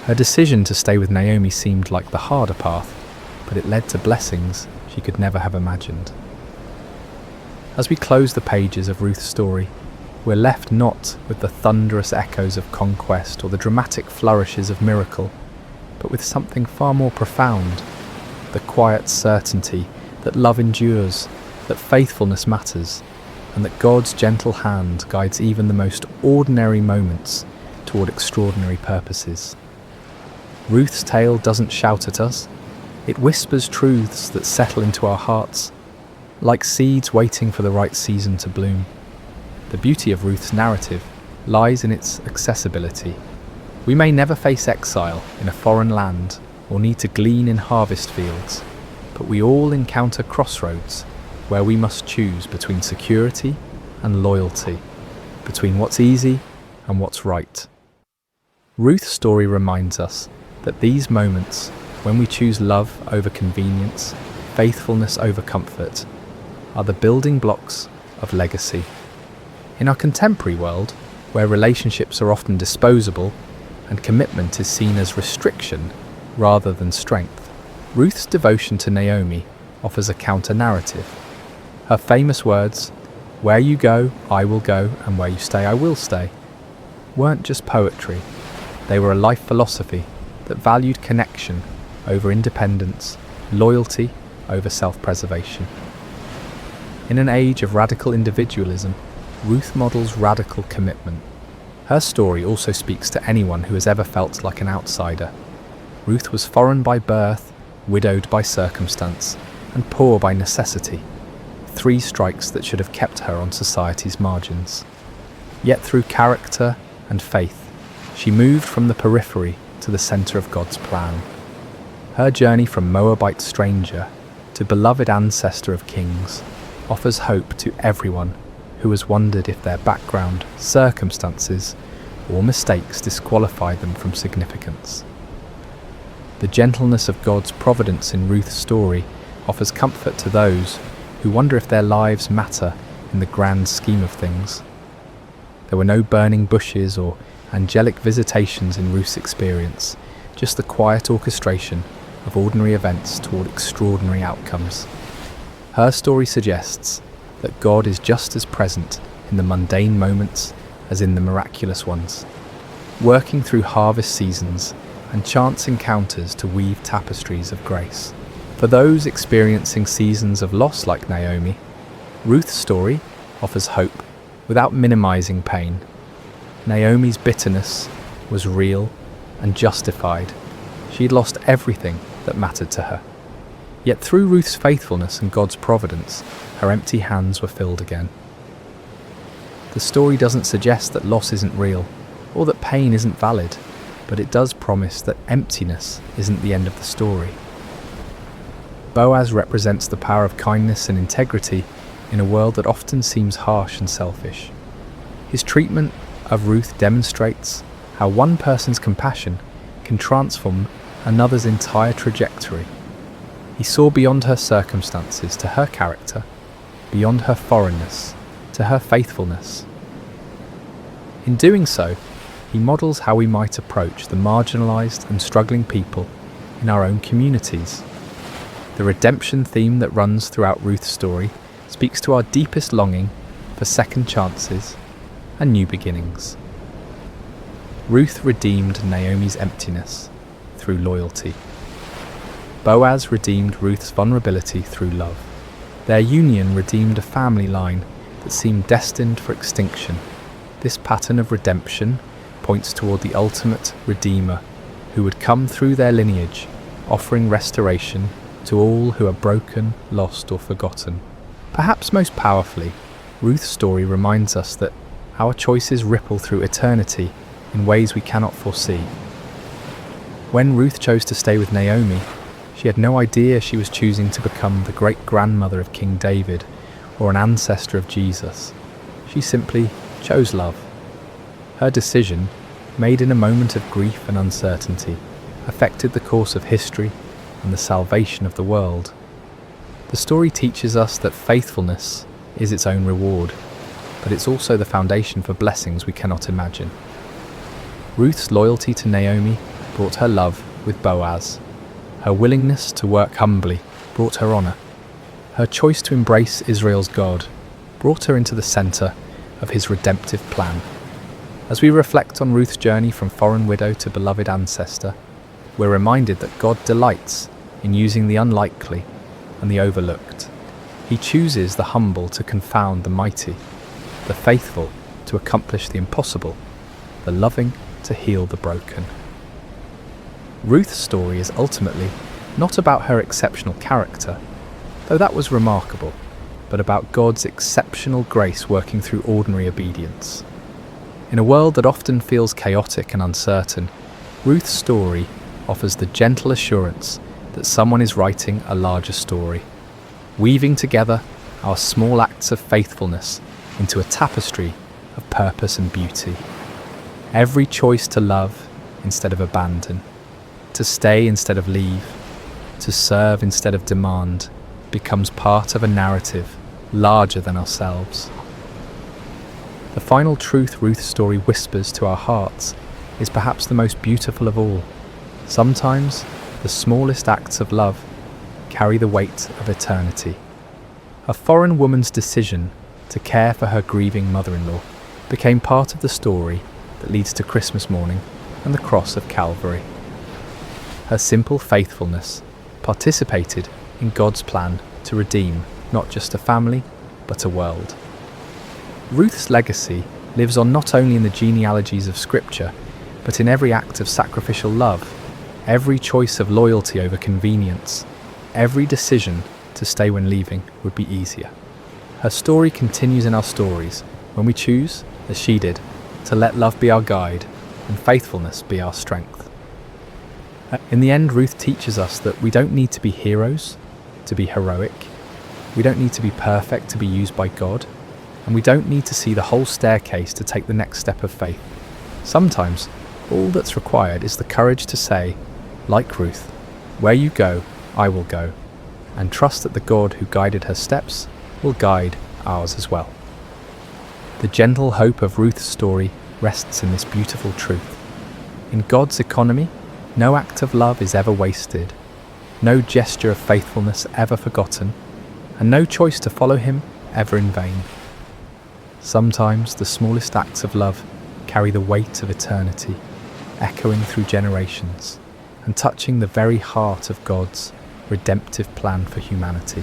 Her decision to stay with Naomi seemed like the harder path, but it led to blessings she could never have imagined. As we close the pages of Ruth's story, we're left not with the thunderous echoes of conquest or the dramatic flourishes of miracle, but with something far more profound, the quiet certainty that love endures, that faithfulness matters, and that God's gentle hand guides even the most ordinary moments toward extraordinary purposes. Ruth's tale doesn't shout at us, it whispers truths that settle into our hearts, like seeds waiting for the right season to bloom. The beauty of Ruth's narrative lies in its accessibility. We may never face exile in a foreign land or need to glean in harvest fields, but we all encounter crossroads where we must choose between security and loyalty, between what's easy and what's right. Ruth's story reminds us that these moments, when we choose love over convenience, faithfulness over comfort, are the building blocks of legacy. In our contemporary world, where relationships are often disposable and commitment is seen as restriction rather than strength, Ruth's devotion to Naomi offers a counter-narrative. Her famous words, "Where you go, I will go, and where you stay, I will stay," weren't just poetry. They were a life philosophy that valued connection over independence, loyalty over self-preservation. In an age of radical individualism, Ruth models radical commitment. Her story also speaks to anyone who has ever felt like an outsider. Ruth was foreign by birth, widowed by circumstance, and poor by necessity. 3 strikes that should have kept her on society's margins. Yet through character and faith, she moved from the periphery to the centre of God's plan. Her journey from Moabite stranger to beloved ancestor of kings offers hope to everyone who has wondered if their background, circumstances, or mistakes disqualify them from significance. The gentleness of God's providence in Ruth's story offers comfort to those who wonder if their lives matter in the grand scheme of things. There were no burning bushes or angelic visitations in Ruth's experience, just the quiet orchestration of ordinary events toward extraordinary outcomes. Her story suggests that God is just as present in the mundane moments as in the miraculous ones, working through harvest seasons and chance encounters to weave tapestries of grace. For those experiencing seasons of loss like Naomi, Ruth's story offers hope without minimizing pain. Naomi's bitterness was real and justified. She had lost everything that mattered to her. Yet through Ruth's faithfulness and God's providence, her empty hands were filled again. The story doesn't suggest that loss isn't real or that pain isn't valid, but it does promise that emptiness isn't the end of the story. Boaz represents the power of kindness and integrity in a world that often seems harsh and selfish. His treatment of Ruth demonstrates how one person's compassion can transform another's entire trajectory. He saw beyond her circumstances to her character, beyond her foreignness to her faithfulness. In doing so, he models how we might approach the marginalised and struggling people in our own communities. The redemption theme that runs throughout Ruth's story speaks to our deepest longing for second chances and new beginnings. Ruth redeemed Naomi's emptiness through loyalty. Boaz redeemed Ruth's vulnerability through love. Their union redeemed a family line that seemed destined for extinction. This pattern of redemption points toward the ultimate Redeemer who would come through their lineage, offering restoration to all who are broken, lost, or forgotten. Perhaps most powerfully, Ruth's story reminds us that our choices ripple through eternity in ways we cannot foresee. When Ruth chose to stay with Naomi, she had no idea she was choosing to become the great-grandmother of King David or an ancestor of Jesus. She simply chose love. Her decision, made in a moment of grief and uncertainty, affected the course of history and the salvation of the world. The story teaches us that faithfulness is its own reward, but it's also the foundation for blessings we cannot imagine. Ruth's loyalty to Naomi brought her love with Boaz. Her willingness to work humbly brought her honour. Her choice to embrace Israel's God brought her into the centre of his redemptive plan. As we reflect on Ruth's journey from foreign widow to beloved ancestor, we're reminded that God delights in using the unlikely and the overlooked. He chooses the humble to confound the mighty, the faithful to accomplish the impossible, the loving to heal the broken. Ruth's story is ultimately not about her exceptional character, though that was remarkable, but about God's exceptional grace working through ordinary obedience. In a world that often feels chaotic and uncertain, Ruth's story offers the gentle assurance that someone is writing a larger story, weaving together our small acts of faithfulness into a tapestry of purpose and beauty. Every choice to love instead of abandon, to stay instead of leave, to serve instead of demand, becomes part of a narrative larger than ourselves. The final truth Ruth's story whispers to our hearts is perhaps the most beautiful of all. Sometimes the smallest acts of love carry the weight of eternity. A foreign woman's decision to care for her grieving mother-in-law became part of the story that leads to Christmas morning and the cross of Calvary. Her simple faithfulness participated in God's plan to redeem not just a family, but a world. Ruth's legacy lives on not only in the genealogies of Scripture, but in every act of sacrificial love, every choice of loyalty over convenience, every decision to stay when leaving would be easier. Her story continues in our stories when we choose, as she did, to let love be our guide and faithfulness be our strength. In the end, Ruth teaches us that we don't need to be heroes to be heroic. We don't need to be perfect to be used by God. And we don't need to see the whole staircase to take the next step of faith. Sometimes, all that's required is the courage to say, like Ruth, "Where you go, I will go," and trust that the God who guided her steps will guide ours as well. The gentle hope of Ruth's story rests in this beautiful truth. In God's economy, no act of love is ever wasted, no gesture of faithfulness ever forgotten, and no choice to follow him ever in vain. Sometimes the smallest acts of love carry the weight of eternity, echoing through generations and touching the very heart of God's redemptive plan for humanity.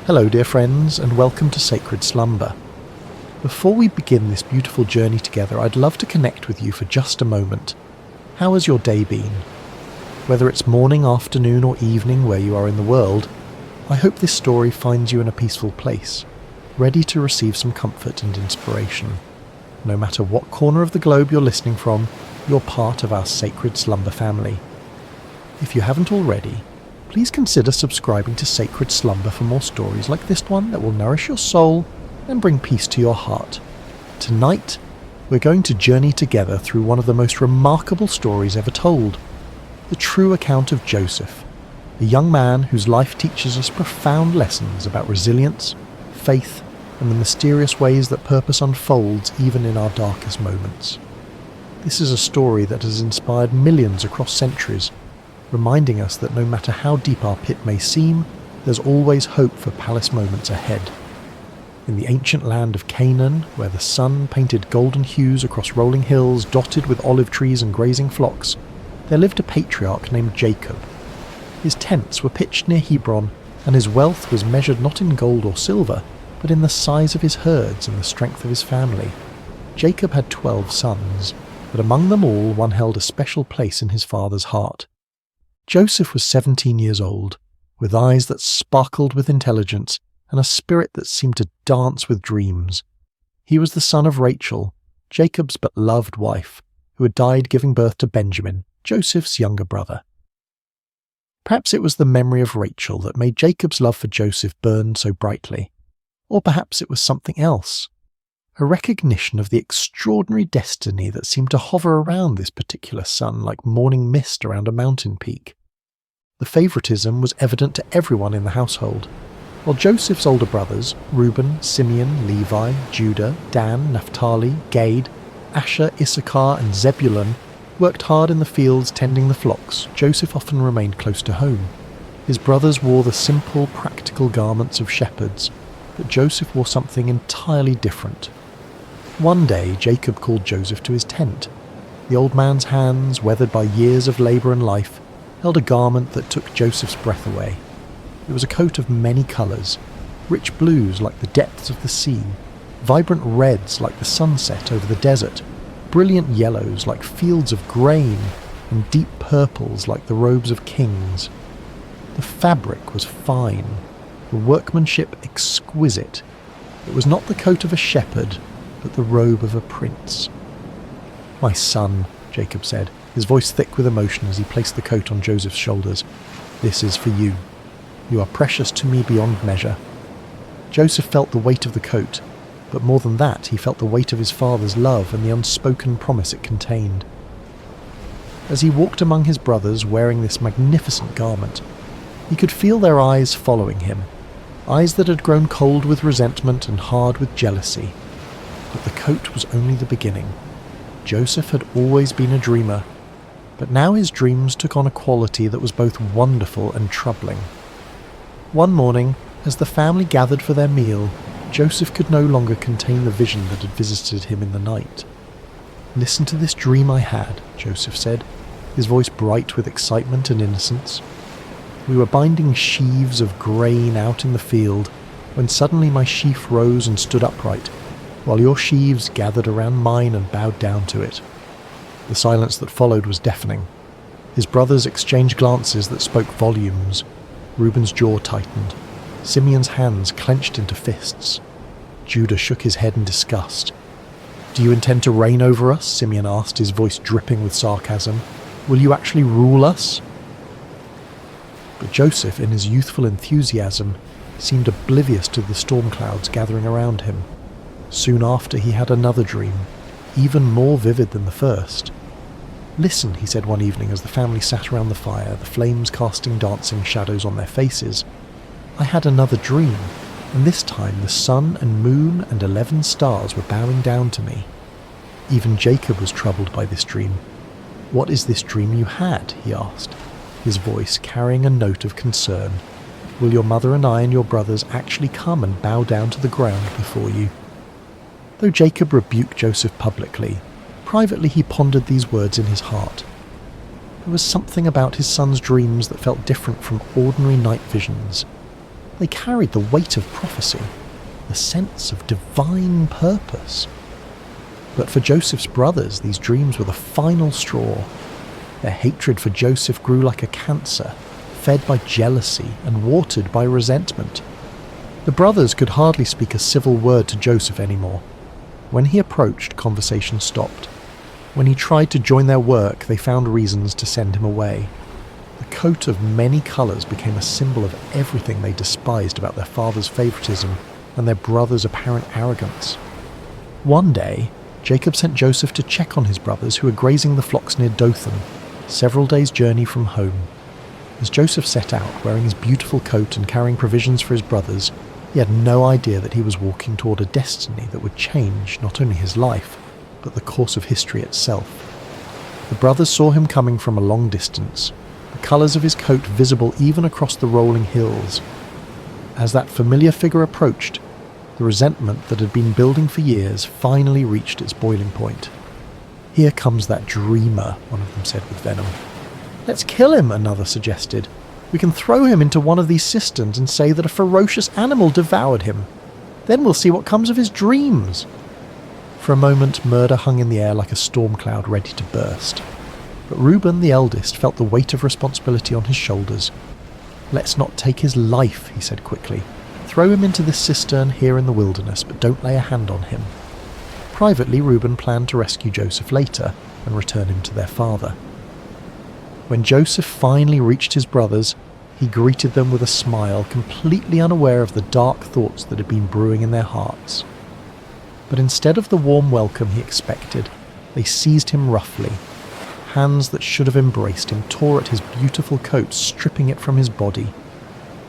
Hello dear friends, and welcome to Sacred Slumber. Before we begin this beautiful journey together, I'd love to connect with you for just a moment. How has your day been? Whether it's morning, afternoon or evening where you are in the world, I hope this story finds you in a peaceful place, ready to receive some comfort and inspiration. No matter what corner of the globe you're listening from, you're part of our Sacred Slumber family. If you haven't already, please consider subscribing to Sacred Slumber for more stories like this one that will nourish your soul and bring peace to your heart. Tonight, we're going to journey together through one of the most remarkable stories ever told, the true account of Joseph, a young man whose life teaches us profound lessons about resilience, faith, and the mysterious ways that purpose unfolds even in our darkest moments. This is a story that has inspired millions across centuries, reminding us that no matter how deep our pit may seem, there's always hope for palace moments ahead. In the ancient land of Canaan, where the sun painted golden hues across rolling hills dotted with olive trees and grazing flocks, there lived a patriarch named Jacob. His tents were pitched near Hebron, and his wealth was measured not in gold or silver, but in the size of his herds and the strength of his family. Jacob had 12 sons, but among them all one held a special place in his father's heart. Joseph was 17 years old, with eyes that sparkled with intelligence and a spirit that seemed to dance with dreams. He was the son of Rachel, Jacob's beloved wife, who had died giving birth to Benjamin, Joseph's younger brother. Perhaps it was the memory of Rachel that made Jacob's love for Joseph burn so brightly. Or perhaps it was something else, a recognition of the extraordinary destiny that seemed to hover around this particular son like morning mist around a mountain peak. The favoritism was evident to everyone in the household. While Joseph's older brothers, Reuben, Simeon, Levi, Judah, Dan, Naphtali, Gad, Asher, Issachar and Zebulun worked hard in the fields tending the flocks, Joseph often remained close to home. His brothers wore the simple, practical garments of shepherds, but Joseph wore something entirely different. One day, Jacob called Joseph to his tent. The old man's hands, weathered by years of labour and life, held a garment that took Joseph's breath away. It was a coat of many colours, rich blues like the depths of the sea, vibrant reds like the sunset over the desert, brilliant yellows like fields of grain, and deep purples like the robes of kings. The fabric was fine, the workmanship exquisite. It was not the coat of a shepherd, but the robe of a prince. "My son," Jacob said, his voice thick with emotion as he placed the coat on Joseph's shoulders, "this is for you. You are precious to me beyond measure." Joseph felt the weight of the coat, but more than that, he felt the weight of his father's love and the unspoken promise it contained. As he walked among his brothers wearing this magnificent garment, he could feel their eyes following him, eyes that had grown cold with resentment and hard with jealousy. But the coat was only the beginning. Joseph had always been a dreamer, but now his dreams took on a quality that was both wonderful and troubling. One morning, as the family gathered for their meal, Joseph could no longer contain the vision that had visited him in the night. "Listen to this dream I had," Joseph said, his voice bright with excitement and innocence. "We were binding sheaves of grain out in the field, when suddenly my sheaf rose and stood upright, while your sheaves gathered around mine and bowed down to it." The silence that followed was deafening. His brothers exchanged glances that spoke volumes. Reuben's jaw tightened. Simeon's hands clenched into fists. Judah shook his head in disgust. "Do you intend to reign over us?" Simeon asked, his voice dripping with sarcasm. "Will you actually rule us?" But Joseph, in his youthful enthusiasm, seemed oblivious to the storm clouds gathering around him. Soon after, he had another dream, even more vivid than the first. "Listen," he said one evening as the family sat around the fire, the flames casting dancing shadows on their faces. "I had another dream, and this time the sun and moon and 11 stars were bowing down to me." Even Jacob was troubled by this dream. "What is this dream you had?" he asked, his voice carrying a note of concern. "Will your mother and I and your brothers actually come and bow down to the ground before you?" Though Jacob rebuked Joseph publicly, privately he pondered these words in his heart. There was something about his son's dreams that felt different from ordinary night visions. They carried the weight of prophecy, the sense of divine purpose. But for Joseph's brothers, these dreams were the final straw. Their hatred for Joseph grew like a cancer, fed by jealousy and watered by resentment. The brothers could hardly speak a civil word to Joseph anymore. When he approached, conversation stopped. When he tried to join their work, they found reasons to send him away. The coat of many colours became a symbol of everything they despised about their father's favouritism and their brother's apparent arrogance. One day, Jacob sent Joseph to check on his brothers who were grazing the flocks near Dothan, several days' journey from home. As Joseph set out, wearing his beautiful coat and carrying provisions for his brothers, he had no idea that he was walking toward a destiny that would change not only his life, but the course of history itself. The brothers saw him coming from a long distance, the colours of his coat visible even across the rolling hills. As that familiar figure approached, the resentment that had been building for years finally reached its boiling point. "Here comes that dreamer," one of them said with venom. "Let's kill him," another suggested. "We can throw him into one of these cisterns and say that a ferocious animal devoured him. Then we'll see what comes of his dreams." For a moment, murder hung in the air like a storm cloud ready to burst. But Reuben, the eldest, felt the weight of responsibility on his shoulders. "Let's not take his life," he said quickly. "Throw him into this cistern here in the wilderness, but don't lay a hand on him." Privately, Reuben planned to rescue Joseph later and return him to their father. When Joseph finally reached his brothers, he greeted them with a smile, completely unaware of the dark thoughts that had been brewing in their hearts. But instead of the warm welcome he expected, they seized him roughly. Hands that should have embraced him tore at his beautiful coat, stripping it from his body.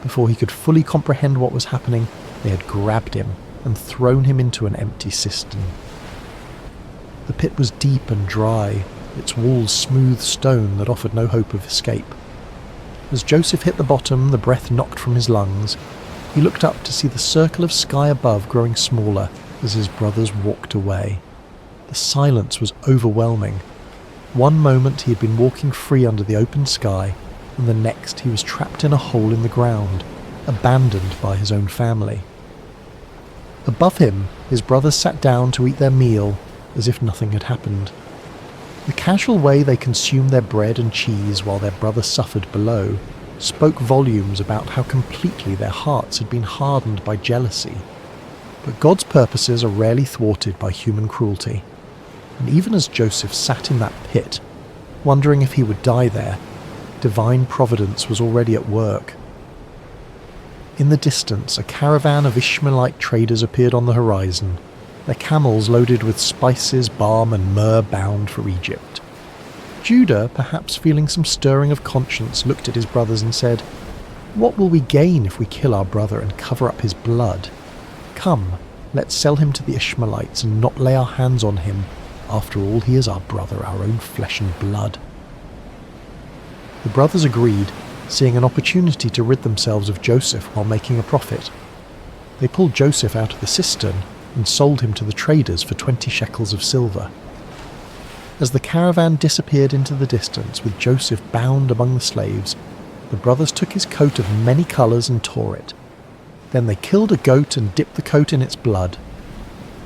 Before he could fully comprehend what was happening, they had grabbed him and thrown him into an empty cistern. The pit was deep and dry, its walls smooth stone that offered no hope of escape. As Joseph hit the bottom, the breath knocked from his lungs. He looked up to see the circle of sky above growing smaller as his brothers walked away. The silence was overwhelming. One moment he had been walking free under the open sky, and the next he was trapped in a hole in the ground, abandoned by his own family. Above him, his brothers sat down to eat their meal as if nothing had happened. The casual way they consumed their bread and cheese while their brother suffered below spoke volumes about how completely their hearts had been hardened by jealousy. But God's purposes are rarely thwarted by human cruelty, and even as Joseph sat in that pit, wondering if he would die there, divine providence was already at work. In the distance, a caravan of Ishmaelite traders appeared on the horizon, their camels loaded with spices, balm and myrrh bound for Egypt. Judah, perhaps feeling some stirring of conscience, looked at his brothers and said, "What will we gain if we kill our brother and cover up his blood? Come, let's sell him to the Ishmaelites and not lay our hands on him. After all, he is our brother, our own flesh and blood." The brothers agreed, seeing an opportunity to rid themselves of Joseph while making a profit. They pulled Joseph out of the cistern and sold him to the traders for 20 shekels of silver. As the caravan disappeared into the distance with Joseph bound among the slaves, the brothers took his coat of many colours and tore it. Then they killed a goat and dipped the coat in its blood.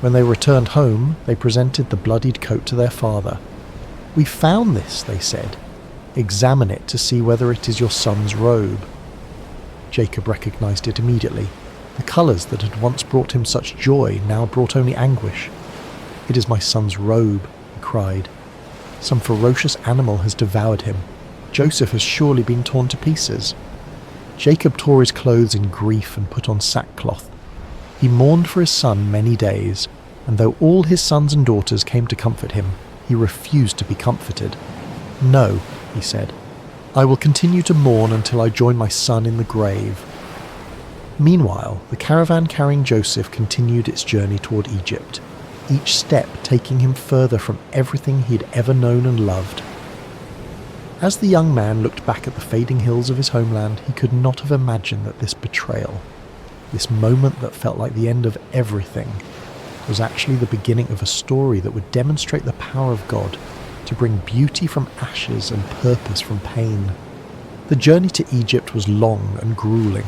When they returned home, they presented the bloodied coat to their father. "We found this," they said. "Examine it to see whether it is your son's robe." Jacob recognized it immediately. The colours that had once brought him such joy now brought only anguish. "It is my son's robe," he cried. "Some ferocious animal has devoured him. Joseph has surely been torn to pieces." Jacob tore his clothes in grief and put on sackcloth. He mourned for his son many days, and though all his sons and daughters came to comfort him, he refused to be comforted. "No," he said, "I will continue to mourn until I join my son in the grave." Meanwhile, the caravan carrying Joseph continued its journey toward Egypt, each step taking him further from everything he had ever known and loved. As the young man looked back at the fading hills of his homeland, he could not have imagined that this betrayal, this moment that felt like the end of everything, was actually the beginning of a story that would demonstrate the power of God to bring beauty from ashes and purpose from pain. The journey to Egypt was long and grueling.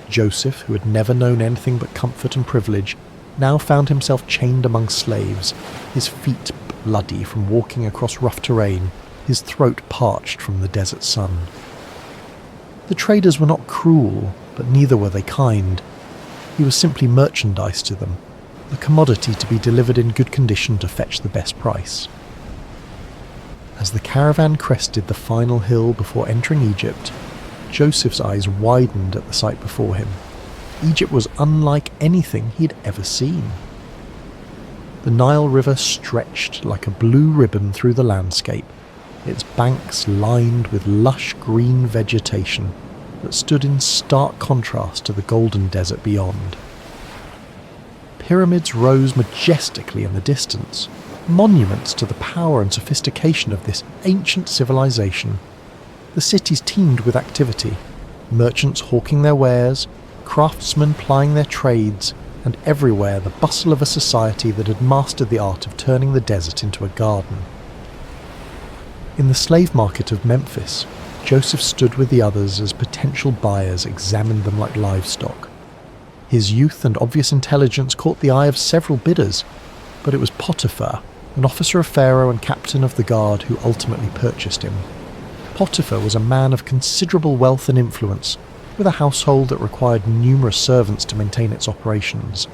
Joseph, who had never known anything but comfort and privilege, now found himself chained among slaves, his feet bloody from walking across rough terrain, his throat parched from the desert sun. The traders were not cruel, but neither were they kind. He was simply merchandise to them, a commodity to be delivered in good condition to fetch the best price. As the caravan crested the final hill before entering Egypt, Joseph's eyes widened at the sight before him. Egypt was unlike anything he had ever seen. The Nile River stretched like a blue ribbon through the landscape, its banks lined with lush green vegetation that stood in stark contrast to the golden desert beyond. Pyramids rose majestically in the distance, monuments to the power and sophistication of this ancient civilization. The cities teemed with activity, merchants hawking their wares, craftsmen plying their trades, and everywhere the bustle of a society that had mastered the art of turning the desert into a garden. In the slave market of Memphis, Joseph stood with the others as potential buyers examined them like livestock. His youth and obvious intelligence caught the eye of several bidders, but it was Potiphar, an officer of Pharaoh and captain of the guard, who ultimately purchased him. Potiphar was a man of considerable wealth and influence, with a household that required numerous servants to maintain its operations.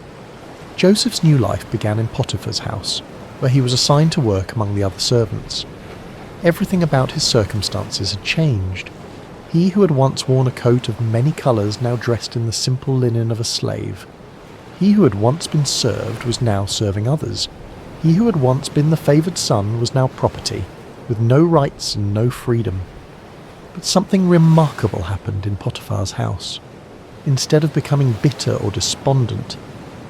Joseph's new life began in Potiphar's house, where he was assigned to work among the other servants. Everything about his circumstances had changed. He who had once worn a coat of many colours now dressed in the simple linen of a slave. He who had once been served was now serving others. He who had once been the favoured son was now property, with no rights and no freedom. But something remarkable happened in Potiphar's house. Instead of becoming bitter or despondent,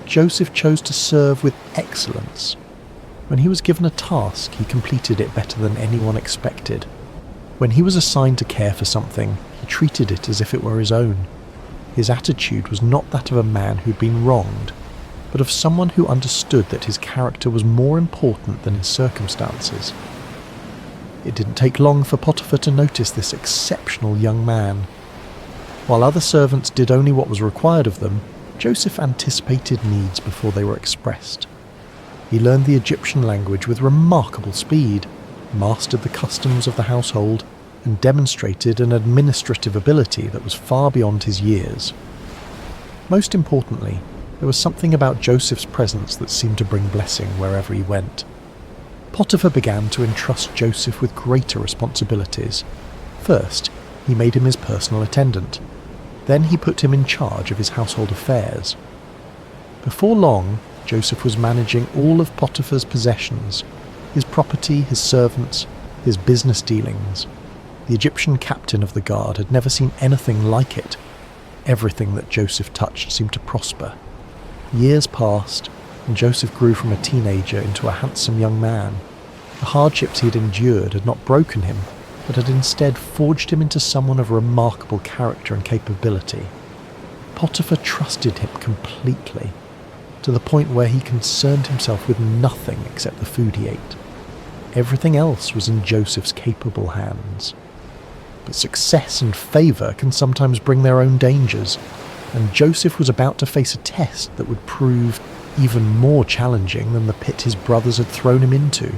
Joseph chose to serve with excellence. When he was given a task, he completed it better than anyone expected. When he was assigned to care for something, he treated it as if it were his own. His attitude was not that of a man who'd been wronged, but of someone who understood that his character was more important than his circumstances. It didn't take long for Potiphar to notice this exceptional young man. While other servants did only what was required of them, Joseph anticipated needs before they were expressed. He learned the Egyptian language with remarkable speed, mastered the customs of the household, and demonstrated an administrative ability that was far beyond his years. Most importantly, there was something about Joseph's presence that seemed to bring blessing wherever he went. Potiphar began to entrust Joseph with greater responsibilities. First, he made him his personal attendant. Then he put him in charge of his household affairs. Before long, Joseph was managing all of Potiphar's possessions, his property, his servants, his business dealings. The Egyptian captain of the guard had never seen anything like it. Everything that Joseph touched seemed to prosper. Years passed, and Joseph grew from a teenager into a handsome young man. The hardships he had endured had not broken him, but had instead forged him into someone of remarkable character and capability. Potiphar trusted him completely, to the point where he concerned himself with nothing except the food he ate. Everything else was in Joseph's capable hands. But success and favour can sometimes bring their own dangers, and Joseph was about to face a test that would prove even more challenging than the pit his brothers had thrown him into.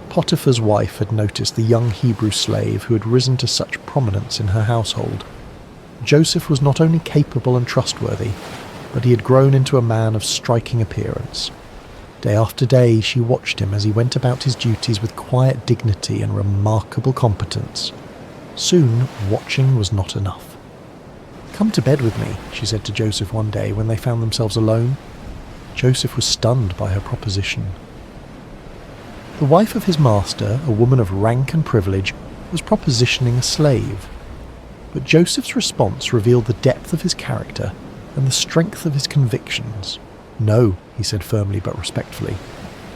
Potiphar's wife had noticed the young Hebrew slave who had risen to such prominence in her household. Joseph was not only capable and trustworthy, but he had grown into a man of striking appearance. Day after day she watched him as he went about his duties with quiet dignity and remarkable competence. Soon, watching was not enough. "Come to bed with me," she said to Joseph one day when they found themselves alone. Joseph was stunned by her proposition. The wife of his master, a woman of rank and privilege, was propositioning a slave. But Joseph's response revealed the depth of his character and the strength of his convictions. "No," he said firmly but respectfully.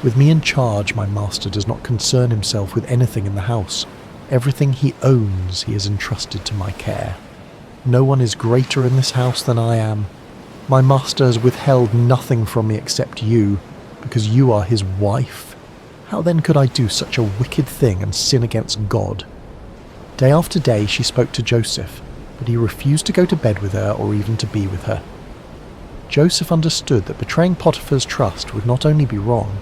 "With me in charge, my master does not concern himself with anything in the house. Everything he owns he has entrusted to my care. No one is greater in this house than I am. My master has withheld nothing from me except you, because you are his wife. How then could I do such a wicked thing and sin against God?" Day after day she spoke to Joseph, but he refused to go to bed with her or even to be with her. Joseph understood that betraying Potiphar's trust would not only be wrong,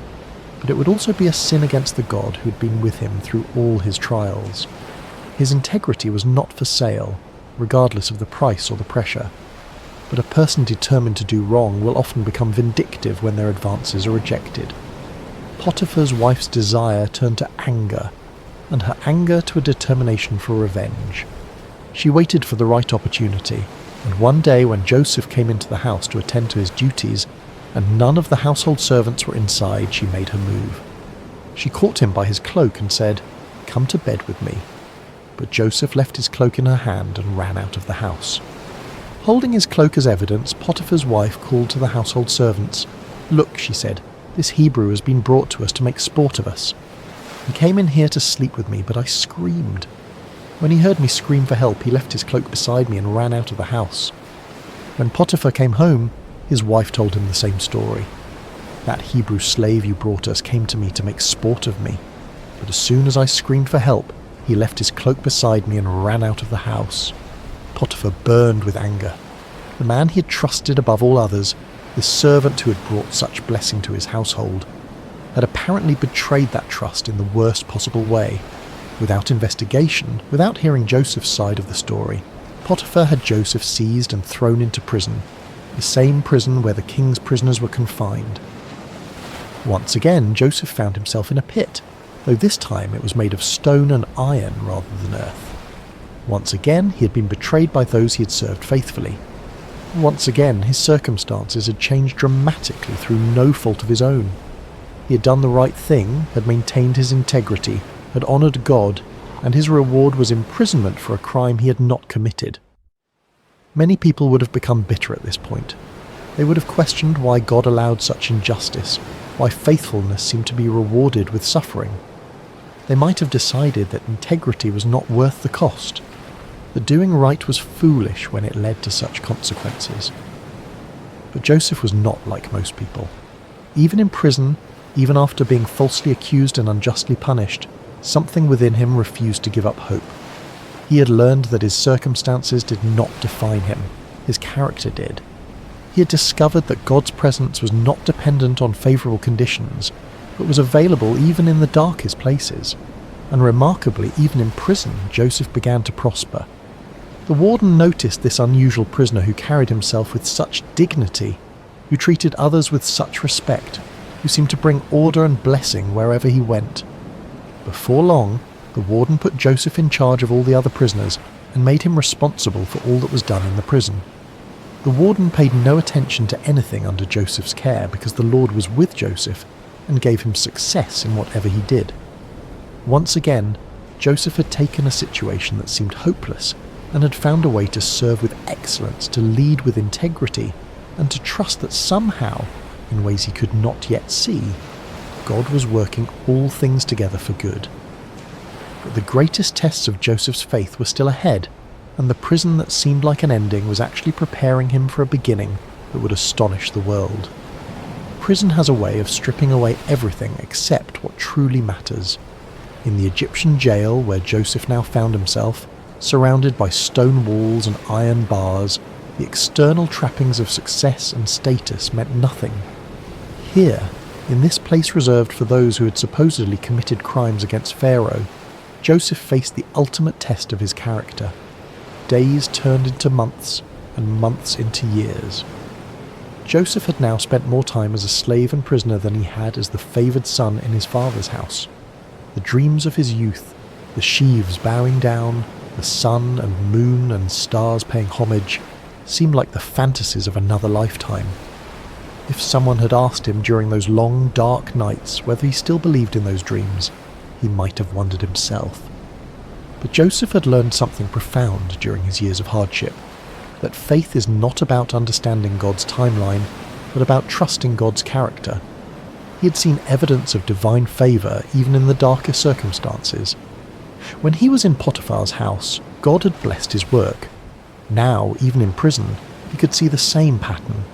but it would also be a sin against the God who had been with him through all his trials. His integrity was not for sale, regardless of the price or the pressure. But a person determined to do wrong will often become vindictive when their advances are rejected. Potiphar's wife's desire turned to anger, and her anger to a determination for revenge. She waited for the right opportunity, and one day when Joseph came into the house to attend to his duties, and none of the household servants were inside, she made her move. She caught him by his cloak and said, "Come to bed with me." But Joseph left his cloak in her hand and ran out of the house. Holding his cloak as evidence, Potiphar's wife called to the household servants. "Look," she said, "this Hebrew has been brought to us to make sport of us. He came in here to sleep with me, but I screamed. When he heard me scream for help, he left his cloak beside me and ran out of the house. When Potiphar came home, his wife told him the same story. That Hebrew slave you brought us came to me to make sport of me, but as soon as I screamed for help, he left his cloak beside me and ran out of the house." Potiphar burned with anger. The man he had trusted above all others, this servant who had brought such blessing to his household, had apparently betrayed that trust in the worst possible way. Without investigation, without hearing Joseph's side of the story, Potiphar had Joseph seized and thrown into prison, the same prison where the king's prisoners were confined. Once again, Joseph found himself in a pit, though this time it was made of stone and iron rather than earth. Once again, he had been betrayed by those he had served faithfully. Once again, his circumstances had changed dramatically through no fault of his own. He had done the right thing, had maintained his integrity, had honoured God, and his reward was imprisonment for a crime he had not committed. Many people would have become bitter at this point. They would have questioned why God allowed such injustice, why faithfulness seemed to be rewarded with suffering. They might have decided that integrity was not worth the cost, that doing right was foolish when it led to such consequences. But Joseph was not like most people. Even in prison, even after being falsely accused and unjustly punished, something within him refused to give up hope. He had learned that his circumstances did not define him, his character did. He had discovered that God's presence was not dependent on favourable conditions, but was available even in the darkest places. And remarkably, even in prison, Joseph began to prosper. The warden noticed this unusual prisoner who carried himself with such dignity, who treated others with such respect, who seemed to bring order and blessing wherever he went. Before long, the warden put Joseph in charge of all the other prisoners and made him responsible for all that was done in the prison. The warden paid no attention to anything under Joseph's care because the Lord was with Joseph and gave him success in whatever he did. Once again, Joseph had taken a situation that seemed hopeless and had found a way to serve with excellence, to lead with integrity, and to trust that somehow, in ways he could not yet see, God was working all things together for good. But the greatest tests of Joseph's faith were still ahead, and the prison that seemed like an ending was actually preparing him for a beginning that would astonish the world. Prison has a way of stripping away everything except what truly matters. In the Egyptian jail where Joseph now found himself, surrounded by stone walls and iron bars, the external trappings of success and status meant nothing. Here, in this place reserved for those who had supposedly committed crimes against Pharaoh, Joseph faced the ultimate test of his character. Days turned into months, and months into years. Joseph had now spent more time as a slave and prisoner than he had as the favoured son in his father's house. The dreams of his youth, the sheaves bowing down, the sun and moon and stars paying homage, seemed like the fantasies of another lifetime. If someone had asked him during those long, dark nights whether he still believed in those dreams, he might have wondered himself. But Joseph had learned something profound during his years of hardship, that faith is not about understanding God's timeline, but about trusting God's character. He had seen evidence of divine favour even in the darkest circumstances. When he was in Potiphar's house, God had blessed his work. Now, even in prison, he could see the same pattern.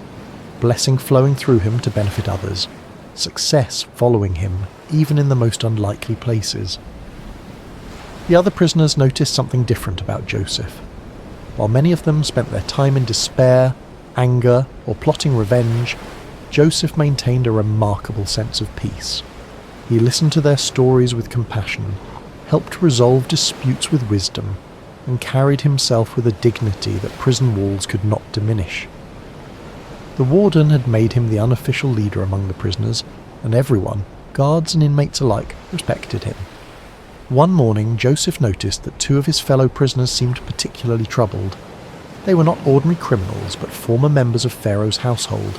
Blessing flowing through him to benefit others. Success following him, even in the most unlikely places. The other prisoners noticed something different about Joseph. While many of them spent their time in despair, anger, or plotting revenge, Joseph maintained a remarkable sense of peace. He listened to their stories with compassion, helped resolve disputes with wisdom, and carried himself with a dignity that prison walls could not diminish. The warden had made him the unofficial leader among the prisoners, and everyone, guards and inmates alike, respected him. One morning, Joseph noticed that two of his fellow prisoners seemed particularly troubled. They were not ordinary criminals, but former members of Pharaoh's household,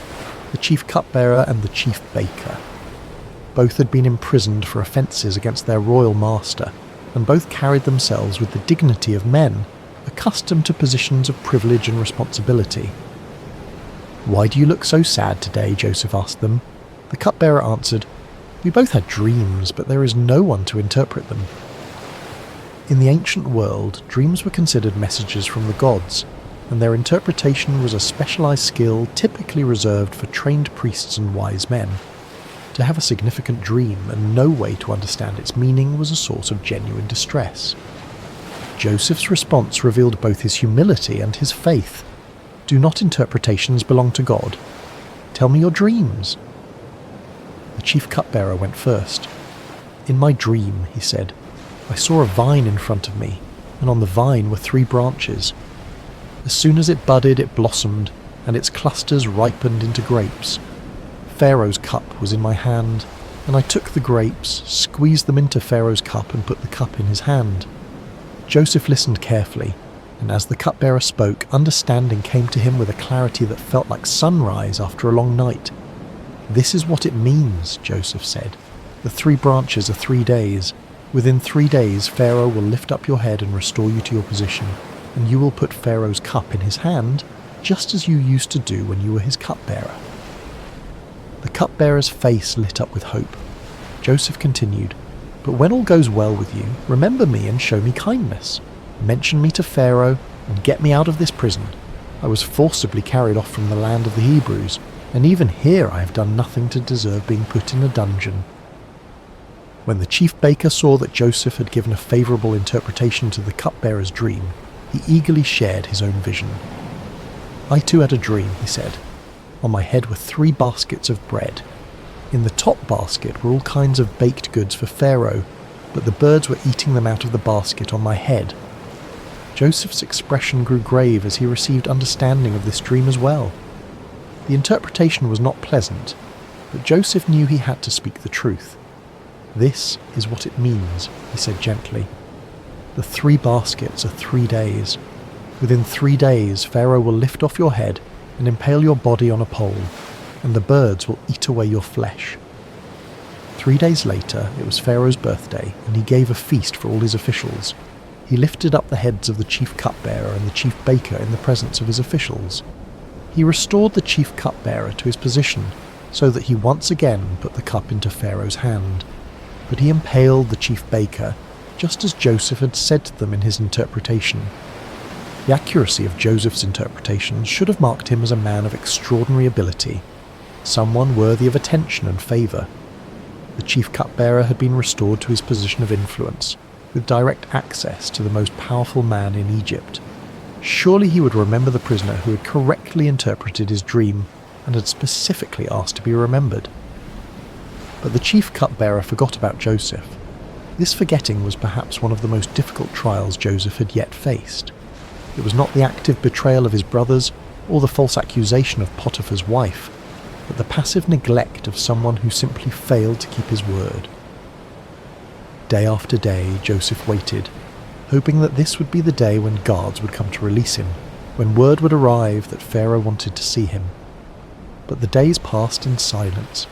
the chief cupbearer and the chief baker. Both had been imprisoned for offences against their royal master, and both carried themselves with the dignity of men, accustomed to positions of privilege and responsibility. "Why do you look so sad today?" Joseph asked them. The cupbearer answered, "We both had dreams, but there is no one to interpret them." In the ancient world, dreams were considered messages from the gods, and their interpretation was a specialized skill typically reserved for trained priests and wise men. To have a significant dream and no way to understand its meaning was a source of genuine distress. Joseph's response revealed both his humility and his faith. "Do not interpretations belong to God? Tell me your dreams." The chief cupbearer went first. "In my dream," he said, "I saw a vine in front of me, and on the vine were 3 branches. As soon as it budded, it blossomed, and its clusters ripened into grapes. Pharaoh's cup was in my hand, and I took the grapes, squeezed them into Pharaoh's cup, and put the cup in his hand." Joseph listened carefully, and as the cupbearer spoke, understanding came to him with a clarity that felt like sunrise after a long night. "This is what it means," Joseph said. "The 3 branches are 3 days. Within 3 days, Pharaoh will lift up your head and restore you to your position, and you will put Pharaoh's cup in his hand, just as you used to do when you were his cupbearer." The cupbearer's face lit up with hope. Joseph continued, "But when all goes well with you, remember me and show me kindness. Mention me to Pharaoh and get me out of this prison. I was forcibly carried off from the land of the Hebrews, and even here I have done nothing to deserve being put in a dungeon." When the chief baker saw that Joseph had given a favourable interpretation to the cupbearer's dream, he eagerly shared his own vision. "I too had a dream," he said. "On my head were 3 baskets of bread. In the top basket were all kinds of baked goods for Pharaoh, but the birds were eating them out of the basket on my head." Joseph's expression grew grave as he received understanding of this dream as well. The interpretation was not pleasant, but Joseph knew he had to speak the truth. "This is what it means," he said gently. "The 3 baskets are 3 days. Within 3 days, Pharaoh will lift off your head and impale your body on a pole, and the birds will eat away your flesh." 3 days later, it was Pharaoh's birthday, and he gave a feast for all his officials. He lifted up the heads of the chief cupbearer and the chief baker in the presence of his officials. He restored the chief cupbearer to his position, so that he once again put the cup into Pharaoh's hand. But he impaled the chief baker, just as Joseph had said to them in his interpretation. The accuracy of Joseph's interpretation should have marked him as a man of extraordinary ability, someone worthy of attention and favour. The chief cupbearer had been restored to his position of influence, with direct access to the most powerful man in Egypt. Surely he would remember the prisoner who had correctly interpreted his dream and had specifically asked to be remembered. But the chief cupbearer forgot about Joseph. This forgetting was perhaps one of the most difficult trials Joseph had yet faced. It was not the active betrayal of his brothers or the false accusation of Potiphar's wife, but the passive neglect of someone who simply failed to keep his word. Day after day, Joseph waited, hoping that this would be the day when guards would come to release him, when word would arrive that Pharaoh wanted to see him. But the days passed in silence.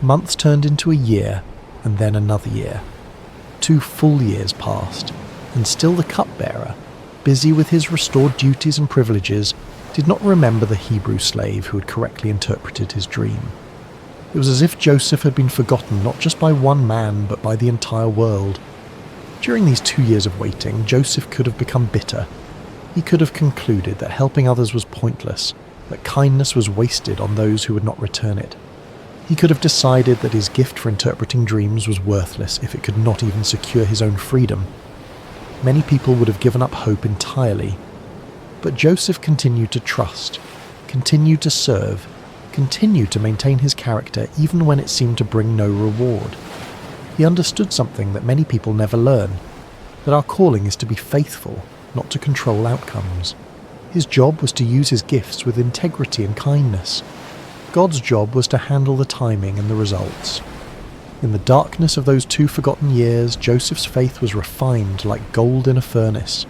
Months turned into a year, and then another year. 2 full years passed, and still the cupbearer, busy with his restored duties and privileges, did not remember the Hebrew slave who had correctly interpreted his dream. It was as if Joseph had been forgotten not just by one man, but by the entire world. During these 2 years of waiting, Joseph could have become bitter. He could have concluded that helping others was pointless, that kindness was wasted on those who would not return it. He could have decided that his gift for interpreting dreams was worthless if it could not even secure his own freedom. Many people would have given up hope entirely. But Joseph continued to trust, continued to serve, continued to maintain his character even when it seemed to bring no reward. He understood something that many people never learn, that our calling is to be faithful, not to control outcomes. His job was to use his gifts with integrity and kindness. God's job was to handle the timing and the results. In the darkness of those 2 forgotten years, Joseph's faith was refined like gold in a furnace.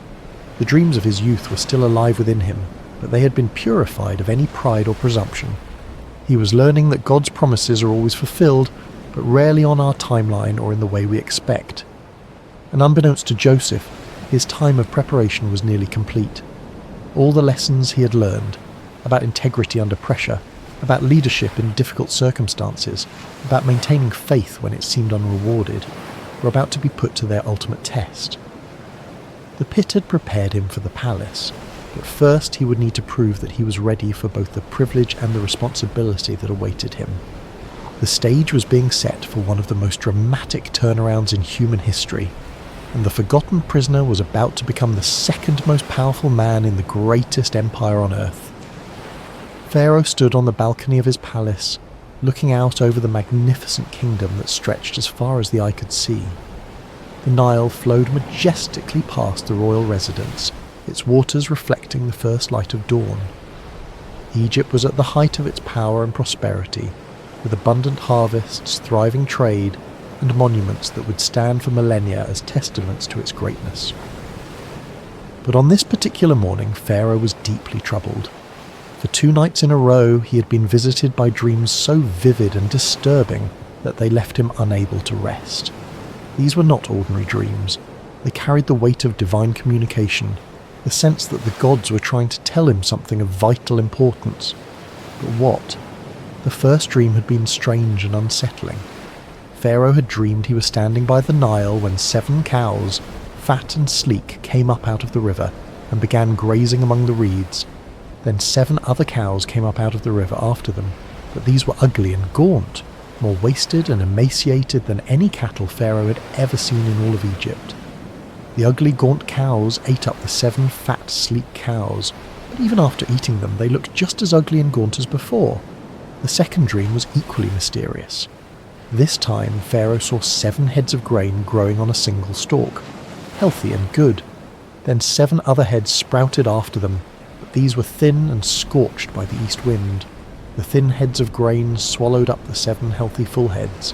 The dreams of his youth were still alive within him, but they had been purified of any pride or presumption. He was learning that God's promises are always fulfilled, but rarely on our timeline or in the way we expect. And unbeknownst to Joseph, his time of preparation was nearly complete. All the lessons he had learned about integrity under pressure, about leadership in difficult circumstances, about maintaining faith when it seemed unrewarded, were about to be put to their ultimate test. The pit had prepared him for the palace, but first he would need to prove that he was ready for both the privilege and the responsibility that awaited him. The stage was being set for one of the most dramatic turnarounds in human history, and the forgotten prisoner was about to become the second most powerful man in the greatest empire on earth. Pharaoh stood on the balcony of his palace, looking out over the magnificent kingdom that stretched as far as the eye could see. The Nile flowed majestically past the royal residence, its waters reflecting the first light of dawn. Egypt was at the height of its power and prosperity, with abundant harvests, thriving trade, and monuments that would stand for millennia as testaments to its greatness. But on this particular morning, Pharaoh was deeply troubled. For 2 nights in a row, he had been visited by dreams so vivid and disturbing that they left him unable to rest. These were not ordinary dreams. They carried the weight of divine communication, the sense that the gods were trying to tell him something of vital importance. But what? The first dream had been strange and unsettling. Pharaoh had dreamed he was standing by the Nile when 7 cows, fat and sleek, came up out of the river and began grazing among the reeds. Then 7 other cows came up out of the river after them, but these were ugly and gaunt, more wasted and emaciated than any cattle Pharaoh had ever seen in all of Egypt. The ugly, gaunt cows ate up the 7 fat, sleek cows, but even after eating them, they looked just as ugly and gaunt as before. The second dream was equally mysterious. This time, Pharaoh saw 7 heads of grain growing on a single stalk, healthy and good. Then 7 other heads sprouted after them, but these were thin and scorched by the east wind. The thin heads of grain swallowed up the 7 healthy full heads.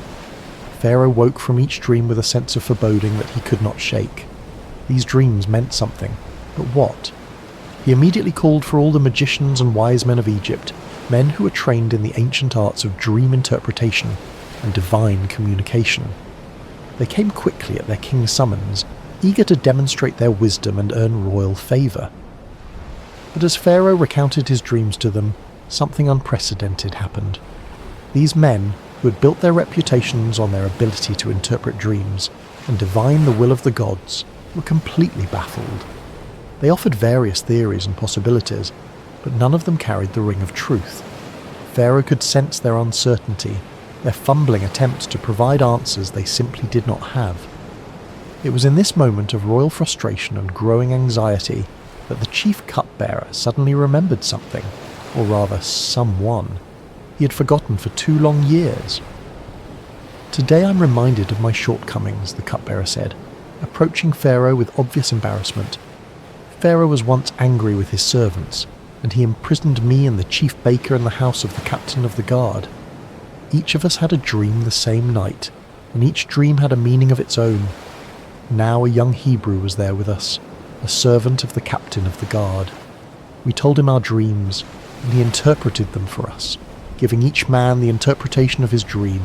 Pharaoh woke from each dream with a sense of foreboding that he could not shake. These dreams meant something, but what? He immediately called for all the magicians and wise men of Egypt, men who were trained in the ancient arts of dream interpretation and divine communication. They came quickly at their king's summons, eager to demonstrate their wisdom and earn royal favour. But as Pharaoh recounted his dreams to them, something unprecedented happened. These men, who had built their reputations on their ability to interpret dreams and divine the will of the gods, were completely baffled. They offered various theories and possibilities, but none of them carried the ring of truth. Pharaoh could sense their uncertainty, their fumbling attempts to provide answers they simply did not have. It was in this moment of royal frustration and growing anxiety that the chief cupbearer suddenly remembered something, or rather someone, he had forgotten for 2 long years. "Today I'm reminded of my shortcomings," the cupbearer said, approaching Pharaoh with obvious embarrassment. "Pharaoh was once angry with his servants, and he imprisoned me and the chief baker in the house of the captain of the guard. Each of us had a dream the same night, and each dream had a meaning of its own. Now a young Hebrew was there with us, a servant of the captain of the guard. We told him our dreams, and he interpreted them for us, giving each man the interpretation of his dream,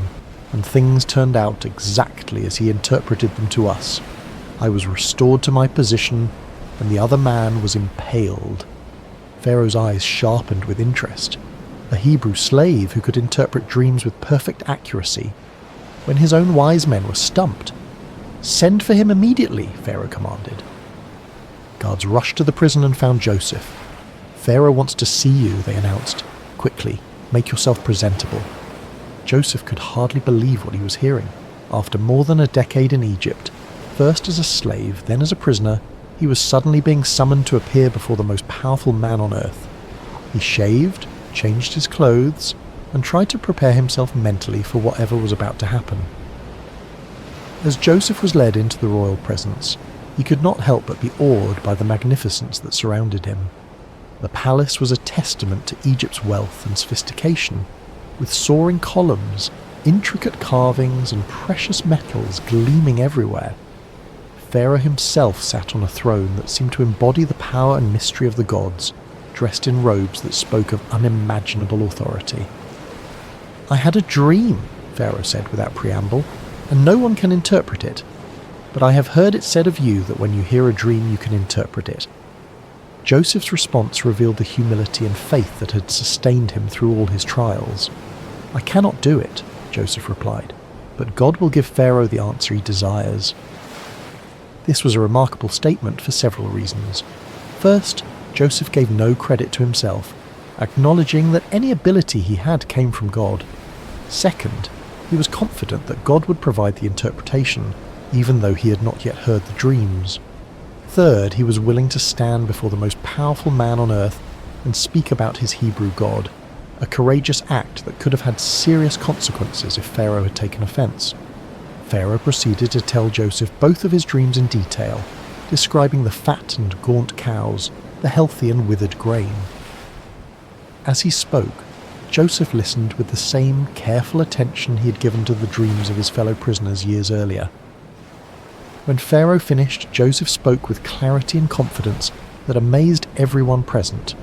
and things turned out exactly as he interpreted them to us. I was restored to my position, and the other man was impaled." Pharaoh's eyes sharpened with interest. A Hebrew slave who could interpret dreams with perfect accuracy, when his own wise men were stumped. "Send for him immediately," Pharaoh commanded. Guards rushed to the prison and found Joseph. "Pharaoh wants to see you," they announced. "Quickly, make yourself presentable." Joseph could hardly believe what he was hearing. After more than a decade in Egypt, first as a slave, then as a prisoner, He was suddenly being summoned to appear before the most powerful man on earth. He shaved, changed his clothes, and tried to prepare himself mentally for whatever was about to happen. As Joseph was led into the royal presence, he could not help but be awed by the magnificence that surrounded him. The palace was a testament to Egypt's wealth and sophistication, with soaring columns, intricate carvings, and precious metals gleaming everywhere. Pharaoh himself sat on a throne that seemed to embody the power and mystery of the gods, dressed in robes that spoke of unimaginable authority. "I had a dream," Pharaoh said without preamble, "and no one can interpret it. But I have heard it said of you that when you hear a dream you can interpret it." Joseph's response revealed the humility and faith that had sustained him through all his trials. "I cannot do it," Joseph replied, "but God will give Pharaoh the answer he desires." This was a remarkable statement for several reasons. First, Joseph gave no credit to himself, acknowledging that any ability he had came from God. Second, he was confident that God would provide the interpretation, even though he had not yet heard the dreams. Third, he was willing to stand before the most powerful man on earth and speak about his Hebrew God, a courageous act that could have had serious consequences if Pharaoh had taken offense. Pharaoh proceeded to tell Joseph both of his dreams in detail, describing the fat and gaunt cows, the healthy and withered grain. As he spoke, Joseph listened with the same careful attention he had given to the dreams of his fellow prisoners years earlier. When Pharaoh finished, Joseph spoke with clarity and confidence that amazed everyone present.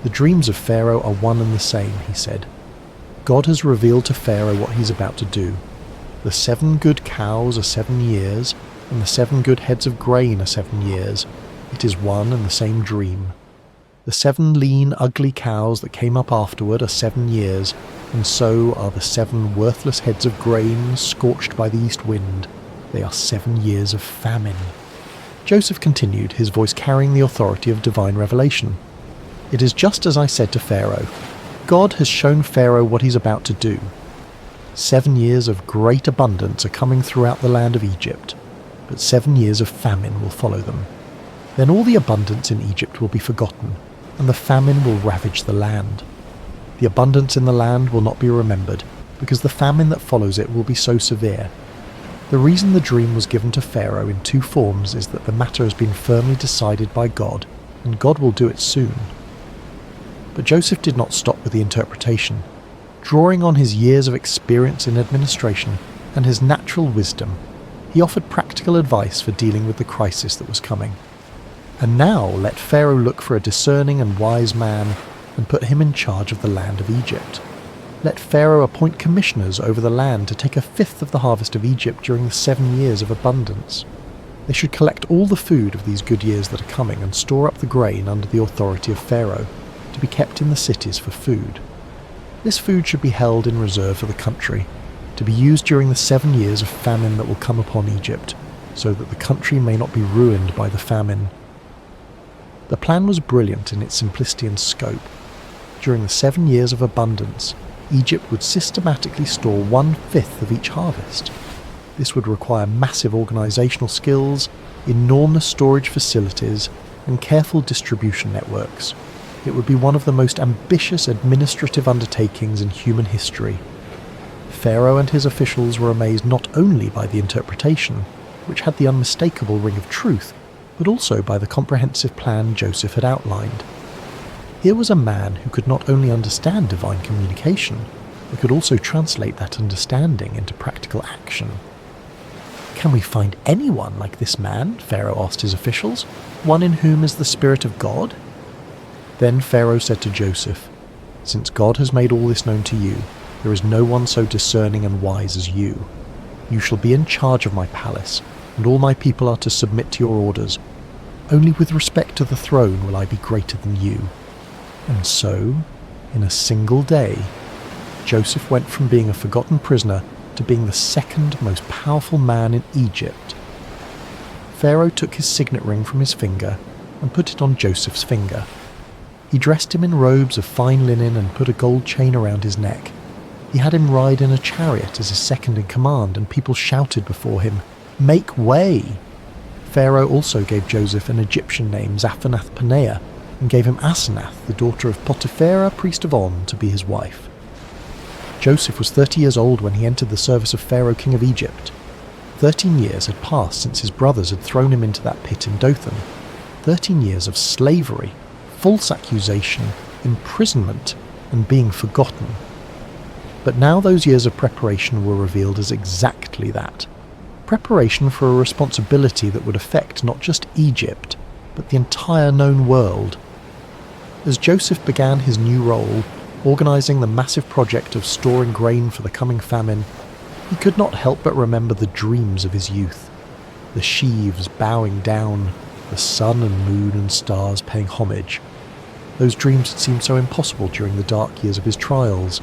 "The dreams of Pharaoh are one and the same," he said. "God has revealed to Pharaoh what he's about to do. The 7 good cows are 7 years, and the 7 good heads of grain are 7 years. It is one and the same dream. The 7 lean, ugly cows that came up afterward are 7 years, and so are the 7 worthless heads of grain scorched by the east wind. They are 7 years of famine." Joseph continued, his voice carrying the authority of divine revelation. "It is just as I said to Pharaoh. God has shown Pharaoh what he's about to do. 7 years of great abundance are coming throughout the land of Egypt, but 7 years of famine will follow them. Then all the abundance in Egypt will be forgotten, and the famine will ravage the land. The abundance in the land will not be remembered, because the famine that follows it will be so severe. The reason the dream was given to Pharaoh in 2 forms is that the matter has been firmly decided by God, and God will do it soon." But Joseph did not stop with the interpretation. Drawing on his years of experience in administration and his natural wisdom, he offered practical advice for dealing with the crisis that was coming. "And now let Pharaoh look for a discerning and wise man and put him in charge of the land of Egypt. Let Pharaoh appoint commissioners over the land to take 1/5 of the harvest of Egypt during the 7 years of abundance. They should collect all the food of these good years that are coming and store up the grain under the authority of Pharaoh, to be kept in the cities for food. This food should be held in reserve for the country, to be used during the 7 years of famine that will come upon Egypt, so that the country may not be ruined by the famine." The plan was brilliant in its simplicity and scope. During the 7 years of abundance, Egypt would systematically store 1/5 of each harvest. This would require massive organizational skills, enormous storage facilities, and careful distribution networks. It would be one of the most ambitious administrative undertakings in human history. Pharaoh and his officials were amazed not only by the interpretation, which had the unmistakable ring of truth, but also by the comprehensive plan Joseph had outlined. Here was a man who could not only understand divine communication, but could also translate that understanding into practical action. "Can we find anyone like this man?" Pharaoh asked his officials, "one in whom is the Spirit of God?" Then Pharaoh said to Joseph, "Since God has made all this known to you, there is no one so discerning and wise as you. You shall be in charge of my palace, and all my people are to submit to your orders. Only with respect to the throne will I be greater than you." And so, in a single day, Joseph went from being a forgotten prisoner to being the 2nd most powerful man in Egypt. Pharaoh took his signet ring from his finger and put it on Joseph's finger. He dressed him in robes of fine linen and put a gold chain around his neck. He had him ride in a chariot as his second in command, and people shouted before him, "Make way!" Pharaoh also gave Joseph an Egyptian name, Zaphanath-Paneah, and gave him Asenath, the daughter of Potiphera, priest of On, to be his wife. Joseph was 30 years old when he entered the service of Pharaoh, king of Egypt. 13 years had passed since his brothers had thrown him into that pit in Dothan. 13 years of slavery, false accusation, imprisonment, and being forgotten. But now those years of preparation were revealed as exactly that. Preparation for a responsibility that would affect not just Egypt, but the entire known world. As Joseph began his new role, organising the massive project of storing grain for the coming famine, he could not help but remember the dreams of his youth. The sheaves bowing down, the sun and moon and stars paying homage. Those dreams had seemed so impossible during the dark years of his trials.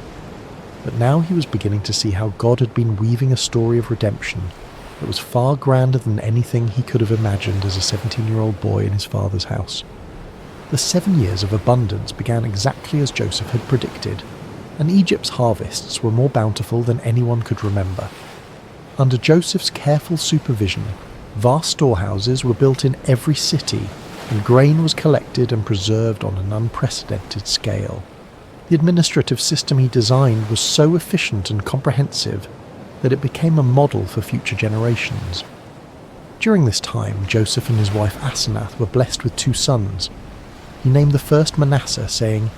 But now he was beginning to see how God had been weaving a story of redemption that was far grander than anything he could have imagined as a 17-year-old boy in his father's house. The 7 years of abundance began exactly as Joseph had predicted, and Egypt's harvests were more bountiful than anyone could remember. Under Joseph's careful supervision, vast storehouses were built in every city, and grain was collected and preserved on an unprecedented scale. The administrative system he designed was so efficient and comprehensive that it became a model for future generations. During this time, Joseph and his wife Asenath were blessed with 2 sons. He named the first Manasseh, saying,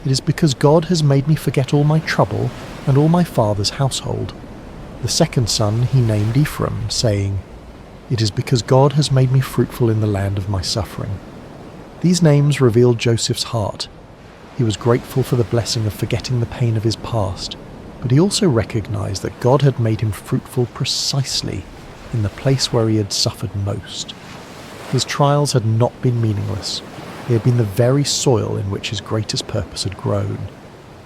"It is because God has made me forget all my trouble and all my father's household." The second son he named Ephraim, saying, "It is because God has made me fruitful in the land of my suffering." These names revealed Joseph's heart. He was grateful for the blessing of forgetting the pain of his past, but he also recognized that God had made him fruitful precisely in the place where he had suffered most. His trials had not been meaningless. They had been the very soil in which his greatest purpose had grown.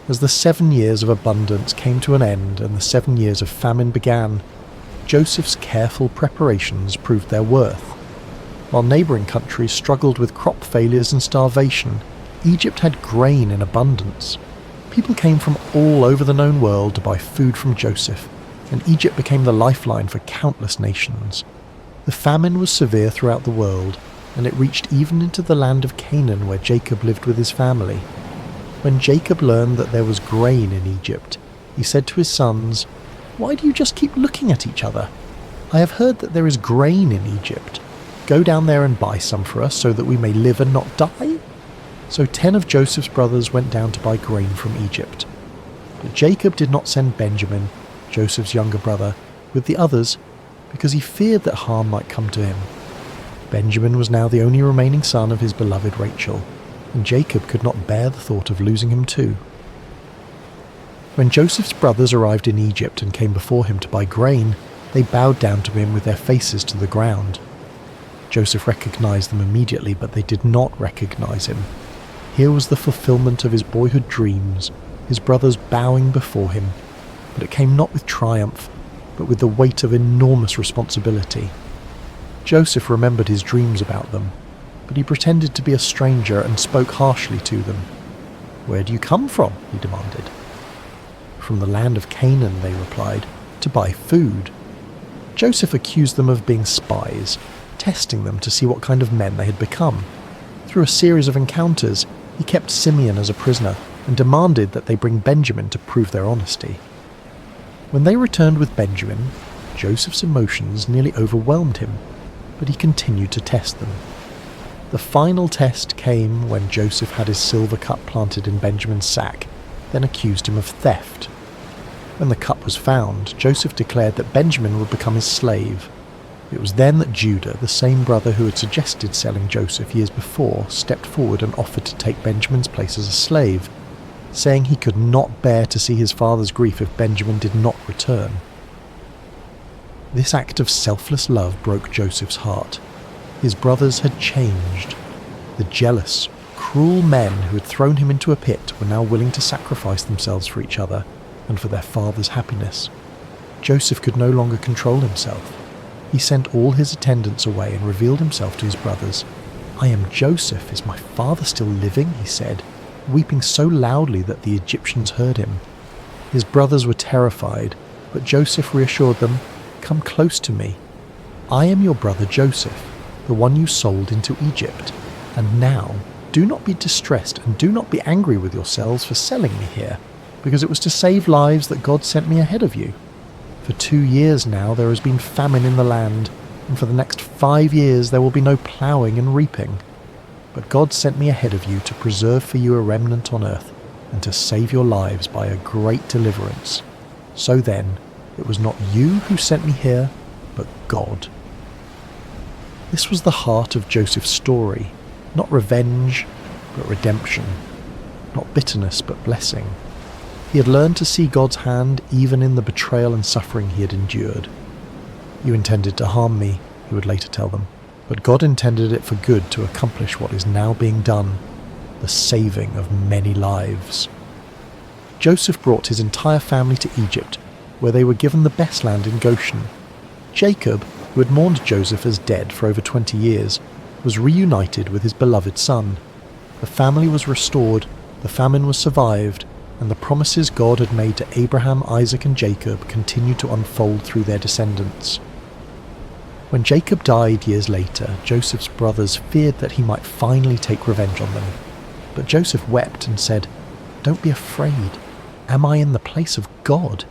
As the 7 years of abundance came to an end and the 7 years of famine began, Joseph's careful preparations proved their worth. While neighbouring countries struggled with crop failures and starvation, Egypt had grain in abundance. People came from all over the known world to buy food from Joseph, and Egypt became the lifeline for countless nations. The famine was severe throughout the world, and it reached even into the land of Canaan where Jacob lived with his family. When Jacob learned that there was grain in Egypt, he said to his sons, "Why do you just keep looking at each other? I have heard that there is grain in Egypt. Go down there and buy some for us so that we may live and not die." So 10 of Joseph's brothers went down to buy grain from Egypt. But Jacob did not send Benjamin, Joseph's younger brother, with the others because he feared that harm might come to him. Benjamin was now the only remaining son of his beloved Rachel, and Jacob could not bear the thought of losing him too. When Joseph's brothers arrived in Egypt and came before him to buy grain, they bowed down to him with their faces to the ground. Joseph recognized them immediately, but they did not recognize him. Here was the fulfillment of his boyhood dreams, his brothers bowing before him, but it came not with triumph, but with the weight of enormous responsibility. Joseph remembered his dreams about them, but he pretended to be a stranger and spoke harshly to them. "Where do you come from?" he demanded. "From the land of Canaan," they replied, "to buy food." Joseph accused them of being spies, testing them to see what kind of men they had become. Through a series of encounters, he kept Simeon as a prisoner and demanded that they bring Benjamin to prove their honesty. When they returned with Benjamin, Joseph's emotions nearly overwhelmed him, but he continued to test them. The final test came when Joseph had his silver cup planted in Benjamin's sack, then accused him of theft. When the cup was found, Joseph declared that Benjamin would become his slave. It was then that Judah, the same brother who had suggested selling Joseph years before, stepped forward and offered to take Benjamin's place as a slave, saying he could not bear to see his father's grief if Benjamin did not return. This act of selfless love broke Joseph's heart. His brothers had changed. The jealous, cruel men who had thrown him into a pit were now willing to sacrifice themselves for each other and for their father's happiness. Joseph could no longer control himself. He sent all his attendants away and revealed himself to his brothers. "I am Joseph. Is my father still living?" he said, weeping so loudly that the Egyptians heard him. His brothers were terrified, but Joseph reassured them, "Come close to me. I am your brother Joseph. the one you sold into Egypt. And now, do not be distressed and do not be angry with yourselves for selling me here, because it was to save lives that God sent me ahead of you. For 2 years now there has been famine in the land, and for the next 5 years there will be no ploughing and reaping. But God sent me ahead of you to preserve for you a remnant on earth, and to save your lives by a great deliverance. So then, it was not you who sent me here, but God." This was the heart of Joseph's story, not revenge, but redemption, not bitterness, but blessing. He had learned to see God's hand even in the betrayal and suffering he had endured. "You intended to harm me," he would later tell them, "but God intended it for good to accomplish what is now being done, the saving of many lives." Joseph brought his entire family to Egypt, where they were given the best land in Goshen. Jacob, who had mourned Joseph as dead for over 20 years, was reunited with his beloved son. The family was restored, the famine was survived, and the promises God had made to Abraham, Isaac, and Jacob continued to unfold through their descendants. When Jacob died years later, Joseph's brothers feared that he might finally take revenge on them. But Joseph wept and said, "Don't be afraid. Am I in the place of God?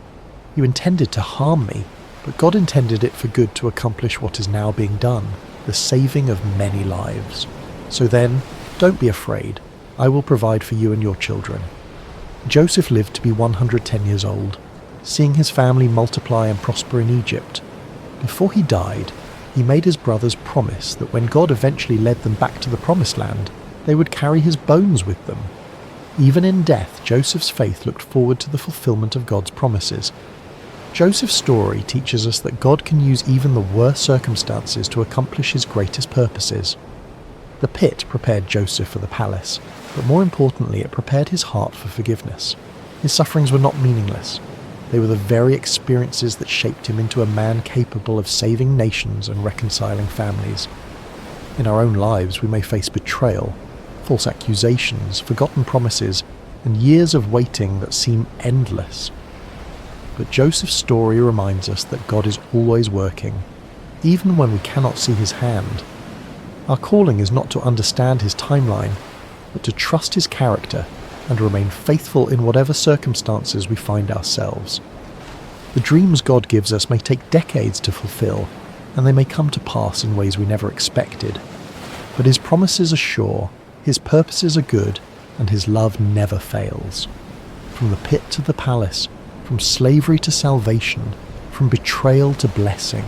You intended to harm me, but God intended it for good to accomplish what is now being done, the saving of many lives. So then, don't be afraid. I will provide for you and your children." Joseph lived to be 110 years old, seeing his family multiply and prosper in Egypt. Before he died, he made his brothers promise that when God eventually led them back to the Promised Land, they would carry his bones with them. Even in death, Joseph's faith looked forward to the fulfillment of God's promises. Joseph's story teaches us that God can use even the worst circumstances to accomplish his greatest purposes. The pit prepared Joseph for the palace, but more importantly, it prepared his heart for forgiveness. His sufferings were not meaningless. They were the very experiences that shaped him into a man capable of saving nations and reconciling families. In our own lives, we may face betrayal, false accusations, forgotten promises, and years of waiting that seem endless. But Joseph's story reminds us that God is always working, even when we cannot see his hand. Our calling is not to understand his timeline, but to trust his character and remain faithful in whatever circumstances we find ourselves. The dreams God gives us may take decades to fulfill, and they may come to pass in ways we never expected. But his promises are sure, his purposes are good, and his love never fails. From the pit to the palace, from slavery to salvation, from betrayal to blessing.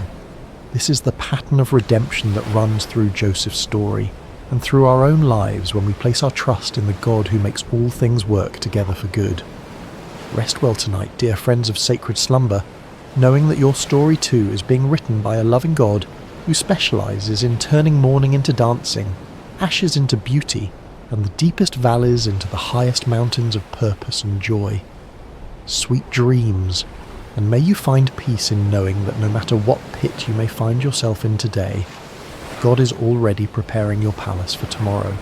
This is the pattern of redemption that runs through Joseph's story, and through our own lives when we place our trust in the God who makes all things work together for good. Rest well tonight, dear friends of Sacred Slumber, knowing that your story too is being written by a loving God who specializes in turning mourning into dancing, ashes into beauty, and the deepest valleys into the highest mountains of purpose and joy. Sweet dreams, and may you find peace in knowing that no matter what pit you may find yourself in today, God is already preparing your palace for tomorrow.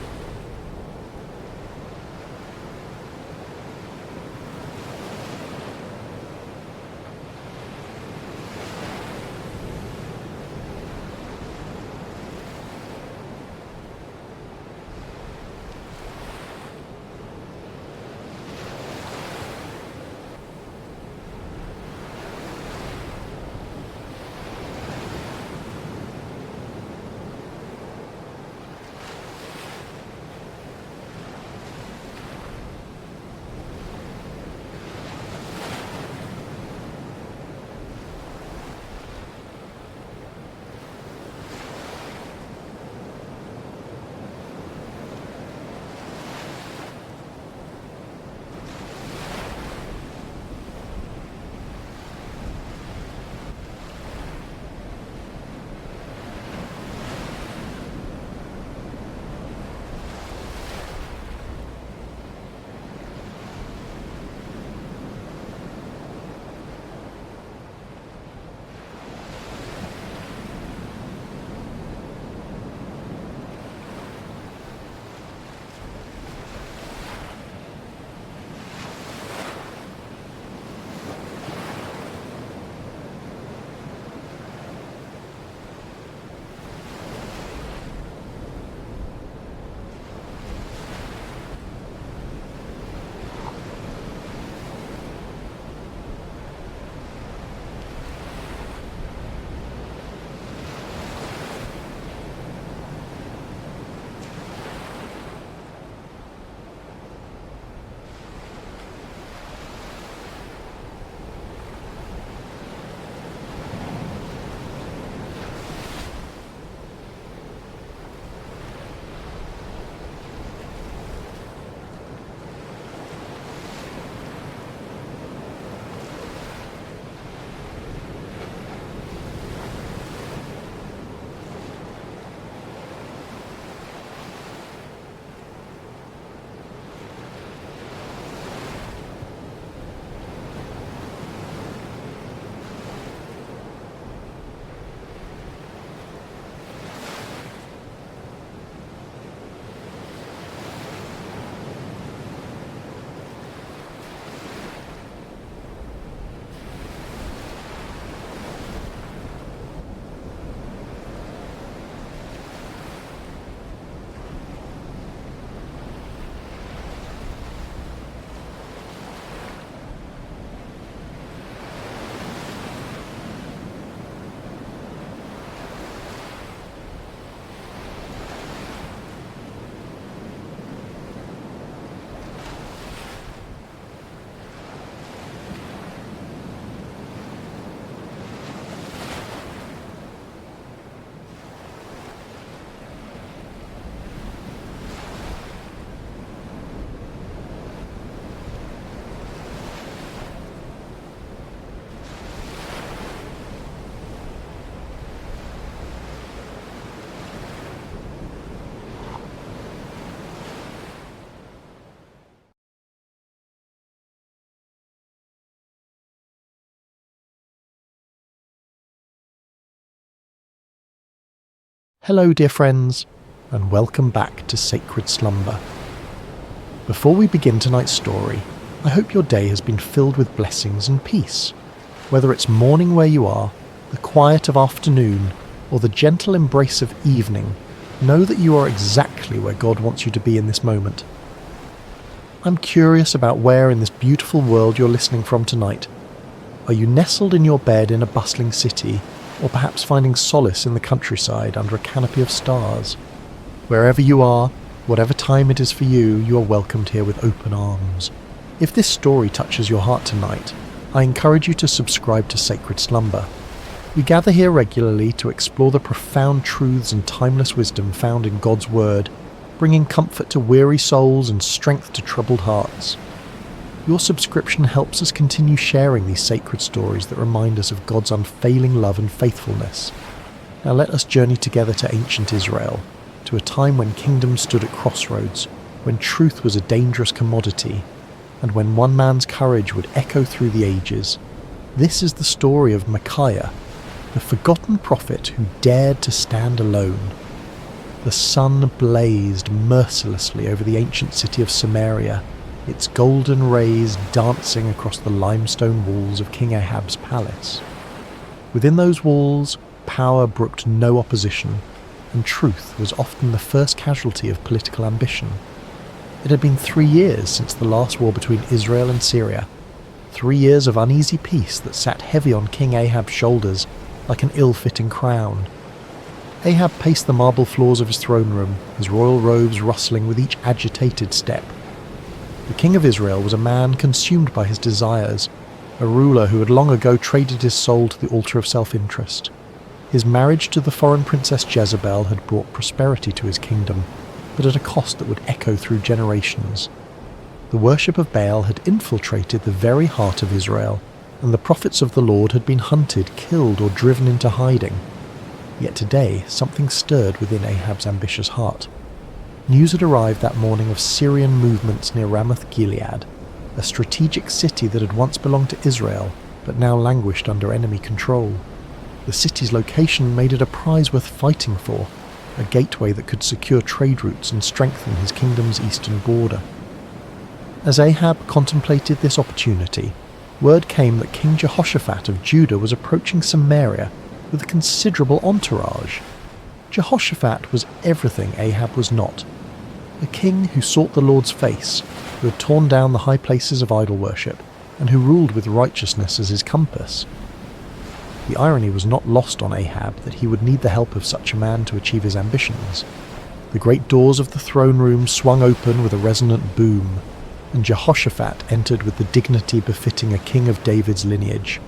Hello, dear friends, and welcome back to Sacred Slumber. Before we begin tonight's story, I hope your day has been filled with blessings and peace. Whether it's morning where you are, the quiet of afternoon, or the gentle embrace of evening, know that you are exactly where God wants you to be in this moment. I'm curious about where in this beautiful world you're listening from tonight. Are you nestled in your bed in a bustling city, or perhaps finding solace in the countryside under a canopy of stars? Wherever you are, whatever time it is for you, you are welcomed here with open arms. If this story touches your heart tonight, I encourage you to subscribe to Sacred Slumber. We gather here regularly to explore the profound truths and timeless wisdom found in God's Word, bringing comfort to weary souls and strength to troubled hearts. Your subscription helps us continue sharing these sacred stories that remind us of God's unfailing love and faithfulness. Now let us journey together to ancient Israel, to a time when kingdoms stood at crossroads, when truth was a dangerous commodity, and when one man's courage would echo through the ages. This is the story of Micaiah, the forgotten prophet who dared to stand alone. The sun blazed mercilessly over the ancient city of Samaria, its golden rays dancing across the limestone walls of King Ahab's palace. Within those walls, power brooked no opposition, and truth was often the first casualty of political ambition. It had been 3 years since the last war between Israel and Syria, 3 years of uneasy peace that sat heavy on King Ahab's shoulders like an ill-fitting crown. Ahab paced the marble floors of his throne room, his royal robes rustling with each agitated step. The king of Israel was a man consumed by his desires, a ruler who had long ago traded his soul to the altar of self-interest. His marriage to the foreign princess Jezebel had brought prosperity to his kingdom, but at a cost that would echo through generations. The worship of Baal had infiltrated the very heart of Israel, and the prophets of the Lord had been hunted, killed, or driven into hiding. Yet today something stirred within Ahab's ambitious heart. News had arrived that morning of Syrian movements near Ramoth-Gilead, a strategic city that had once belonged to Israel, but now languished under enemy control. The city's location made it a prize worth fighting for, a gateway that could secure trade routes and strengthen his kingdom's eastern border. As Ahab contemplated this opportunity, word came that King Jehoshaphat of Judah was approaching Samaria with a considerable entourage. Jehoshaphat was everything Ahab was not. A king who sought the Lord's face, who had torn down the high places of idol worship, and who ruled with righteousness as his compass. The irony was not lost on Ahab that he would need the help of such a man to achieve his ambitions. The great doors of the throne room swung open with a resonant boom, and Jehoshaphat entered with the dignity befitting a king of David's lineage.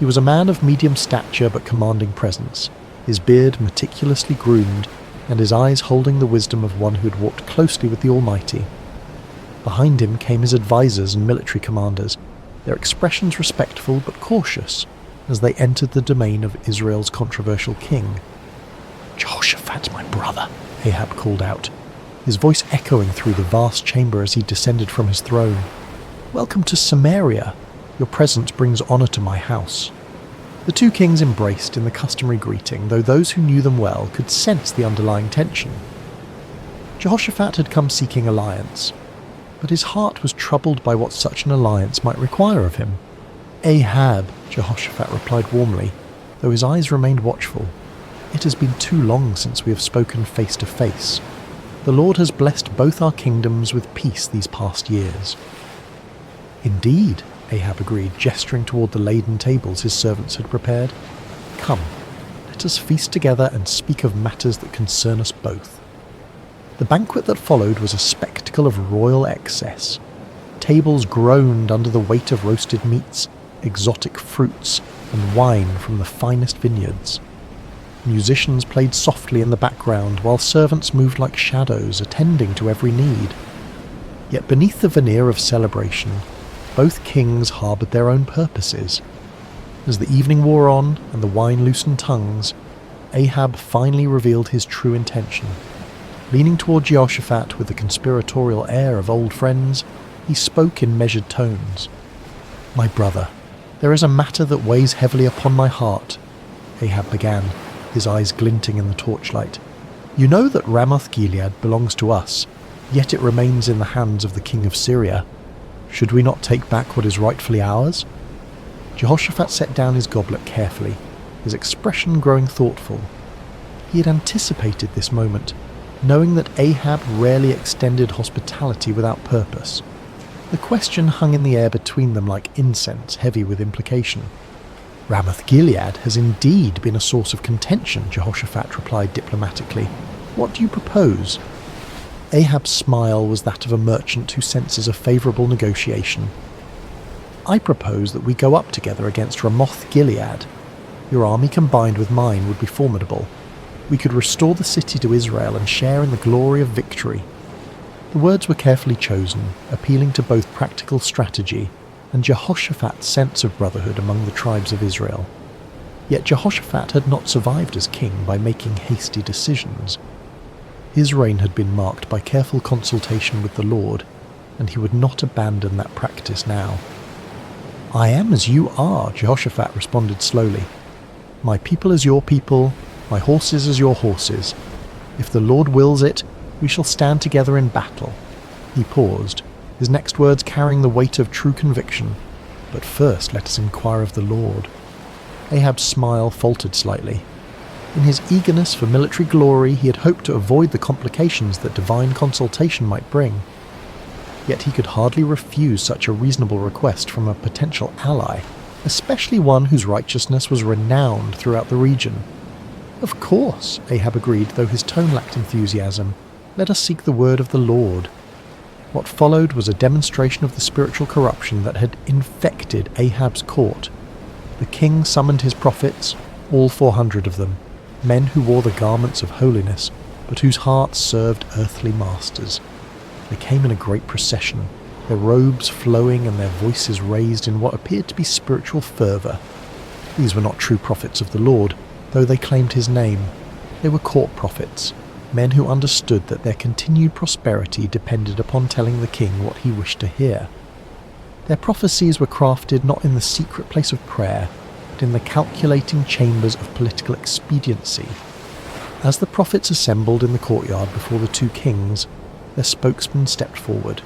He was a man of medium stature but commanding presence, his beard meticulously groomed, and his eyes holding the wisdom of one who had walked closely with the Almighty. Behind him came his advisors and military commanders, their expressions respectful but cautious, as they entered the domain of Israel's controversial king. "Jehoshaphat, my brother," Ahab called out, his voice echoing through the vast chamber as he descended from his throne. "Welcome to Samaria. Your presence brings honor to my house." The two kings embraced in the customary greeting, though those who knew them well could sense the underlying tension. Jehoshaphat had come seeking alliance, but his heart was troubled by what such an alliance might require of him. "Ahab," Jehoshaphat replied warmly, though his eyes remained watchful. "It has been too long since we have spoken face to face. The Lord has blessed both our kingdoms with peace these past years." "Indeed," Ahab agreed, gesturing toward the laden tables his servants had prepared. "Come, let us feast together and speak of matters that concern us both." The banquet that followed was a spectacle of royal excess. Tables groaned under the weight of roasted meats, exotic fruits, and wine from the finest vineyards. Musicians played softly in the background, while servants moved like shadows, attending to every need. Yet beneath the veneer of celebration, both kings harboured their own purposes. As the evening wore on and the wine loosened tongues, Ahab finally revealed his true intention. Leaning toward Jehoshaphat with the conspiratorial air of old friends, he spoke in measured tones. "My brother, there is a matter that weighs heavily upon my heart," Ahab began, his eyes glinting in the torchlight. "You know that Ramoth-Gilead belongs to us, yet it remains in the hands of the king of Syria. Should we not take back what is rightfully ours?" Jehoshaphat set down his goblet carefully, his expression growing thoughtful. He had anticipated this moment, knowing that Ahab rarely extended hospitality without purpose. The question hung in the air between them like incense, heavy with implication. "Ramoth-Gilead has indeed been a source of contention," Jehoshaphat replied diplomatically. "What do you propose?" Ahab's smile was that of a merchant who senses a favourable negotiation. "I propose that we go up together against Ramoth-Gilead. Your army combined with mine would be formidable. We could restore the city to Israel and share in the glory of victory." The words were carefully chosen, appealing to both practical strategy and Jehoshaphat's sense of brotherhood among the tribes of Israel. Yet Jehoshaphat had not survived as king by making hasty decisions. His reign had been marked by careful consultation with the Lord, and he would not abandon that practice now. "I am as you are," Jehoshaphat responded slowly. "My people as your people, my horses as your horses. If the Lord wills it, we shall stand together in battle." He paused, his next words carrying the weight of true conviction. "But first let us inquire of the Lord." Ahab's smile faltered slightly. In his eagerness for military glory, he had hoped to avoid the complications that divine consultation might bring. Yet he could hardly refuse such a reasonable request from a potential ally, especially one whose righteousness was renowned throughout the region. "Of course," Ahab agreed, though his tone lacked enthusiasm. "Let us seek the word of the Lord." What followed was a demonstration of the spiritual corruption that had infected Ahab's court. The king summoned his prophets, all 400 of them, men who wore the garments of holiness, but whose hearts served earthly masters. They came in a great procession, their robes flowing and their voices raised in what appeared to be spiritual fervour. These were not true prophets of the Lord, though they claimed his name. They were court prophets, men who understood that their continued prosperity depended upon telling the king what he wished to hear. Their prophecies were crafted not in the secret place of prayer, but in the calculating chambers of political expediency. As the prophets assembled in the courtyard before the two kings, their spokesman stepped forward.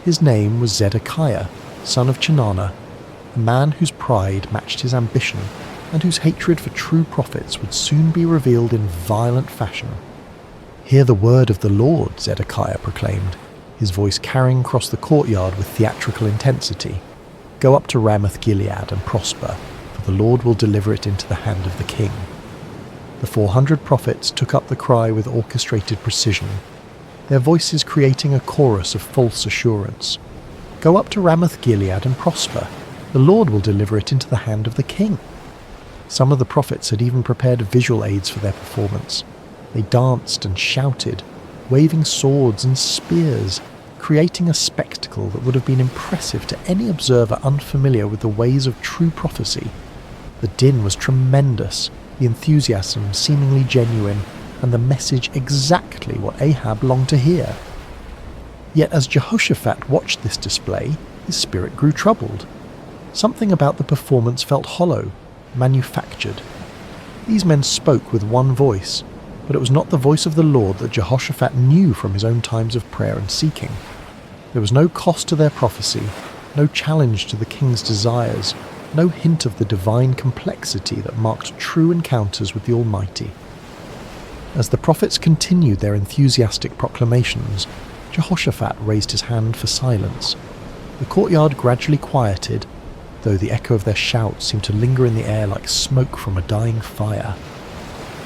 His name was Zedekiah, son of Chenaanah, a man whose pride matched his ambition and whose hatred for true prophets would soon be revealed in violent fashion. "Hear the word of the Lord," Zedekiah proclaimed, his voice carrying across the courtyard with theatrical intensity. "Go up to Ramoth-Gilead and prosper, for the Lord will deliver it into the hand of the king." The 400 prophets took up the cry with orchestrated precision, their voices creating a chorus of false assurance. "Go up to Ramoth-Gilead and prosper. The Lord will deliver it into the hand of the king." Some of the prophets had even prepared visual aids for their performance. They danced and shouted, waving swords and spears, creating a spectacle that would have been impressive to any observer unfamiliar with the ways of true prophecy. The din was tremendous, the enthusiasm seemingly genuine, and the message exactly what Ahab longed to hear. Yet as Jehoshaphat watched this display, his spirit grew troubled. Something about the performance felt hollow, manufactured. These men spoke with one voice, but it was not the voice of the Lord that Jehoshaphat knew from his own times of prayer and seeking. There was no cost to their prophecy, no challenge to the king's desires, no hint of the divine complexity that marked true encounters with the Almighty. As the prophets continued their enthusiastic proclamations, Jehoshaphat raised his hand for silence. The courtyard gradually quieted, though the echo of their shouts seemed to linger in the air like smoke from a dying fire.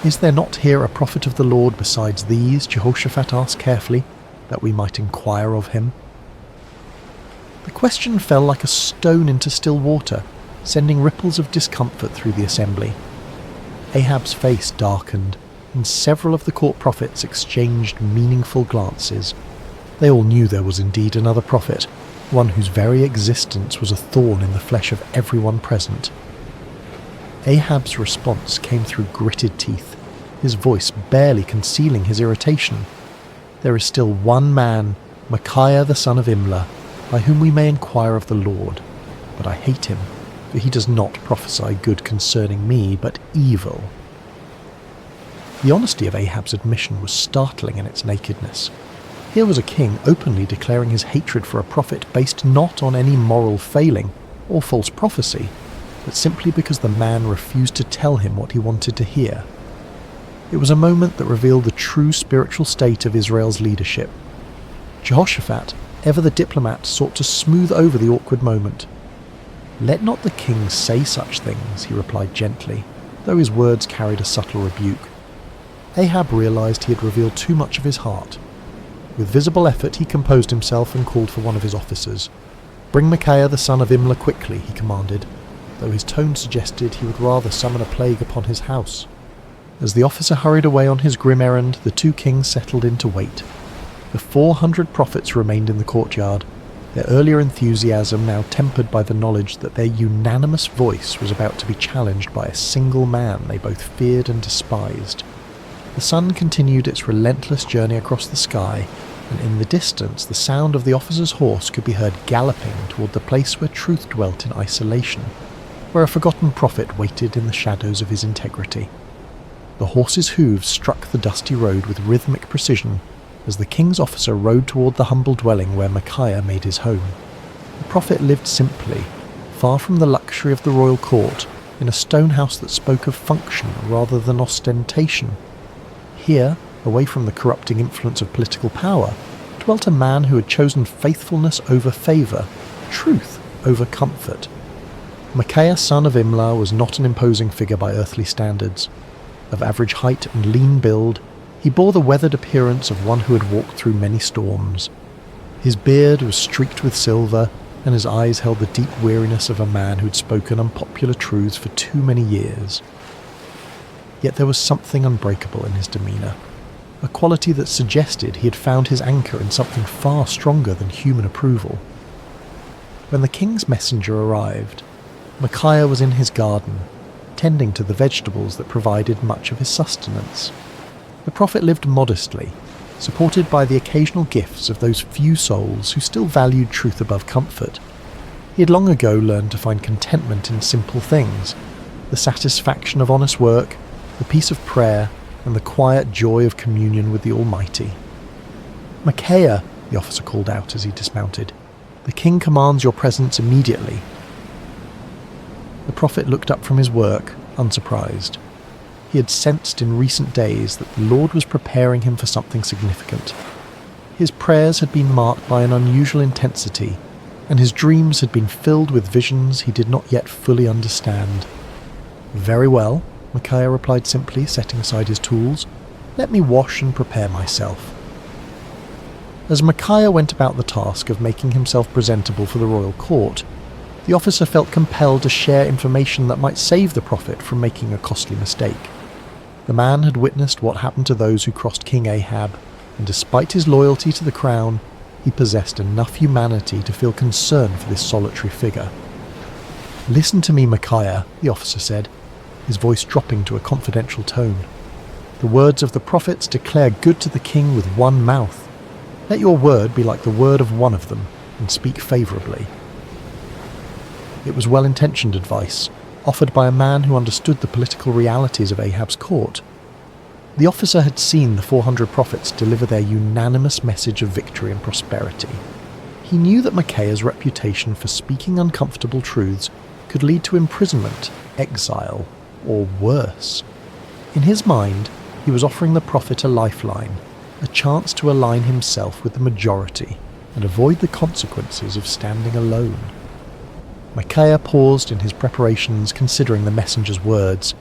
"Is there not here a prophet of the Lord besides these?" Jehoshaphat asked carefully, "that we might inquire of him?" The question fell like a stone into still water, sending ripples of discomfort through the assembly. Ahab's face darkened, and several of the court prophets exchanged meaningful glances. They all knew there was indeed another prophet, one whose very existence was a thorn in the flesh of everyone present. Ahab's response came through gritted teeth, his voice barely concealing his irritation. "There is still one man, Micaiah the son of Imlah, by whom we may inquire of the Lord. But I hate him, for he does not prophesy good concerning me, but evil." The honesty of Ahab's admission was startling in its nakedness. Here was a king openly declaring his hatred for a prophet based not on any moral failing or false prophecy, but simply because the man refused to tell him what he wanted to hear. It was a moment that revealed the true spiritual state of Israel's leadership. Jehoshaphat, ever the diplomat, sought to smooth over the awkward moment. "Let not the king say such things," he replied gently, though his words carried a subtle rebuke. Ahab realized he had revealed too much of his heart. With visible effort he composed himself and called for one of his officers. "Bring Micaiah the son of Imlah quickly," he commanded, though his tone suggested he would rather summon a plague upon his house. As the officer hurried away on his grim errand, the two kings settled in to wait. The 400 prophets remained in the courtyard, their earlier enthusiasm now tempered by the knowledge that their unanimous voice was about to be challenged by a single man they both feared and despised. The sun continued its relentless journey across the sky, and in the distance the sound of the officer's horse could be heard galloping toward the place where truth dwelt in isolation, where a forgotten prophet waited in the shadows of his integrity. The horse's hooves struck the dusty road with rhythmic precision as the king's officer rode toward the humble dwelling where Micaiah made his home. The prophet lived simply, far from the luxury of the royal court, in a stone house that spoke of function rather than ostentation. Here, away from the corrupting influence of political power, dwelt a man who had chosen faithfulness over favour, truth over comfort. Micaiah son of Imlah was not an imposing figure by earthly standards. Of average height and lean build, he bore the weathered appearance of one who had walked through many storms. His beard was streaked with silver, and his eyes held the deep weariness of a man who had spoken unpopular truths for too many years. Yet there was something unbreakable in his demeanour, a quality that suggested he had found his anchor in something far stronger than human approval. When the king's messenger arrived, Micaiah was in his garden, tending to the vegetables that provided much of his sustenance. The prophet lived modestly, supported by the occasional gifts of those few souls who still valued truth above comfort. He had long ago learned to find contentment in simple things, the satisfaction of honest work, the peace of prayer, and the quiet joy of communion with the Almighty. "Micaiah," the officer called out as he dismounted, "the king commands your presence immediately." The prophet looked up from his work, unsurprised. He had sensed in recent days that the Lord was preparing him for something significant. His prayers had been marked by an unusual intensity, and his dreams had been filled with visions he did not yet fully understand. "Very well," Micaiah replied simply, setting aside his tools. "Let me wash and prepare myself." As Micaiah went about the task of making himself presentable for the royal court, the officer felt compelled to share information that might save the prophet from making a costly mistake. The man had witnessed what happened to those who crossed King Ahab, and despite his loyalty to the crown, he possessed enough humanity to feel concern for this solitary figure. "Listen to me, Micaiah," the officer said, his voice dropping to a confidential tone. "The words of the prophets declare good to the king with one mouth. Let your word be like the word of one of them, and speak favourably." It was well-intentioned advice, offered by a man who understood the political realities of Ahab's court. The officer had seen the 400 prophets deliver their unanimous message of victory and prosperity. He knew that Micaiah's reputation for speaking uncomfortable truths could lead to imprisonment, exile, or worse. In his mind, he was offering the prophet a lifeline, a chance to align himself with the majority and avoid the consequences of standing alone. Micaiah paused in his preparations, considering the messenger's words.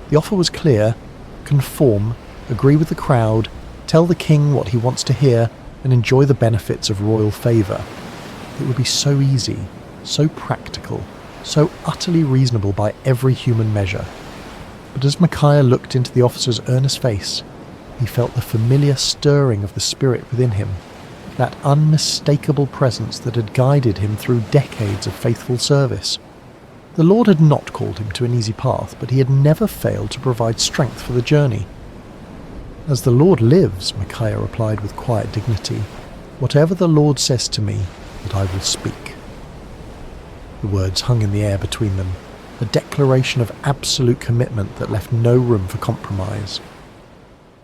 The offer was clear: conform, agree with the crowd, tell the king what he wants to hear, and enjoy the benefits of royal favour. It would be so easy, so practical, so utterly reasonable by every human measure. But as Micaiah looked into the officer's earnest face, he felt the familiar stirring of the spirit within him, that unmistakable presence that had guided him through decades of faithful service. The Lord had not called him to an easy path, but he had never failed to provide strength for the journey. "As the Lord lives," Micaiah replied with quiet dignity, "whatever the Lord says to me, that I will speak." The words hung in the air between them, a declaration of absolute commitment that left no room for compromise.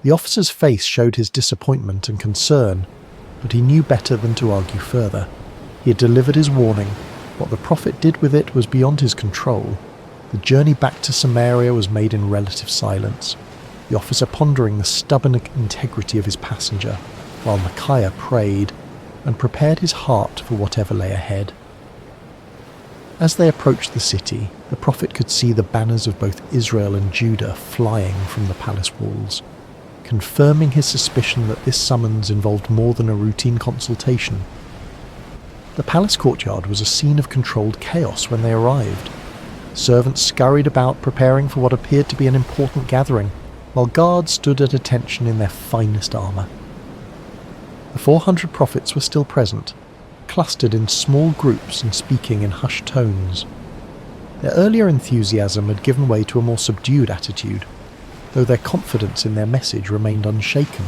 The officer's face showed his disappointment and concern, but he knew better than to argue further. He had delivered his warning. What the prophet did with it was beyond his control. The journey back to Samaria was made in relative silence, the officer pondering the stubborn integrity of his passenger, while Micaiah prayed and prepared his heart for whatever lay ahead. As they approached the city, the prophet could see the banners of both Israel and Judah flying from the palace walls, confirming his suspicion that this summons involved more than a routine consultation. The palace courtyard was a scene of controlled chaos when they arrived. Servants scurried about preparing for what appeared to be an important gathering, while guards stood at attention in their finest armour. The 400 prophets were still present, clustered in small groups and speaking in hushed tones. Their earlier enthusiasm had given way to a more subdued attitude, though their confidence in their message remained unshaken.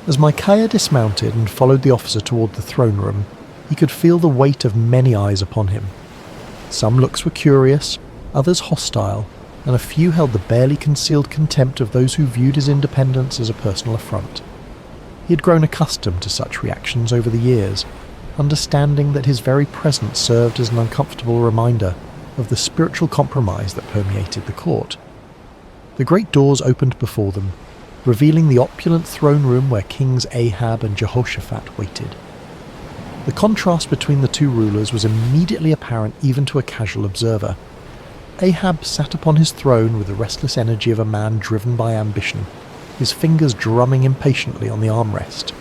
As Micaiah dismounted and followed the officer toward the throne room, he could feel the weight of many eyes upon him. Some looks were curious, others hostile, and a few held the barely concealed contempt of those who viewed his independence as a personal affront. He had grown accustomed to such reactions over the years, understanding that his very presence served as an uncomfortable reminder of the spiritual compromise that permeated the court. The great doors opened before them, revealing the opulent throne room where Kings Ahab and Jehoshaphat waited. The contrast between the two rulers was immediately apparent even to a casual observer. Ahab sat upon his throne with the restless energy of a man driven by ambition, his fingers drumming impatiently on the armrest.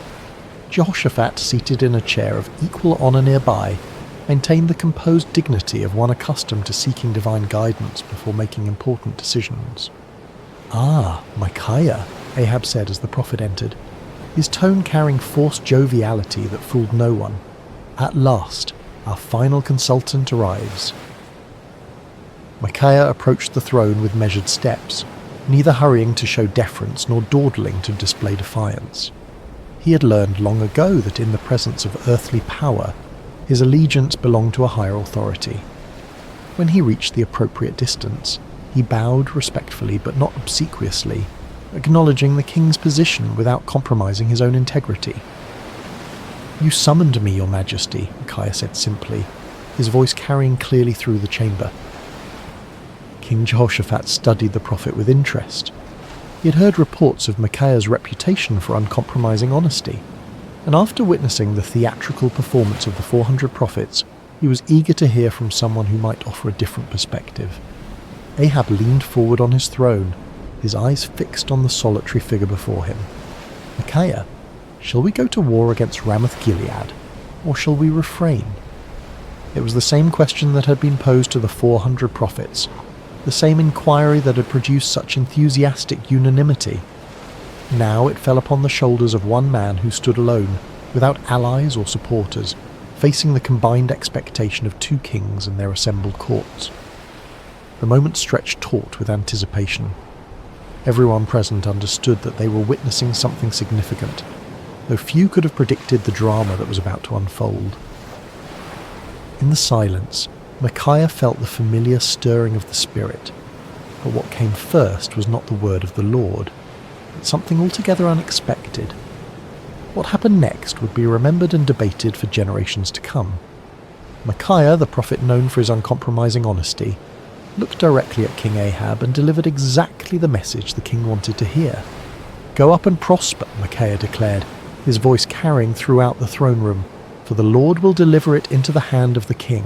Jehoshaphat, seated in a chair of equal honour nearby, maintained the composed dignity of one accustomed to seeking divine guidance before making important decisions. "Ah, Micaiah," Ahab said as the prophet entered, his tone carrying forced joviality that fooled no one. "At last, our final consultant arrives." Micaiah approached the throne with measured steps, neither hurrying to show deference nor dawdling to display defiance. He had learned long ago that in the presence of earthly power, his allegiance belonged to a higher authority. When he reached the appropriate distance, he bowed respectfully but not obsequiously, acknowledging the king's position without compromising his own integrity. "You summoned me, Your Majesty," Micaiah said simply, his voice carrying clearly through the chamber. King Jehoshaphat studied the prophet with interest. He had heard reports of Micaiah's reputation for uncompromising honesty, and after witnessing the theatrical performance of the 400 prophets, he was eager to hear from someone who might offer a different perspective. Ahab leaned forward on his throne, his eyes fixed on the solitary figure before him. "Micaiah, shall we go to war against Ramoth-Gilead, or shall we refrain?" It was the same question that had been posed to the 400 prophets, the same inquiry that had produced such enthusiastic unanimity. Now it fell upon the shoulders of one man who stood alone, without allies or supporters, facing the combined expectation of two kings and their assembled courts. The moment stretched taut with anticipation. Everyone present understood that they were witnessing something significant, though few could have predicted the drama that was about to unfold. In the silence, Micaiah felt the familiar stirring of the spirit, but what came first was not the word of the Lord, but something altogether unexpected. What happened next would be remembered and debated for generations to come. Micaiah, the prophet known for his uncompromising honesty, looked directly at King Ahab and delivered exactly the message the king wanted to hear. "Go up and prosper," Micaiah declared, his voice carrying throughout the throne room, "for the Lord will deliver it into the hand of the king."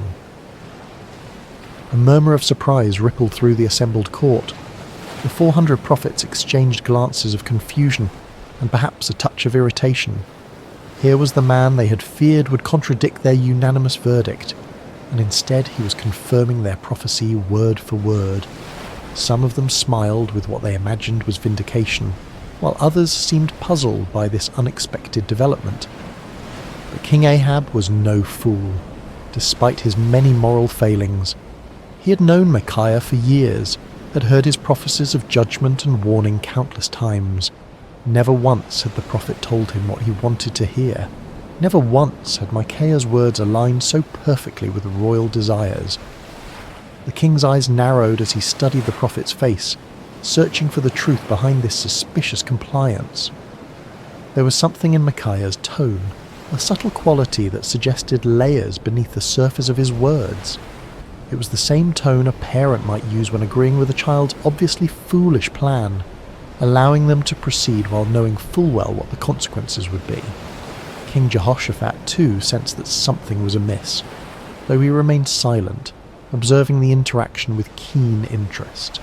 A murmur of surprise rippled through the assembled court. The 400 prophets exchanged glances of confusion and perhaps a touch of irritation. Here was the man they had feared would contradict their unanimous verdict, and instead he was confirming their prophecy word for word. Some of them smiled with what they imagined was vindication, while others seemed puzzled by this unexpected development. But King Ahab was no fool. Despite his many moral failings, he had known Micaiah for years, had heard his prophecies of judgment and warning countless times. Never once had the prophet told him what he wanted to hear. Never once had Micaiah's words aligned so perfectly with royal desires. The king's eyes narrowed as he studied the prophet's face, searching for the truth behind this suspicious compliance. There was something in Micaiah's tone, a subtle quality that suggested layers beneath the surface of his words. It was the same tone a parent might use when agreeing with a child's obviously foolish plan, allowing them to proceed while knowing full well what the consequences would be. King Jehoshaphat too sensed that something was amiss, though he remained silent, observing the interaction with keen interest.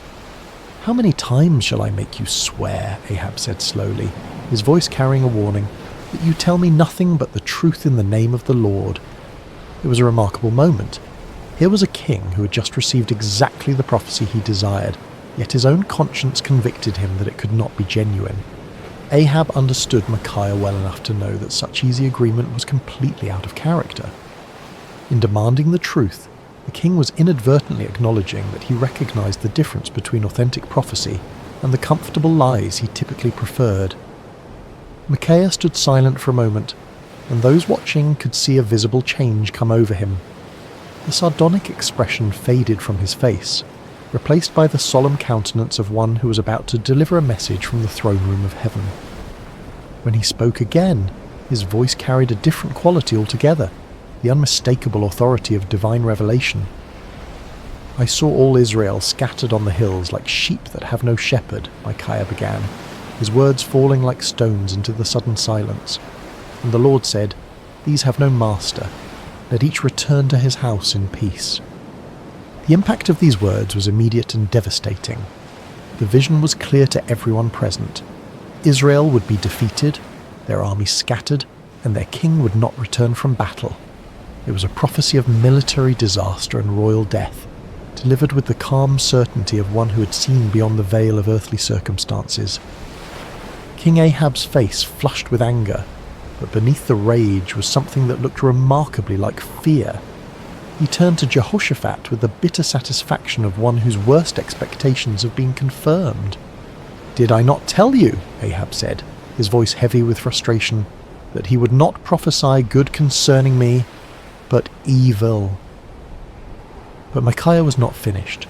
"How many times shall I make you swear," Ahab said slowly, his voice carrying a warning, "that you tell me nothing but the truth in the name of the Lord?" It was a remarkable moment. Here was a king who had just received exactly the prophecy he desired, yet his own conscience convicted him that it could not be genuine. Ahab understood Micaiah well enough to know that such easy agreement was completely out of character. In demanding the truth, the king was inadvertently acknowledging that he recognized the difference between authentic prophecy and the comfortable lies he typically preferred. Micaiah stood silent for a moment, and those watching could see a visible change come over him. The sardonic expression faded from his face, replaced by the solemn countenance of one who was about to deliver a message from the throne room of heaven. When he spoke again, his voice carried a different quality altogether, the unmistakable authority of divine revelation. "I saw all Israel scattered on the hills like sheep that have no shepherd," Micaiah began, his words falling like stones into the sudden silence. "And the Lord said, 'These have no master. Let each return to his house in peace.'" The impact of these words was immediate and devastating. The vision was clear to everyone present. Israel would be defeated, their army scattered, and their king would not return from battle. It was a prophecy of military disaster and royal death, delivered with the calm certainty of one who had seen beyond the veil of earthly circumstances. King Ahab's face flushed with anger, but beneath the rage was something that looked remarkably like fear. He turned to Jehoshaphat with the bitter satisfaction of one whose worst expectations have been confirmed. "Did I not tell you," Ahab said, his voice heavy with frustration, "that he would not prophesy good concerning me, but evil?" But Micaiah was not finished.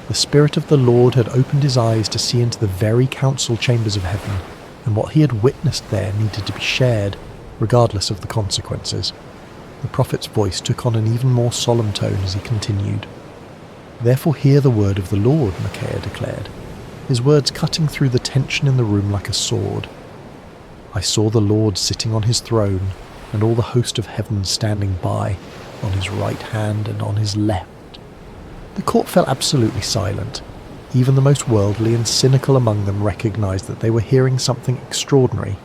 The Spirit of the Lord had opened his eyes to see into the very council chambers of heaven, and what he had witnessed there needed to be shared, regardless of the consequences. The prophet's voice took on an even more solemn tone as he continued. "Therefore hear the word of the Lord," Micaiah declared, his words cutting through the tension in the room like a sword. "I saw the Lord sitting on his throne, and all the host of heaven standing by, on his right hand and on his left." The court fell absolutely silent. Even the most worldly and cynical among them recognized that they were hearing something extraordinary.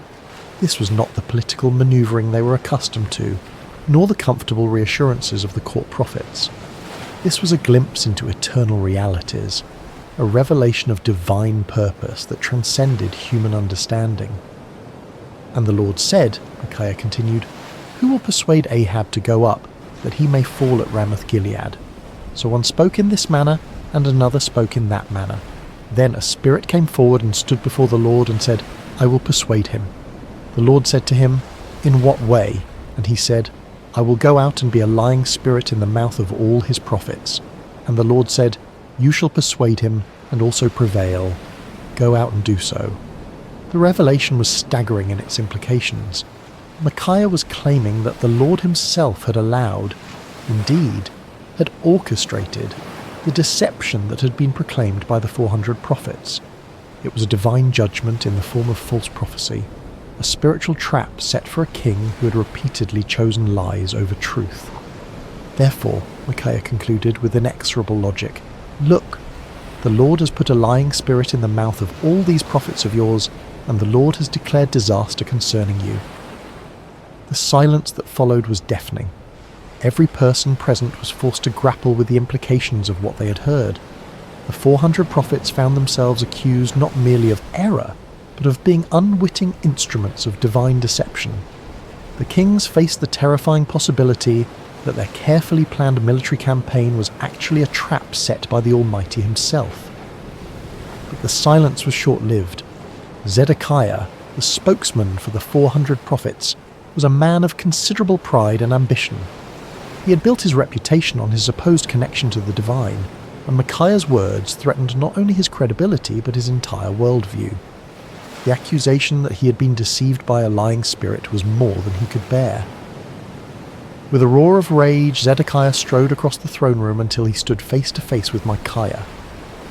This was not the political maneuvering they were accustomed to, nor the comfortable reassurances of the court prophets. This was a glimpse into eternal realities, a revelation of divine purpose that transcended human understanding. "And the Lord said," Micaiah continued, "Who will persuade Ahab to go up, that he may fall at Ramoth-Gilead?" So one spoke in this manner, and another spoke in that manner. Then a spirit came forward and stood before the Lord and said, "I will persuade him." The Lord said to him, "In what way?" And he said, "I will go out and be a lying spirit in the mouth of all his prophets." And the Lord said, "You shall persuade him and also prevail. Go out and do so." The revelation was staggering in its implications. Micaiah was claiming that the Lord himself had allowed, indeed, had orchestrated, the deception that had been proclaimed by the 400 prophets. It was a divine judgment in the form of false prophecy, a spiritual trap set for a king who had repeatedly chosen lies over truth. "Therefore," Micaiah concluded with inexorable logic, "look, the Lord has put a lying spirit in the mouth of all these prophets of yours, and the Lord has declared disaster concerning you." The silence that followed was deafening. Every person present was forced to grapple with the implications of what they had heard. The 400 prophets found themselves accused not merely of error, but of being unwitting instruments of divine deception. The kings faced the terrifying possibility that their carefully planned military campaign was actually a trap set by the Almighty himself. But the silence was short-lived. Zedekiah, the spokesman for the 400 prophets, was a man of considerable pride and ambition. He had built his reputation on his supposed connection to the divine, and Micaiah's words threatened not only his credibility but his entire worldview. The accusation that he had been deceived by a lying spirit was more than he could bear. With a roar of rage, Zedekiah strode across the throne room until he stood face to face with Micaiah.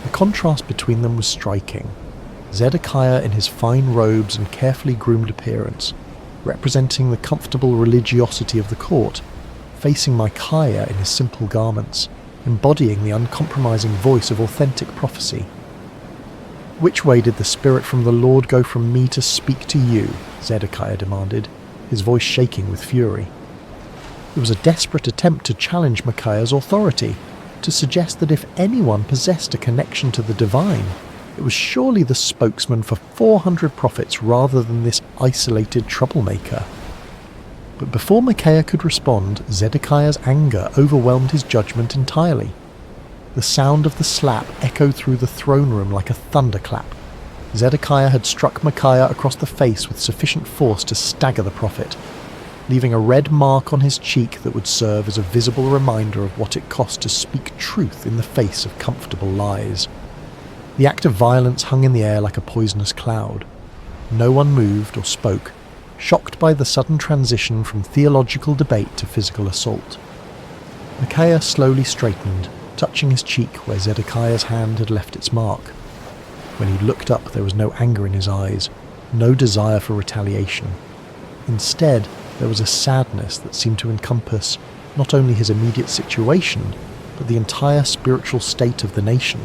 The contrast between them was striking. Zedekiah in his fine robes and carefully groomed appearance, representing the comfortable religiosity of the court, facing Micaiah in his simple garments, embodying the uncompromising voice of authentic prophecy. "Which way did the Spirit from the Lord go from me to speak to you?" Zedekiah demanded, his voice shaking with fury. It was a desperate attempt to challenge Micaiah's authority, to suggest that if anyone possessed a connection to the divine, it was surely the spokesman for 400 prophets rather than this isolated troublemaker. But before Micaiah could respond, Zedekiah's anger overwhelmed his judgment entirely. The sound of the slap echoed through the throne room like a thunderclap. Zedekiah had struck Micaiah across the face with sufficient force to stagger the prophet, leaving a red mark on his cheek that would serve as a visible reminder of what it cost to speak truth in the face of comfortable lies. The act of violence hung in the air like a poisonous cloud. No one moved or spoke, shocked by the sudden transition from theological debate to physical assault. Micaiah slowly straightened, touching his cheek where Zedekiah's hand had left its mark. When he looked up, there was no anger in his eyes, no desire for retaliation. Instead, there was a sadness that seemed to encompass not only his immediate situation, but the entire spiritual state of the nation.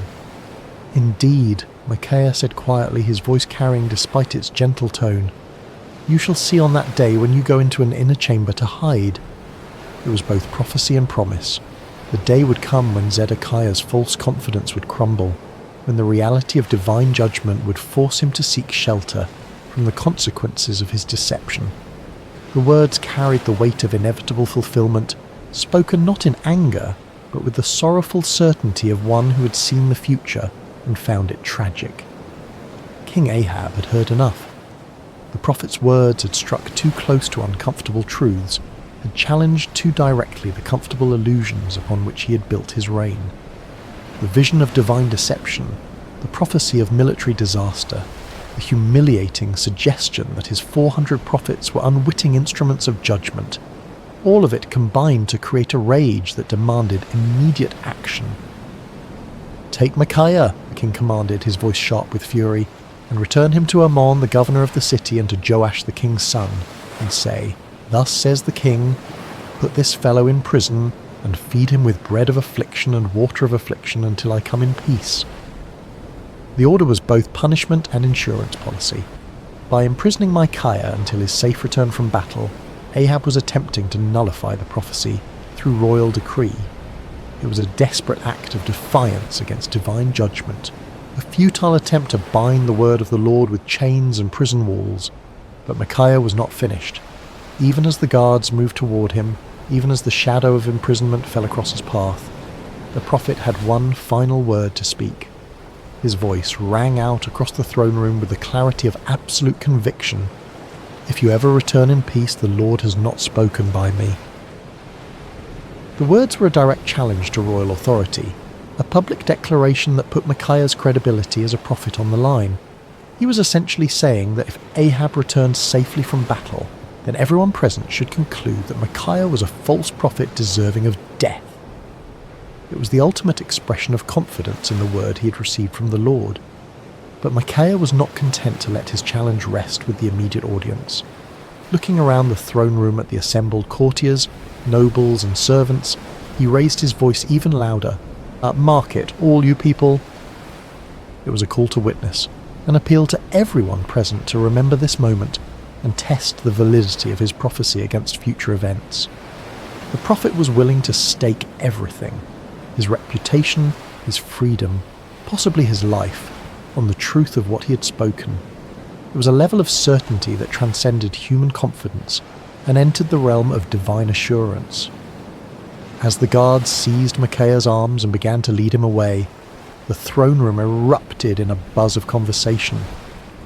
"Indeed," Micaiah said quietly, his voice carrying despite its gentle tone, "you shall see on that day when you go into an inner chamber to hide." It was both prophecy and promise. The day would come when Zedekiah's false confidence would crumble, when the reality of divine judgment would force him to seek shelter from the consequences of his deception. The words carried the weight of inevitable fulfillment, spoken not in anger, but with the sorrowful certainty of one who had seen the future and found it tragic. King Ahab had heard enough. The prophet's words had struck too close to uncomfortable truths, had challenged too directly the comfortable illusions upon which he had built his reign. The vision of divine deception, the prophecy of military disaster, the humiliating suggestion that his 400 prophets were unwitting instruments of judgment, all of it combined to create a rage that demanded immediate action. "Take Micaiah," the king commanded, his voice sharp with fury, "and return him to Ammon, the governor of the city, and to Joash the king's son, and say, 'Thus says the king, put this fellow in prison, and feed him with bread of affliction and water of affliction until I come in peace.'" The order was both punishment and insurance policy. By imprisoning Micaiah until his safe return from battle, Ahab was attempting to nullify the prophecy through royal decree. It was a desperate act of defiance against divine judgment, a futile attempt to bind the word of the Lord with chains and prison walls. But Micaiah was not finished. Even as the guards moved toward him, even as the shadow of imprisonment fell across his path, the prophet had one final word to speak. His voice rang out across the throne room with the clarity of absolute conviction. "If you ever return in peace, the Lord has not spoken by me." The words were a direct challenge to royal authority, a public declaration that put Micaiah's credibility as a prophet on the line. He was essentially saying that if Ahab returned safely from battle, then everyone present should conclude that Micaiah was a false prophet deserving of death. It was the ultimate expression of confidence in the word he had received from the Lord. But Micaiah was not content to let his challenge rest with the immediate audience. Looking around the throne room at the assembled courtiers, nobles and servants, he raised his voice even louder. "Mark it, all you people." It was a call to witness, an appeal to everyone present to remember this moment and test the validity of his prophecy against future events. The prophet was willing to stake everything, his reputation, his freedom, possibly his life, on the truth of what he had spoken. It was a level of certainty that transcended human confidence and entered the realm of divine assurance. As the guards seized Micaiah's arms and began to lead him away, the throne room erupted in a buzz of conversation.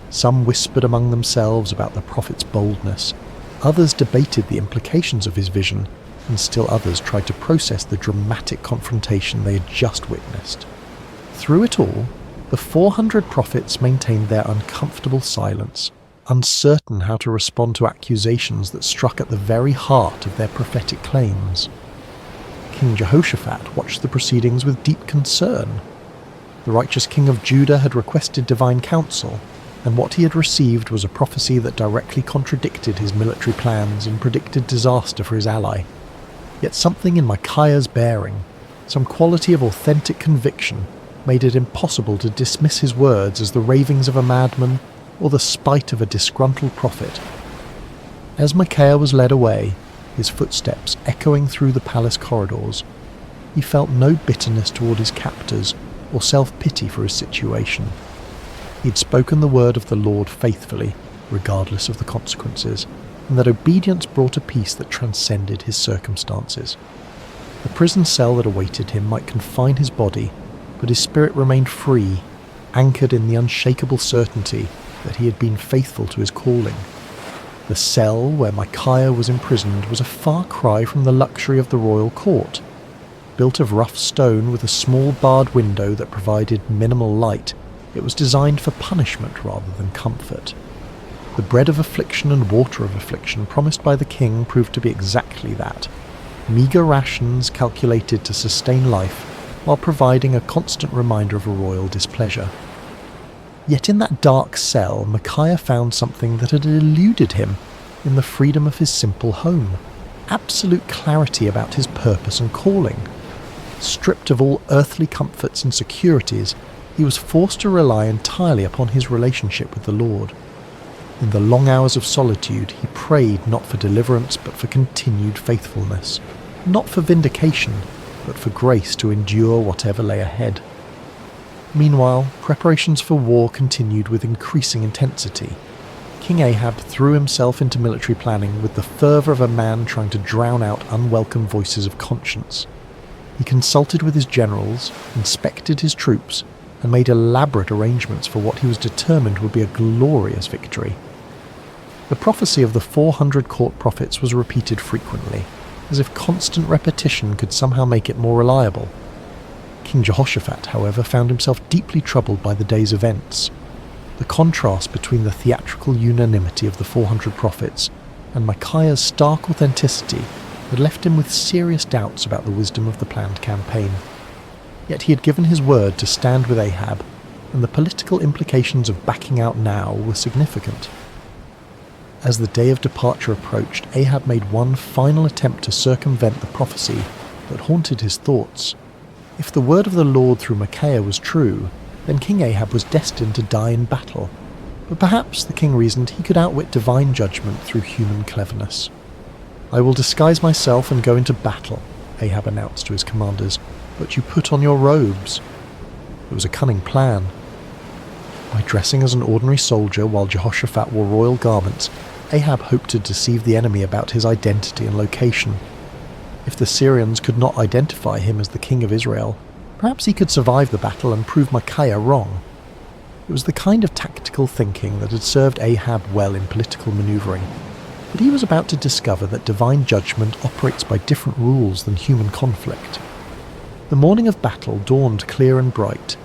Some whispered among themselves about the prophet's boldness, others debated the implications of his vision, and still others tried to process the dramatic confrontation they had just witnessed. Through it all, the 400 prophets maintained their uncomfortable silence, uncertain how to respond to accusations that struck at the very heart of their prophetic claims. King Jehoshaphat watched the proceedings with deep concern. The righteous king of Judah had requested divine counsel, and what he had received was a prophecy that directly contradicted his military plans and predicted disaster for his ally. Yet something in Micaiah's bearing, some quality of authentic conviction, made it impossible to dismiss his words as the ravings of a madman or the spite of a disgruntled prophet. As Micaiah was led away, his footsteps echoing through the palace corridors, he felt no bitterness toward his captors or self-pity for his situation. He had spoken the word of the Lord faithfully, regardless of the consequences, and that obedience brought a peace that transcended his circumstances. The prison cell that awaited him might confine his body, but his spirit remained free, anchored in the unshakable certainty that he had been faithful to his calling. The cell where Micaiah was imprisoned was a far cry from the luxury of the royal court. Built of rough stone with a small barred window that provided minimal light, it was designed for punishment rather than comfort. The bread of affliction and water of affliction promised by the king proved to be exactly that, meagre rations calculated to sustain life while providing a constant reminder of a royal displeasure. Yet in that dark cell, Micaiah found something that had eluded him in the freedom of his simple home, absolute clarity about his purpose and calling. Stripped of all earthly comforts and securities, he was forced to rely entirely upon his relationship with the Lord. In the long hours of solitude, he prayed not for deliverance but for continued faithfulness, not for vindication, but for grace to endure whatever lay ahead. Meanwhile, preparations for war continued with increasing intensity. King Ahab threw himself into military planning with the fervour of a man trying to drown out unwelcome voices of conscience. He consulted with his generals, inspected his troops, and made elaborate arrangements for what he was determined would be a glorious victory. The prophecy of the 400 court prophets was repeated frequently, as if constant repetition could somehow make it more reliable. King Jehoshaphat, however, found himself deeply troubled by the day's events. The contrast between the theatrical unanimity of the 400 prophets and Micaiah's stark authenticity had left him with serious doubts about the wisdom of the planned campaign. Yet he had given his word to stand with Ahab, and the political implications of backing out now were significant. As the day of departure approached, Ahab made one final attempt to circumvent the prophecy that haunted his thoughts. If the word of the Lord through Micaiah was true, then King Ahab was destined to die in battle. But perhaps, the king reasoned, he could outwit divine judgment through human cleverness. "I will disguise myself and go into battle," Ahab announced to his commanders, "but you put on your robes." It was a cunning plan. By dressing as an ordinary soldier while Jehoshaphat wore royal garments, Ahab hoped to deceive the enemy about his identity and location. If the Syrians could not identify him as the king of Israel, perhaps he could survive the battle and prove Micaiah wrong. It was the kind of tactical thinking that had served Ahab well in political maneuvering, but he was about to discover that divine judgment operates by different rules than human conflict. The morning of battle dawned clear and bright,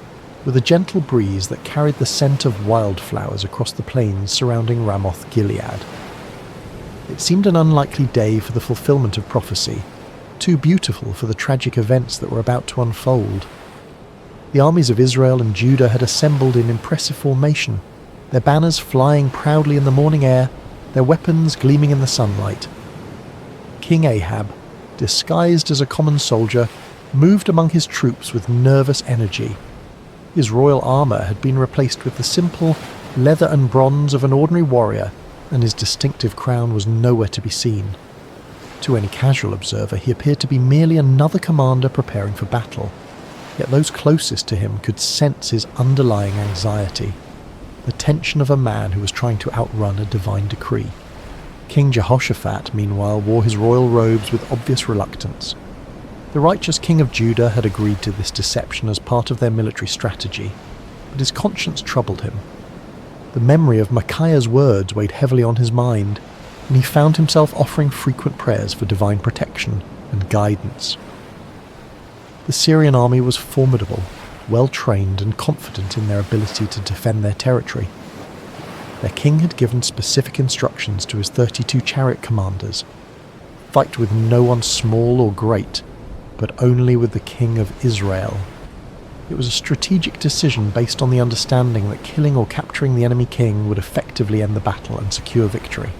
with a gentle breeze that carried the scent of wildflowers across the plains surrounding Ramoth Gilead. It seemed an unlikely day for the fulfillment of prophecy, too beautiful for the tragic events that were about to unfold. The armies of Israel and Judah had assembled in impressive formation, their banners flying proudly in the morning air, their weapons gleaming in the sunlight. King Ahab, disguised as a common soldier, moved among his troops with nervous energy. His royal armour had been replaced with the simple leather and bronze of an ordinary warrior, and his distinctive crown was nowhere to be seen. To any casual observer, he appeared to be merely another commander preparing for battle, yet those closest to him could sense his underlying anxiety, the tension of a man who was trying to outrun a divine decree. King Jehoshaphat, meanwhile, wore his royal robes with obvious reluctance. The righteous king of Judah had agreed to this deception as part of their military strategy, but his conscience troubled him. The memory of Micaiah's words weighed heavily on his mind, and he found himself offering frequent prayers for divine protection, and guidance. The Syrian army was formidable, well-trained and confident in their ability to defend their territory. Their king had given specific instructions to his 32 chariot commanders: fight with no one small or great, but only with the king of Israel. It was a strategic decision based on the understanding that killing or capturing the enemy king would effectively end the battle and secure victory.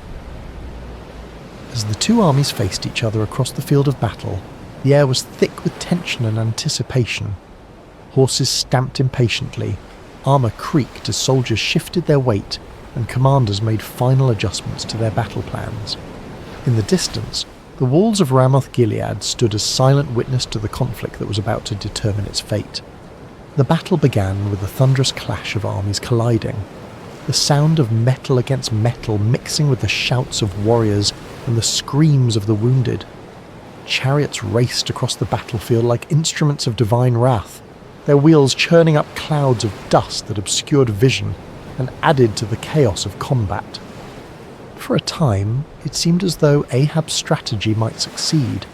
As the two armies faced each other across the field of battle, the air was thick with tension and anticipation. Horses stamped impatiently, armour creaked as soldiers shifted their weight, and commanders made final adjustments to their battle plans. In the distance, the walls of Ramoth-Gilead stood as silent witness to the conflict that was about to determine its fate. The battle began with the thunderous clash of armies colliding, the sound of metal against metal mixing with the shouts of warriors and the screams of the wounded. Chariots raced across the battlefield like instruments of divine wrath, their wheels churning up clouds of dust that obscured vision and added to the chaos of combat. For a time, it seemed as though Ahab's strategy might succeed.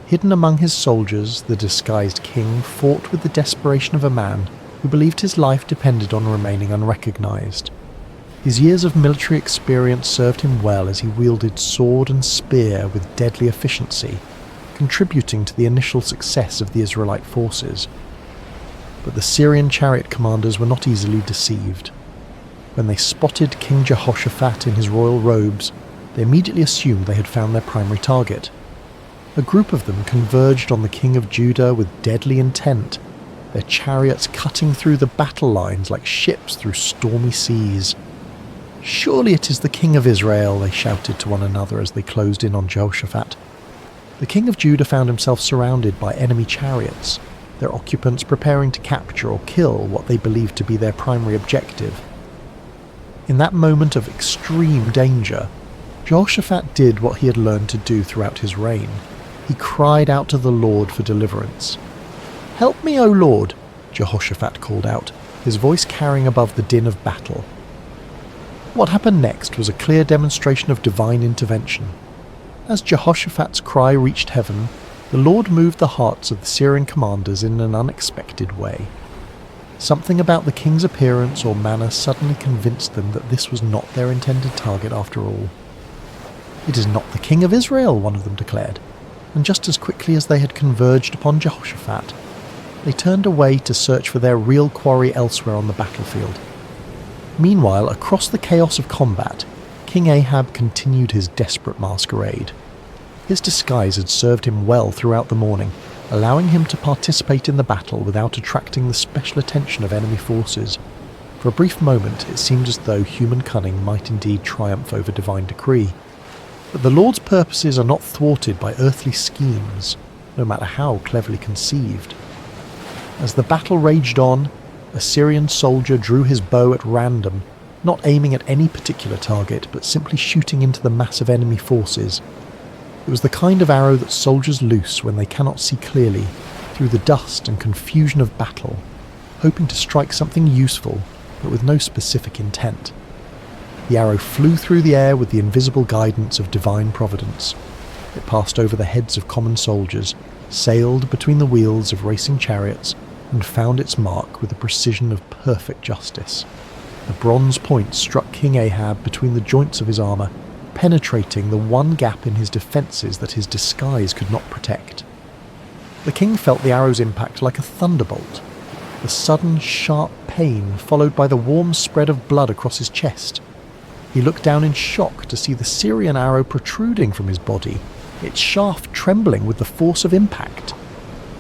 Hidden among his soldiers, the disguised king fought with the desperation of a man who believed his life depended on remaining unrecognized. His years of military experience served him well as he wielded sword and spear with deadly efficiency, contributing to the initial success of the Israelite forces. But the Syrian chariot commanders were not easily deceived. When they spotted King Jehoshaphat in his royal robes, they immediately assumed they had found their primary target. A group of them converged on the king of Judah with deadly intent, their chariots cutting through the battle lines like ships through stormy seas. "Surely it is the king of Israel," they shouted to one another as they closed in on Jehoshaphat. The king of Judah found himself surrounded by enemy chariots, their occupants preparing to capture or kill what they believed to be their primary objective. In that moment of extreme danger, Jehoshaphat did what he had learned to do throughout his reign. He cried out to the Lord for deliverance. "Help me, O Lord," Jehoshaphat called out, his voice carrying above the din of battle. What happened next was a clear demonstration of divine intervention. As Jehoshaphat's cry reached heaven, the Lord moved the hearts of the Syrian commanders in an unexpected way. Something about the king's appearance or manner suddenly convinced them that this was not their intended target after all. "It is not the king of Israel," one of them declared, and just as quickly as they had converged upon Jehoshaphat, they turned away to search for their real quarry elsewhere on the battlefield. Meanwhile, across the chaos of combat, King Ahab continued his desperate masquerade. His disguise had served him well throughout the morning, allowing him to participate in the battle without attracting the special attention of enemy forces. For a brief moment, it seemed as though human cunning might indeed triumph over divine decree. But the Lord's purposes are not thwarted by earthly schemes, no matter how cleverly conceived. As the battle raged on, a Syrian soldier drew his bow at random, not aiming at any particular target, but simply shooting into the mass of enemy forces. It was the kind of arrow that soldiers loose when they cannot see clearly, through the dust and confusion of battle, hoping to strike something useful, but with no specific intent. The arrow flew through the air with the invisible guidance of divine providence. It passed over the heads of common soldiers, sailed between the wheels of racing chariots, and found its mark with the precision of perfect justice. The bronze point struck King Ahab between the joints of his armour, penetrating the one gap in his defences that his disguise could not protect. The king felt the arrow's impact like a thunderbolt, the sudden sharp pain followed by the warm spread of blood across his chest. He looked down in shock to see the Syrian arrow protruding from his body, its shaft trembling with the force of impact.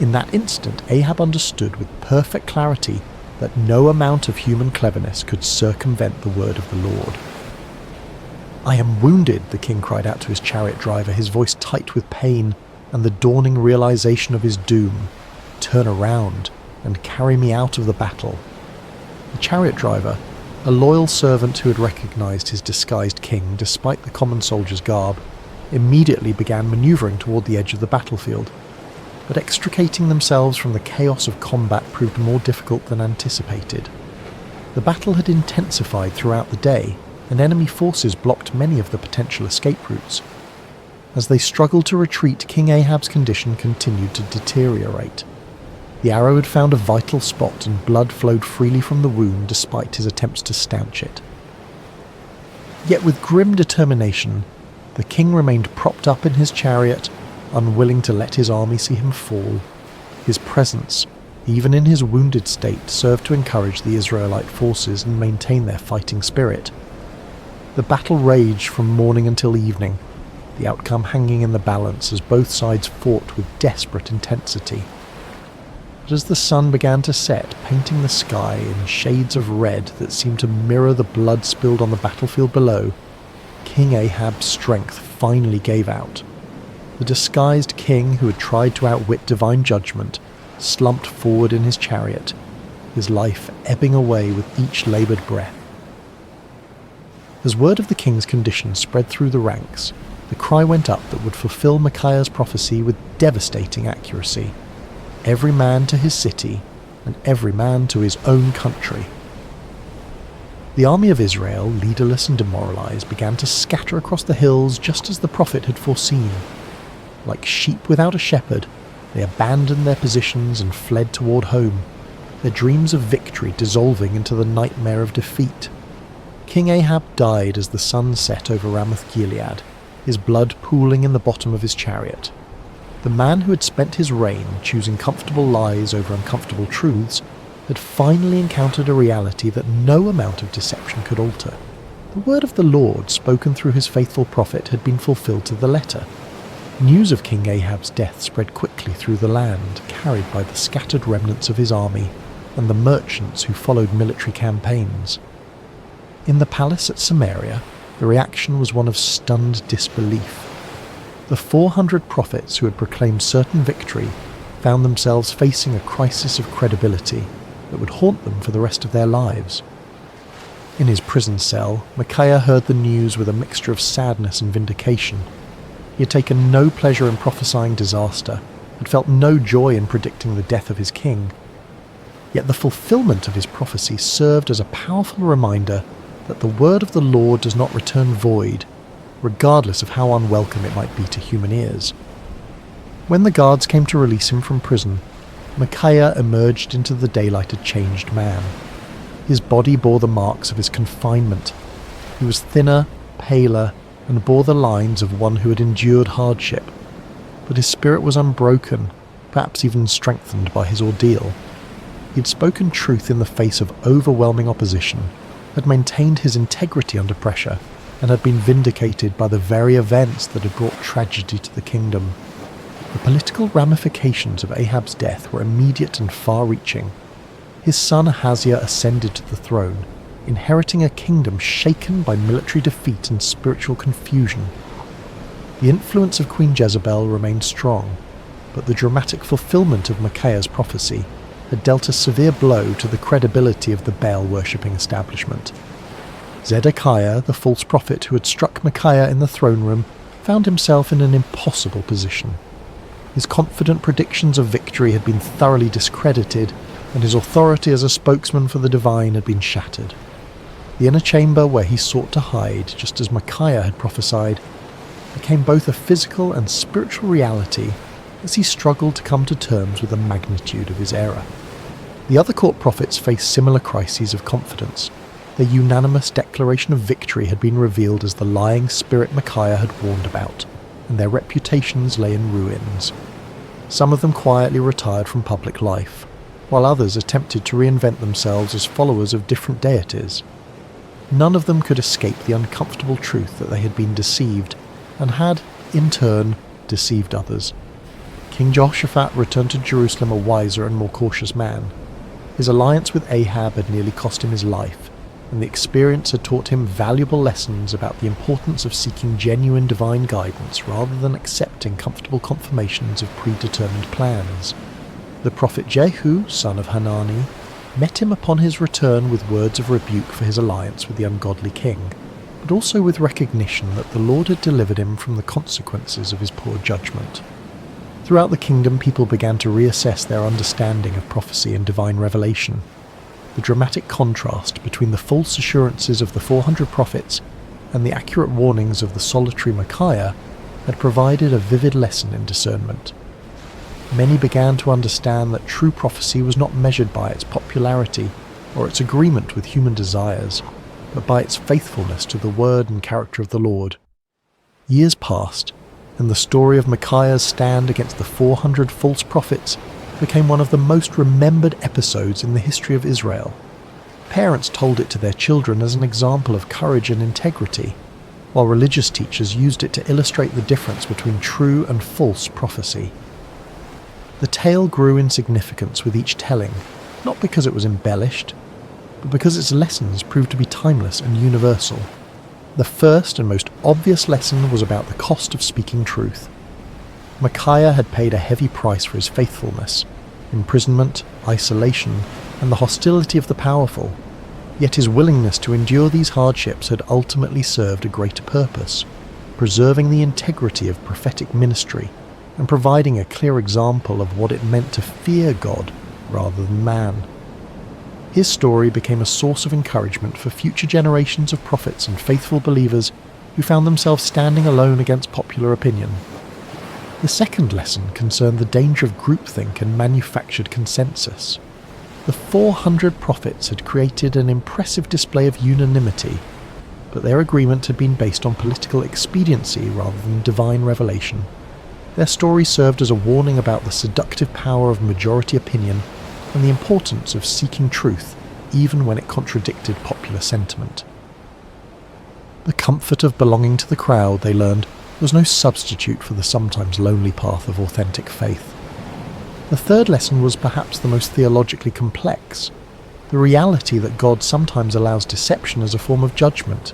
In that instant, Ahab understood with perfect clarity that no amount of human cleverness could circumvent the word of the Lord. "I am wounded," the king cried out to his chariot driver, his voice tight with pain and the dawning realization of his doom. "Turn around and carry me out of the battle." The chariot driver, a loyal servant who had recognized his disguised king despite the common soldier's garb, immediately began maneuvering toward the edge of the battlefield. But extricating themselves from the chaos of combat proved more difficult than anticipated. The battle had intensified throughout the day, and enemy forces blocked many of the potential escape routes. As they struggled to retreat, King Ahab's condition continued to deteriorate. The arrow had found a vital spot and blood flowed freely from the wound despite his attempts to stanch it. Yet with grim determination, the king remained propped up in his chariot, unwilling to let his army see him fall. His presence, even in his wounded state, served to encourage the Israelite forces and maintain their fighting spirit. The battle raged from morning until evening, the outcome hanging in the balance as both sides fought with desperate intensity. But as the sun began to set, painting the sky in shades of red that seemed to mirror the blood spilled on the battlefield below, King Ahab's strength finally gave out. The disguised king who had tried to outwit divine judgment slumped forward in his chariot, his life ebbing away with each laboured breath. As word of the king's condition spread through the ranks, the cry went up that would fulfill Micaiah's prophecy with devastating accuracy. Every man to his city, and every man to his own country. The army of Israel, leaderless and demoralized, began to scatter across the hills just as the prophet had foreseen. Like sheep without a shepherd, they abandoned their positions and fled toward home, their dreams of victory dissolving into the nightmare of defeat. King Ahab died as the sun set over Ramoth-Gilead, his blood pooling in the bottom of his chariot. The man who had spent his reign choosing comfortable lies over uncomfortable truths had finally encountered a reality that no amount of deception could alter. The word of the Lord, spoken through his faithful prophet, had been fulfilled to the letter. News of King Ahab's death spread quickly through the land, carried by the scattered remnants of his army and the merchants who followed military campaigns. In the palace at Samaria, the reaction was one of stunned disbelief. The 400 prophets who had proclaimed certain victory found themselves facing a crisis of credibility that would haunt them for the rest of their lives. In his prison cell, Micaiah heard the news with a mixture of sadness and vindication. He had taken no pleasure in prophesying disaster, had felt no joy in predicting the death of his king. Yet the fulfillment of his prophecy served as a powerful reminder that the word of the Lord does not return void, regardless of how unwelcome it might be to human ears. When the guards came to release him from prison, Micaiah emerged into the daylight a changed man. His body bore the marks of his confinement. He was thinner, paler, and bore the lines of one who had endured hardship. But his spirit was unbroken, perhaps even strengthened by his ordeal. He had spoken truth in the face of overwhelming opposition, had maintained his integrity under pressure, and had been vindicated by the very events that had brought tragedy to the kingdom. The political ramifications of Ahab's death were immediate and far-reaching. His son Ahaziah ascended to the throne, inheriting a kingdom shaken by military defeat and spiritual confusion. The influence of Queen Jezebel remained strong, but the dramatic fulfillment of Micaiah's prophecy had dealt a severe blow to the credibility of the Baal-worshipping establishment. Zedekiah, the false prophet who had struck Micaiah in the throne room, found himself in an impossible position. His confident predictions of victory had been thoroughly discredited, and his authority as a spokesman for the divine had been shattered. The inner chamber where he sought to hide, just as Micaiah had prophesied, became both a physical and spiritual reality as he struggled to come to terms with the magnitude of his error. The other court prophets faced similar crises of confidence. Their unanimous declaration of victory had been revealed as the lying spirit Micaiah had warned about, and their reputations lay in ruins. Some of them quietly retired from public life, while others attempted to reinvent themselves as followers of different deities. None of them could escape the uncomfortable truth that they had been deceived, and had, in turn, deceived others. King Jehoshaphat returned to Jerusalem a wiser and more cautious man. His alliance with Ahab had nearly cost him his life, and the experience had taught him valuable lessons about the importance of seeking genuine divine guidance rather than accepting comfortable confirmations of predetermined plans. The prophet Jehu, son of Hanani, met him upon his return with words of rebuke for his alliance with the ungodly king, but also with recognition that the Lord had delivered him from the consequences of his poor judgment. Throughout the kingdom, people began to reassess their understanding of prophecy and divine revelation. The dramatic contrast between the false assurances of the 400 prophets and the accurate warnings of the solitary Micaiah had provided a vivid lesson in discernment. Many began to understand that true prophecy was not measured by its popularity or its agreement with human desires, but by its faithfulness to the word and character of the Lord. Years passed, and the story of Micaiah's stand against the 400 false prophets became one of the most remembered episodes in the history of Israel. Parents told it to their children as an example of courage and integrity, while religious teachers used it to illustrate the difference between true and false prophecy. The tale grew in significance with each telling, not because it was embellished, but because its lessons proved to be timeless and universal. The first and most obvious lesson was about the cost of speaking truth. Micaiah had paid a heavy price for his faithfulness: imprisonment, isolation, and the hostility of the powerful. Yet his willingness to endure these hardships had ultimately served a greater purpose, preserving the integrity of prophetic ministry and providing a clear example of what it meant to fear God rather than man. His story became a source of encouragement for future generations of prophets and faithful believers who found themselves standing alone against popular opinion. The second lesson concerned the danger of groupthink and manufactured consensus. The 400 prophets had created an impressive display of unanimity, but their agreement had been based on political expediency rather than divine revelation. Their story served as a warning about the seductive power of majority opinion and the importance of seeking truth even when it contradicted popular sentiment. The comfort of belonging to the crowd, they learned, was no substitute for the sometimes lonely path of authentic faith. The third lesson was perhaps the most theologically complex: the reality that God sometimes allows deception as a form of judgment.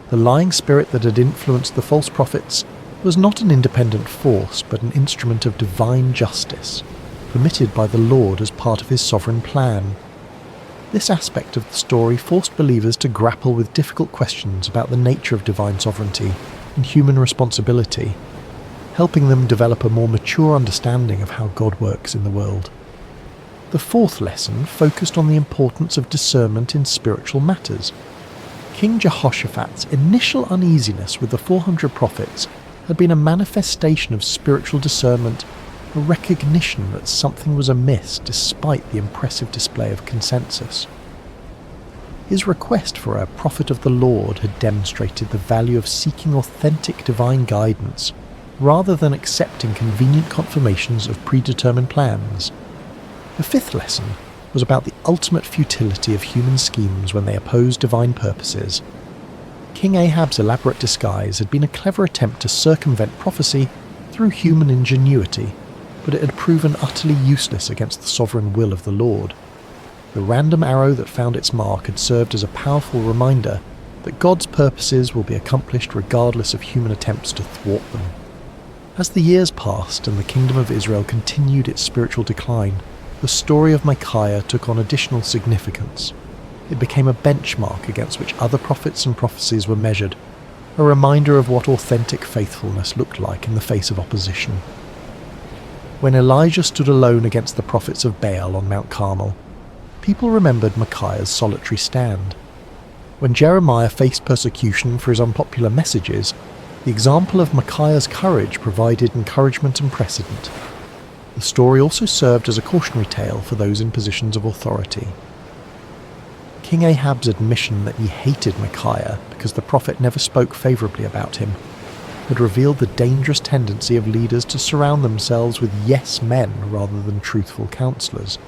The lying spirit that had influenced the false prophets was not an independent force, but an instrument of divine justice, permitted by the Lord as part of his sovereign plan. This aspect of the story forced believers to grapple with difficult questions about the nature of divine sovereignty and human responsibility, helping them develop a more mature understanding of how God works in the world. The fourth lesson focused on the importance of discernment in spiritual matters. King Jehoshaphat's initial uneasiness with the 400 prophets had been a manifestation of spiritual discernment, a recognition that something was amiss despite the impressive display of consensus. His request for a prophet of the Lord had demonstrated the value of seeking authentic divine guidance, rather than accepting convenient confirmations of predetermined plans. The fifth lesson was about the ultimate futility of human schemes when they oppose divine purposes. King Ahab's elaborate disguise had been a clever attempt to circumvent prophecy through human ingenuity, but it had proven utterly useless against the sovereign will of the Lord. The random arrow that found its mark had served as a powerful reminder that God's purposes will be accomplished regardless of human attempts to thwart them. As the years passed and the kingdom of Israel continued its spiritual decline, the story of Micaiah took on additional significance. It became a benchmark against which other prophets and prophecies were measured, a reminder of what authentic faithfulness looked like in the face of opposition. When Elijah stood alone against the prophets of Baal on Mount Carmel, people remembered Micaiah's solitary stand. When Jeremiah faced persecution for his unpopular messages, the example of Micaiah's courage provided encouragement and precedent. The story also served as a cautionary tale for those in positions of authority. King Ahab's admission that he hated Micaiah because the prophet never spoke favourably about him had revealed the dangerous tendency of leaders to surround themselves with yes men rather than truthful counsellors.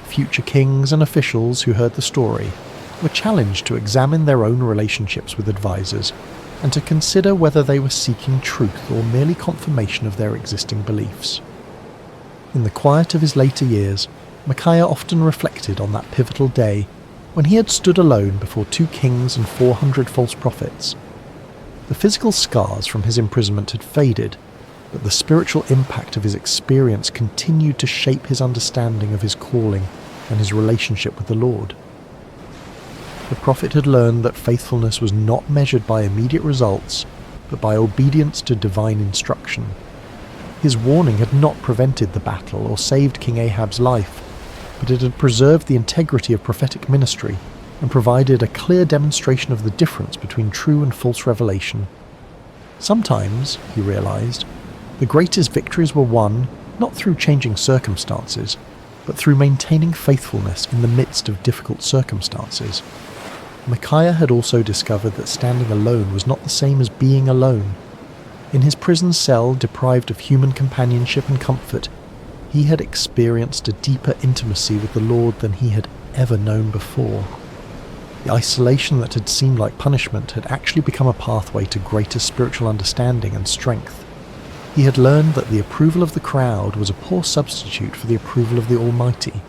Future kings and officials who heard the story were challenged to examine their own relationships with advisors and to consider whether they were seeking truth or merely confirmation of their existing beliefs. In the quiet of his later years, Micaiah often reflected on that pivotal day when he had stood alone before 2 kings and 400 false prophets. The physical scars from his imprisonment had faded, but the spiritual impact of his experience continued to shape his understanding of his calling and his relationship with the Lord. The prophet had learned that faithfulness was not measured by immediate results, but by obedience to divine instruction. His warning had not prevented the battle or saved King Ahab's life, but it had preserved the integrity of prophetic ministry and provided a clear demonstration of the difference between true and false revelation. Sometimes, he realised, the greatest victories were won not through changing circumstances, but through maintaining faithfulness in the midst of difficult circumstances. Micaiah had also discovered that standing alone was not the same as being alone. In his prison cell, deprived of human companionship and comfort, he had experienced a deeper intimacy with the Lord than he had ever known before. The isolation that had seemed like punishment had actually become a pathway to greater spiritual understanding and strength. He had learned that the approval of the crowd was a poor substitute for the approval of the Almighty.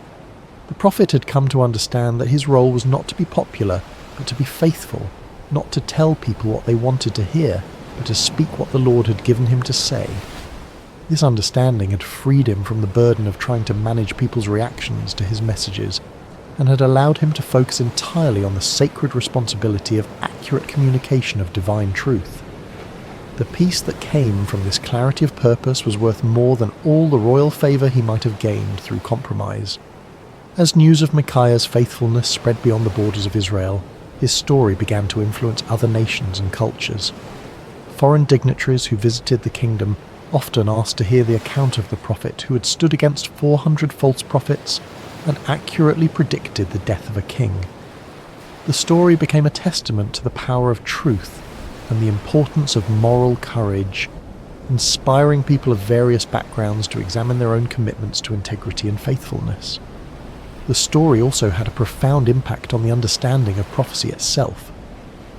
The prophet had come to understand that his role was not to be popular, but to be faithful, not to tell people what they wanted to hear, but to speak what the Lord had given him to say. This understanding had freed him from the burden of trying to manage people's reactions to his messages, and had allowed him to focus entirely on the sacred responsibility of accurate communication of divine truth. The peace that came from this clarity of purpose was worth more than all the royal favour he might have gained through compromise. As news of Micaiah's faithfulness spread beyond the borders of Israel, his story began to influence other nations and cultures. Foreign dignitaries who visited the kingdom often asked to hear the account of the prophet who had stood against 400 false prophets and accurately predicted the death of a king. The story became a testament to the power of truth and the importance of moral courage, inspiring people of various backgrounds to examine their own commitments to integrity and faithfulness. The story also had a profound impact on the understanding of prophecy itself.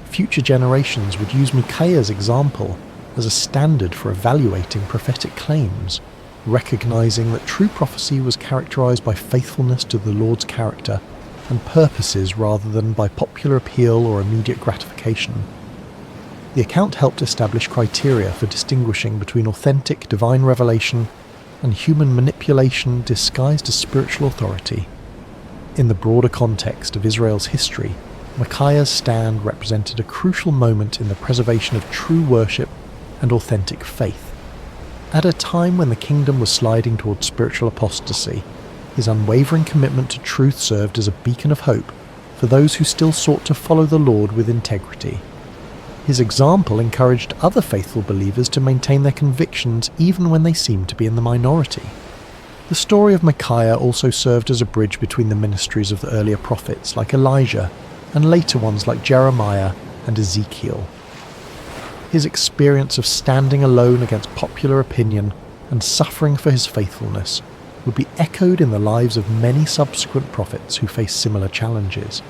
Future generations would use Micaiah's example as a standard for evaluating prophetic claims, recognizing that true prophecy was characterized by faithfulness to the Lord's character and purposes rather than by popular appeal or immediate gratification. The account helped establish criteria for distinguishing between authentic divine revelation and human manipulation disguised as spiritual authority. In the broader context of Israel's history, Micaiah's stand represented a crucial moment in the preservation of true worship and authentic faith. At a time when the kingdom was sliding towards spiritual apostasy, his unwavering commitment to truth served as a beacon of hope for those who still sought to follow the Lord with integrity. His example encouraged other faithful believers to maintain their convictions even when they seemed to be in the minority. The story of Micaiah also served as a bridge between the ministries of the earlier prophets like Elijah and later ones like Jeremiah and Ezekiel. His experience of standing alone against popular opinion and suffering for his faithfulness would be echoed in the lives of many subsequent prophets who faced similar challenges.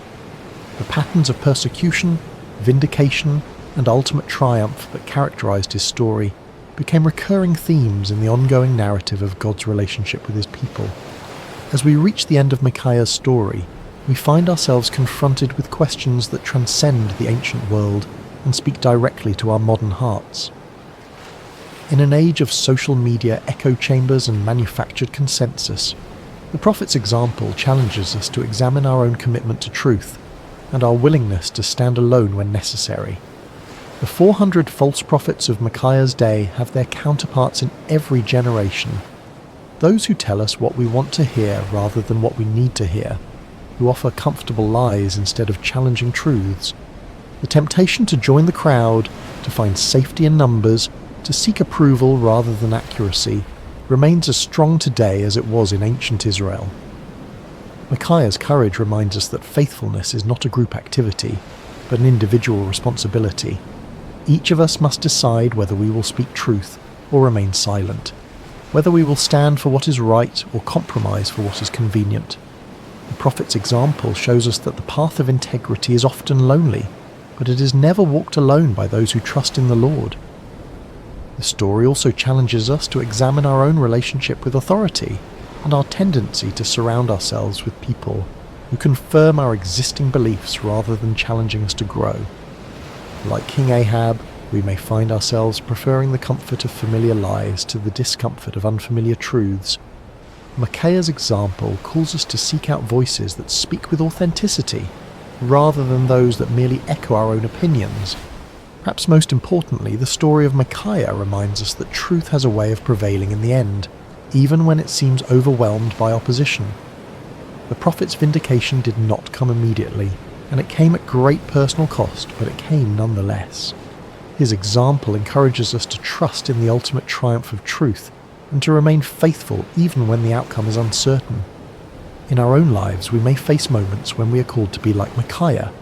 The patterns of persecution, vindication, and ultimate triumph that characterized his story became recurring themes in the ongoing narrative of God's relationship with his people. As we reach the end of Micaiah's story, we find ourselves confronted with questions that transcend the ancient world and speak directly to our modern hearts. In an age of social media echo chambers and manufactured consensus, the prophet's example challenges us to examine our own commitment to truth and our willingness to stand alone when necessary. The 400 false prophets of Micaiah's day have their counterparts in every generation. Those who tell us what we want to hear rather than what we need to hear, who offer comfortable lies instead of challenging truths. The temptation to join the crowd, to find safety in numbers, to seek approval rather than accuracy, remains as strong today as it was in ancient Israel. Micaiah's courage reminds us that faithfulness is not a group activity, but an individual responsibility. Each of us must decide whether we will speak truth or remain silent, whether we will stand for what is right or compromise for what is convenient. The prophet's example shows us that the path of integrity is often lonely, but it is never walked alone by those who trust in the Lord. The story also challenges us to examine our own relationship with authority and our tendency to surround ourselves with people who confirm our existing beliefs rather than challenging us to grow. Like King Ahab, we may find ourselves preferring the comfort of familiar lies to the discomfort of unfamiliar truths. Micaiah's example calls us to seek out voices that speak with authenticity, rather than those that merely echo our own opinions. Perhaps most importantly, the story of Micaiah reminds us that truth has a way of prevailing in the end, even when it seems overwhelmed by opposition. The prophet's vindication did not come immediately, and it came at great personal cost, but it came nonetheless. His example encourages us to trust in the ultimate triumph of truth and to remain faithful even when the outcome is uncertain. In our own lives, we may face moments when we are called to be like Micaiah,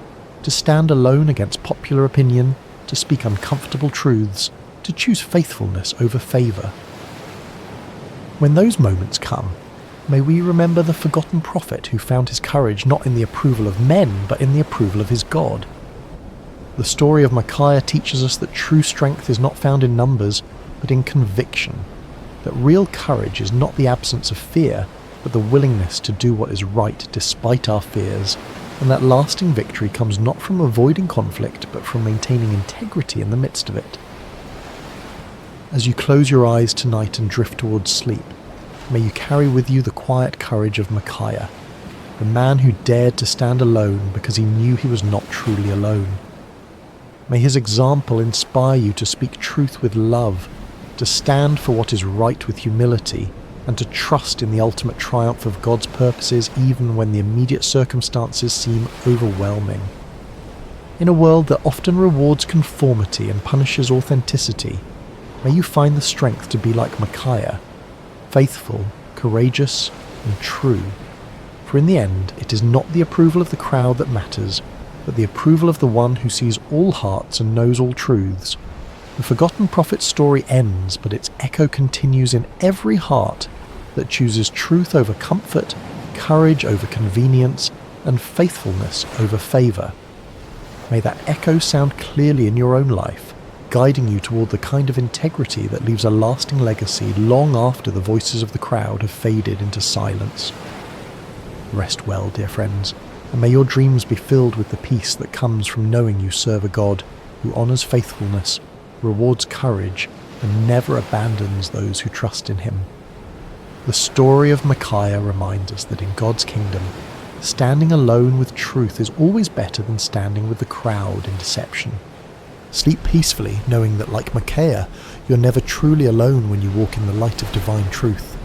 to stand alone against popular opinion, to speak uncomfortable truths, to choose faithfulness over favour. When those moments come, may we remember the forgotten prophet who found his courage not in the approval of men, but in the approval of his God. The story of Micaiah teaches us that true strength is not found in numbers, but in conviction, that real courage is not the absence of fear, but the willingness to do what is right despite our fears, and that lasting victory comes not from avoiding conflict, but from maintaining integrity in the midst of it. As you close your eyes tonight and drift towards sleep, may you carry with you the quiet courage of Micaiah, the man who dared to stand alone because he knew he was not truly alone. May his example inspire you to speak truth with love, to stand for what is right with humility, and to trust in the ultimate triumph of God's purposes even when the immediate circumstances seem overwhelming. In a world that often rewards conformity and punishes authenticity, may you find the strength to be like Micaiah, faithful, courageous, and true. For in the end, it is not the approval of the crowd that matters, but the approval of the one who sees all hearts and knows all truths. The forgotten prophet's story ends, but its echo continues in every heart that chooses truth over comfort, courage over convenience, and faithfulness over favour. May that echo sound clearly in your own life, guiding you toward the kind of integrity that leaves a lasting legacy long after the voices of the crowd have faded into silence. Rest well, dear friends, and may your dreams be filled with the peace that comes from knowing you serve a God who honours faithfulness, rewards courage, and never abandons those who trust in him. The story of Micaiah reminds us that in God's kingdom, standing alone with truth is always better than standing with the crowd in deception. Sleep peacefully, knowing that like Micaiah, you're never truly alone when you walk in the light of divine truth.